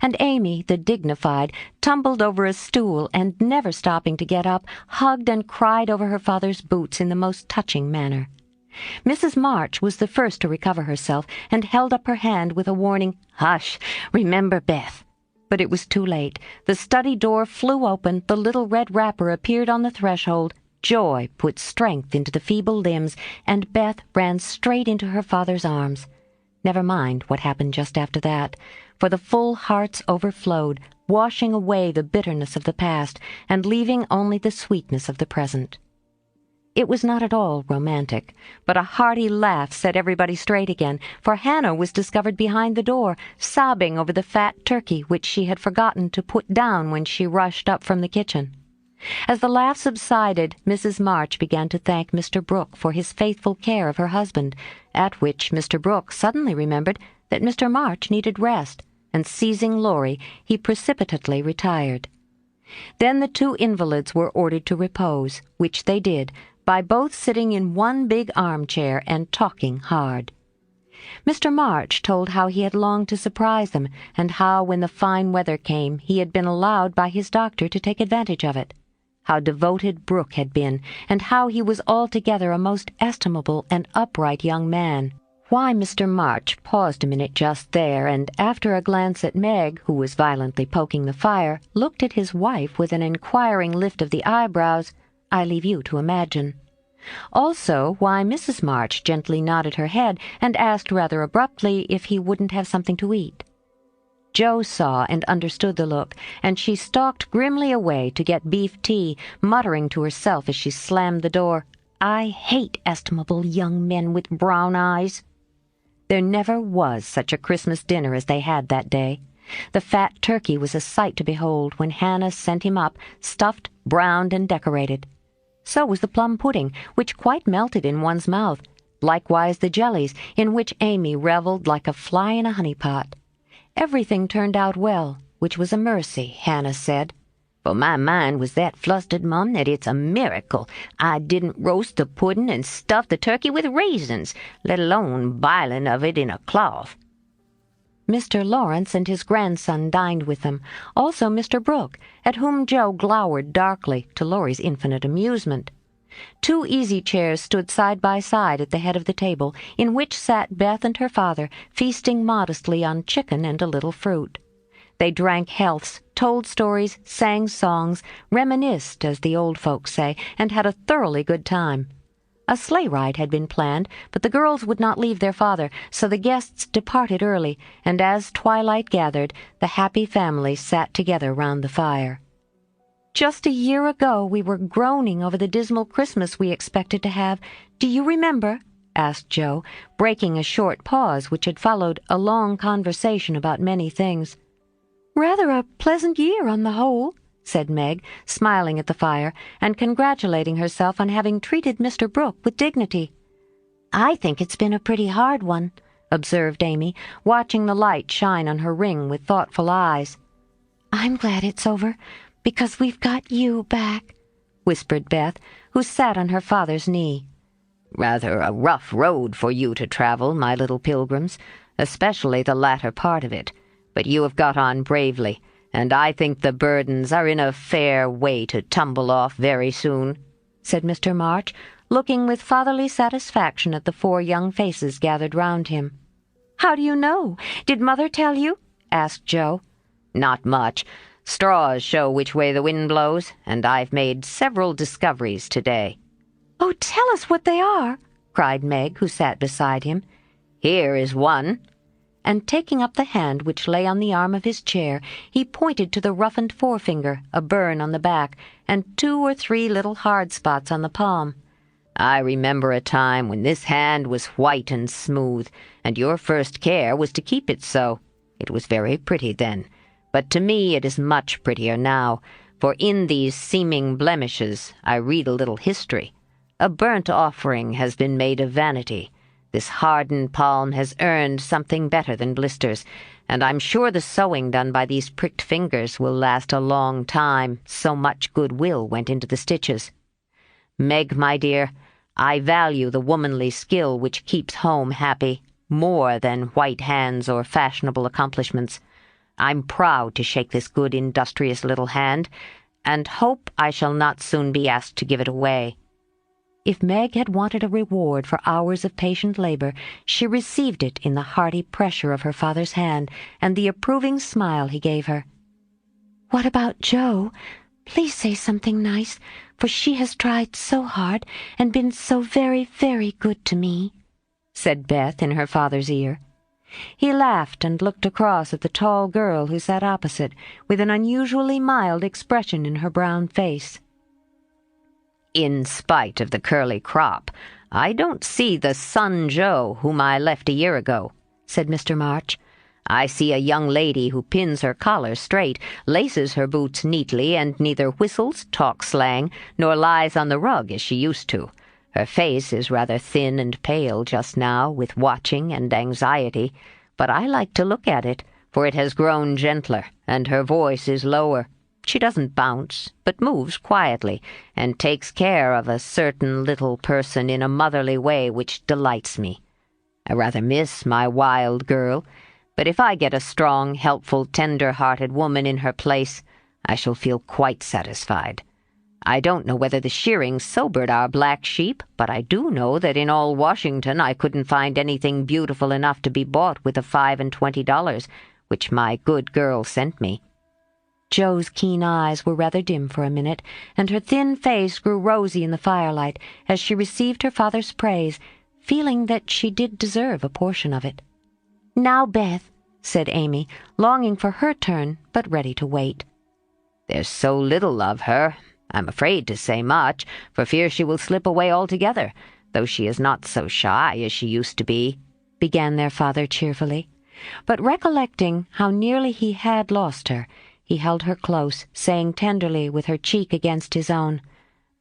and Amy, the dignified, tumbled over a stool and, never stopping to get up, hugged and cried over her father's boots in the most touching manner. Mrs. March was the first to recover herself and held up her hand with a warning, "Hush! Remember Beth!" But it was too late. The study door flew open, the little red wrapper appeared on the threshold, joy put strength into the feeble limbs, and Beth ran straight into her father's arms. Never mind what happened just after that, for the full hearts overflowed, washing away the bitterness of the past and leaving only the sweetness of the present. It was not at all romantic, but a hearty laugh set everybody straight again, for Hannah was discovered behind the door, sobbing over the fat turkey which she had forgotten to put down when she rushed up from the kitchen. As the laugh subsided, Mrs. March began to thank Mr. Brooke for his faithful care of her husband, at which Mr. Brooke suddenly remembered that Mr. March needed rest, and seizing Laurie, he precipitately retired. Then the 2 invalids were ordered to repose, which they did, by both sitting in one big armchair and talking hard. Mr. March told how he had longed to surprise them, and how, when the fine weather came, he had been allowed by his doctor to take advantage of it. How devoted Brooke had been, and how he was altogether a most estimable and upright young man. Why Mr. March paused a minute just there, and after a glance at Meg, who was violently poking the fire, looked at his wife with an inquiring lift of the eyebrows, I leave you to imagine. Also, why Mrs. March gently nodded her head and asked rather abruptly if he wouldn't have something to eat. Joe saw and understood the look, and she stalked grimly away to get beef tea, muttering to herself as she slammed the door, "I hate estimable young men with brown eyes." There never was such a Christmas dinner as they had that day. The fat turkey was a sight to behold when Hannah sent him up, stuffed, browned, and decorated. So was the plum pudding, which quite melted in one's mouth, likewise the jellies, in which Amy revelled like a fly in a honey-pot. Everything turned out well, which was a mercy, Hannah said. "For my mind was that flustered, Mum, that it's a miracle I didn't roast the pudding and stuff the turkey with raisins, let alone biling of it in a cloth." Mr. Lawrence and his grandson dined with them, also Mr. Brooke, at whom Joe glowered darkly, to Laurie's infinite amusement. 2 easy chairs stood side by side at the head of the table, in which sat Beth and her father, feasting modestly on chicken and a little fruit. They drank healths, told stories, sang songs, reminisced, as the old folks say, and had a thoroughly good time. A sleigh ride had been planned, but the girls would not leave their father, so the guests departed early, and as twilight gathered, the happy family sat together round the fire. "Just a year ago we were groaning over the dismal Christmas we expected to have. Do you remember?" asked Joe, breaking a short pause which had followed a long conversation about many things. "Rather a pleasant year on the whole," said Meg, smiling at the fire, and congratulating herself on having treated Mr. Brooke with dignity. "I think it's been a pretty hard one," observed Amy, watching the light shine on her ring with thoughtful eyes. "I'm glad it's over, because we've got you back," whispered Beth, who sat on her father's knee. Rather a rough road for you to travel, my little pilgrims, especially the latter part of it, but you have got on bravely, and I think the burdens are in a fair way to tumble off very soon," said Mr. March, looking with fatherly satisfaction at the 4 young faces gathered round him. "How do you know? Did Mother tell you?" asked Joe. "Not much. Straws show which way the wind blows, and I've made several discoveries today." "Oh, tell us what they are," cried Meg, who sat beside him. "Here is one." And taking up the hand which lay on the arm of his chair, he pointed to the roughened forefinger, a burn on the back, and 2 or 3 little hard spots on the palm. "I remember a time when this hand was white and smooth, and your first care was to keep it so. It was very pretty then, but to me it is much prettier now, for in these seeming blemishes I read a little history. A burnt offering has been made of vanity. This hardened palm has earned something better than blisters, and I'm sure the sewing done by these pricked fingers will last a long time, so much goodwill went into the stitches. Meg, my dear, I value the womanly skill which keeps home happy, more than white hands or fashionable accomplishments. I'm proud to shake this good, industrious little hand, and hope I shall not soon be asked to give it away." If Meg had wanted a reward for hours of patient labor, she received it in the hearty pressure of her father's hand and the approving smile he gave her. "What about Jo? Please say something nice, for she has tried so hard and been so very, very good to me," said Beth in her father's ear. He laughed and looked across at the tall girl who sat opposite, with an unusually mild expression in her brown face. "In spite of the curly crop, I don't see the son Joe whom I left a year ago," said Mr. March. "I see a young lady who pins her collar straight, laces her boots neatly, and neither whistles, talks slang, nor lies on the rug as she used to. Her face is rather thin and pale just now, with watching and anxiety, but I like to look at it, for it has grown gentler, and her voice is lower. She doesn't bounce, but moves quietly, and takes care of a certain little person in a motherly way which delights me. I rather miss my wild girl, but if I get a strong, helpful, tender-hearted woman in her place, I shall feel quite satisfied. I don't know whether the shearing sobered our black sheep, but I do know that in all Washington I couldn't find anything beautiful enough to be bought with the $25, which my good girl sent me." Jo's keen eyes were rather dim for a minute, and her thin face grew rosy in the firelight as she received her father's praise, feeling that she did deserve a portion of it. "Now, Beth," said Amy, longing for her turn, but ready to wait. "There's so little of her, I'm afraid to say much, for fear she will slip away altogether, though she is not so shy as she used to be," began their father cheerfully. But recollecting how nearly he had lost her, he held her close, saying tenderly with her cheek against his own,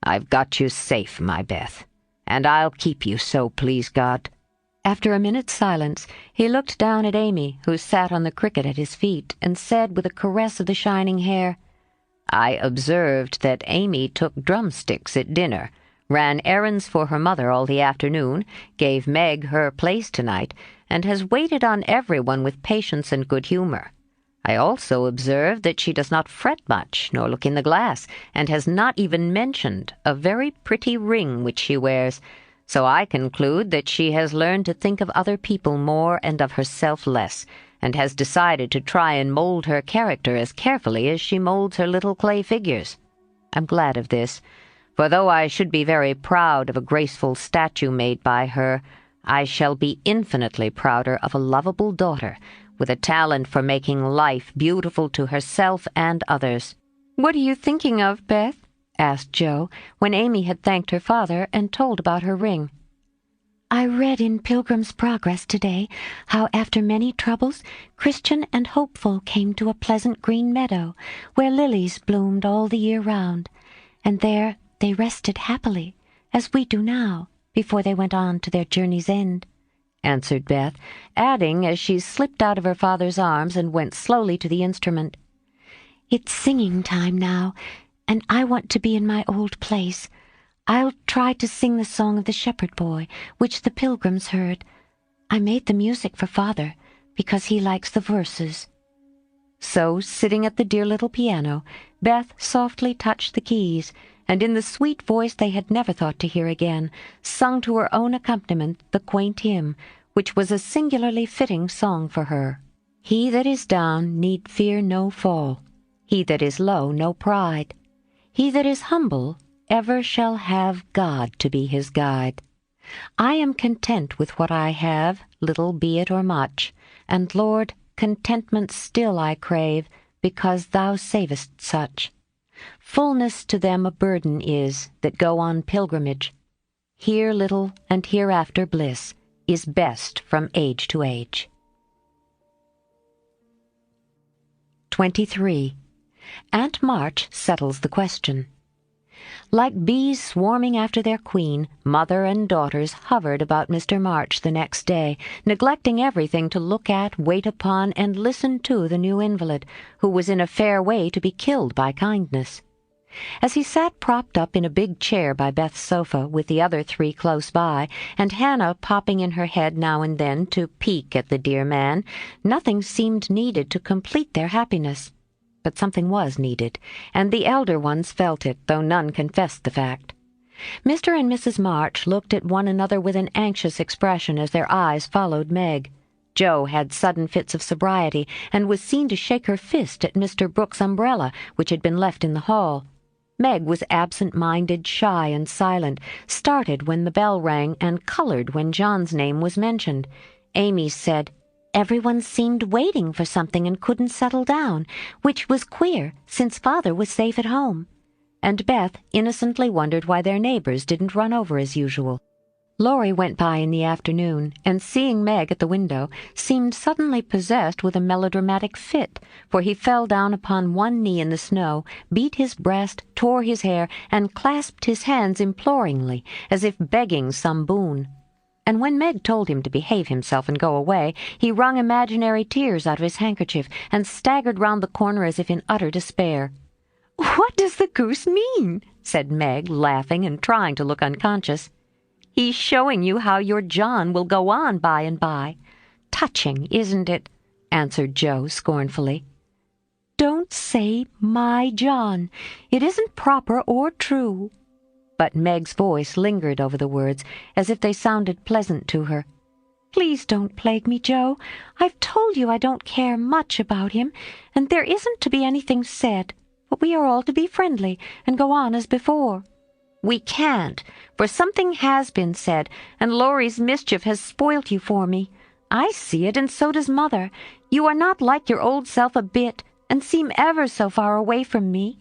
"I've got you safe, my Beth, and I'll keep you so, please God." After a minute's silence, he looked down at Amy, who sat on the cricket at his feet, and said with a caress of the shining hair, "I observed that Amy took drumsticks at dinner, ran errands for her mother all the afternoon, gave Meg her place tonight, and has waited on everyone with patience and good humor. I also observe that she does not fret much, nor look in the glass, and has not even mentioned a very pretty ring which she wears, so I conclude that she has learned to think of other people more and of herself less, and has decided to try and mold her character as carefully as she molds her little clay figures. I'm glad of this, for though I should be very proud of a graceful statue made by her, I shall be infinitely prouder of a lovable daughter, with a talent for making life beautiful to herself and others. "What are you thinking of, Beth?" asked Jo, when Amy had thanked her father and told about her ring. "I read in Pilgrim's Progress today how after many troubles, Christian and Hopeful came to a pleasant green meadow where lilies bloomed all the year round, and there they rested happily, as we do now, before they went on to their journey's end," answered Beth, adding as she slipped out of her father's arms and went slowly to the instrument, "It's singing time now, and I want to be in my old place. I'll try to sing the song of the shepherd boy, which the pilgrims heard. I made the music for Father, because he likes the verses." So, sitting at the dear little piano, Beth softly touched the keys, and in the sweet voice they had never thought to hear again, sung to her own accompaniment the quaint hymn, which was a singularly fitting song for her. "He that is down need fear no fall, he that is low no pride. He that is humble ever shall have God to be his guide. I am content with what I have, little be it or much, and, Lord, contentment still I crave, because thou savest such. Fullness to them a burden is that go on pilgrimage. Here little and hereafter bliss is best from age to age." 23. Aunt March settles the question. Like bees swarming after their queen, mother and daughters hovered about Mr. March the next day, neglecting everything to look at, wait upon, and listen to the new invalid, who was in a fair way to be killed by kindness. As he sat propped up in a big chair by Beth's sofa, with the other three close by, and Hannah popping in her head now and then to peek at the dear man, nothing seemed needed to complete their happiness. But something was needed, and the elder ones felt it, though none confessed the fact. Mr. and Mrs. March looked at one another with an anxious expression as their eyes followed Meg. Jo had sudden fits of sobriety, and was seen to shake her fist at Mr. Brooks's umbrella, which had been left in the hall. Meg was absent-minded, shy, and silent, started when the bell rang, and colored when John's name was mentioned. Amy said, "Everyone seemed waiting for something and couldn't settle down, which was queer, since Father was safe at home." And Beth innocently wondered why their neighbors didn't run over as usual. Laurie went by in the afternoon, and seeing Meg at the window, seemed suddenly possessed with a melodramatic fit, for he fell down upon one knee in the snow, beat his breast, tore his hair, and clasped his hands imploringly, as if begging some boon. And when Meg told him to behave himself and go away, he wrung imaginary tears out of his handkerchief, and staggered round the corner as if in utter despair. "What does the goose mean?" said Meg, laughing and trying to look unconscious. "He's showing you how your John will go on by and by. Touching, isn't it?" answered Jo scornfully. "Don't say my John. It isn't proper or true." But Meg's voice lingered over the words, as if they sounded pleasant to her. "Please don't plague me, Jo. I've told you I don't care much about him, and there isn't to be anything said, but we are all to be friendly and go on as before." "We can't, for something has been said, and Laurie's mischief has spoilt you for me. I see it, and so does Mother. You are not like your old self a bit, and seem ever so far away from me.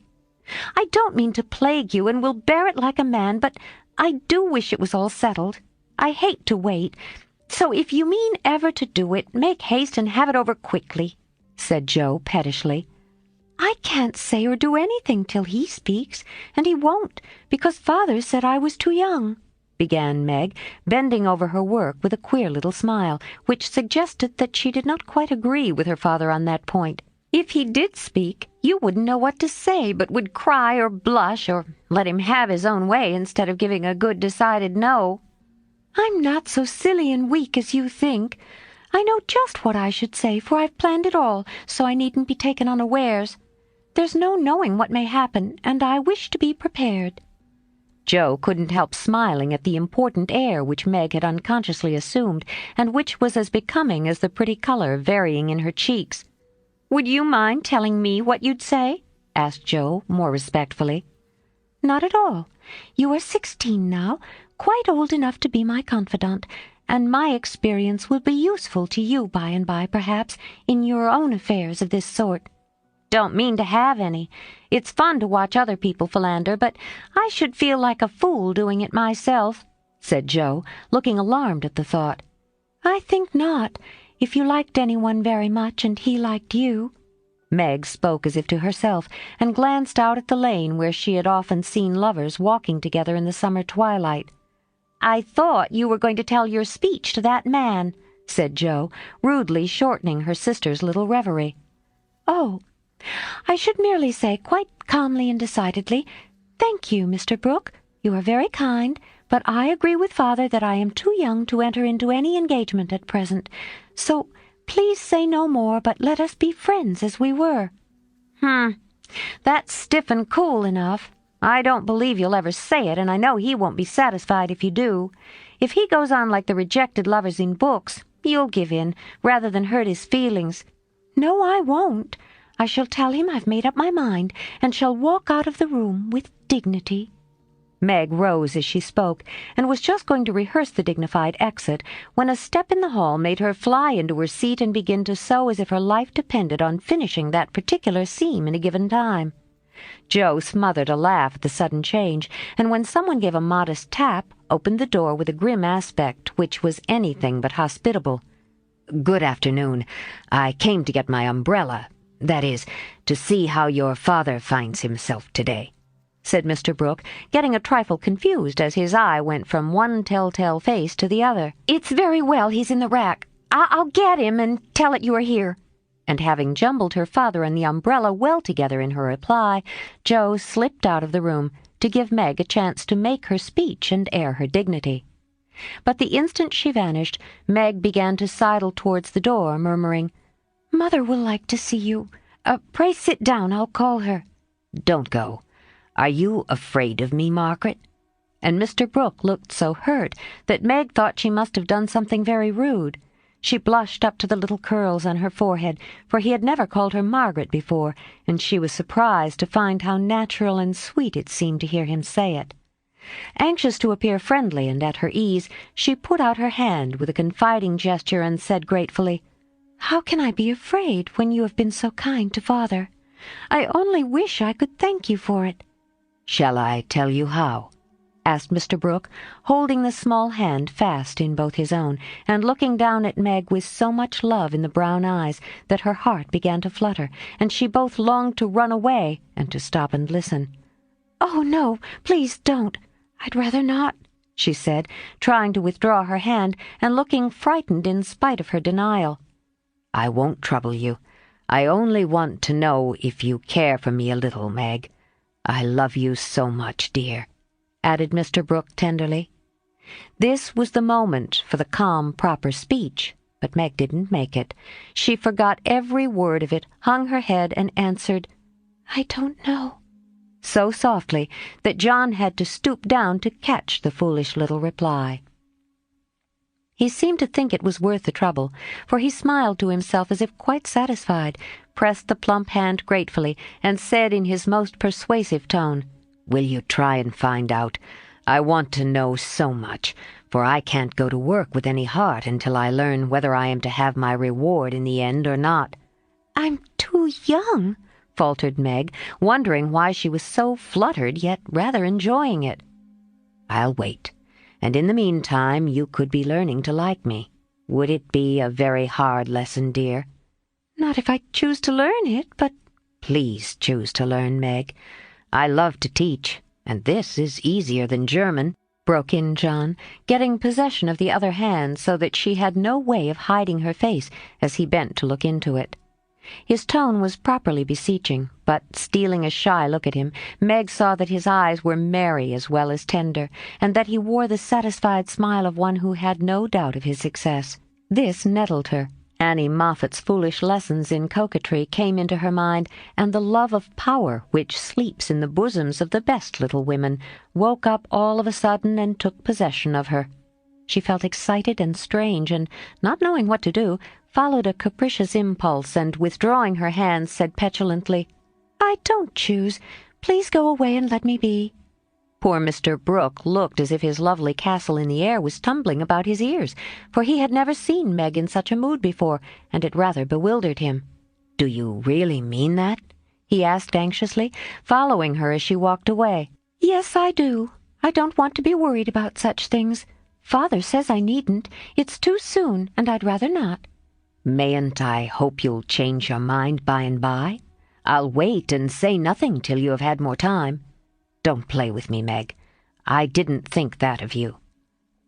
I don't mean to plague you, and will bear it like a man, but I do wish it was all settled. I hate to wait, so if you mean ever to do it, make haste and have it over quickly," said Jo pettishly. "I can't say or do anything till he speaks, and he won't, because Father said I was too young," began Meg, bending over her work with a queer little smile, which suggested that she did not quite agree with her father on that point. "If he did speak, you wouldn't know what to say, but would cry or blush, or let him have his own way instead of giving a good decided no." "I'm not so silly and weak as you think. I know just what I should say, for I've planned it all, so I needn't be taken unawares. There's no knowing what may happen, and I wish to be prepared." Joe couldn't help smiling at the important air which Meg had unconsciously assumed, and which was as becoming as the pretty color varying in her cheeks. "Would you mind telling me what you'd say?" asked Joe, more respectfully. "Not at all. You are 16 now, quite old enough to be my confidant, and my experience will be useful to you by and by, perhaps, in your own affairs of this sort." "Don't mean to have any. It's fun to watch other people philander, but I should feel like a fool doing it myself," said Joe, looking alarmed at the thought. "I think not, if you liked anyone very much and he liked you." Meg spoke as if to herself, and glanced out at the lane where she had often seen lovers walking together in the summer twilight. "I thought you were going to tell your speech to that man," said Joe, rudely shortening her sister's little reverie. "Oh, I should merely say, quite calmly and decidedly, 'Thank you, Mr. Brooke. You are very kind, but I agree with Father that I am too young to enter into any engagement at present. So please say no more, but let us be friends as we were.'" That's stiff and cool enough. I don't believe you'll ever say it, and I know he won't be satisfied if you do. If he goes on like the rejected lovers in books, you'll give in, rather than hurt his feelings." "No, I won't. I shall tell him I've made up my mind, and shall walk out of the room with dignity." Meg rose as she spoke, and was just going to rehearse the dignified exit, when a step in the hall made her fly into her seat and begin to sew as if her life depended on finishing that particular seam in a given time. Joe smothered a laugh at the sudden change, and when someone gave a modest tap, opened the door with a grim aspect which was anything but hospitable. "Good afternoon. I came to get my umbrella. That is, to see how your father finds himself today," said Mr. Brooke, getting a trifle confused as his eye went from one telltale face to the other. "It's very well he's in the rack. I'll get him and tell it you are here." And having jumbled her father and the umbrella well together in her reply, Joe slipped out of the room to give Meg a chance to make her speech and air her dignity. But the instant she vanished, Meg began to sidle towards the door, murmuring, "Mother will like to see you. Pray sit down, I'll call her." "Don't go. Are you afraid of me, Margaret?" And Mr. Brooke looked so hurt that Meg thought she must have done something very rude. She blushed up to the little curls on her forehead, for he had never called her Margaret before, and she was surprised to find how natural and sweet it seemed to hear him say it. Anxious to appear friendly and at her ease, she put out her hand with a confiding gesture and said gratefully, "How can I be afraid when you have been so kind to Father? I only wish I could thank you for it." "Shall I tell you how?" asked Mr. Brooke, holding the small hand fast in both his own, and looking down at Meg with so much love in the brown eyes that her heart began to flutter, and she both longed to run away and to stop and listen. "Oh, no, please don't. I'd rather not," she said, trying to withdraw her hand and looking frightened in spite of her denial. "I won't trouble you. I only want to know if you care for me a little, Meg. I love you so much, dear," added Mr. Brooke tenderly. This was the moment for the calm, proper speech, but Meg didn't make it. She forgot every word of it, hung her head, and answered, "I don't know," so softly that John had to stoop down to catch the foolish little reply. He seemed to think it was worth the trouble, for he smiled to himself as if quite satisfied, pressed the plump hand gratefully, and said in his most persuasive tone, "Will you try and find out? I want to know so much, for I can't go to work with any heart until I learn whether I am to have my reward in the end or not." "I'm too young," faltered Meg, wondering why she was so fluttered, yet rather enjoying it. "I'll wait, and in the meantime you could be learning to like me. Would it be a very hard lesson, dear?" "Not if I choose to learn it, but—" "Please choose to learn, Meg. I love to teach, and this is easier than German," broke in John, getting possession of the other hand so that she had no way of hiding her face as he bent to look into it. His tone was properly beseeching, but stealing a shy look at him, Meg saw that his eyes were merry as well as tender, and that he wore the satisfied smile of one who had no doubt of his success. This nettled her. Annie Moffat's foolish lessons in coquetry came into her mind, and the love of power which sleeps in the bosoms of the best little women woke up all of a sudden and took possession of her. She felt excited and strange, and, not knowing what to do, followed a capricious impulse, and, withdrawing her hands, said petulantly, "I don't choose. Please go away and let me be." Poor Mr. Brooke looked as if his lovely castle in the air was tumbling about his ears, for he had never seen Meg in such a mood before, and it rather bewildered him. "Do you really mean that?" he asked anxiously, following her as she walked away. "Yes, I do. I don't want to be worried about such things. Father says I needn't. It's too soon, and I'd rather not." "Mayn't I hope you'll change your mind by and by? I'll wait and say nothing till you have had more time. Don't play with me, Meg. I didn't think that of you."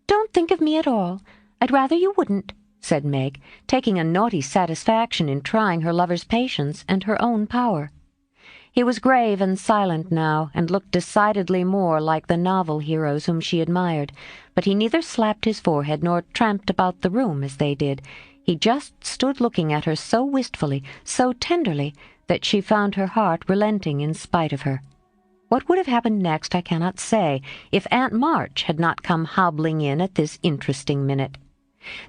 "Don't think of me at all. I'd rather you wouldn't," said Meg, taking a naughty satisfaction in trying her lover's patience and her own power. He was grave and silent now, and looked decidedly more like the novel heroes whom she admired, but he neither slapped his forehead nor tramped about the room as they did. He just stood looking at her so wistfully, so tenderly, that she found her heart relenting in spite of her. What would have happened next I cannot say, if Aunt March had not come hobbling in at this interesting minute.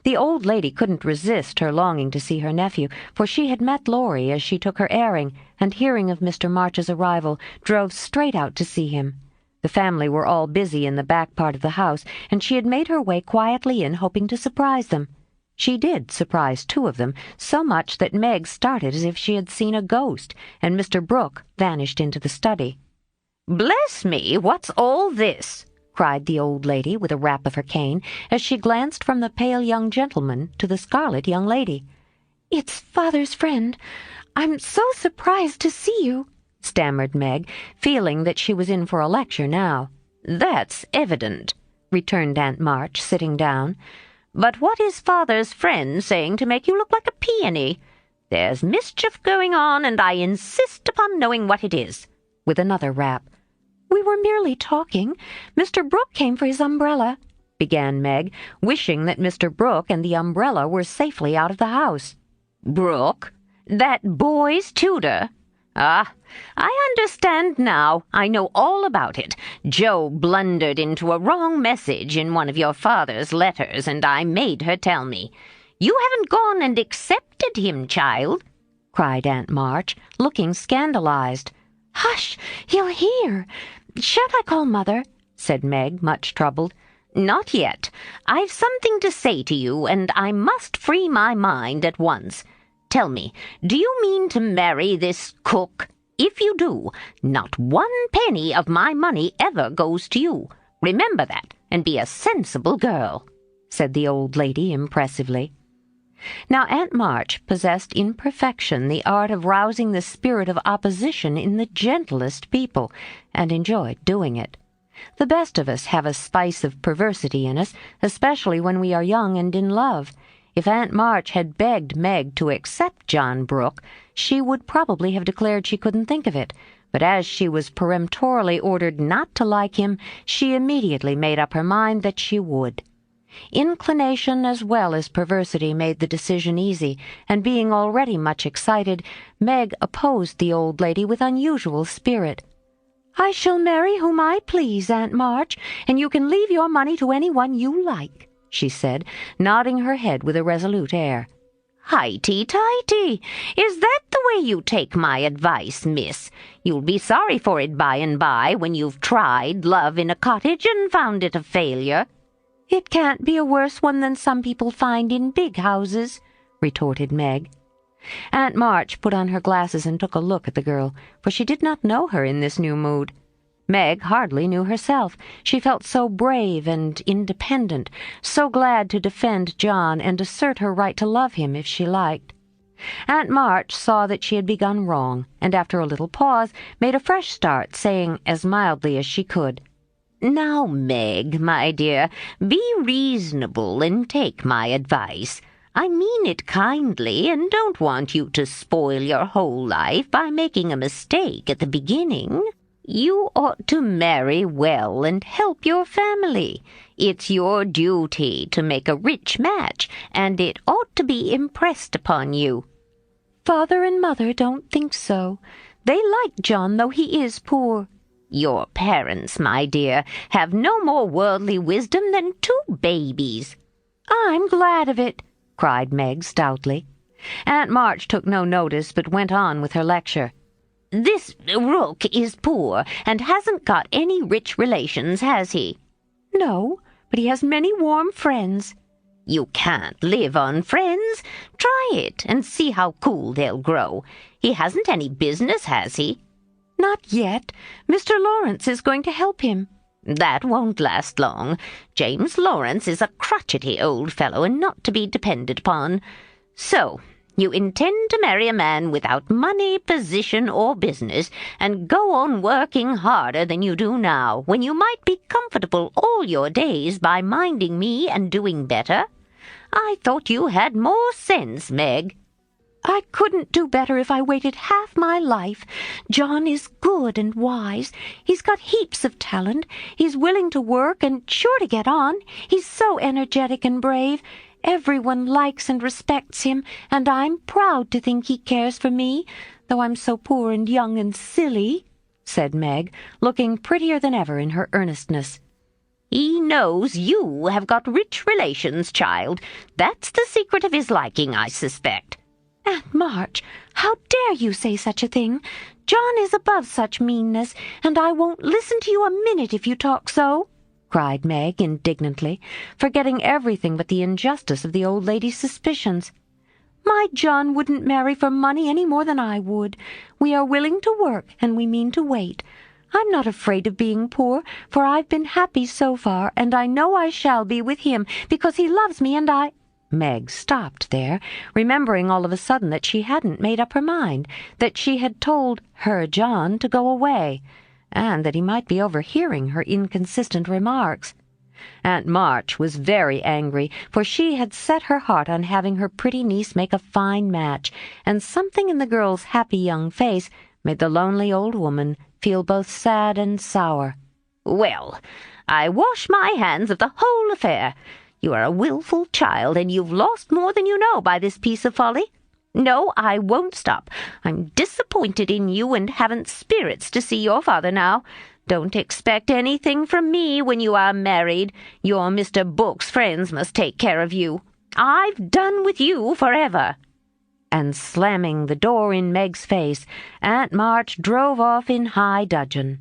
The old lady couldn't resist her longing to see her nephew, for she had met Laurie as she took her airing, and hearing of Mr. March's arrival, drove straight out to see him. The family were all busy in the back part of the house, and she had made her way quietly in, hoping to surprise them. She did surprise two of them, so much that Meg started as if she had seen a ghost, and Mr. Brooke vanished into the study. "Bless me, what's all this?" cried the old lady with a rap of her cane, as she glanced from the pale young gentleman to the scarlet young lady. "It's Father's friend. I'm so surprised to see you," stammered Meg, feeling that she was in for a lecture now. "That's evident," returned Aunt March, sitting down. "But what is Father's friend saying to make you look like a peony? There's mischief going on, and I insist upon knowing what it is," with another rap. "We were merely talking. Mr. Brooke came for his umbrella," began Meg, wishing that Mr. Brooke and the umbrella were safely out of the house. "Brooke? That boy's tutor? Ah, I understand now. I know all about it. Joe blundered into a wrong message in one of your father's letters, and I made her tell me. You haven't gone and accepted him, child," cried Aunt March, looking scandalized. "Hush! He'll hear. Shan't I call Mother?" said Meg, much troubled. "Not yet. I've something to say to you, and I must free my mind at once. Tell me, do you mean to marry this cook? If you do, not 1 penny of my money ever goes to you. Remember that, and be a sensible girl," said the old lady impressively. Now Aunt March possessed in perfection the art of rousing the spirit of opposition in the gentlest people, and enjoyed doing it. The best of us have a spice of perversity in us, especially when we are young and in love. If Aunt March had begged Meg to accept John Brooke, she would probably have declared she couldn't think of it, but as she was peremptorily ordered not to like him, she immediately made up her mind that she would. Inclination as well as perversity made the decision easy, and being already much excited, Meg opposed the old lady with unusual spirit. "I shall marry whom I please, Aunt March, and you can leave your money to anyone you like," she said, nodding her head with a resolute air. "Highty-tighty! Is that the way you take my advice, miss? You'll be sorry for it by and by, when you've tried love in a cottage and found it a failure." "It can't be a worse one than some people find in big houses," retorted Meg. Aunt March put on her glasses and took a look at the girl, for she did not know her in this new mood. Meg hardly knew herself. She felt so brave and independent, so glad to defend John and assert her right to love him if she liked. Aunt March saw that she had begun wrong, and after a little pause made a fresh start, saying as mildly as she could, "Now, Meg, my dear, be reasonable and take my advice. I mean it kindly, and don't want you to spoil your whole life by making a mistake at the beginning. You ought to marry well and help your family. It's your duty to make a rich match, and it ought to be impressed upon you." "Father and Mother don't think so. They like John, though he is poor." "Your parents, my dear, have no more worldly wisdom than two babies." "I'm glad of it," cried Meg stoutly. Aunt March took no notice, but went on with her lecture. "This Rook is poor, and hasn't got any rich relations, has he?" "No, but he has many warm friends." "You can't live on friends. Try it, and see how cool they'll grow. He hasn't any business, has he?" "Not yet. Mr. Lawrence is going to help him." "That won't last long. James Lawrence is a crotchety old fellow, and not to be depended upon. So, you intend to marry a man without money, position, or business, and go on working harder than you do now, when you might be comfortable all your days by minding me and doing better? I thought you had more sense, Meg." "I couldn't do better if I waited half my life. John is good and wise. He's got heaps of talent. He's willing to work and sure to get on. He's so energetic and brave. Everyone likes and respects him, and I'm proud to think he cares for me, though I'm so poor and young and silly," said Meg, looking prettier than ever in her earnestness. "He knows you have got rich relations, child. That's the secret of his liking, I suspect." "Aunt March, how dare you say such a thing? John is above such meanness, and I won't listen to you a minute if you talk so," cried Meg indignantly, forgetting everything but the injustice of the old lady's suspicions. "My John wouldn't marry for money any more than I would. We are willing to work, and we mean to wait. I'm not afraid of being poor, for I've been happy so far, and I know I shall be with him, because he loves me, and I—" Meg stopped there, remembering all of a sudden that she hadn't made up her mind, that she had told her John to go away, and that he might be overhearing her inconsistent remarks. Aunt March was very angry, for she had set her heart on having her pretty niece make a fine match, and something in the girl's happy young face made the lonely old woman feel both sad and sour. "Well, I wash my hands of the whole affair. You are a wilful child, and you've lost more than you know by this piece of folly. No, I won't stop. I'm disappointed in you and haven't spirits to see your father now. Don't expect anything from me when you are married. Your Mr. Book's friends must take care of you. I've done with you forever." And slamming the door in Meg's face, Aunt March drove off in high dudgeon.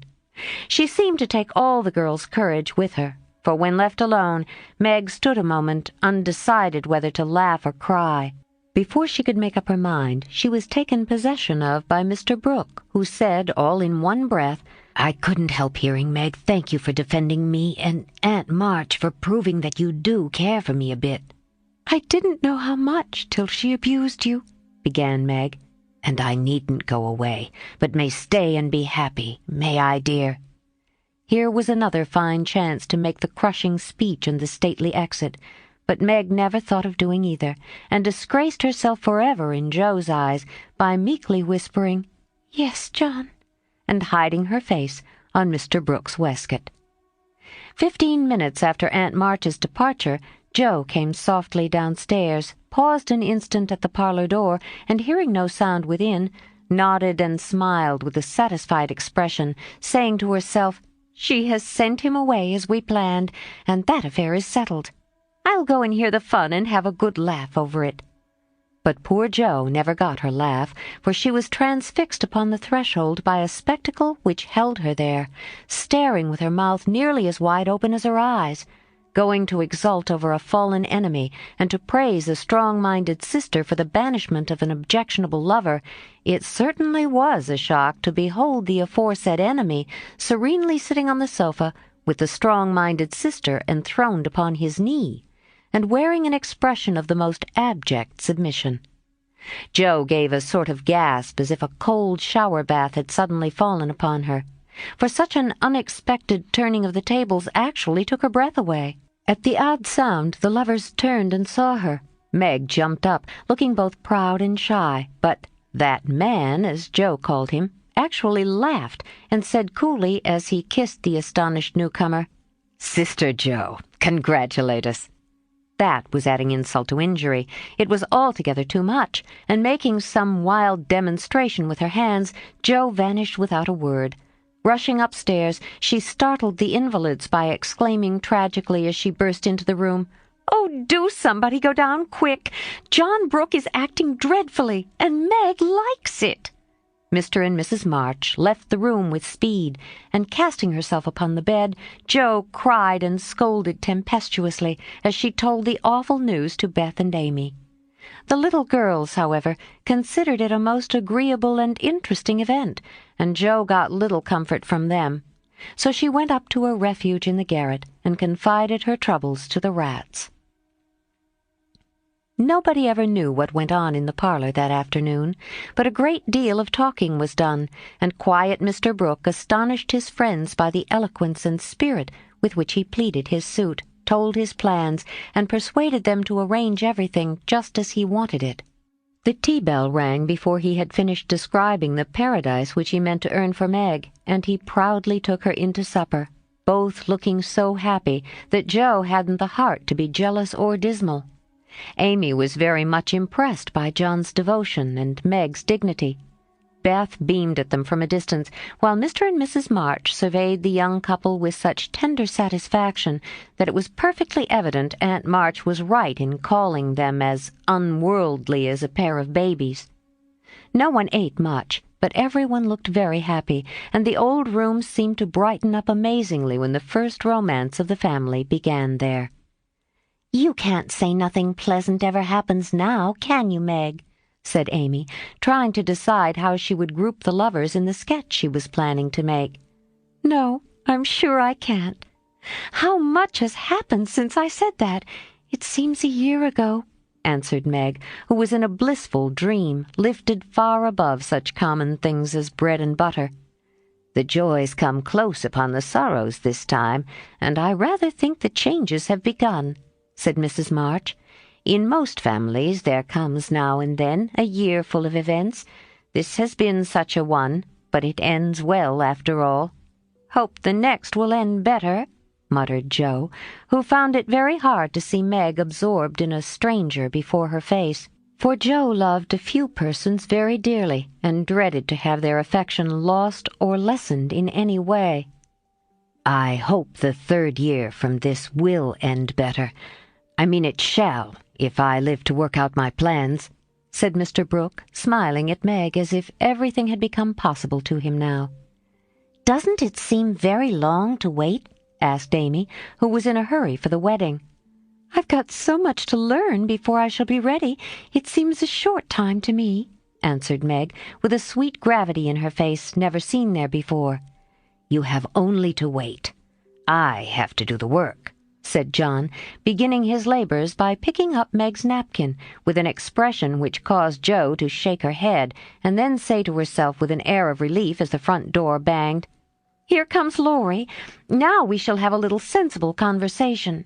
She seemed to take all the girl's courage with her, for when left alone, Meg stood a moment, undecided whether to laugh or cry. Before she could make up her mind, she was taken possession of by Mr. Brooke, who said, all in one breath, "I couldn't help hearing, Meg. Thank you for defending me, and Aunt March for proving that you do care for me a bit." "I didn't know how much till she abused you," began Meg. "And I needn't go away, but may stay and be happy, may I, dear?" Here was another fine chance to make the crushing speech and the stately exit, but Meg never thought of doing either, and disgraced herself forever in Joe's eyes by meekly whispering, "Yes, John," and hiding her face on Mr. Brooke's waistcoat. 15 minutes after Aunt March's departure, Joe came softly downstairs, paused an instant at the parlor door, and hearing no sound within, nodded and smiled with a satisfied expression, saying to herself, "She has sent him away as we planned, and that affair is settled. I'll go and hear the fun and have a good laugh over it." But poor Joe never got her laugh, for she was transfixed upon the threshold by a spectacle which held her there, staring with her mouth nearly as wide open as her eyes. Going to exult over a fallen enemy, and to praise a strong-minded sister for the banishment of an objectionable lover, it certainly was a shock to behold the aforesaid enemy serenely sitting on the sofa with the strong-minded sister enthroned upon his knee, and wearing an expression of the most abject submission. Joe gave a sort of gasp as if a cold shower bath had suddenly fallen upon her, for such an unexpected turning of the tables actually took her breath away. At the odd sound, the lovers turned and saw her. Meg jumped up, looking both proud and shy, but "that man," as Joe called him, actually laughed and said coolly as he kissed the astonished newcomer, "Sister Joe, congratulate us." That was adding insult to injury. It was altogether too much, and making some wild demonstration with her hands, Jo vanished without a word. Rushing upstairs, she startled the invalids by exclaiming tragically as she burst into the room, "Oh, do somebody go down quick! John Brooke is acting dreadfully, and Meg likes it." Mr. and Mrs. March left the room with speed, and casting herself upon the bed, Jo cried and scolded tempestuously as she told the awful news to Beth and Amy. The little girls, however, considered it a most agreeable and interesting event, and Jo got little comfort from them. So she went up to her refuge in the garret and confided her troubles to the rats. Nobody ever knew what went on in the parlor that afternoon, but a great deal of talking was done, and quiet Mr. Brooke astonished his friends by the eloquence and spirit with which he pleaded his suit, told his plans, and persuaded them to arrange everything just as he wanted it. The tea-bell rang before he had finished describing the paradise which he meant to earn for Meg, and he proudly took her into supper, both looking so happy that Jo hadn't the heart to be jealous or dismal. Amy was very much impressed by John's devotion and Meg's dignity. Beth beamed at them from a distance, while Mr. and Mrs. March surveyed the young couple with such tender satisfaction that it was perfectly evident Aunt March was right in calling them as unworldly as a pair of babies. No one ate much, but everyone looked very happy, and the old room seemed to brighten up amazingly when the first romance of the family began there. "You can't say nothing pleasant ever happens now, can you, Meg?" said Amy, trying to decide how she would group the lovers in the sketch she was planning to make. "No, I'm sure I can't. How much has happened since I said that? It seems a year ago," answered Meg, who was in a blissful dream, lifted far above such common things as bread and butter. "The joys come close upon the sorrows this time, and I rather think the changes have begun," said Mrs. March. "In most families there comes now and then a year full of events. This has been such a one, but it ends well after all." "Hope the next will end better," muttered Jo, who found it very hard to see Meg absorbed in a stranger before her face, for Jo loved a few persons very dearly, and dreaded to have their affection lost or lessened in any way. "I hope the 3rd year from this will end better. I mean it shall, if I live to work out my plans," said Mr. Brooke, smiling at Meg as if everything had become possible to him now. "Doesn't it seem very long to wait?" asked Amy, who was in a hurry for the wedding. "I've got so much to learn before I shall be ready, it seems a short time to me," answered Meg, with a sweet gravity in her face never seen there before. "You have only to wait. I have to do the work," said John, beginning his labors by picking up Meg's napkin, with an expression which caused Jo to shake her head, and then say to herself with an air of relief as the front door banged, "Here comes Laurie. Now we shall have a little sensible conversation."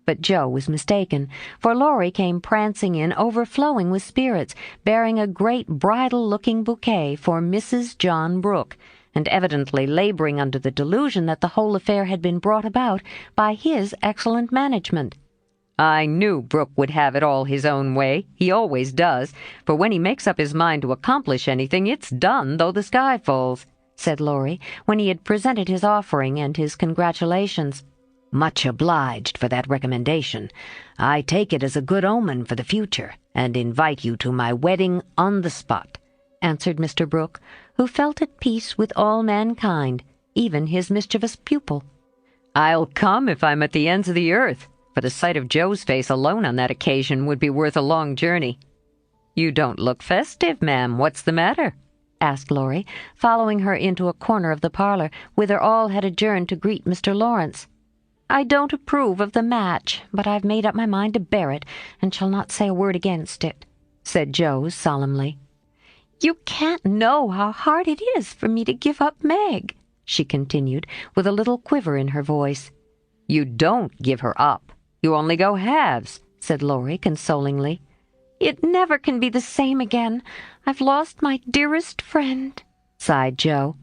But Jo was mistaken, for Laurie came prancing in, overflowing with spirits, bearing a great bridal-looking bouquet for Mrs. John Brooke, and evidently laboring under the delusion that the whole affair had been brought about by his excellent management. "I knew Brooke would have it all his own way. He always does, for when he makes up his mind to accomplish anything, it's done though the sky falls," said Laurie, when he had presented his offering and his congratulations. "Much obliged for that recommendation. I take it as a good omen for the future, and invite you to my wedding on the spot," answered Mr. Brooke, who felt at peace with all mankind, even his mischievous pupil. "I'll come if I'm at the ends of the earth, for the sight of Joe's face alone on that occasion would be worth a long journey." "You don't look festive, ma'am. What's the matter?" asked Laurie, following her into a corner of the parlor, whither all had adjourned to greet Mr. Lawrence. "I don't approve of the match, but I've made up my mind to bear it, and shall not say a word against it," said Jo solemnly. "You can't know how hard it is for me to give up Meg," she continued, with a little quiver in her voice. "You don't give her up. You only go halves," said Laurie consolingly. "It never can be the same again. I've lost my dearest friend," sighed Joe.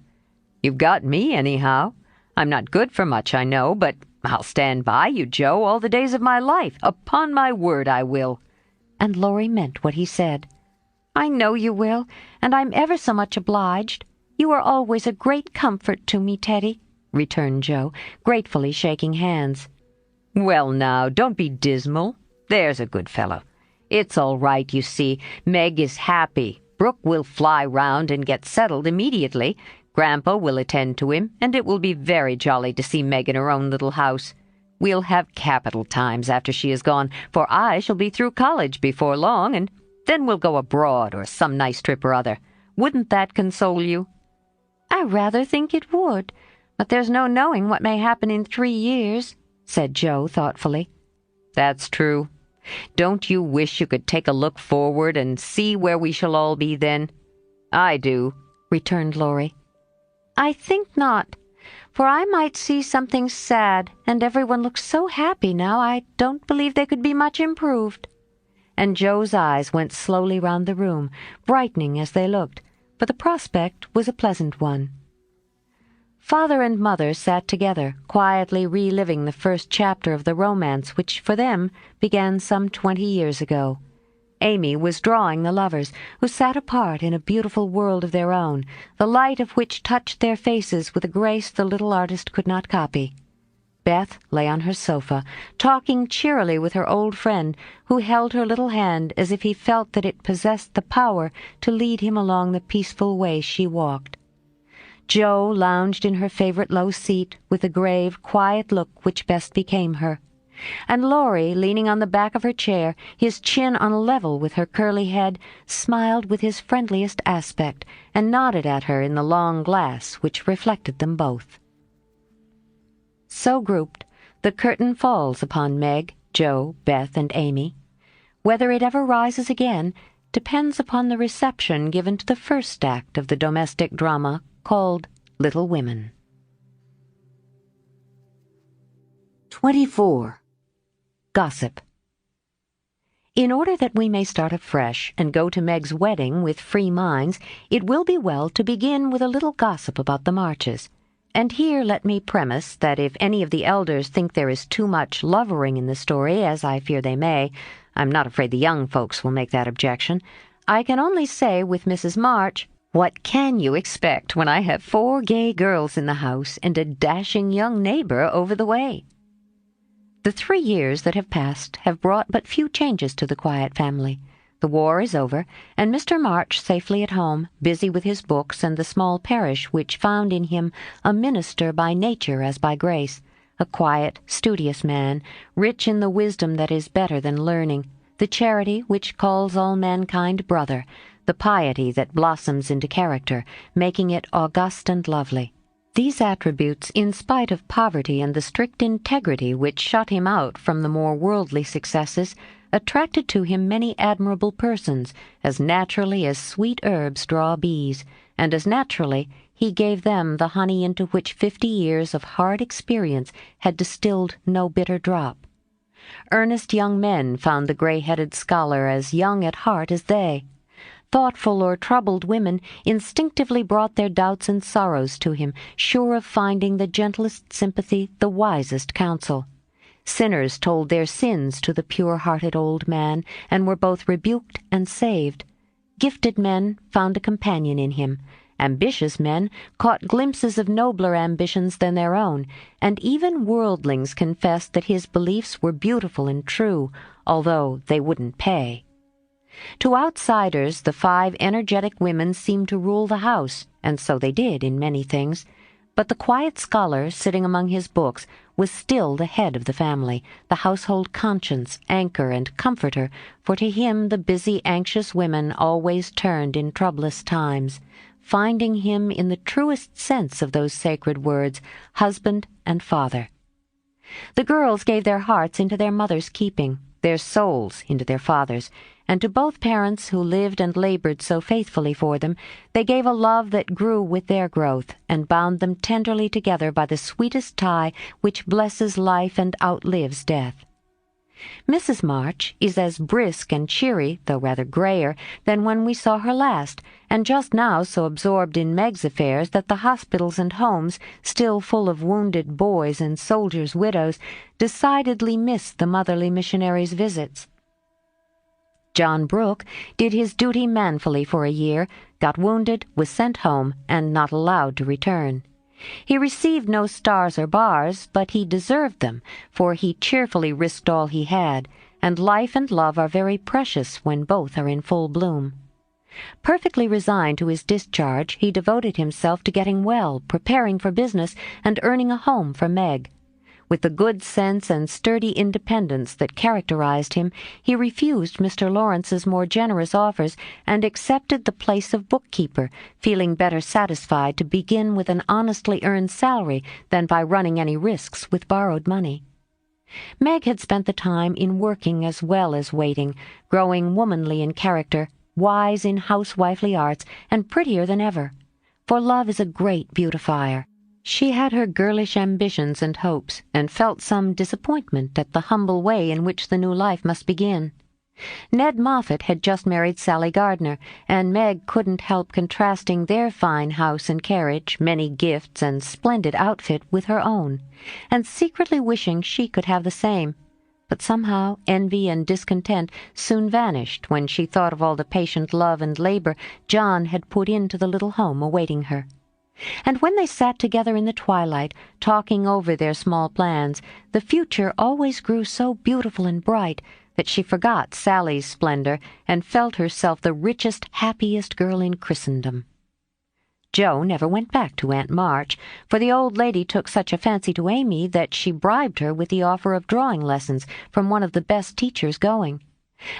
"You've got me, anyhow. I'm not good for much, I know, but I'll stand by you, Joe, all the days of my life. Upon my word, I will." And Laurie meant what he said. "I know you will, and I'm ever so much obliged. You are always a great comfort to me, Teddy," returned Joe, gratefully shaking hands. "Well, now, don't be dismal. There's a good fellow. It's all right, you see. Meg is happy. Brooke will fly round and get settled immediately. Grandpa will attend to him, and it will be very jolly to see Meg in her own little house. We'll have capital times after she is gone, for I shall be through college before long, and then we'll go abroad or some nice trip or other. Wouldn't that console you?" "I rather think it would, but there's no knowing what may happen in 3 years," said Joe thoughtfully. "That's true. Don't you wish you could take a look forward and see where we shall all be then?" "I do," returned Laurie. "I think not, for I might see something sad, and everyone looks so happy now I don't believe they could be much improved." And Joe's eyes went slowly round the room, brightening as they looked, for the prospect was a pleasant one. Father and Mother sat together, quietly reliving the first chapter of the romance which, for them, began some 20 years ago. Amy was drawing the lovers, who sat apart in a beautiful world of their own, the light of which touched their faces with a grace the little artist could not copy. Beth lay on her sofa, talking cheerily with her old friend, who held her little hand as if he felt that it possessed the power to lead him along the peaceful way she walked. Jo lounged in her favorite low seat with the grave, quiet look which best became her, and Laurie, leaning on the back of her chair, his chin on a level with her curly head, smiled with his friendliest aspect, and nodded at her in the long glass which reflected them both. So grouped, the curtain falls upon Meg, Jo, Beth, and Amy. Whether it ever rises again depends upon the reception given to the first act of the domestic drama called Little Women. 24. Gossip. In order that we may start afresh and go to Meg's wedding with free minds, it will be well to begin with a little gossip about the Marches. And here let me premise that if any of the elders think there is too much lovering in the story, as I fear they may, I'm not afraid the young folks will make that objection. I can only say with Mrs. March, what can you expect when I have 4 gay girls in the house and a dashing young neighbor over the way? The 3 years that have passed have brought but few changes to the Quiet family. The war is over, and Mr. March safely at home, busy with his books and the small parish which found in him a minister by nature as by grace, a quiet, studious man, rich in the wisdom that is better than learning, the charity which calls all mankind brother, the piety that blossoms into character, making it august and lovely. These attributes, in spite of poverty and the strict integrity which shut him out from the more worldly successes, attracted to him many admirable persons, as naturally as sweet herbs draw bees, and as naturally he gave them the honey into which 50 years of hard experience had distilled no bitter drop. Earnest young men found the gray-headed scholar as young at heart as they. Thoughtful or troubled women instinctively brought their doubts and sorrows to him, sure of finding the gentlest sympathy, the wisest counsel. Sinners told their sins to the pure-hearted old man, and were both rebuked and saved. Gifted men found a companion in him. Ambitious men caught glimpses of nobler ambitions than their own, and even worldlings confessed that his beliefs were beautiful and true, although they wouldn't pay. To outsiders, the 5 energetic women seemed to rule the house, and so they did in many things. But the quiet scholar, sitting among his books, was still the head of the family, the household conscience, anchor, and comforter, for to him the busy, anxious women always turned in troublous times, finding him in the truest sense of those sacred words, husband and father. The girls gave their hearts into their mother's keeping, their souls into their father's, and to both parents who lived and labored so faithfully for them, they gave a love that grew with their growth, and bound them tenderly together by the sweetest tie which blesses life and outlives death. Mrs. March is as brisk and cheery, though rather grayer, than when we saw her last, and just now so absorbed in Meg's affairs that the hospitals and homes, still full of wounded boys and soldiers' widows, decidedly miss the motherly missionary's visits. John Brooke did his duty manfully for a year, got wounded, was sent home, and not allowed to return. He received no stars or bars, but he deserved them, for he cheerfully risked all he had, and life and love are very precious when both are in full bloom. Perfectly resigned to his discharge, he devoted himself to getting well, preparing for business, and earning a home for Meg. With the good sense and sturdy independence that characterized him, he refused Mr. Lawrence's more generous offers and accepted the place of bookkeeper, feeling better satisfied to begin with an honestly earned salary than by running any risks with borrowed money. Meg had spent the time in working as well as waiting, growing womanly in character, wise in housewifely arts, and prettier than ever. For love is a great beautifier. She had her girlish ambitions and hopes, and felt some disappointment at the humble way in which the new life must begin. Ned Moffat had just married Sally Gardner, and Meg couldn't help contrasting their fine house and carriage, many gifts, and splendid outfit with her own, and secretly wishing she could have the same. But somehow envy and discontent soon vanished when she thought of all the patient love and labor John had put into the little home awaiting her. And when they sat together in the twilight, talking over their small plans, the future always grew so beautiful and bright that she forgot Sally's splendor and felt herself the richest, happiest girl in Christendom. Jo never went back to Aunt March, for the old lady took such a fancy to Amy that she bribed her with the offer of drawing lessons from one of the best teachers going.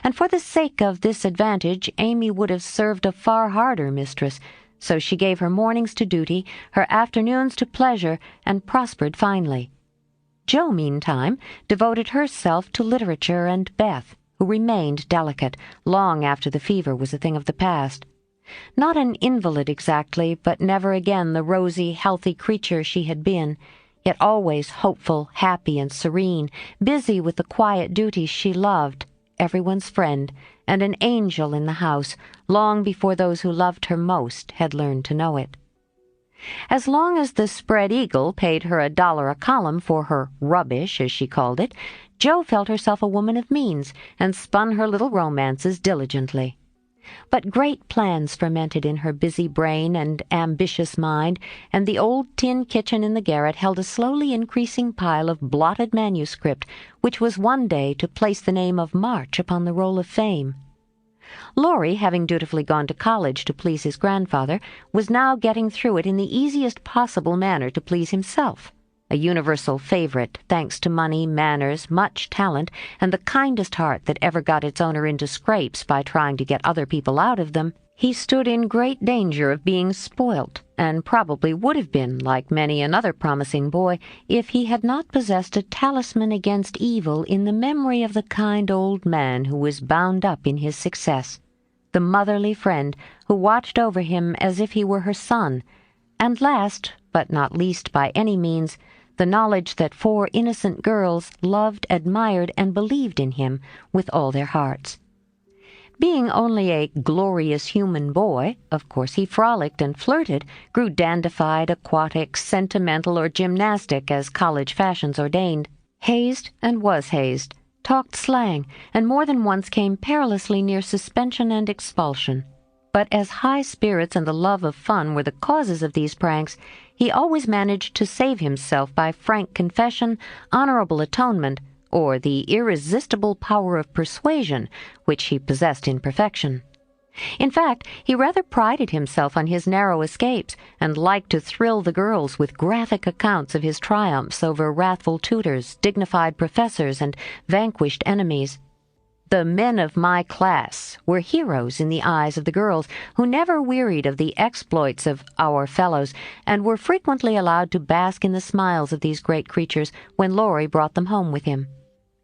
And for the sake of this advantage, Amy would have served a far harder mistress, so she gave her mornings to duty, her afternoons to pleasure, and prospered finely. Jo, meantime, devoted herself to literature and Beth, who remained delicate long after the fever was a thing of the past. Not an invalid exactly, but never again the rosy, healthy creature she had been, yet always hopeful, happy, and serene, busy with the quiet duties she loved, everyone's friend, and an angel in the house, long before those who loved her most had learned to know it. As long as the Spread Eagle paid her $1 a column for her rubbish, as she called it, Jo felt herself a woman of means, and spun her little romances diligently. But great plans fermented in her busy brain and ambitious mind, and the old tin kitchen in the garret held a slowly increasing pile of blotted manuscript, which was one day to place the name of March upon the roll of fame. Laurie, having dutifully gone to college to please his grandfather, was now getting through it in the easiest possible manner to please himself. A universal favorite, thanks to money, manners, much talent, and the kindest heart that ever got its owner into scrapes by trying to get other people out of them, he stood in great danger of being spoilt, and probably would have been, like many another promising boy, if he had not possessed a talisman against evil in the memory of the kind old man who was bound up in his success, the motherly friend who watched over him as if he were her son, and last, but not least by any means, the knowledge that 4 innocent girls loved, admired, and believed in him with all their hearts. Being only a glorious human boy, of course he frolicked and flirted, grew dandified, aquatic, sentimental, or gymnastic as college fashions ordained, hazed and was hazed, talked slang, and more than once came perilously near suspension and expulsion. But as high spirits and the love of fun were the causes of these pranks, he always managed to save himself by frank confession, honorable atonement, or the irresistible power of persuasion, which he possessed in perfection. In fact, he rather prided himself on his narrow escapes, and liked to thrill the girls with graphic accounts of his triumphs over wrathful tutors, dignified professors, and vanquished enemies. The men of my class were heroes in the eyes of the girls, who never wearied of the exploits of our fellows, and were frequently allowed to bask in the smiles of these great creatures when Laurie brought them home with him.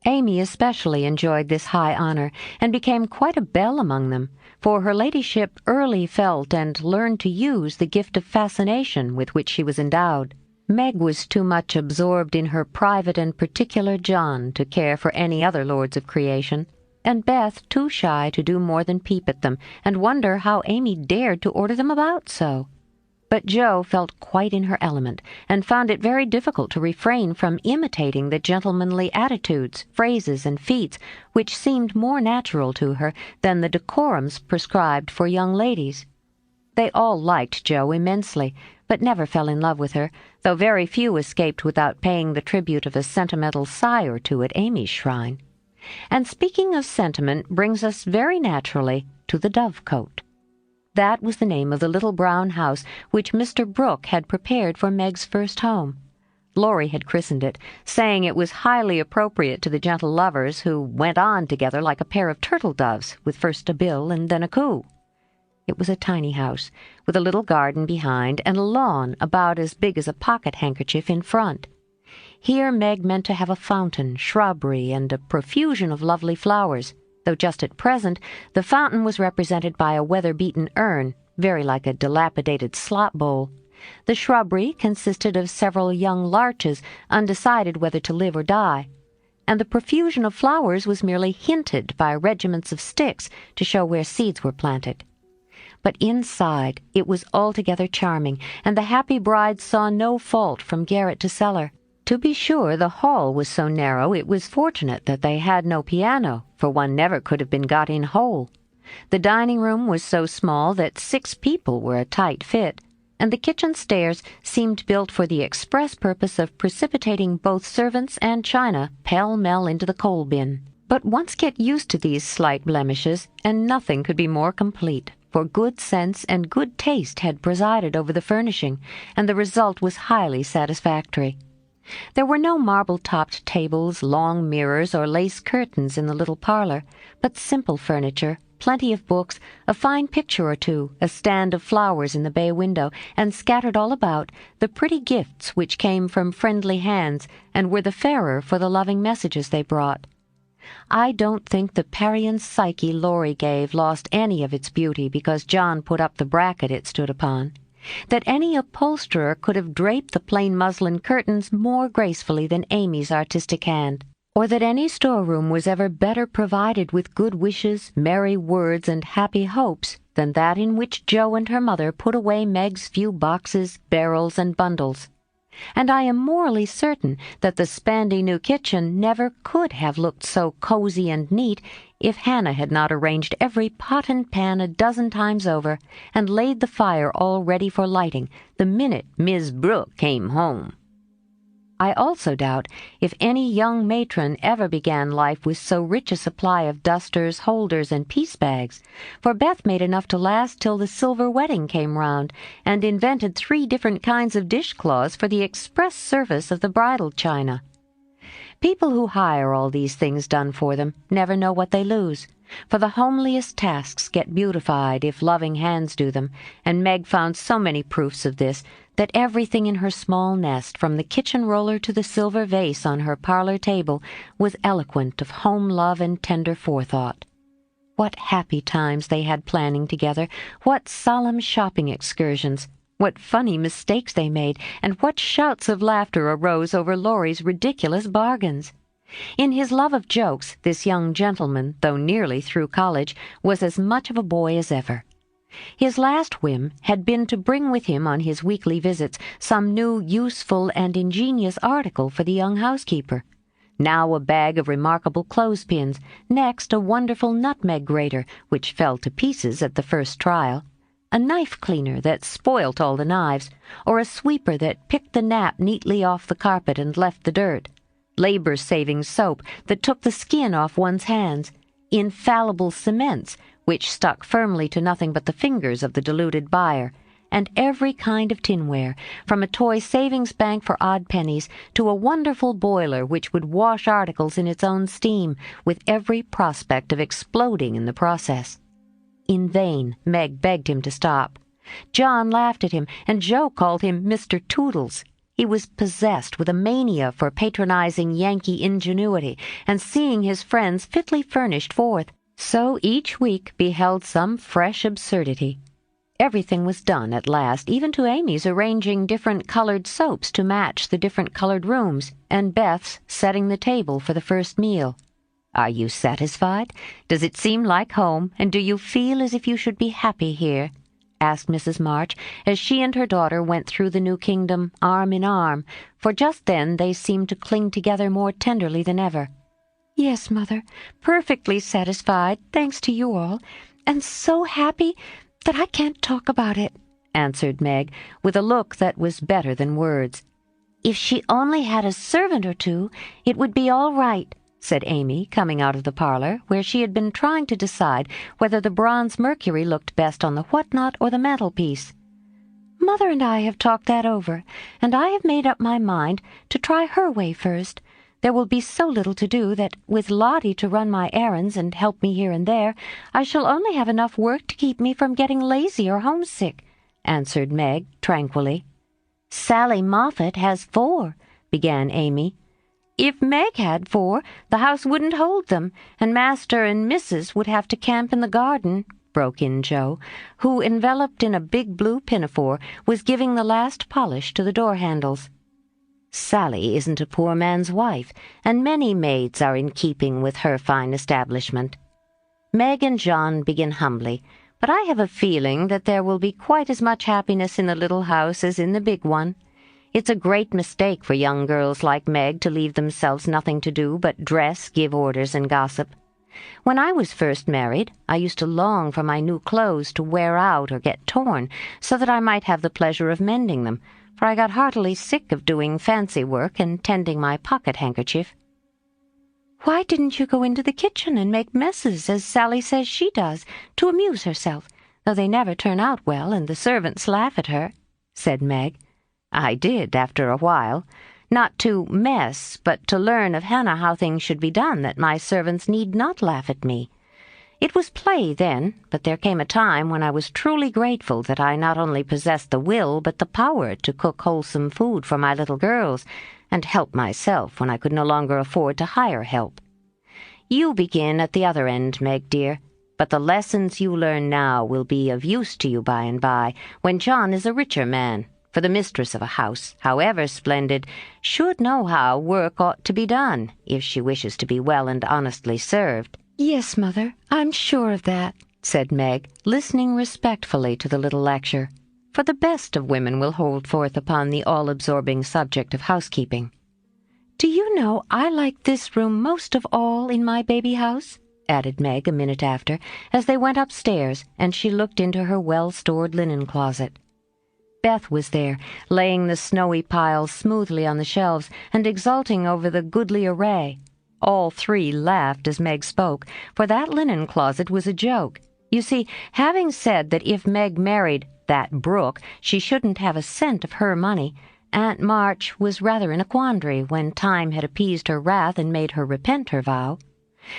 Amy especially enjoyed this high honor, and became quite a belle among them, for her ladyship early felt and learned to use the gift of fascination with which she was endowed. Meg was too much absorbed in her private and particular John to care for any other lords of creation, and Beth too shy to do more than peep at them and wonder how Amy dared to order them about so. But Jo felt quite in her element, and found it very difficult to refrain from imitating the gentlemanly attitudes, phrases, and feats which seemed more natural to her than the decorums prescribed for young ladies. They all liked Jo immensely, but never fell in love with her, though very few escaped without paying the tribute of a sentimental sigh or two at Amy's shrine. And speaking of sentiment brings us very naturally to the Dovecote. That was the name of the little brown house which Mr. Brooke had prepared for Meg's first home. Laurie had christened it, saying it was highly appropriate to the gentle lovers who went on together like a pair of turtle-doves, with first a bill and then a coo. It was a tiny house, with a little garden behind and a lawn about as big as a pocket-handkerchief in front. Here Meg meant to have a fountain, shrubbery, and a profusion of lovely flowers, though just at present the fountain was represented by a weather-beaten urn, very like a dilapidated slop-bowl. The shrubbery consisted of several young larches, undecided whether to live or die, and the profusion of flowers was merely hinted by regiments of sticks to show where seeds were planted. But inside it was altogether charming, and the happy bride saw no fault from garret to cellar. To be sure, the hall was so narrow it was fortunate that they had no piano, for one never could have been got in whole. The dining-room was so small that 6 people were a tight fit, and the kitchen stairs seemed built for the express purpose of precipitating both servants and china pell-mell into the coal-bin. But once get used to these slight blemishes, and nothing could be more complete, for good sense and good taste had presided over the furnishing, and the result was highly satisfactory. There were no marble-topped tables, long mirrors, or lace curtains in the little parlor, but simple furniture, plenty of books, a fine picture or two, a stand of flowers in the bay window, and scattered all about, the pretty gifts which came from friendly hands, and were the fairer for the loving messages they brought. I don't think the Parian Psyche Laurie gave lost any of its beauty because John put up the bracket it stood upon. That any upholsterer could have draped the plain muslin curtains more gracefully than Amy's artistic hand, or that any storeroom was ever better provided with good wishes, merry words, and happy hopes than that in which Jo and her mother put away Meg's few boxes, barrels, and bundles. And I am morally certain that the spandy new kitchen never could have looked so cozy and neat if Hannah had not arranged every pot and pan a dozen times over, and laid the fire all ready for lighting the minute Miss Brooke came home. I also doubt if any young matron ever began life with so rich a supply of dusters, holders, and piece-bags, for Beth made enough to last till the silver wedding came round, and invented 3 different kinds of dishcloths for the express service of the bridal china. People who hire all these things done for them never know what they lose, for the homeliest tasks get beautified if loving hands do them, and Meg found so many proofs of this that everything in her small nest, from the kitchen roller to the silver vase on her parlor table, was eloquent of home love and tender forethought. What happy times they had planning together, what solemn shopping excursions, what funny mistakes they made, and what shouts of laughter arose over Laurie's ridiculous bargains. In his love of jokes, this young gentleman, though nearly through college, was as much of a boy as ever. His last whim had been to bring with him on his weekly visits some new useful and ingenious article for the young housekeeper. Now a bag of remarkable clothespins, next a wonderful nutmeg grater, which fell to pieces at the first trial, a knife cleaner that spoilt all the knives, or a sweeper that picked the nap neatly off the carpet and left the dirt, labor-saving soap that took the skin off one's hands, infallible cements which stuck firmly to nothing but the fingers of the deluded buyer, and every kind of tinware, from a toy savings bank for odd pennies to a wonderful boiler which would wash articles in its own steam, with every prospect of exploding in the process. In vain Meg begged him to stop. John laughed at him, and Jo called him Mr. Toodles. He was possessed with a mania for patronizing Yankee ingenuity, and seeing his friends fitly furnished forth. So each week beheld some fresh absurdity. Everything was done at last, even to Amy's arranging different colored soaps to match the different colored rooms, and Beth's setting the table for the first meal. "Are you satisfied? Does it seem like home, and do you feel as if you should be happy here?" asked Mrs. March, as she and her daughter went through the new kingdom arm in arm, for just then they seemed to cling together more tenderly than ever. "Yes, Mother, perfectly satisfied, thanks to you all, and so happy that I can't talk about it," answered Meg, with a look that was better than words. "If she only had a servant or two, it would be all right," said Amy, coming out of the parlor, where she had been trying to decide whether the bronze Mercury looked best on the whatnot or the mantelpiece. "Mother and I have talked that over, and I have made up my mind to try her way first. There will be so little to do that, with Lottie to run my errands and help me here and there, I shall only have enough work to keep me from getting lazy or homesick," answered Meg tranquilly. "Sally Moffat has 4, began Amy. "If Meg had 4, the house wouldn't hold them, and Master and Mrs. would have to camp in the garden," broke in Joe, who, enveloped in a big blue pinafore, was giving the last polish to the door-handles. "Sally isn't a poor man's wife, and many maids are in keeping with her fine establishment. Meg and John begin humbly, but I have a feeling that there will be quite as much happiness in the little house as in the big one. It's a great mistake for young girls like Meg to leave themselves nothing to do but dress, give orders, and gossip. When I was first married, I used to long for my new clothes to wear out or get torn, so that I might have the pleasure of mending them, for I got heartily sick of doing fancy work and tending my pocket-handkerchief." "Why didn't you go into the kitchen and make messes, as Sally says she does, to amuse herself, though they never turn out well and the servants laugh at her?" said Meg. "I did, after a while. Not to mess, but to learn of Hannah how things should be done, that my servants need not laugh at me. It was play then, but there came a time when I was truly grateful that I not only possessed the will but the power to cook wholesome food for my little girls, and help myself when I could no longer afford to hire help. You begin at the other end, Meg dear, but the lessons you learn now will be of use to you by and by, when John is a richer man, for the mistress of a house, however splendid, should know how work ought to be done, if she wishes to be well and honestly served." "Yes, Mother, I'm sure of that," said Meg, listening respectfully to the little lecture, for the best of women will hold forth upon the all-absorbing subject of housekeeping. "Do you know I like this room most of all in my baby house?" added Meg a minute after, as they went upstairs, and she looked into her well-stored linen closet. Beth was there, laying the snowy piles smoothly on the shelves and exulting over the goodly array. All 3 laughed as Meg spoke, for that linen closet was a joke. You see, having said that if Meg married that Brooke, she shouldn't have a cent of her money, Aunt March was rather in a quandary when time had appeased her wrath and made her repent her vow.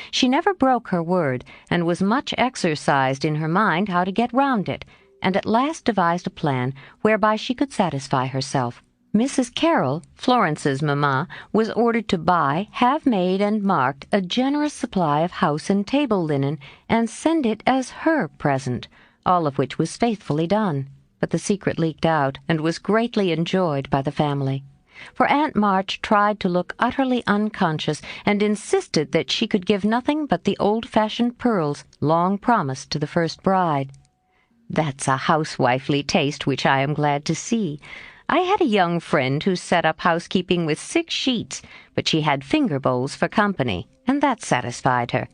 She never broke her word, and was much exercised in her mind how to get round it, and at last devised a plan whereby she could satisfy herself. Mrs. Carroll, Florence's mamma, was ordered to buy, have made, and marked a generous supply of house and table linen, and send it as her present, all of which was faithfully done. But the secret leaked out, and was greatly enjoyed by the family. For Aunt March tried to look utterly unconscious, and insisted that she could give nothing but the old-fashioned pearls long promised to the first bride. That's a housewifely taste which I am glad to see. I had a young friend who set up housekeeping with 6 sheets, but she had finger bowls for company, and that satisfied her,"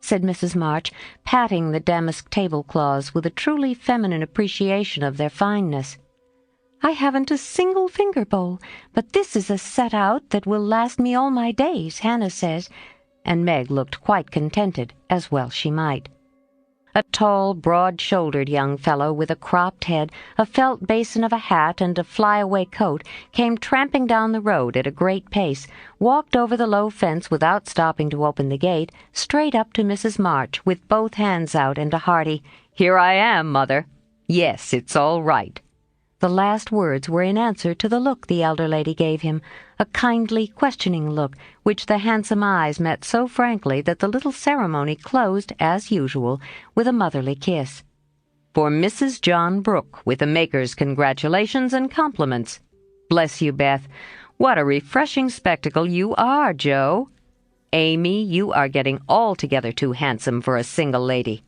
said Mrs. March, patting the damask tablecloths with a truly feminine appreciation of their fineness. "I haven't a single finger bowl, but this is a set-out that will last me all my days, Hannah says," and Meg looked quite contented, as well she might. A tall, broad-shouldered young fellow with a cropped head, a felt basin of a hat, and a fly-away coat came tramping down the road at a great pace, walked over the low fence without stopping to open the gate, straight up to Mrs. March, with both hands out and a hearty, "Here I am, Mother. Yes, it's all right." The last words were in answer to the look the elder lady gave him, a kindly, questioning look, which the handsome eyes met so frankly that the little ceremony closed, as usual, with a motherly kiss. For Mrs. John Brooke, with the maker's congratulations and compliments. Bless you, Beth. What a refreshing spectacle you are, Joe. Amy, you are getting altogether too handsome for a single lady."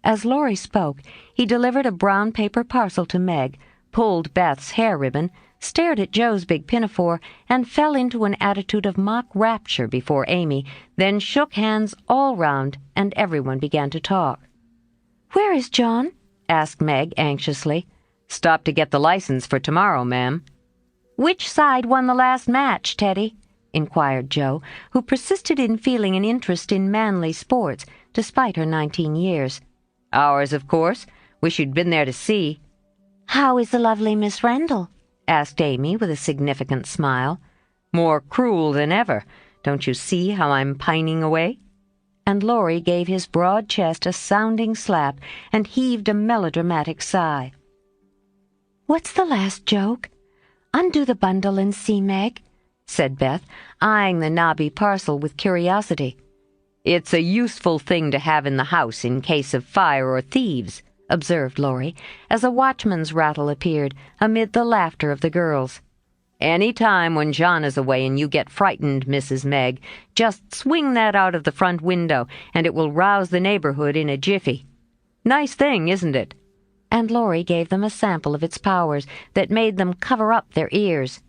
As Laurie spoke, he delivered a brown paper parcel to Meg, pulled Beth's hair ribbon, stared at Joe's big pinafore, and fell into an attitude of mock rapture before Amy, then shook hands all round, and everyone began to talk. "Where is John?" asked Meg anxiously. "Stop to get the license for tomorrow, ma'am." "Which side won the last match, Teddy?" inquired Joe, who persisted in feeling an interest in manly sports, despite her 19 years. "Ours, of course. Wish you'd been there to see." "How is the lovely Miss Rendell?" asked Amy with a significant smile. "More cruel than ever. Don't you see how I'm pining away?" And Laurie gave his broad chest a sounding slap and heaved a melodramatic sigh. "What's the last joke? Undo the bundle and see, Meg," said Beth, eyeing the knobby parcel with curiosity. "It's a useful thing to have in the house in case of fire or thieves," observed Laurie, as a watchman's rattle appeared amid the laughter of the girls. "Any time when John is away and you get frightened, Mrs. Meg, just swing that out of the front window, and it will rouse the neighborhood in a jiffy. Nice thing, isn't it?" And Laurie gave them a sample of its powers that made them cover up their ears.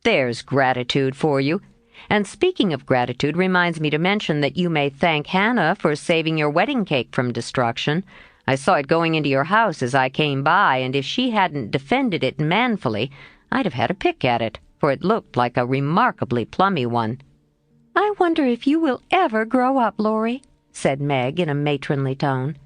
"There's gratitude for you. And speaking of gratitude reminds me to mention that you may thank Hannah for saving your wedding cake from destruction. I saw it going into your house as I came by, and if she hadn't defended it manfully, I'd have had a pick at it, for it looked like a remarkably plummy one." "I wonder if you will ever grow up, Laurie," said Meg in a matronly tone.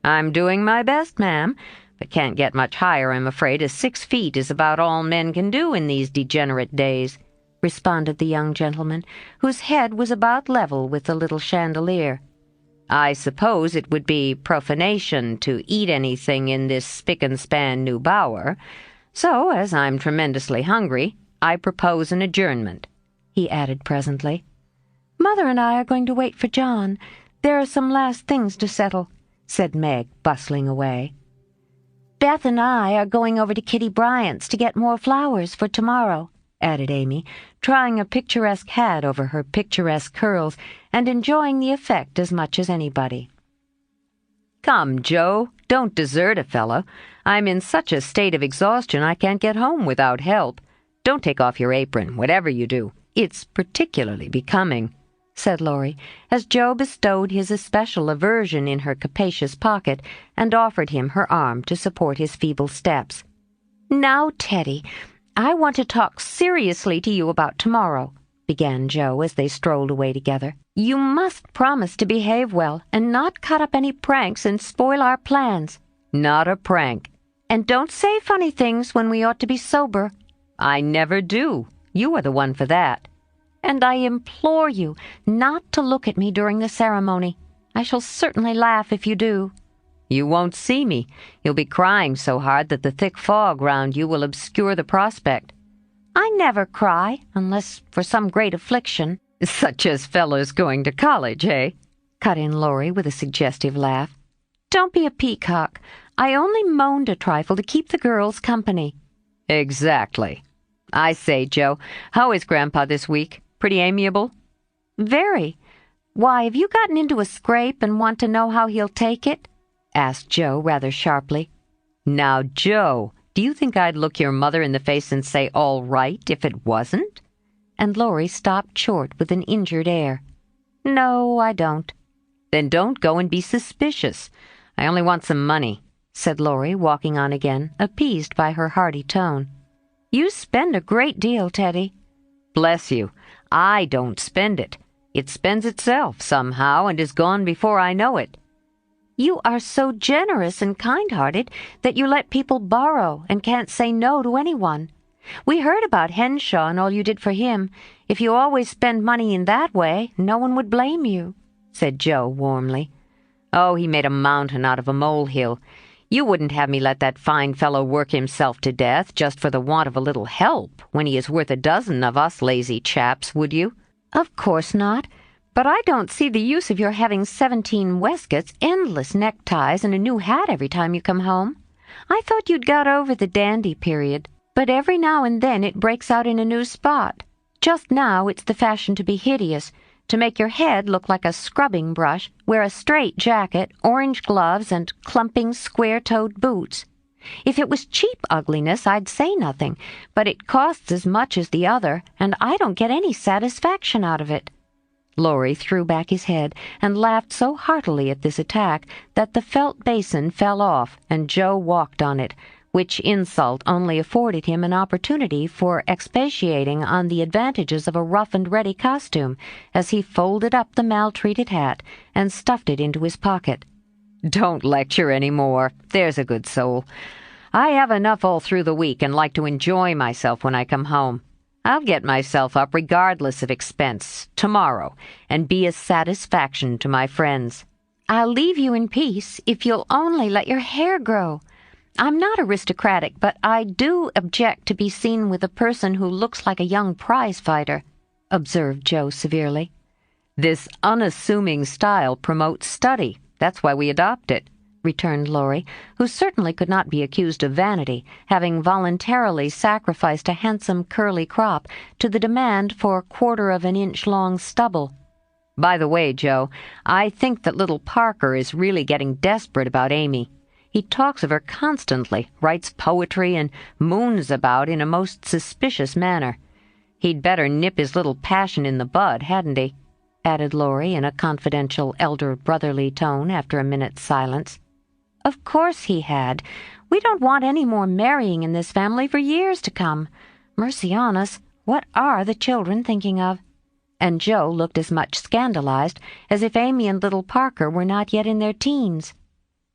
"I'm doing my best, ma'am, but can't get much higher, I'm afraid, as 6 feet is about all men can do in these degenerate days," responded the young gentleman, whose head was about level with the little chandelier. "I suppose it would be profanation to eat anything in this spick-and-span new bower, so, as I'm tremendously hungry, I propose an adjournment," he added presently. "Mother and I are going to wait for John. There are some last things to settle," said Meg, bustling away. "Beth and I are going over to Kitty Bryant's to get more flowers for tomorrow," added Amy, trying a picturesque hat over her picturesque curls and enjoying the effect as much as anybody. "Come, Joe, don't desert a fellow. I'm in such a state of exhaustion I can't get home without help. Don't take off your apron, whatever you do. It's particularly becoming," said Laurie, as Joe bestowed his especial aversion in her capacious pocket and offered him her arm to support his feeble steps. "Now, Teddy, I want to talk seriously to you about tomorrow," began Joe as they strolled away together. "You must promise to behave well and not cut up any pranks and spoil our plans." "Not a prank." "And don't say funny things when we ought to be sober." "I never do. You are the one for that." "And I implore you not to look at me during the ceremony. I shall certainly laugh if you do." "You won't see me. You'll be crying so hard that the thick fog round you will obscure the prospect." "I never cry, unless for some great affliction." "Such as fellows going to college, eh?" cut in Laurie with a suggestive laugh. "Don't be a peacock. I only moaned a trifle to keep the girls company." "Exactly. I say, Joe, how is Grandpa this week? Pretty amiable?" "Very. Why, have you gotten into a scrape and want to know how he'll take it?" asked Joe rather sharply. "Now, Joe, do you think I'd look your mother in the face and say all right if it wasn't?" And Laurie stopped short with an injured air. "No, I don't." "Then don't go and be suspicious. I only want some money," said Laurie, walking on again, appeased by her hearty tone. "You spend a great deal, Teddy." "Bless you, I don't spend it. It spends itself somehow and is gone before I know it." "You are so generous and kind-hearted that you let people borrow and can't say no to anyone. We heard about Henshaw and all you did for him. If you always spend money in that way, no one would blame you," said Joe warmly. "Oh, he made a mountain out of a molehill. You wouldn't have me let that fine fellow work himself to death just for the want of a little help when he is worth a dozen of us lazy chaps, would you?" "Of course not. But I don't see the use of your having 17 waistcoats, endless neckties, and a new hat every time you come home. I thought you'd got over the dandy period, but every now and then it breaks out in a new spot. Just now it's the fashion to be hideous, to make your head look like a scrubbing brush, wear a straight jacket, orange gloves, and clumping square-toed boots. If it was cheap ugliness, I'd say nothing, but it costs as much as the other, and I don't get any satisfaction out of it." Laurie threw back his head and laughed so heartily at this attack that the felt basin fell off and Joe walked on it, which insult only afforded him an opportunity for expatiating on the advantages of a rough-and-ready costume as he folded up the maltreated hat and stuffed it into his pocket. "Don't lecture any more, there's a good soul. I have enough all through the week and like to enjoy myself when I come home. I'll get myself up regardless of expense tomorrow and be a satisfaction to my friends." "I'll leave you in peace if you'll only let your hair grow. I'm not aristocratic, but I do object to be seen with a person who looks like a young prize-fighter," observed Joe severely. "This unassuming style promotes study. That's why we adopt it," returned Laurie, who certainly could not be accused of vanity, having voluntarily sacrificed a handsome curly crop to the demand for 1/4 long stubble. "By the way, Joe, I think that little Parker is really getting desperate about Amy. He talks of her constantly, writes poetry, and moons about in a most suspicious manner. He'd better nip his little passion in the bud, hadn't he?" added Laurie in a confidential elder brotherly tone after a minute's silence. "Of course he had. We don't want any more marrying in this family for years to come. Mercy on us, what are the children thinking of?" And Joe looked as much scandalized as if Amy and little Parker were not yet in their teens.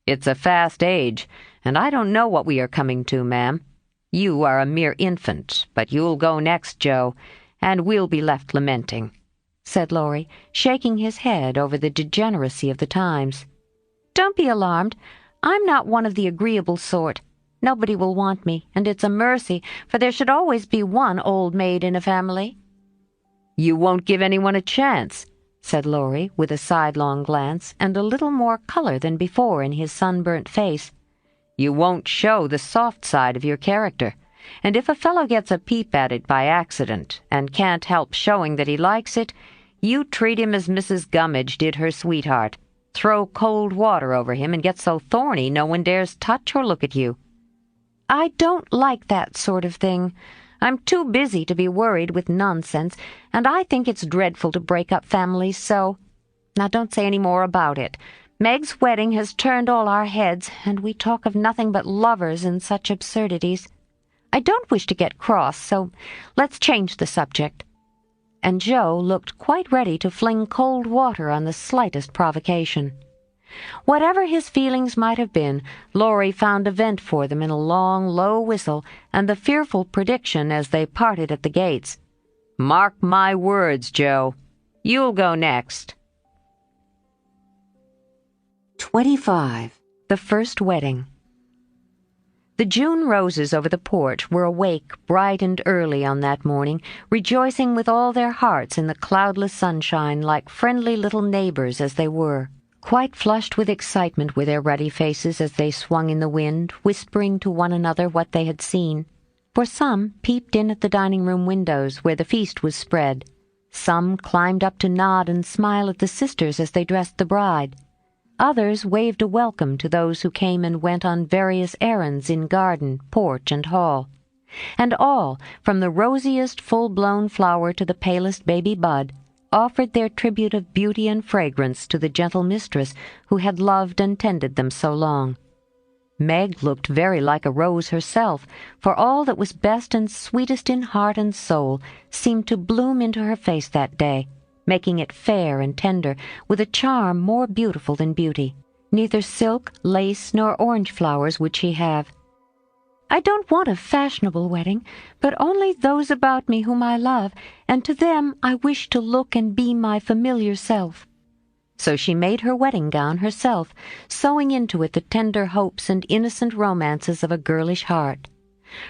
"It's a fast age, and I don't know what we are coming to, ma'am. You are a mere infant, but you'll go next, Joe, and we'll be left lamenting," said Laurie, shaking his head over the degeneracy of the times. "Don't be alarmed. I'm not one of the agreeable sort. Nobody will want me, and it's a mercy, for there should always be one old maid in a family." "You won't give anyone a chance," said Laurie, with a sidelong glance and a little more color than before in his sunburnt face. "You won't show the soft side of your character, and if a fellow gets a peep at it by accident and can't help showing that he likes it, you treat him as Mrs. Gummidge did her sweetheart. Throw cold water over him and get so thorny no one dares touch or look at you." "I don't like that sort of thing. I'm too busy to be worried with nonsense, and I think it's dreadful to break up families so. Now don't say any more about it. Meg's wedding has turned all our heads, and we talk of nothing but lovers and such absurdities. I don't wish to get cross, so let's change the subject." And Joe looked quite ready to fling cold water on the slightest provocation. Whatever his feelings might have been, Laurie found a vent for them in a long, low whistle and the fearful prediction as they parted at the gates, "Mark my words, Joe. You'll go next." 25. The First Wedding. The June roses over the porch were awake bright and early on that morning, rejoicing with all their hearts in the cloudless sunshine like friendly little neighbors as they were. Quite flushed with excitement were their ruddy faces as they swung in the wind, whispering to one another what they had seen. For some peeped in at the dining-room windows where the feast was spread. Some climbed up to nod and smile at the sisters as they dressed the bride. Others waved a welcome to those who came and went on various errands in garden, porch, and hall. And all, from the rosiest full-blown flower to the palest baby bud, offered their tribute of beauty and fragrance to the gentle mistress who had loved and tended them so long. Meg looked very like a rose herself, for all that was best and sweetest in heart and soul seemed to bloom into her face that day, making it fair and tender, with a charm more beautiful than beauty. Neither silk, lace, nor orange flowers would she have. "I don't want a fashionable wedding, but only those about me whom I love, and to them I wish to look and be my familiar self." So she made her wedding gown herself, sewing into it the tender hopes and innocent romances of a girlish heart.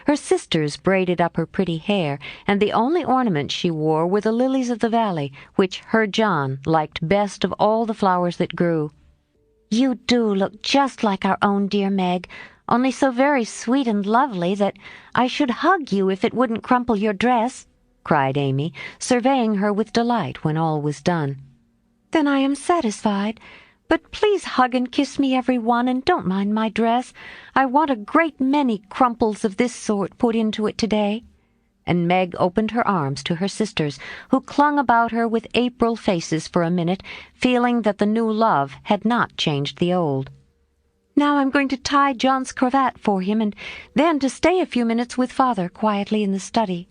Her sisters braided up her pretty hair, and the only ornaments she wore were the lilies of the valley, which her John liked best of all the flowers that grew. "You do look just like our own dear Meg, only so very sweet and lovely that I should hug you if it wouldn't crumple your dress," cried Amy, surveying her with delight when all was done. "Then I am satisfied. But please hug and kiss me, every one, and don't mind my dress. I want a great many crumples of this sort put into it today." And Meg opened her arms to her sisters, who clung about her with April faces for a minute, feeling that the new love had not changed the old. "Now I'm going to tie John's cravat for him, and then to stay a few minutes with Father quietly in the study."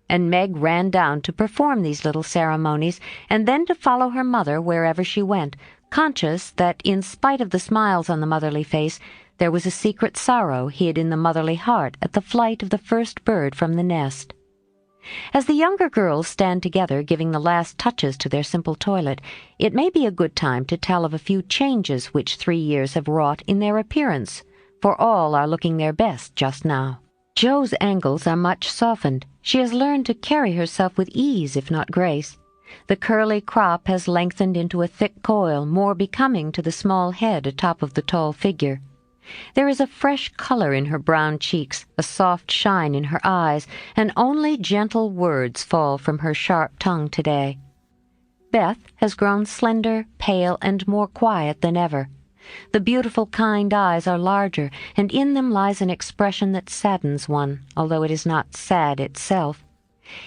And Meg ran down to perform these little ceremonies, and then to follow her mother wherever she went, conscious that in spite of the smiles on the motherly face, there was a secret sorrow hid in the motherly heart at the flight of the first bird from the nest. As the younger girls stand together giving the last touches to their simple toilet, it may be a good time to tell of a few changes which 3 years have wrought in their appearance, for all are looking their best just now. Jo's angles are much softened. She has learned to carry herself with ease, if not grace. The curly crop has lengthened into a thick coil more becoming to the small head atop of the tall figure. There is a fresh color in her brown cheeks, a soft shine in her eyes, and only gentle words fall from her sharp tongue today. Beth has grown slender, pale, and more quiet than ever. The beautiful, kind eyes are larger, and in them lies an expression that saddens one, although it is not sad itself.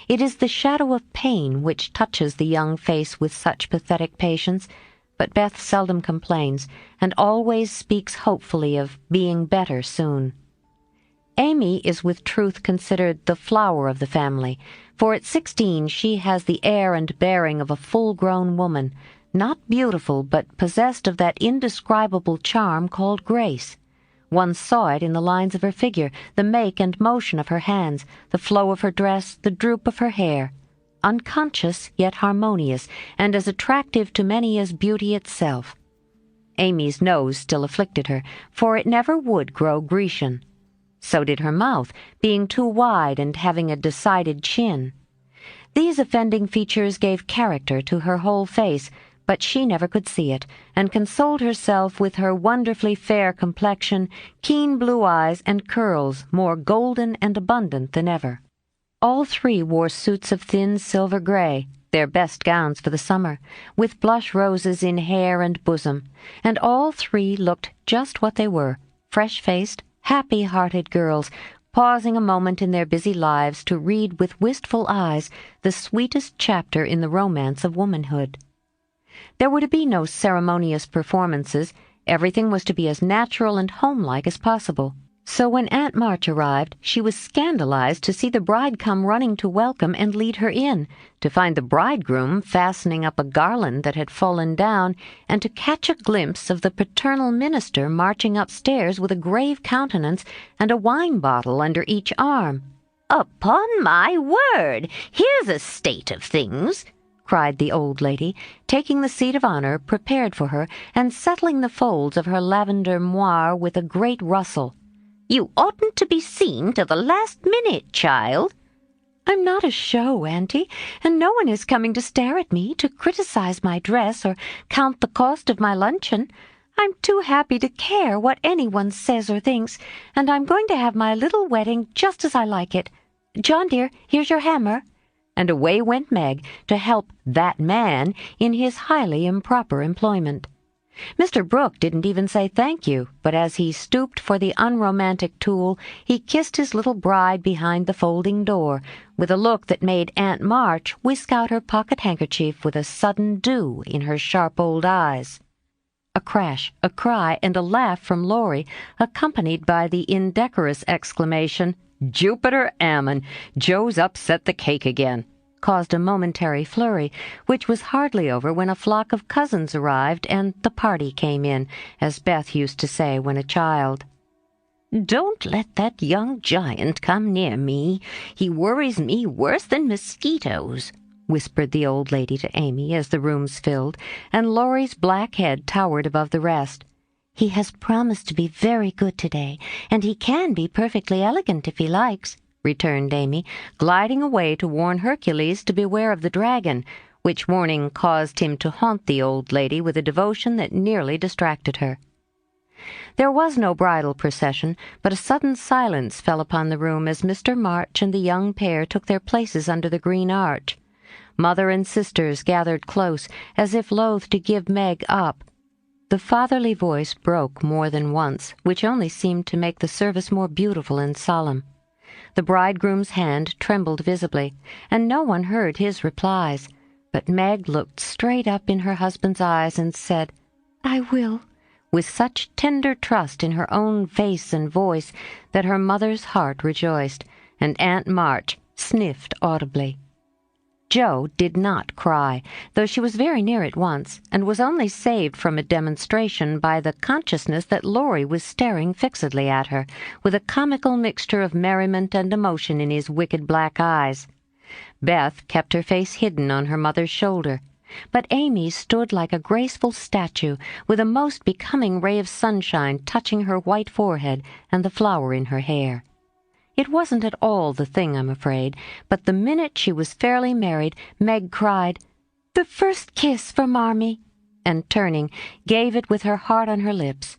It is the shadow of pain which touches the young face with such pathetic patience, but Beth seldom complains, and always speaks hopefully of being better soon. Amy is with truth considered the flower of the family, for at 16 she has the air and bearing of a full-grown woman, not beautiful, but possessed of that indescribable charm called grace. One saw it in the lines of her figure, the make and motion of her hands, the flow of her dress, the droop of her hair. Unconscious, yet harmonious, and as attractive to many as beauty itself. Amy's nose still afflicted her, for it never would grow Grecian. So did her mouth, being too wide and having a decided chin. These offending features gave character to her whole face, but she never could see it, and consoled herself with her wonderfully fair complexion, keen blue eyes, and curls more golden and abundant than ever. All 3 wore suits of thin silver gray, their best gowns for the summer, with blush roses in hair and bosom, and all 3 looked just what they were, fresh-faced, happy-hearted girls, pausing a moment in their busy lives to read with wistful eyes the sweetest chapter in the romance of womanhood. There were to be no ceremonious performances. Everything was to be as natural and homelike as possible. So when Aunt March arrived, she was scandalized to see the bride come running to welcome and lead her in, to find the bridegroom fastening up a garland that had fallen down, and to catch a glimpse of the paternal minister marching upstairs with a grave countenance and a wine bottle under each arm. "Upon my word, here's a state of things!" cried the old lady, taking the seat of honor prepared for her and settling the folds of her lavender moire with a great rustle. "You oughtn't to be seen till the last minute, child." "I'm not a show, Auntie, and no one is coming to stare at me, to criticize my dress or count the cost of my luncheon. I'm too happy to care what anyone says or thinks, and I'm going to have my little wedding just as I like it. John, dear, here's your hammer." And away went Meg to help that man in his highly improper employment. Mr. Brooke didn't even say thank you, but as he stooped for the unromantic tool, he kissed his little bride behind the folding door, with a look that made Aunt March whisk out her pocket handkerchief with a sudden dew in her sharp old eyes. A crash, a cry, and a laugh from Laurie, accompanied by the indecorous exclamation, "Jupiter Ammon! Jo's upset the cake again," caused a momentary flurry, which was hardly over when a flock of cousins arrived and the party came in, as Beth used to say when a child. "Don't let that young giant come near me. He worries me worse than mosquitoes," whispered the old lady to Amy as the rooms filled, and Laurie's black head towered above the rest. "He has promised to be very good today, and he can be perfectly elegant if he likes," returned Amy, gliding away to warn Hercules to beware of the dragon, which warning caused him to haunt the old lady with a devotion that nearly distracted her. There was no bridal procession, but a sudden silence fell upon the room as Mr. March and the young pair took their places under the green arch. Mother and sisters gathered close, as if loath to give Meg up. The fatherly voice broke more than once, which only seemed to make the service more beautiful and solemn. The bridegroom's hand trembled visibly, and no one heard his replies, but Meg looked straight up in her husband's eyes and said, "I will," with such tender trust in her own face and voice that her mother's heart rejoiced, and Aunt March sniffed audibly. Jo did not cry, though she was very near it once, and was only saved from a demonstration by the consciousness that Laurie was staring fixedly at her, with a comical mixture of merriment and emotion in his wicked black eyes. Beth kept her face hidden on her mother's shoulder, but Amy stood like a graceful statue, with a most becoming ray of sunshine touching her white forehead and the flower in her hair. It wasn't at all the thing, I'm afraid, but the minute she was fairly married, Meg cried, "The first kiss for Marmee," and turning, gave it with her heart on her lips.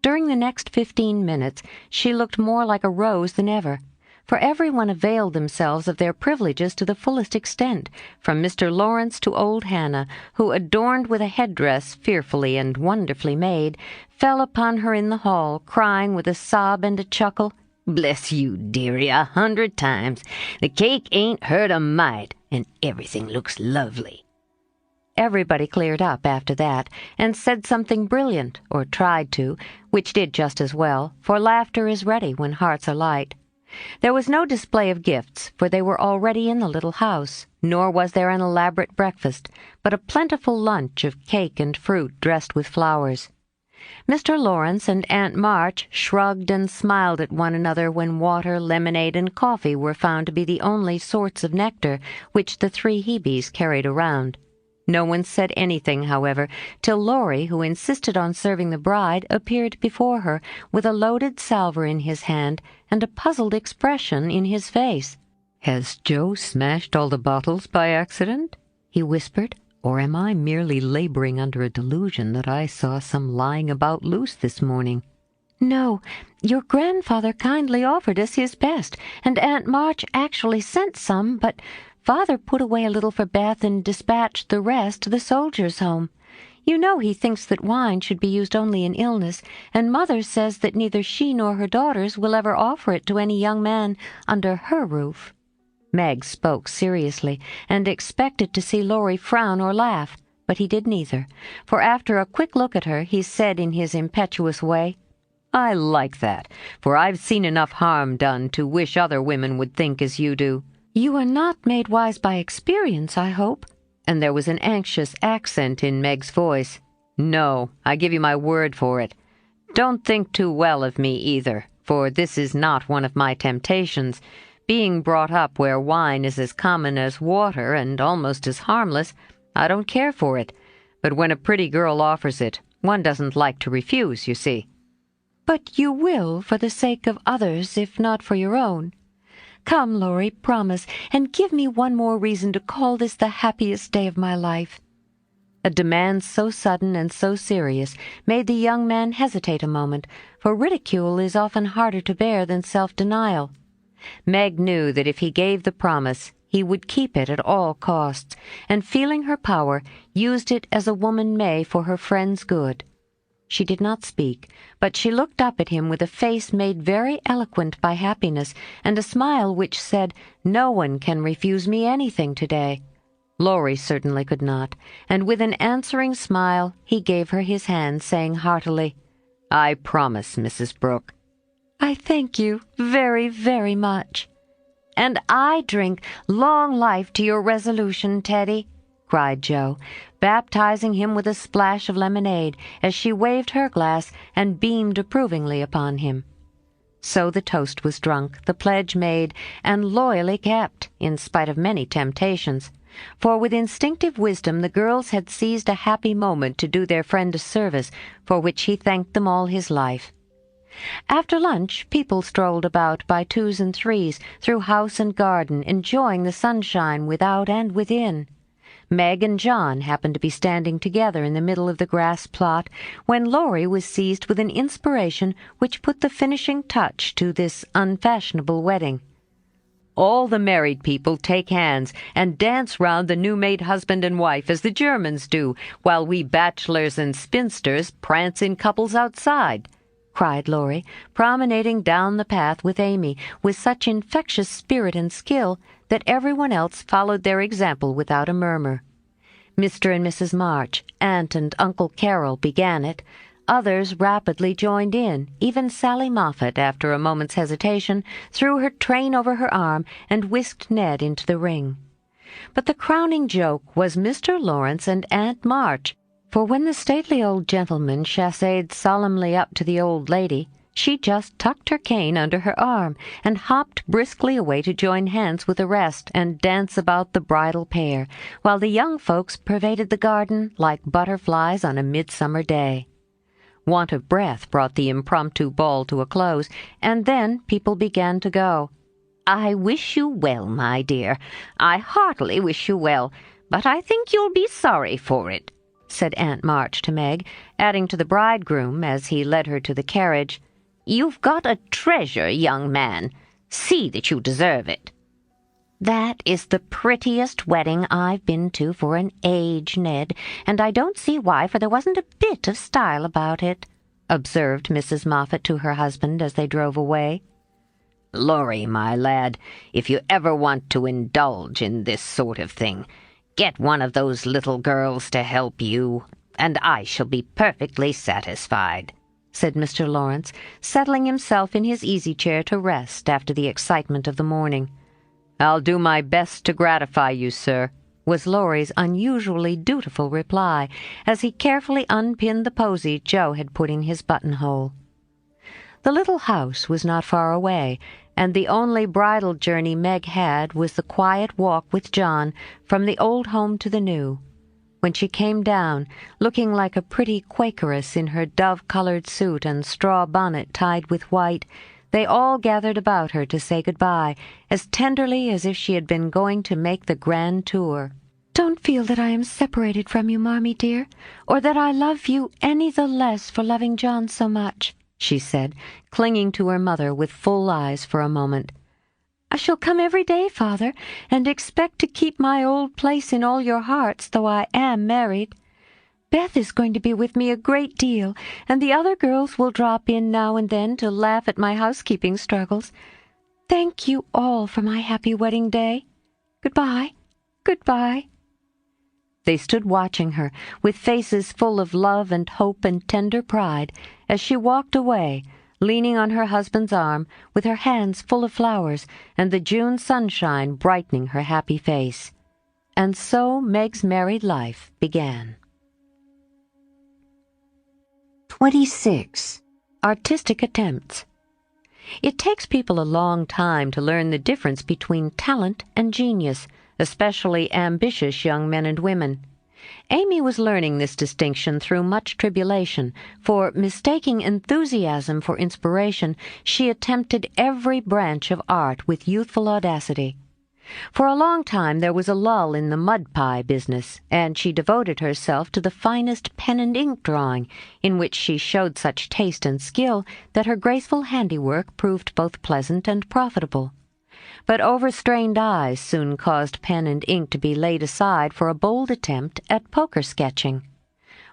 During the next 15 minutes she looked more like a rose than ever, for everyone availed themselves of their privileges to the fullest extent, from Mr. Lawrence to old Hannah, who, adorned with a headdress fearfully and wonderfully made, fell upon her in the hall, crying with a sob and a chuckle, "Bless you, dearie, 100 times. The cake ain't hurt a mite, and everything looks lovely." Everybody cleared up after that, and said something brilliant, or tried to, which did just as well, for laughter is ready when hearts are light. There was no display of gifts, for they were already in the little house, nor was there an elaborate breakfast, but a plentiful lunch of cake and fruit dressed with flowers. Mr. Lawrence and Aunt March shrugged and smiled at one another when water, lemonade, and coffee were found to be the only sorts of nectar which the 3 Hebes carried around. No one said anything, however, till Laurie, who insisted on serving the bride, appeared before her with a loaded salver in his hand and a puzzled expression in his face. "Has Jo smashed all the bottles by accident?" he whispered. "Or am I merely laboring under a delusion that I saw some lying about loose this morning?" "No, your grandfather kindly offered us his best, and Aunt March actually sent some, but Father put away a little for Beth and dispatched the rest to the soldiers' home. You know he thinks that wine should be used only in illness, and Mother says that neither she nor her daughters will ever offer it to any young man under her roof." Meg spoke seriously, and expected to see Laurie frown or laugh, but he did neither, for after a quick look at her, he said in his impetuous way, "I like that, for I've seen enough harm done to wish other women would think as you do." "You are not made wise by experience, I hope?" And there was an anxious accent in Meg's voice. "No, I give you my word for it. Don't think too well of me either, for this is not one of my temptations. Being brought up where wine is as common as water and almost as harmless, I don't care for it. But when a pretty girl offers it, one doesn't like to refuse, you see." "But you will for the sake of others, if not for your own. Come, Laurie, promise, and give me one more reason to call this the happiest day of my life." A demand so sudden and so serious made the young man hesitate a moment, for ridicule is often harder to bear than self-denial. Meg knew that if he gave the promise, he would keep it at all costs, and feeling her power, used it as a woman may for her friend's good. She did not speak, but she looked up at him with a face made very eloquent by happiness, and a smile which said, "No one can refuse me anything today." Laurie certainly could not, and with an answering smile he gave her his hand, saying heartily, "I promise, Mrs. Brooke." "I thank you very, very much." "And I drink long life to your resolution, Teddy," cried Jo, baptizing him with a splash of lemonade as she waved her glass and beamed approvingly upon him. So the toast was drunk, the pledge made, and loyally kept, in spite of many temptations, For with instinctive wisdom the girls had seized a happy moment to do their friend a service for which he thanked them all his life. After lunch, people strolled about by twos and threes through house and garden, enjoying the sunshine without and within. Meg and John happened to be standing together in the middle of the grass plot when Laurie was seized with an inspiration which put the finishing touch to this unfashionable wedding. "All the married people take hands and dance round the new-made husband and wife as the Germans do, while we bachelors and spinsters prance in couples outside," cried Laurie, promenading down the path with Amy with such infectious spirit and skill that everyone else followed their example without a murmur. Mr. and Mrs. March, Aunt and Uncle Carroll began it. Others rapidly joined in. Even Sally Moffat, after a moment's hesitation, threw her train over her arm and whisked Ned into the ring. But the crowning joke was Mr. Lawrence and Aunt March, for when the stately old gentleman chassed solemnly up to the old lady, she just tucked her cane under her arm and hopped briskly away to join hands with the rest and dance about the bridal pair, while the young folks pervaded the garden like butterflies on a midsummer day. Want of breath brought the impromptu ball to a close, and then people began to go. "I wish you well, my dear. I heartily wish you well, but I think you'll be sorry for it," said Aunt March to Meg, adding to the bridegroom as he led her to the carriage, "You've got a treasure, young man. See that you deserve it." "That is the prettiest wedding I've been to for an age, Ned, and I don't see why, for there wasn't a bit of style about it," observed Mrs. Moffat to her husband as they drove away. "Laurie, my lad, if you ever want to indulge in this sort of thing, get one of those little girls to help you, and I shall be perfectly satisfied," said Mr. Lawrence, settling himself in his easy-chair to rest after the excitement of the morning. "I'll do my best to gratify you, sir," was Laurie's unusually dutiful reply, as he carefully unpinned the posy Joe had put in his buttonhole. The little house was not far away, and the only bridal journey Meg had was the quiet walk with John from the old home to the new. When she came down, looking like a pretty Quakeress in her dove-colored suit and straw bonnet tied with white, they all gathered about her to say good-bye, as tenderly as if she had been going to make the grand tour. "Don't feel that I am separated from you, Marmee dear, or that I love you any the less for loving John so much," she said, clinging to her mother with full eyes for a moment. "I shall come every day, Father, and expect to keep my old place in all your hearts, though I am married. Beth is going to be with me a great deal, and the other girls will drop in now and then to laugh at my housekeeping struggles. Thank you all for my happy wedding day. Goodbye, goodbye." They stood watching her, with faces full of love and hope and tender pride, as she walked away, leaning on her husband's arm, with her hands full of flowers, and the June sunshine brightening her happy face. And so Meg's married life began. 26. Artistic Attempts. It takes people a long time to learn the difference between talent and genius, especially ambitious young men and women. Amy was learning this distinction through much tribulation, for, mistaking enthusiasm for inspiration, she attempted every branch of art with youthful audacity. For a long time there was a lull in the mud-pie business, and she devoted herself to the finest pen-and-ink drawing, in which she showed such taste and skill that her graceful handiwork proved both pleasant and profitable. But overstrained eyes soon caused pen and ink to be laid aside for a bold attempt at poker sketching.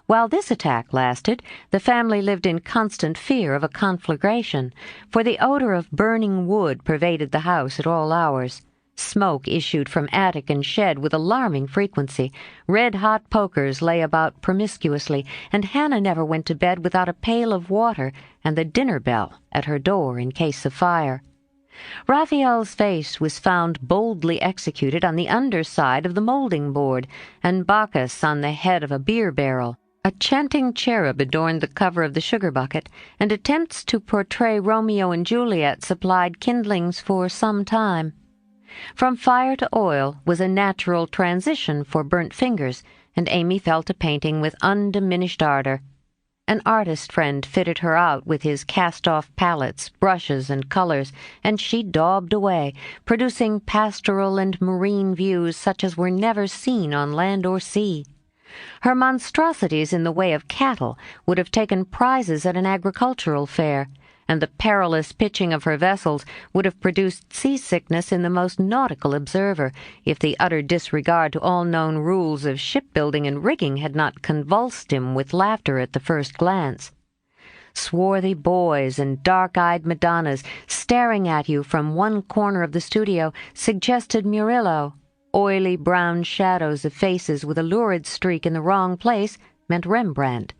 While this attack lasted, the family lived in constant fear of a conflagration, for the odor of burning wood pervaded the house at all hours. Smoke issued from attic and shed with alarming frequency. Red-hot pokers lay about promiscuously, and Hannah never went to bed without a pail of water and the dinner bell at her door in case of fire. Raphael's face was found boldly executed on the underside of the moulding board, and Bacchus on the head of a beer barrel. A chanting cherub adorned the cover of the sugar bucket, and attempts to portray Romeo and Juliet supplied kindlings for some time. From fire to oil was a natural transition for burnt fingers, and Amy fell to painting with undiminished ardor. An artist friend fitted her out with his cast-off palettes, brushes, and colors, and she daubed away, producing pastoral and marine views such as were never seen on land or sea. Her monstrosities in the way of cattle would have taken prizes at an agricultural fair, and the perilous pitching of her vessels would have produced seasickness in the most nautical observer, if the utter disregard to all known rules of shipbuilding and rigging had not convulsed him with laughter at the first glance. Swarthy boys and dark-eyed Madonnas staring at you from one corner of the studio suggested Murillo. Oily brown shadows of faces with a lurid streak in the wrong place meant Rembrandt.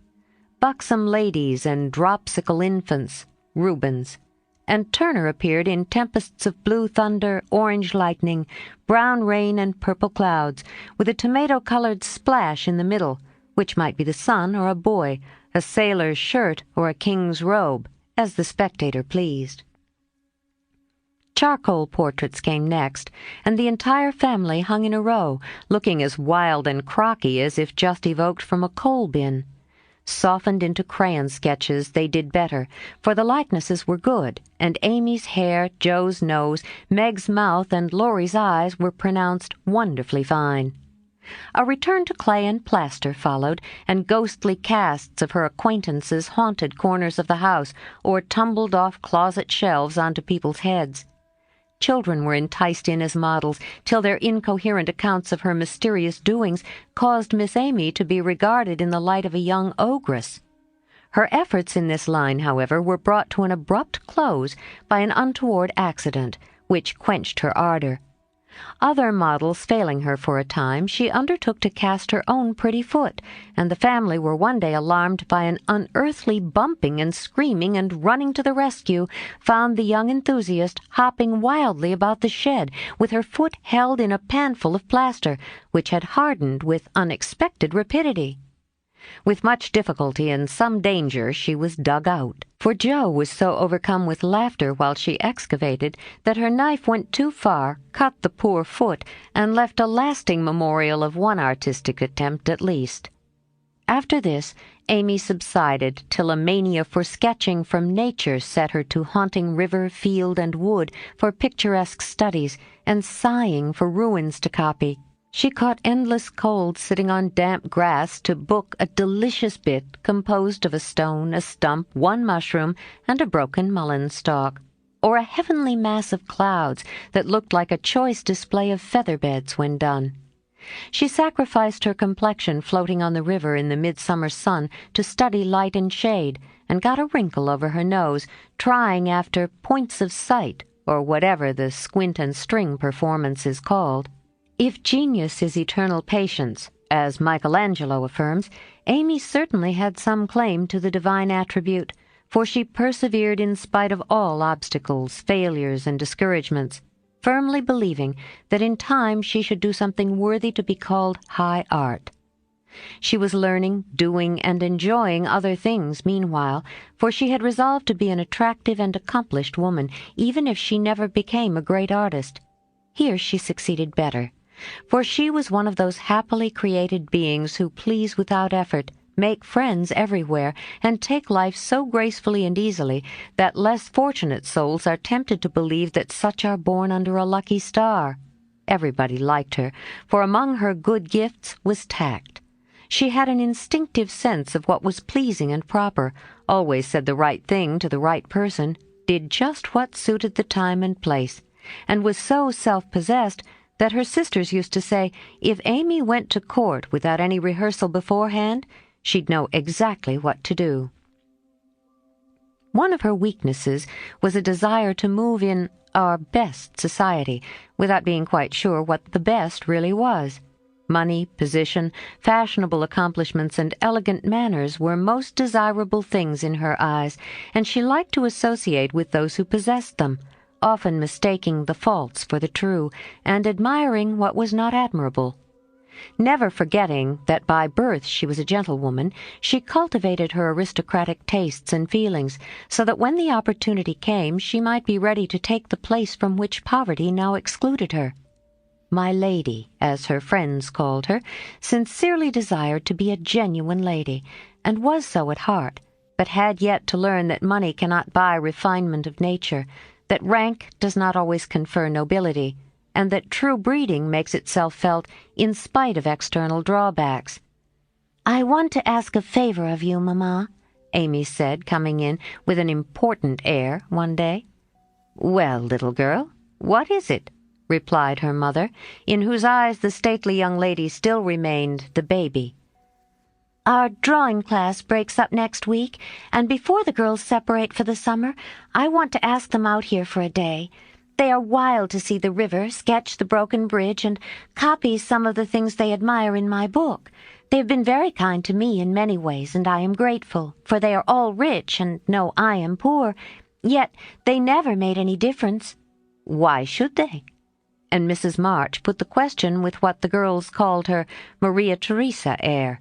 Buxom ladies and dropsical infants, Rubens, and Turner appeared in tempests of blue thunder, orange lightning, brown rain, and purple clouds, with a tomato-colored splash in the middle, which might be the sun or a boy, a sailor's shirt or a king's robe, as the spectator pleased. Charcoal portraits came next, and the entire family hung in a row, looking as wild and crocky as if just evoked from a coal bin. Softened into crayon sketches, they did better, for the likenesses were good, and Amy's hair, Joe's nose, Meg's mouth, and Laurie's eyes were pronounced wonderfully fine. A return to clay and plaster followed, and ghostly casts of her acquaintances haunted corners of the house, or tumbled off closet shelves onto people's heads. Children were enticed in as models, till their incoherent accounts of her mysterious doings caused Miss Amy to be regarded in the light of a young ogress. Her efforts in this line, however, were brought to an abrupt close by an untoward accident, which quenched her ardor. Other models failing her for a time, she undertook to cast her own pretty foot, and the family were one day alarmed by an unearthly bumping and screaming, and running to the rescue, found the young enthusiast hopping wildly about the shed, with her foot held in a panful of plaster, which had hardened with unexpected rapidity. With much difficulty and some danger she was dug out, for Joe was so overcome with laughter while she excavated that her knife went too far, cut the poor foot, and left a lasting memorial of one artistic attempt at least. After this, Amy subsided till a mania for sketching from nature set her to haunting river, field, and wood for picturesque studies, and sighing for ruins to copy. She caught endless colds sitting on damp grass to book a delicious bit composed of a stone, a stump, one mushroom, and a broken mullein stalk, or a heavenly mass of clouds that looked like a choice display of feather-beds when done. She sacrificed her complexion floating on the river in the midsummer sun to study light and shade, and got a wrinkle over her nose, trying after points of sight, or whatever the squint-and-string performance is called. If genius is eternal patience, as Michelangelo affirms, Amy certainly had some claim to the divine attribute, for she persevered in spite of all obstacles, failures, and discouragements, firmly believing that in time she should do something worthy to be called high art. She was learning, doing, and enjoying other things meanwhile, for she had resolved to be an attractive and accomplished woman, even if she never became a great artist. Here she succeeded better, for she was one of those happily created beings who please without effort, make friends everywhere, and take life so gracefully and easily that less fortunate souls are tempted to believe that such are born under a lucky star. Everybody liked her, for among her good gifts was tact. She had an instinctive sense of what was pleasing and proper, always said the right thing to the right person, did just what suited the time and place, and was so self-possessed that her sisters used to say if Amy went to court without any rehearsal beforehand, she'd know exactly what to do. One of her weaknesses was a desire to move in our best society, without being quite sure what the best really was. Money, position, fashionable accomplishments, and elegant manners were most desirable things in her eyes, and she liked to associate with those who possessed them, often mistaking the false for the true, and admiring what was not admirable. Never forgetting that by birth she was a gentlewoman, she cultivated her aristocratic tastes and feelings, so that when the opportunity came she might be ready to take the place from which poverty now excluded her. My lady, as her friends called her, sincerely desired to be a genuine lady, and was so at heart, but had yet to learn that money cannot buy refinement of nature, that rank does not always confer nobility, and that true breeding makes itself felt in spite of external drawbacks. "I want to ask a favor of you, Mamma," Amy said, coming in with an important air one day. "Well, little girl, what is it?" replied her mother, in whose eyes the stately young lady still remained the baby. "Our drawing class breaks up next week, and before the girls separate for the summer, I want to ask them out here for a day. They are wild to see the river, sketch the broken bridge, and copy some of the things they admire in my book. They have been very kind to me in many ways, and I am grateful, for they are all rich and know I am poor. Yet they never made any difference." "Why should they?" And Mrs. March put the question with what the girls called her Maria Theresa air.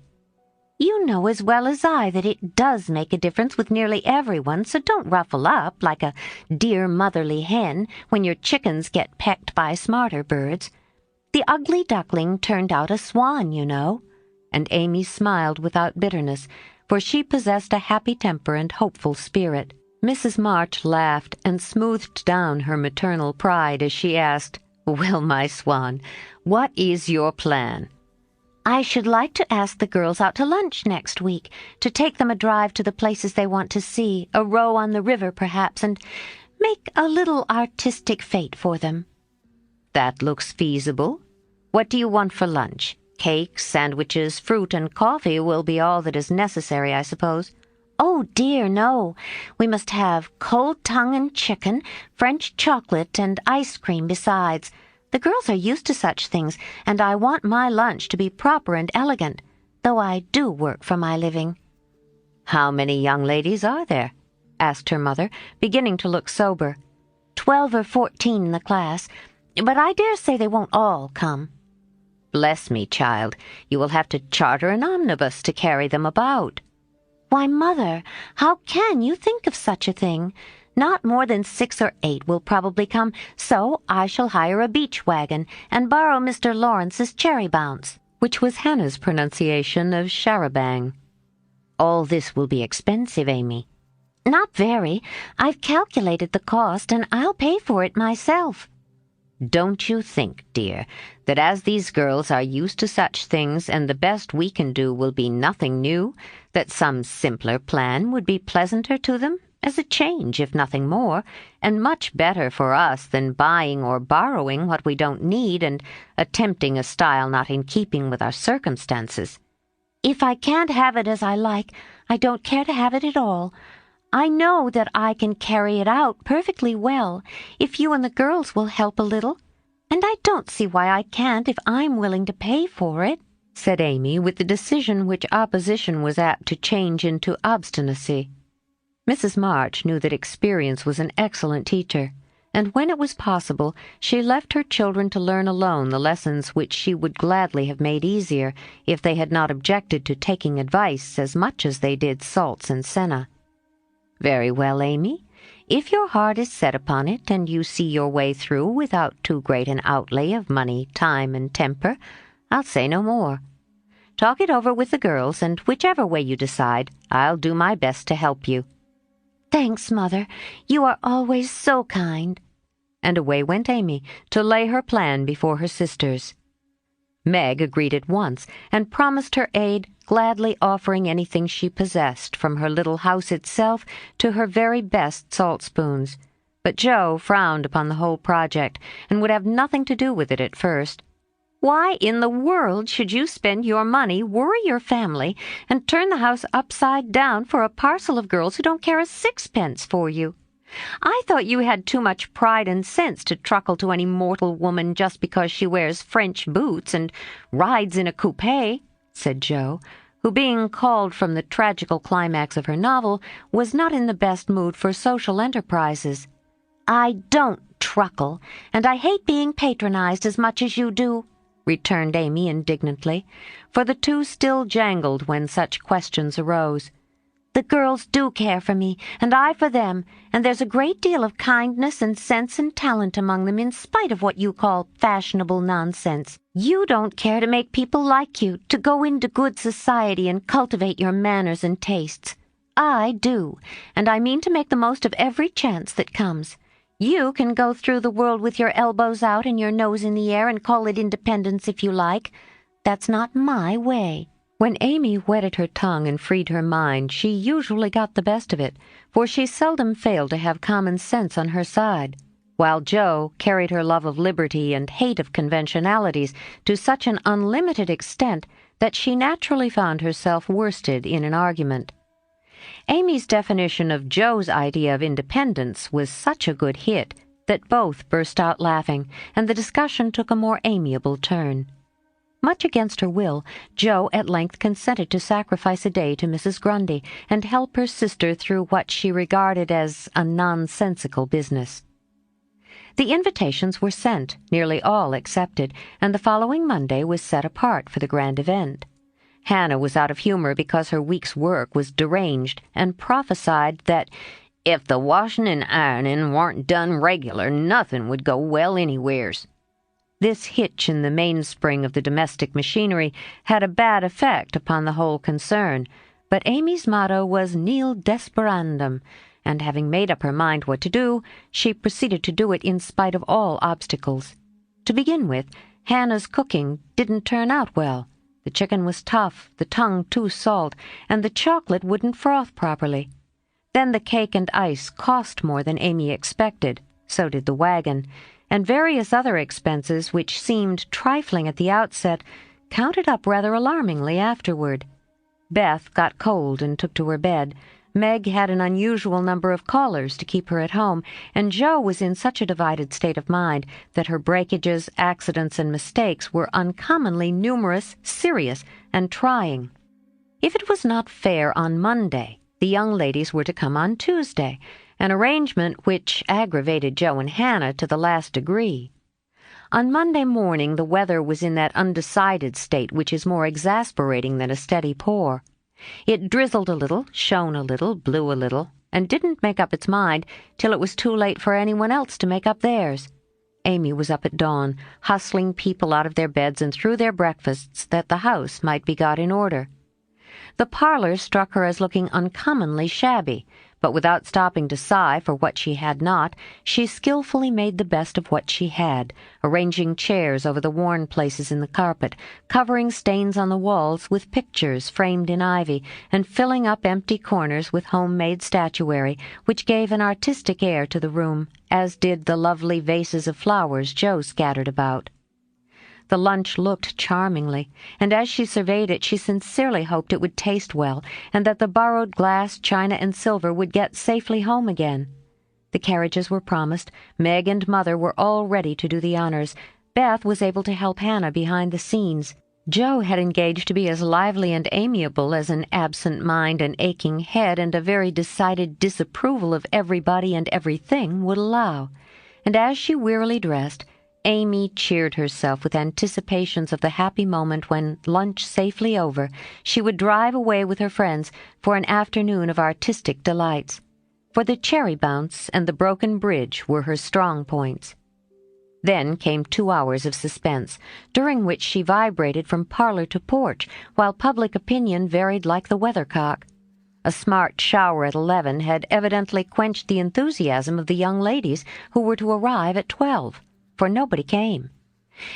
"You know as well as I that it does make a difference with nearly everyone, so don't ruffle up like a dear motherly hen when your chickens get pecked by smarter birds. The ugly duckling turned out a swan, you know." And Amy smiled without bitterness, for she possessed a happy temper and hopeful spirit. Mrs. March laughed and smoothed down her maternal pride as she asked, "Well, my swan, what is your plan?" "I should like to ask the girls out to lunch next week, to take them a drive to the places they want to see, a row on the river perhaps, and make a little artistic fete for them." "That looks feasible. What do you want for lunch? Cakes, sandwiches, fruit, and coffee will be all that is necessary, I suppose." "Oh, dear, no. We must have cold tongue and chicken, French chocolate, and ice cream besides. The girls are used to such things, and I want my lunch to be proper and elegant, though I do work for my living." "How many young ladies are there?" asked her mother, beginning to look sober. 12 or 14 in the class, but I dare say they won't all come." "Bless me, child, you will have to charter an omnibus to carry them about." "Why, Mother, how can you think of such a thing? Not more than 6 or 8 will probably come, so I shall hire a beach wagon and borrow Mr. Lawrence's cherry bounce," which was Hannah's pronunciation of charabanc. "All this will be expensive, Amy." "Not very. I've calculated the cost, and I'll pay for it myself." "Don't you think, dear, that as these girls are used to such things and the best we can do will be nothing new, that some simpler plan would be pleasanter to them, as a change, if nothing more, and much better for us than buying or borrowing what we don't need and attempting a style not in keeping with our circumstances?" "If I can't have it as I like, I don't care to have it at all. I know that I can carry it out perfectly well if you and the girls will help a little, and I don't see why I can't if I'm willing to pay for it," said Amy, with the decision which opposition was apt to change into obstinacy. Mrs. March knew that experience was an excellent teacher, and when it was possible, she left her children to learn alone the lessons which she would gladly have made easier if they had not objected to taking advice as much as they did salts and senna. "Very well, Amy. If your heart is set upon it, and you see your way through without too great an outlay of money, time, and temper, I'll say no more. Talk it over with the girls, and whichever way you decide, I'll do my best to help you." "Thanks, Mother. You are always so kind." And away went Amy to lay her plan before her sisters. Meg agreed at once, and promised her aid, gladly offering anything she possessed, from her little house itself to her very best salt-spoons. But Joe frowned upon the whole project, and would have nothing to do with it at first. "Why in the world should you spend your money, worry your family, and turn the house upside down for a parcel of girls who don't care a sixpence for you? I thought you had too much pride and sense to truckle to any mortal woman just because she wears French boots and rides in a coupe," said Joe, who, being called from the tragical climax of her novel, was not in the best mood for social enterprises. "I don't truckle, and I hate being patronized as much as you do." returned Amy indignantly, for the two still jangled when such questions arose. "The girls do care for me, and I for them, and there's a great deal of kindness and sense and talent among them in spite of what you call fashionable nonsense. You don't care to make people like you, to go into good society and cultivate your manners and tastes. I do, and I mean to make the most of every chance that comes. You can go through the world with your elbows out and your nose in the air and call it independence if you like. That's not my way." When Amy wetted her tongue and freed her mind, she usually got the best of it, for she seldom failed to have common sense on her side, while Jo carried her love of liberty and hate of conventionalities to such an unlimited extent that she naturally found herself worsted in an argument. Amy's definition of Jo's idea of independence was such a good hit that both burst out laughing, and the discussion took a more amiable turn. Much against her will, Jo at length consented to sacrifice a day to Mrs. Grundy and help her sister through what she regarded as a nonsensical business. The invitations were sent, nearly all accepted, and the following Monday was set apart for the grand event. Hannah was out of humor because her week's work was deranged, and prophesied that if the washing and ironing warn't done regular, nothing would go well anywheres. This hitch in the mainspring of the domestic machinery had a bad effect upon the whole concern, but Amy's motto was nil desperandum, and having made up her mind what to do, she proceeded to do it in spite of all obstacles. To begin with, Hannah's cooking didn't turn out well. The chicken was tough, the tongue too salt, and the chocolate wouldn't froth properly. Then the cake and ice cost more than Amy expected, so did the wagon, and various other expenses which seemed trifling at the outset counted up rather alarmingly afterward. Beth got cold and took to her bed. Meg had an unusual number of callers to keep her at home, and Jo was in such a divided state of mind that her breakages, accidents, and mistakes were uncommonly numerous, serious, and trying. If it was not fair on Monday, the young ladies were to come on Tuesday, an arrangement which aggravated Jo and Hannah to the last degree. On Monday morning the weather was in that undecided state which is more exasperating than a steady pour. It drizzled a little, shone a little, blew a little, and didn't make up its mind till it was too late for anyone else to make up theirs. Amy was up at dawn, hustling people out of their beds and through their breakfasts that the house might be got in order. The parlor struck her as looking uncommonly shabby, but without stopping to sigh for what she had not, she skillfully made the best of what she had, arranging chairs over the worn places in the carpet, covering stains on the walls with pictures framed in ivy, and filling up empty corners with home-made statuary, which gave an artistic air to the room, as did the lovely vases of flowers Jo scattered about. The lunch looked charmingly, and as she surveyed it she sincerely hoped it would taste well, and that the borrowed glass, china, and silver would get safely home again. The carriages were promised. Meg and Mother were all ready to do the honors. Beth was able to help Hannah behind the scenes. Jo had engaged to be as lively and amiable as an absent mind, an aching head, and a very decided disapproval of everybody and everything would allow. And as she wearily dressed, Amy cheered herself with anticipations of the happy moment when, lunch safely over, she would drive away with her friends for an afternoon of artistic delights. For the cherry bounce and the broken bridge were her strong points. Then came 2 hours of suspense, during which she vibrated from parlor to porch, while public opinion varied like the weathercock. A smart shower at 11 had evidently quenched the enthusiasm of the young ladies who were to arrive at 12. For nobody came.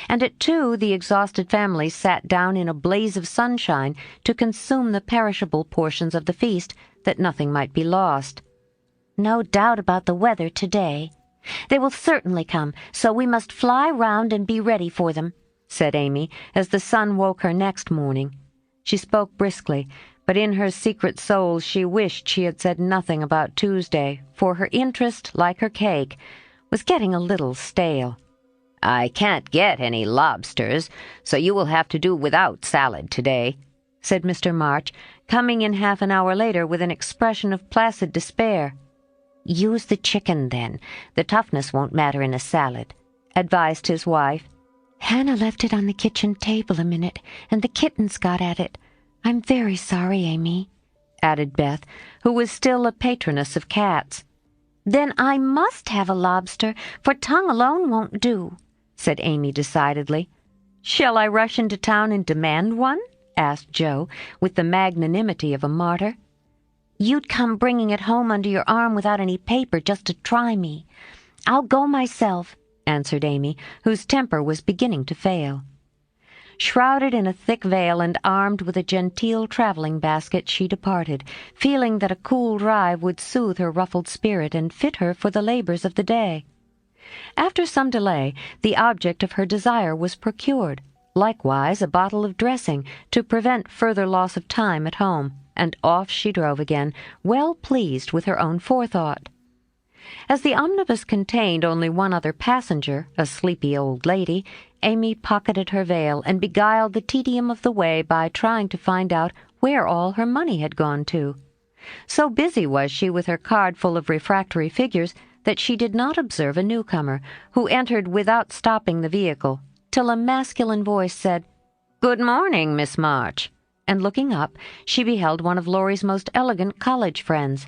And at 2 the exhausted family sat down in a blaze of sunshine to consume the perishable portions of the feast, that nothing might be lost. "No doubt about the weather today. They will certainly come, so we must fly round and be ready for them," said Amy, as the sun woke her next morning. She spoke briskly, but in her secret soul she wished she had said nothing about Tuesday, for her interest, like her cake, was getting a little stale. "I can't get any lobsters, so you will have to do without salad today," said Mr. March, coming in half an hour later with an expression of placid despair. "Use the chicken, then. The toughness won't matter in a salad," advised his wife. Hannah left it on the kitchen table a minute, and the kittens got at it. I'm very sorry, Amy," added Beth, who was still a patroness of cats. "Then I must have a lobster, for tongue alone won't do," said Amy decidedly. "Shall I rush into town and demand one?" asked Joe, with the magnanimity of a martyr. "You'd come bringing it home under your arm without any paper just to try me. I'll go myself," answered Amy, whose temper was beginning to fail. Shrouded in a thick veil and armed with a genteel traveling basket, she departed, feeling that a cool drive would soothe her ruffled spirit and fit her for the labors of the day. After some delay, the object of her desire was procured, likewise a bottle of dressing to prevent further loss of time at home, and off she drove again, well pleased with her own forethought. As the omnibus contained only one other passenger, a sleepy old lady, Amy pocketed her veil and beguiled the tedium of the way by trying to find out where all her money had gone to. So busy was she with her card full of refractory figures that she did not observe a newcomer, who entered without stopping the vehicle, till a masculine voice said, "Good morning, Miss March," and looking up, she beheld one of Laurie's most elegant college friends.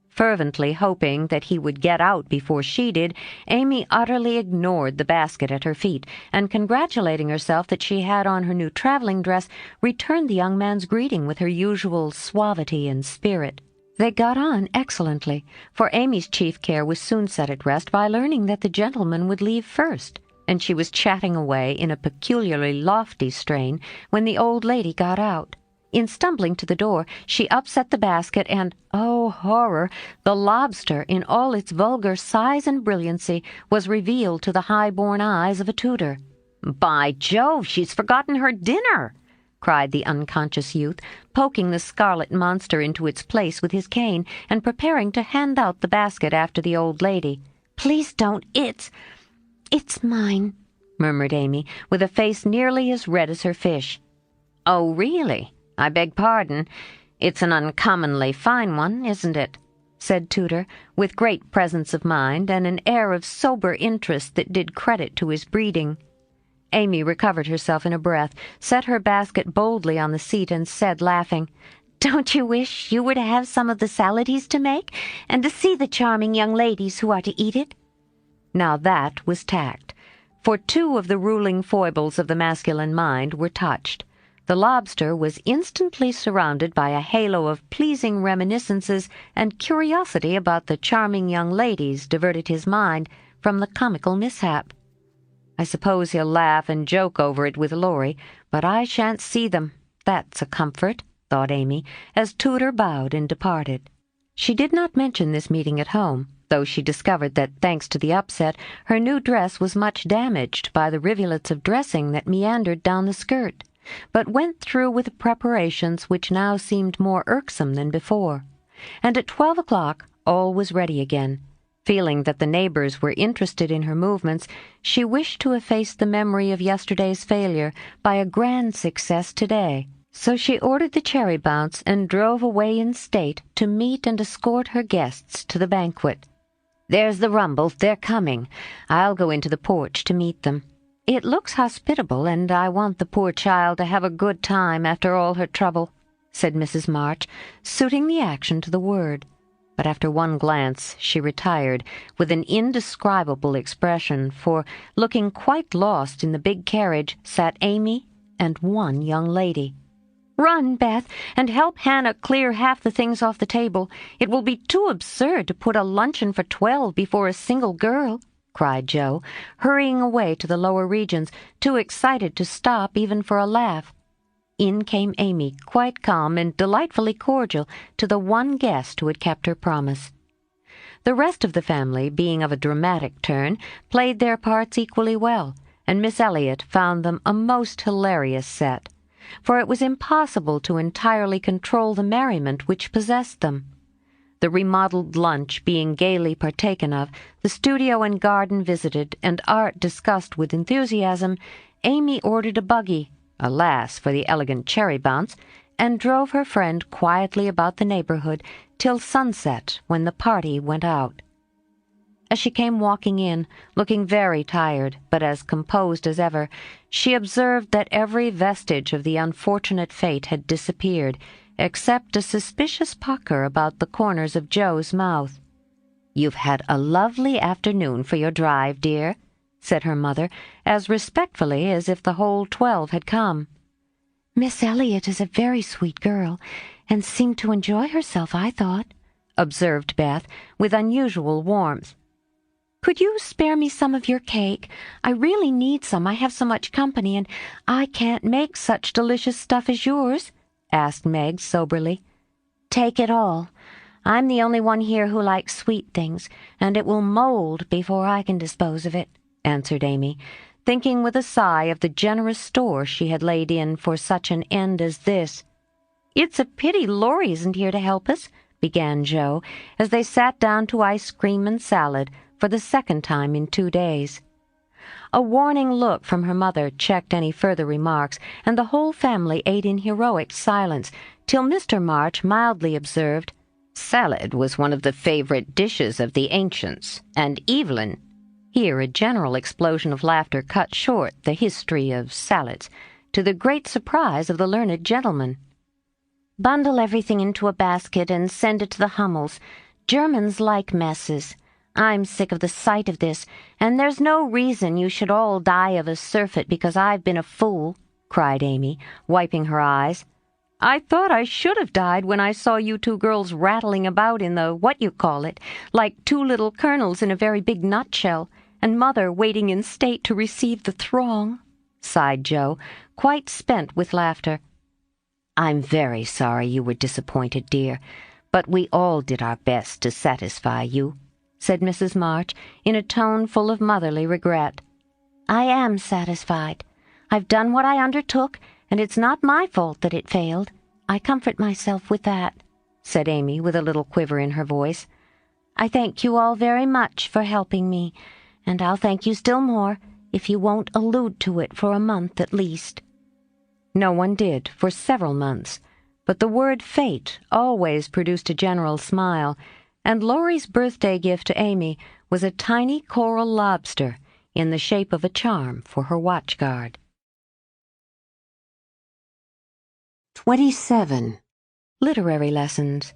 Fervently hoping that he would get out before she did, Amy utterly ignored the basket at her feet, and congratulating herself that she had on her new traveling dress, returned the young man's greeting with her usual suavity and spirit. They got on excellently, for Amy's chief care was soon set at rest by learning that the gentleman would leave first, and she was chatting away in a peculiarly lofty strain when the old lady got out. In stumbling to the door, she upset the basket, and, oh horror, the lobster, in all its vulgar size and brilliancy, was revealed to the high-born eyes of a tutor. "By Jove, she's forgotten her dinner!" cried the unconscious youth, poking the scarlet monster into its place with his cane, and preparing to hand out the basket after the old lady. "Please don't. It's mine," murmured Amy, with a face nearly as red as her fish. "Oh, really? I beg pardon. It's an uncommonly fine one, isn't it?" said Tutor, with great presence of mind and an air of sober interest that did credit to his breeding. Amy recovered herself in a breath, set her basket boldly on the seat, and said, laughing, "Don't you wish you were to have some of the salad he's to make, and to see the charming young ladies who are to eat it?" Now that was tact, for two of the ruling foibles of the masculine mind were touched. The lobster was instantly surrounded by a halo of pleasing reminiscences, and curiosity about the charming young ladies diverted his mind from the comical mishap. "I suppose he'll laugh and joke over it with Laurie, but I shan't see them. That's a comfort," thought Amy, as Tutor bowed and departed. She did not mention this meeting at home, though she discovered that, thanks to the upset, her new dress was much damaged by the rivulets of dressing that meandered down the skirt, but went through with the preparations which now seemed more irksome than before. And at 12 o'clock all was ready again. Feeling that the neighbors were interested in her movements, she wished to efface the memory of yesterday's failure by a grand success today. So she ordered the cherry bounce and drove away in state to meet and escort her guests to the banquet. "There's the Rumbles, they're coming. I'll go into the porch to meet them. It looks hospitable, and I want the poor child to have a good time after all her trouble," said Mrs. March, suiting the action to the word. But after one glance she retired, with an indescribable expression, for, looking quite lost in the big carriage, sat Amy and one young lady. "Run, Beth, and help Hannah clear half the things off the table. It will be too absurd to put a luncheon for 12 before a single girl," cried Joe, hurrying away to the lower regions, too excited to stop even for a laugh. In came Amy, quite calm and delightfully cordial to the one guest who had kept her promise. The rest of the family, being of a dramatic turn, played their parts equally well, and Miss Elliot found them a most hilarious set, for it was impossible to entirely control the merriment which possessed them. The remodeled lunch being gaily partaken of, the studio and garden visited, and art discussed with enthusiasm, Amy ordered a buggy, alas for the elegant cherry bounce, and drove her friend quietly about the neighborhood till sunset, when the party went out. As she came walking in, looking very tired, but as composed as ever, she observed that every vestige of the unfortunate fate had disappeared, except a suspicious pucker about the corners of Joe's mouth. "You've had a lovely afternoon for your drive, dear," said her mother, as respectfully as if the whole 12 had come. "Miss Elliot is a very sweet girl, and seemed to enjoy herself, I thought," observed Beth, with unusual warmth. "Could you spare me some of your cake? I really need some. I have so much company, and I can't make such delicious stuff as yours," asked Meg soberly. "Take it all. I'm the only one here who likes sweet things, and it will mold before I can dispose of it," answered Amy, thinking with a sigh of the generous store she had laid in for such an end as this. "It's a pity Laurie isn't here to help us," began Joe, as they sat down to ice cream and salad for the second time in 2 days. A warning look from her mother checked any further remarks, and the whole family ate in heroic silence, till Mr. March mildly observed, "Salad was one of the favorite dishes of the ancients, and Evelyn—" Here a general explosion of laughter cut short the history of salads, to the great surprise of the learned gentleman. "Bundle everything into a basket and send it to the Hummels. Germans like messes. I'm sick of the sight of this, and there's no reason you should all die of a surfeit because I've been a fool," cried Amy, wiping her eyes. "I thought I should have died when I saw you 2 girls rattling about in the what-you-call-it, like 2 little kernels in a very big nutshell, and Mother waiting in state to receive the throng," sighed Joe, quite spent with laughter. "I'm very sorry you were disappointed, dear, but we all did our best to satisfy you," said Mrs. March, in a tone full of motherly regret. "I am satisfied. I've done what I undertook, and it's not my fault that it failed. I comfort myself with that," said Amy, with a little quiver in her voice. "I thank you all very much for helping me, and I'll thank you still more if you won't allude to it for a month at least." No one did for several months, but the word fate always produced a general smile, and Laurie's birthday gift to Amy was a tiny coral lobster in the shape of a charm for her watchguard. 27. Literary Lessons.